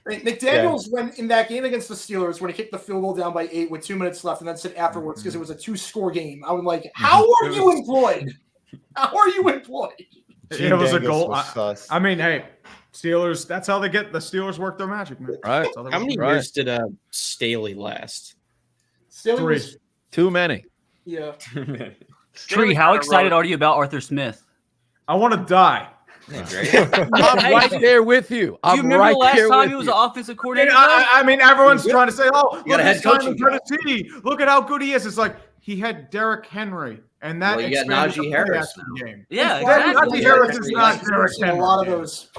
McDaniels, when in that game against the Steelers, when he kicked the field goal down by 8 with 2 minutes left, and then said afterwards because it was a 2-score game, I was like, "How are you employed? How are you employed?" it was a Gene goal. Dangis was sus. I mean, hey, Steelers. That's how they get the Steelers work their magic, man. Right. That's how they How work many their years did Staley last? Staley 3. was, Too many. yeah. Tree, how excited are you about Arthur Smith? I want to die. I'm right there with you. Do you I'm remember right the last there time with he was you. the offensive coordinator? I mean, everyone's trying to say, "Oh, You got look a at head his time coaching in job. Tennessee. Look at how good he is." It's like he had Derrick Henry, and that Well, you got expanded Najee the Harris play-action game. Yeah, Najee Harris is not Derrick A Henry. lot of those.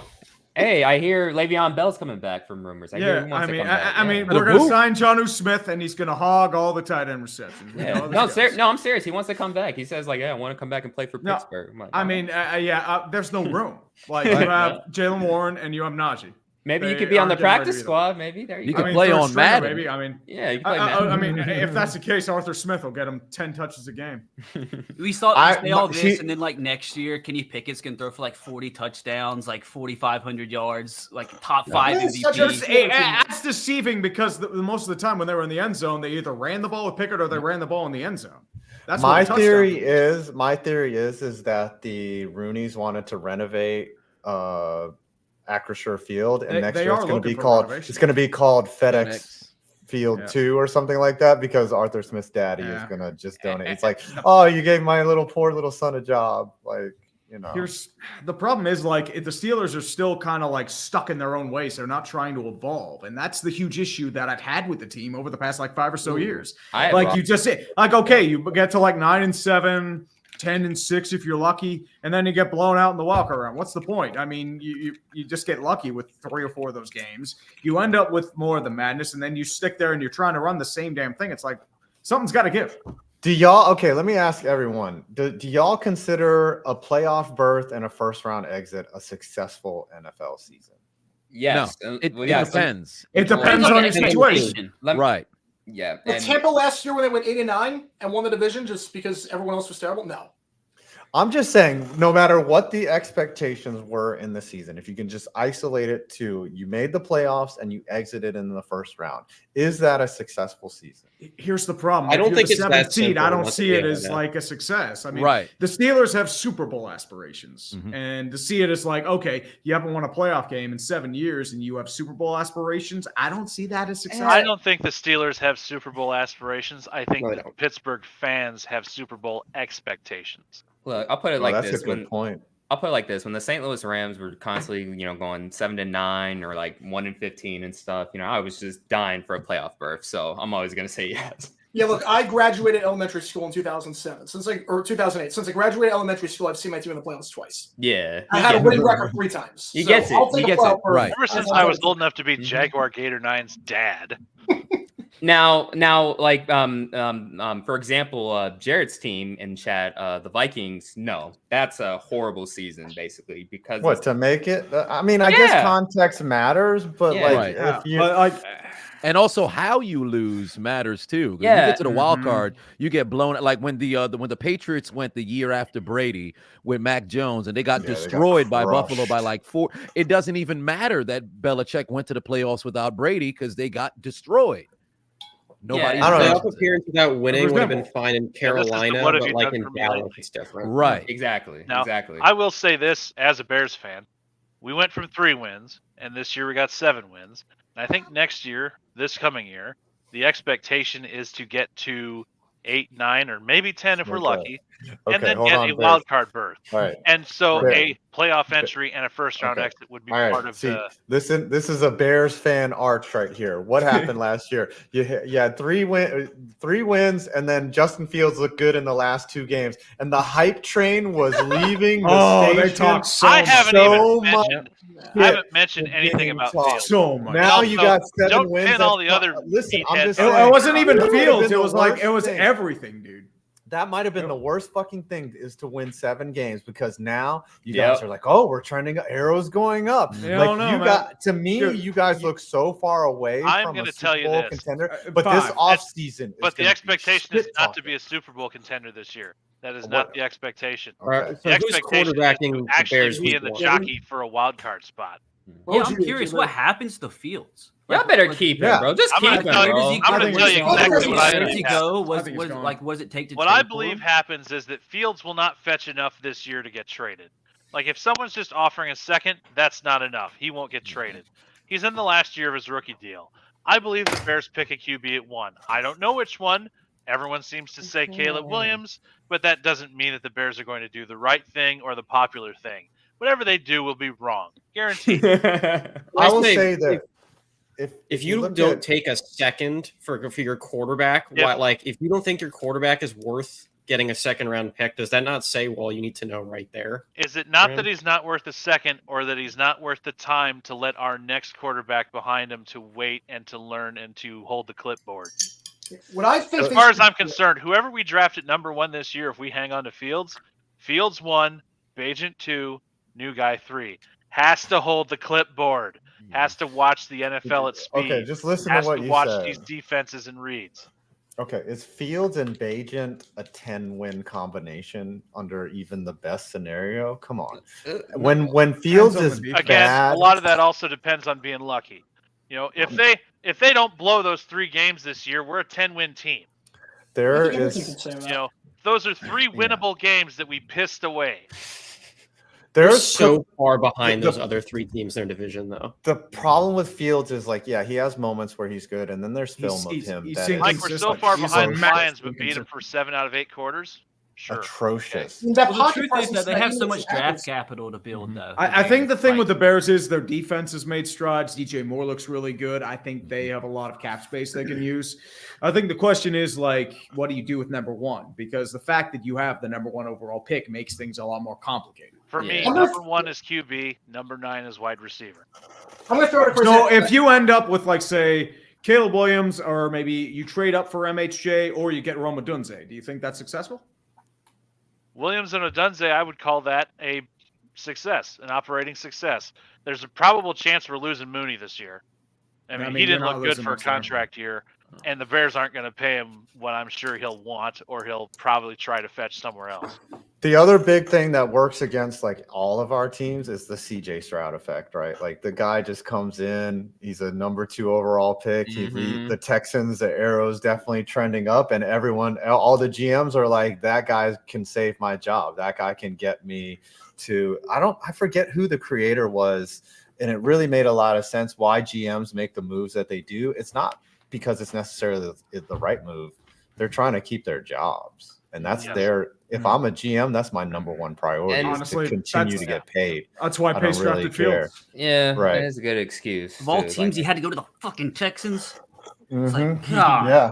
Hey, I hear Le'Veon Bell's coming back from rumors. I hear Yeah, he wants I to mean, come back. I mean, But we're a gonna who? sign Jonnu Smith, and he's gonna hog all the tight end receptions. We know Yeah. this goes. No, I'm serious. He wants to come back. He says like, "Yeah, I want to come back and play for No, Pittsburgh." I'm like, I mean, there's no room. Like you have Jalen Warren and you have Najee. maybe you They could be on the aren't getting ready practice either. squad. Maybe there you You go. could play third on stringer, Madden. Maybe. I mean, Yeah, you can play Madden. I mean, if that's the case, Arthur Smith will get him 10 touches a game. We saw I- say all my- this, see- and then like next year, Kenny Pickett's gonna throw for like 40 touchdowns, like 4,500 yards, like top 5 Yeah, such MVP. That's deceiving because most of the time when they were in the end zone, they either ran the ball with Pickett or they ran the ball in the end zone. That's my what the theory touchdown is that the Roonies wanted to renovate Acrisure Field, and next they year are it's going to looking be for called renovation. FedEx Field 2 or something like that because Arthur Smith's daddy is Yeah. going to just donate. It's like, oh, you gave my poor little son a job, like. Here's the problem is like the Steelers are still kind of like stuck in their own ways. They're not trying to evolve. And that's the huge issue that I've had with the team over the past like 5 or so years. You just say like, okay, you get to like 9-7, 10-6 if you're lucky, and then you get blown out in the walk around. What's the point? I mean, you just get lucky with 3 or 4 of those games. You end up with more of the madness, and then you stick there and you're trying to run the same damn thing. It's like something's got to give. Do y'all okay? Let me ask everyone. Do y'all consider a playoff berth and a first-round exit a successful NFL season? Yes. No, it yes. depends. It depends on your situation. Right. Yeah. But Tampa last year when they went 8-9 and won the division just because everyone else was terrible. No. I'm just saying, no matter what the expectations were in the season, if you can just isolate it to you made the playoffs and you exited in the first round, is that a successful season? Here's the problem. I don't If you're think the it's 7th that seed. simple I don't not to see be it able as to- like a success. I mean, Right. the Steelers have Super Bowl aspirations, and to see it as like, okay, you haven't won a playoff game in 7 years, and you have Super Bowl aspirations. I don't see that as success. I don't think the Steelers have Super Bowl aspirations. I think No, they the don't. Pittsburgh fans have Super Bowl expectations. Look, I'll put it Oh, like that's this. a good point. I'll put it like this: when the St. Louis Rams were constantly, going 7-9 or like 1-15 and stuff, I was just dying for a playoff berth. So I'm always gonna say yes. Yeah, look, I graduated elementary school in 2007. Or 2008. Since I graduated elementary school, I've seen my team in the playoffs twice. Yeah. I had a winning record 3 times. He So gets it. I'll take He a gets playoff it. berth. Right. Ever since I was old enough to be Jaguar Gator 9's dad. Now, like, for example, Jared's team in chat, the Vikings. No, that's a horrible season, basically, because What to make it? I mean, I guess Yeah. context matters, but Yeah. like Right. if you But like, And also how you lose matters too. 'Cause Yeah. You get to the wild card, you get blown. Like when the Patriots went the year after Brady with Mac Jones, and they got Yeah, they got destroyed by Buffalo crushed. by like 4. It doesn't even matter that Belichick went to the playoffs without Brady because they got destroyed. Nobody. I don't know. Playoff appearance without winning would have been fine in Yeah, this is the Carolina, what have but you like done in for me Dallas, lately? it's different. Right. Exactly. Now, Exactly. I will say this as a Bears fan. We went from 3 wins, and this year we got 7 wins. And I think next year, this coming year, the expectation is to get to 8, 9, or maybe 10 if we're Okay. lucky, and Okay, then hold get on, a Bears. wild card berth. All right. And so Okay. a playoff entry and a first round Okay. exit would be All right. part of See, the. listen, this is a Bears fan arch right here. What happened last year? You had 3 wins, and then Justin Fields looked good in the last 2 games, and the hype train was leaving the station. They talk so I much. haven't so even much mentioned. I haven't mentioned shit anything being about talked. Fields. So much. Now And you also, got 7 don't wins. pin all the That's other not- Listen, I'm meatheads just It saying. wasn't even That might have Fields. been It the was like worst it was thing. everything, dude. That might have been the worst fucking thing is to win 7 games because now you guys are like, oh, we're trending, arrows going up. Yeah, I Like don't know, you man. got to me, Dude, you guys look so far away I'm from going a to tell Super you Bowl this. contender. But this 5. offseason, But the expectation is not to be a Super Bowl contender this year. That is not the expectation. Okay. The So who's expectation is quarterbacking to the actually Bears be week in the 1? jockey for a wild card spot. Yeah, I'm curious what happens to Fields. Y'all better keep him, bro. Just I'm keep gonna him, tell you- bro. I'm gonna tell you exactly what I Where think does he happens. go? I think he's gone. What does it take to What trade I for believe him? happens is that Fields will not fetch enough this year to get traded. Like if someone's just offering a second, that's not enough. He won't get traded. He's in the last year of his rookie deal. I believe the Bears pick a QB at 1. I don't know which one. Everyone seems to say Caleb Williams, but that doesn't mean that the Bears are going to do the right thing or the popular thing. Whatever they do will be wrong. Guaranteed. I will say that if you don't take a second for your quarterback, if you don't think your quarterback is worth getting a second round pick, does that not say, well, you need to know right there? Is it not Brand? that he's not worth a second or that he's not worth the time to let our next quarterback behind him to wait and to learn and to hold the clipboard? What I think As far as I'm concerned, whoever we draft at number 1 this year, if we hang on to Fields, Fields 1, Bagent 2, new guy 3, has to hold the clipboard, has to watch the NFL at speed. Okay, just listen has to what you watch said. these defenses and reads. Okay, is Fields and Bagent a 10-win combination under even the best scenario? Come on. When Fields is Again, bad, a lot of that also depends on being lucky. You know, if they don't blow those 3 games this year, we're a 10-win team. there is You know, those are 3 winnable games that we pissed away. They're there's so far behind the- those other 3 teams in their division, though. the problem with Fields is like, yeah, he has moments where he's good, and then there's He's- film of he's- him he's that is Mike, we're so far He's behind a the max Lions, but beat them for 7 out of 8 quarters. Sure. atrocious. That Well, the pocket truth is passing that they have so scheme much is draft happens. capital to build, though. I think the thing with the Bears is their defense has made strides. DJ Moore looks really good. I think they have a lot of cap space they can use. I think the question is, like, what do you do with number 1? Because the fact that you have the number 1 overall pick makes things a lot more complicated. For me, Yeah. number 1 is QB, number 9 is wide receiver. I'm going to throw it across. So if you end up with, like, say, Caleb Williams, or maybe you trade up for MHJ, or you get Roma Dunze, do you think that's successful? Williams and Odunze, I would call that a success, an operating success. There's a probable chance we're losing Mooney this year. I mean, he you're didn't not look good losing for a much there. contract year, and the Bears aren't going to pay him what I'm sure he'll want, or he'll probably try to fetch somewhere else. The other big thing that works against like all of our teams is the CJ Stroud effect, right? Like the guy just comes in, he's a number 2 overall pick. The Texans, the arrow's definitely trending up, and everyone, all the GMs are like, that guy can save my job. That guy can get me to, I forget who the creator was, and it really made a lot of sense why GMs make the moves that they do. It's not because it's necessarily the right move. They're trying to keep their jobs. And that's if I'm a GM, that's my number 1 priority, And is honestly, to continue that's- to get paid. That's why I Pace don't really drafted care. Fields. Yeah, Right. that's a good excuse. Of all to, teams, like- he had to go to the fucking Texans. Mhm. God.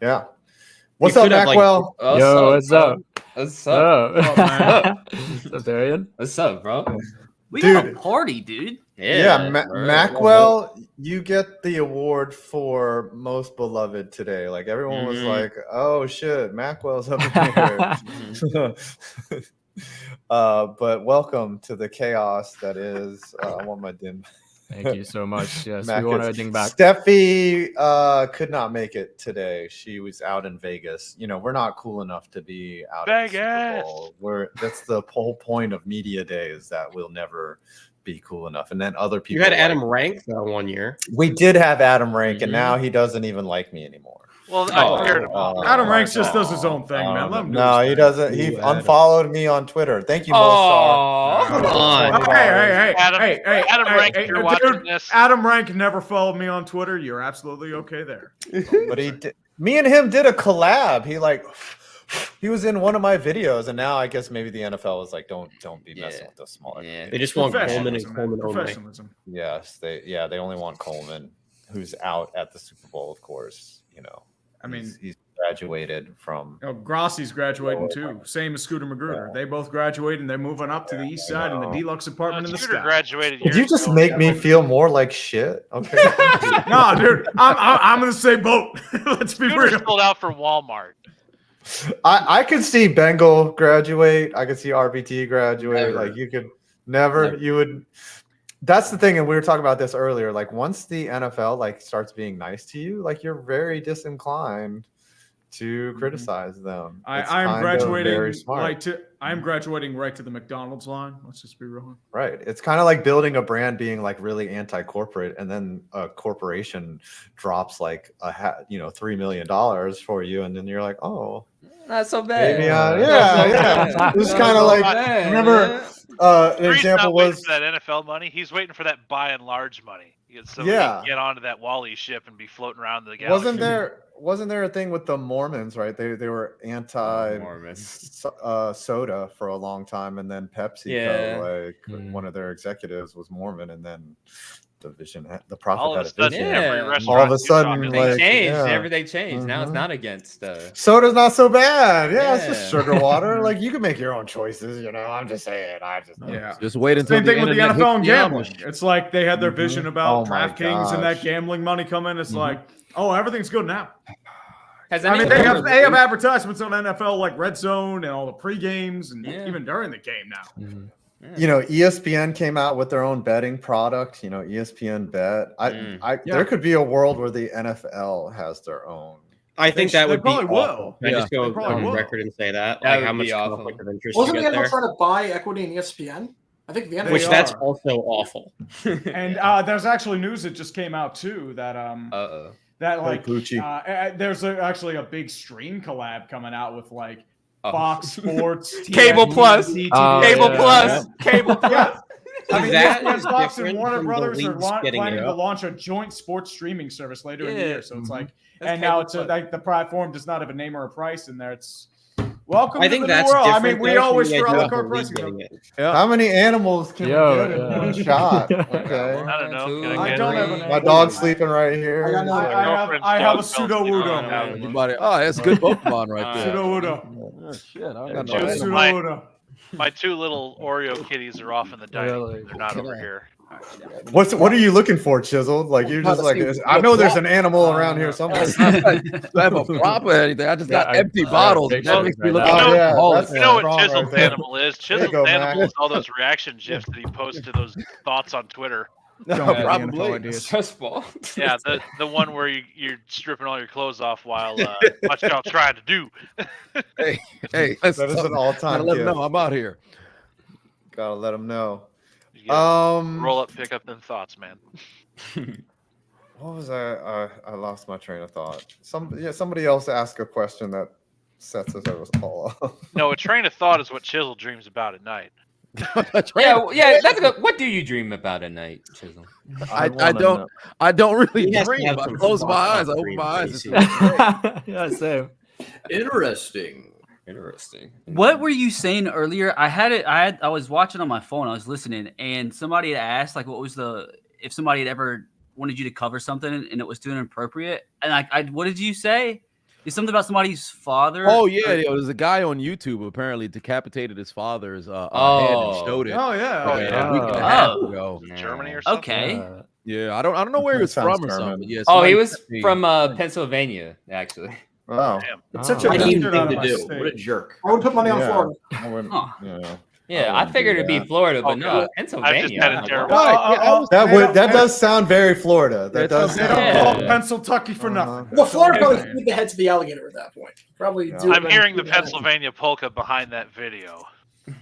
Yeah. What's up, could have, like, Maxwell? Yo, what's up? What's up? What's up, Darian? What's up, bro? We got a Dude. party, dude. Yeah, bro. Macwell, you get the award for most beloved today. Like everyone was like, "Oh shit, Macwell's up in here." But welcome to the chaos that is. I want my dim. Thank you so much. Yes, Mac, we want it's- everything back. Steffi could not make it today. She was out in Vegas. You know, we're not cool enough to be out at the Super Vegas. Bowl. That's the whole point of media day, is that we'll never be cool enough. And then other people. You had like- Adam Rank one year. We did have Adam Rank, and now he doesn't even like me anymore. Well, I figured Adam Ranks just does his own thing, man. Let him do No, his he thing. doesn't. He unfollowed me on Twitter. Thank you, Aw, Mostar. come on. Hey, Adam Rank, if you're watching dude, this. Adam Rank never followed me on Twitter. You're absolutely okay there. But he did. Me and him did a collab. He was in one of my videos, and now I guess maybe the NFL was like, don't be messing with those smaller. They just want Coleman and Coleman only. Yes, they only want Coleman, who's out at the Super Bowl, of course. I mean, he's graduated from. Grassi's graduating too. Same as Scooter Magruder. They both graduated, and they're moving up to the east side in the deluxe apartment in the Scooter sky. graduated. Did you just make me feel more like shit? Okay. No, dude, I'm in the same boat. Let's be Scooter's real. sold out for Walmart. I could see Bengal graduate. I could see RBT graduate. Never. Like you could never. You would. That's the thing, and we were talking about this earlier. Like once the NFL starts being nice to you, you're very disinclined to criticize them. I'm graduating very smart. I'm graduating right to the McDonald's line. Let's just be real. Right. It's kind of like building a brand being really anti-corporate, and then a corporation drops $3 million for you, and then you're like, oh, not so bad. Maybe, yeah. It was kind of remember an example was that NFL money. He's waiting for that by and large money. So he Yeah. can get onto that Wally ship and be floating around the galaxy. Wasn't there a thing with the Mormons, right? They were anti soda for a long time, and then PepsiCo, one of their executives was Mormon, and then the profit had a vision. All of a sudden, they changed. Everything changed. Now it's not against. Soda's not so bad. Yeah, it's just sugar water. You can make your own choices. I'm just saying. Just wait until Same thing with the internet NFL and hits the gambling. ambush. It's like they had their vision about Oh my DraftKings and that gambling money coming. It's like, oh, everything's good now. Has I mean, anyone they have advertisements on NFL Red Zone and all the pre games and even during the game now. ESPN came out with their own betting product. ESPN Bet. There could be a world where the NFL has their own. I think that would be probably awful. will. Can I just go on will. record and say that? That would how much be awful. conflict of interest Wasn't you the get NFL there? trying to buy equity in ESPN? I think the NFL. Which that's also awful. And there's actually news that just came out too that there's actually a big stream collab coming out with Fox Sports, Cable TNT, Plus, TNT, Cable Plus, Cable Plus. I mean, That ESPN, is Fox and different Warner from the Brothers are leagues getting planning it. to launch a joint sports streaming service later in the Yeah. year. So it's That's and now Cable it's Plus. the platform does not have a name or a price in there. It's welcome I to think the new that's world. I different. mean, we though, from always the for a idea la of carte the pricing. league getting it. How many animals can we get in one shot? Okay. I don't know. I don't have an My dog's sleeping right here. I have a pseudo wudo. Everybody, that's a good Pokemon right there. Pseudo wudo. Oh, shit, I don't got no Joe, animals. my- Wudo. My two little Oreo kitties are off in the dining room. They're not over here. What are you looking for, Chiseled? You're just I know there's an animal around here somewhere. I have a prop or anything. I just got empty bottles. That makes me look like You know what strong Chiseled's right there. animal is? There you Chiseled's go, animal Mac. is all those reaction gifs that he posts to those thoughts on Twitter. Probably. Stress ball. Yeah, the one where you're stripping all your clothes off while what y'all trying to do. Hey, That is an all-time Gotta let them gift. know I'm out here. Gotta let them know. You gotta roll up, pick up them thoughts, man. What was I lost my train of thought. Somebody else asked a question that sets us all up. No, a train of thought is what Chisel dreams about at night. Yeah, that's a good. What do you dream about at night, Chisel? I don't really He has to dream. have I some close my thought eyes. I open dream my eyes. faces. Yeah, same. Interesting. What were you saying earlier? I was watching on my phone. I was listening, and somebody had asked what was if somebody had ever wanted you to cover something and it was too inappropriate. And what did you say? It's something about somebody's father. Oh yeah, there was a guy on YouTube who apparently decapitated his father's head and showed it. Oh yeah. A week and a half ago. Germany or something. Okay. Yeah, I don't know where he was Sounds from or German. something. Yeah, Oh, he somebody was sent me- from Pennsylvania, actually. Wow. It's such a I mean need thing thing to to do. do. What a jerk. I would put money on Yeah. Florida. I wouldn't, Huh. Yeah, I wouldn't figured do it'd be that. Florida, but Okay. no, I've Pennsylvania. just had a terrible. That does sound very Florida. That does. They don't call it Pennsylvania for nothing. Well, Florida probably beat the head to the alligator at that point. Probably. do I'm it hearing the beat Pennsylvania polka behind that video.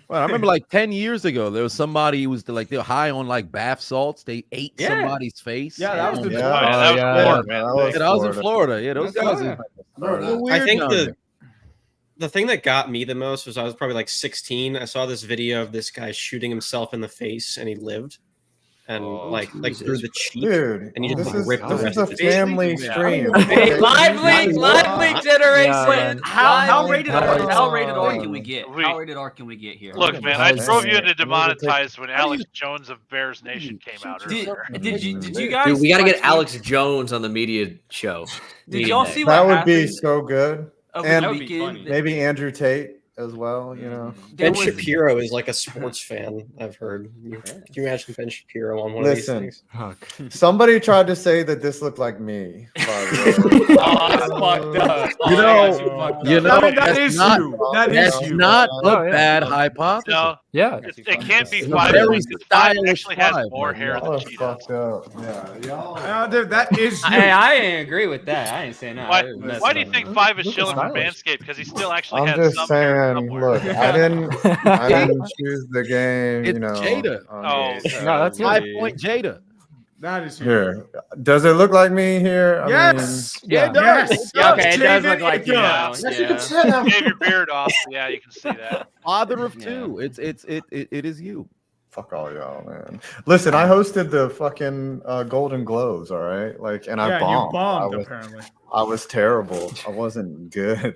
Well, I remember 10 years ago, there was somebody who was they were high on bath salts. They ate Yeah. somebody's face. Yeah, that was the that was in Florida. Yeah, those guys. I think the thing that got me the most was I was probably 16. I saw this video of this guy shooting himself in the face and he lived. and like through the cheek, dude. and you just This rip the is rest a of the cheek. family stream. Hey, live leak generation. How rated Live R can we get? How rated R can we get here? Look, man, I drove you into demonetized when Alex Jones of Bears Nation came out earlier. Did you guys? Dude, we got to get Alex Jones on the media show. Did y'all see that what would be happened so good? over And the weekend? maybe Andrew Tate as well. You know, Ben Shapiro is like a sports fan. I've heard. Can you imagine Ben Shapiro on one of these things? Somebody tried to say that this looked like me. That's fucked up. That is you. That is you. Not a bad hypothesis. No, yeah, it can't be It's a five. very Because five stylish actually has five, more man. hair than she does. Fucked up. Yeah, dude, that is you. Hey, I ain't agree with that. I ain't saying that. Why do you think five is chilling for Manscaped? Because he still actually I'm has just some hair saying. somewhere. Look, I didn't choose the game. It's you know, Jada. no, that's 5 point Jada. That is you. Here, does it look like me here? I Yes. mean, Yeah, it does. Yeah, okay, it does look David, like it you now. does. Yeah. Shave your beard off. Yeah, you can see that. Father of two. It is you. Fuck all y'all, man. Listen, I hosted the fucking Golden Globes, all right? Like, and I Yeah, bombed. you bombed I was, apparently. I was terrible. I wasn't good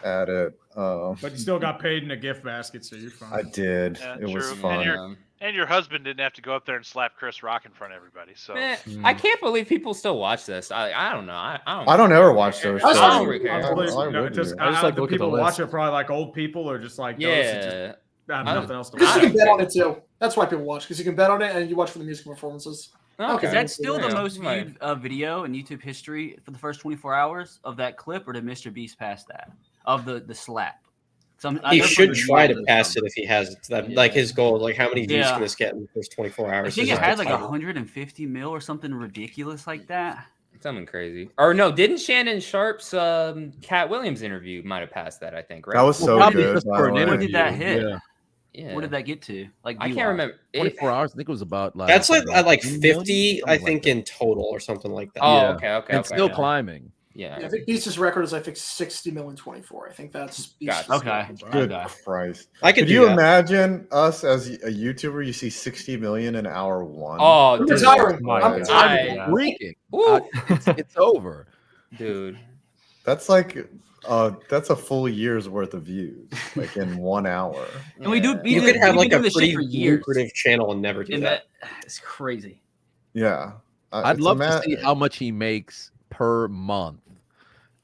at it. But you still got paid in a gift basket, so you're fine. I did. Yeah, it was true. fun. And your husband didn't have to go up there and slap Chris Rock in front of everybody. So Man, I can't believe people still watch this. I don't know. I don't ever watch those shows. I don't really care. I like the people watch it probably like old people or just like those that just have nothing else to Because watch. you can bet on it too. That's why people watch, because you can bet on it and you watch for the music performances. Okay. Is that still the most viewed video in YouTube history for the first 24 hours of that clip, or did Mr. Beast pass that of the slap? He should try to pass it if he has it. That, like his goal, like how many views can this get in the first 24 hours? I think it had like 150 mil or something ridiculous like that. Something crazy. Or no, didn't Shannon Sharp's Cat Williams interview might have passed that, I think, right? That was so good. Where did that hit? Yeah. Where did that get to? Like I can't remember. 24 hours. I think it was about like That's like 50, I think, in total or something like that. Oh, okay. It's still climbing. Yeah. I think Beast's record is 60 mil in 24. I think that's Beast's okay. Good Christ! Could you that. imagine us as a YouTuber? You see 60 million in hour one. Oh, I'm retiring. I'm freaking. It's over, dude. That's like that's a full year's worth of views, like in 1 hour. And we do. You could have like a pretty lucrative channel and never do that. It's crazy. Yeah, I'd love to see how much he makes per month.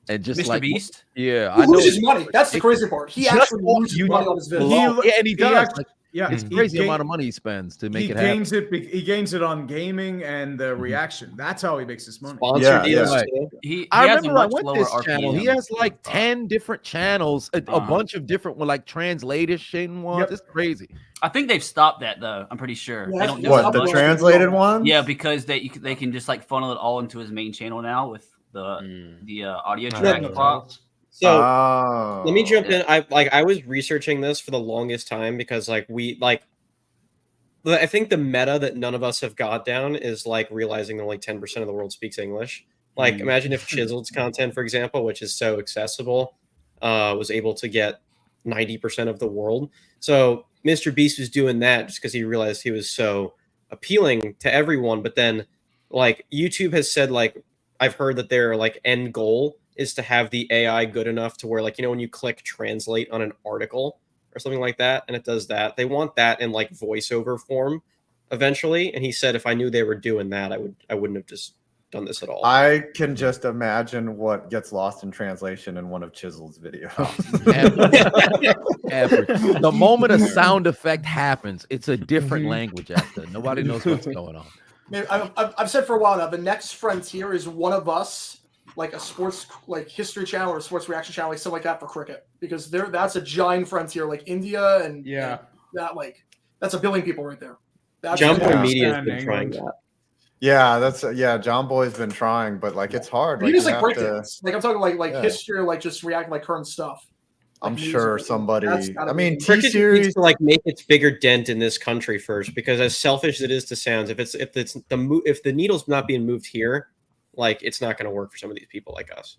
And just Mr. like Beast? Yeah, He I know loses money. That's the crazy part. He actually loses money on his videos. And he does. It's he crazy gain- amount of money he spends to make He it happen. gains it. He gains it on gaming and the reaction. That's how he makes his money. Sponsored deals. Right. He I has a remember I much went lower this channel. He RPM. has like 10 different channels, a bunch of different like translation ones. It's crazy. I think they've stopped that though. I'm pretty sure. Yeah, They don't do What, it the much. translated ones? Yeah, because they can just like funnel it all into his main channel now with the audio Yeah. track plots. So let me jump in. I was researching this for the longest time because I think the meta that none of us have got down is like realizing that only 10% of the world speaks English. Like imagine if Chiseled's content, for example, which is so accessible, was able to get 90% of the world. So Mr. Beast was doing that just because he realized he was so appealing to everyone. But then like YouTube has said, like, I've heard that their like end goal is to have the AI good enough to where, like, you know, when you click translate on an article or something like that, and it does that, they want that in like voiceover form eventually. And he said, if I knew they were doing that, I wouldn't have just done this at all. I can just imagine what gets lost in translation in one of Chiseled's videos. The moment a sound effect happens, it's a different language after. Nobody knows what's going on. I've said for a while now, the next frontier is one of us, like a sports like history channel or a sports reaction channel, like something like that for cricket, because that's a giant frontier, like India and that, like that's 1 billion people right there. That's John Boy Media has been trying that. Yeah, John Boy's been trying, but like it's hard. He does like you have breakdowns. Like I'm talking like Yeah. history, or like just reacting like current stuff. I'm sure somebody. I mean, Cricket T-Series needs to like make its bigger dent in this country first, because as selfish as it is to sound, if the needle's not being moved here, like it's not going to work for some of these people like us.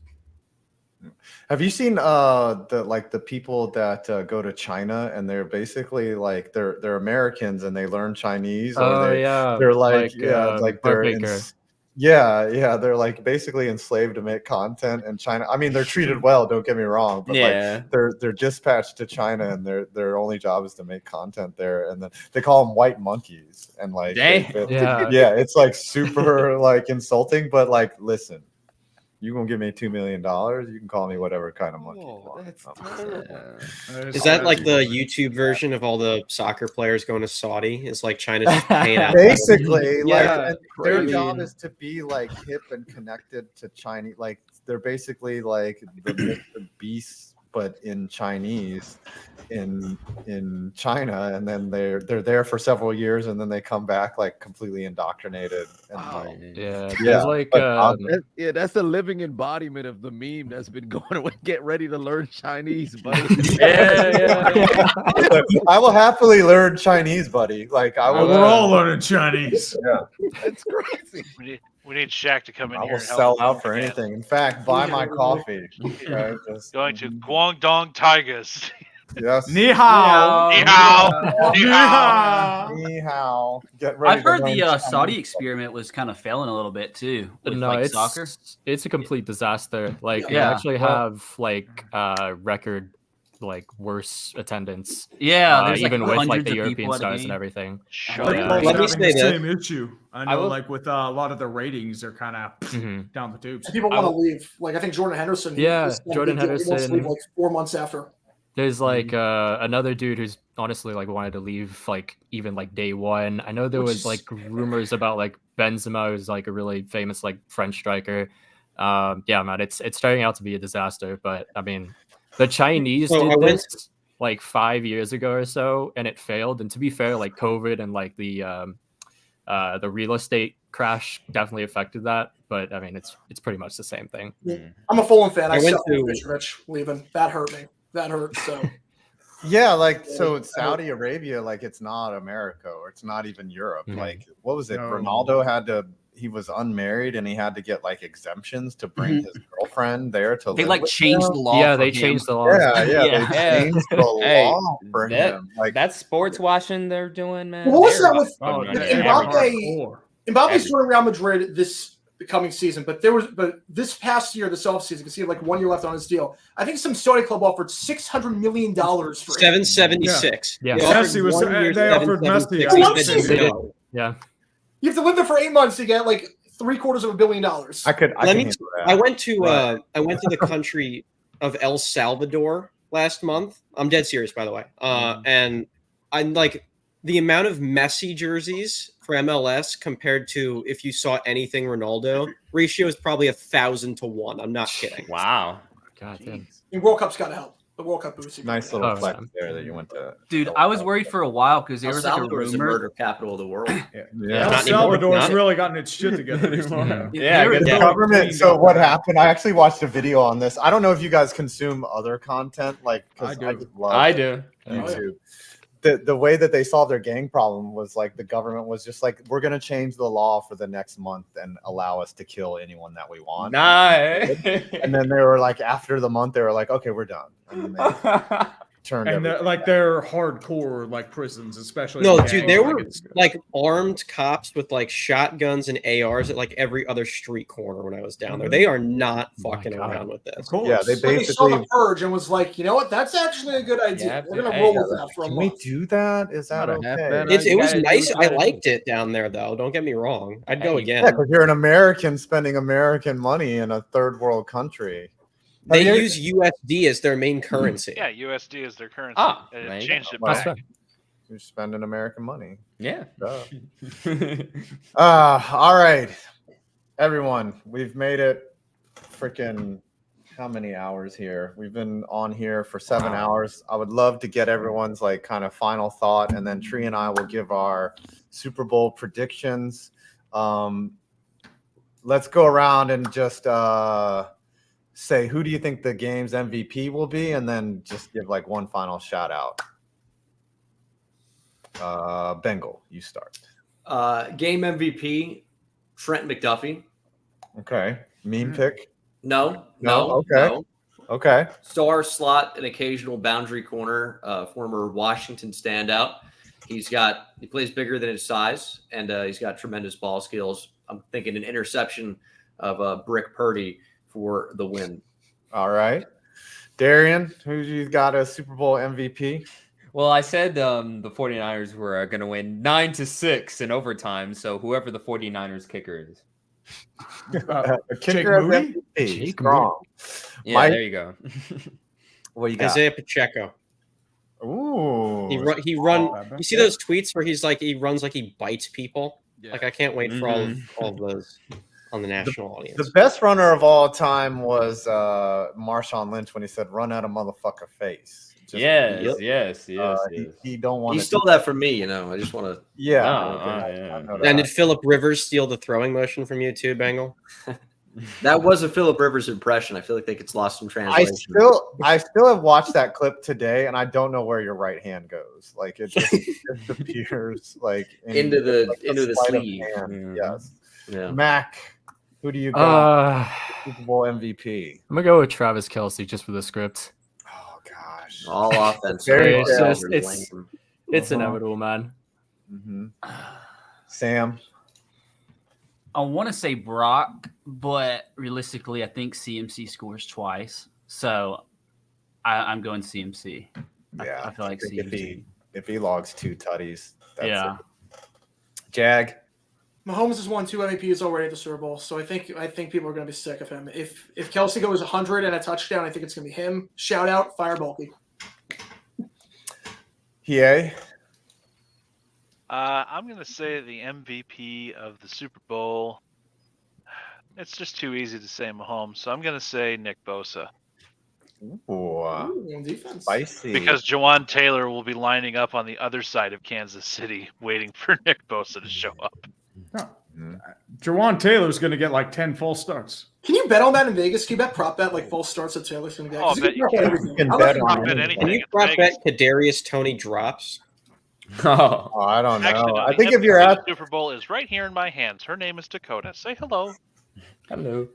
Have you seen the people that go to China and they're basically like they're Americans and they learn Chinese or they're like they're like basically enslaved to make content in China. I mean, they're treated well, don't get me wrong, but like they're dispatched to China and their only job is to make content there, and then they call them white monkeys, and like it's like super like insulting, but like listen, you gonna give me $2 million? You can call me whatever kind of monkey you want. Is that like the YouTube version of all the soccer players going to Saudi? Is like China's just paying out? Basically, like their job is to be like hip and connected to Chinese. Like they're basically like the Mr. Beast, but in Chinese, in China, and then they're there for several years, and then they come back like completely indoctrinated. And that's the living embodiment of the meme that's been going. Get ready to learn Chinese, buddy. I will happily learn Chinese, buddy. Like we're all learning Chinese. Yeah, that's crazy. We need Shaq to come in I here. will and sell help out for anything. In fact, buy my coffee. Okay? Going to Guangdong Tigers. Yes. Ni hao. Ni hao. Ni hao. Ni hao. Get ready. I've heard the Saudi experiment was kind of failing a little bit too. With, No, like, it's soccer. It's a complete disaster. Like they Yeah. actually have like record like worse attendance. Yeah, there's, even with like hundreds the of European people at a stars and game. everything. Let me say the same issue. I know, like with a lot of the ratings are kind of down the tubes. People want to leave. Like I think Jordan Henderson. Jordan he wants to Henderson. leave like 4 months after. There's like another dude who's honestly like wanted to leave like even like day one. I know there was like rumors about like Benzema, who's like a really famous like French striker. Yeah, man, it's starting out to be a disaster. But I mean, the Chinese did this like 5 years ago or so, and it failed. And to be fair, like COVID and like the real estate crash definitely affected that. But I mean, it's pretty much the same thing. I'm a Fulham fan. I went saw Mitrovic leaving. That hurt me. That hurt. So. Yeah, like so it's Saudi Arabia, like it's not America or it's not even Europe. Like what was it? No. Ronaldo he was unmarried and he had to get like exemptions to bring his girlfriend there to They live like with changed him. the law. Yeah, for they him. changed the law. They changed the law for him. Like That sports washing they're doing, man. Well, what's they're that with Mbappe? Mbappe's joining Real Madrid this coming season, but this past year, this offseason, you can see like 1 year left on his deal. I think some Saudi club offered $600 million for him. 776. Yeah. Messi was. They offered Messi. Yeah. You have to live there for 8 months to get like $750 million. I went to the country of El Salvador last month. I'm dead serious, by the way. And I'm like the amount of Messi jerseys for MLS compared to if you saw anything Ronaldo ratio is probably 1,000 to 1. I'm not kidding. Wow. God damn. And World Cup's got to help. The World Cup boosted. Nice little flex there that you went to. Dude, I was worried for a while because there El was like a Salvador is the rumor. murder capital of the world. El Salvador's really gotten its shit together. The government. So what happened? I actually watched a video on this. I don't know if you guys consume other content, like I do. YouTube. The way that they solved their gang problem was like the government was just like, we're gonna change the law for the next month and allow us to kill anyone that we want. Nice. And then they were like, after the month, they were like, okay, we're done. And then they turned. And they're hardcore like prisons, especially. No, in dude, gangs. there Like, were like armed cops with like shotguns and ARs at like every other street corner when I was down there. They are not fucking around with this. Yeah, they They saw basically. the purge and was like, you know what? That's actually a good idea. We're gonna roll with that for a Can we month. do that? Is that okay? It was nice. I liked it down there, though. Don't get me wrong. I'd go again. Yeah, because you're an American spending American money in a third world country. They use USD as their main currency. Yeah, USD is their currency. Ah, And there it you changed go. it Well, back. You're spending American money. Yeah. All right, everyone, we've made it freaking how many hours here? We've been on here for 7 hours. I would love to get everyone's like kind of final thought, and then Tree and I will give our Super Bowl predictions. Let's go around and just say, who do you think the game's MVP will be? And then just give like one final shout out. Bengal, you start. Game MVP, Trent McDuffie. Okay. Meme pick? No. Okay. No. Okay. Star slot, an occasional boundary corner, former Washington standout. He plays bigger than his size, and he's got tremendous ball skills. I'm thinking an interception of Brick Purdy for the win. All right. Darian, who's got a Super Bowl MVP? Well, I said the 49ers were going to win 9-6 in overtime, so whoever the 49ers kicker is. Kicker of MVP. Strong. Yeah, Mike? there you go. What you got? Isaiah Pacheco. Ooh. He run. You see those tweets where he runs like he bites people? Yeah. Like I can't wait for all of those on the national audience. The best runner of all time was Marshawn Lynch when he said, "Run out a motherfucker face." Yes. He don't want. He stole that from me. I just want to. Yeah. I know that. And did Phillip Rivers steal the throwing motion from you too, Bengal? That was a Phillip Rivers impression. I feel like it's lost some translation. I still have watched that clip today, and I don't know where your right hand goes. Like it just disappears, like into the sleeve. Yes. Yeah. Mac, who do you got? Super Bowl MVP. I'm gonna go with Travis Kelce just for the script. Oh gosh, all offense. It's inevitable, man. Mm-hmm. Sam. I want to say Brock, but realistically, I think CMC scores twice. So I'm going CMC. Yeah, I feel like CMC. If he logs 2 tutties, that's yeah. it. Jag. Mahomes has won 2 MVPs already at the Super Bowl, so I think people are going to be sick of him. If Kelsey goes 100 and a touchdown, I think it's going to be him. Shout out, Fire Bulky. PA. I'm going to say the MVP of the Super Bowl. It's just too easy to say Mahomes, so I'm going to say Nick Bosa. Ooh, defense. Spicy. Because Jawan Taylor will be lining up on the other side of Kansas City waiting for Nick Bosa to show up. Jawan Taylor's going to get like 10 false starts. Can you bet on that in Vegas? Can you bet prop bet like false starts that Taylor's going to get? Oh, I bet you can bet on anything. Can you prop bet Kadarius Toney drops? Oh, I don't know. Actually, no, I think if MVP you're of at the Super Bowl is right here in my hands. Her name is Dakota. Say hello. Hello.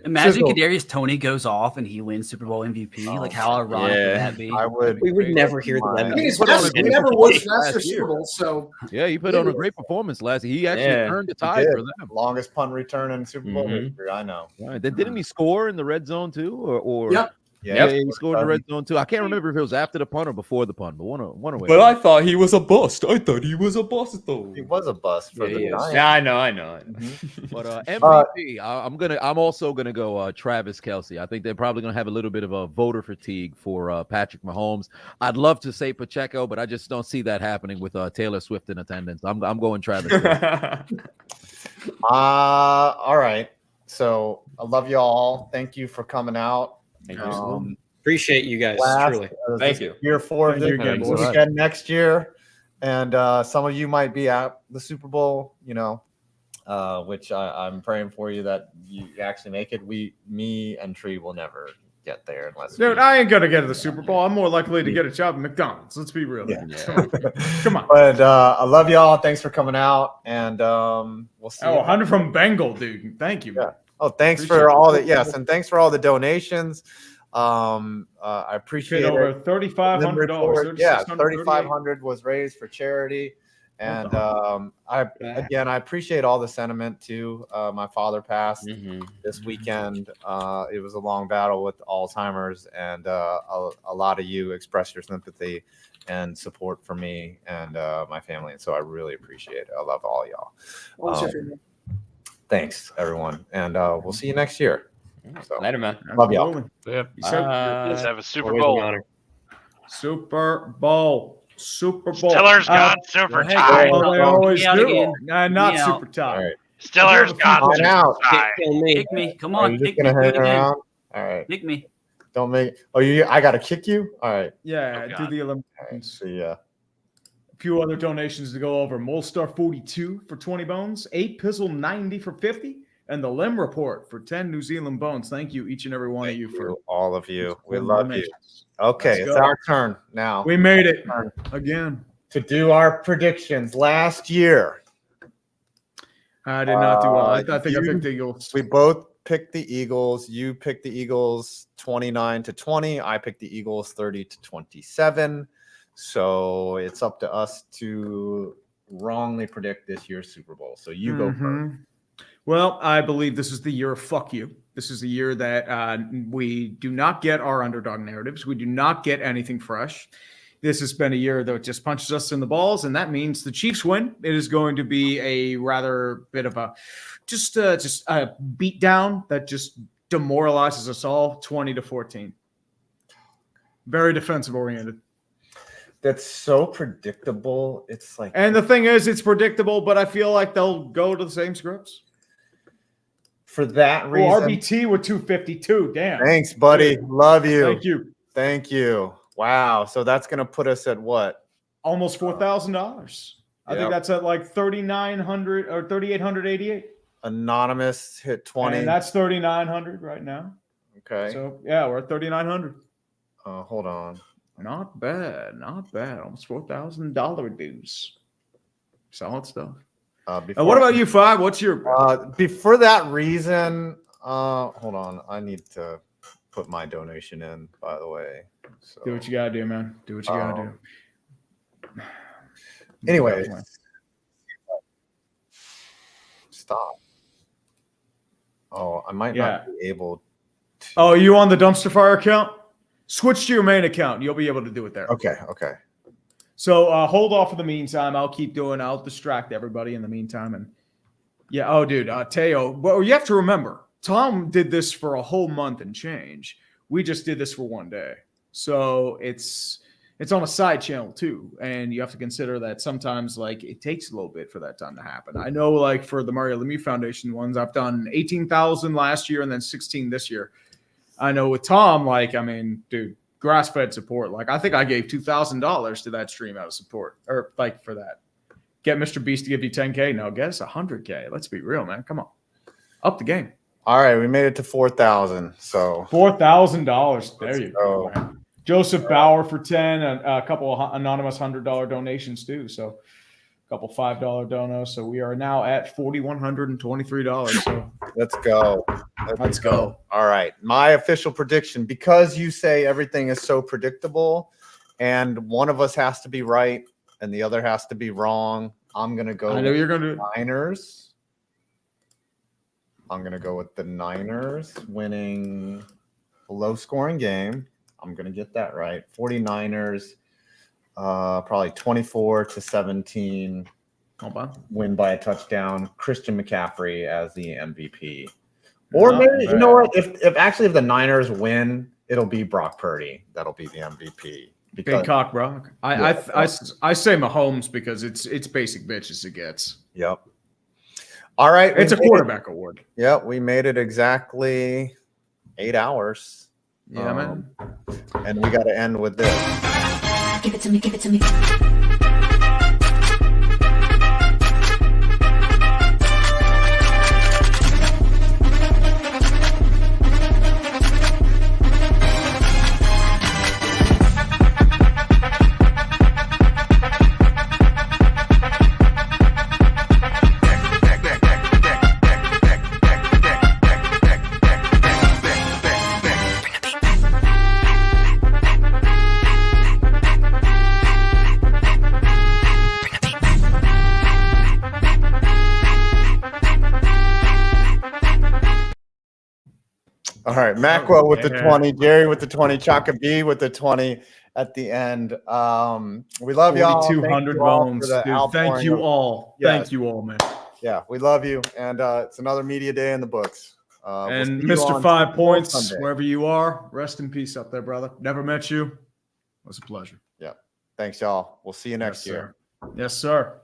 Imagine Chiseled. Kadarius Toney goes off and he wins Super Bowl MVP. Like how ironic would that be? I would. We would never hear them. I mean, his last never was last year's Super Bowl, so Yeah, he put on a great performance last year. He actually earned the tie for them. Longest punt return in Super Bowl history. I know. Right. Then didn't he score in the red zone too? Or Yep. Yeah, he scored in the red zone too. I can't remember if it was after the punt or before the punt, but one away. But I thought he was a bust. He was a bust though. He was a bust for the Giants. Yeah, I know. But MVP, I'm also gonna go Travis Kelce. I think they're probably gonna have a little bit of a voter fatigue for Patrick Mahomes. I'd love to say Pacheco, but I just don't see that happening with Taylor Swift in attendance. I'm going Travis. All right. So I love you all. Thank you for coming out. Appreciate you guys. Truly. Thank you. Year 4 of Thank you, the guys. weekend next year. And some of you might be at the Super Bowl, which I'm praying for you that you actually make it. Me and Tree will never get there unless. Dude, I ain't going to get to the Super Bowl. I'm more likely to get a job at McDonald's. Let's be real. Yeah. Come on. But I love y'all. Thanks for coming out. And we'll see. Oh, 100 from Bengal, dude. Thank you. Yeah. Oh, thanks for all the and thanks for all the donations. I appreciate over it. $3,500. Yeah, $3,500 was raised for charity, and I appreciate all the sentiment too. My father passed this weekend. It was a long battle with Alzheimer's, and a lot of you expressed your sympathy and support for me and my family, and so I really appreciate it. I love all y'all. Thanks, everyone, and we'll see you next year. So, Later, man. Love y'all. Yeah. Let's have a Super Bowl. Super Bowl. Stiller's gone super tied. Well, they always Me out do. again. Not Me super out. tied. All right. Stiller's gone Fine super out. tied. Kick me. Come Are on. you just Kick me. gonna Do hang it again. around? All right. Kick me. Don't make. Oh, I gotta kick you. All right. Yeah, do the All right. eliminations. See ya. A few other donations to go over. Molestar 42 for 20 bones. 8 Pizzle 90 for 50. And the Limb Report for 10 New Zealand bones. Thank you, each and every one of you, for all of you. We supporting love the you. nation. Okay, Let's it's go. our turn now. We made it again. To do our predictions. Last year, I did not do well. I think I picked the Eagles. we both picked the Eagles. You picked the Eagles 29-20. I picked the Eagles 30-27. So it's up to us to wrongly predict this year's Super Bowl. So you go first. Well, I believe this is the year of fuck you. This is the year that we do not get our underdog narratives. We do not get anything fresh. This has been a year that just punches us in the balls, and that means the Chiefs win. It is going to be a rather bit of a just a beat down that just demoralizes us all, 20-14. Very defensive oriented. That's so predictable. It's like, and the thing is, it's predictable, but I feel like they'll go to the same scripts. For that reason, RBT with 252. Damn. Thanks, buddy. Love you. Thank you. Thank you. Wow. So that's going to put us at what? Almost $4,000. I think that's at like 3,900 or 3,888. Anonymous hit 20. And that's 3,900 right now. Okay. So yeah, we're at 3,900. Hold on. Not bad. Not bad. Almost $4,000 dues. Solid stuff. What about you, Five? What's your before that reason? Hold on. I need to put my donation in, by the way. So, do what you gotta do, man. Do what you gotta do. Anyways, stop. Oh, I might not be able to. Oh, you on the Dumpster Fire account? Switch to your main account. You'll be able to do it there. Okay. Okay. So hold off for the meantime. I'll distract everybody in the meantime. And yeah, oh, dude, Theo. Well, you have to remember, Tom did this for a whole month and change. We just did this for one day. So it's on a side channel too. And you have to consider that sometimes like it takes a little bit for that time to happen. I know like for the Mario Lemieux Foundation ones, I've done 18,000 last year and then 16 this year. I know with Tom, like, I mean, dude, grass-fed support. Like, I think I gave $2,000 to that stream out of support, or like for that. Get Mr. Beast to give you 10K. No, get us 100K. Let's be real, man. Come on, up the game. All right, we made it to 4,000. So $4,000. There you go. Man. Joseph Bauer for 10. A couple of anonymous $100 donations too. So a couple $5 donos. So we are now at $4,123. So let's go. Let's go. All right. My official prediction, because you say everything is so predictable and one of us has to be right and the other has to be wrong, I'm going to go I know you're going to Niners. I'm going to go with the Niners winning a low-scoring game. I'm going to get that right. 49ers, probably 24-17. Win by a touchdown. Christian McCaffrey as the MVP. Or maybe, you know what? If the Niners win, it'll be Brock Purdy. That'll be the MVP. Big cock, Brock. I say Mahomes because it's basic bitch as it gets. Yep. All right. It's a quarterback award. Yep. We made it exactly 8 hours. Yeah, man. And we got to end with this. Give it to me. Give it to me. All right, Maqwell with the 20, Jerry with the 20, Chaka B with the 20 at the end. We love y'all. 4,200 bones. Thank you all. Yes. Thank you all, man. Yeah, we love you. And it's another media day in the books. And Mr. 5 Points, wherever you are, rest in peace up there, brother. Never met you. It was a pleasure. Yeah. Thanks, y'all. We'll see you next year. Yes, sir.